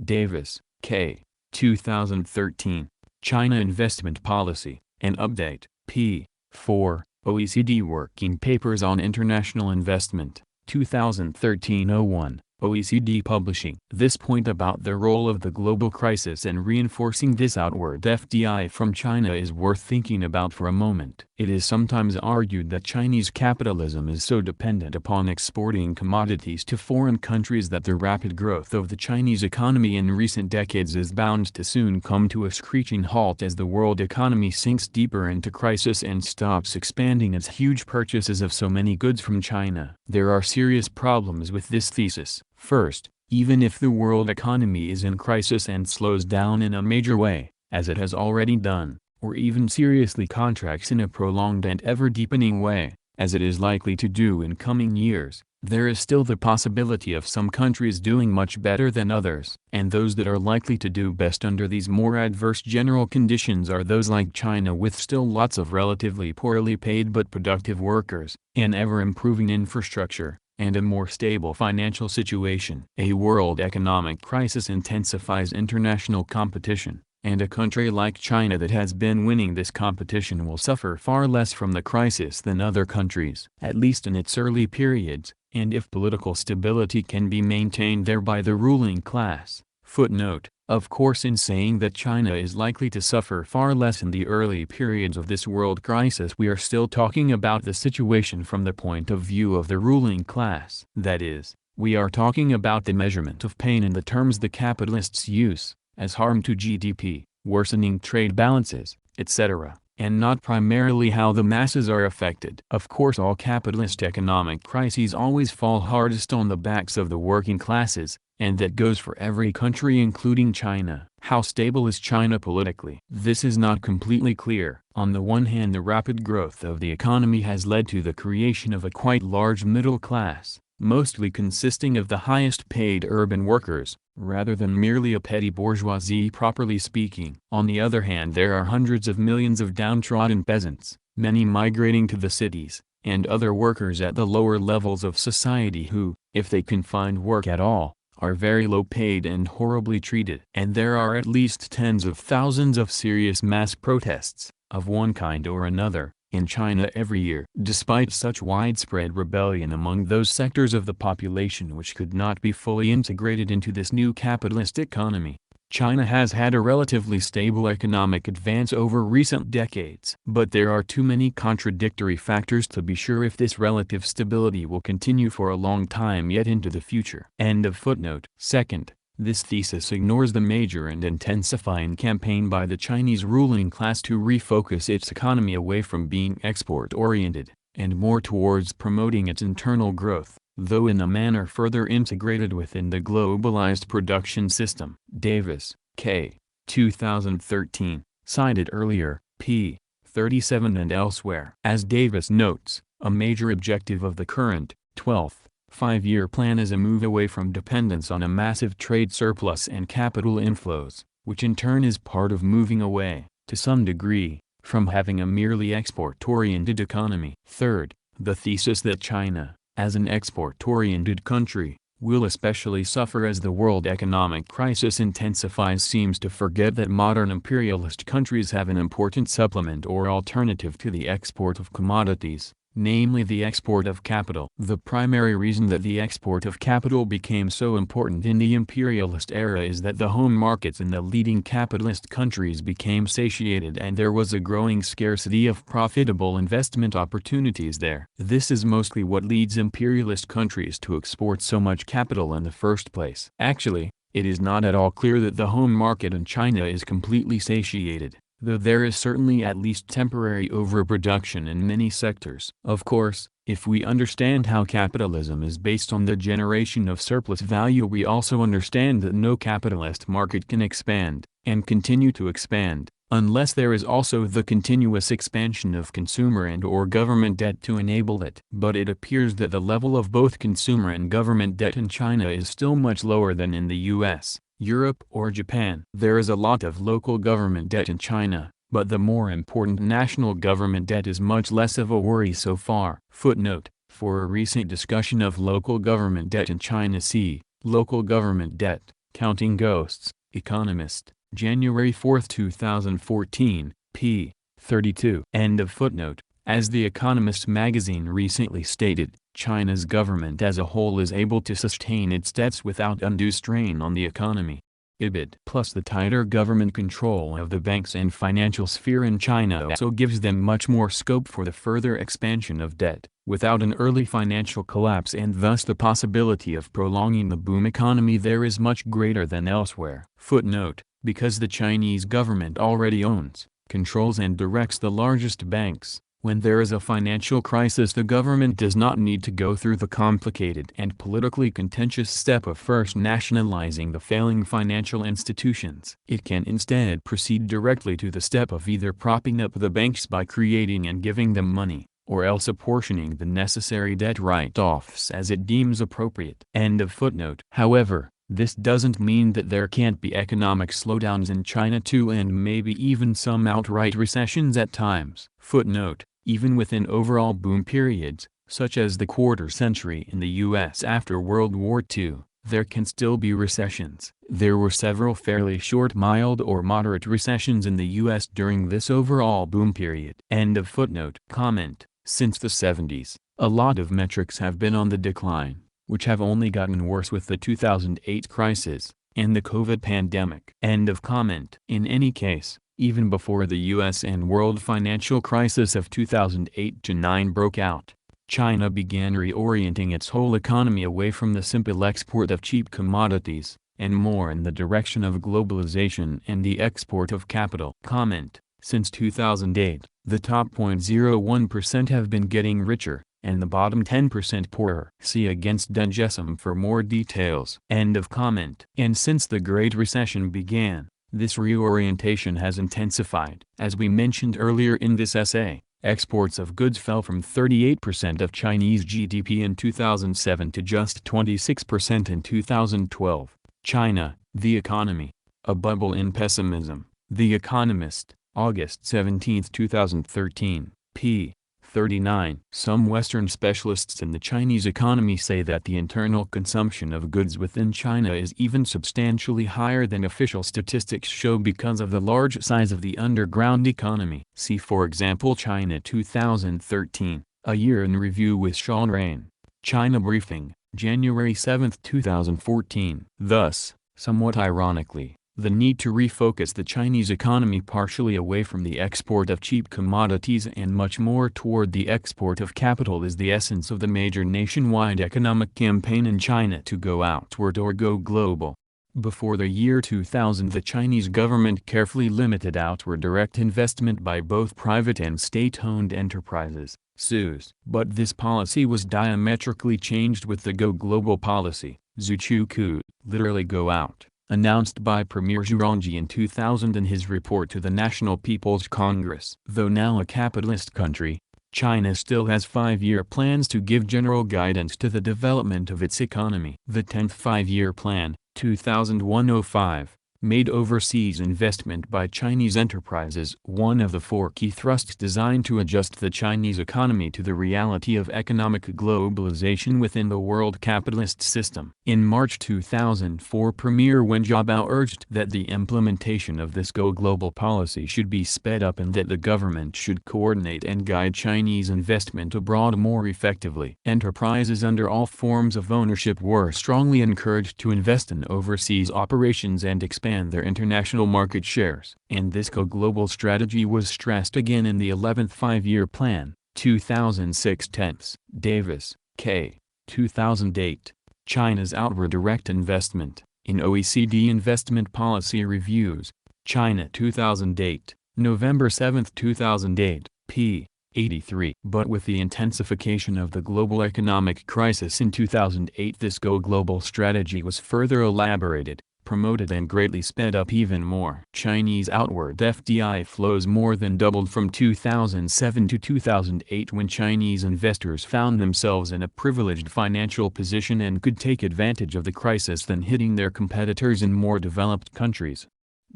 Davis, K. 2013. China Investment Policy, an update, p. 4, OECD Working Papers on International Investment, 2013-01. OECD Publishing. This point about the role of the global crisis in reinforcing this outward FDI from China is worth thinking about for a moment. It is sometimes argued that Chinese capitalism is so dependent upon exporting commodities to foreign countries that the rapid growth of the Chinese economy in recent decades is bound to soon come to a screeching halt as the world economy sinks deeper into crisis and stops expanding its huge purchases of so many goods from China. There are serious problems with this thesis. First, even if the world economy is in crisis and slows down in a major way, as it has already done, or even seriously contracts in a prolonged and ever-deepening way, as it is likely to do in coming years, there is still the possibility of some countries doing much better than others. And those that are likely to do best under these more adverse general conditions are those like China, with still lots of relatively poorly paid but productive workers, an ever-improving infrastructure, and a more stable financial situation. A world economic crisis intensifies international competition, and a country like China that has been winning this competition will suffer far less from the crisis than other countries, at least in its early periods, and if political stability can be maintained there by the ruling class. Footnote. Of course, in saying that China is likely to suffer far less in the early periods of this world crisis, we are still talking about the situation from the point of view of the ruling class. That is, we are talking about the measurement of pain in the terms the capitalists use, as harm to GDP, worsening trade balances, etc., and not primarily how the masses are affected. Of course, all capitalist economic crises always fall hardest on the backs of the working classes, and that goes for every country including China. How stable is China politically? This is not completely clear. On the one hand, the rapid growth of the economy has led to the creation of a quite large middle class, mostly consisting of the highest paid urban workers, rather than merely a petty bourgeoisie properly speaking. On the other hand, there are hundreds of millions of downtrodden peasants, many migrating to the cities, and other workers at the lower levels of society who, if they can find work at all, are very low paid and horribly treated. And there are at least tens of thousands of serious mass protests, of one kind or another, in China every year. Despite such widespread rebellion among those sectors of the population which could not be fully integrated into this new capitalist economy, China has had a relatively stable economic advance over recent decades. But there are too many contradictory factors to be sure if this relative stability will continue for a long time yet into the future. End of footnote. Second, this thesis ignores the major and intensifying campaign by the Chinese ruling class to refocus its economy away from being export-oriented, and more towards promoting its internal growth, though in a manner further integrated within the globalized production system. Davis, K. 2013, cited earlier, p. 37 and elsewhere. As Davis notes, a major objective of the current, 12th, five-year plan is a move away from dependence on a massive trade surplus and capital inflows, which in turn is part of moving away, to some degree, from having a merely export-oriented economy. Third, the thesis that China, as an export-oriented country, will especially suffer as the world economic crisis intensifies. Seems to forget that modern imperialist countries have an important supplement or alternative to the export of commodities, namely the export of capital. The primary reason that the export of capital became so important in the imperialist era is that the home markets in the leading capitalist countries became satiated and there was a growing scarcity of profitable investment opportunities there. This is mostly what leads imperialist countries to export so much capital in the first place. Actually, it is not at all clear that the home market in China is completely satiated, though there is certainly at least temporary overproduction in many sectors. Of course, if we understand how capitalism is based on the generation of surplus value, we also understand that no capitalist market can expand, and continue to expand, unless there is also the continuous expansion of consumer and/or government debt to enable it. But it appears that the level of both consumer and government debt in China is still much lower than in the US, Europe or Japan. There is a lot of local government debt in China, but the more important national government debt is much less of a worry so far. Footnote: for a recent discussion of local government debt in China, see Local Government Debt, Counting Ghosts, Economist, January 4, 2014, p. 32. End of footnote. As The Economist magazine recently stated, China's government as a whole is able to sustain its debts without undue strain on the economy. IBID plus the tighter government control of the banks and financial sphere in China also gives them much more scope for the further expansion of debt, without an early financial collapse, and thus the possibility of prolonging the boom economy there is much greater than elsewhere. Footnote: because the Chinese government already owns, controls and directs the largest banks, when there is a financial crisis the government does not need to go through the complicated and politically contentious step of first nationalizing the failing financial institutions. It can instead proceed directly to the step of either propping up the banks by creating and giving them money, or else apportioning the necessary debt write-offs as it deems appropriate. End of footnote. However, this doesn't mean that there can't be economic slowdowns in China too, and maybe even some outright recessions at times. Footnote: even within overall boom periods, such as the quarter century in the US after World War II, there can still be recessions. There were several fairly short mild or moderate recessions in the US during this overall boom period. End of footnote. Comment: since the 70s, a lot of metrics have been on the decline, which have only gotten worse with the 2008 crisis, and the COVID pandemic. End of comment. In any case, even before the US and world financial crisis of 2008-9 broke out, China began reorienting its whole economy away from the simple export of cheap commodities, and more in the direction of globalization and the export of capital. Comment: since 2008, the top 0.01% have been getting richer, and the bottom 10% poorer. See Against Dengesum for more details. End of comment. And since the Great Recession began, this reorientation has intensified. As we mentioned earlier in this essay, exports of goods fell from 38% of Chinese GDP in 2007 to just 26% in 2012. China, the economy. A bubble in pessimism. The Economist, August 17, 2013, p. 39. Some Western specialists in the Chinese economy say that the internal consumption of goods within China is even substantially higher than official statistics show because of the large size of the underground economy. See for example China 2013, A Year in Review with Sean Rain. China Briefing, January 7, 2014. Thus, somewhat ironically, the need to refocus the Chinese economy partially away from the export of cheap commodities and much more toward the export of capital is the essence of the major nationwide economic campaign in China to go outward or go global. Before the year 2000, the Chinese government carefully limited outward direct investment by both private and state-owned enterprises, SOEs. But this policy was diametrically changed with the Go Global policy, Zuchuku, literally go out, announced by Premier Zhu Rongji in 2000 in his report to the National People's Congress. Though now a capitalist country, China still has 5-year plans to give general guidance to the development of its economy. The 10th Five-Year Plan, 2001-05, made overseas investment by Chinese enterprises one of the four key thrusts designed to adjust the Chinese economy to the reality of economic globalization within the world capitalist system. In March 2004, Premier Wen Jiabao urged that the implementation of this Go Global policy should be sped up and that the government should coordinate and guide Chinese investment abroad more effectively. Enterprises under all forms of ownership were strongly encouraged to invest in overseas operations and expand their international market shares. And this Go-Global strategy was stressed again in the 11th Five-Year Plan, 2006-10. Davis, K. 2008. China's Outward Direct Investment, in OECD Investment Policy Reviews. China 2008, November 7, 2008, p. 83. But with the intensification of the global economic crisis in 2008, this Go Global strategy was further elaborated, promoted and greatly sped up even more. Chinese outward FDI flows more than doubled from 2007 to 2008 when Chinese investors found themselves in a privileged financial position and could take advantage of the crisis than hitting their competitors in more developed countries.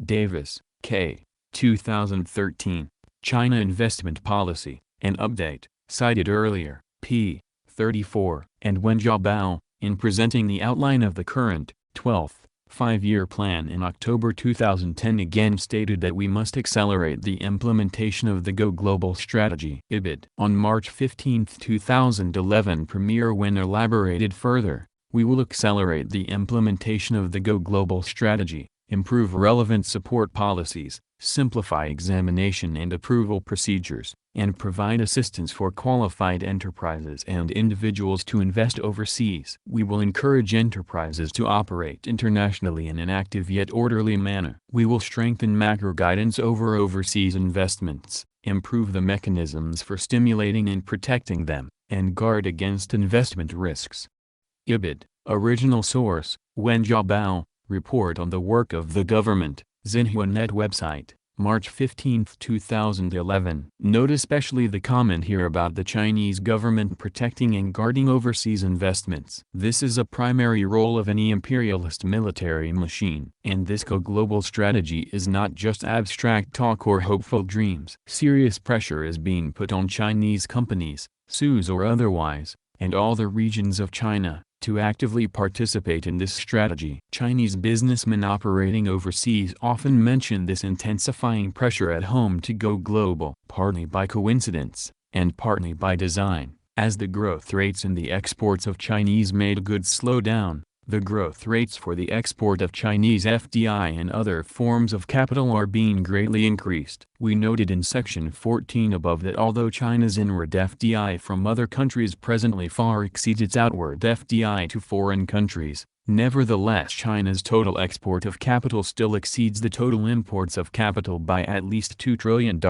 Davis, K. 2013. China Investment Policy, an update, cited earlier, p. 34. And Wen Jiabao, in presenting the outline of the current, 12th, Five-Year Plan in October 2010 again stated that we must accelerate the implementation of the Go Global strategy. On March 15, 2011, Premier Wen elaborated further, we will accelerate the implementation of the Go Global strategy, improve relevant support policies, simplify examination and approval procedures, and provide assistance for qualified enterprises and individuals to invest overseas. We will encourage enterprises to operate internationally in an active yet orderly manner. We will strengthen macro guidance over overseas investments, improve the mechanisms for stimulating and protecting them, and guard against investment risks. Original source, Wen Jiabao, Report on the Work of the Government, Xinhuanet website, March 15, 2011. Note especially the comment here about the Chinese government protecting and guarding overseas investments. This is a primary role of any imperialist military machine. And this Go-Global strategy is not just abstract talk or hopeful dreams. Serious pressure is being put on Chinese companies, SUs or otherwise, and all the regions of China, to actively participate in this strategy. Chinese businessmen operating overseas often mention this intensifying pressure at home to go global, partly by coincidence, and partly by design. As the growth rates in the exports of Chinese-made goods slow down, the growth rates for the export of Chinese FDI and other forms of capital are being greatly increased. We noted in section 14 above that although China's inward FDI from other countries presently far exceeds its outward FDI to foreign countries, nevertheless China's total export of capital still exceeds the total imports of capital by at least $2 trillion.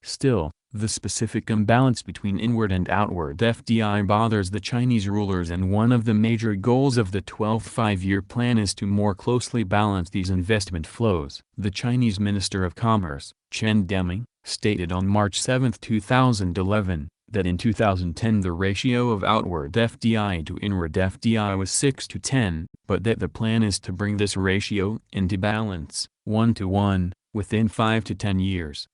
Still, the specific imbalance between inward and outward FDI bothers the Chinese rulers, and one of the major goals of the 12th Five-Year Plan is to more closely balance these investment flows. The Chinese Minister of Commerce, Chen Deming, stated on March 7, 2011, that in 2010 the ratio of outward FDI to inward FDI was 6:10, but that the plan is to bring this ratio into balance, 1:1, within 5 to 10 years.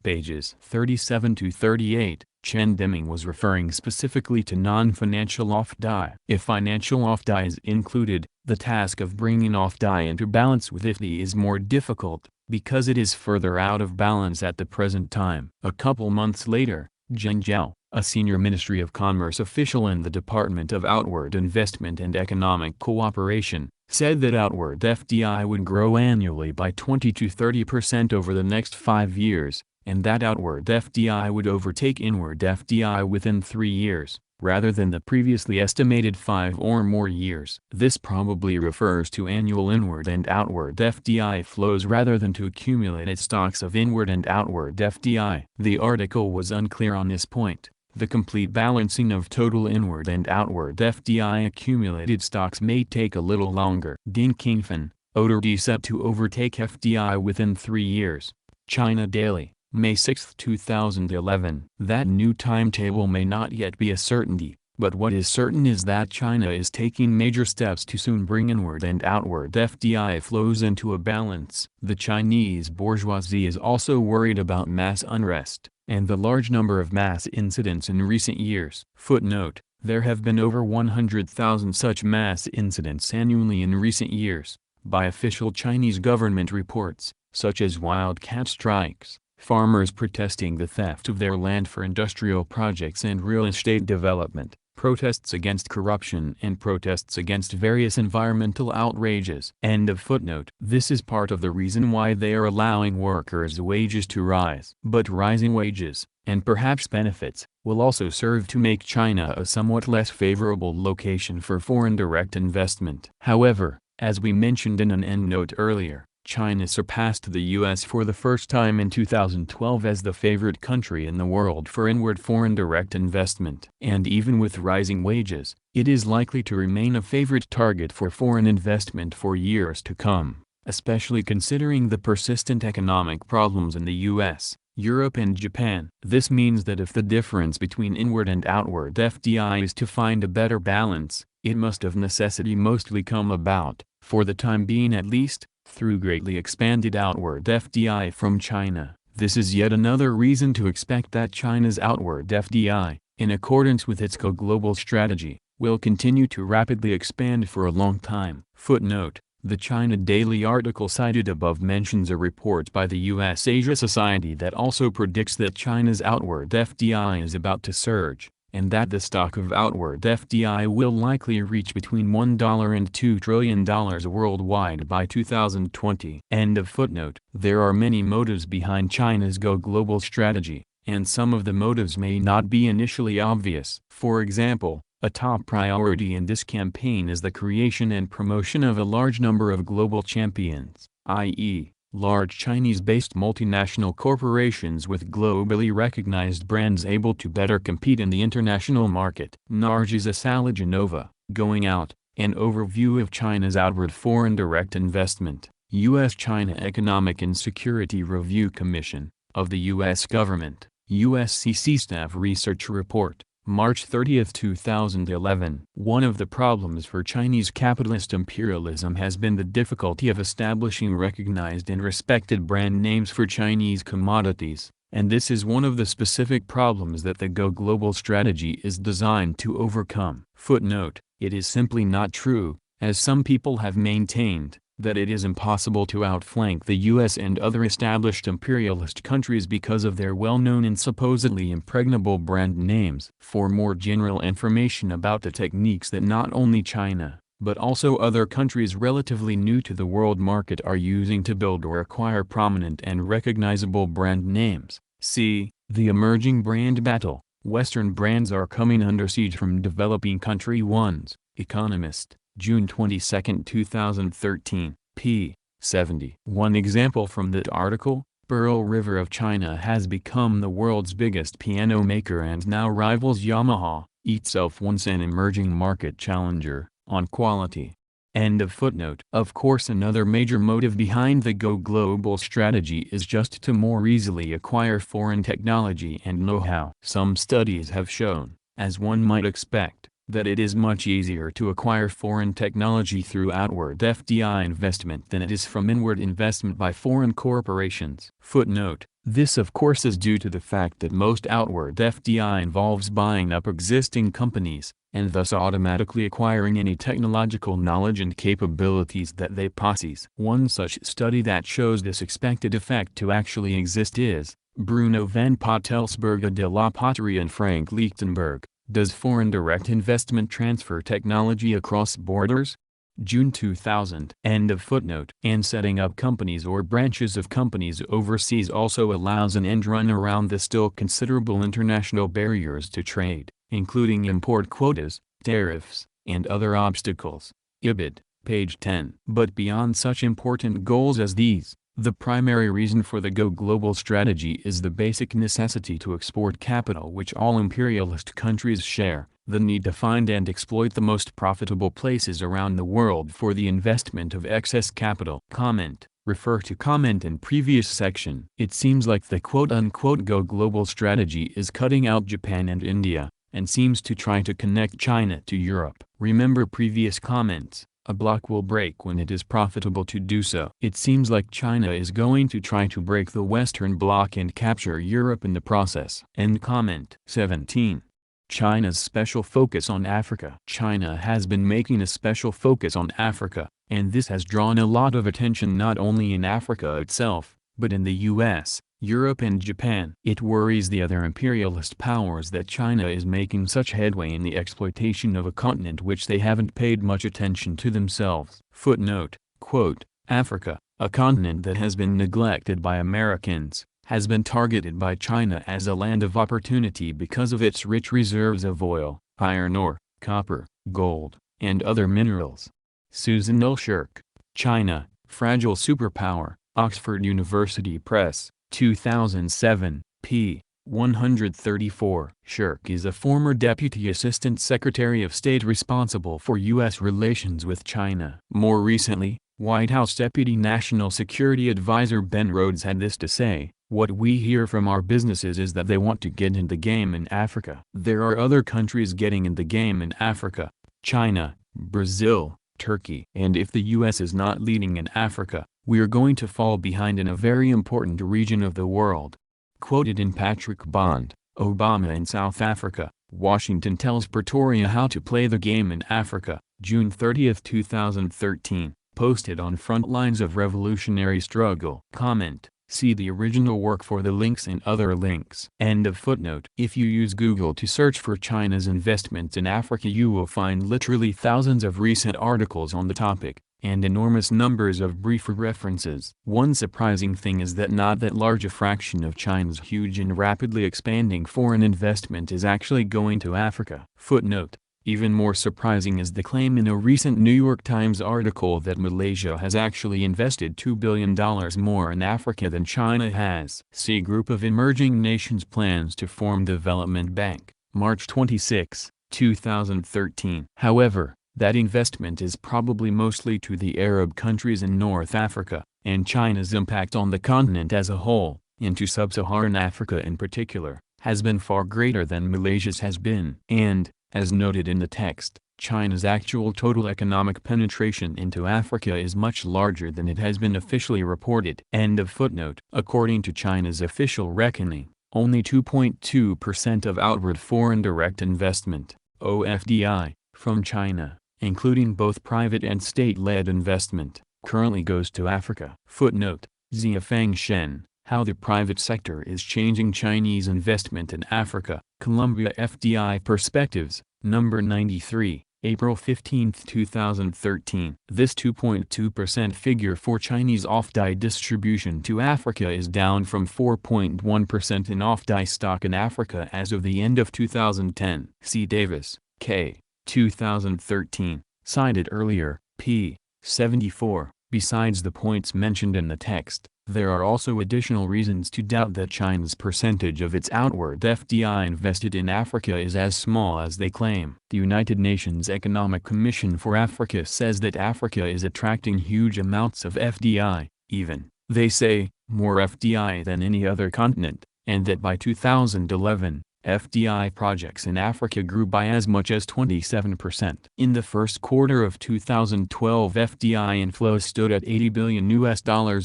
Pages 37 to 38, Chen Deming was referring specifically to non-financial FDI. If financial FDI is included, the task of bringing FDI into balance with IFDI is more difficult, because it is further out of balance at the present time. A couple months later, Zheng Zhao, a senior Ministry of Commerce official in the Department of Outward Investment and Economic Cooperation, said that outward FDI would grow annually by 20 to 30% over the next 5 years, and that outward FDI would overtake inward FDI within 3 years, rather than the previously estimated 5 or more years. This probably refers to annual inward and outward FDI flows rather than to accumulated stocks of inward and outward FDI. The article was unclear on this point. The complete balancing of total inward and outward FDI accumulated stocks may take a little longer. Ding Qingfen, ODR set to overtake FDI within 3 years. China Daily, May 6, 2011. That new timetable may not yet be a certainty, But what is certain is that China is taking major steps to soon bring inward and outward FDI flows into a balance. The Chinese bourgeoisie is also worried about mass unrest, and the large number of mass incidents in recent years. Footnote: there have been over 100,000 such mass incidents annually in recent years, by official Chinese government reports, such as wildcat strikes, farmers protesting the theft of their land for industrial projects and real estate development, protests against corruption and protests against various environmental outrages. End of footnote. This is part of the reason why they are allowing workers' wages to rise. But rising wages, and perhaps benefits, will also serve to make China a somewhat less favorable location for foreign direct investment. However, as we mentioned in an endnote earlier, China surpassed the U.S. for the first time in 2012 as the favorite country in the world for inward foreign direct investment. And even with rising wages, it is likely to remain a favorite target for foreign investment for years to come, especially considering the persistent economic problems in the U.S., Europe and Japan. This means that if the difference between inward and outward FDI is to find a better balance, it must of necessity mostly come about, for the time being at least, through greatly expanded outward FDI from China. This is yet another reason to expect that China's outward FDI, in accordance with its co-global strategy, will continue to rapidly expand for a long time. Footnote: the China Daily article cited above mentions a report by the U.S. Asia Society that also predicts that China's outward FDI is about to surge, and that the stock of outward FDI will likely reach between $1 and $2 trillion worldwide by 2020. End of footnote. There are many motives behind China's Go Global strategy, and some of the motives may not be initially obvious. For example, a top priority in this campaign is the creation and promotion of a large number of global champions, i.e., large Chinese-based multinational corporations with globally recognized brands able to better compete in the international market. Nargis Asalajanova, Going Out, an overview of China's outward foreign direct investment, U.S.-China Economic and Security Review Commission, of the U.S. Government, USCC Staff Research Report, March 30, 2011. One of the problems for Chinese capitalist imperialism has been the difficulty of establishing recognized and respected brand names for Chinese commodities, and this is one of the specific problems that the Go Global strategy is designed to overcome. Footnote: it is simply not true, as some people have maintained, that it is impossible to outflank the U.S. and other established imperialist countries because of their well-known and supposedly impregnable brand names. For more general information about the techniques that not only China, but also other countries relatively new to the world market are using to build or acquire prominent and recognizable brand names, see The Emerging Brand Battle. Western brands are coming under siege from developing country ones. Economist, June 22, 2013, p. 70. One example from that article: Pearl River of China has become the world's biggest piano maker and now rivals Yamaha, itself once an emerging market challenger, on quality. End of footnote. Of course, another major motive behind the Go Global strategy is just to more easily acquire foreign technology and know-how. Some studies have shown, as one might expect, that it is much easier to acquire foreign technology through outward FDI investment than it is from inward investment by foreign corporations. Footnote: this of course is due to the fact that most outward FDI involves buying up existing companies, and thus automatically acquiring any technological knowledge and capabilities that they possess. One such study that shows this expected effect to actually exist is Bruno van Pottelsberge de la Potterie and Frank Lichtenberg, Does Foreign Direct Investment Transfer Technology Across Borders? June 2000. End of footnote. And setting up companies or branches of companies overseas also allows an end run around the still considerable international barriers to trade, including import quotas, tariffs, and other obstacles. Ibid, page 10. But beyond such important goals as these, the primary reason for the Go Global strategy is the basic necessity to export capital which all imperialist countries share, the need to find and exploit the most profitable places around the world for the investment of excess capital. Comment: refer to comment in previous section. It seems like the quote-unquote Go Global strategy is cutting out Japan and India, and seems to try to connect China to Europe. Remember previous comments, a bloc will break when it is profitable to do so. It seems like China is going to try to break the Western bloc and capture Europe in the process. End comment. 17. China's special focus on Africa. China has been making a special focus on Africa, and this has drawn a lot of attention not only in Africa itself, but in the US, Europe and Japan. It worries the other imperialist powers that China is making such headway in the exploitation of a continent which they haven't paid much attention to themselves. Footnote, quote, Africa, a continent that has been neglected by Americans, has been targeted by China as a land of opportunity because of its rich reserves of oil, iron ore, copper, gold, and other minerals. Susan L. Shirk, China, Fragile Superpower, Oxford University Press, 2007, p. 134. Shirk is a former Deputy Assistant Secretary of State responsible for U.S. relations with China. More recently, White House Deputy National Security Advisor Ben Rhodes had this to say, "What we hear from our businesses is that they want to get in the game in Africa. There are other countries getting in the game in Africa, China, Brazil, Turkey. And if the U.S. is not leading in Africa, we are going to fall behind in a very important region of the world." Quoted in Patrick Bond, Obama in South Africa, Washington tells Pretoria how to play the game in Africa, June 30, 2013, posted on Frontlines of Revolutionary Struggle. Comment, see the original work for the links and other links. End of footnote. If you use Google to search for China's investments in Africa, you will find literally thousands of recent articles on the topic, and enormous numbers of briefer references. One surprising thing is that not that large a fraction of China's huge and rapidly expanding foreign investment is actually going to Africa. Footnote, even more surprising is the claim in a recent New York Times article that Malaysia has actually invested $2 billion more in Africa than China has. See Group of Emerging Nations Plans to Form Development Bank, March 26, 2013. However, that investment is probably mostly to the Arab countries in North Africa, and China's impact on the continent as a whole, into sub-Saharan Africa in particular, has been far greater than Malaysia's has been. And, as noted in the text, China's actual total economic penetration into Africa is much larger than it has been officially reported. End of footnote. According to China's official reckoning, only 2.2% of outward foreign direct investment, OFDI, from China, including both private and state-led investment, currently goes to Africa. Footnote, Xiafang Shen, How the Private Sector is Changing Chinese Investment in Africa, Columbia FDI Perspectives, number 93, April 15, 2013. This 2.2% figure for Chinese OFDI distribution to Africa is down from 4.1% in OFDI stock in Africa as of the end of 2010. C. Davis, K. 2013, cited earlier, p. 74. Besides the points mentioned in the text, there are also additional reasons to doubt that China's percentage of its outward FDI invested in Africa is as small as they claim. The United Nations Economic Commission for Africa says that Africa is attracting huge amounts of FDI, even, they say, more FDI than any other continent, and that by 2011, FDI projects in Africa grew by as much as 27%. In the first quarter of 2012, FDI inflows stood at $80 billion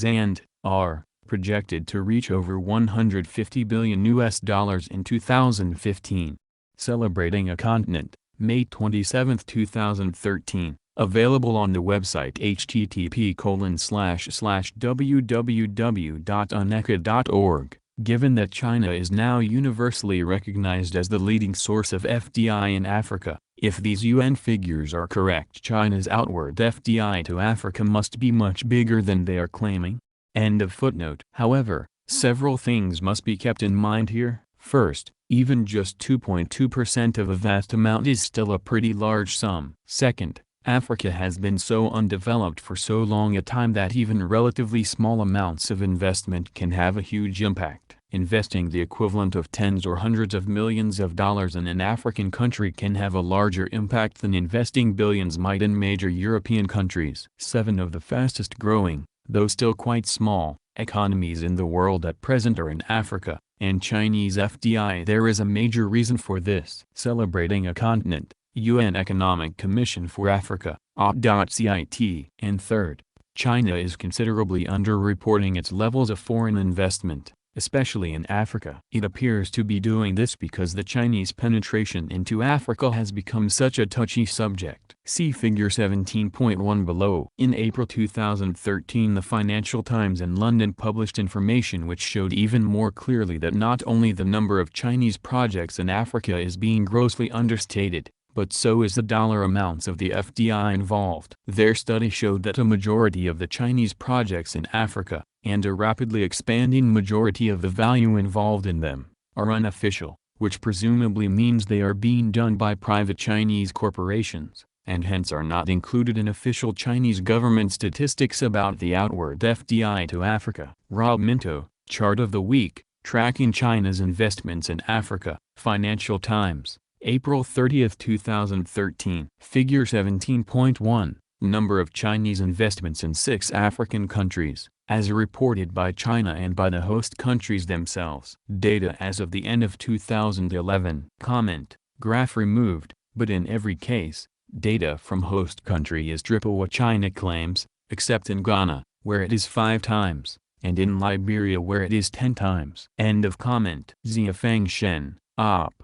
and are projected to reach over $150 billion in 2015. Celebrating a Continent, May 27, 2013. Available on the website http://www.uneca.org. Given that China is now universally recognized as the leading source of FDI in Africa, if these UN figures are correct, China's outward FDI to Africa must be much bigger than they are claiming. End of footnote. However, several things must be kept in mind here. First, even just 2.2% of a vast amount is still a pretty large sum. Second, Africa has been so undeveloped for so long a time that even relatively small amounts of investment can have a huge impact. Investing the equivalent of tens or hundreds of millions of dollars in an African country can have a larger impact than investing billions might in major European countries. 7 of the fastest growing, though still quite small, economies in the world at present are in Africa, and Chinese FDI. There is a major reason for this. Celebrating a continent, UN Economic Commission for Africa, (OCT). And third, China is considerably underreporting its levels of foreign investment, especially in Africa. It appears to be doing this because the Chinese penetration into Africa has become such a touchy subject. See Figure 17.1 below. In April 2013, the Financial Times in London published information which showed even more clearly that not only the number of Chinese projects in Africa is being grossly understated, but so is the dollar amounts of the FDI involved. Their study showed that a majority of the Chinese projects in Africa, and a rapidly expanding majority of the value involved in them, are unofficial, which presumably means they are being done by private Chinese corporations, and hence are not included in official Chinese government statistics about the outward FDI to Africa. Rob Minto, Chart of the Week, Tracking China's Investments in Africa, Financial Times, April 30, 2013. Figure 17.1, Number of Chinese investments in 6 African countries, as reported by China and by the host countries themselves. Data as of the end of 2011. Comment, graph removed, but in every case, data from host country is triple what China claims, except in Ghana, where it is 5 times, and in Liberia where it is 10 times. End of comment. Xiafang Shen, Op.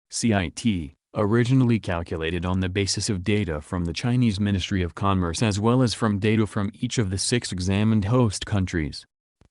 CIT, originally calculated on the basis of data from the Chinese Ministry of Commerce as well as from data from each of the 6 examined host countries.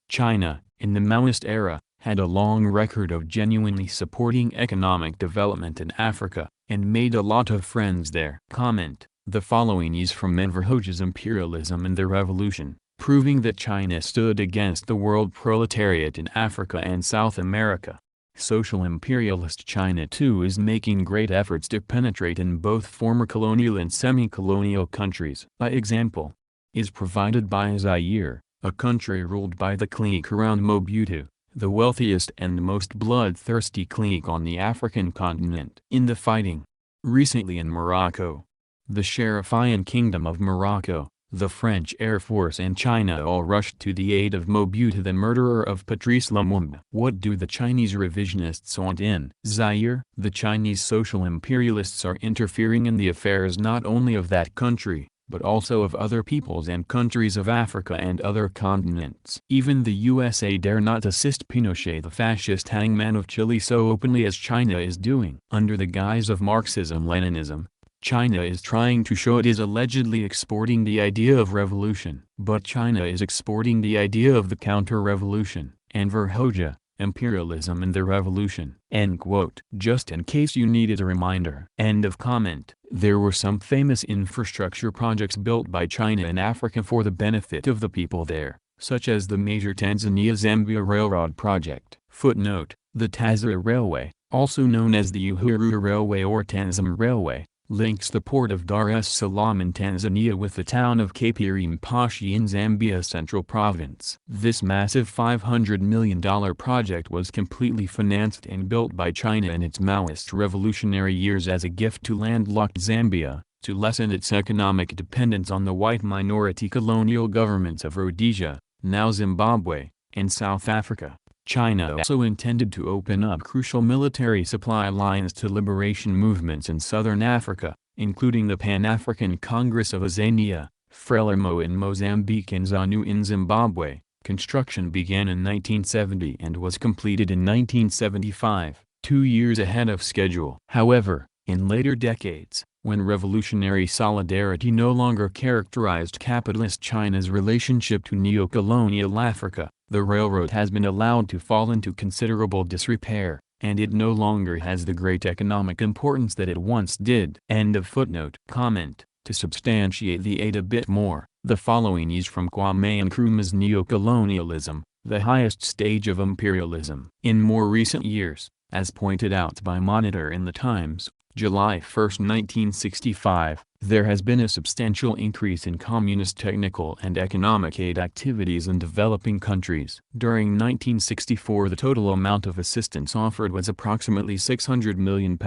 China, in the Maoist era, had a long record of genuinely supporting economic development in Africa, and made a lot of friends there. Comment, the following is from Verhoeven's Imperialism and the Revolution, proving that China stood against the world proletariat in Africa and South America. Social imperialist China too is making great efforts to penetrate in both former colonial and semi-colonial countries. By example, is provided by Zaire, a country ruled by the clique around Mobutu, the wealthiest and most bloodthirsty clique on the African continent. In the fighting, recently in Morocco, the Sharifian Kingdom of Morocco, the French Air Force and China all rushed to the aid of Mobutu, the murderer of Patrice Lumumba. What do the Chinese revisionists want in Zaire? The Chinese social imperialists are interfering in the affairs not only of that country, but also of other peoples and countries of Africa and other continents. Even the USA dare not assist Pinochet, the fascist hangman of Chile, so openly as China is doing. Under the guise of Marxism-Leninism, China is trying to show it is allegedly exporting the idea of revolution. But China is exporting the idea of the counter-revolution, and Verhoeven, Imperialism and the Revolution. End quote. Just in case you needed a reminder. End of comment. There were some famous infrastructure projects built by China in Africa for the benefit of the people there, such as the major Tanzania-Zambia Railroad project. Footnote, the Tazara Railway, also known as the Uhuru Railway or Tanzam Railway, links the port of Dar es Salaam in Tanzania with the town of Kapirimposhi in Zambia Central Province. This massive $500 million project was completely financed and built by China in its Maoist revolutionary years as a gift to landlocked Zambia, to lessen its economic dependence on the white minority colonial governments of Rhodesia, now Zimbabwe, and South Africa. China also intended to open up crucial military supply lines to liberation movements in southern Africa, including the Pan-African Congress of Azania, Frelimo in Mozambique and ZANU in Zimbabwe. Construction began in 1970 and was completed in 1975, 2 years ahead of schedule. However, in later decades, when revolutionary solidarity no longer characterized capitalist China's relationship to neocolonial Africa, the railroad has been allowed to fall into considerable disrepair, and it no longer has the great economic importance that it once did. End of footnote. Comment, to substantiate the aid a bit more, the following is from Kwame Nkrumah's Neocolonialism, the highest stage of imperialism. In more recent years, as pointed out by Monitor in the Times, July 1, 1965, there has been a substantial increase in communist technical and economic aid activities in developing countries. During 1964, the total amount of assistance offered was approximately £600 million.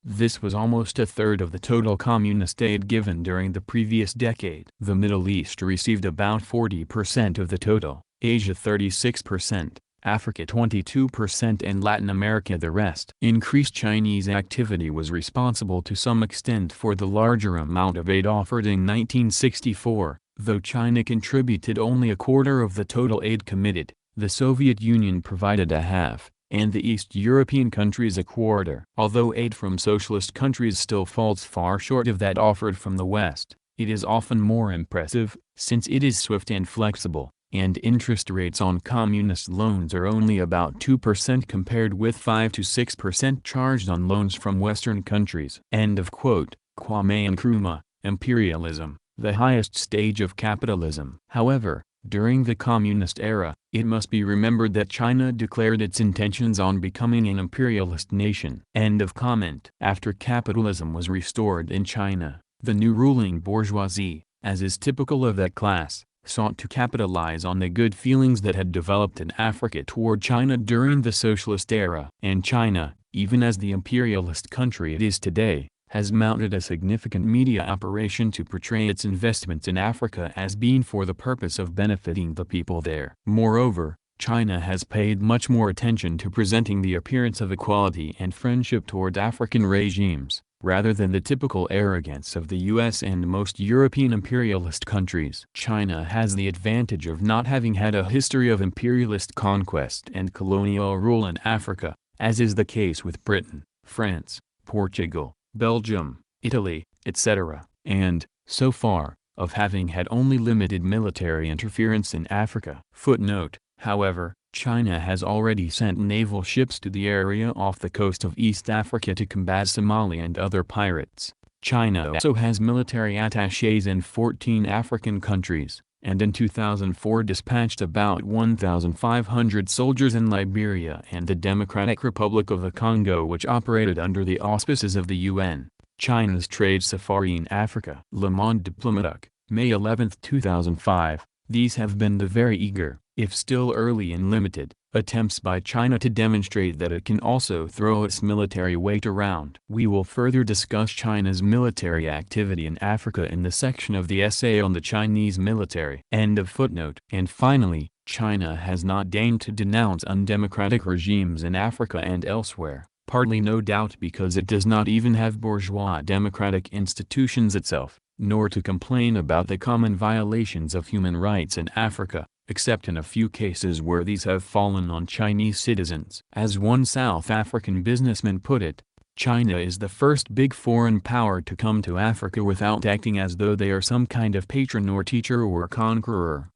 This was almost a third of the total communist aid given during the previous decade. The Middle East received about 40% of the total, Asia 36%, Africa 22% and Latin America the rest. Increased Chinese activity was responsible to some extent for the larger amount of aid offered in 1964, though China contributed only a quarter of the total aid committed. The Soviet Union provided a half, and the East European countries a quarter. Although aid from socialist countries still falls far short of that offered from the West, it is often more impressive, since it is swift and flexible, and interest rates on communist loans are only about 2% compared with 5 to 6% charged on loans from Western countries. End of quote. Kwame Nkrumah, Imperialism, the highest stage of capitalism. However, during the communist era, it must be remembered that China declared its intentions on becoming an imperialist nation. End of comment. After capitalism was restored in China, the new ruling bourgeoisie, as is typical of that class, sought to capitalize on the good feelings that had developed in Africa toward China during the socialist era. And China, even as the imperialist country it is today, has mounted a significant media operation to portray its investments in Africa as being for the purpose of benefiting the people there. Moreover, China has paid much more attention to presenting the appearance of equality and friendship toward African regimes, rather than the typical arrogance of the US and most European imperialist countries. China has the advantage of not having had a history of imperialist conquest and colonial rule in Africa, as is the case with Britain, France, Portugal, Belgium, Italy, etc., and, so far, of having had only limited military interference in Africa. Footnote, however, China has already sent naval ships to the area off the coast of East Africa to combat Somalia and other pirates. China also has military attachés in 14 African countries, and in 2004 dispatched about 1,500 soldiers in Liberia and the Democratic Republic of the Congo, which operated under the auspices of the UN. China's trade safari in Africa. Le Monde Diplomatique, May 11, 2005. These have been the very eager, if still early and limited, attempts by China to demonstrate that it can also throw its military weight around. We will further discuss China's military activity in Africa in the section of the essay on the Chinese military. End of footnote. And finally, China has not deigned to denounce undemocratic regimes in Africa and elsewhere, partly no doubt because it does not even have bourgeois democratic institutions itself, nor to complain about the common violations of human rights in Africa, except in a few cases where these have fallen on Chinese citizens. As one South African businessman put it, China is the first big foreign power to come to Africa without acting as though they are some kind of patron or teacher or conqueror.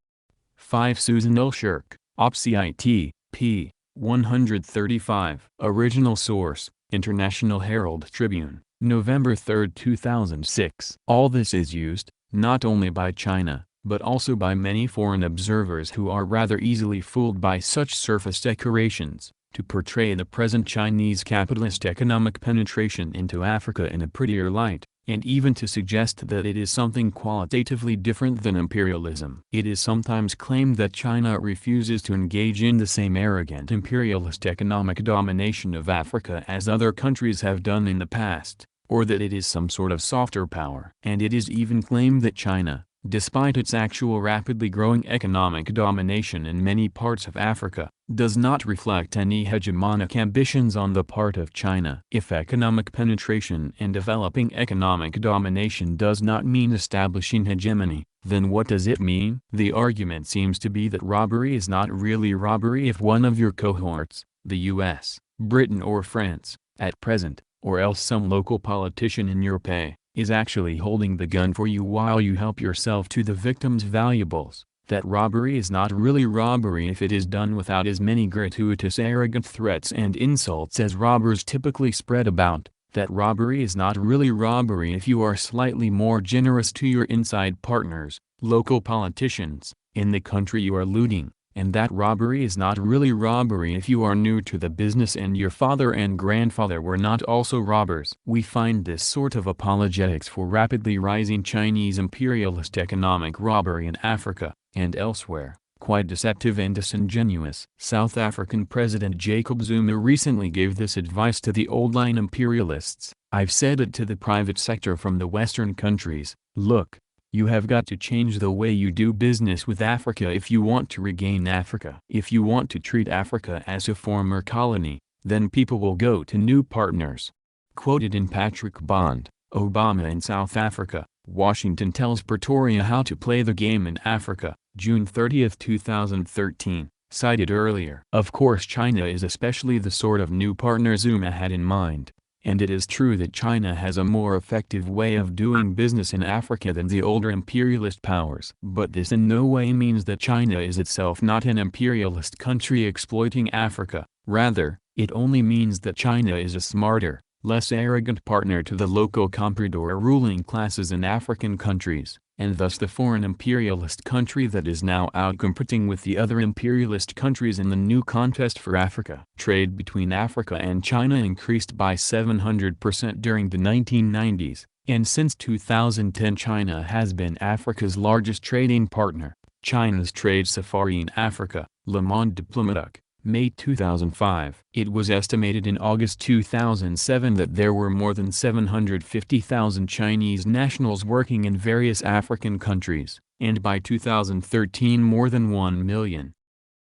5 Susan L. Shirk, OPCIT, p. 135. Original source, International Herald Tribune, November 3, 2006. All this is used, not only by China, but also by many foreign observers who are rather easily fooled by such surface decorations, to portray the present Chinese capitalist economic penetration into Africa in a prettier light, and even to suggest that it is something qualitatively different than imperialism. It is sometimes claimed that China refuses to engage in the same arrogant imperialist economic domination of Africa as other countries have done in the past, or that it is some sort of softer power. And it is even claimed that China, despite its actual rapidly growing economic domination in many parts of Africa, does not reflect any hegemonic ambitions on the part of China. If economic penetration and developing economic domination does not mean establishing hegemony, then what does it mean? The argument seems to be that robbery is not really robbery if one of your cohorts, the US, Britain or France, at present, or else some local politician in your pay, is actually holding the gun for you while you help yourself to the victim's valuables. That robbery is not really robbery if it is done without as many gratuitous arrogant threats and insults as robbers typically spread about. That robbery is not really robbery if you are slightly more generous to your inside partners, local politicians, in the country you are looting. And that robbery is not really robbery if you are new to the business and your father and grandfather were not also robbers. We find this sort of apologetics for rapidly rising Chinese imperialist economic robbery in Africa, and elsewhere, quite deceptive and disingenuous. South African President Jacob Zuma recently gave this advice to the old-line imperialists. I've said it to the private sector from the Western countries: look, You have got to change the way you do business with Africa if you want to regain Africa. If you want to treat Africa as a former colony, then people will go to new partners. Quoted in Patrick Bond, Obama in South Africa, Washington tells Pretoria how to play the game in Africa, June 30, 2013, cited earlier. Of course, China is especially the sort of new partner Zuma had in mind. And it is true that China has a more effective way of doing business in Africa than the older imperialist powers. But this in no way means that China is itself not an imperialist country exploiting Africa. Rather, it only means that China is a smarter, less arrogant partner to the local comprador ruling classes in African countries, and thus the foreign imperialist country that is now out competing with the other imperialist countries in the new contest for Africa. Trade between Africa and China increased by 700% during the 1990s, and since 2010 China has been Africa's largest trading partner. China's trade safari in Africa, Le Monde Diplomatique, May 2005. It was estimated in August 2007 that there were more than 750,000 Chinese nationals working in various African countries, and by 2013 more than 1 million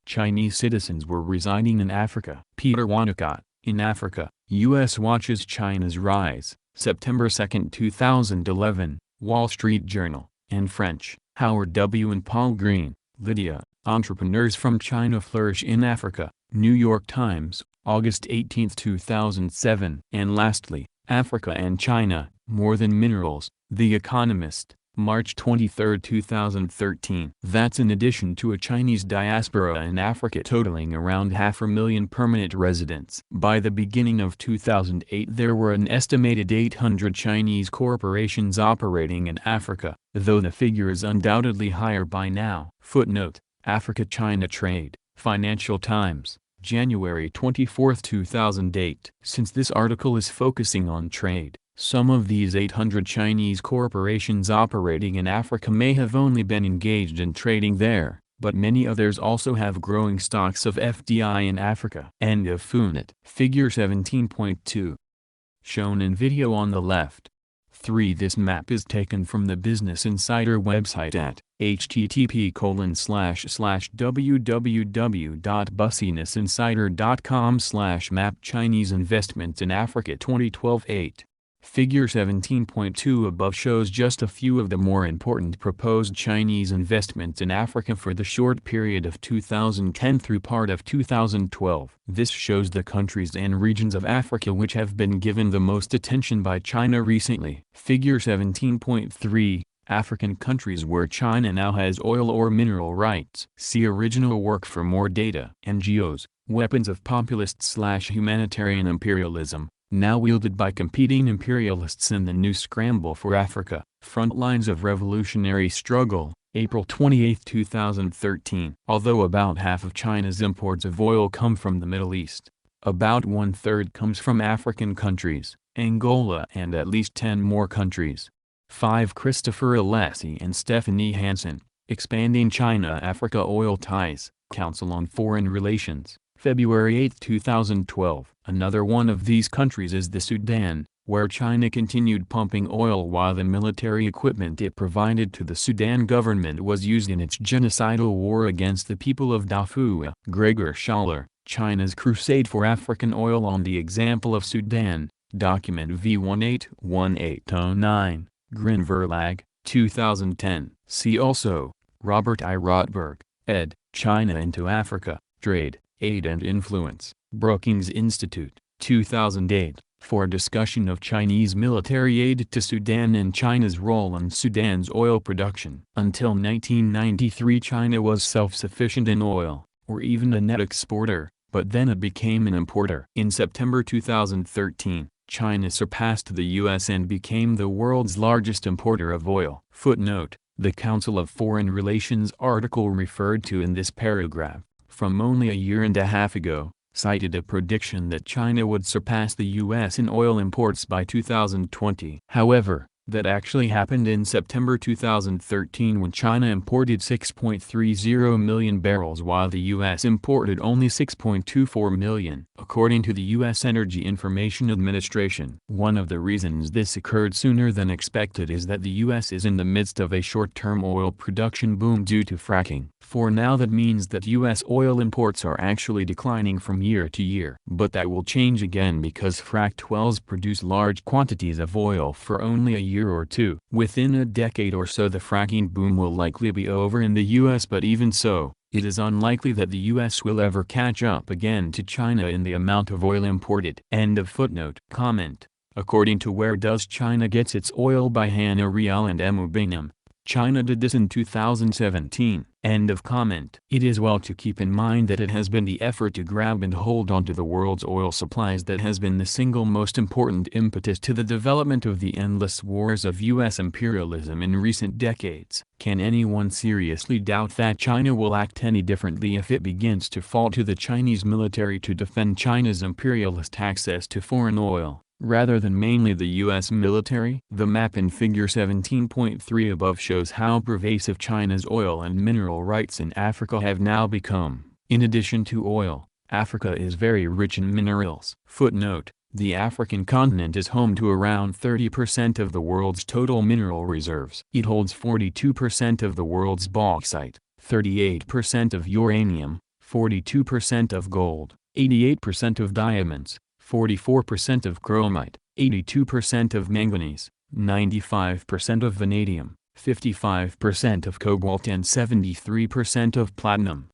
Chinese citizens were residing in Africa. Peter Wannacott, in Africa, U.S. watches China's rise, September 2, 2011, Wall Street Journal, and French, Howard W. and Paul Green, Lydia. Entrepreneurs from China flourish in Africa, New York Times, August 18, 2007. And lastly, Africa and China, More Than Minerals, The Economist, March 23, 2013. That's in addition to a Chinese diaspora in Africa totaling around 500,000 permanent residents. By the beginning of 2008 there were an estimated 800 Chinese corporations operating in Africa, though the figure is undoubtedly higher by now. Footnote: Africa-China Trade, Financial Times, January 24, 2008. Since this article is focusing on trade, some of these 800 Chinese corporations operating in Africa may have only been engaged in trading there, but many others also have growing stocks of FDI in Africa. End of Footnote. Figure 17.2. Shown in video on the left. 3. This map is taken from the Business Insider website at http://www.businessinsider.com/map Chinese Investments in Africa 2012-8. Figure 17.2 above shows just a few of the more important proposed Chinese investments in Africa for the short period of 2010 through part of 2012. This shows the countries and regions of Africa which have been given the most attention by China recently. Figure 17.3. African countries where China now has oil or mineral rights. See original work for more data. NGOs, weapons of populist/humanitarian imperialism, now wielded by competing imperialists in the new scramble for Africa. Front lines of revolutionary struggle, April 28, 2013. Although about half of China's imports of oil come from the Middle East, about 1/3 comes from African countries, Angola and at least 10 more countries. 5. Christopher Alessi and Stephanie Hansen, Expanding China-Africa Oil Ties, Council on Foreign Relations, February 8, 2012. Another one of these countries is the Sudan, where China continued pumping oil while the military equipment it provided to the Sudan government was used in its genocidal war against the people of Darfur. Gregor Schaller, China's Crusade for African Oil on the Example of Sudan, document V181809, Grin Verlag, 2010. See also, Robert I. Rotberg, ed., China into Africa, Trade, Aid and Influence, Brookings Institute, 2008, for a discussion of Chinese military aid to Sudan and China's role in Sudan's oil production. Until 1993 China was self-sufficient in oil, or even a net exporter, but then it became an importer. In September 2013, China surpassed the U.S. and became the world's largest importer of oil. Footnote: the Council of Foreign Relations article referred to in this paragraph, from only a year and a half ago, cited a prediction that China would surpass the U.S. in oil imports by 2020. However, That actually happened in September 2013 when China imported 6.30 million barrels while the U.S. imported only 6.24 million, according to the U.S. Energy Information Administration. One of the reasons this occurred sooner than expected is that the U.S. is in the midst of a short-term oil production boom due to fracking. For now that means that U.S. oil imports are actually declining from year to year. But that will change again because fracked wells produce large quantities of oil for only a year or two. Within a decade or so the fracking boom will likely be over in the U.S. but even so, it is unlikely that the U.S. will ever catch up again to China in the amount of oil imported. End of footnote. Comment. According to Where Does China Gets Its Oil by Hannah Rial and Emu Bingham, China did this in 2017. End of comment. It is well to keep in mind that it has been the effort to grab and hold onto the world's oil supplies that has been the single most important impetus to the development of the endless wars of U.S. imperialism in recent decades. Can anyone seriously doubt that China will act any differently if it begins to fall to the Chinese military to defend China's imperialist access to foreign oil, rather than mainly the U.S. military? The map in Figure 17.3 above shows how pervasive China's oil and mineral rights in Africa have now become. In addition to oil, Africa is very rich in minerals. Footnote: the African continent is home to around 30% of the world's total mineral reserves. It holds 42% of the world's bauxite, 38% of uranium, 42% of gold, 88% of diamonds, 44% of chromite, 82% of manganese, 95% of vanadium, 55% of cobalt and 73% of platinum.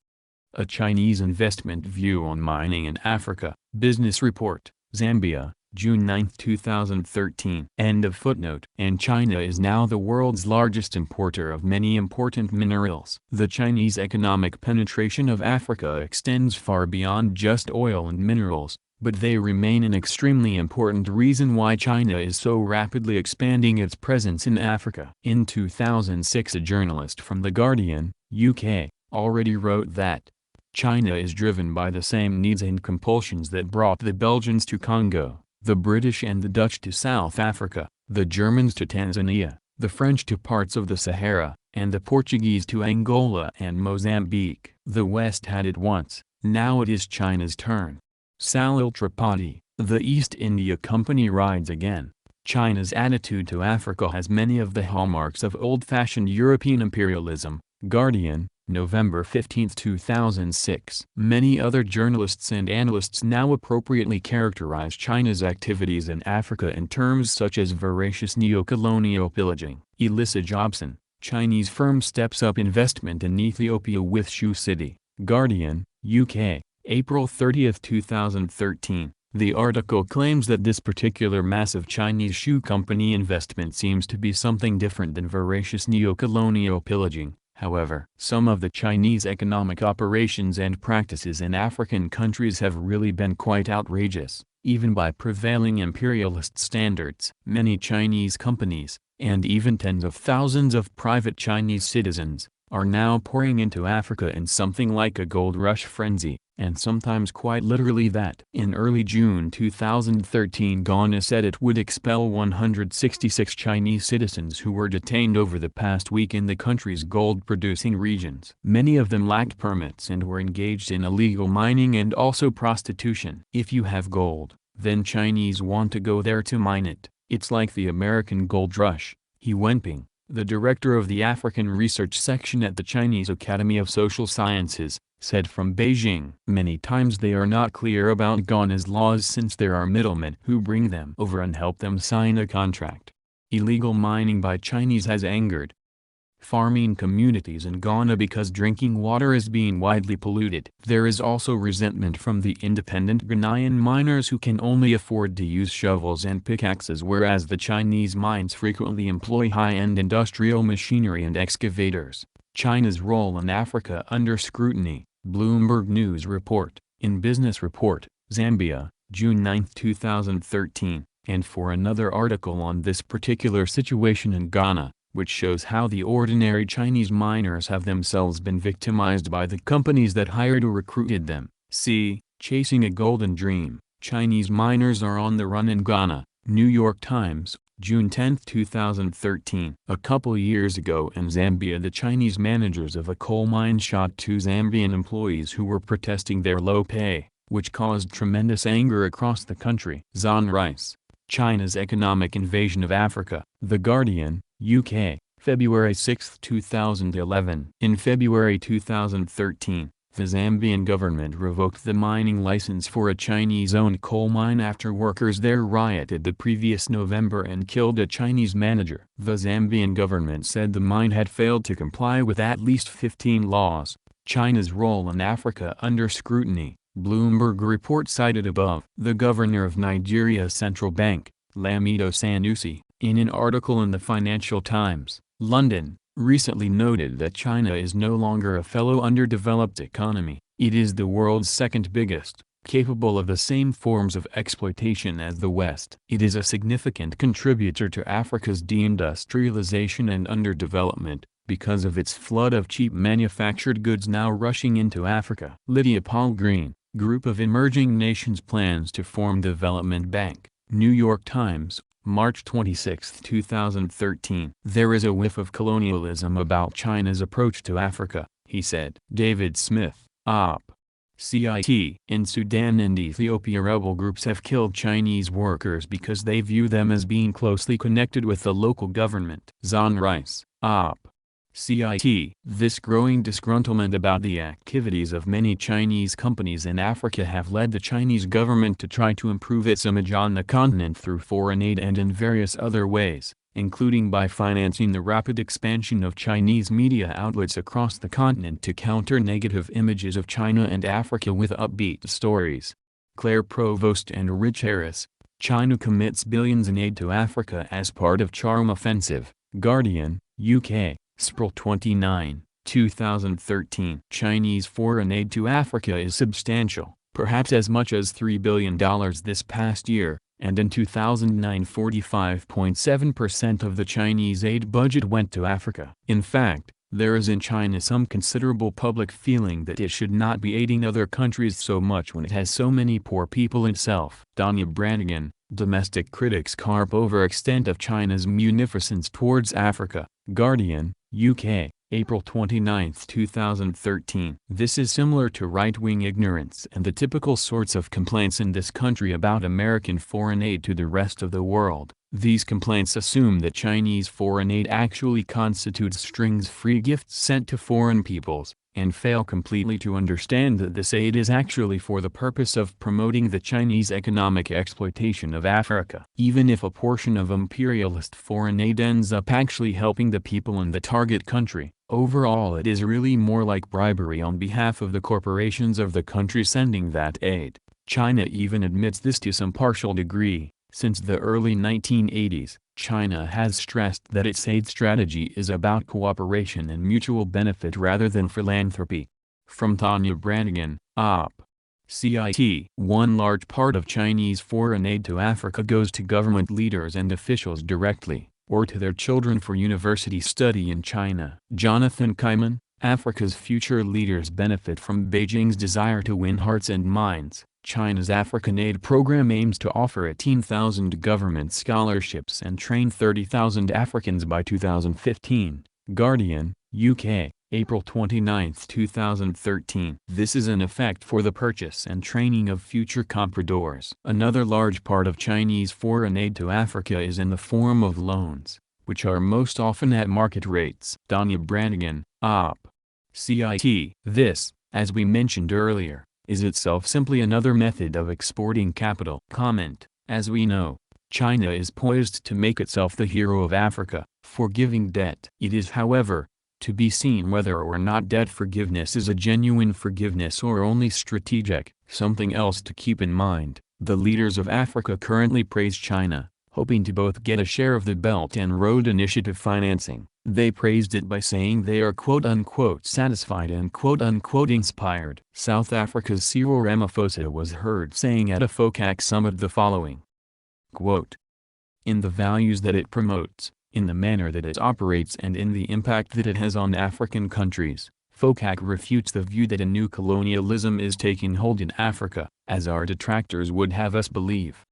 A Chinese Investment View on Mining in Africa, Business Report, Zambia, June 9, 2013. End of footnote. And China is now the world's largest importer of many important minerals. The Chinese economic penetration of Africa extends far beyond just oil and minerals, but they remain an extremely important reason why China is so rapidly expanding its presence in Africa. In 2006 a journalist from The Guardian, UK, already wrote that China is driven by the same needs and compulsions that brought the Belgians to Congo, the British and the Dutch to South Africa, the Germans to Tanzania, the French to parts of the Sahara, and the Portuguese to Angola and Mozambique. The West had it once, now it is China's turn. Salil Tripathi, The East India Company rides again. China's attitude to Africa has many of the hallmarks of old-fashioned European imperialism. Guardian, November 15, 2006. Many other journalists and analysts now appropriately characterize China's activities in Africa in terms such as voracious neocolonial pillaging. Elissa Jobson, Chinese firm steps up investment in Ethiopia with shoe city. Guardian, UK, April 30, 2013. The article claims that this particular massive Chinese shoe company investment seems to be something different than voracious neocolonial pillaging. However, some of the Chinese economic operations and practices in African countries have really been quite outrageous, even by prevailing imperialist standards. Many Chinese companies, and even tens of thousands of private Chinese citizens, are now pouring into Africa in something like a gold rush frenzy, and sometimes quite literally that. In early June 2013 Ghana said it would expel 166 Chinese citizens who were detained over the past week in the country's gold-producing regions. Many of them lacked permits and were engaged in illegal mining and also prostitution. If you have gold, then Chinese want to go there to mine it. It's like the American gold rush. He Wenping, the director of the African Research Section at the Chinese Academy of Social Sciences, said from Beijing. Many times they are not clear about Ghana's laws since there are middlemen who bring them over and help them sign a contract. Illegal mining by Chinese has angered farming communities in Ghana because drinking water is being widely polluted. There is also resentment from the independent Ghanaian miners who can only afford to use shovels and pickaxes, whereas the Chinese mines frequently employ high-end industrial machinery and excavators. China's role in Africa under scrutiny. Bloomberg News Report, in Business Report, Zambia, June 9, 2013, and for another article on this particular situation in Ghana, which shows how the ordinary Chinese miners have themselves been victimized by the companies that hired or recruited them. See, Chasing a Golden Dream, Chinese miners are on the run in Ghana. New York Times, June 10, 2013. A couple years ago in Zambia, the Chinese managers of a coal mine shot two Zambian employees who were protesting their low pay, which caused tremendous anger across the country. Zon Rice, China's Economic Invasion of Africa. The Guardian, UK, February 6, 2011. In February 2013, the Zambian government revoked the mining license for a Chinese-owned coal mine after workers there rioted the previous November and killed a Chinese manager. The Zambian government said the mine had failed to comply with at least 15 laws. China's role in Africa under scrutiny, Bloomberg report cited above. The governor of Nigeria's central bank, Lamido Sanusi, in an article in the Financial Times, London, recently noted that China is no longer a fellow underdeveloped economy. It is the world's second biggest, capable of the same forms of exploitation as the West. It is a significant contributor to Africa's deindustrialization and underdevelopment, because of its flood of cheap manufactured goods now rushing into Africa. Lydia Paul-Green, Group of Emerging Nations plans to form Development Bank. New York Times, March 26, 2013. There is a whiff of colonialism about China's approach to Africa, he said. David Smith, Op. CIT. In Sudan and Ethiopia, rebel groups have killed Chinese workers because they view them as being closely connected with the local government. Zon Rice, Op. CIT. This growing disgruntlement about the activities of many Chinese companies in Africa have led the Chinese government to try to improve its image on the continent through foreign aid and in various other ways, including by financing the rapid expansion of Chinese media outlets across the continent to counter negative images of China and Africa with upbeat stories. Claire Provost and Rich Harris, China commits billions in aid to Africa as part of Charm Offensive. Guardian, UK. April 29, 2013. Chinese foreign aid to Africa is substantial, perhaps as much as $3 billion this past year, and in 2009 45.7% of the Chinese aid budget went to Africa. In fact, there is in China some considerable public feeling that it should not be aiding other countries so much when it has so many poor people itself. Danya Branigan, domestic critics carp over extent of China's munificence towards Africa. Guardian, UK, April 29, 2013. This is similar to right-wing ignorance and the typical sorts of complaints in this country about American foreign aid to the rest of the world. These complaints assume that Chinese foreign aid actually constitutes strings-free gifts sent to foreign peoples, and fail completely to understand that this aid is actually for the purpose of promoting the Chinese economic exploitation of Africa. Even if a portion of imperialist foreign aid ends up actually helping the people in the target country, overall it is really more like bribery on behalf of the corporations of the country sending that aid. China even admits this to some partial degree. Since the early 1980s, China has stressed that its aid strategy is about cooperation and mutual benefit rather than philanthropy. From Tanya Branigan, Op. CIT. One large part of Chinese foreign aid to Africa goes to government leaders and officials directly, or to their children for university study in China. Jonathan Kaiman, Africa's future leaders benefit from Beijing's desire to win hearts and minds. China's African aid program aims to offer 18,000 government scholarships and train 30,000 Africans by 2015. Guardian, UK, April 29, 2013. This is in effect for the purchase and training of future compradors. Another large part of Chinese foreign aid to Africa is in the form of loans, which are most often at market rates. Danya Branigan, Op. CIT. This, as we mentioned earlier, is itself simply another method of exporting capital. Comment: as we know, China is poised to make itself the hero of Africa, forgiving debt. It is, however, to be seen whether or not debt forgiveness is a genuine forgiveness or only strategic. Something else to keep in mind: the leaders of Africa currently praise China, hoping to both get a share of the Belt and Road Initiative financing. They praised it by saying they are quote-unquote satisfied and quote-unquote inspired. South Africa's Cyril Ramaphosa was heard saying at a FOCAC summit the following, quote, "In the values that it promotes, in the manner that it operates and in the impact that it has on African countries, FOCAC refutes the view that a new colonialism is taking hold in Africa, as our detractors would have us believe."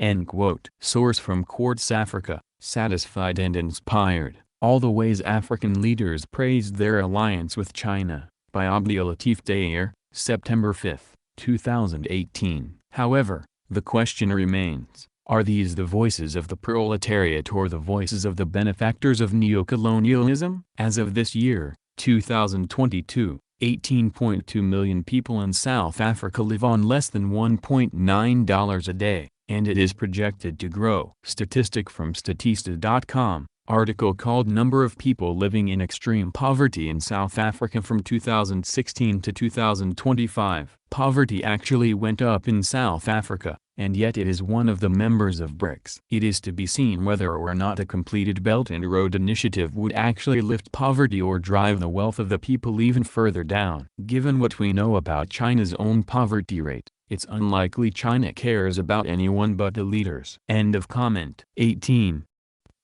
End quote. Source from Quartz Africa. Satisfied and inspired, all the ways African leaders praised their alliance with China, by Abdelatif Dayer, September 5, 2018. However, the question remains, are these the voices of the proletariat or the voices of the benefactors of neocolonialism? As of this year, 2022, 18.2 million people in South Africa live on less than $1.9 a day, and it is projected to grow. Statistic from Statista.com, article called Number of People Living in Extreme Poverty in South Africa from 2016 to 2025. Poverty actually went up in South Africa, and yet it is one of the members of BRICS. It is to be seen whether or not a completed Belt and Road Initiative would actually lift poverty or drive the wealth of the people even further down. Given what we know about China's own poverty rate, it's unlikely China cares about anyone but the leaders. End of comment. 18.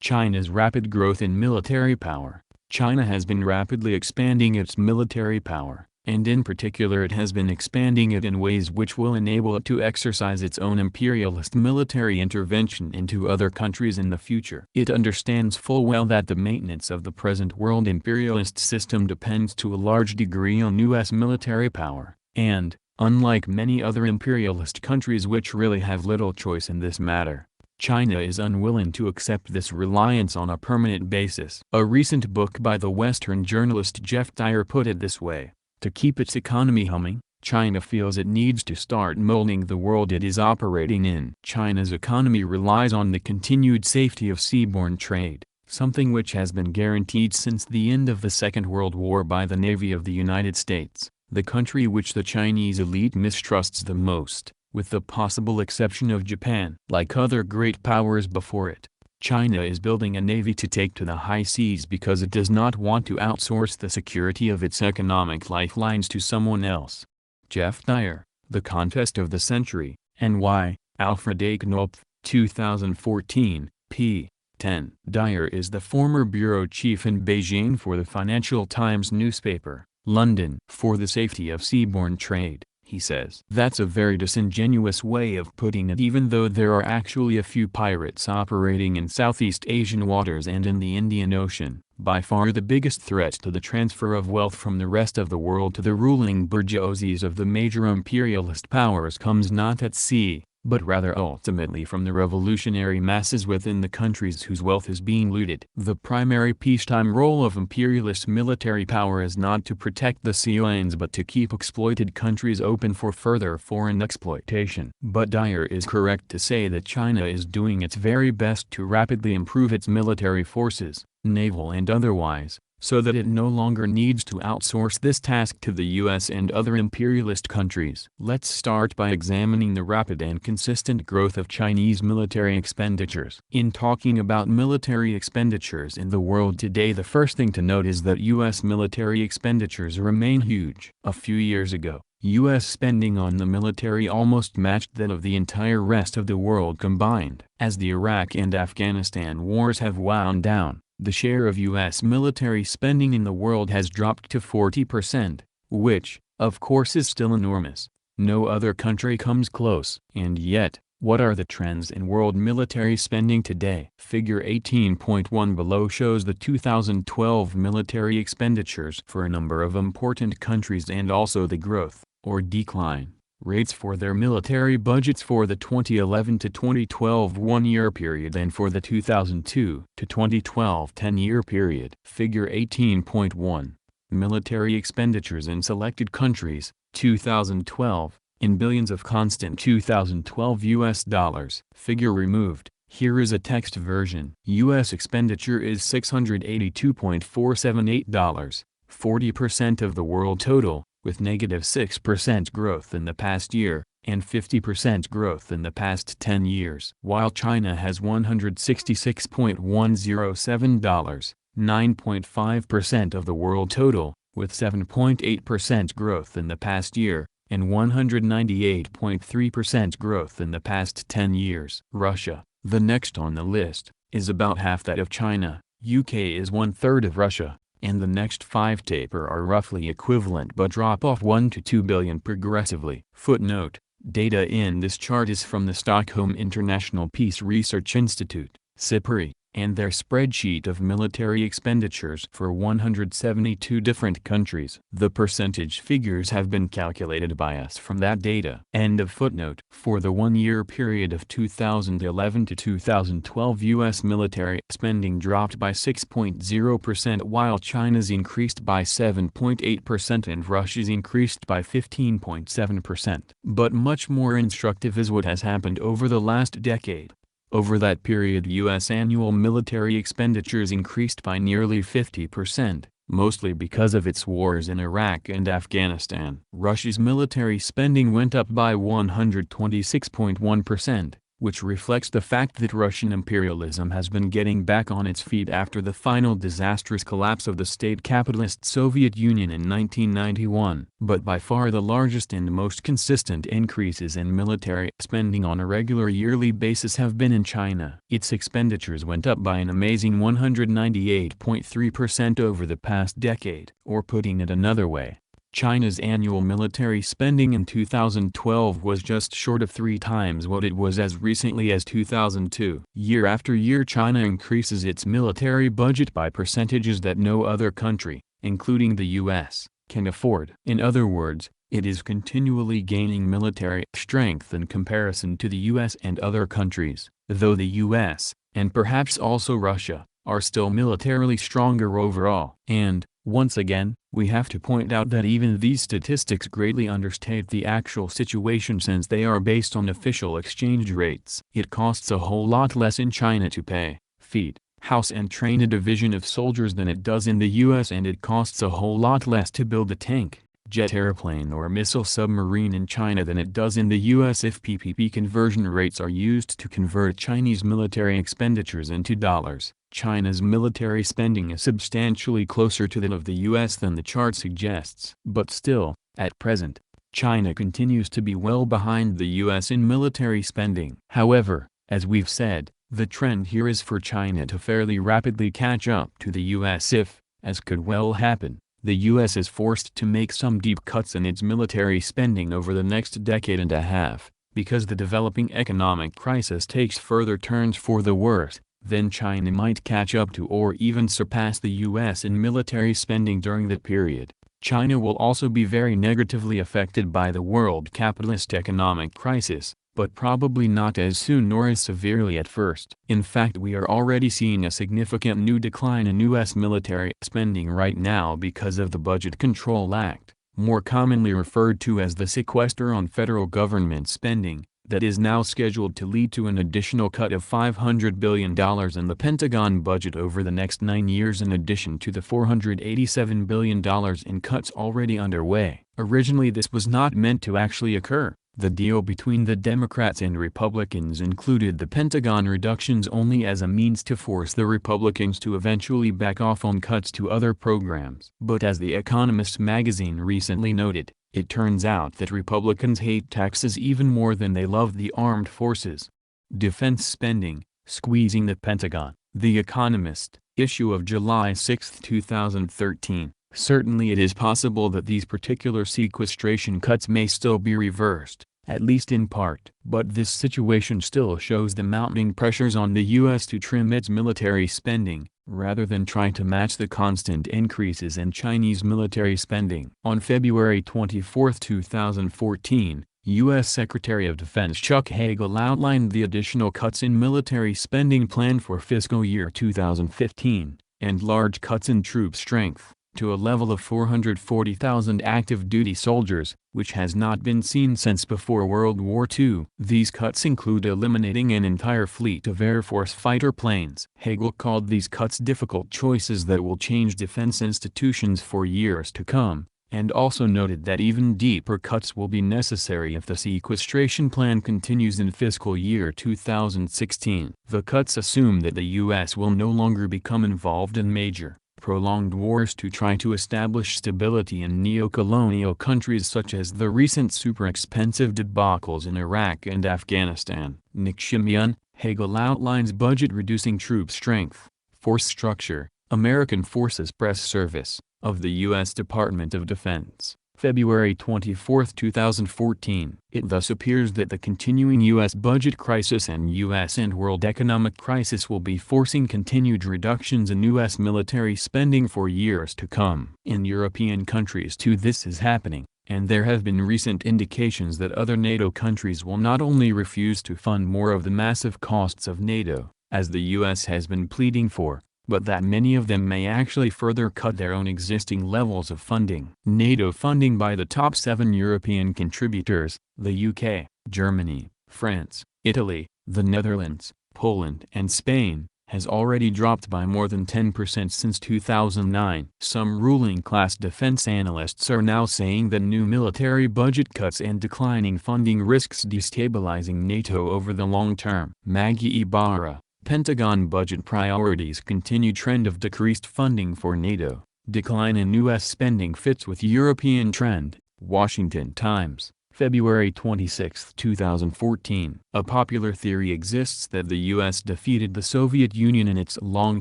China's rapid growth in military power. China has been rapidly expanding its military power, and in particular it has been expanding it in ways which will enable it to exercise its own imperialist military intervention into other countries in the future. It understands full well that the maintenance of the present world imperialist system depends to a large degree on U.S. military power, and, unlike many other imperialist countries which really have little choice in this matter, China is unwilling to accept this reliance on a permanent basis. A recent book by the Western journalist Jeff Dyer put it this way: to keep its economy humming, China feels it needs to start molding the world it is operating in. China's economy relies on the continued safety of seaborne trade, something which has been guaranteed since the end of the Second World War by the Navy of the United States, the country which the Chinese elite mistrusts the most, with the possible exception of Japan. Like other great powers before it, China is building a navy to take to the high seas because it does not want to outsource the security of its economic lifelines to someone else. Jeff Dyer, The Contest of the Century, N.Y., Alfred A. Knopf, 2014, p. 10. Dyer is the former bureau chief in Beijing for the Financial Times newspaper, London. For the safety of seaborne trade, he says. That's a very disingenuous way of putting it. Even though there are actually a few pirates operating in Southeast Asian waters and in the Indian Ocean, by far the biggest threat to the transfer of wealth from the rest of the world to the ruling bourgeoisies of the major imperialist powers comes not at sea, but rather ultimately from the revolutionary masses within the countries whose wealth is being looted. The primary peacetime role of imperialist military power is not to protect the sea lanes but to keep exploited countries open for further foreign exploitation. But Dyer is correct to say that China is doing its very best to rapidly improve its military forces, naval and otherwise, so that it no longer needs to outsource this task to the US and other imperialist countries. Let's start by examining the rapid and consistent growth of Chinese military expenditures. In talking about military expenditures in the world today, the first thing to note is that US military expenditures remain huge. A few years ago, U.S. spending on the military almost matched that of the entire rest of the world combined. As the Iraq and Afghanistan wars have wound down, the share of U.S. military spending in the world has dropped to 40%, which, of course, is still enormous. No other country comes close. And yet, what are the trends in world military spending today? Figure 18.1 below shows the 2012 military expenditures for a number of important countries and also the growth, or decline, rates for their military budgets for the 2011 to 2012 one-year period and for the 2002 to 2012 10-year period. Figure 18.1. Military expenditures in selected countries, 2012, in billions of constant 2012 US dollars. Figure removed. Here is a text version. U.S. expenditure is $682.478, 40% of the world total, with -6% growth in the past year, and 50% growth in the past 10 years. While China has $166.107, 9.5% of the world total, with 7.8% growth in the past year, and 198.3% growth in the past 10 years. Russia, the next on the list, is about half that of China. UK is 1/3 of Russia, and the next 5 taper are roughly equivalent but drop off 1 to 2 billion progressively. Footnote: Data in this chart is from the Stockholm International Peace Research Institute, SIPRI, and their spreadsheet of military expenditures for 172 different countries. The percentage figures have been calculated by us from that data. End of footnote. For the one-year period of 2011 to 2012, U.S. military spending dropped by 6.0% while China's increased by 7.8% and Russia's increased by 15.7%. But much more instructive is what has happened over the last decade. Over that period, U.S. annual military expenditures increased by nearly 50%, mostly because of its wars in Iraq and Afghanistan. Russia's military spending went up by 126.1%, which reflects the fact that Russian imperialism has been getting back on its feet after the final disastrous collapse of the state-capitalist Soviet Union in 1991. But by far the largest and most consistent increases in military spending on a regular yearly basis have been in China. Its expenditures went up by an amazing 198.3% over the past decade. Or putting it another way, China's annual military spending in 2012 was just short of 3 times what it was as recently as 2002. Year after year, China increases its military budget by percentages that no other country, including the U.S., can afford. In other words, it is continually gaining military strength in comparison to the U.S. and other countries, though the U.S., and perhaps also Russia, are still militarily stronger overall. And, once again, we have to point out that even these statistics greatly understate the actual situation since they are based on official exchange rates. It costs a whole lot less in China to pay, feed, house and train a division of soldiers than it does in the US, and it costs a whole lot less to build a tank, jet airplane or missile submarine in China than it does in the US if PPP conversion rates are used to convert Chinese military expenditures into dollars. China's military spending is substantially closer to that of the US than the chart suggests. But still, at present, China continues to be well behind the US in military spending. However, as we've said, the trend here is for China to fairly rapidly catch up to the US if, as could well happen, the US is forced to make some deep cuts in its military spending over the next decade and a half, because the developing economic crisis takes further turns for the worse. Then China might catch up to or even surpass the U.S. in military spending during that period. China will also be very negatively affected by the world capitalist economic crisis, but probably not as soon nor as severely at first. In fact, we are already seeing a significant new decline in U.S. military spending right now because of the Budget Control Act, more commonly referred to as the sequester on federal government spending, that is now scheduled to lead to an additional cut of $500 billion in the Pentagon budget over the next 9 years in addition to the $487 billion in cuts already underway. Originally this was not meant to actually occur. The deal between the Democrats and Republicans included the Pentagon reductions only as a means to force the Republicans to eventually back off on cuts to other programs. But as The Economist magazine recently noted, it turns out that Republicans hate taxes even more than they love the armed forces. Defense spending, squeezing the Pentagon. The Economist, issue of July 6, 2013. Certainly it is possible that these particular sequestration cuts may still be reversed, at least in part. But this situation still shows the mounting pressures on the U.S. to trim its military spending, rather than try to match the constant increases in Chinese military spending. On February 24, 2014, U.S. Secretary of Defense Chuck Hagel outlined the additional cuts in military spending planned for fiscal year 2015, and large cuts in troop strength, to a level of 440,000 active duty soldiers, which has not been seen since before World War II. These cuts include eliminating an entire fleet of Air Force fighter planes. Hagel called these cuts difficult choices that will change defense institutions for years to come, and also noted that even deeper cuts will be necessary if the sequestration plan continues in fiscal year 2016. The cuts assume that the U.S. will no longer become involved in major, prolonged wars to try to establish stability in neocolonial countries such as the recent super-expensive debacles in Iraq and Afghanistan. Nick Shimyan, Hagel outlines budget-reducing troop strength, force structure, American Forces Press Service, of the U.S. Department of Defense. February 24, 2014. It thus appears that the continuing U.S. budget crisis and U.S. and world economic crisis will be forcing continued reductions in U.S. military spending for years to come. In European countries too this is happening, and there have been recent indications that other NATO countries will not only refuse to fund more of the massive costs of NATO, as the U.S. has been pleading for, but that many of them may actually further cut their own existing levels of funding. NATO funding by the top 7 European contributors, the UK, Germany, France, Italy, the Netherlands, Poland and Spain, has already dropped by more than 10% since 2009. Some ruling class defense analysts are now saying that new military budget cuts and declining funding risks destabilizing NATO over the long term. Maggie Ibarra, Pentagon budget priorities continue trend of decreased funding for NATO. Decline in U.S. spending fits with European trend. Washington Times, February 26, 2014. A popular theory exists that the U.S. defeated the Soviet Union in its long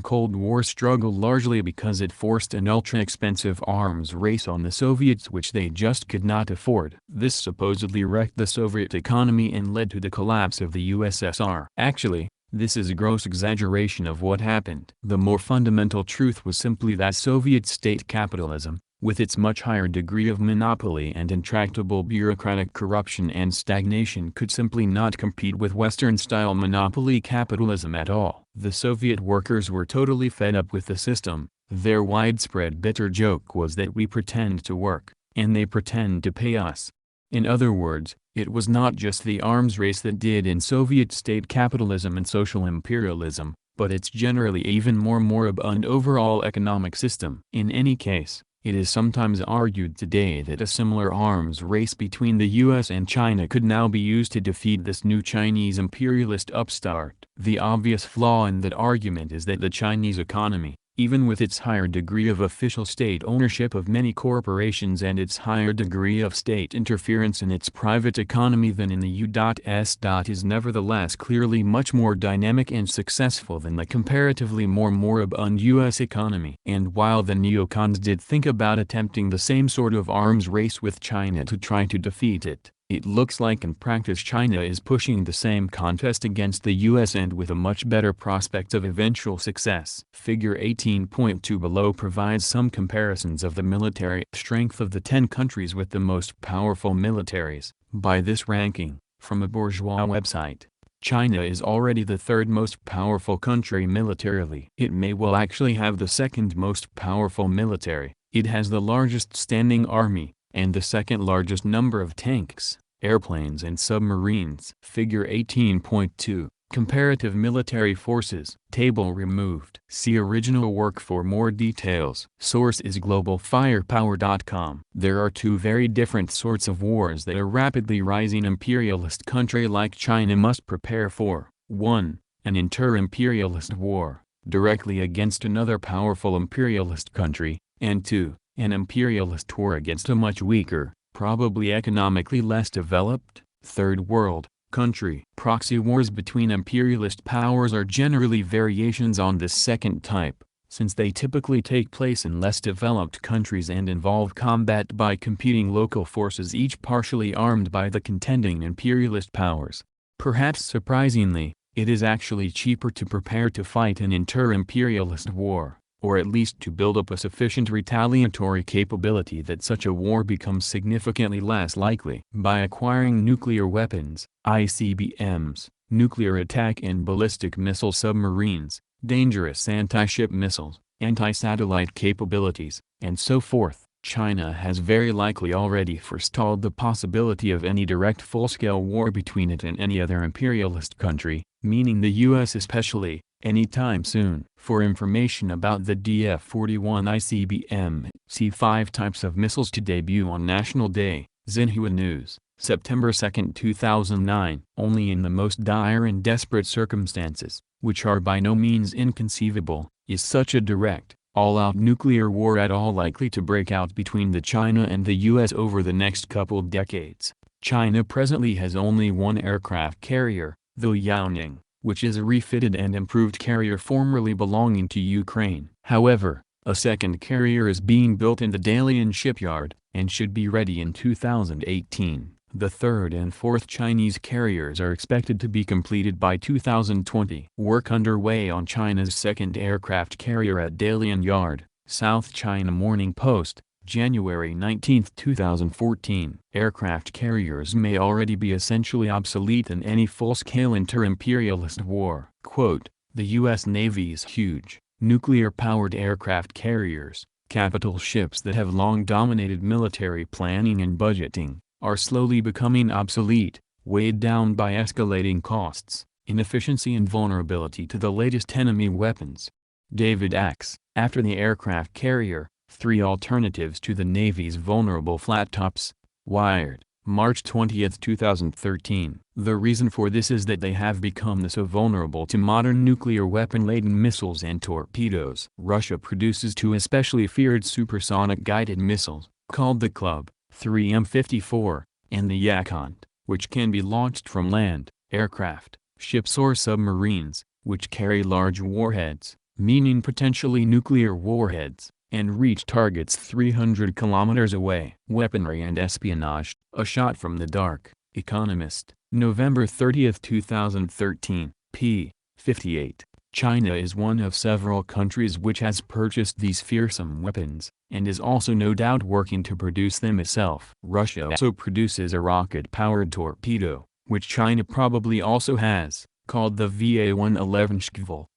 Cold War struggle largely because it forced an ultra-expensive arms race on the Soviets which they just could not afford. This supposedly wrecked the Soviet economy and led to the collapse of the USSR. Actually, this is a gross exaggeration of what happened. The more fundamental truth was simply that Soviet state capitalism, with its much higher degree of monopoly and intractable bureaucratic corruption and stagnation, could simply not compete with Western-style monopoly capitalism at all. The Soviet workers were totally fed up with the system. Their widespread bitter joke was that we pretend to work, and they pretend to pay us. In other words, it was not just the arms race that did in Soviet state capitalism and social imperialism, but its generally even more moribund overall economic system. In any case, it is sometimes argued today that a similar arms race between the US and China could now be used to defeat this new Chinese imperialist upstart. The obvious flaw in that argument is that the Chinese economy, even with its higher degree of official state ownership of many corporations and its higher degree of state interference in its private economy than in the U.S., is nevertheless clearly much more dynamic and successful than the comparatively more moribund U.S. economy. And while the neocons did think about attempting the same sort of arms race with China to try to defeat it, it looks like in practice China is pushing the same contest against the U.S. and with a much better prospect of eventual success. Figure 18.2 below provides some comparisons of the military strength of the 10 countries with the most powerful militaries. By this ranking, from a bourgeois website, China is already the third most powerful country militarily. It may well actually have the second most powerful military. It has the largest standing army, and the second largest number of tanks, airplanes and submarines. Figure 18.2, Comparative Military Forces. Table removed. See original work for more details. Source is globalfirepower.com. There are two very different sorts of wars that a rapidly rising imperialist country like China must prepare for. 1. An inter-imperialist war, directly against another powerful imperialist country, and 2. An imperialist war against a much weaker, probably economically less developed, third world, country. Proxy wars between imperialist powers are generally variations on this second type, since they typically take place in less developed countries and involve combat by competing local forces each partially armed by the contending imperialist powers. Perhaps surprisingly, it is actually cheaper to prepare to fight an inter-imperialist war, or at least to build up a sufficient retaliatory capability that such a war becomes significantly less likely. By acquiring nuclear weapons, ICBMs, nuclear attack and ballistic missile submarines, dangerous anti-ship missiles, anti-satellite capabilities, and so forth, China has very likely already forestalled the possibility of any direct full-scale war between it and any other imperialist country, meaning the US especially, anytime soon. For information about the DF-41 ICBM, see 5 types of missiles to debut on National Day. Xinhua News, September 2, 2009. Only in the most dire and desperate circumstances, which are by no means inconceivable, is such a direct, all-out nuclear war at all likely to break out between the China and the US over the next couple decades. China presently has only one aircraft carrier, the Liaoning, which is a refitted and improved carrier formerly belonging to Ukraine. However, A second carrier is being built in the Dalian shipyard, and should be ready in 2018. The third and fourth Chinese carriers are expected to be completed by 2020. Work underway on China's second aircraft carrier at Dalian Yard, South China Morning Post, January 19, 2014. Aircraft carriers may already be essentially obsolete in any full-scale inter-imperialist war. Quote, "The U.S. Navy's huge, nuclear-powered aircraft carriers, capital ships that have long dominated military planning and budgeting, are slowly becoming obsolete, weighed down by escalating costs, inefficiency and vulnerability to the latest enemy weapons." David Axe. After the aircraft carrier, 3 alternatives to the Navy's vulnerable flat tops. Wired, March 20, 2013. The reason for this is that they have become so vulnerable to modern nuclear weapon-laden missiles and torpedoes. Russia produces 2 especially feared supersonic guided missiles, called the Club 3M54, and the Yakont, which can be launched from land, aircraft, ships or submarines, which carry large warheads, meaning potentially nuclear warheads, and reach targets 300 kilometers away. Weaponry and espionage. A Shot from the Dark. Economist, November 30, 2013, p. 58. China is one of several countries which has purchased these fearsome weapons, and is also no doubt working to produce them itself. Russia also produces a rocket-powered torpedo, which China probably also has, called the VA-111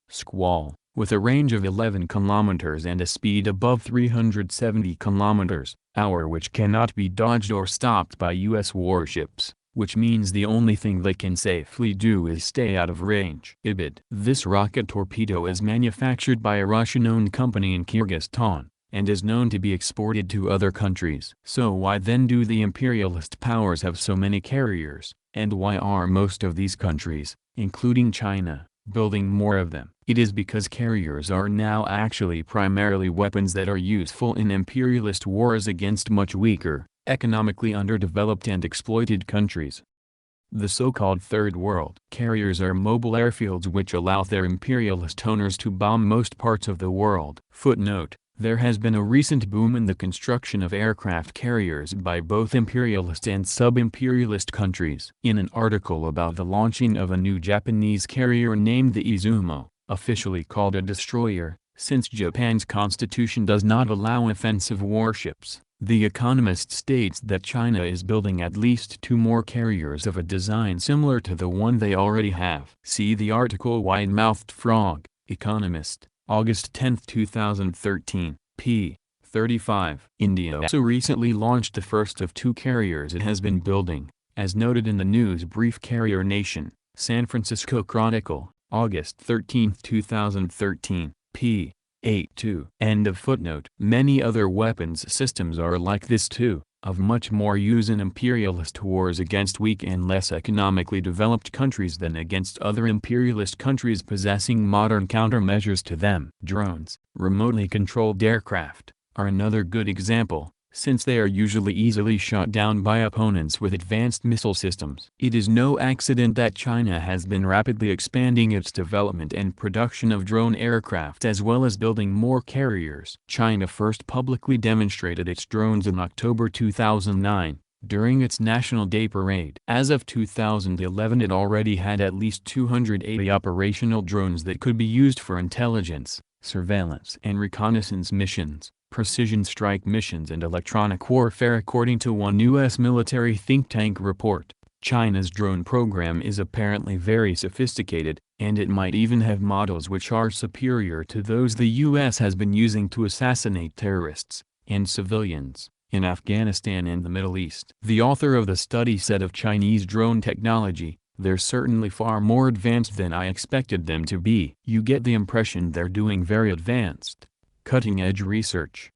Squall, with a range of 11 kilometers and a speed above 370 kilometers an hour, which cannot be dodged or stopped by U.S. warships, which means the only thing they can safely do is stay out of range. This rocket torpedo is manufactured by a Russian-owned company in Kyrgyzstan, and is known to be exported to other countries. So why then do the imperialist powers have so many carriers, and why are most of these countries, including China, building more of them? It is because carriers are now actually primarily weapons that are useful in imperialist wars against much weaker, economically underdeveloped and exploited countries. The so-called Third World carriers are mobile airfields which allow their imperialist owners to bomb most parts of the world. Footnote: there has been a recent boom in the construction of aircraft carriers by both imperialist and sub-imperialist countries. In an article about the launching of a new Japanese carrier named the Izumo, officially called a destroyer, since Japan's constitution does not allow offensive warships, The Economist states that China is building at least 2 more carriers of a design similar to the one they already have. See the article Wide-Mouthed Frog, Economist, August 10, 2013, p. 35. India also recently launched the first of 2 carriers it has been building, as noted in the news brief. Carrier Nation, San Francisco Chronicle, August 13, 2013, p. 8-2. End of footnote. Many other weapons systems are like this too, of much more use in imperialist wars against weak and less economically developed countries than against other imperialist countries possessing modern countermeasures to them. Drones, remotely controlled aircraft, are another good example, since they are usually easily shot down by opponents with advanced missile systems. It is no accident that China has been rapidly expanding its development and production of drone aircraft as well as building more carriers. China first publicly demonstrated its drones in October 2009, during its National Day Parade. As of 2011 it already had at least 280 operational drones that could be used for intelligence, surveillance and reconnaissance missions, precision strike missions and electronic warfare, according to one U.S. military think tank report. China's drone program is apparently very sophisticated, and it might even have models which are superior to those the U.S. has been using to assassinate terrorists and civilians in Afghanistan and the Middle East. The author of the study said of Chinese drone technology, "They're certainly far more advanced than I expected them to be." You get the impression they're doing very advanced, cutting-edge research.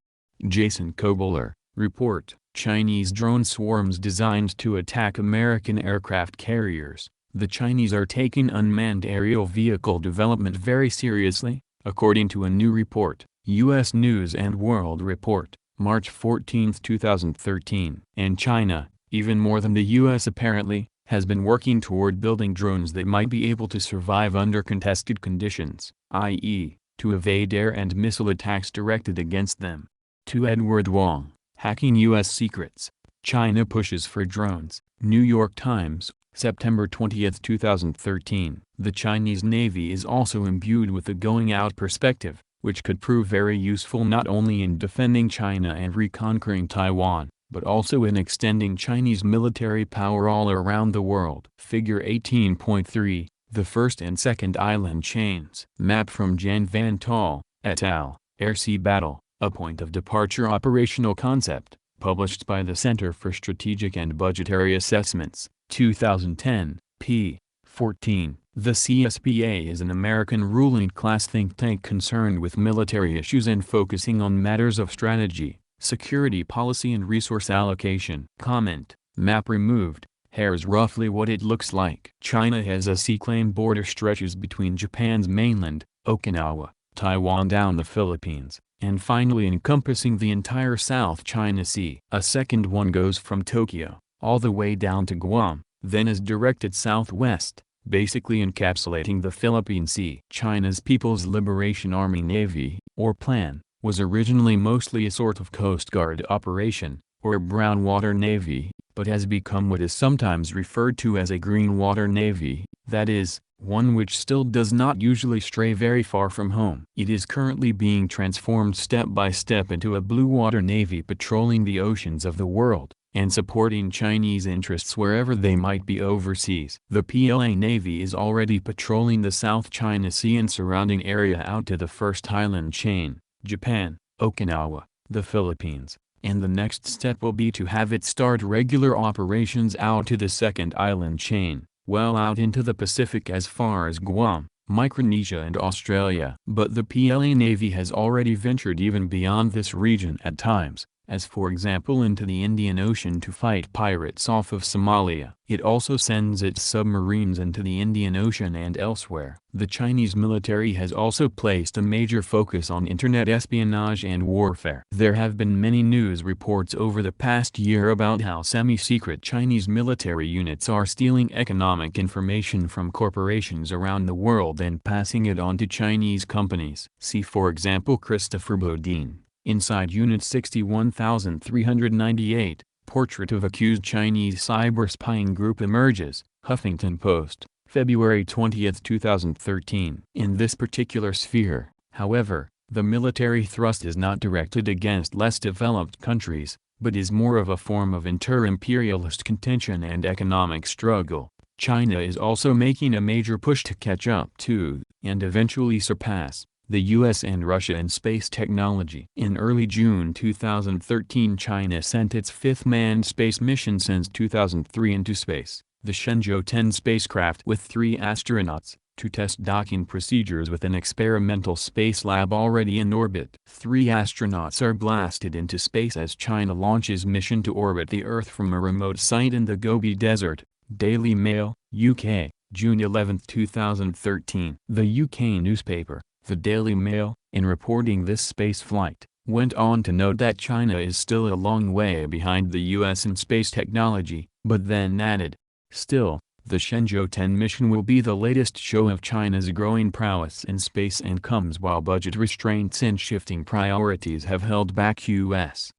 Jason Kobler, report, Chinese drone swarms designed to attack American aircraft carriers. The Chinese are taking unmanned aerial vehicle development very seriously, according to a new report, U.S. News & World Report, March 14, 2013. And China, even more than the U.S. apparently, has been working toward building drones that might be able to survive under contested conditions, i.e., to evade air and missile attacks directed against them. To Edward Wong, hacking U.S. secrets. China pushes for drones. New York Times, September 20, 2013. The Chinese Navy is also imbued with a going-out perspective, which could prove very useful not only in defending China and reconquering Taiwan, but also in extending Chinese military power all around the world. Figure 18.3, the first and second island chains. Map from Jan Van Tal, et al., Air-Sea Battle, a point of departure operational concept, published by the Center for Strategic and Budgetary Assessments, 2010, p. 14. The CSPA is an American ruling class think tank concerned with military issues and focusing on matters of strategy, security policy and resource allocation. Comment: map removed. Here's roughly what it looks like. China has a sea claim border stretches between Japan's mainland, Okinawa, Taiwan down the Philippines, and finally encompassing the entire South China Sea. A second one goes from Tokyo, all the way down to Guam, then is directed southwest, basically encapsulating the Philippine Sea. China's People's Liberation Army Navy, or PLAN, was originally mostly a sort of Coast Guard operation, or Brown Water Navy, but has become what is sometimes referred to as a Green Water Navy, that is, one which still does not usually stray very far from home. It is currently being transformed step by step into a Blue Water Navy patrolling the oceans of the world, and supporting Chinese interests wherever they might be overseas. The PLA Navy is already patrolling the South China Sea and surrounding area out to the first island chain, Japan, Okinawa, the Philippines, and the next step will be to have it start regular operations out to the second island chain, well out into the Pacific as far as Guam, Micronesia and Australia. But the PLA Navy has already ventured even beyond this region at times, as for example into the Indian Ocean to fight pirates off of Somalia. It also sends its submarines into the Indian Ocean and elsewhere. The Chinese military has also placed a major focus on internet espionage and warfare. There have been many news reports over the past year about how semi-secret Chinese military units are stealing economic information from corporations around the world and passing it on to Chinese companies. See for example Christopher Bodine, Inside Unit 61398, Portrait of Accused Chinese Cyber Spying Group Emerges, Huffington Post, February 20, 2013. In this particular sphere, however, the military thrust is not directed against less developed countries, but is more of a form of inter-imperialist contention and economic struggle. China is also making a major push to catch up to, and eventually surpass, the US and Russia in space technology. In early June 2013, China sent its fifth manned space mission since 2003 into space, the Shenzhou 10 spacecraft with 3 astronauts, to test docking procedures with an experimental space lab already in orbit. 3 astronauts are blasted into space as China launches mission to orbit the Earth from a remote site in the Gobi Desert. Daily Mail, UK, June 11, 2013. The UK newspaper, The Daily Mail, in reporting this space flight, went on to note that China is still a long way behind the US in space technology, but then added, still, the Shenzhou 10 mission will be the latest show of China's growing prowess in space and comes while budget restraints and shifting priorities have held back US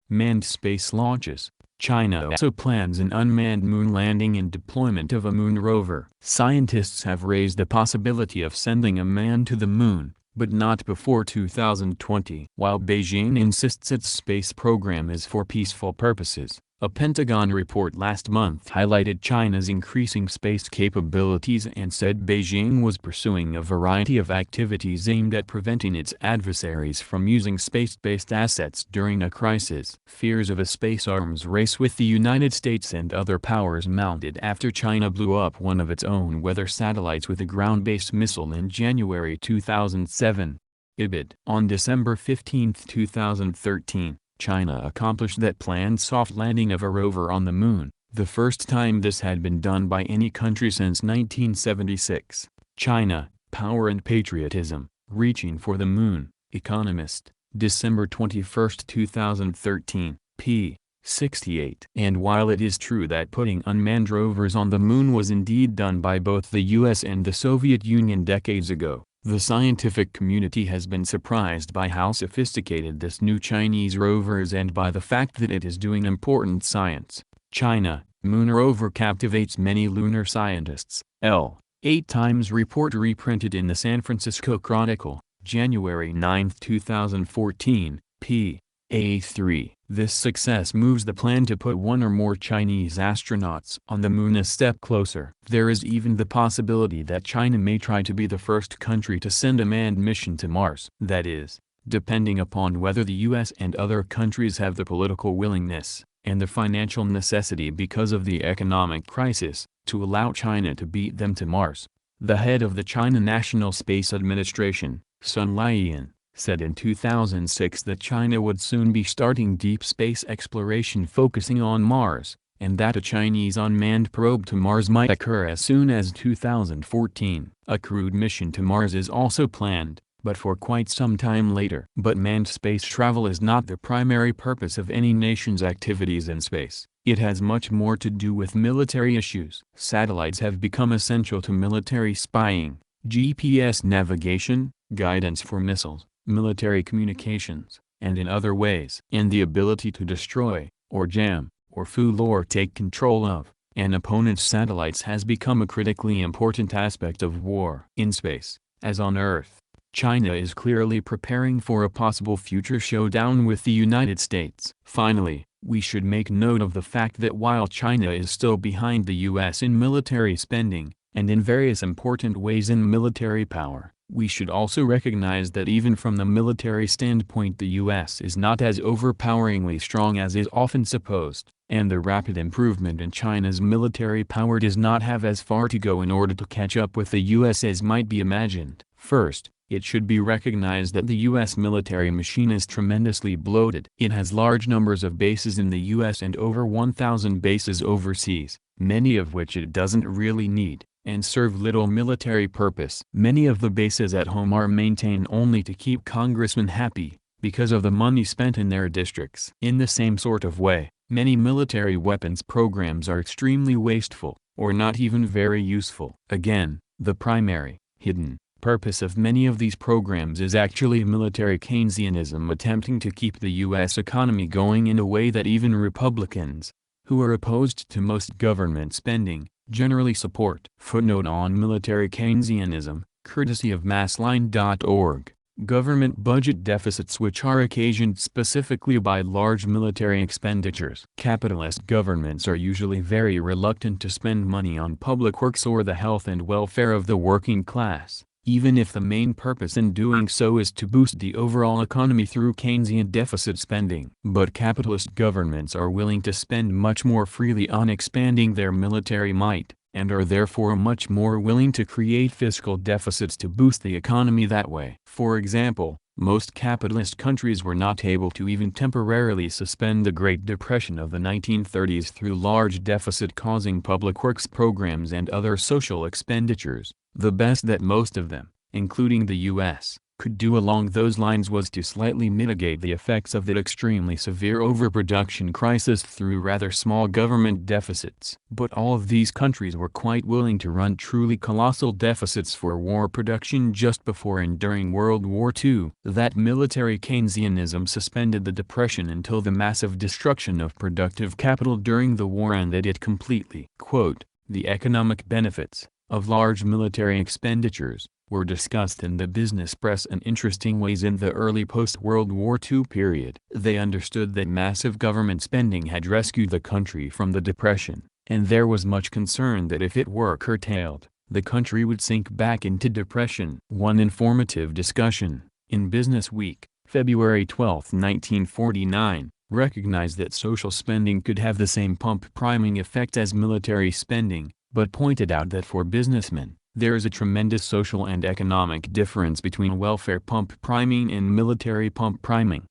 manned space launches. China also plans an unmanned moon landing and deployment of a moon rover. Scientists have raised the possibility of sending a man to the moon, but not before 2020. While Beijing insists its space program is for peaceful purposes, a Pentagon report last month highlighted China's increasing space capabilities and said Beijing was pursuing a variety of activities aimed at preventing its adversaries from using space-based assets during a crisis. Fears of a space arms race with the United States and other powers mounted after China blew up one of its own weather satellites with a ground-based missile in January 2007. IBID. On December 15, 2013. China accomplished that planned soft landing of a rover on the moon, the first time this had been done by any country since 1976. China, Power and Patriotism, Reaching for the Moon, Economist, December 21, 2013, p. 68. And while it is true that putting unmanned rovers on the moon was indeed done by both the US and the Soviet Union decades ago, The scientific community has been surprised by how sophisticated this new Chinese rover is and by the fact that it is doing important science. China, Moon rover captivates many lunar scientists. L. 8 Times report reprinted in the San Francisco Chronicle, January 9, 2014, p. A3. This success moves the plan to put one or more Chinese astronauts on the Moon a step closer. There is even the possibility that China may try to be the first country to send a manned mission to Mars. That is, depending upon whether the US and other countries have the political willingness, and the financial necessity because of the economic crisis, to allow China to beat them to Mars. The head of the China National Space Administration, Sun Lian, said in 2006 that China would soon be starting deep space exploration focusing on Mars, and that a Chinese unmanned probe to Mars might occur as soon as 2014. A crewed mission to Mars is also planned, but for quite some time later. But manned space travel is not the primary purpose of any nation's activities in space. It has much more to do with military issues. Satellites have become essential to military spying, GPS navigation, guidance for missiles, military communications, and in other ways. And the ability to destroy, or jam, or fool or take control of, an opponent's satellites has become a critically important aspect of war. In space, as on Earth, China is clearly preparing for a possible future showdown with the United States. Finally, we should make note of the fact that while China is still behind the US in military spending, and in various important ways in military power, we should also recognize that even from the military standpoint the US is not as overpoweringly strong as is often supposed, and the rapid improvement in China's military power does not have as far to go in order to catch up with the US as might be imagined. First, it should be recognized that the U.S. military machine is tremendously bloated. It has large numbers of bases in the U.S. and over 1,000 bases overseas, many of which it doesn't really need, and serve little military purpose. Many of the bases at home are maintained only to keep congressmen happy, because of the money spent in their districts. In the same sort of way, many military weapons programs are extremely wasteful, or not even very useful. Again, the primary, hidden purpose of many of these programs is actually military Keynesianism attempting to keep the U.S. economy going in a way that even Republicans, who are opposed to most government spending, generally support. Footnote on military Keynesianism, courtesy of massline.org. Government budget deficits which are occasioned specifically by large military expenditures. Capitalist governments are usually very reluctant to spend money on public works or the health and welfare of the working class, even if the main purpose in doing so is to boost the overall economy through Keynesian deficit spending. But capitalist governments are willing to spend much more freely on expanding their military might, and are therefore much more willing to create fiscal deficits to boost the economy that way. For example, most capitalist countries were not able to even temporarily suspend the Great Depression of the 1930s through large deficit-causing public works programs and other social expenditures. The best that most of them, including the U.S., could do along those lines was to slightly mitigate the effects of that extremely severe overproduction crisis through rather small government deficits. But all of these countries were quite willing to run truly colossal deficits for war production just before and during World War II. That military Keynesianism suspended the Depression until the massive destruction of productive capital during the war ended it completely. Quote, "The economic benefits of large military expenditures were discussed in the business press in interesting ways in the early post-World War II period. They understood that massive government spending had rescued the country from the Depression, and there was much concern that if it were curtailed, the country would sink back into depression." One informative discussion, in Business Week, February 12, 1949, recognized that social spending could have the same pump-priming effect as military spending, but pointed out that for businessmen, there is a tremendous social and economic difference between welfare pump priming and military pump priming.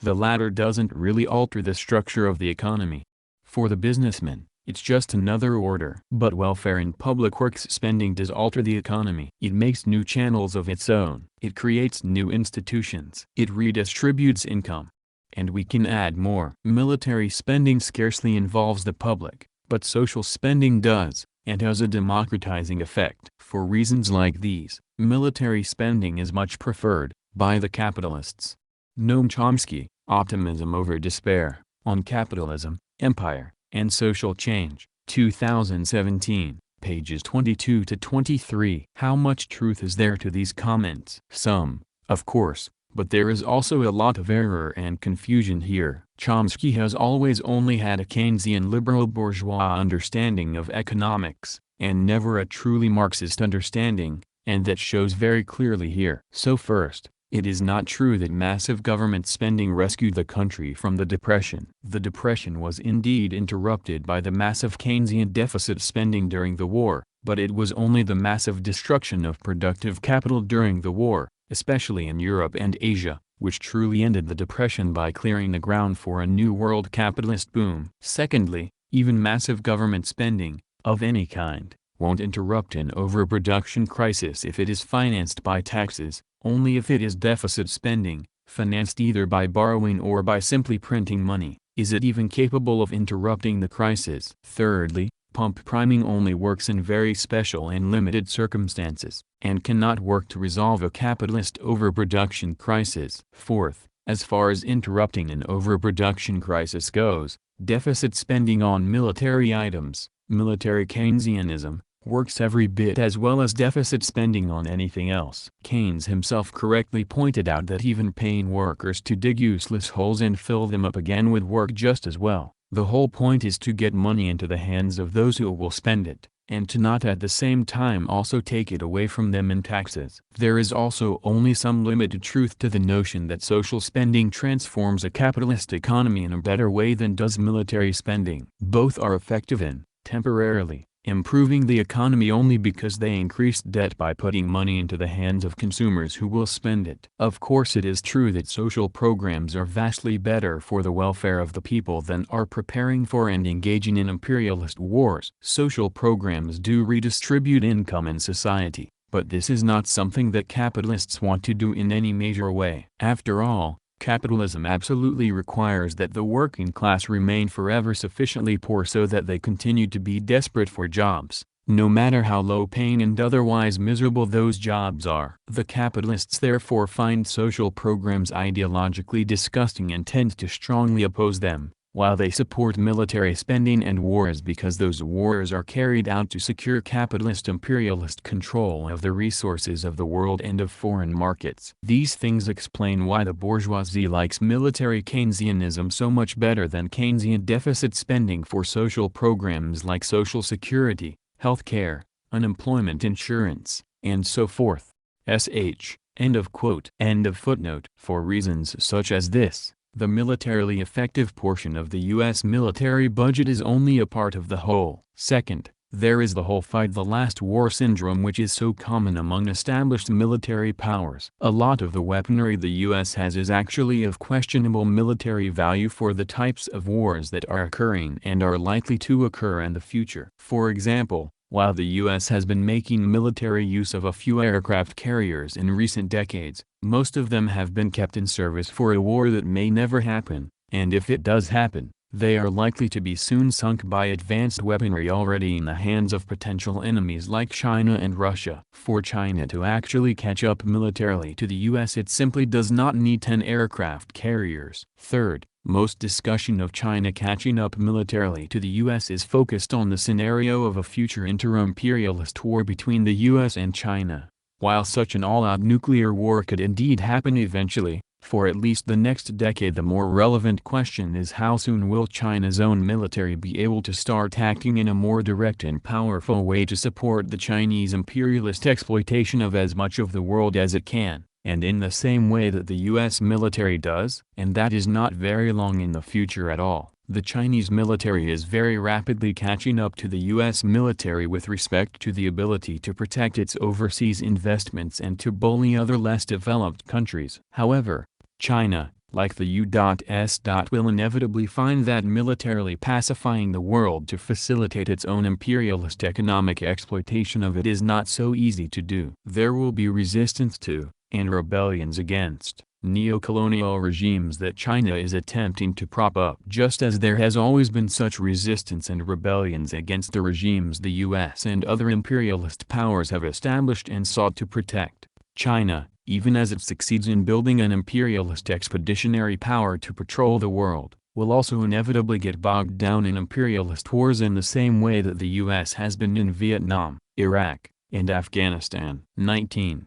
The latter doesn't really alter the structure of the economy. For the businessman, it's just another order. But welfare and public works spending does alter the economy. It makes new channels of its own. It creates new institutions. It redistributes income. And we can add more. Military spending scarcely involves the public, but social spending does. and has a democratizing effect. For reasons like these, military spending is much preferred by the capitalists. Noam Chomsky, Optimism Over Despair, on Capitalism, Empire, and Social Change, 2017, pages 22 to 23. How much truth is there to these comments? Some, of course, but there is also a lot of error and confusion here. Chomsky has always only had a Keynesian liberal bourgeois understanding of economics, and never a truly Marxist understanding, and that shows very clearly here. So first, it is not true that massive government spending rescued the country from the Depression. The Depression was indeed interrupted by the massive Keynesian deficit spending during the war, but it was only the massive destruction of productive capital during the war, especially in Europe and Asia, which truly ended the Depression by clearing the ground for a new world capitalist boom. Secondly, even massive government spending, of any kind, won't interrupt an overproduction crisis if it is financed by taxes. Only if it is deficit spending, financed either by borrowing or by simply printing money, is it even capable of interrupting the crisis. Thirdly, pump priming only works in very special and limited circumstances, and cannot work to resolve a capitalist overproduction crisis. Fourth, as far as interrupting an overproduction crisis goes, deficit spending on military items, military Keynesianism, works every bit as well as deficit spending on anything else. Keynes himself correctly pointed out that even paying workers to dig useless holes and fill them up again would work just as well. The whole point is to get money into the hands of those who will spend it, and to not at the same time also take it away from them in taxes. There is also only some limited truth to the notion that social spending transforms a capitalist economy in a better way than does military spending. Both are effective in, temporarily, improving the economy only because they increase debt by putting money into the hands of consumers who will spend it. Of course, it is true that social programs are vastly better for the welfare of the people than are preparing for and engaging in imperialist wars. Social programs do redistribute income in society, but this is not something that capitalists want to do in any major way. After all, capitalism absolutely requires that the working class remain forever sufficiently poor so that they continue to be desperate for jobs, no matter how low-paying and otherwise miserable those jobs are. The capitalists therefore find social programs ideologically disgusting and tend to strongly oppose them, while they support military spending and wars because those wars are carried out to secure capitalist imperialist control of the resources of the world and of foreign markets. These things explain why the bourgeoisie likes military Keynesianism so much better than Keynesian deficit spending for social programs like social security, health care, unemployment insurance, and so forth. Sh. End of quote. End of footnote. For reasons such as this, the militarily effective portion of the U.S. military budget is only a part of the whole. Second, there is the whole fight the last war syndrome which is so common among established military powers. A lot of the weaponry the U.S. has is actually of questionable military value for the types of wars that are occurring and are likely to occur in the future. For example, while the U.S. has been making military use of a few aircraft carriers in recent decades, most of them have been kept in service for a war that may never happen, and if it does happen, they are likely to be soon sunk by advanced weaponry already in the hands of potential enemies like China and Russia. For China to actually catch up militarily to the U.S., it simply does not need 10 aircraft carriers. Third, most discussion of China catching up militarily to the U.S. is focused on the scenario of a future inter-imperialist war between the U.S. and China. While such an all-out nuclear war could indeed happen eventually, for at least the next decade, the more relevant question is how soon will China's own military be able to start acting in a more direct and powerful way to support the Chinese imperialist exploitation of as much of the world as it can, and in the same way that the U.S. military does, and that is not very long in the future at all. The Chinese military is very rapidly catching up to the U.S. military with respect to the ability to protect its overseas investments and to bully other less developed countries. However, China, like the U.S., will inevitably find that militarily pacifying the world to facilitate its own imperialist economic exploitation of it is not so easy to do. There will be resistance to, and rebellions against neocolonial regimes that China is attempting to prop up. Just as there has always been such resistance and rebellions against the regimes the U.S. and other imperialist powers have established and sought to protect, China, even as it succeeds in building an imperialist expeditionary power to patrol the world, will also inevitably get bogged down in imperialist wars in the same way that the U.S. has been in Vietnam, Iraq, and Afghanistan. 19.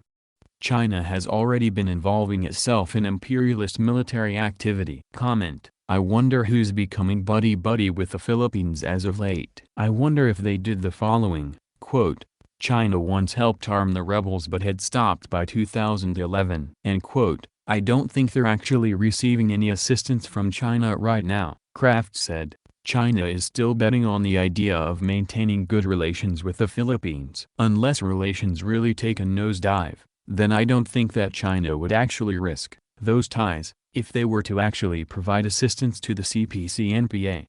China has already been involving itself in imperialist military activity. Comment: I wonder who's becoming buddy-buddy with the Philippines as of late. I wonder if they did the following, quote, China once helped arm the rebels but had stopped by 2011. End quote. I don't think they're actually receiving any assistance from China right now, Kraft said. China is still betting on the idea of maintaining good relations with the Philippines. Unless relations really take a nosedive, then I don't think that China would actually risk those ties, if they were to actually provide assistance to the CPC-NPA.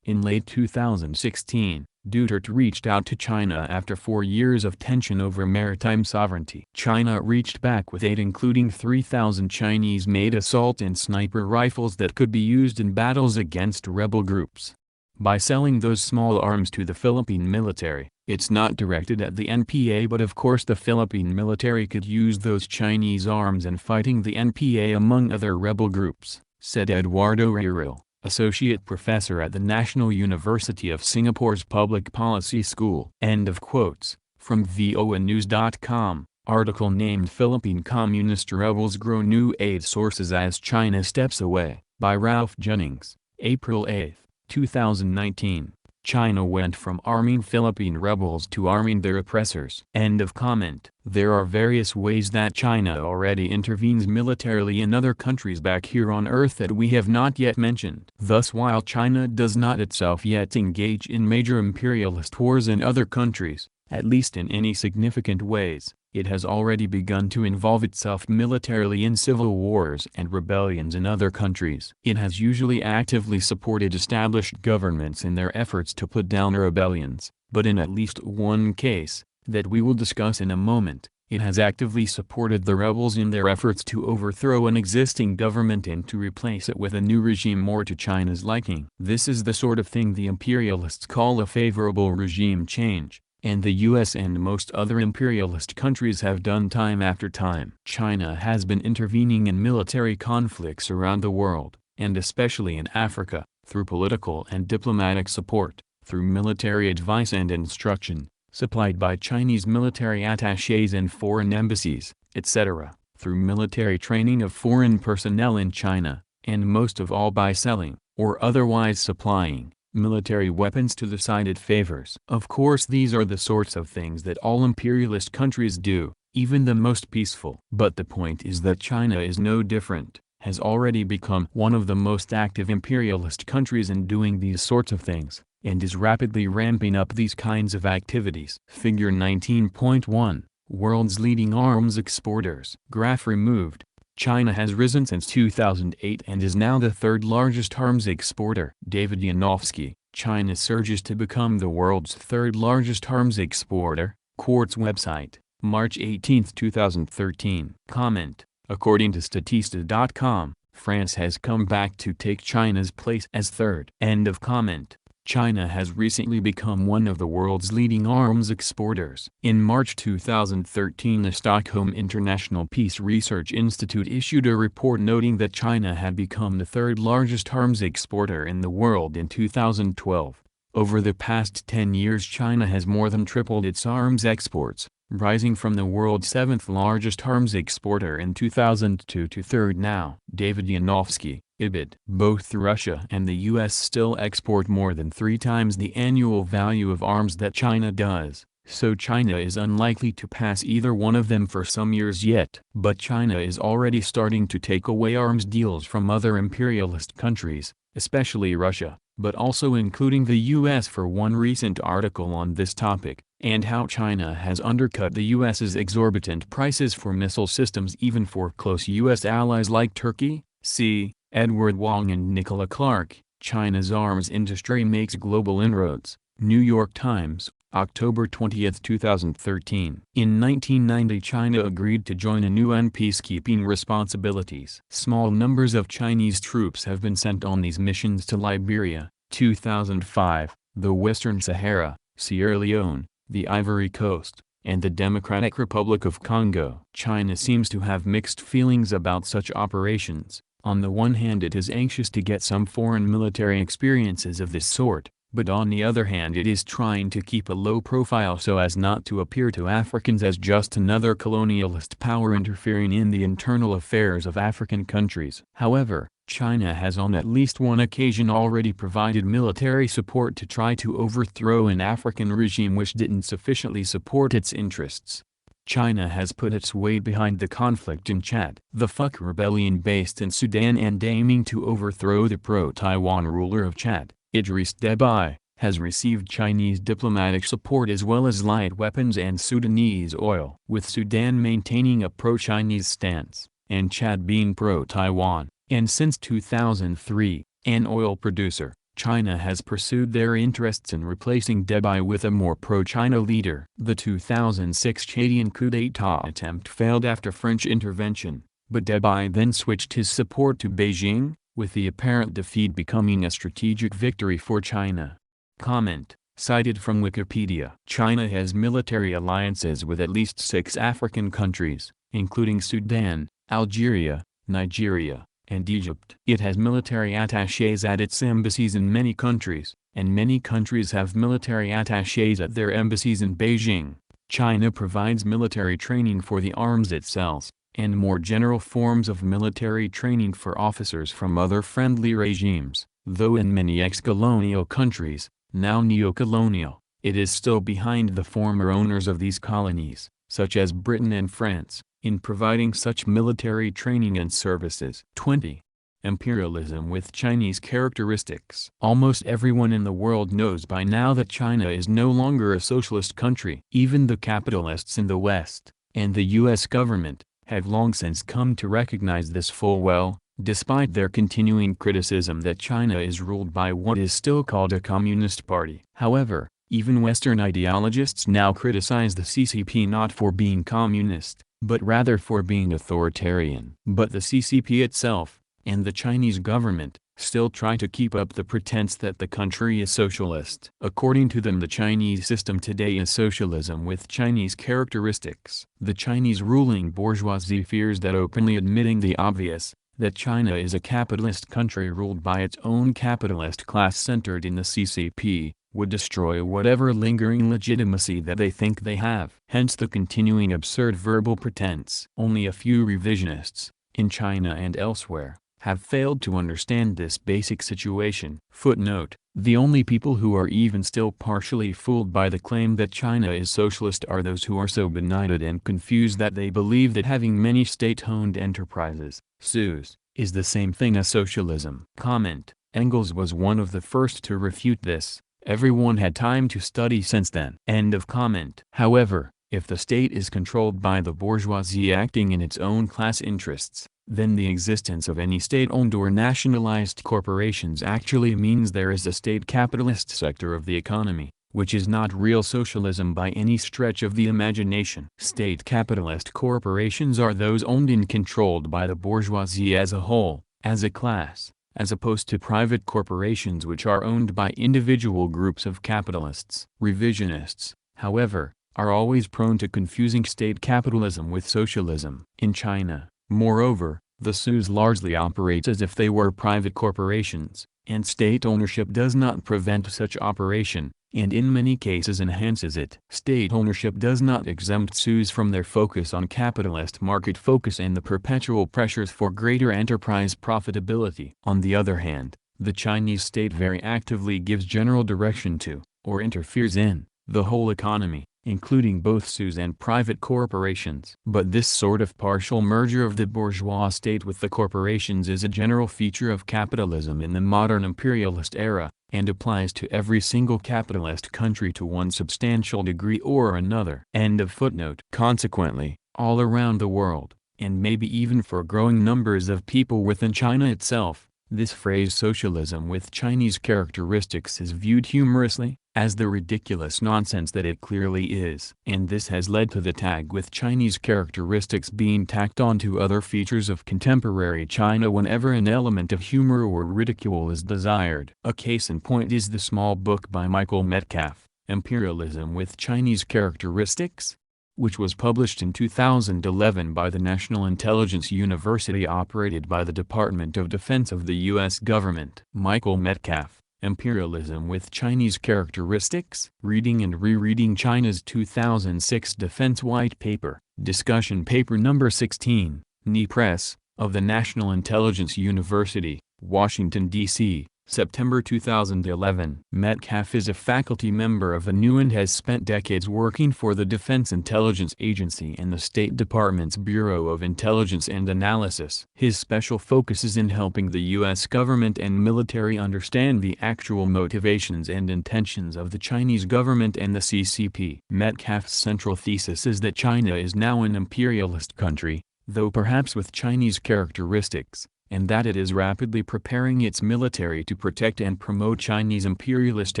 In late 2016, Duterte reached out to China after 4 years of tension over maritime sovereignty. China reached back with aid including 3,000 Chinese-made assault and sniper rifles that could be used in battles against rebel groups. By selling those small arms to the Philippine military, it's not directed at the NPA, but of course the Philippine military could use those Chinese arms in fighting the NPA among other rebel groups, said Eduardo Riril, associate professor at the National University of Singapore's Public Policy School. End of quotes. From voanews.com, article named Philippine Communist Rebels Grow New Aid Sources as China Steps Away, by Ralph Jennings, April 8, 2019. China went from arming Philippine rebels to arming their oppressors. End of comment. There are various ways that China already intervenes militarily in other countries back here on Earth that we have not yet mentioned. Thus, while China does not itself yet engage in major imperialist wars in other countries, at least in any significant ways, it has already begun to involve itself militarily in civil wars and rebellions in other countries. It has usually actively supported established governments in their efforts to put down rebellions, but in at least one case, that we will discuss in a moment, it has actively supported the rebels in their efforts to overthrow an existing government and to replace it with a new regime more to China's liking. This is the sort of thing the imperialists call a favorable regime change, and the US and most other imperialist countries have done time after time. China has been intervening in military conflicts around the world, and especially in Africa, through political and diplomatic support, through military advice and instruction, supplied by Chinese military attachés and foreign embassies, etc., through military training of foreign personnel in China, and most of all by selling, or otherwise supplying, military weapons to the side it favors. Of course, these are the sorts of things that all imperialist countries do, even the most peaceful. But the point is that China is no different, has already become one of the most active imperialist countries in doing these sorts of things, and is rapidly ramping up these kinds of activities. Figure 19.1, World's Leading Arms Exporters. Graph removed. China has risen since 2008 and is now the third largest arms exporter. David Yanofsky, China surges to become the world's third largest arms exporter, Quartz website, March 18, 2013. Comment: according to Statista.com, France has come back to take China's place as third. End of comment. China has recently become one of the world's leading arms exporters. In March 2013, the Stockholm International Peace Research Institute issued a report noting that China had become the third largest arms exporter in the world in 2012. Over the past 10 years, China has more than tripled its arms exports, rising from the world's seventh largest arms exporter in 2002 to third now. David Yanofsky, IBID. Both Russia and the US still export more than 3 times the annual value of arms that China does, so China is unlikely to pass either one of them for some years yet. But China is already starting to take away arms deals from other imperialist countries, especially Russia, but also including the US. For one recent article on this topic, and how China has undercut the US's exorbitant prices for missile systems even for close US allies like Turkey, see Edward Wong and Nicola Clark, China's arms industry makes global inroads. New York Times, October 20, 2013. In 1990, China agreed to join a UN peacekeeping responsibilities. Small numbers of Chinese troops have been sent on these missions to Liberia, 2005, the Western Sahara, Sierra Leone, the Ivory Coast, and the Democratic Republic of Congo. China seems to have mixed feelings about such operations. On the one hand, it is anxious to get some foreign military experiences of this sort, but on the other hand it is trying to keep a low profile so as not to appear to Africans as just another colonialist power interfering in the internal affairs of African countries. However, China has on at least one occasion already provided military support to try to overthrow an African regime which didn't sufficiently support its interests. China has put its weight behind the conflict in Chad. The FUK rebellion based in Sudan and aiming to overthrow the pro-Taiwan ruler of Chad, Idris Deby, has received Chinese diplomatic support as well as light weapons and Sudanese oil. With Sudan maintaining a pro-Chinese stance, and Chad being pro-Taiwan, and since 2003, an oil producer, China has pursued their interests in replacing Deby with a more pro-China leader. The 2006 Chadian coup d'etat attempt failed after French intervention, but Deby then switched his support to Beijing, with the apparent defeat becoming a strategic victory for China. Comment, cited from Wikipedia. China has military alliances with at least 6 African countries, including Sudan, Algeria, Nigeria, and Egypt. It has military attachés at its embassies in many countries, and many countries have military attachés at their embassies in Beijing. China provides military training for the arms it sells, and more general forms of military training for officers from other friendly regimes. Though in many ex-colonial countries, now neo-colonial, it is still behind the former owners of these colonies, such as Britain and France, in providing such military training and services. 20. Imperialism with Chinese characteristics. Almost everyone in the world knows by now that China is no longer a socialist country. Even the capitalists in the West, and the U.S. government, have long since come to recognize this full well, despite their continuing criticism that China is ruled by what is still called a communist party. However, even Western ideologists now criticize the CCP not for being communist, but rather for being authoritarian. But the CCP itself, and the Chinese government, still try to keep up the pretense that the country is socialist. According to them, the Chinese system today is socialism with Chinese characteristics. The Chinese ruling bourgeoisie fears that openly admitting the obvious, that China is a capitalist country ruled by its own capitalist class centered in the CCP, would destroy whatever lingering legitimacy that they think they have. Hence the continuing absurd verbal pretense. Only a few revisionists, in China and elsewhere, have failed to understand this basic situation. Footnote: the only people who are even still partially fooled by the claim that China is socialist are those who are so benighted and confused that they believe that having many state-owned enterprises, SOEs, is the same thing as socialism. Comment: Engels was one of the first to refute this. Everyone had time to study since then. End of comment. However, if the state is controlled by the bourgeoisie acting in its own class interests, then the existence of any state-owned or nationalized corporations actually means there is a state capitalist sector of the economy, which is not real socialism by any stretch of the imagination. State capitalist corporations are those owned and controlled by the bourgeoisie as a whole, as a class, as opposed to private corporations which are owned by individual groups of capitalists. Revisionists, however, are always prone to confusing state capitalism with socialism. In China, moreover, the SOEs largely operate as if they were private corporations, and state ownership does not prevent such operation, and in many cases enhances it. State ownership does not exempt SOEs from their focus on capitalist market focus and the perpetual pressures for greater enterprise profitability. On the other hand, the Chinese state very actively gives general direction to, or interferes in, the whole economy, including both SOEs and private corporations. But this sort of partial merger of the bourgeois state with the corporations is a general feature of capitalism in the modern imperialist era, and applies to every single capitalist country to one substantial degree or another. End of footnote. Consequently, all around the world, and maybe even for growing numbers of people within China itself, this phrase socialism with Chinese characteristics is viewed humorously, as the ridiculous nonsense that it clearly is. And this has led to the tag with Chinese characteristics being tacked onto other features of contemporary China whenever an element of humor or ridicule is desired. A case in point is the small book by Michael Metcalf, Imperialism with Chinese Characteristics, which was published in 2011 by the National Intelligence University operated by the Department of Defense of the U.S. government. Michael Metcalf, Imperialism with Chinese Characteristics, reading and rereading China's 2006 Defense White Paper, Discussion Paper No. 16, NE Press, of the National Intelligence University, Washington, D.C., September 2011. Metcalf is a faculty member of ANU and has spent decades working for the Defense Intelligence Agency and the State Department's Bureau of Intelligence and Analysis. His special focus is in helping the U.S. government and military understand the actual motivations and intentions of the Chinese government and the CCP. Metcalf's central thesis is that China is now an imperialist country, though perhaps with Chinese characteristics, and that it is rapidly preparing its military to protect and promote Chinese imperialist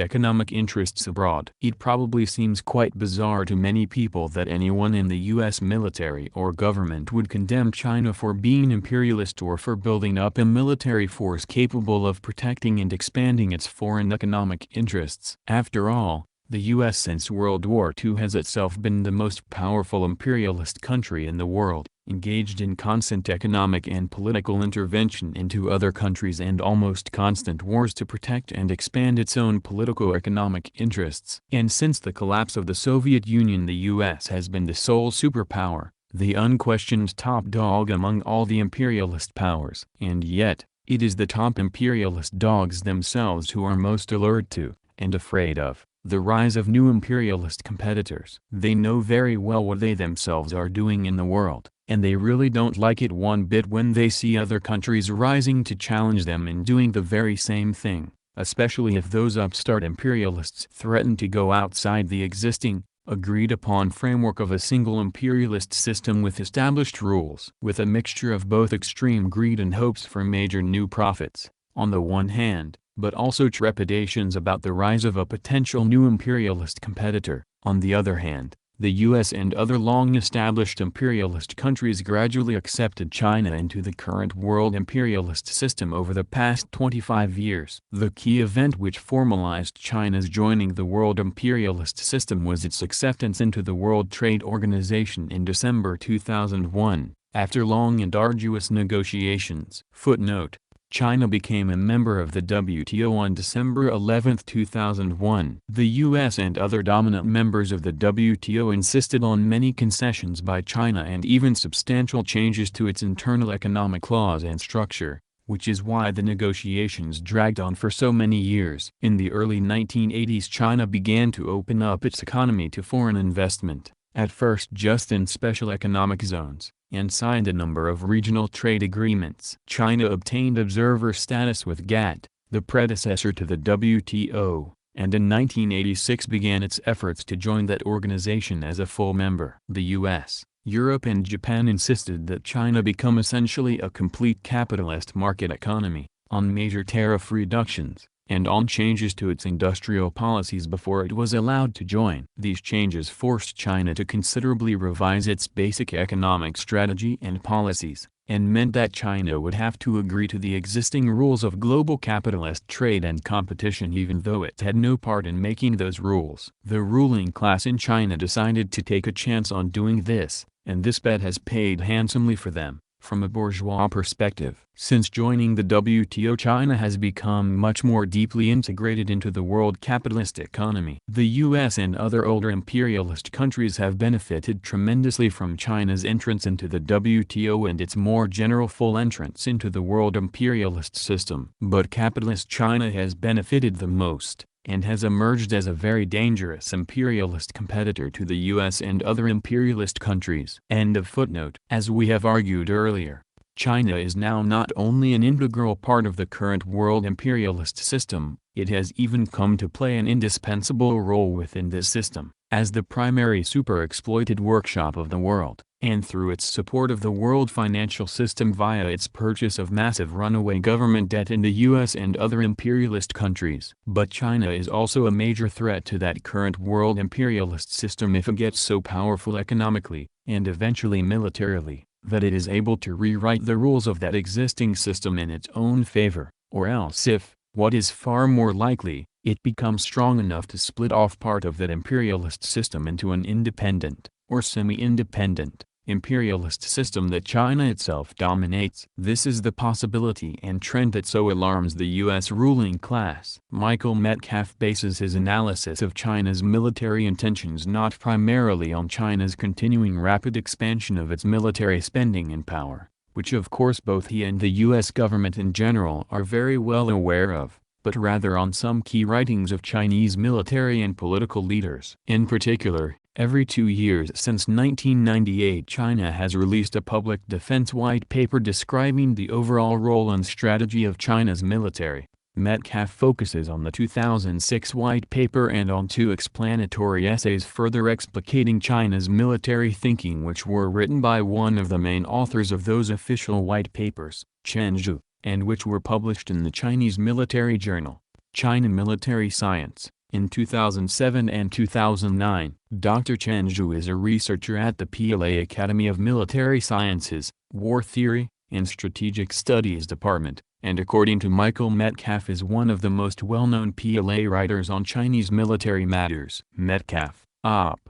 economic interests abroad. It probably seems quite bizarre to many people that anyone in the U.S. military or government would condemn China for being imperialist or for building up a military force capable of protecting and expanding its foreign economic interests. After all, the U.S. since World War II has itself been the most powerful imperialist country in the world, engaged in constant economic and political intervention into other countries and almost constant wars to protect and expand its own politico-economic interests. And since the collapse of the Soviet Union, the U.S. has been the sole superpower, the unquestioned top dog among all the imperialist powers. And yet, it is the top imperialist dogs themselves who are most alert to, and afraid of, the rise of new imperialist competitors. They know very well what they themselves are doing in the world, and they really don't like it one bit when they see other countries rising to challenge them in doing the very same thing, especially if those upstart imperialists threaten to go outside the existing, agreed-upon framework of a single imperialist system with established rules. With a mixture of both extreme greed and hopes for major new profits, on the one hand, but also trepidations about the rise of a potential new imperialist competitor, on the other hand, the U.S. and other long-established imperialist countries gradually accepted China into the current world imperialist system over the past 25 years. The key event which formalized China's joining the world imperialist system was its acceptance into the World Trade Organization in December 2001, after long and arduous negotiations. Footnote: China became a member of the WTO on December 11, 2001. The U.S. and other dominant members of the WTO insisted on many concessions by China and even substantial changes to its internal economic laws and structure, which is why the negotiations dragged on for so many years. In the early 1980s, China began to open up its economy to foreign investment, at first just in special economic zones, and signed a number of regional trade agreements. China obtained observer status with GATT, the predecessor to the WTO, and in 1986 began its efforts to join that organization as a full member. The US, Europe and Japan insisted that China become essentially a complete capitalist market economy, on major tariff reductions, and on changes to its industrial policies before it was allowed to join. These changes forced China to considerably revise its basic economic strategy and policies, and meant that China would have to agree to the existing rules of global capitalist trade and competition even though it had no part in making those rules. The ruling class in China decided to take a chance on doing this, and this bet has paid handsomely for them. From a bourgeois perspective, since joining the WTO, China has become much more deeply integrated into the world capitalist economy. The US and other older imperialist countries have benefited tremendously from China's entrance into the WTO and its more general full entrance into the world imperialist system. But capitalist China has benefited the most, and has emerged as a very dangerous imperialist competitor to the US and other imperialist countries. End of footnote. As we have argued earlier, China is now not only an integral part of the current world imperialist system, it has even come to play an indispensable role within this system. As the primary super-exploited workshop of the world, and through its support of the world financial system via its purchase of massive runaway government debt in the US and other imperialist countries. But China is also a major threat to that current world imperialist system if it gets so powerful economically, and eventually militarily, that it is able to rewrite the rules of that existing system in its own favor, or else if, what is far more likely, it becomes strong enough to split off part of that imperialist system into an independent, or semi-independent, imperialist system that China itself dominates. This is the possibility and trend that so alarms the U.S. ruling class. Michael Metcalf bases his analysis of China's military intentions not primarily on China's continuing rapid expansion of its military spending and power, which of course both he and the U.S. government in general are very well aware of, but rather on some key writings of Chinese military and political leaders. In particular, every 2 years since 1998 China has released a public defense white paper describing the overall role and strategy of China's military. Metcalf focuses on the 2006 white paper and on 2 explanatory essays further explicating China's military thinking which were written by one of the main authors of those official white papers, Chen Zhu, and which were published in the Chinese Military Journal, China Military Science, in 2007 and 2009. Dr. Chen Zhu is a researcher at the PLA Academy of Military Sciences, War Theory, and Strategic Studies Department, and according to Michael Metcalf is one of the most well-known PLA writers on Chinese military matters. Metcalf, Op.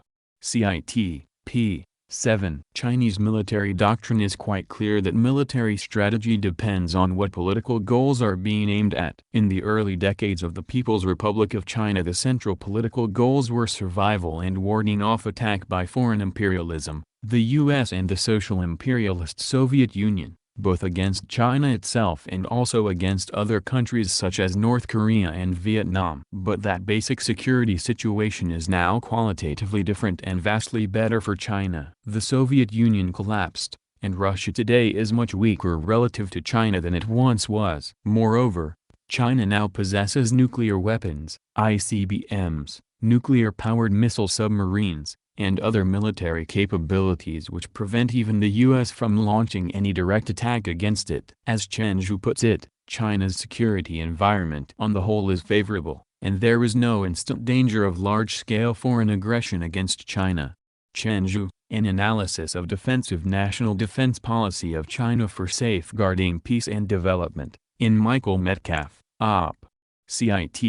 Cit. p. 7. Chinese military doctrine is quite clear that military strategy depends on what political goals are being aimed at. In the early decades of the People's Republic of China, the central political goals were survival and warding off attack by foreign imperialism, the US and the social imperialist Soviet Union, both against China itself and also against other countries such as North Korea and Vietnam. But that basic security situation is now qualitatively different and vastly better for China. The Soviet Union collapsed, and Russia today is much weaker relative to China than it once was. Moreover, China now possesses nuclear weapons, ICBMs, nuclear-powered missile submarines, and other military capabilities which prevent even the U.S. from launching any direct attack against it. As Chen Zhu puts it, China's security environment on the whole is favorable, and there is no instant danger of large-scale foreign aggression against China. Chen Zhu, an analysis of defensive national defense policy of China for safeguarding peace and development, in Michael Metcalf, Op. Cit.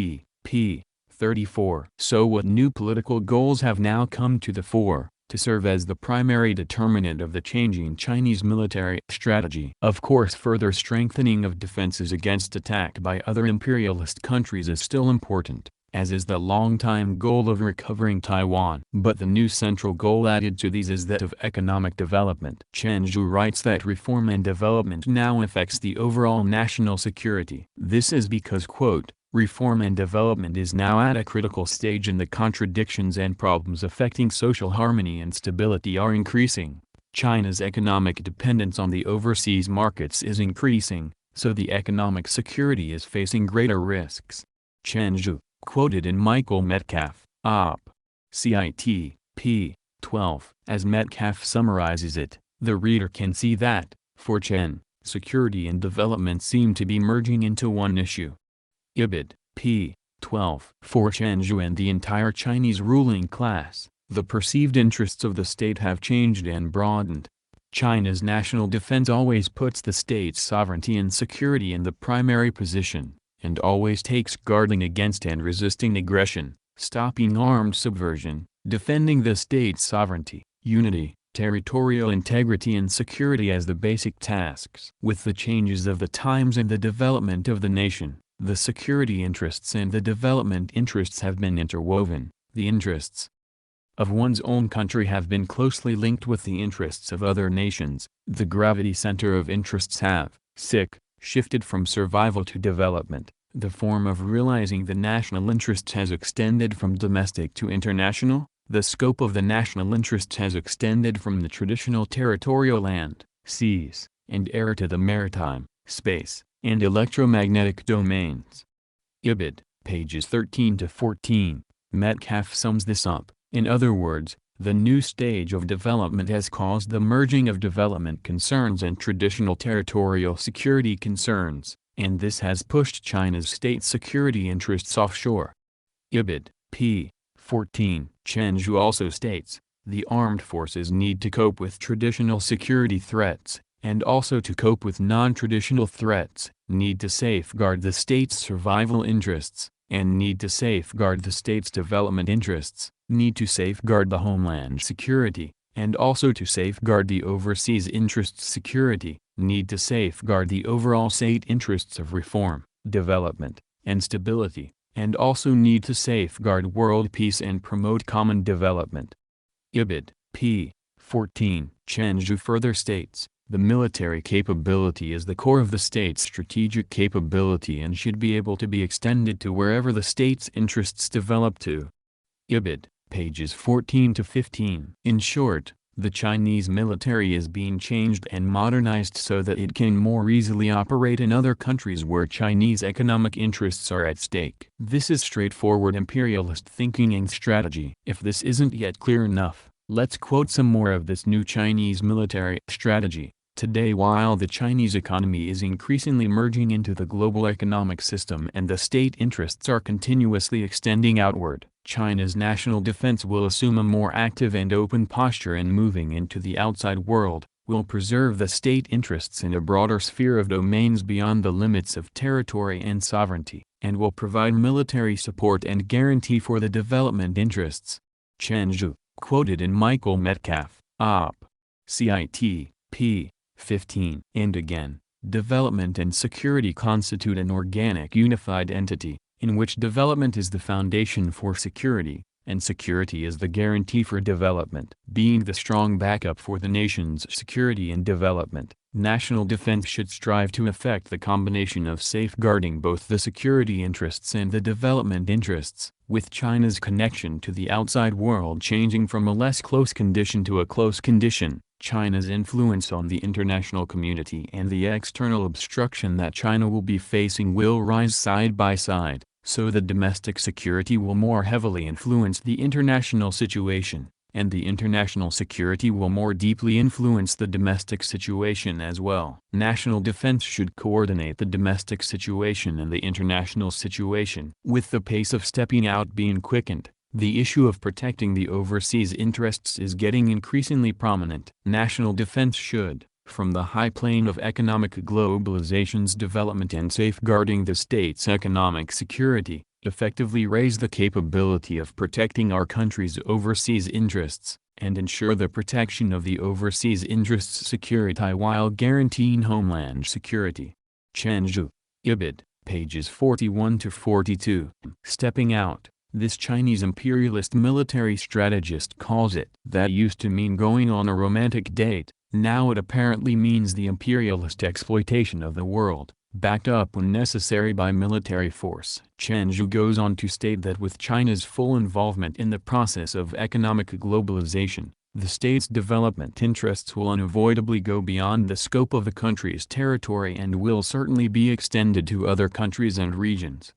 p. 34. So what new political goals have now come to the fore, to serve as the primary determinant of the changing Chinese military strategy? Of course, further strengthening of defenses against attack by other imperialist countries is still important, as is the long-time goal of recovering Taiwan. But the new central goal added to these is that of economic development. Chen Zhu writes that reform and development now affects the overall national security. This is because, quote, reform and development is now at a critical stage and the contradictions and problems affecting social harmony and stability are increasing. China's economic dependence on the overseas markets is increasing, so the economic security is facing greater risks. Chen Zhu, quoted in Michael Metcalf, Op. Cit. p. 12. As Metcalf summarizes it, the reader can see that, for Chen, security and development seem to be merging into one issue. Ibid. p. 12. For Chen Zhu and the entire Chinese ruling class, the perceived interests of the state have changed and broadened. China's national defense always puts the state's sovereignty and security in the primary position, and always takes guarding against and resisting aggression, stopping armed subversion, defending the state's sovereignty, unity, territorial integrity and security as the basic tasks. With the changes of the times and the development of the nation, the security interests and the development interests have been interwoven. The interests of one's own country have been closely linked with the interests of other nations. The gravity center of interests have, shifted from survival to development. The form of realizing the national interests has extended from domestic to international. The scope of the national interests has extended from the traditional territorial land, seas, and air to the maritime, space, and electromagnetic domains. Ibid. Pages 13 to 14. Metcalf sums this up. In other words, the new stage of development has caused the merging of development concerns and traditional territorial security concerns, and this has pushed China's state security interests offshore. Ibid. p. 14. Chen Zhu also states, the armed forces need to cope with traditional security threats, and also to cope with non-traditional threats, need to safeguard the state's survival interests, and need to safeguard the state's development interests, need to safeguard the homeland security, and also to safeguard the overseas interests security, need to safeguard the overall state interests of reform, development, and stability, and also need to safeguard world peace and promote common development. Ibid. p. 14. Chen Zhu further states, the military capability is the core of the state's strategic capability and should be able to be extended to wherever the state's interests develop to. Ibid. Pages 14 to 15. In short, the Chinese military is being changed and modernized so that it can more easily operate in other countries where Chinese economic interests are at stake. This is straightforward imperialist thinking and strategy. If this isn't yet clear enough, let's quote some more of this new Chinese military strategy. Today, while the Chinese economy is increasingly merging into the global economic system and the state interests are continuously extending outward, China's national defense will assume a more active and open posture in moving into the outside world, will preserve the state interests in a broader sphere of domains beyond the limits of territory and sovereignty, and will provide military support and guarantee for the development interests. Chen Zhu, quoted in Michael Metcalf, Op. Cit. p. 15. And again, development and security constitute an organic unified entity, in which development is the foundation for security, and security is the guarantee for development. Being the strong backup for the nation's security and development, national defense should strive to effect the combination of safeguarding both the security interests and the development interests, with China's connection to the outside world changing from a less close condition to a close condition. China's influence on the international community and the external obstruction that China will be facing will rise side by side, so the domestic security will more heavily influence the international situation, and the international security will more deeply influence the domestic situation as well. National defense should coordinate the domestic situation and the international situation. With the pace of stepping out being quickened, the issue of protecting the overseas interests is getting increasingly prominent. National defense should, from the high plane of economic globalization's development and safeguarding the state's economic security, effectively raise the capability of protecting our country's overseas interests, and ensure the protection of the overseas interests security while guaranteeing homeland security. Chen Zhu. Ibid. Pages 41 to 42. Stepping out. This Chinese imperialist military strategist calls it. That used to mean going on a romantic date, now it apparently means the imperialist exploitation of the world, backed up when necessary by military force. Chen Zhu goes on to state that with China's full involvement in the process of economic globalization, the state's development interests will unavoidably go beyond the scope of the country's territory and will certainly be extended to other countries and regions.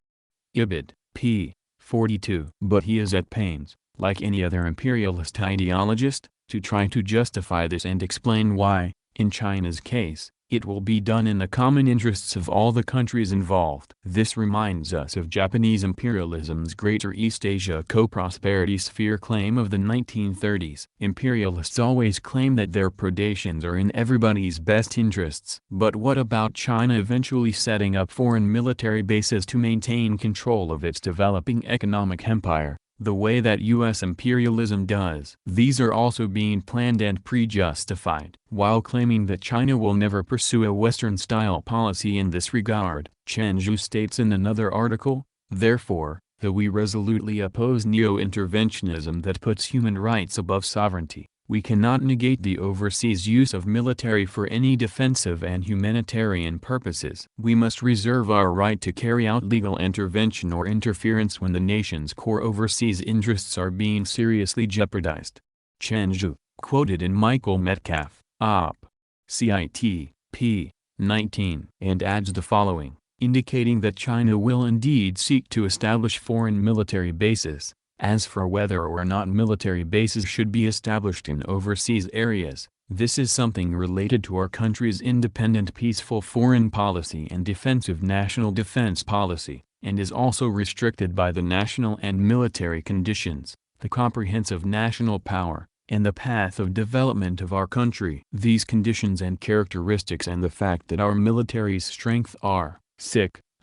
Ibid. p. 42. But he is at pains, like any other imperialist ideologist, to try to justify this and explain why, in China's case, it will be done in the common interests of all the countries involved. This reminds us of Japanese imperialism's Greater East Asia co-prosperity sphere claim of the 1930s. Imperialists always claim that their predations are in everybody's best interests. But what about China eventually setting up foreign military bases to maintain control of its developing economic empire, the way that U.S. imperialism does? These are also being planned and pre-justified. While claiming that China will never pursue a Western-style policy in this regard, Chen Zhu states in another article, therefore, though we resolutely oppose neo-interventionism that puts human rights above sovereignty, we cannot negate the overseas use of military for any defensive and humanitarian purposes. We must reserve our right to carry out legal intervention or interference when the nation's core overseas interests are being seriously jeopardized. Chen Zhu, quoted in Michael Metcalf, Op. Cit. p. 19, and adds the following, indicating that China will indeed seek to establish foreign military bases, As for whether or not military bases should be established in overseas areas, this is something related to our country's independent peaceful foreign policy and defensive national defense policy, and is also restricted by the national and military conditions, the comprehensive national power, and the path of development of our country. These conditions and characteristics and the fact that our military's strength are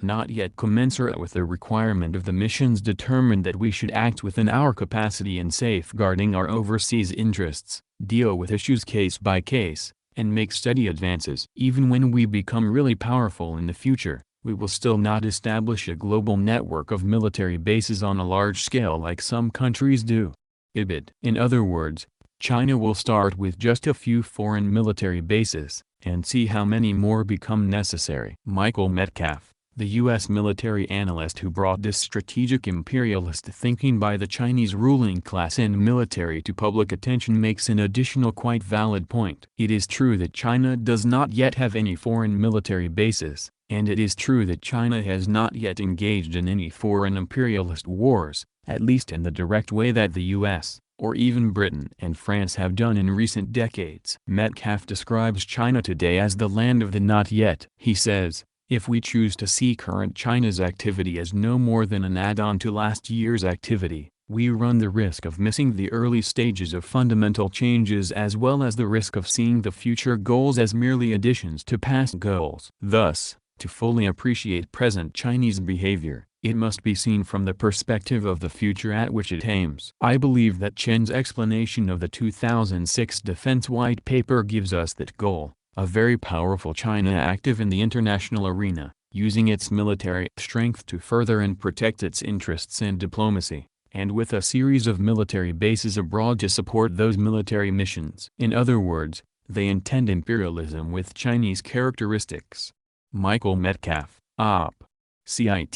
not yet commensurate with the requirement of the missions determine that we should act within our capacity in safeguarding our overseas interests, deal with issues case by case, and make steady advances. Even when we become really powerful in the future, we will still not establish a global network of military bases on a large scale like some countries do. In other words, China will start with just a few foreign military bases, and see how many more become necessary. Michael Metcalf, the U.S. military analyst who brought this strategic imperialist thinking by the Chinese ruling class and military to public attention, makes an additional quite valid point. It is true that China does not yet have any foreign military bases, and it is true that China has not yet engaged in any foreign imperialist wars, at least in the direct way that the U.S., or even Britain and France have done in recent decades. Metcalf describes China today as the land of the not yet. He says, if we choose to see current China's activity as no more than an add-on to last year's activity, we run the risk of missing the early stages of fundamental changes as well as the risk of seeing the future goals as merely additions to past goals. Thus, to fully appreciate present Chinese behavior, it must be seen from the perspective of the future at which it aims. I believe that Chen's explanation of the 2006 Defense White Paper gives us that goal. A very powerful China active in the international arena, using its military strength to further and protect its interests and diplomacy, and with a series of military bases abroad to support those military missions. In other words, they intend imperialism with Chinese characteristics. Michael Metcalf, Op. Cit.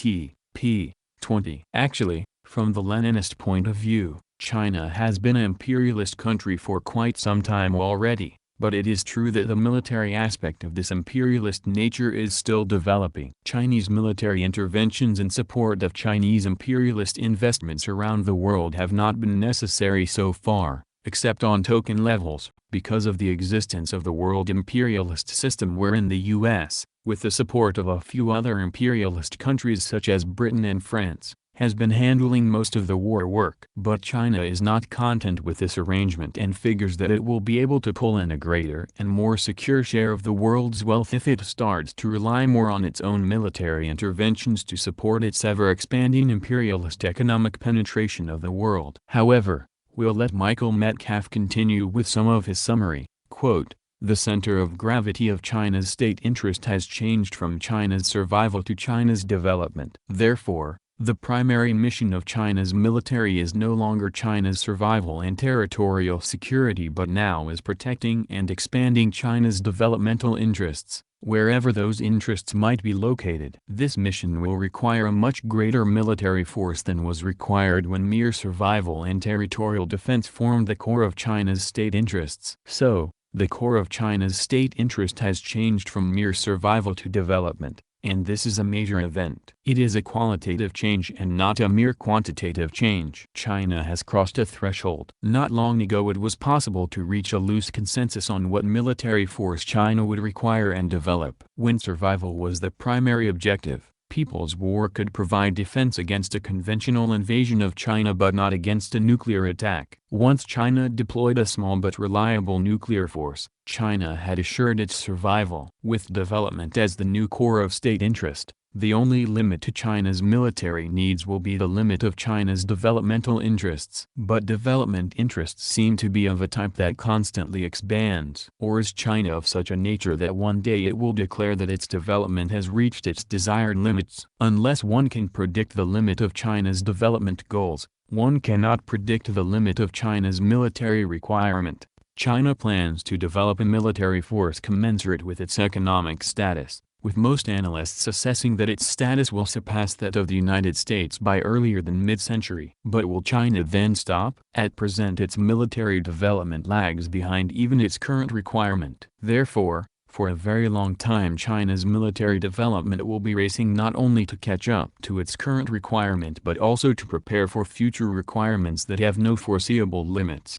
p. 20. Actually, from the Leninist point of view, China has been an imperialist country for quite some time already. But it is true that the military aspect of this imperialist nature is still developing. Chinese military interventions in support of Chinese imperialist investments around the world have not been necessary so far, except on token levels, because of the existence of the world imperialist system wherein the U.S., with the support of a few other imperialist countries such as Britain and France, has been handling most of the war work. But China is not content with this arrangement and figures that it will be able to pull in a greater and more secure share of the world's wealth if it starts to rely more on its own military interventions to support its ever-expanding imperialist economic penetration of the world. However, we'll let Michael Metcalf continue with some of his summary. Quote, the center of gravity of China's state interest has changed from China's survival to China's development. Therefore, the primary mission of China's military is no longer China's survival and territorial security but now is protecting and expanding China's developmental interests, wherever those interests might be located. This mission will require a much greater military force than was required when mere survival and territorial defense formed the core of China's state interests. So, the core of China's state interest has changed from mere survival to development. And this is a major event. It is a qualitative change and not a mere quantitative change. China has crossed a threshold. Not long ago it was possible to reach a loose consensus on what military force China would require and develop. When survival was the primary objective, People's War could provide defense against a conventional invasion of China but not against a nuclear attack. Once China deployed a small but reliable nuclear force, China had assured its survival. With development as the new core of state interest, the only limit to China's military needs will be the limit of China's developmental interests. But development interests seem to be of a type that constantly expands. Or is China of such a nature that one day it will declare that its development has reached its desired limits? Unless one can predict the limit of China's development goals, one cannot predict the limit of China's military requirement. China plans to develop a military force commensurate with its economic status, with most analysts assessing that its status will surpass that of the United States by earlier than mid-century. But will China then stop? At present its military development lags behind even its current requirement. Therefore, For a very long time China's military development will be racing not only to catch up to its current requirement but also to prepare for future requirements that have no foreseeable limits.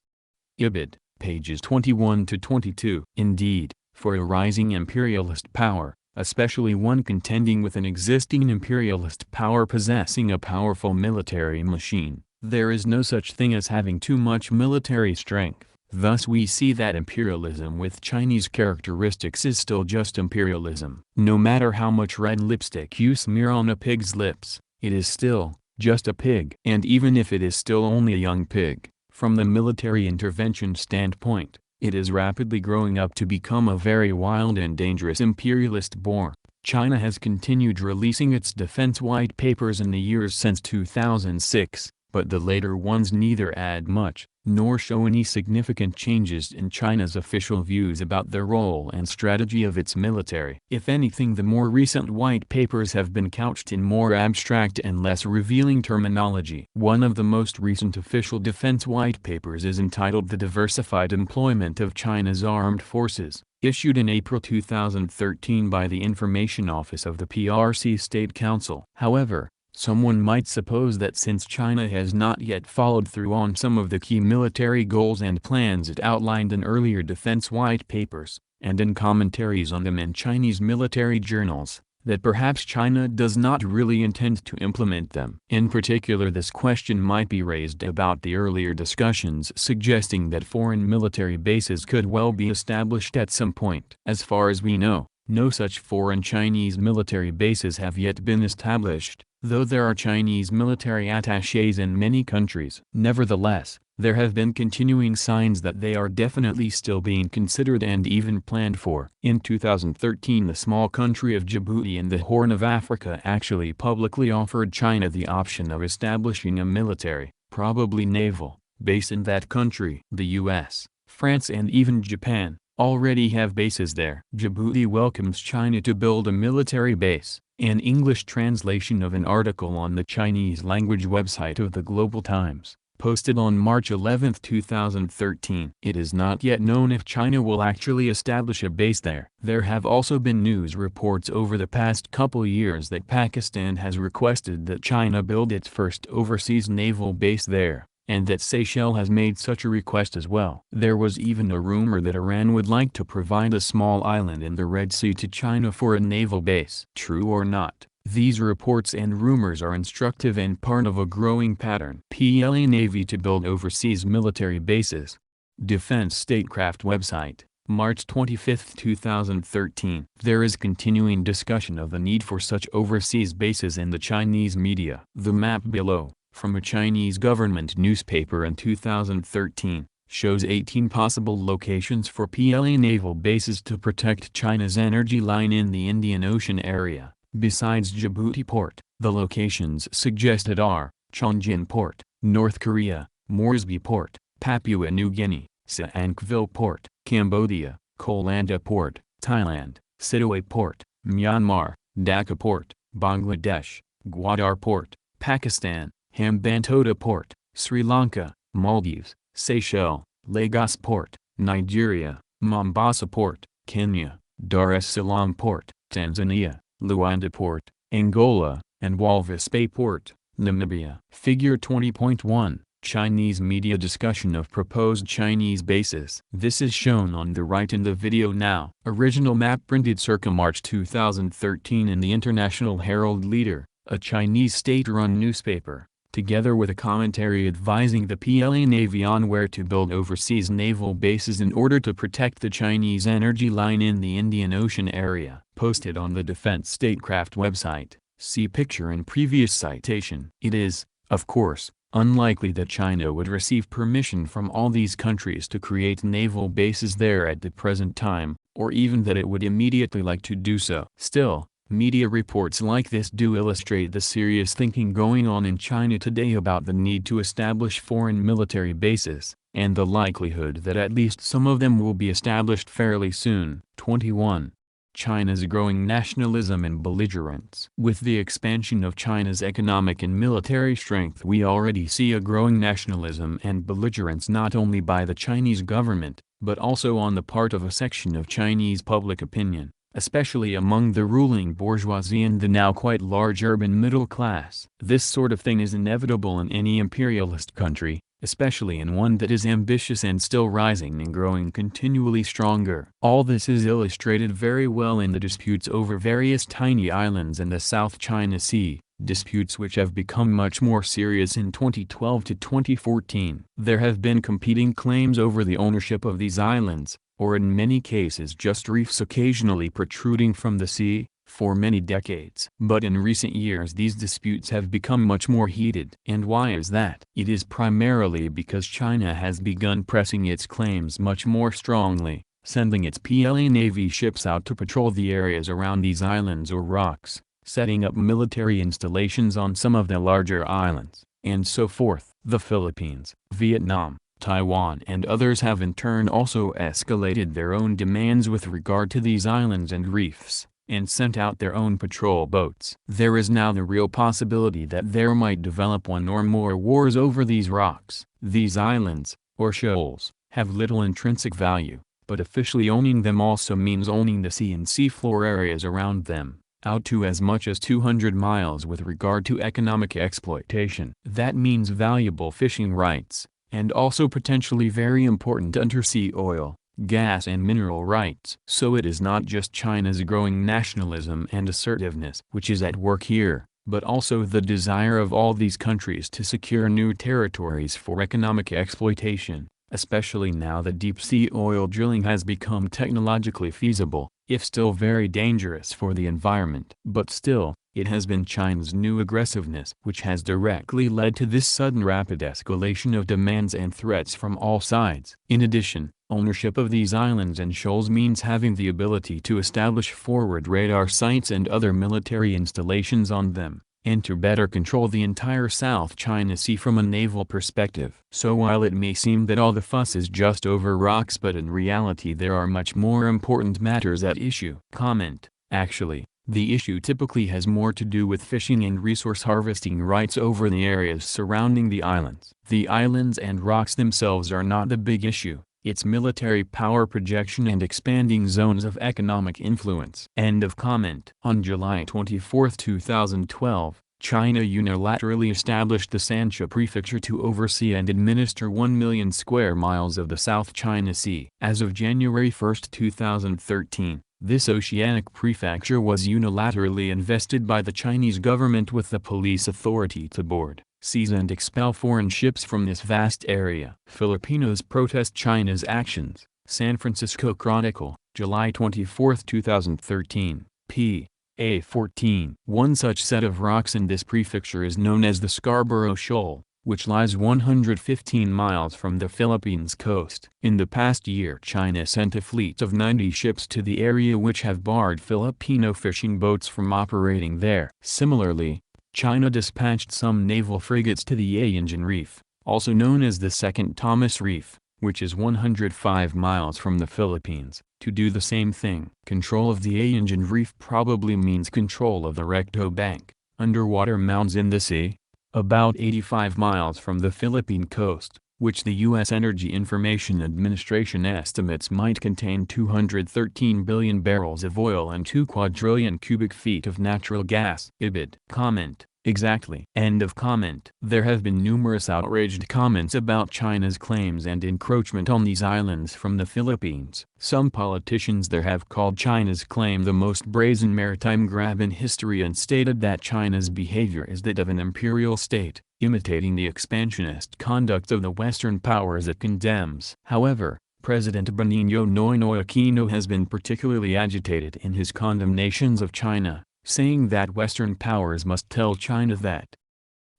Ibid, pages 21 to 22. Indeed, for a rising imperialist power, especially one contending with an existing imperialist power possessing a powerful military machine, there is no such thing as having too much military strength. Thus we see that imperialism with Chinese characteristics is still just imperialism. No matter how much red lipstick you smear on a pig's lips, it is still just a pig. And even if it is still only a young pig, from the military intervention standpoint, it is rapidly growing up to become a very wild and dangerous imperialist boar. China has continued releasing its defense white papers in the years since 2006, but the later ones neither add much, nor show any significant changes in China's official views about the role and strategy of its military. If anything, the more recent white papers have been couched in more abstract and less revealing terminology. One of the most recent official defense white papers is entitled The Diversified Employment of China's Armed Forces, issued in April 2013 by the Information Office of the PRC State Council. However, someone might suppose that since China has not yet followed through on some of the key military goals and plans it outlined in earlier defense white papers, and in commentaries on them in Chinese military journals, that perhaps China does not really intend to implement them. In particular, this question might be raised about the earlier discussions suggesting that foreign military bases could well be established at some point. As far as we know, no such foreign Chinese military bases have yet been established, though there are Chinese military attachés in many countries. Nevertheless, there have been continuing signs that they are definitely still being considered and even planned for. In 2013, the small country of Djibouti in the Horn of Africa actually publicly offered China the option of establishing a military, probably naval, base in that country. The US, France and even Japan already have bases there. Djibouti welcomes China to build a military base. An English translation of an article on the Chinese language website of the Global Times, posted on March 11, 2013. It is not yet known if China will actually establish a base there. There have also been news reports over the past couple years that Pakistan has requested that China build its first overseas naval base there, and that Seychelles has made such a request as well. There was even a rumor that Iran would like to provide a small island in the Red Sea to China for a naval base. True or not, these reports and rumors are instructive and part of a growing pattern. PLA Navy to build overseas military bases. Defense Statecraft website, March 25, 2013. There is continuing discussion of the need for such overseas bases in the Chinese media. The map below, from a Chinese government newspaper in 2013, shows 18 possible locations for PLA naval bases to protect China's energy line in the Indian Ocean area. Besides Djibouti Port, the locations suggested are Chongjin Port, North Korea; Moresby Port, Papua New Guinea; Sihanoukville Port, Cambodia; Koh Lanta Port, Thailand; Sittwe Port, Myanmar; Dhaka Port, Bangladesh; Gwadar Port, Pakistan; Hambantota Port, Sri Lanka; Maldives; Seychelles; Lagos Port, Nigeria; Mombasa Port, Kenya; Dar es Salaam Port, Tanzania; Luanda Port, Angola; and Walvis Bay Port, Namibia. Figure 20.1, Chinese media discussion of proposed Chinese bases. This is shown on the right in the video now. Original map printed circa March 2013 in the International Herald Leader, a Chinese state-run newspaper, together with a commentary advising the PLA Navy on where to build overseas naval bases in order to protect the Chinese energy line in the Indian Ocean area. Posted on the Defense Statecraft website, see picture in previous citation. It is, of course, unlikely that China would receive permission from all these countries to create naval bases there at the present time, or even that it would immediately like to do so. Still, media reports like this do illustrate the serious thinking going on in China today about the need to establish foreign military bases, and the likelihood that at least some of them will be established fairly soon. 21. China's growing nationalism and belligerence. With the expansion of China's economic and military strength, we already see a growing nationalism and belligerence not only by the Chinese government, but also on the part of a section of Chinese public opinion, especially among the ruling bourgeoisie and the now quite large urban middle class. This sort of thing is inevitable in any imperialist country, especially in one that is ambitious and still rising and growing continually stronger. All this is illustrated very well in the disputes over various tiny islands in the South China Sea, disputes which have become much more serious in 2012 to 2014. There have been competing claims over the ownership of these islands, or in many cases just reefs occasionally protruding from the sea, for many decades. But in recent years these disputes have become much more heated. And why is that? It is primarily because China has begun pressing its claims much more strongly, sending its PLA Navy ships out to patrol the areas around these islands or rocks, setting up military installations on some of the larger islands, and so forth. The Philippines, Vietnam, Taiwan and others have in turn also escalated their own demands with regard to these islands and reefs, and sent out their own patrol boats. There is now the real possibility that there might develop one or more wars over these rocks. These islands, or shoals, have little intrinsic value, but officially owning them also means owning the sea and seafloor areas around them, out to as much as 200 miles with regard to economic exploitation. That means valuable fishing rights, and also potentially very important undersea oil, gas and mineral rights. So it is not just China's growing nationalism and assertiveness which is at work here, but also the desire of all these countries to secure new territories for economic exploitation, especially now that deep-sea oil drilling has become technologically feasible, if still very dangerous for the environment. But still, it has been China's new aggressiveness which has directly led to this sudden rapid escalation of demands and threats from all sides. In addition, ownership of these islands and shoals means having the ability to establish forward radar sites and other military installations on them, and to better control the entire South China Sea from a naval perspective. So while it may seem that all the fuss is just over rocks, but in reality there are much more important matters at issue. Comment: actually, the issue typically has more to do with fishing and resource harvesting rights over the areas surrounding the islands. The islands and rocks themselves are not the big issue. It's military power projection and expanding zones of economic influence. End of comment. On July 24, 2012, China unilaterally established the Sansha Prefecture to oversee and administer 1 million square miles of the South China Sea. As of January 1, 2013, this oceanic prefecture was unilaterally invested by the Chinese government with the police authority to board, seize and expel foreign ships from this vast area. Filipinos protest China's actions. San Francisco Chronicle, July 24, 2013, p. A14. One such set of rocks in this prefecture is known as the Scarborough Shoal, which lies 115 miles from the Philippines coast. In the past year China sent a fleet of 90 ships to the area which have barred Filipino fishing boats from operating there. Similarly, China dispatched some naval frigates to the Ayanjan Reef, also known as the Second Thomas Reef, which is 105 miles from the Philippines, to do the same thing. Control of the Ayanjan Reef probably means control of the Recto Bank, underwater mounds in the sea, about 85 miles from the Philippine coast, which the U.S. Energy Information Administration estimates might contain 213 billion barrels of oil and 2 quadrillion cubic feet of natural gas. Ibid. Comment: exactly. End of comment. There have been numerous outraged comments about China's claims and encroachment on these islands from the Philippines. Some politicians there have called China's claim the most brazen maritime grab in history and stated that China's behavior is that of an imperial state, imitating the expansionist conduct of the Western powers it condemns. However, President Benigno Noynoy Aquino has been particularly agitated in his condemnations of China, saying that Western powers must tell China that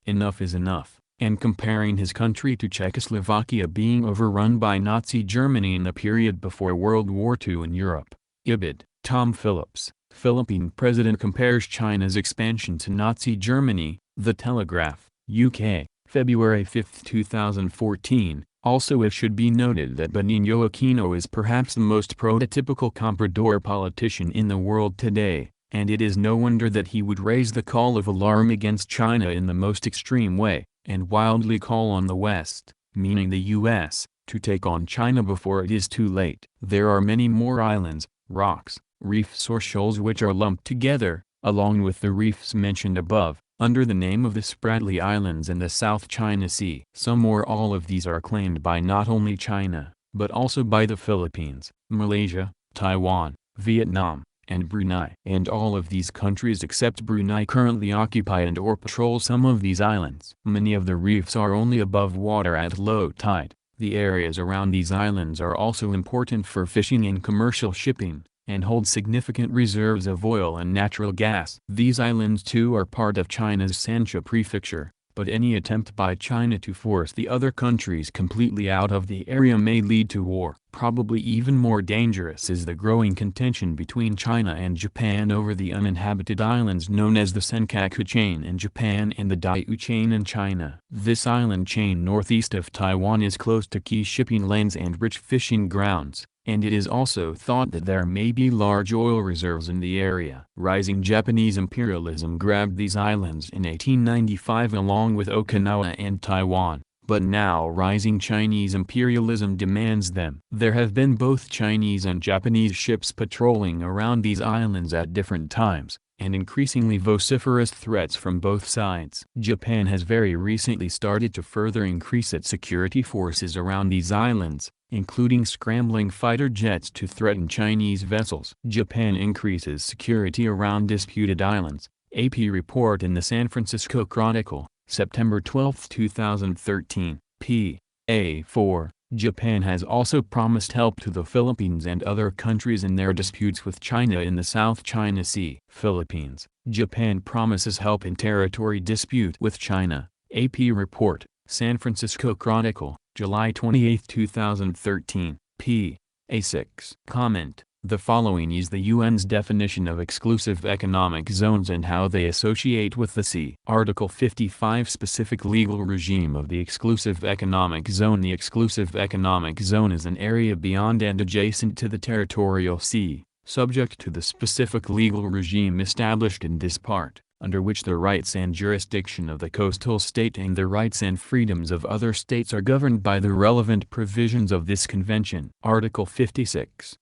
enough is enough, and comparing his country to Czechoslovakia being overrun by Nazi Germany in the period before World War II in Europe. Ibid. Tom Phillips, Philippine president, compares China's expansion to Nazi Germany. The Telegraph, UK, February 5, 2014. Also, it should be noted that Benigno Aquino is perhaps the most prototypical comprador politician in the world today, and it is no wonder that he would raise the call of alarm against China in the most extreme way, and wildly call on the West, meaning the U.S., to take on China before it is too late. There are many more islands, rocks, reefs or shoals which are lumped together, along with the reefs mentioned above, under the name of the Spratly Islands in the South China Sea. Some or all of these are claimed by not only China, but also by the Philippines, Malaysia, Taiwan, Vietnam, and Brunei. And all of these countries except Brunei currently occupy and or patrol some of these islands. Many of the reefs are only above water at low tide. The areas around these islands are also important for fishing and commercial shipping, and hold significant reserves of oil and natural gas. These islands too are part of China's Sancha prefecture, but any attempt by China to force the other countries completely out of the area may lead to war. Probably even more dangerous is the growing contention between China and Japan over the uninhabited islands known as the Senkaku chain in Japan and the Diaoyu chain in China. This island chain northeast of Taiwan is close to key shipping lanes and rich fishing grounds, and it is also thought that there may be large oil reserves in the area. Rising Japanese imperialism grabbed these islands in 1895 along with Okinawa and Taiwan, but now rising Chinese imperialism demands them. There have been both Chinese and Japanese ships patrolling around these islands at different times, and increasingly vociferous threats from both sides. Japan has very recently started to further increase its security forces around these islands, including scrambling fighter jets to threaten Chinese vessels. Japan increases security around disputed islands. AP report in the San Francisco Chronicle, September 12, 2013, p. A4. Japan has also promised help to the Philippines and other countries in their disputes with China in the South China Sea. Philippines. Japan promises help in territory dispute with China. AP report, San Francisco Chronicle, July 28, 2013, p. A6. Comment: the following is the UN's definition of exclusive economic zones and how they associate with the sea. Article 55 Specific legal regime of the exclusive economic zone. The exclusive economic zone is an area beyond and adjacent to the territorial sea, subject to the specific legal regime established in this part, under which the rights and jurisdiction of the coastal state and the rights and freedoms of other states are governed by the relevant provisions of this convention. Article 56.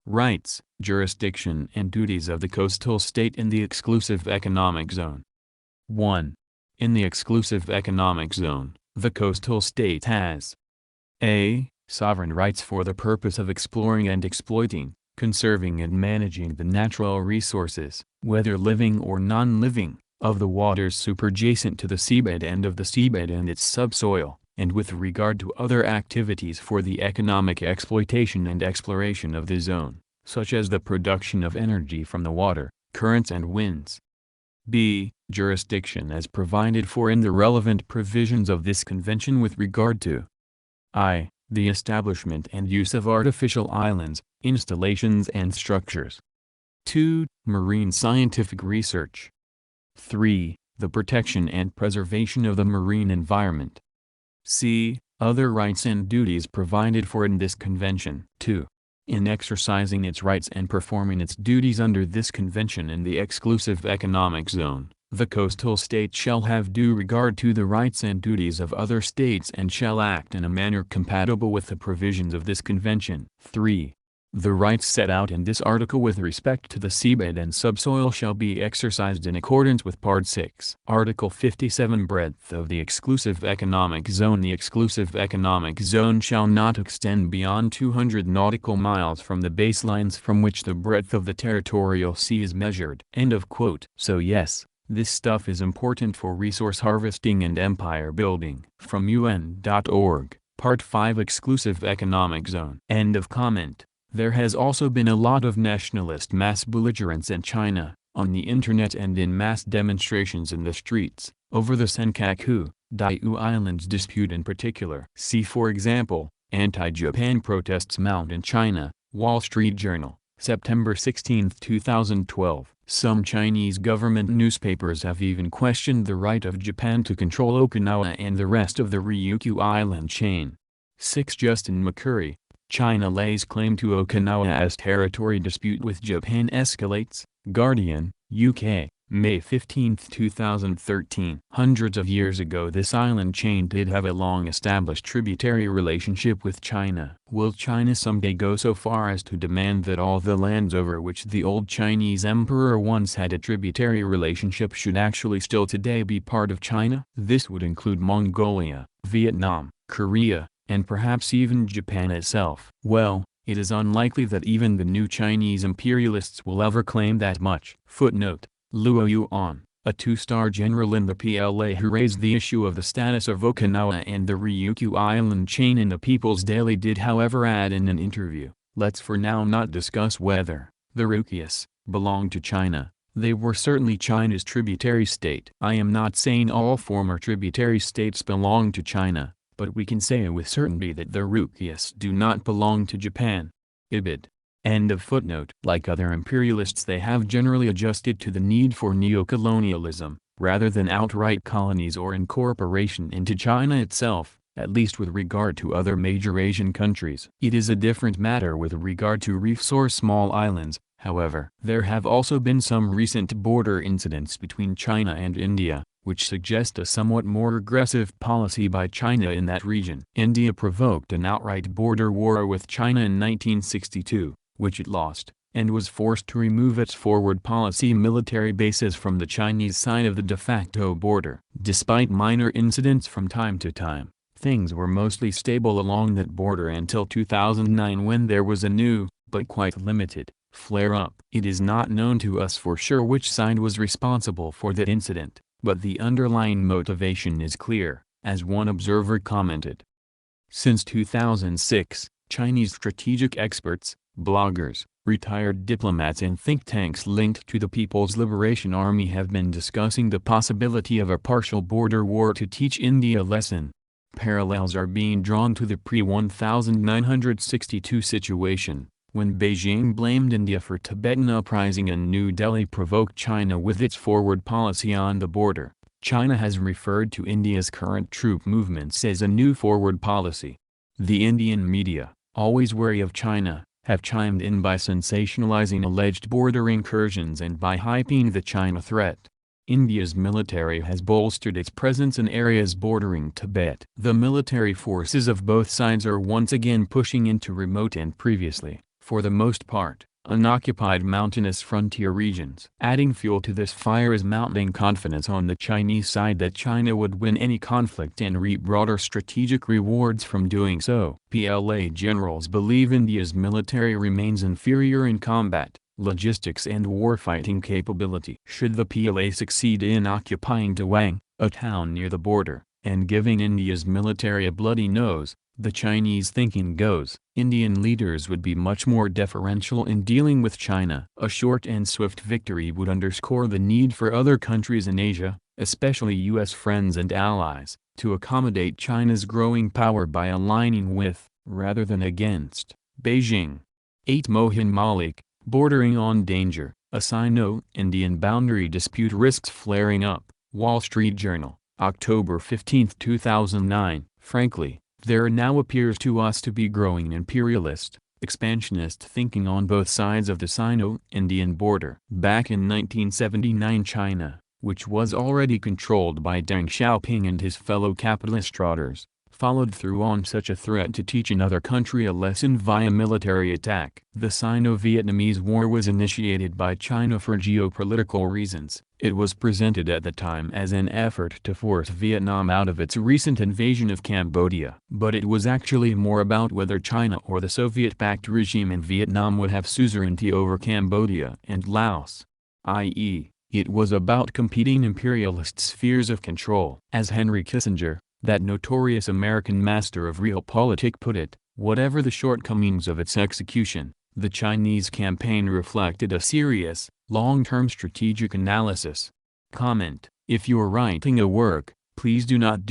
Rights, jurisdiction and duties of the coastal state in the exclusive economic zone. 1. In the exclusive economic zone, the coastal state has a. Sovereign rights for the purpose of exploring and exploiting, conserving and managing the natural resources, whether living or non-living, of the waters superjacent to the seabed and of the seabed and its subsoil, and with regard to other activities for the economic exploitation and exploration of the zone, such as the production of energy from the water, currents and winds. b. Jurisdiction as provided for in the relevant provisions of this convention with regard to I. The establishment and use of artificial islands, installations and structures. 2. Marine scientific research. 3. The protection and preservation of the marine environment. c. Other rights and duties provided for in this convention. 2. In exercising its rights and performing its duties under this convention in the exclusive economic zone, the coastal state shall have due regard to the rights and duties of other states and shall act in a manner compatible with the provisions of this convention. 3. The rights set out in this article with respect to the seabed and subsoil shall be exercised in accordance with Part 6. Article 57 Breadth of the exclusive economic zone. The exclusive economic zone shall not extend beyond 200 nautical miles from the baselines from which the breadth of the territorial sea is measured. End of quote. So yes, this stuff is important for resource harvesting and empire building. From UN.org, Part 5 Exclusive Economic Zone. End of comment. There has also been a lot of nationalist mass belligerence in China, on the internet and in mass demonstrations in the streets, over the Senkaku, Diaoyu Islands dispute in particular. See for example, anti-Japan protests mount in China, Wall Street Journal, September 16, 2012. Some Chinese government newspapers have even questioned the right of Japan to control Okinawa and the rest of the Ryukyu Island chain. 6. Justin McCurry, China lays claim to Okinawa as territory. Dispute with Japan escalates. Guardian, UK, May 15, 2013. Hundreds of years ago this island chain did have a long-established tributary relationship with China. Will China someday go so far as to demand that all the lands over which the old Chinese emperor once had a tributary relationship should actually still today be part of China? This would include Mongolia, Vietnam, Korea, and perhaps even Japan itself. Well, it is unlikely that even the new Chinese imperialists will ever claim that much. Footnote: Luo Yuan, a two-star general in the PLA who raised the issue of the status of Okinawa and the Ryukyu Island chain in the People's Daily, did however add in an interview, "Let's for now not discuss whether the Ryukyus belong to China. They were certainly China's tributary state. I am not saying all former tributary states belong to China, but we can say with certainty that the Ryukyus do not belong to Japan." Ibid. End of footnote. Like other imperialists, they have generally adjusted to the need for neocolonialism, rather than outright colonies or incorporation into China itself, at least with regard to other major Asian countries. It is a different matter with regard to reefs or small islands, however. There have also been some recent border incidents between China and India, which suggest a somewhat more aggressive policy by China in that region. India provoked an outright border war with China in 1962. Which it lost, and was forced to remove its forward policy military bases from the Chinese side of the de facto border. Despite minor incidents from time to time, things were mostly stable along that border until 2009, when there was a new, but quite limited, flare-up. It is not known to us for sure which side was responsible for that incident, but the underlying motivation is clear, as one observer commented. Since 2006, Chinese strategic experts, bloggers, retired diplomats and think tanks linked to the People's Liberation Army have been discussing the possibility of a partial border war to teach India a lesson. Parallels are being drawn to the pre-1962 situation, when Beijing blamed India for Tibetan uprising and New Delhi provoked China with its forward policy on the border. China has referred to India's current troop movements as a new forward policy. The Indian media, always wary of China, have chimed in by sensationalizing alleged border incursions and by hyping the China threat. India's military has bolstered its presence in areas bordering Tibet. The military forces of both sides are once again pushing into remote and previously, for the most part, unoccupied mountainous frontier regions. Adding fuel to this fire is mounting confidence on the Chinese side that China would win any conflict and reap broader strategic rewards from doing so. PLA generals believe India's military remains inferior in combat, logistics and warfighting capability. Should the PLA succeed in occupying Tawang, a town near the border, and giving India's military a bloody nose, the Chinese thinking goes, Indian leaders would be much more deferential in dealing with China. A short and swift victory would underscore the need for other countries in Asia, especially U.S. friends and allies, to accommodate China's growing power by aligning with, rather than against, Beijing. 8. Mohin Malik, bordering on danger, a Sino-Indian boundary dispute risks flaring up. Wall Street Journal, October 15, 2009. Frankly, there now appears to us to be growing imperialist, expansionist thinking on both sides of the Sino-Indian border. Back in 1979, China, which was already controlled by Deng Xiaoping and his fellow capitalist trotters, followed through on such a threat to teach another country a lesson via military attack. The Sino-Vietnamese War was initiated by China for geopolitical reasons. It was presented at the time as an effort to force Vietnam out of its recent invasion of Cambodia. But it was actually more about whether China or the Soviet-backed regime in Vietnam would have suzerainty over Cambodia and Laos. I.e., it was about competing imperialist spheres of control. As Henry Kissinger, that notorious American master of realpolitik, put it, whatever the shortcomings of its execution, the Chinese campaign reflected a serious, long-term strategic analysis. Comment: if you're writing a work, please do not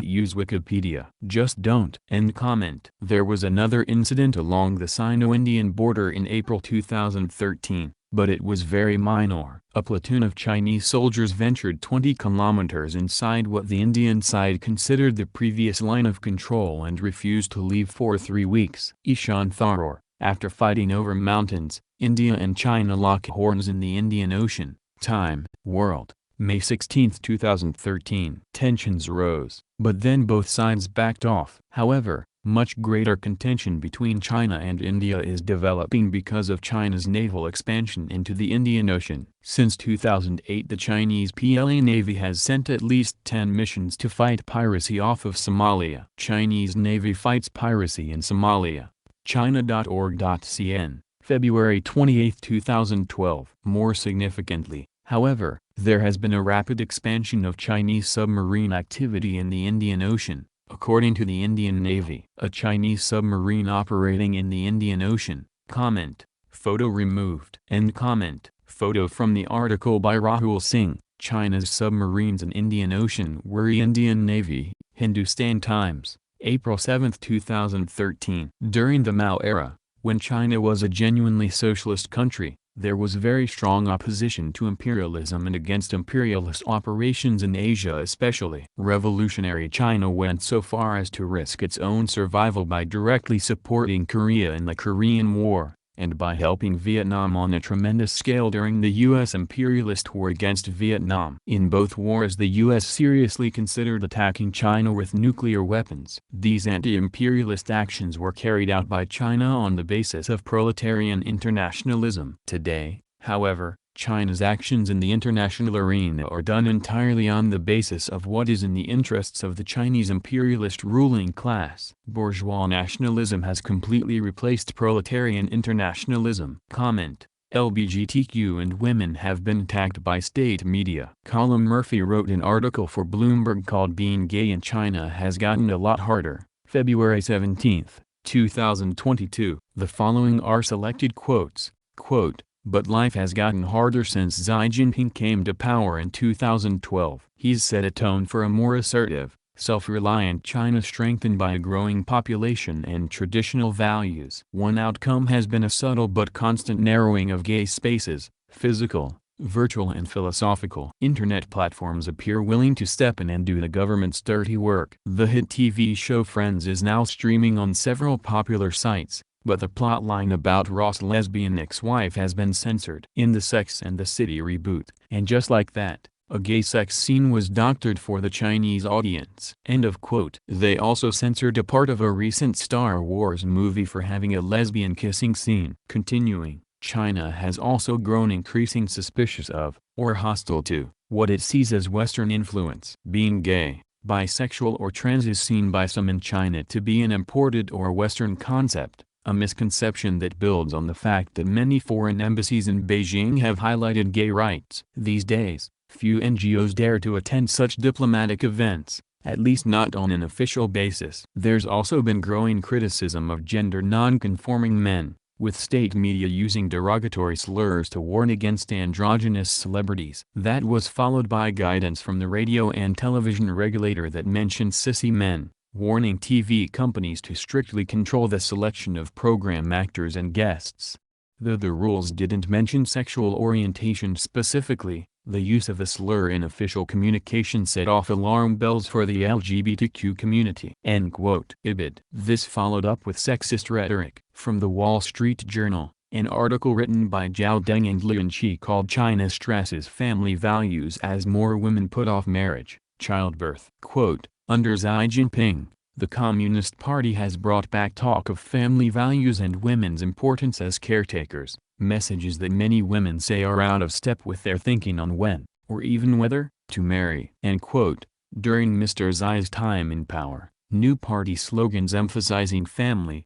use Wikipedia. Just don't. End comment. There was another incident along the Sino-Indian border in April 2013, but it was very minor. A platoon of Chinese soldiers ventured 20 kilometers inside what the Indian side considered the previous line of control and refused to leave for 3 weeks. Ishan Tharoor, after fighting over mountains, India and China lock horns in the Indian Ocean, Time, World, May 16, 2013. Tensions rose, but then both sides backed off. However, much greater contention between China and India is developing because of China's naval expansion into the Indian Ocean. Since 2008, the Chinese PLA Navy has sent at least 10 missions to fight piracy off of Somalia. Chinese Navy fights piracy in Somalia. China.org.cn, February 28, 2012. More significantly, however, there has been a rapid expansion of Chinese submarine activity in the Indian Ocean. According to the Indian Navy, a Chinese submarine operating in the Indian Ocean. Comment. Photo removed. End comment. Photo from the article by Rahul Singh. China's submarines in Indian Ocean worry Indian Navy. Hindustan Times, April 7, 2013. During the Mao era, when China was a genuinely socialist country, there was very strong opposition to imperialism and against imperialist operations in Asia especially. Revolutionary China went so far as to risk its own survival by directly supporting Korea in the Korean War, and by helping Vietnam on a tremendous scale during the U.S. imperialist war against Vietnam. In both wars the U.S. seriously considered attacking China with nuclear weapons. These anti-imperialist actions were carried out by China on the basis of proletarian internationalism. Today, however, China's actions in the international arena are done entirely on the basis of what is in the interests of the Chinese imperialist ruling class. Bourgeois nationalism has completely replaced proletarian internationalism. Comment. LGBTQ and women have been attacked by state media. Colin Murphy wrote an article for Bloomberg called Being Gay in China Has Gotten a Lot Harder, February 17, 2022. The following are selected quotes. Quote, "But life has gotten harder since Xi Jinping came to power in 2012. He's set a tone for a more assertive, self-reliant China strengthened by a growing population and traditional values. One outcome has been a subtle but constant narrowing of gay spaces, physical, virtual and philosophical. Internet platforms appear willing to step in and do the government's dirty work. The hit TV show Friends is now streaming on several popular sites, but the plotline about Ross' lesbian ex-wife has been censored in the Sex and the City reboot. And just like that, a gay sex scene was doctored for the Chinese audience." End of quote. They also censored a part of a recent Star Wars movie for having a lesbian kissing scene. Continuing, China has also grown increasingly suspicious of, or hostile to, what it sees as Western influence. Being gay, bisexual or trans is seen by some in China to be an imported or Western concept. A misconception that builds on the fact that many foreign embassies in Beijing have highlighted gay rights. These days, few NGOs dare to attend such diplomatic events, at least not on an official basis. There's also been growing criticism of gender non-conforming men, with state media using derogatory slurs to warn against androgynous celebrities. That was followed by guidance from the radio and television regulator that mentioned sissy men, warning TV companies to strictly control the selection of program actors and guests. Though the rules didn't mention sexual orientation specifically, the use of the slur in official communication set off alarm bells for the LGBTQ community. End quote. Ibid. This followed up with sexist rhetoric. From the Wall Street Journal, an article written by Zhao Deng and Lian Qi called China Stresses Family Values as More Women Put Off Marriage, Childbirth. Quote, "Under Xi Jinping, the Communist Party has brought back talk of family values and women's importance as caretakers, messages that many women say are out of step with their thinking on when, or even whether, to marry." End quote. During Mr. Xi's time in power, new party slogans emphasizing family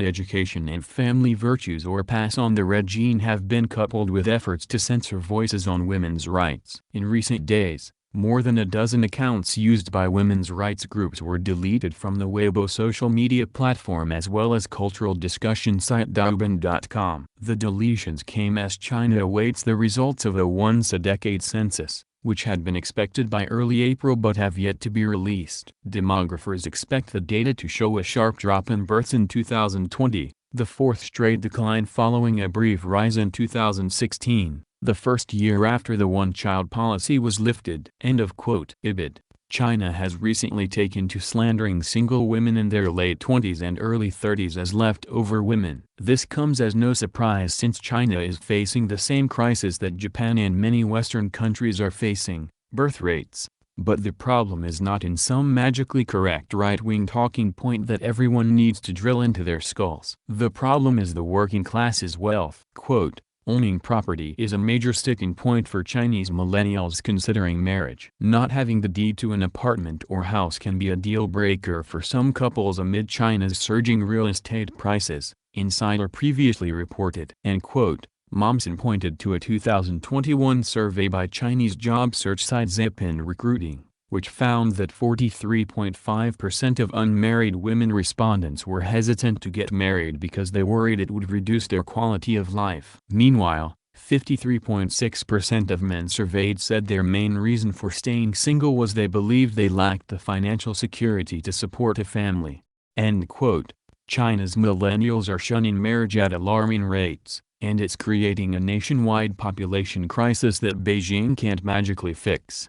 education and family virtues or pass on the red gene have been coupled with efforts to censor voices on women's rights. In recent days, more than a dozen accounts used by women's rights groups were deleted from the Weibo social media platform as well as cultural discussion site Douban.com. The deletions came as China awaits the results of a once-a-decade census, which had been expected by early April but have yet to be released. Demographers expect the data to show a sharp drop in births in 2020, the fourth straight decline following a brief rise in 2016. The first year after the one-child policy was lifted. End of quote. Ibid. China has recently taken to slandering single women in their late 20s and early 30s as leftover women. This comes as no surprise since China is facing the same crisis that Japan and many Western countries are facing, birth rates. But the problem is not in some magically correct right-wing talking point that everyone needs to drill into their skulls. The problem is the working class's wealth. Quote, owning property is a major sticking point for Chinese millennials considering marriage. Not having the deed to an apartment or house can be a deal breaker for some couples amid China's surging real estate prices, Insider previously reported. End quote. Momsen pointed to a 2021 survey by Chinese job search site Zipin Recruiting, which found that 43.5% of unmarried women respondents were hesitant to get married because they worried it would reduce their quality of life. Meanwhile, 53.6% of men surveyed said their main reason for staying single was they believed they lacked the financial security to support a family. End quote. China's millennials are shunning marriage at alarming rates, and it's creating a nationwide population crisis that Beijing can't magically fix.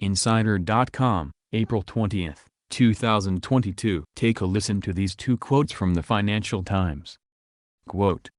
Insider.com, April 20, 2022. Take a listen to these two quotes from the Financial Times. Quote,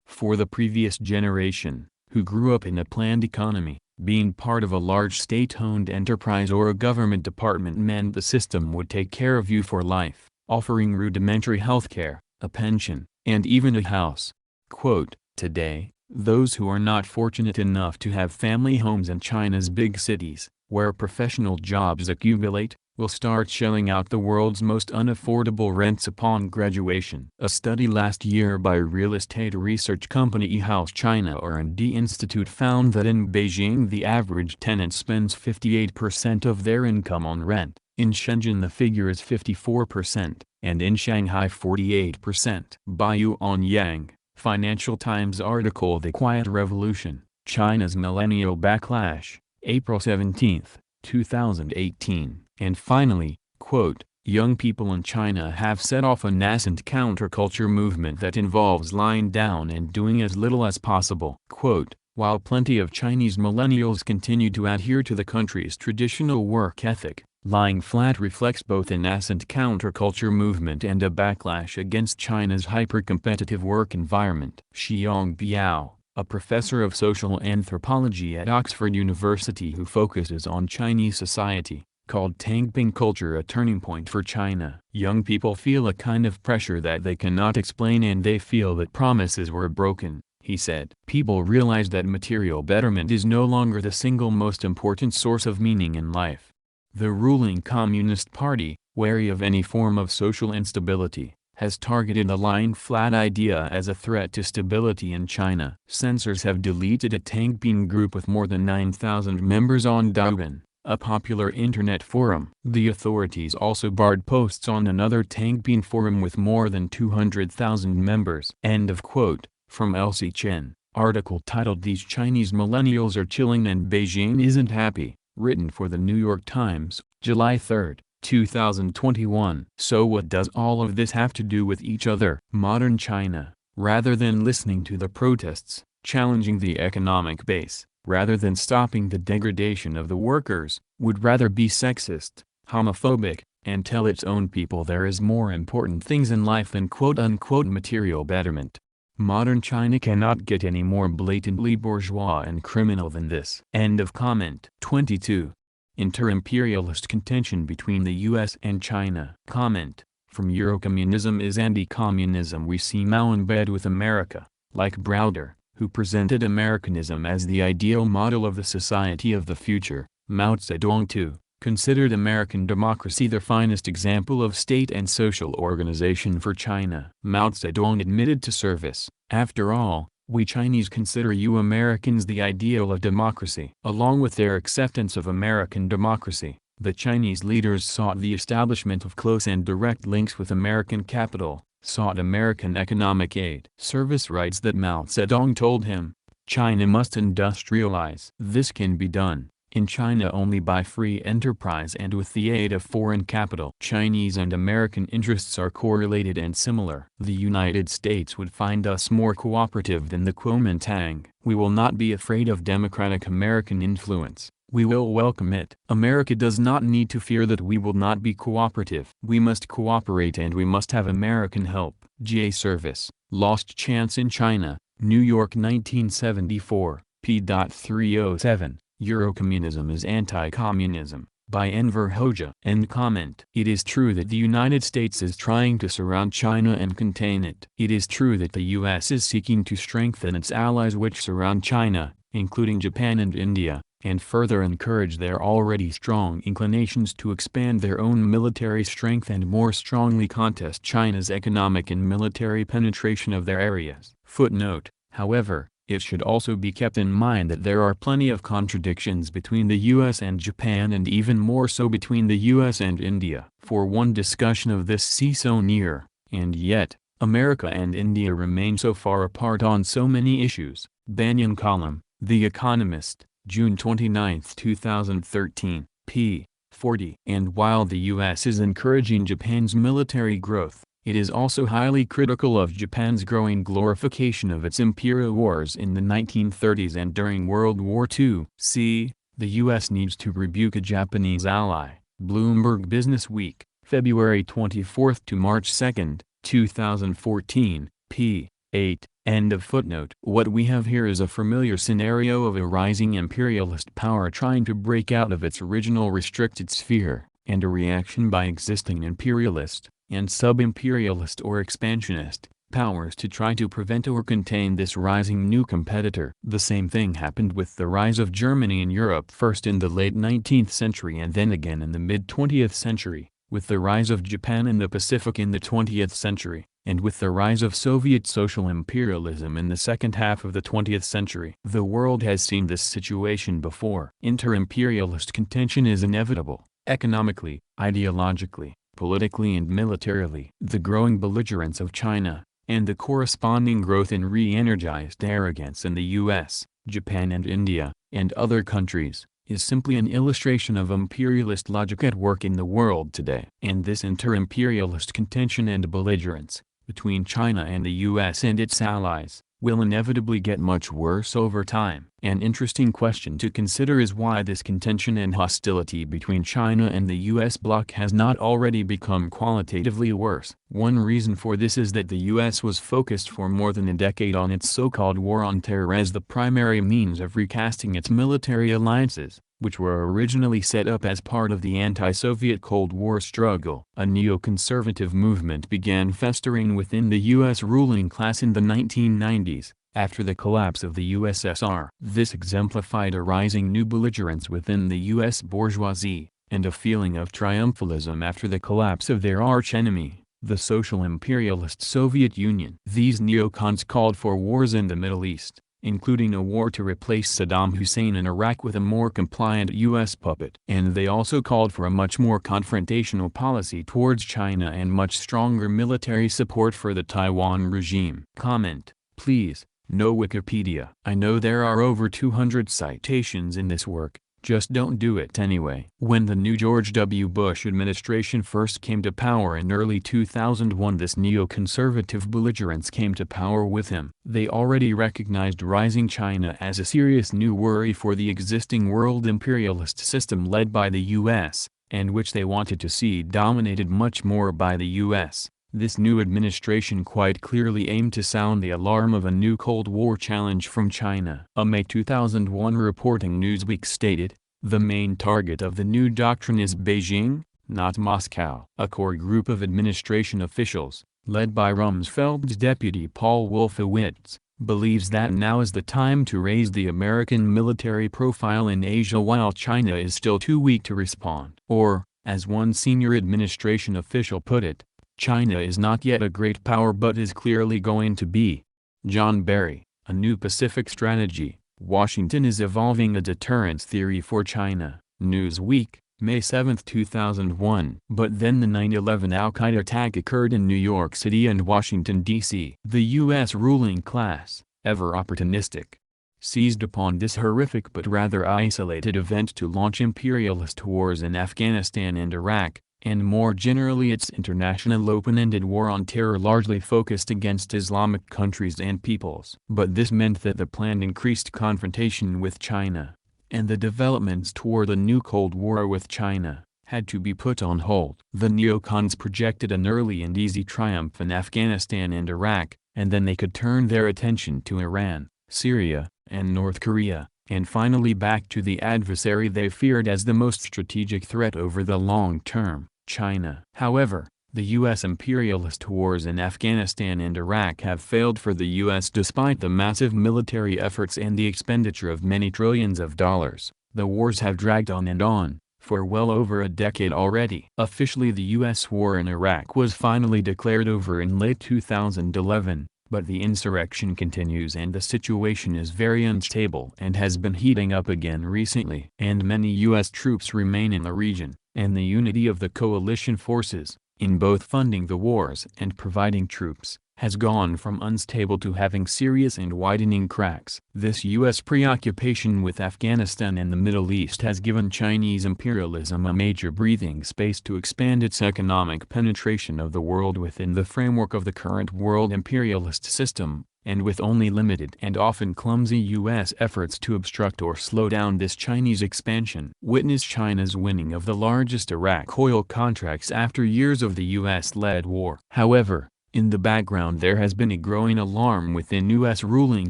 for the previous generation, who grew up in a planned economy, being part of a large state-owned enterprise or a government department meant the system would take care of you for life, offering rudimentary healthcare, a pension, and even a house. Quote, today, those who are not fortunate enough to have family homes in China's big cities, where professional jobs accumulate, will start shelling out the world's most unaffordable rents upon graduation. A study last year by real estate research company eHouse China R&D Institute found that in Beijing the average tenant spends 58% of their income on rent, in Shenzhen the figure is 54%, and in Shanghai 48%. By Yuan Yang, Financial Times article The Quiet Revolution, China's Millennial Backlash, April 17, 2018. And finally, quote, young people in China have set off a nascent counterculture movement that involves lying down and doing as little as possible. Quote, while plenty of Chinese millennials continue to adhere to the country's traditional work ethic, lying flat reflects both a nascent counterculture movement and a backlash against China's hyper-competitive work environment. Xiong Biao, a professor of social anthropology at Oxford University who focuses on Chinese society, called Tangping culture a turning point for China. Young people feel a kind of pressure that they cannot explain and they feel that promises were broken, he said. People realize that material betterment is no longer the single most important source of meaning in life. The ruling Communist Party, wary of any form of social instability, has targeted the lying flat idea as a threat to stability in China. Censors have deleted a Tangping group with more than 9,000 members on Douyin, a popular internet forum. The authorities also barred posts on another Tangping forum with more than 200,000 members. End of quote. From Elsie Chen, article titled These Chinese Millennials Are Chilling and Beijing Isn't Happy, written for the New York Times, July 3, 2021. So what does all of this have to do with each other? Modern China, rather than listening to the protests, challenging the economic base, rather than stopping the degradation of the workers, would rather be sexist, homophobic, and tell its own people there is more important things in life than quote-unquote material betterment. Modern China cannot get any more blatantly bourgeois and criminal than this. End of comment. 22. Inter-imperialist contention between the U.S. and China. Comment. From Eurocommunism is anti-communism. We see Mao in bed with America, like Browder, who presented Americanism as the ideal model of the society of the future. Mao Zedong too considered American democracy the finest example of state and social organization for China. Mao Zedong admitted to service, after all, we Chinese consider you Americans the ideal of democracy. Along with their acceptance of American democracy, the Chinese leaders sought the establishment of close and direct links with American capital, sought American economic aid. Service writes that Mao Zedong told him, China must industrialize. This can be done in China only by free enterprise and with the aid of foreign capital. Chinese and American interests are correlated and similar. The United States would find us more cooperative than the Kuomintang. We will not be afraid of democratic American influence. we will welcome it. America does not need to fear that we will not be cooperative. We must cooperate and we must have American help. J. Service, Lost Chance in China, New York 1974, p. 307. Eurocommunism is anti-communism, by Enver Hoxha. End comment. It is true that the United States is trying to surround China and contain it. It is true that the U.S. is seeking to strengthen its allies which surround China, including Japan and India, and further encourage their already strong inclinations to expand their own military strength and more strongly contest China's economic and military penetration of their areas. Footnote, however, it should also be kept in mind that there are plenty of contradictions between the U.S. and Japan and even more so between the U.S. and India. For one discussion of this, see so near, and yet, America and India remain so far apart on so many issues. Banyan column, The Economist, June 29, 2013, p. 40. And while the U.S. is encouraging Japan's military growth, it is also highly critical of Japan's growing glorification of its imperial wars in the 1930s and during World War II. C. The U.S. needs to rebuke a Japanese ally. Bloomberg Businessweek, February 24 to March 2, 2014, p. 8. End of footnote. What we have here is a familiar scenario of a rising imperialist power trying to break out of its original restricted sphere, and a reaction by existing imperialist, and sub-imperialist or expansionist, powers to try to prevent or contain this rising new competitor. The same thing happened with the rise of Germany in Europe first in the late 19th century and then again in the mid-20th century, with the rise of Japan in the Pacific in the 20th century, and with the rise of Soviet social imperialism in the second half of the 20th century. The world has seen this situation before. Inter-imperialist contention is inevitable, economically, ideologically, politically and militarily. The growing belligerence of China, and the corresponding growth in re-energized arrogance in the US, Japan and India, and other countries, is simply an illustration of imperialist logic at work in the world today. And this inter-imperialist contention and belligerence, between China and the US and its allies, will inevitably get much worse over time. An interesting question to consider is why this contention and hostility between China and the US bloc has not already become qualitatively worse. One reason for this is that the US was focused for more than a decade on its so-called war on terror as the primary means of recasting its military alliances, which were originally set up as part of the anti-Soviet Cold War struggle. A neoconservative movement began festering within the U.S. ruling class in the 1990s, after the collapse of the USSR. This exemplified a rising new belligerence within the U.S. bourgeoisie, and a feeling of triumphalism after the collapse of their archenemy, the social imperialist Soviet Union. These neocons called for wars in the Middle East, including a war to replace Saddam Hussein in Iraq with a more compliant U.S. puppet. And they also called for a much more confrontational policy towards China and much stronger military support for the Taiwan regime. Comment, please, no Wikipedia. I know there are over 200 citations in this work, just don't do it anyway. When the new George W. Bush administration first came to power in early 2001, this neoconservative belligerence came to power with him. They already recognized rising China as a serious new worry for the existing world imperialist system led by the U.S., and which they wanted to see dominated much more by the U.S. This new administration quite clearly aimed to sound the alarm of a new Cold War challenge from China. A May 2001 reporting Newsweek stated, "The main target of the new doctrine is Beijing, not Moscow." A core group of administration officials, led by Rumsfeld's deputy Paul Wolfowitz, believes that now is the time to raise the American military profile in Asia while China is still too weak to respond. Or, as one senior administration official put it, China is not yet a great power but is clearly going to be. John Barry, A New Pacific Strategy, Washington is evolving a deterrence theory for China. Newsweek, May 7, 2001. But then the 9/11 Al-Qaeda attack occurred in New York City and Washington, D.C. The U.S. ruling class, ever opportunistic, seized upon this horrific but rather isolated event to launch imperialist wars in Afghanistan and Iraq, and more generally its international open-ended war on terror largely focused against Islamic countries and peoples. But this meant that the planned increased confrontation with China, and the developments toward a new Cold War with China had to be put on hold. The neocons projected an early and easy triumph in Afghanistan and Iraq, and then they could turn their attention to Iran, Syria, and North Korea, and finally back to the adversary they feared as the most strategic threat over the long term, China. However, the U.S. imperialist wars in Afghanistan and Iraq have failed for the U.S. despite the massive military efforts and the expenditure of many trillions of dollars. The wars have dragged on, for well over a decade already. Officially, the U.S. war in Iraq was finally declared over in late 2011, but the insurrection continues and the situation is very unstable and has been heating up again recently. And many U.S. troops remain in the region, and the unity of the coalition forces, in both funding the wars and providing troops, has gone from unstable to having serious and widening cracks. This U.S. preoccupation with Afghanistan and the Middle East has given Chinese imperialism a major breathing space to expand its economic penetration of the world within the framework of the current world imperialist system, and with only limited and often clumsy U.S. efforts to obstruct or slow down this Chinese expansion. Witness China's winning of the largest Iraq oil contracts after years of the U.S.-led war. However, in the background there has been a growing alarm within U.S. ruling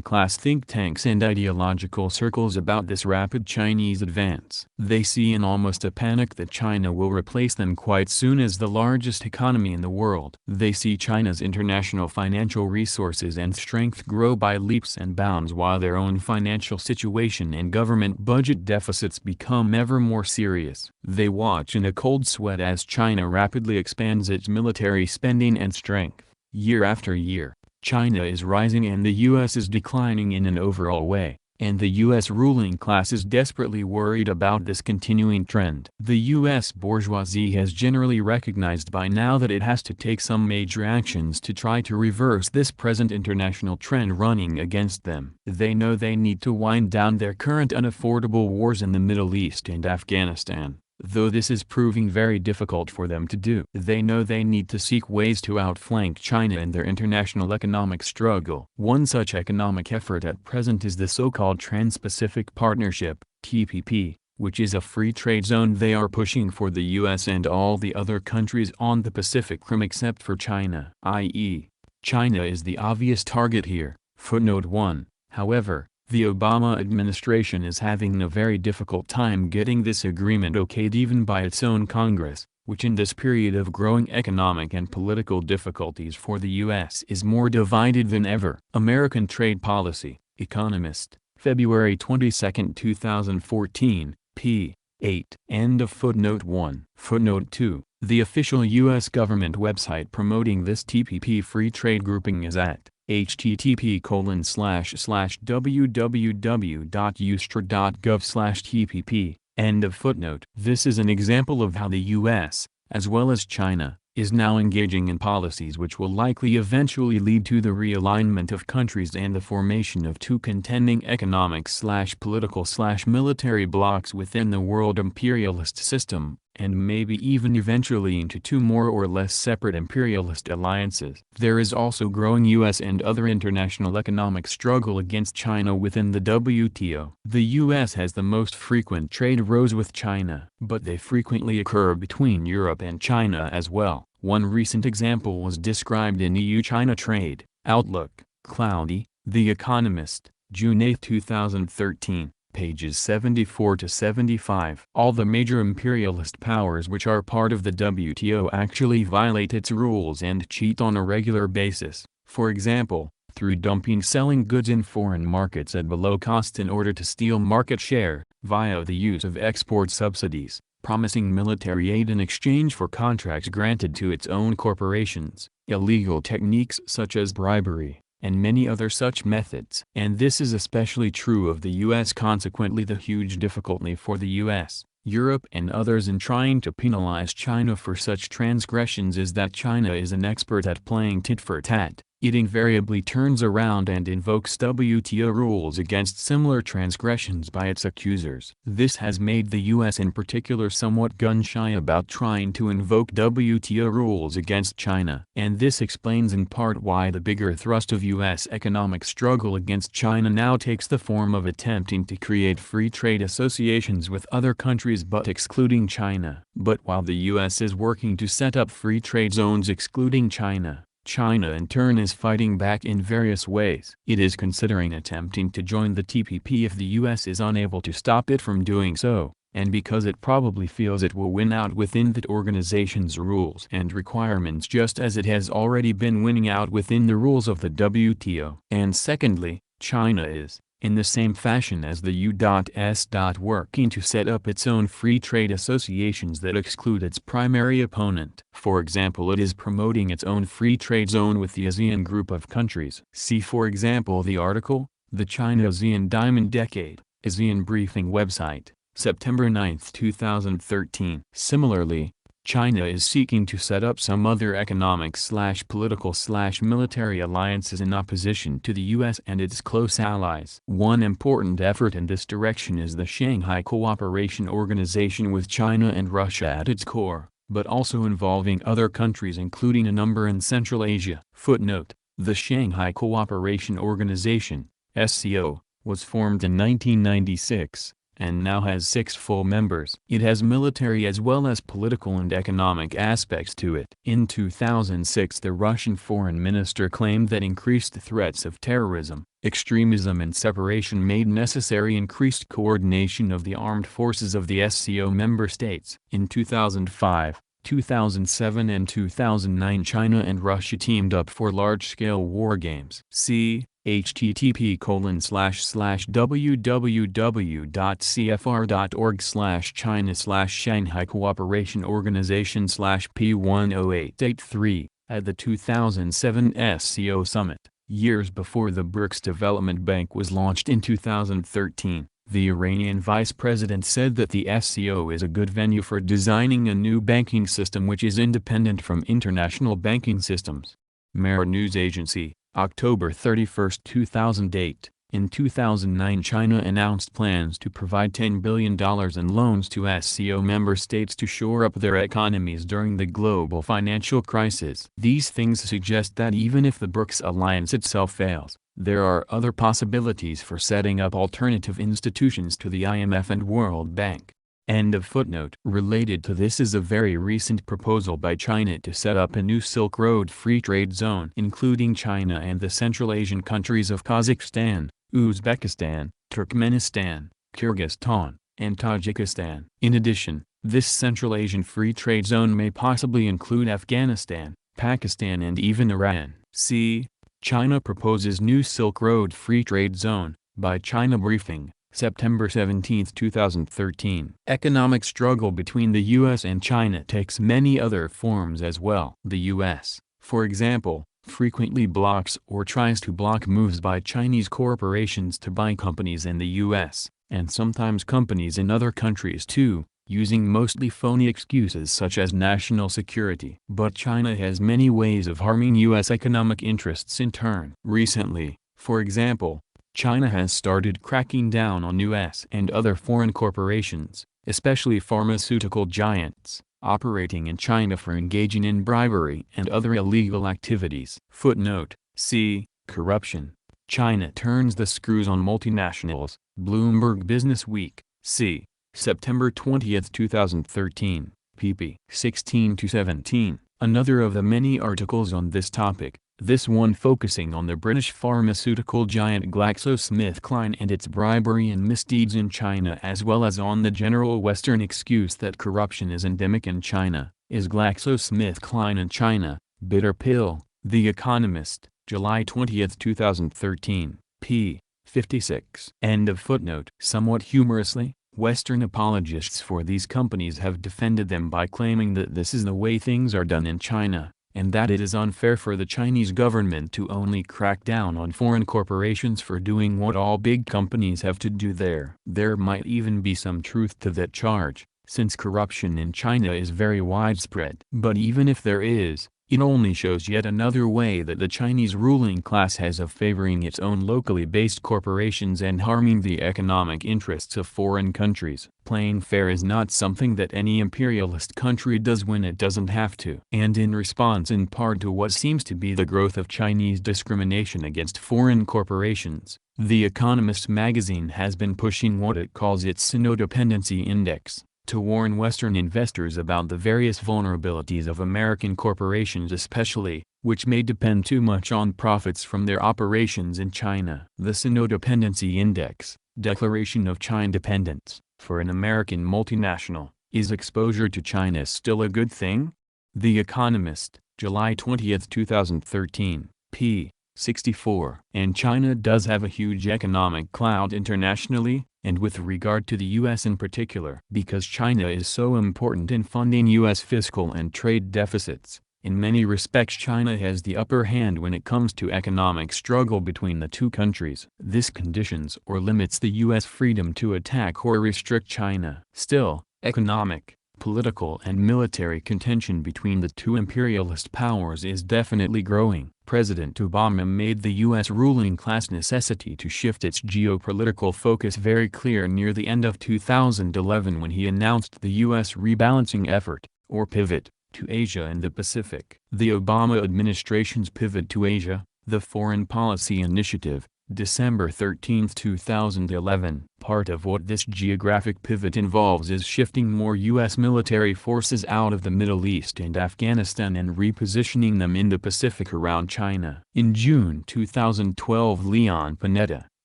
class think tanks and ideological circles about this rapid Chinese advance. They see in almost a panic that China will replace them quite soon as the largest economy in the world. They see China's international financial resources and strength grow by leaps and bounds while their own financial situation and government budget deficits become ever more serious. They watch in a cold sweat as China rapidly expands its military spending and strength. Year after year, China is rising and the U.S. is declining in an overall way, and the U.S. ruling class is desperately worried about this continuing trend. The U.S. bourgeoisie has generally recognized by now that it has to take some major actions to try to reverse this present international trend running against them. They know they need to wind down their current unaffordable wars in the Middle East and Afghanistan, though this is proving very difficult for them to do. They know they need to seek ways to outflank China in their international economic struggle. One such economic effort at present is the so-called Trans-Pacific Partnership, TPP, which is a free trade zone they are pushing for the U.S. and all the other countries on the Pacific Rim except for China, i.e., China is the obvious target here. Footnote 1. However, the Obama administration is having a very difficult time getting this agreement okayed even by its own Congress, which in this period of growing economic and political difficulties for the U.S. is more divided than ever. American Trade Policy, Economist, February 22, 2014, p. 8. End of footnote 1. Footnote 2. The official U.S. government website promoting this TPP free trade grouping is at http://www.ustra.gov/tpp. End of footnote. This is an example of how the U.S., as well as China, is now engaging in policies which will likely eventually lead to the realignment of countries and the formation of two contending economic/political/military blocs within the world imperialist system, and maybe even eventually into two more or less separate imperialist alliances. There is also growing U.S. and other international economic struggle against China within the WTO. The U.S. has the most frequent trade rows with China, but they frequently occur between Europe and China as well. One recent example was described in EU-China Trade Outlook, Cloudy, The Economist, June 8, 2013. Pages 74 to 75. All the major imperialist powers which are part of the WTO actually violate its rules and cheat on a regular basis, for example, through dumping selling goods in foreign markets at below cost in order to steal market share, via the use of export subsidies, promising military aid in exchange for contracts granted to its own corporations, illegal techniques such as bribery, and many other such methods. And this is especially true of the U.S. Consequently, the huge difficulty for the U.S., Europe and others in trying to penalize China for such transgressions is that China is an expert at playing tit for tat, it invariably turns around and invokes WTO rules against similar transgressions by its accusers. This has made the U.S. in particular somewhat gun-shy about trying to invoke WTO rules against China. And this explains in part why the bigger thrust of U.S. economic struggle against China now takes the form of attempting to create free trade associations with other countries but excluding China. But while the U.S. is working to set up free trade zones excluding China, China in turn is fighting back in various ways. It is considering attempting to join the TPP if the U.S. is unable to stop it from doing so, and because it probably feels it will win out within that organization's rules and requirements just as it has already been winning out within the rules of the WTO. And secondly, China is, in the same fashion as the U.S. working to set up its own free trade associations that exclude its primary opponent. For example, it is promoting its own free trade zone with the ASEAN group of countries. See for example the article, The China-ASEAN Diamond Decade, ASEAN Briefing website, September 9, 2013. Similarly, China is seeking to set up some other economic/political/military alliances in opposition to the U.S. and its close allies. One important effort in this direction is the Shanghai Cooperation Organization with China and Russia at its core, but also involving other countries including a number in Central Asia. Footnote: the Shanghai Cooperation Organization, SCO, was formed in 1996. And now has 6 full members. It has military as well as political and economic aspects to it. In 2006 the Russian foreign minister claimed that increased threats of terrorism, extremism and separation made necessary increased coordination of the armed forces of the SCO member states. In 2005, 2007 and 2009 China and Russia teamed up for large-scale war games. See http://www.cfr.org/China/Shanghai Cooperation Organization/P10883 at the 2007 SCO Summit. Years before the BRICS Development Bank was launched in 2013, the Iranian vice president said that the SCO is a good venue for designing a new banking system which is independent from international banking systems. Mehr News Agency, October 31, 2008. In 2009 China announced plans to provide $10 billion in loans to SCO member states to shore up their economies during the global financial crisis. These things suggest that even if the BRICS alliance itself fails, there are other possibilities for setting up alternative institutions to the IMF and World Bank. End of footnote. Related to this is a very recent proposal by China to set up a new Silk Road free trade zone including China and the Central Asian countries of Kazakhstan, Uzbekistan, Turkmenistan, Kyrgyzstan, and Tajikistan. In addition, this Central Asian free trade zone may possibly include Afghanistan, Pakistan and even Iran. See, China proposes new Silk Road free trade zone, by China Briefing, September 17, 2013. Economic struggle between the U.S. and China takes many other forms as well. The U.S., for example, frequently blocks or tries to block moves by Chinese corporations to buy companies in the U.S., and sometimes companies in other countries too, using mostly phony excuses such as national security. But China has many ways of harming U.S. economic interests in turn. Recently, for example, China has started cracking down on U.S. and other foreign corporations, especially pharmaceutical giants, operating in China for engaging in bribery and other illegal activities. Footnote: see, Corruption. China turns the screws on multinationals, Bloomberg Business Week, c. September 20, 2013, pp. 16-17. Another of the many articles on this topic, this one focusing on the British pharmaceutical giant GlaxoSmithKline and its bribery and misdeeds in China as well as on the general Western excuse that corruption is endemic in China, is GlaxoSmithKline in China, Bitter Pill, The Economist, July 20, 2013, p. 56. End of footnote. Somewhat humorously, Western apologists for these companies have defended them by claiming that this is the way things are done in China, and that it is unfair for the Chinese government to only crack down on foreign corporations for doing what all big companies have to do there. There might even be some truth to that charge, since corruption in China is very widespread. But even if there is, It only shows yet another way that the Chinese ruling class has of favoring its own locally based corporations and harming the economic interests of foreign countries. Playing fair is not something that any imperialist country does when it doesn't have to. And in response in part to what seems to be the growth of Chinese discrimination against foreign corporations, The Economist magazine has been pushing what it calls its Sino-Dependency Index, to warn Western investors about the various vulnerabilities of American corporations especially, which may depend too much on profits from their operations in China. The Sino-Dependency Index, Declaration of China Dependence, for an American multinational, is exposure to China still a good thing? The Economist, July 20, 2013, p. 64. And China does have a huge economic clout internationally, and with regard to the U.S. in particular. Because China is so important in funding U.S. fiscal and trade deficits, in many respects China has the upper hand when it comes to economic struggle between the two countries. This conditions or limits the U.S. freedom to attack or restrict China. Still, economic, political and military contention between the two imperialist powers is definitely growing. President Obama made the U.S. ruling class necessity to shift its geopolitical focus very clear near the end of 2011 when he announced the U.S. rebalancing effort, or pivot, to Asia and the Pacific. The Obama administration's pivot to Asia, the Foreign Policy Initiative, December 13, 2011. Part of what this geographic pivot involves is shifting more U.S. military forces out of the Middle East and Afghanistan and repositioning them in the Pacific around China. In June 2012, Leon Panetta,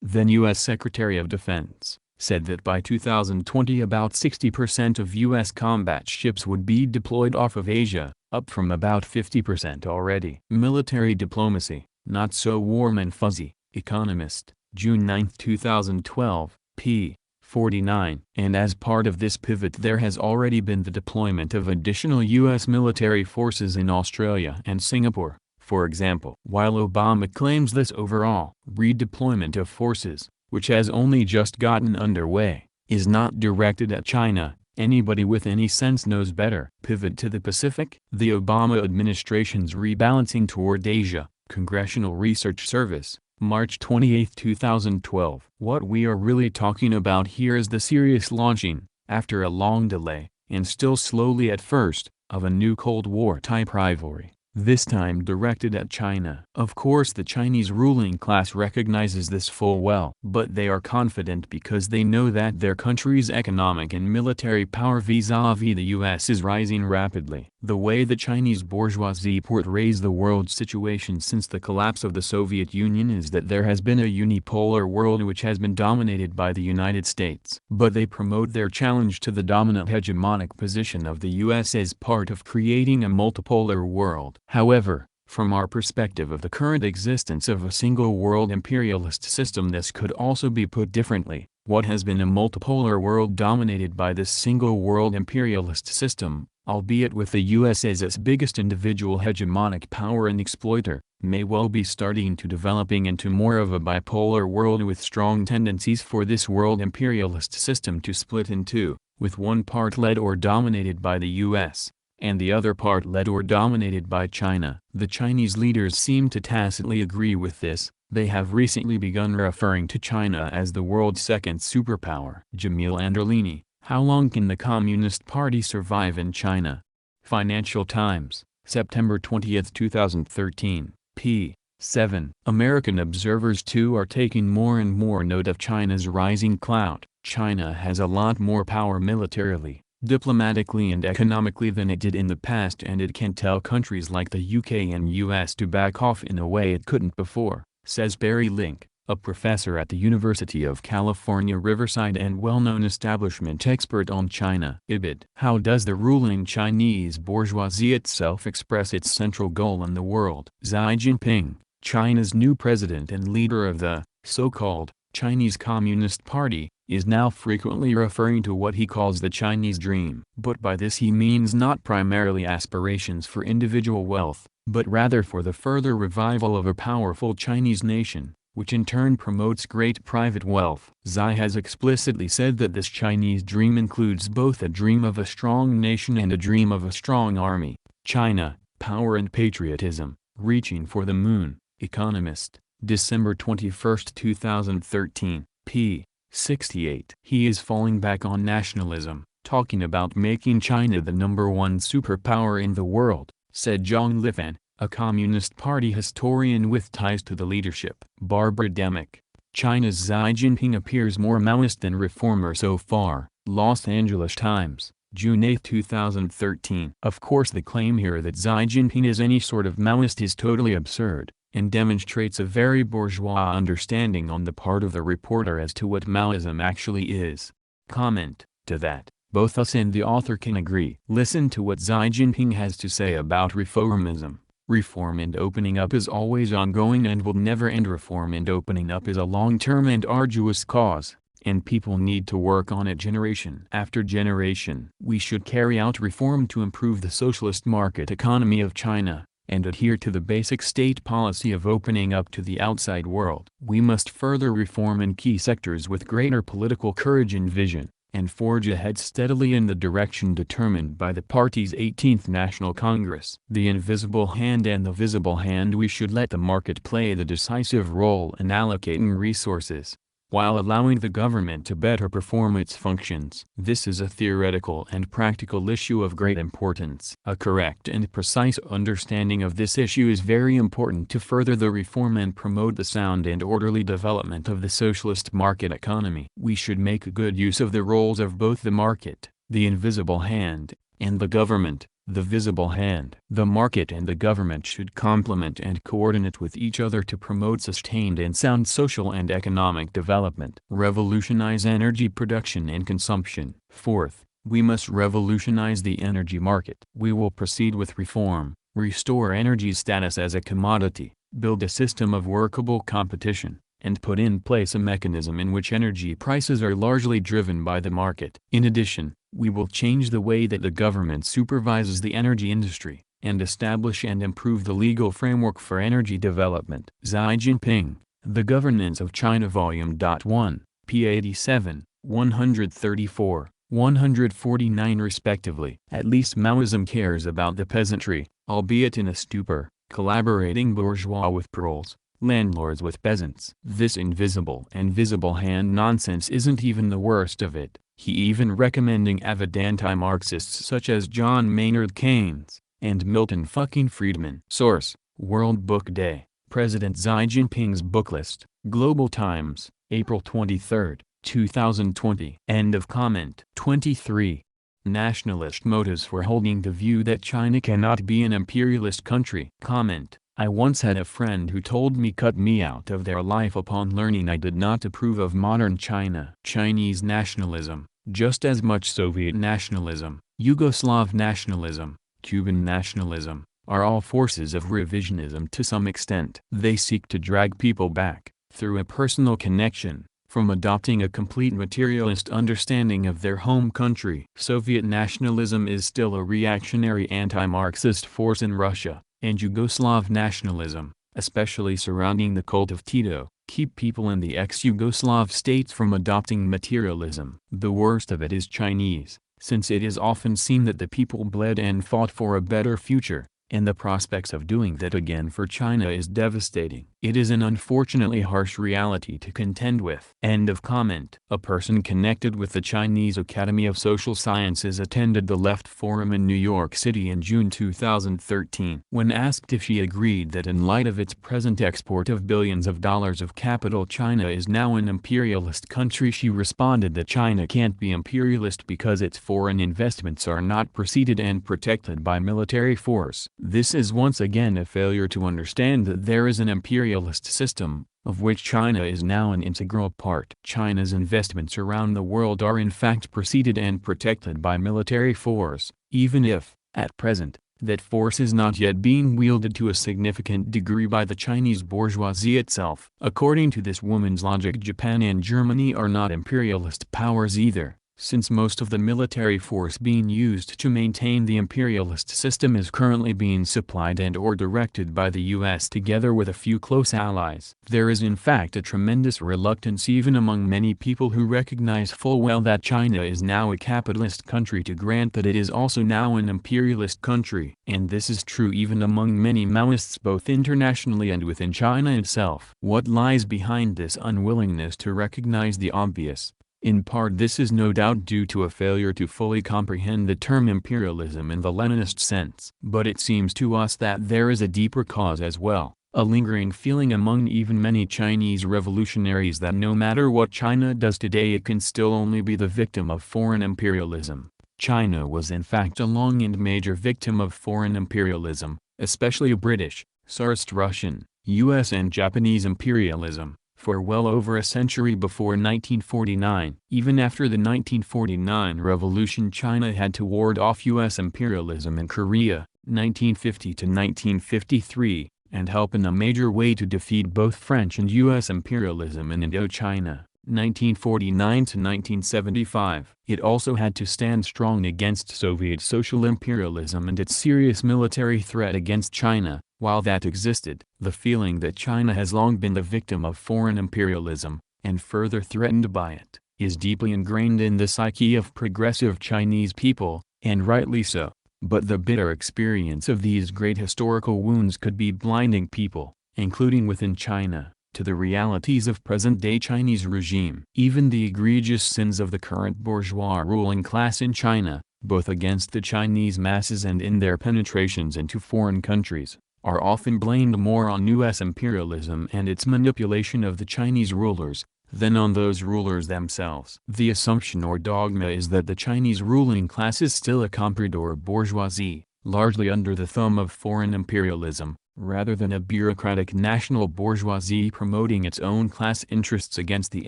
then U.S. Secretary of Defense, said that by 2020 about 60% of U.S. combat ships would be deployed off of Asia, up from about 50% already. Military diplomacy, not so warm and fuzzy. Economist, June 9, 2012, p. 49. And as part of this pivot there has already been the deployment of additional U.S. military forces in Australia and Singapore, for example. While Obama claims this overall redeployment of forces, which has only just gotten underway, is not directed at China, anybody with any sense knows better. Pivot to the Pacific? The Obama administration's rebalancing toward Asia, Congressional Research Service, March 28, 2012. What we are really talking about here is the serious launching, after a long delay, and still slowly at first, of a new Cold War-type rivalry, this time directed at China. Of course the Chinese ruling class recognizes this full well. But they are confident because they know that their country's economic and military power vis-à-vis the U.S. is rising rapidly. The way the Chinese bourgeoisie portrays the world situation since the collapse of the Soviet Union is that there has been a unipolar world which has been dominated by the United States. But they promote their challenge to the dominant hegemonic position of the U.S. as part of creating a multipolar world. However, from our perspective of the current existence of a single world imperialist system, this could also be put differently. What has been a multipolar world dominated by this single world imperialist system, albeit with the U.S. as its biggest individual hegemonic power and exploiter, may well be starting to developing into more of a bipolar world with strong tendencies for this world imperialist system to split in two, with one part led or dominated by the U.S. and the other part led or dominated by China. The Chinese leaders seem to tacitly agree with this. They have recently begun referring to China as the world's second superpower. Jamil Anderlini, How long can the Communist Party survive in China? Financial Times, September 20, 2013, p. 7. American observers too are taking more and more note of China's rising clout. China has a lot more power militarily, diplomatically and economically than it did in the past, and it can tell countries like the UK and US to back off in a way it couldn't before, says Barry Link, a professor at the University of California, Riverside and well-known establishment expert on China. Ibid. How does the ruling Chinese bourgeoisie itself express its central goal in the world? Xi Jinping, China's new president and leader of the so-called Chinese Communist Party, is now frequently referring to what he calls the Chinese dream. But by this he means not primarily aspirations for individual wealth, but rather for the further revival of a powerful Chinese nation, which in turn promotes great private wealth. Xi has explicitly said that this Chinese dream includes both a dream of a strong nation and a dream of a strong army. China, Power and Patriotism, Reaching for the Moon, Economist, December 21, 2013, p. 68. He is falling back on nationalism, talking about making China the #1 superpower in the world, said Zhang Lifan, a Communist Party historian with ties to the leadership. Barbara Demick, China's Xi Jinping appears more Maoist than reformer so far, Los Angeles Times, June 8, 2013. Of course the claim here that Xi Jinping is any sort of Maoist is totally absurd, and demonstrates a very bourgeois understanding on the part of the reporter as to what Maoism actually is. Comment: to that, both us and the author can agree. Listen to what Xi Jinping has to say about reformism. Reform and opening up is always ongoing and will never end. Reform and opening up is a long-term and arduous cause, and people need to work on it generation after generation. We should carry out reform to improve the socialist market economy of China, and adhere to the basic state policy of opening up to the outside world. We must further reform in key sectors with greater political courage and vision, and forge ahead steadily in the direction determined by the party's 18th National Congress. The invisible hand and the visible hand. We should let the market play the decisive role in allocating resources, while allowing the government to better perform its functions. This is a theoretical and practical issue of great importance. A correct and precise understanding of this issue is very important to further the reform and promote the sound and orderly development of the socialist market economy. We should make good use of the roles of both the market, the invisible hand, and the government, the visible hand. The market and the government should complement and coordinate with each other to promote sustained and sound social and economic development. Revolutionize energy production and consumption. Fourth, we must revolutionize the energy market. We will proceed with reform, restore energy's status as a commodity, build a system of workable competition, and put in place a mechanism in which energy prices are largely driven by the market. In addition, we will change the way that the government supervises the energy industry, and establish and improve the legal framework for energy development. Xi Jinping, The Governance of China Volume 1, p. 87, 134, 149 respectively. At least Maoism cares about the peasantry, albeit in a stupor, collaborating bourgeois with proles, landlords with peasants. This invisible and visible hand nonsense isn't even the worst of it. He even recommending avid anti-Marxists such as John Maynard Keynes and Milton fucking Friedman. Source: World Book Day, President Xi Jinping's book list, Global Times, April 23, 2020. End of comment. 23. Nationalist motives for holding the view that China cannot be an imperialist country. Comment: I once had a friend who told me cut me out of their life upon learning I did not approve of modern China. Chinese nationalism, just as much Soviet nationalism, Yugoslav nationalism, Cuban nationalism, are all forces of revisionism to some extent. They seek to drag people back, through a personal connection, from adopting a complete materialist understanding of their home country. Soviet nationalism is still a reactionary anti-Marxist force in Russia, and Yugoslav nationalism, especially surrounding the cult of Tito, keep people in the ex-Yugoslav states from adopting materialism. The worst of it is Chinese, since it is often seen that the people bled and fought for a better future, and the prospects of doing that again for China is devastating. It is an unfortunately harsh reality to contend with. End of comment. A person connected with the Chinese Academy of Social Sciences attended the Left Forum in New York City in June 2013. When asked if she agreed that in light of its present export of billions of dollars of capital China is now an imperialist country, she responded that China can't be imperialist because its foreign investments are not preceded and protected by military force. This is once again a failure to understand that there is an imperialist system, of which China is now an integral part. China's investments around the world are in fact preceded and protected by military force, even if, at present, that force is not yet being wielded to a significant degree by the Chinese bourgeoisie itself. According to this woman's logic, Japan and Germany are not imperialist powers either, since most of the military force being used to maintain the imperialist system is currently being supplied and/or directed by the U.S. together with a few close allies. There is in fact a tremendous reluctance even among many people who recognize full well that China is now a capitalist country to grant that it is also now an imperialist country. And this is true even among many Maoists both internationally and within China itself. What lies behind this unwillingness to recognize the obvious? In part this is no doubt due to a failure to fully comprehend the term imperialism in the Leninist sense. But it seems to us that there is a deeper cause as well, a lingering feeling among even many Chinese revolutionaries that no matter what China does today it can still only be the victim of foreign imperialism. China was in fact a long and major victim of foreign imperialism, especially British, Tsarist Russian, US and Japanese imperialism, for well over a century before 1949. Even after the 1949 revolution China had to ward off US imperialism in Korea, 1950 to 1953, and help in a major way to defeat both French and US imperialism in Indochina, 1949 to 1975. It also had to stand strong against Soviet social imperialism and its serious military threat against China. While that existed, the feeling that China has long been the victim of foreign imperialism, and further threatened by it, is deeply ingrained in the psyche of progressive Chinese people, and rightly so. But the bitter experience of these great historical wounds could be blinding people, including within China, to the realities of present-day Chinese regime. Even the egregious sins of the current bourgeois ruling class in China, both against the Chinese masses and in their penetrations into foreign countries, are often blamed more on U.S. imperialism and its manipulation of the Chinese rulers, than on those rulers themselves. The assumption or dogma is that the Chinese ruling class is still a comprador bourgeoisie, largely under the thumb of foreign imperialism, rather than a bureaucratic national bourgeoisie promoting its own class interests against the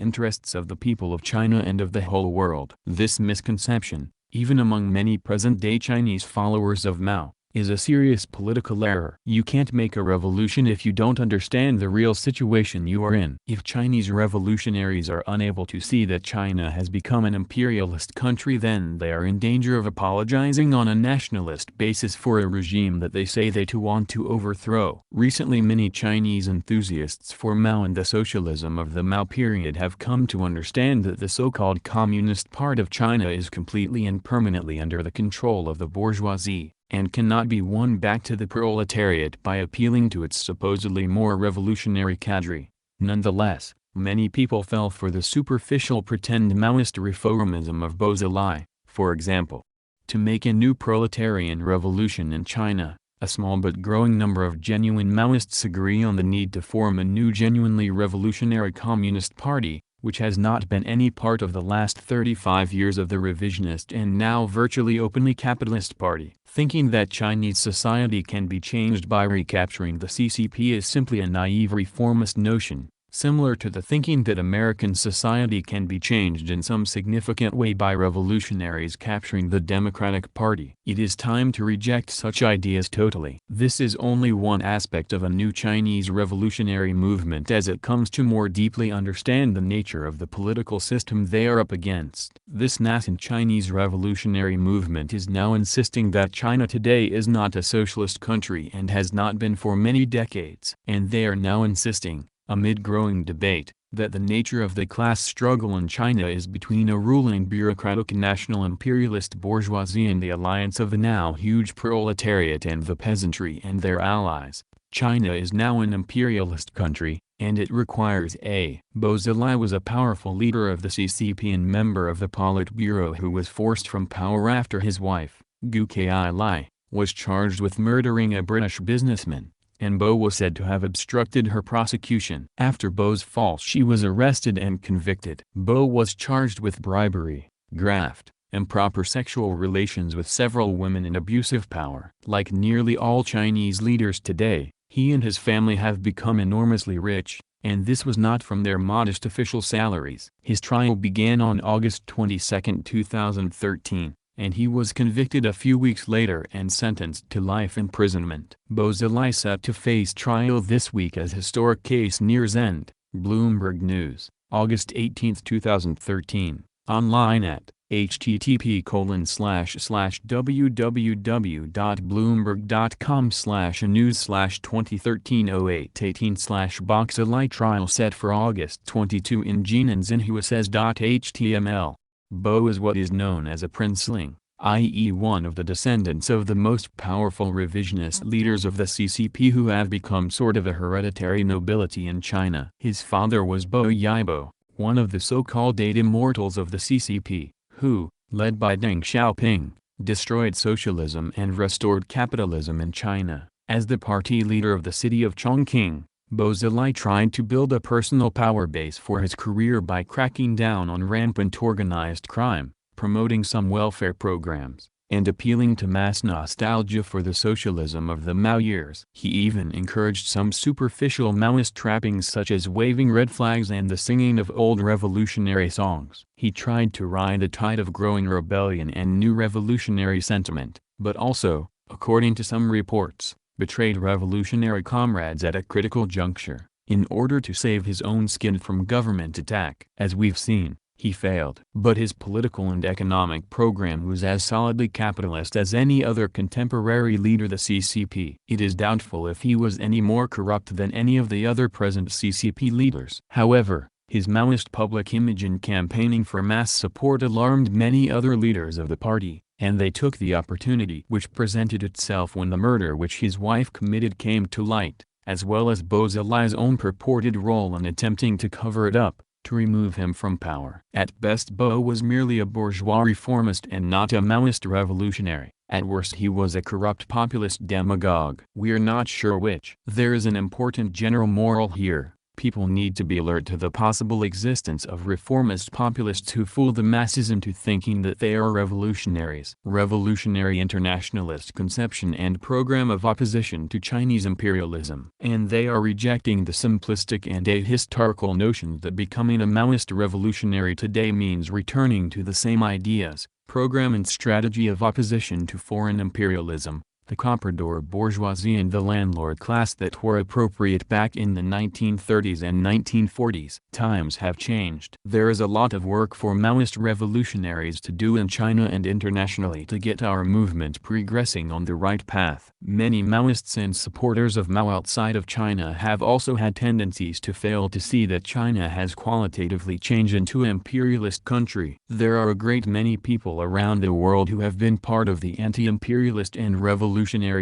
interests of the people of China and of the whole world. This misconception, even among many present-day Chinese followers of Mao, is a serious political error. You can't make a revolution if you don't understand the real situation you are in. If Chinese revolutionaries are unable to see that China has become an imperialist country, then they are in danger of apologizing on a nationalist basis for a regime that they say they too want to overthrow. Recently many Chinese enthusiasts for Mao and the socialism of the Mao period have come to understand that the so-called Communist part of China is completely and permanently under the control of the bourgeoisie, and cannot be won back to the proletariat by appealing to its supposedly more revolutionary cadre. Nonetheless, many people fell for the superficial pretend Maoist reformism of Bo Xilai, for example. To make a new proletarian revolution in China, a small but growing number of genuine Maoists agree on the need to form a new genuinely revolutionary communist party, which has not been any part of the last 35 years of the revisionist and now virtually openly capitalist party. Thinking that Chinese society can be changed by recapturing the CCP is simply a naive reformist notion, similar to the thinking that American society can be changed in some significant way by revolutionaries capturing the Democratic Party. It is time to reject such ideas totally. This is only one aspect of a new Chinese revolutionary movement as it comes to more deeply understand the nature of the political system they are up against. This nascent Chinese revolutionary movement is now insisting that China today is not a socialist country and has not been for many decades. And they are now insisting, amid growing debate, that the nature of the class struggle in China is between a ruling bureaucratic national imperialist bourgeoisie and the alliance of the now huge proletariat and the peasantry and their allies. China is now an imperialist country, and it requires a. Bo Xilai was a powerful leader of the CCP and member of the Politburo who was forced from power after his wife, Gu Kai-lai, was charged with murdering a British businessman, and Bo was said to have obstructed her prosecution. After Bo's fall she was arrested and convicted. Bo was charged with bribery, graft, improper sexual relations with several women and abuse of power. Like nearly all Chinese leaders today, he and his family have become enormously rich, and this was not from their modest official salaries. His trial began on August 22, 2013. And he was convicted a few weeks later and sentenced to life imprisonment. Bo Xilai set to face trial this week as historic case nears end. Bloomberg News, August 18, 2013. Online at http://www.bloomberg.com/news/2013-08-18/Boxelai trial set for August 22 in Jinan Xinhua says.html. Bo is what is known as a princeling, i.e. one of the descendants of the most powerful revisionist leaders of the CCP who have become sort of a hereditary nobility in China. His father was Bo Yibo, one of the so-called 8 immortals of the CCP, who, led by Deng Xiaoping, destroyed socialism and restored capitalism in China. As the party leader of the city of Chongqing, Bo Xilai tried to build a personal power base for his career by cracking down on rampant organized crime, promoting some welfare programs, and appealing to mass nostalgia for the socialism of the Mao years. He even encouraged some superficial Maoist trappings such as waving red flags and the singing of old revolutionary songs. He tried to ride a tide of growing rebellion and new revolutionary sentiment, but also, according to some reports, betrayed revolutionary comrades at a critical juncture, in order to save his own skin from government attack. As we've seen, he failed. But his political and economic program was as solidly capitalist as any other contemporary leader the CCP. It is doubtful if he was any more corrupt than any of the other present CCP leaders. However, his Maoist public image and campaigning for mass support alarmed many other leaders of the party, and they took the opportunity which presented itself when the murder which his wife committed came to light, as well as Bo Xilai's own purported role in attempting to cover it up, to remove him from power. At best Bo was merely a bourgeois reformist and not a Maoist revolutionary. At worst he was a corrupt populist demagogue. We're not sure which. There is an important general moral here. People need to be alert to the possible existence of reformist populists who fool the masses into thinking that they are revolutionaries. Revolutionary internationalist conception and program of opposition to Chinese imperialism. And they are rejecting the simplistic and ahistorical notion that becoming a Maoist revolutionary today means returning to the same ideas, program and strategy of opposition to foreign imperialism, the comprador bourgeoisie and the landlord class that were appropriate back in the 1930s and 1940s. Times have changed. There is a lot of work for Maoist revolutionaries to do in China and internationally to get our movement progressing on the right path. Many Maoists and supporters of Mao outside of China have also had tendencies to fail to see that China has qualitatively changed into an imperialist country. There are a great many people around the world who have been part of the anti-imperialist and revolutionary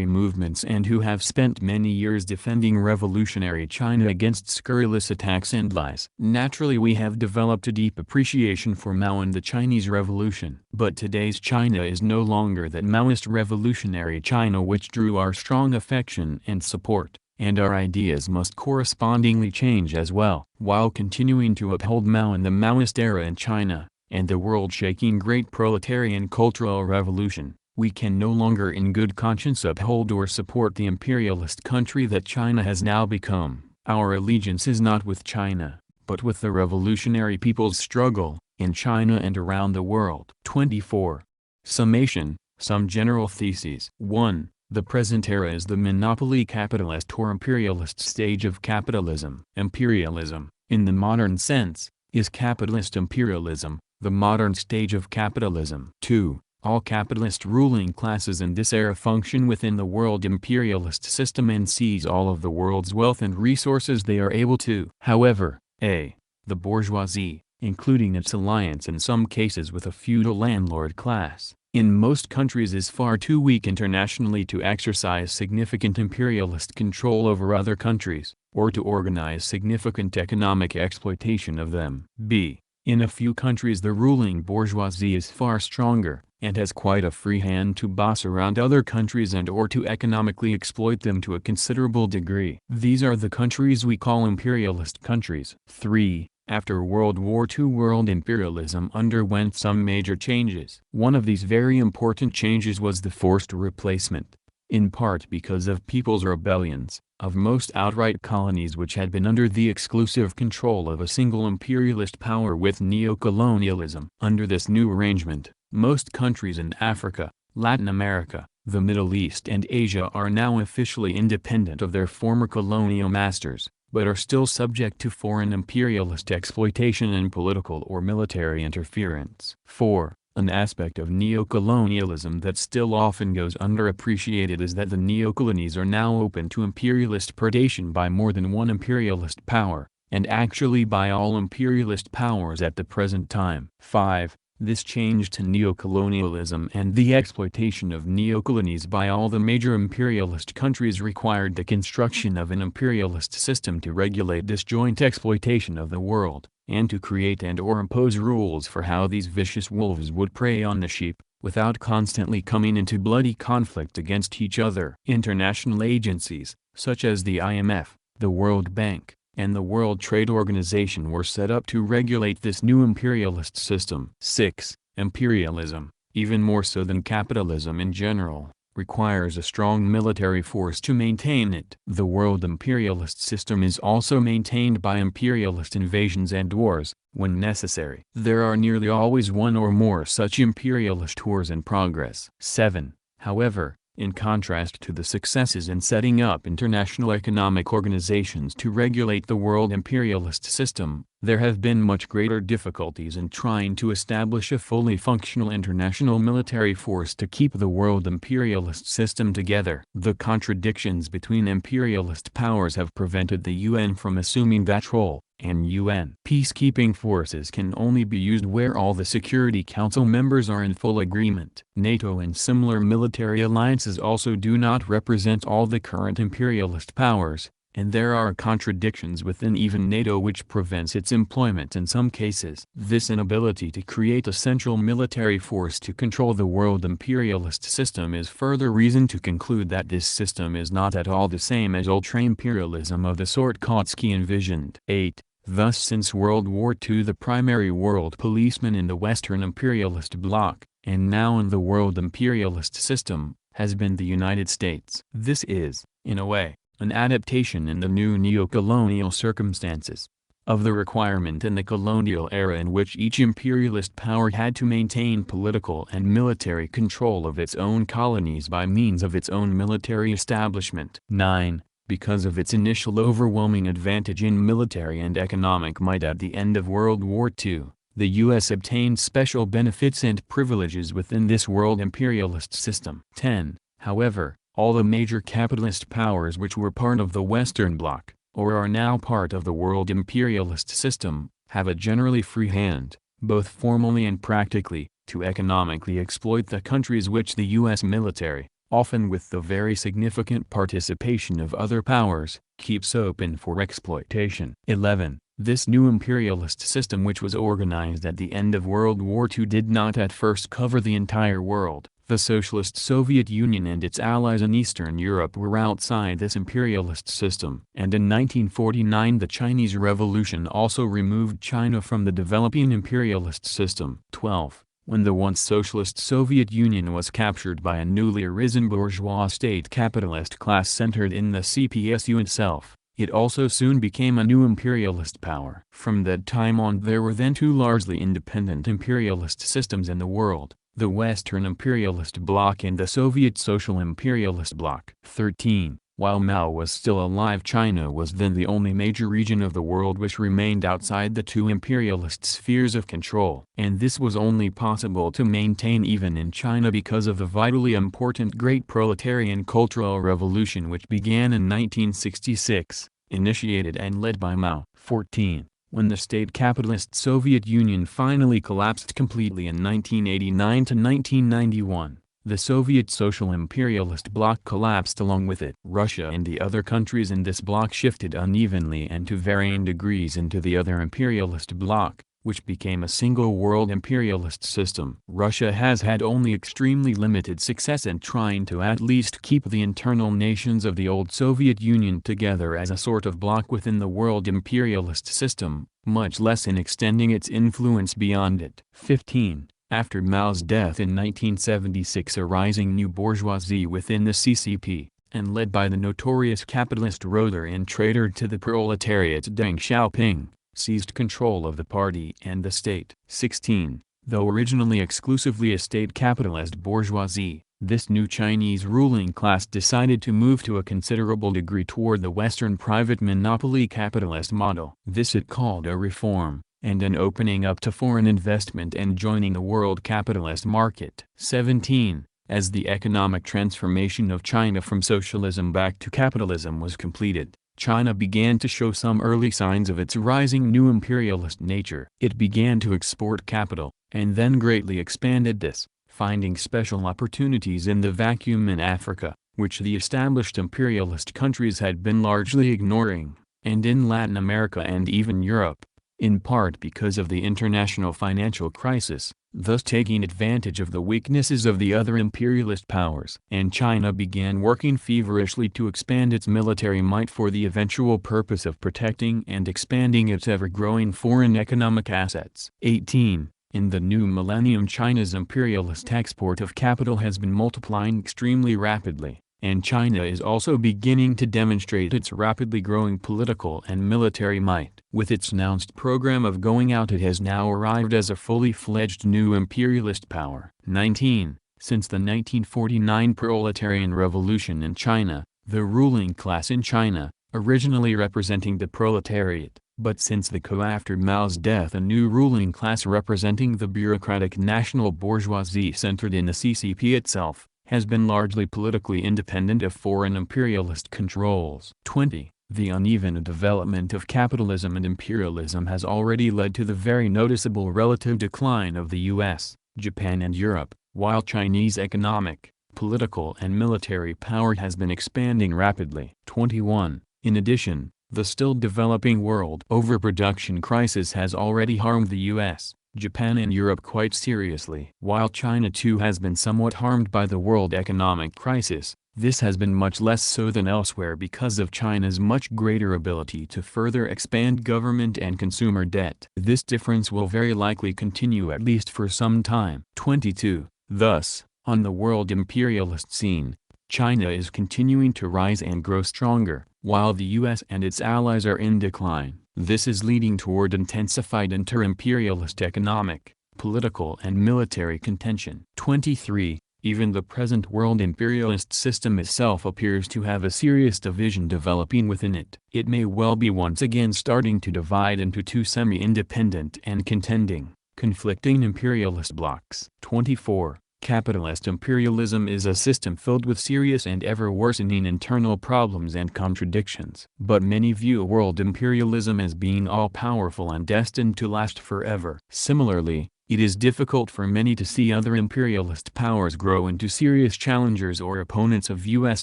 movements and who have spent many years defending revolutionary China against scurrilous attacks and lies. Naturally we have developed a deep appreciation for Mao and the Chinese Revolution. But today's China is no longer that Maoist revolutionary China which drew our strong affection and support, and our ideas must correspondingly change as well. While continuing to uphold Mao and the Maoist era in China, and the world-shaking great proletarian cultural revolution, we can no longer in good conscience uphold or support the imperialist country that China has now become. Our allegiance is not with China, but with the revolutionary people's struggle, in China and around the world. 24. Summation, some general theses. 1. The present era is the monopoly capitalist or imperialist stage of capitalism. Imperialism, in the modern sense, is capitalist imperialism, the modern stage of capitalism. 2. All capitalist ruling classes in this era function within the world imperialist system and seize all of the world's wealth and resources they are able to. However, a. The bourgeoisie, including its alliance in some cases with a feudal landlord class, in most countries is far too weak internationally to exercise significant imperialist control over other countries, or to organize significant economic exploitation of them. B. In a few countries the ruling bourgeoisie is far stronger, and has quite a free hand to boss around other countries and or to economically exploit them to a considerable degree. These are the countries we call imperialist countries. 3. After World War II world imperialism underwent some major changes. One of these very important changes was the forced replacement, in part because of people's rebellions, of most outright colonies which had been under the exclusive control of a single imperialist power with neocolonialism. Under this new arrangement, most countries in Africa, Latin America, the Middle East and Asia are now officially independent of their former colonial masters, but are still subject to foreign imperialist exploitation and political or military interference. 4. An aspect of neocolonialism that still often goes underappreciated is that the neocolonies are now open to imperialist predation by more than one imperialist power, and actually by all imperialist powers at the present time. 5. This change to neocolonialism and the exploitation of neocolonies by all the major imperialist countries required the construction of an imperialist system to regulate this joint exploitation of the world, and to create and/or impose rules for how these vicious wolves would prey on the sheep, without constantly coming into bloody conflict against each other. International agencies, such as the IMF, the World Bank, and the World Trade Organization were set up to regulate this new imperialist system. 6. Imperialism, even more so than capitalism in general, requires a strong military force to maintain it. The world imperialist system is also maintained by imperialist invasions and wars, when necessary. There are nearly always one or more such imperialist wars in progress. 7. However, in contrast to the successes in setting up international economic organizations to regulate the world imperialist system, there have been much greater difficulties in trying to establish a fully functional international military force to keep the world imperialist system together. The contradictions between imperialist powers have prevented the UN from assuming that role, and UN peacekeeping forces can only be used where all the Security Council members are in full agreement. NATO and similar military alliances also do not represent all the current imperialist powers, and there are contradictions within even NATO which prevents its employment in some cases. This inability to create a central military force to control the world imperialist system is further reason to conclude that this system is not at all the same as ultra-imperialism of the sort Kautsky envisioned. 8. Thus, since World War II, the primary world policeman in the Western imperialist bloc, and now in the world imperialist system, has been the United States. This is, in a way, an adaptation in the new neocolonial circumstances, of the requirement in the colonial era in which each imperialist power had to maintain political and military control of its own colonies by means of its own military establishment. 9. Because of its initial overwhelming advantage in military and economic might at the end of World War II, the U.S. obtained special benefits and privileges within this world imperialist system. 10. However, all the major capitalist powers which were part of the Western Bloc, or are now part of the world imperialist system, have a generally free hand, both formally and practically, to economically exploit the countries which the U.S. military, often with the very significant participation of other powers, keeps open for exploitation. 11. This new imperialist system which was organized at the end of World War II did not at first cover the entire world. The Socialist Soviet Union and its allies in Eastern Europe were outside this imperialist system. And in 1949 the Chinese Revolution also removed China from the developing imperialist system. 12. When the once socialist Soviet Union was captured by a newly arisen bourgeois state capitalist class centered in the CPSU itself, it also soon became a new imperialist power. From that time on there were then two largely independent imperialist systems in the world, the Western imperialist bloc and the Soviet social imperialist bloc. 13. While Mao was still alive, China was then the only major region of the world which remained outside the two imperialist spheres of control. And this was only possible to maintain even in China because of the vitally important Great Proletarian Cultural Revolution which began in 1966, initiated and led by Mao. 14. When the state capitalist Soviet Union finally collapsed completely in 1989 to 1991, the Soviet social imperialist bloc collapsed along with it. Russia and the other countries in this bloc shifted unevenly and to varying degrees into the other imperialist bloc, which became a single world imperialist system. Russia has had only extremely limited success in trying to at least keep the internal nations of the old Soviet Union together as a sort of bloc within the world imperialist system, much less in extending its influence beyond it. 15. After Mao's death in 1976, a rising new bourgeoisie within the CCP, and led by the notorious capitalist ruler and traitor to the proletariat Deng Xiaoping, seized control of the party and the state. 16. Though originally exclusively a state capitalist bourgeoisie, this new Chinese ruling class decided to move to a considerable degree toward the Western private monopoly capitalist model. This it called a reform, and an opening up to foreign investment and joining the world capitalist market. 17. As the economic transformation of China from socialism back to capitalism was completed, China began to show some early signs of its rising new imperialist nature. It began to export capital, and then greatly expanded this, finding special opportunities in the vacuum in Africa, which the established imperialist countries had been largely ignoring, and in Latin America and even Europe, in part because of the international financial crisis, thus taking advantage of the weaknesses of the other imperialist powers. And China began working feverishly to expand its military might for the eventual purpose of protecting and expanding its ever-growing foreign economic assets. 18. In the new millennium, China's imperialist export of capital has been multiplying extremely rapidly, and China is also beginning to demonstrate its rapidly growing political and military might. With its announced program of going out, it has now arrived as a fully fledged new imperialist power. 19. Since the 1949 proletarian revolution in China, the ruling class in China, originally representing the proletariat, but since the coup after Mao's death, a new ruling class representing the bureaucratic national bourgeoisie centered in the CCP itself, has been largely politically independent of foreign imperialist controls. 20. The uneven development of capitalism and imperialism has already led to the very noticeable relative decline of the US, Japan and Europe, while Chinese economic, political and military power has been expanding rapidly. 21. In addition, the still developing world overproduction crisis has already harmed the US, Japan and Europe quite seriously. While China too has been somewhat harmed by the world economic crisis, this has been much less so than elsewhere because of China's much greater ability to further expand government and consumer debt. This difference will very likely continue at least for some time. 22. Thus, on the world imperialist scene, China is continuing to rise and grow stronger, while the US and its allies are in decline. This is leading toward intensified inter-imperialist economic, political and military contention. 23. Even the present world imperialist system itself appears to have a serious division developing within it. It may well be once again starting to divide into two semi-independent and contending, conflicting imperialist blocs. 24. Capitalist imperialism is a system filled with serious and ever-worsening internal problems and contradictions. But many view world imperialism as being all-powerful and destined to last forever. Similarly, it is difficult for many to see other imperialist powers grow into serious challengers or opponents of U.S.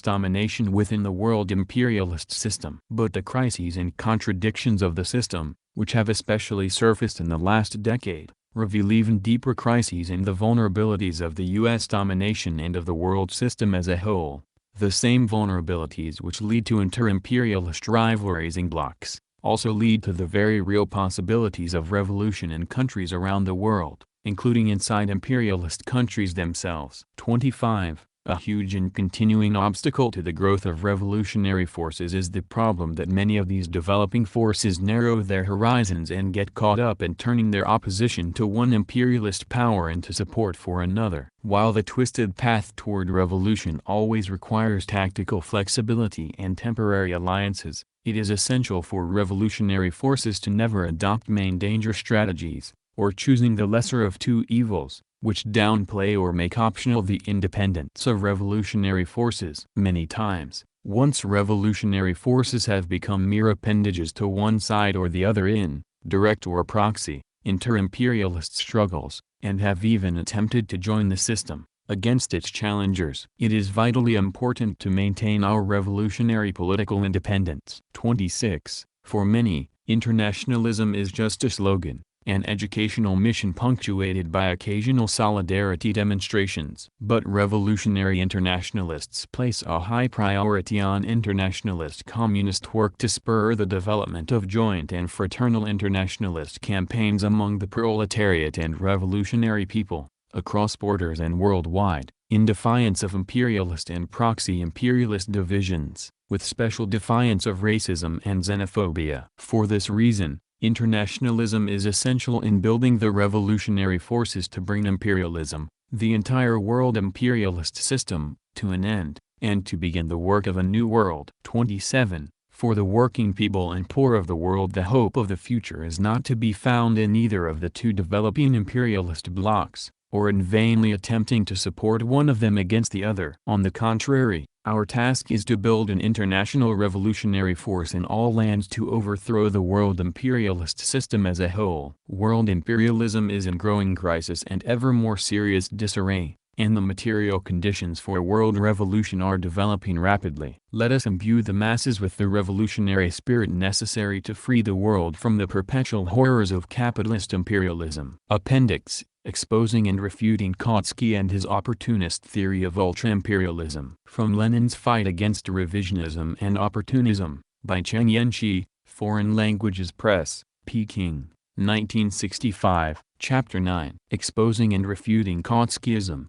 domination within the world imperialist system. But the crises and contradictions of the system, which have especially surfaced in the last decade, reveal even deeper crises in the vulnerabilities of the U.S. domination and of the world system as a whole. The same vulnerabilities which lead to inter-imperialist rivalries and blocs, also lead to the very real possibilities of revolution in countries around the world, including inside imperialist countries themselves. 25. A huge and continuing obstacle to the growth of revolutionary forces is the problem that many of these developing forces narrow their horizons and get caught up in turning their opposition to one imperialist power into support for another. While the twisted path toward revolution always requires tactical flexibility and temporary alliances, it is essential for revolutionary forces to never adopt main danger strategies, or choosing the lesser of two evils, which downplay or make optional the independence of revolutionary forces. Many times, once revolutionary forces have become mere appendages to one side or the other in, direct or proxy, inter-imperialist struggles, and have even attempted to join the system, against its challengers. It is vitally important to maintain our revolutionary political independence. 26. For many, internationalism is just a slogan, an educational mission punctuated by occasional solidarity demonstrations. But revolutionary internationalists place a high priority on internationalist communist work to spur the development of joint and fraternal internationalist campaigns among the proletariat and revolutionary people, across borders and worldwide, in defiance of imperialist and proxy-imperialist divisions, with special defiance of racism and xenophobia. For this reason, internationalism is essential in building the revolutionary forces to bring imperialism, the entire world imperialist system, to an end, and to begin the work of a new world. 27. For the working people and poor of the world, the hope of the future is not to be found in either of the two developing imperialist blocs, or in vainly attempting to support one of them against the other. On the contrary, our task is to build an international revolutionary force in all lands to overthrow the world imperialist system as a whole. World imperialism is in growing crisis and ever more serious disarray, and the material conditions for a world revolution are developing rapidly. Let us imbue the masses with the revolutionary spirit necessary to free the world from the perpetual horrors of capitalist imperialism. Appendix: Exposing and Refuting Kautsky and His Opportunist Theory of Ultra-Imperialism. From Lenin's Fight Against Revisionism and Opportunism, by Cheng Yanqi, Foreign Languages Press, Peking, 1965, Chapter 9. Exposing and Refuting Kautskyism.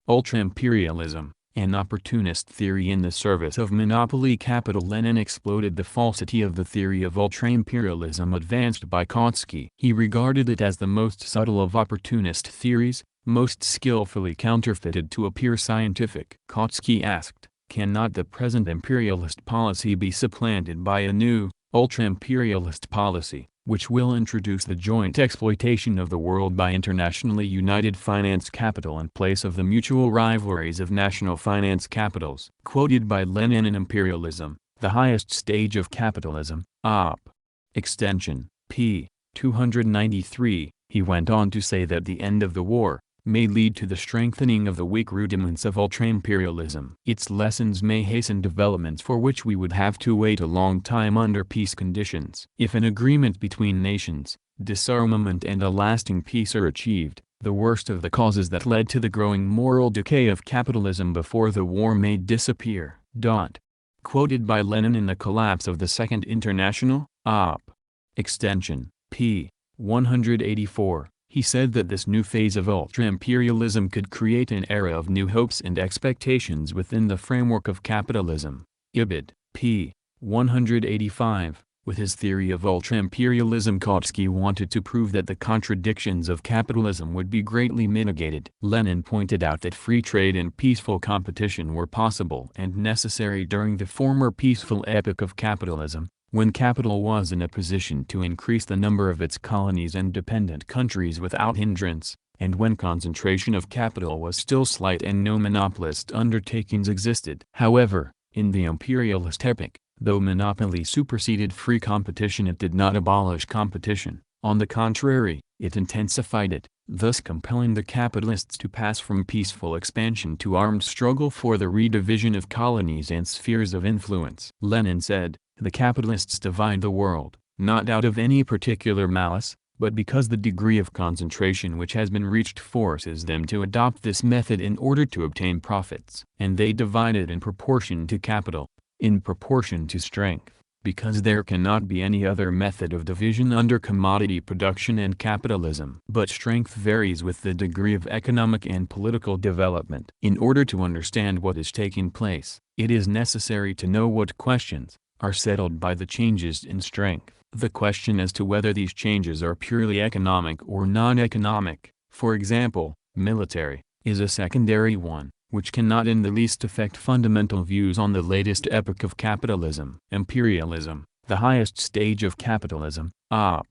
Ultra-Imperialism, an opportunist theory in the service of monopoly capital. Lenin exploded the falsity of the theory of ultra-imperialism advanced by Kautsky. He regarded it as the most subtle of opportunist theories, most skillfully counterfeited to appear scientific. Kautsky asked, cannot the present imperialist policy be supplanted by a new, ultra-imperialist policy, which will introduce the joint exploitation of the world by internationally united finance capital in place of the mutual rivalries of national finance capitals? Quoted by Lenin in Imperialism, the Highest Stage of Capitalism, Op. Extension, p. 293, he went on to say that the end of the war may lead to the strengthening of the weak rudiments of ultra-imperialism. Its lessons may hasten developments for which we would have to wait a long time under peace conditions. If an agreement between nations, disarmament and a lasting peace are achieved, the worst of the causes that led to the growing moral decay of capitalism before the war may disappear. Quoted by Lenin in The Collapse of the Second International, Op. Extension, p. 184. He said that this new phase of ultra-imperialism could create an era of new hopes and expectations within the framework of capitalism. Ibid. p. 185. With his theory of ultra-imperialism, Kautsky wanted to prove that the contradictions of capitalism would be greatly mitigated. Lenin pointed out that free trade and peaceful competition were possible and necessary during the former peaceful epoch of capitalism, when capital was in a position to increase the number of its colonies and dependent countries without hindrance, and when concentration of capital was still slight and no monopolist undertakings existed. However, in the imperialist epoch, though monopoly superseded free competition, it did not abolish competition. On the contrary, it intensified it, thus compelling the capitalists to pass from peaceful expansion to armed struggle for the redivision of colonies and spheres of influence. Lenin said, the capitalists divide the world, not out of any particular malice, but because the degree of concentration which has been reached forces them to adopt this method in order to obtain profits. And they divide it in proportion to capital, in proportion to strength, because there cannot be any other method of division under commodity production and capitalism. But strength varies with the degree of economic and political development. In order to understand what is taking place, it is necessary to know what questions are settled by the changes in strength. The question as to whether these changes are purely economic or non-economic, for example, military, is a secondary one, which cannot in the least affect fundamental views on the latest epoch of capitalism. Imperialism, the highest stage of capitalism, Op.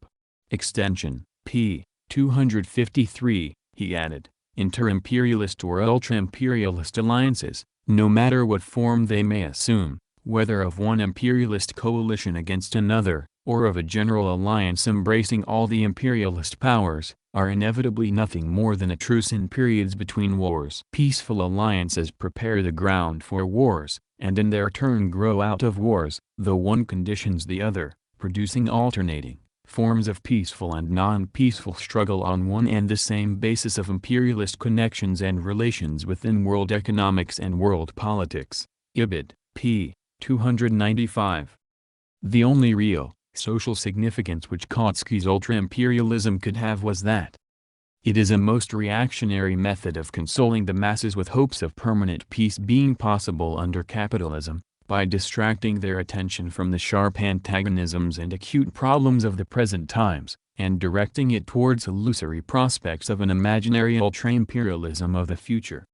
Extension, p. 253, he added, inter-imperialist or ultra-imperialist alliances, no matter what form they may assume, whether of one imperialist coalition against another, or of a general alliance embracing all the imperialist powers, are inevitably nothing more than a truce in periods between wars. Peaceful alliances prepare the ground for wars, and in their turn grow out of wars, though one conditions the other, producing alternating forms of peaceful and non-peaceful struggle on one and the same basis of imperialist connections and relations within world economics and world politics. Ibid. p. 295. The only real, social significance which Kautsky's ultra-imperialism could have was that it is a most reactionary method of consoling the masses with hopes of permanent peace being possible under capitalism, by distracting their attention from the sharp antagonisms and acute problems of the present times, and directing it towards illusory prospects of an imaginary ultra-imperialism of the future.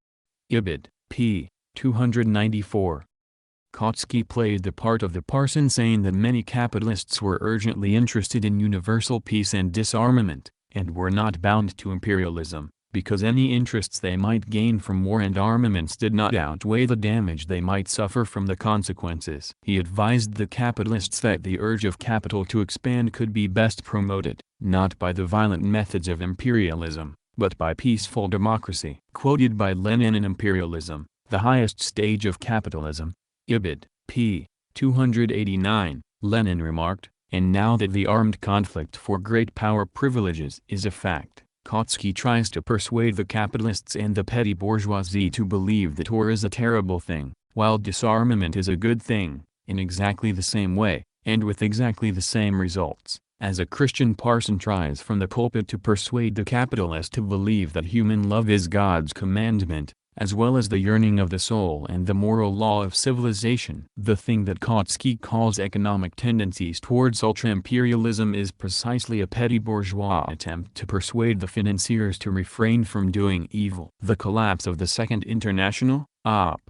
Ibid. p. 294. Kautsky played the part of the parson, saying that many capitalists were urgently interested in universal peace and disarmament, and were not bound to imperialism, because any interests they might gain from war and armaments did not outweigh the damage they might suffer from the consequences. He advised the capitalists that the urge of capital to expand could be best promoted, not by the violent methods of imperialism, but by peaceful democracy. Quoted by Lenin in Imperialism, the highest stage of capitalism, Ibid, p. 289, Lenin remarked, and now that the armed conflict for great power privileges is a fact, Kautsky tries to persuade the capitalists and the petty bourgeoisie to believe that war is a terrible thing, while disarmament is a good thing, in exactly the same way, and with exactly the same results, as a Christian parson tries from the pulpit to persuade the capitalist to believe that human love is God's commandment, as well as the yearning of the soul and the moral law of civilization. The thing that Kautsky calls economic tendencies towards ultra-imperialism is precisely a petty bourgeois attempt to persuade the financiers to refrain from doing evil. The Collapse of the Second International, Op.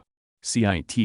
Cit.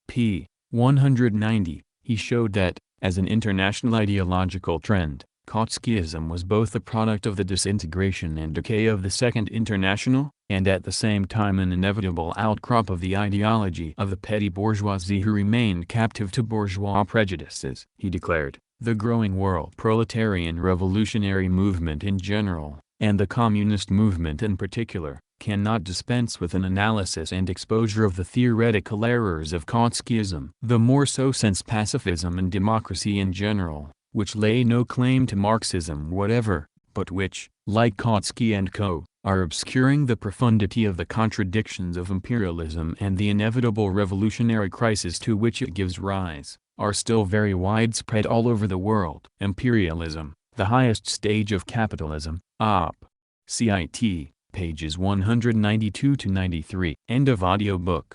p. 190, he showed that, as an international ideological trend, Kautskyism was both a product of the disintegration and decay of the Second International, and at the same time an inevitable outcrop of the ideology of the petty bourgeoisie who remained captive to bourgeois prejudices. He declared, the growing world proletarian revolutionary movement in general, and the communist movement in particular, cannot dispense with an analysis and exposure of the theoretical errors of Kautskyism. The more so since pacifism and democracy in general, which lay no claim to Marxism whatever, but which, like Kautsky and co., are obscuring the profundity of the contradictions of imperialism and the inevitable revolutionary crisis to which it gives rise, are still very widespread all over the world. Imperialism, the highest stage of capitalism, Op. Cit. pages 192 to 93. End of audiobook.